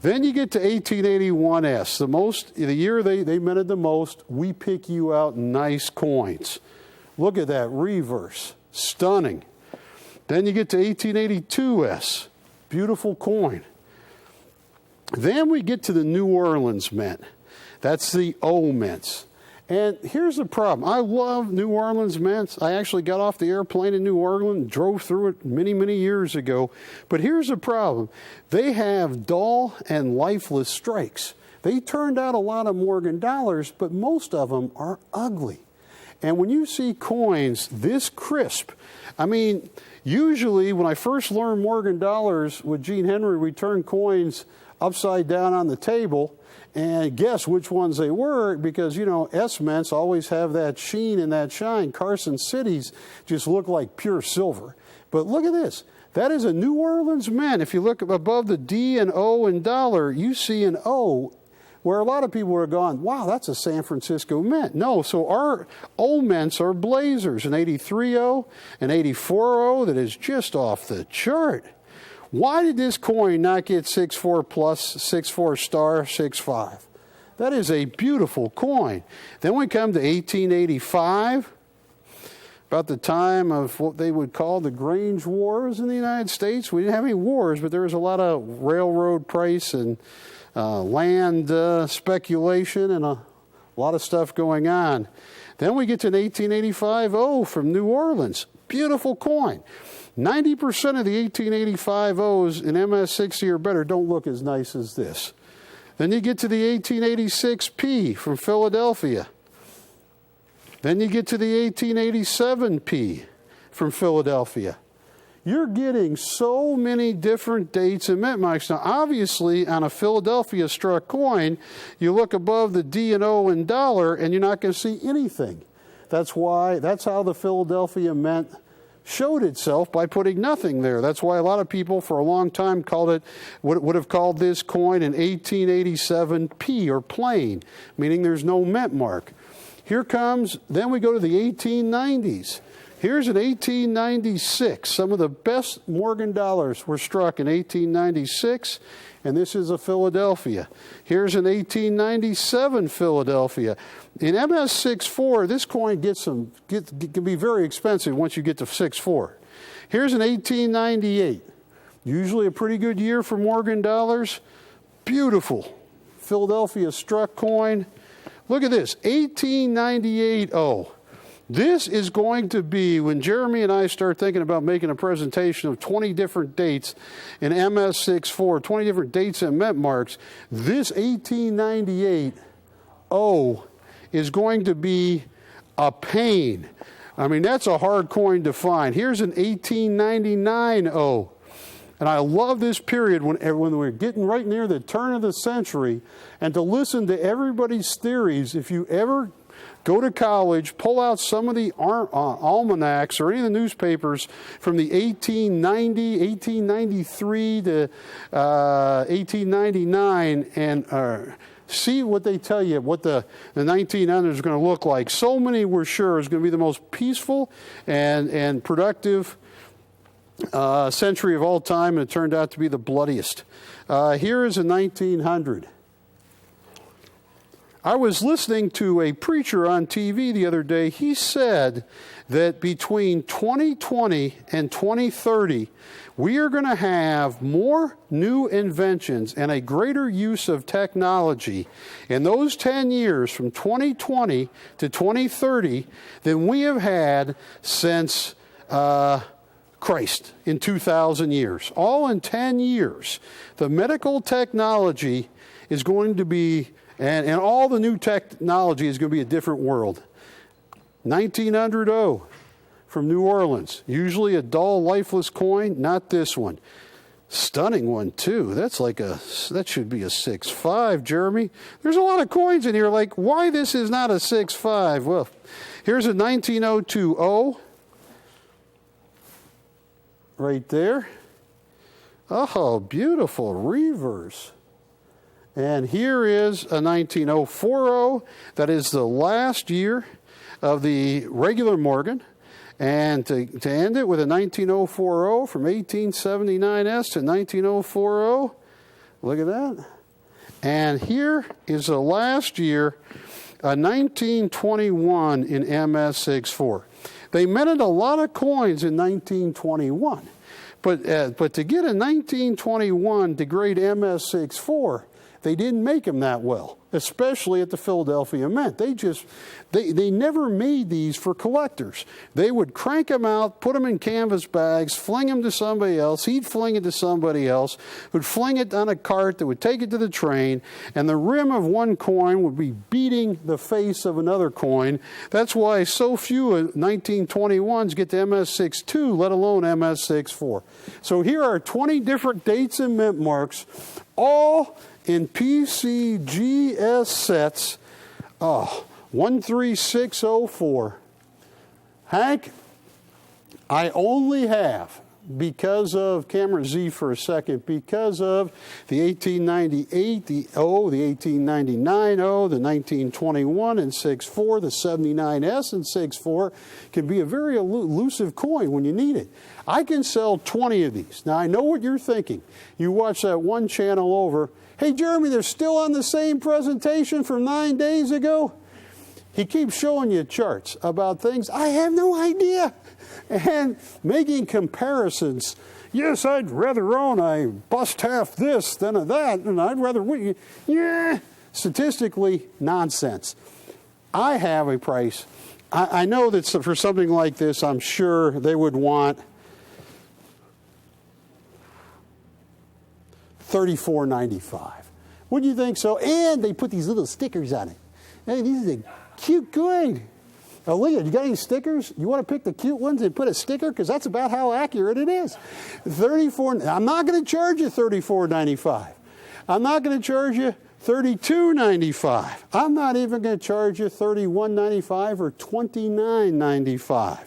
Then you get to 1881S, the year they minted the most. We pick you out nice coins. Look at that reverse, stunning. Then you get to 1882S, beautiful coin. Then we get to the New Orleans mint. That's the O mints. And here's the problem. I love New Orleans mints. I actually got off the airplane in New Orleans, drove through it many, many years ago. But here's the problem. They have dull and lifeless strikes. They turned out a lot of Morgan dollars, but most of them are ugly. And when you see coins this crisp, I mean, usually when I first learned Morgan dollars with Gene Henry, we turned coins upside down on the table and guess which ones they were, because, you know, S-mints always have that sheen and that shine. Carson Cities just look like pure silver. But look at this. That is a New Orleans mint. If you look above the D and O and dollar, you see an O, where a lot of people are going, wow, that's a San Francisco mint. No, so our O mints are blazers, an 83O, an 84O that is just off the chart. Why did this coin not get 6.4 plus, 6.4 star, 6.5? That is a beautiful coin. Then we come to 1885, about the time of what they would call the Grange Wars in the United States. We didn't have any wars, but there was a lot of railroad price and land speculation and a lot of stuff going on. Then we get to an 1885 O from New Orleans. Beautiful coin. 90% of the 1885 O's in MS-60 or better don't look as nice as this. Then you get to the 1886 P from Philadelphia. Then you get to the 1887 P from Philadelphia. You're getting so many different dates and mint marks. Now, obviously, on a Philadelphia struck coin, you look above the D and O and dollar, and you're not going to see anything. That's how the Philadelphia mint showed itself, by putting nothing there. That's why a lot of people for a long time would have called this coin an 1887 P, or plain, meaning there's no mint mark. Then we go to the 1890s. Here's an 1896. Some of the best Morgan dollars were struck in 1896, and this is a Philadelphia. Here's an 1897 Philadelphia. In MS-64, this coin can be very expensive once you get to 6.4. Here's an 1898. Usually a pretty good year for Morgan dollars. Beautiful Philadelphia struck coin. Look at this, 1898 O. This is going to be, when Jeremy and I start thinking about making a presentation of 20 different dates in MS-64, 20 different dates and mint marks, this 1898 O is going to be a pain. I mean, that's a hard coin to find. Here's an 1899 O. And I love this period when we're getting right near the turn of the century, and to listen to everybody's theories. If you ever go to college, pull out some of the almanacs or any of the newspapers from the 1890, 1893 to 1899 and see what they tell you, what the 1900s is going to look like. So many were sure it was going to be the most peaceful and productive century of all time, and it turned out to be the bloodiest. Here is a 1900. I was listening to a preacher on TV the other day. He said that between 2020 and 2030, we are going to have more new inventions and a greater use of technology in those 10 years from 2020 to 2030 than we have had since Christ in 2,000 years. All in 10 years. The medical technology is going to be, and all the new technology is going to be a different world. 1900 from New Orleans. Usually a dull, lifeless coin, not this one. Stunning one, too. That should be a 6.5, Jeremy. There's a lot of coins in here, like, why this is not a 6.5? Well, here's a 1902 right there. Oh, beautiful reverse. And here is a 19040. That is the last year of the regular Morgan. And to end it with a 19040 from 1879S to 19040. Look at that. And here is the last year, a 1921 in MS64. They minted a lot of coins in 1921. But to get a 1921 to grade MS64, they didn't make them that well, especially at the Philadelphia Mint. They never made these for collectors. They would crank them out, put them in canvas bags, fling them to somebody else. He'd fling it to somebody else, who'd fling it on a cart that would take it to the train, and the rim of one coin would be beating the face of another coin. That's why so few 1921s get to MS62, let alone MS64. So here are 20 different dates and mint marks, all in PCGS sets. 13604. Hank, I only have, because of camera Z for a second, because of the 1898, the 1899 the 1921 and 6.4, the 79S and 6.4 can be a very elusive coin when you need it. I can sell 20 of these. Now, I know what you're thinking. You watch that one channel over. Hey, Jeremy, they're still on the same presentation from 9 days ago. He keeps showing you charts about things. I have no idea. And making comparisons. Yes, I'd rather own a bust half this than a that, and I'd rather win. Yeah, statistically, nonsense. I have a price. I know that for something like this, I'm sure they would want $34.95. Wouldn't you think so? And they put these little stickers on it. Hey, this is a cute coin. Oh, look at it. You got any stickers? You want to pick the cute ones and put a sticker? Because that's about how accurate it is. I'm not going to charge you $34.95. I'm not going to charge you $32.95. I'm not even going to charge you $31.95 or $29.95.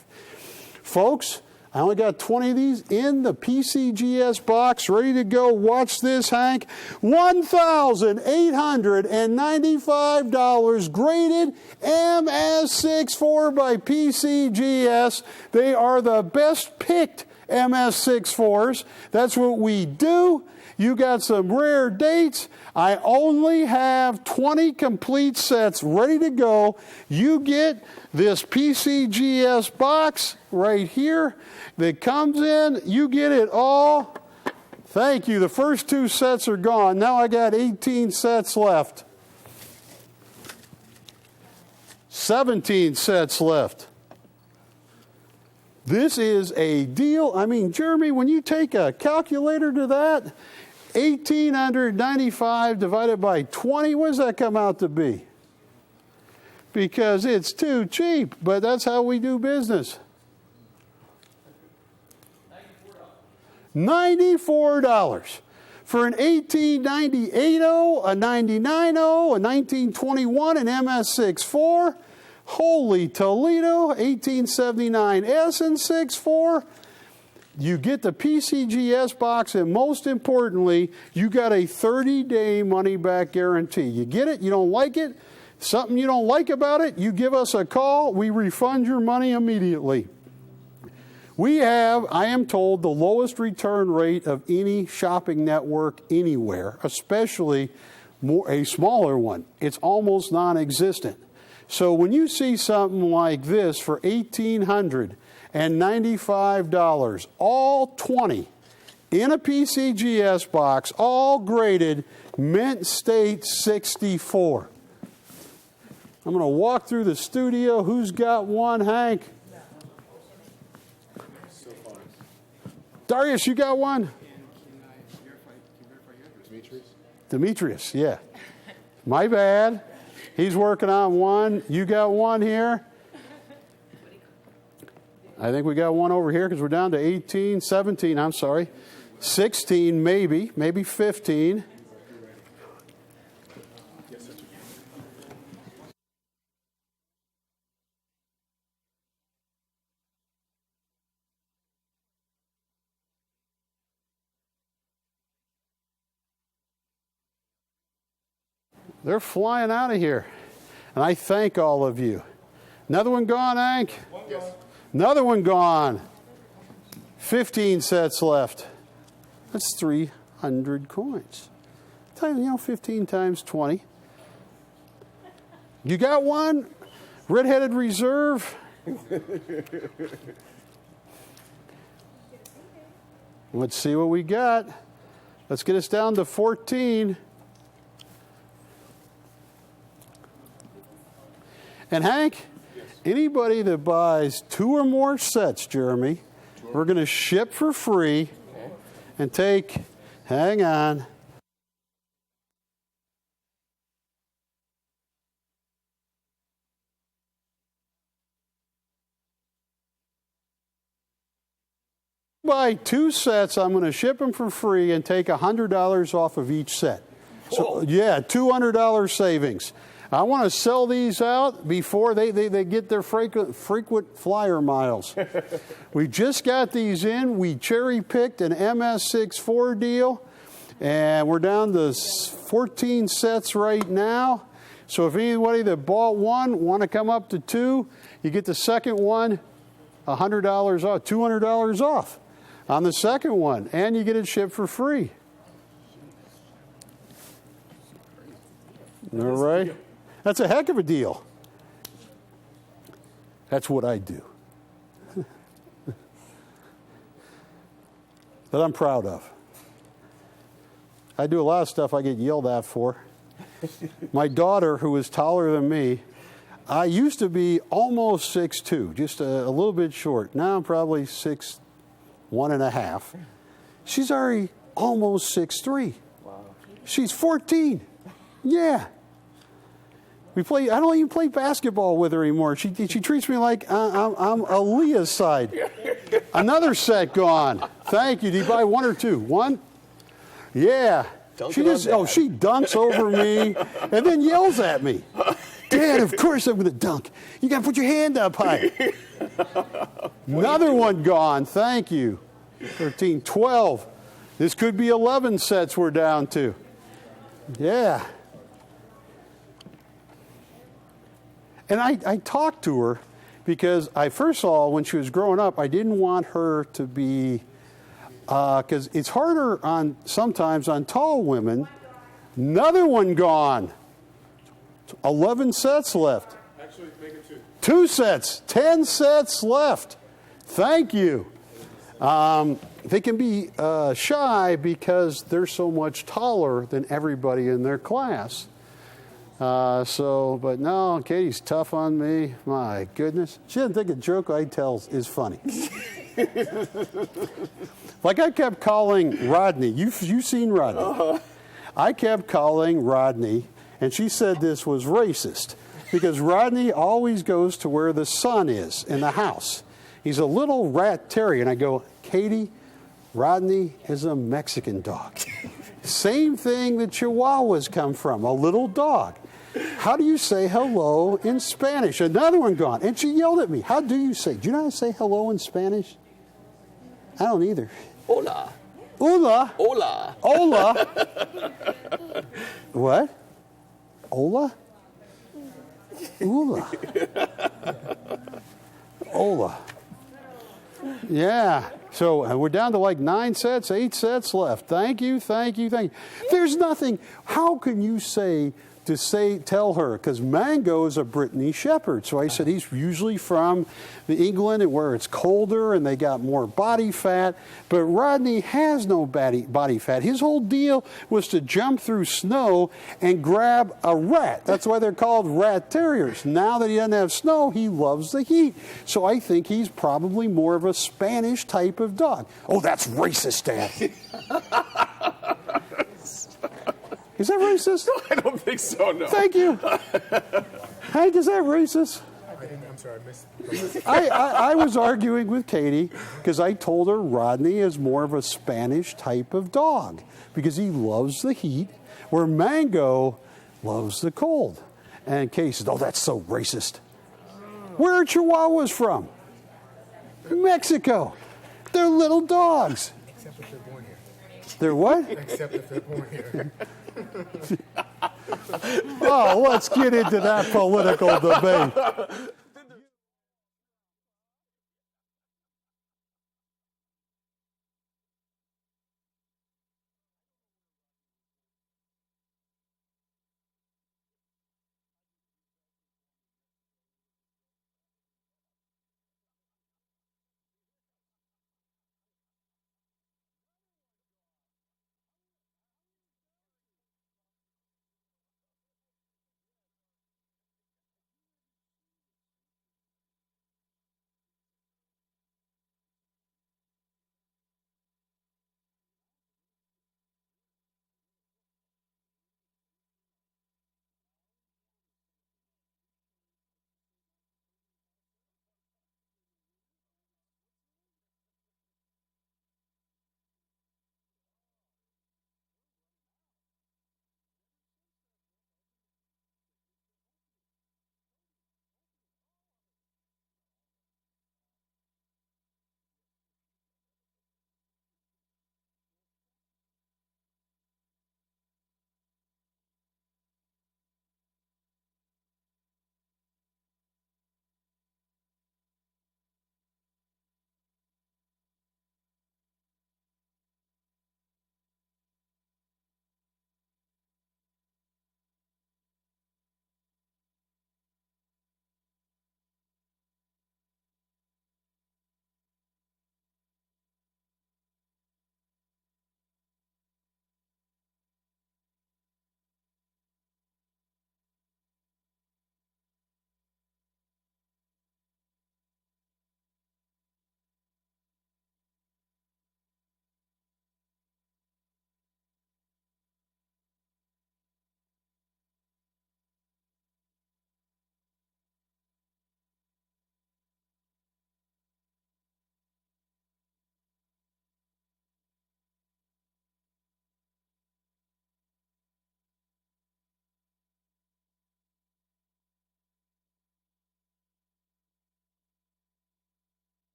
Folks, I only got 20 of these in the PCGS box, ready to go. Watch this, Hank. $1,895 graded MS64 by PCGS. They are the best picked MS64s. That's what we do. You got some rare dates. I only have 20 complete sets ready to go. You get this PCGS box right here that comes in. You get it all. Thank you. The first 2 sets are gone. Now I got 18 sets left. 17 sets left. This is a deal. I mean, Jeremy, when you take a calculator to that, 1,895 divided by 20, what does that come out to be? Because it's too cheap, but that's how we do business. $94 for an 1898, a 99, a 1921, an MS64. Holy Toledo, 1879S and 6.4. You get the PCGS box, and most importantly, you got a 30-day money-back guarantee. You get it, you don't like it, something you don't like about it, you give us a call, we refund your money immediately. We have, I am told, the lowest return rate of any shopping network anywhere, especially a smaller one. It's almost non-existent. So when you see something like this for $1,895, all 20, in a PCGS box, all graded Mint State 64. I'm going to walk through the studio. Who's got one, Hank? Darius, you got one? Demetrius, yeah. My bad. He's working on one. You got one here? I think we got one over here because we're down to 18, 17, I'm sorry. 16 maybe 15. They're flying out of here. And I thank all of you. Another one gone, Hank? Yes. Another one gone. 15 sets left. That's 300 coins. 15 times 20. You got one? Red-headed reserve? Let's see what we got. Let's get us down to 14. And Hank, anybody that buys 2 or more sets, Jeremy, we're going to ship for free and take, hang on. Buy 2 sets, I'm going to ship them for free and take $100 off of each set. So, yeah, $200 savings. I want to sell these out before they get their frequent flyer miles. We just got these in. We cherry-picked an MS64 deal, and we're down to 14 sets right now. So if anybody that bought one want to come up to 2, you get the second one $100 off, $200 off on the second one, and you get it shipped for free. All right. That's a heck of a deal. That's what I do. That I'm proud of. I do a lot of stuff I get yelled at for. My daughter, who is taller than me, I used to be almost 6'2", just a little bit short. Now I'm probably 6'1.5". She's already almost 6'3". Wow. She's 14. Yeah. I don't even play basketball with her anymore. She treats me like I'm Aaliyah's side. Another set gone. Thank you. Did you buy 1 or 2? 1? Yeah. She dunks over me and then yells at me. Dad, of course I'm going to dunk. You got to put your hand up high. Another one gone. Thank you. 13, 12. This could be 11 sets we're down to. Yeah. And I talked to her because first of all, when she was growing up, I didn't want her to be, because it's harder sometimes on tall women. Another one gone. 11 sets left. Actually, make it 2. 2 sets. 10 sets left. Thank you. They can be shy because they're so much taller than everybody in their class. But no, Katie's tough on me. My goodness. She doesn't think a joke I tell is funny. Like I kept calling Rodney. You've seen Rodney. Uh-huh. I kept calling Rodney, and she said this was racist because Rodney always goes to where the sun is in the house. He's a little rat terrier. And I go, Katie, Rodney is a Mexican dog. Same thing that Chihuahuas come from, a little dog. How do you say hello in Spanish? Another one gone. And she yelled at me. How do you say? Do you know how to say hello in Spanish? I don't either. Hola. Hola. Hola. Hola. What? Hola? Hola. Hola. Yeah. So we're down to like 9 sets, 8 sets left. Thank you, thank you, thank you. There's nothing. How can you tell her? Because Mango is a Brittany Shepherd. So I said he's usually from England and where it's colder and they got more body fat. But Rodney has no body fat. His whole deal was to jump through snow and grab a rat. That's why they're called rat terriers. Now that he doesn't have snow, he loves the heat. So I think he's probably more of a Spanish type of dog. Oh, that's racist, Dad. Is that racist? I don't think so, no. Thank you. Hank, is that racist? I'm sorry, I missed. I was arguing with Katie because I told her Rodney is more of a Spanish type of dog because he loves the heat, where Mango loves the cold. And Katie said, oh, that's so racist. Where are Chihuahuas from? Mexico. They're little dogs. Except if they're born here. They're what? Except if they're born here. Oh, let's get into that political debate.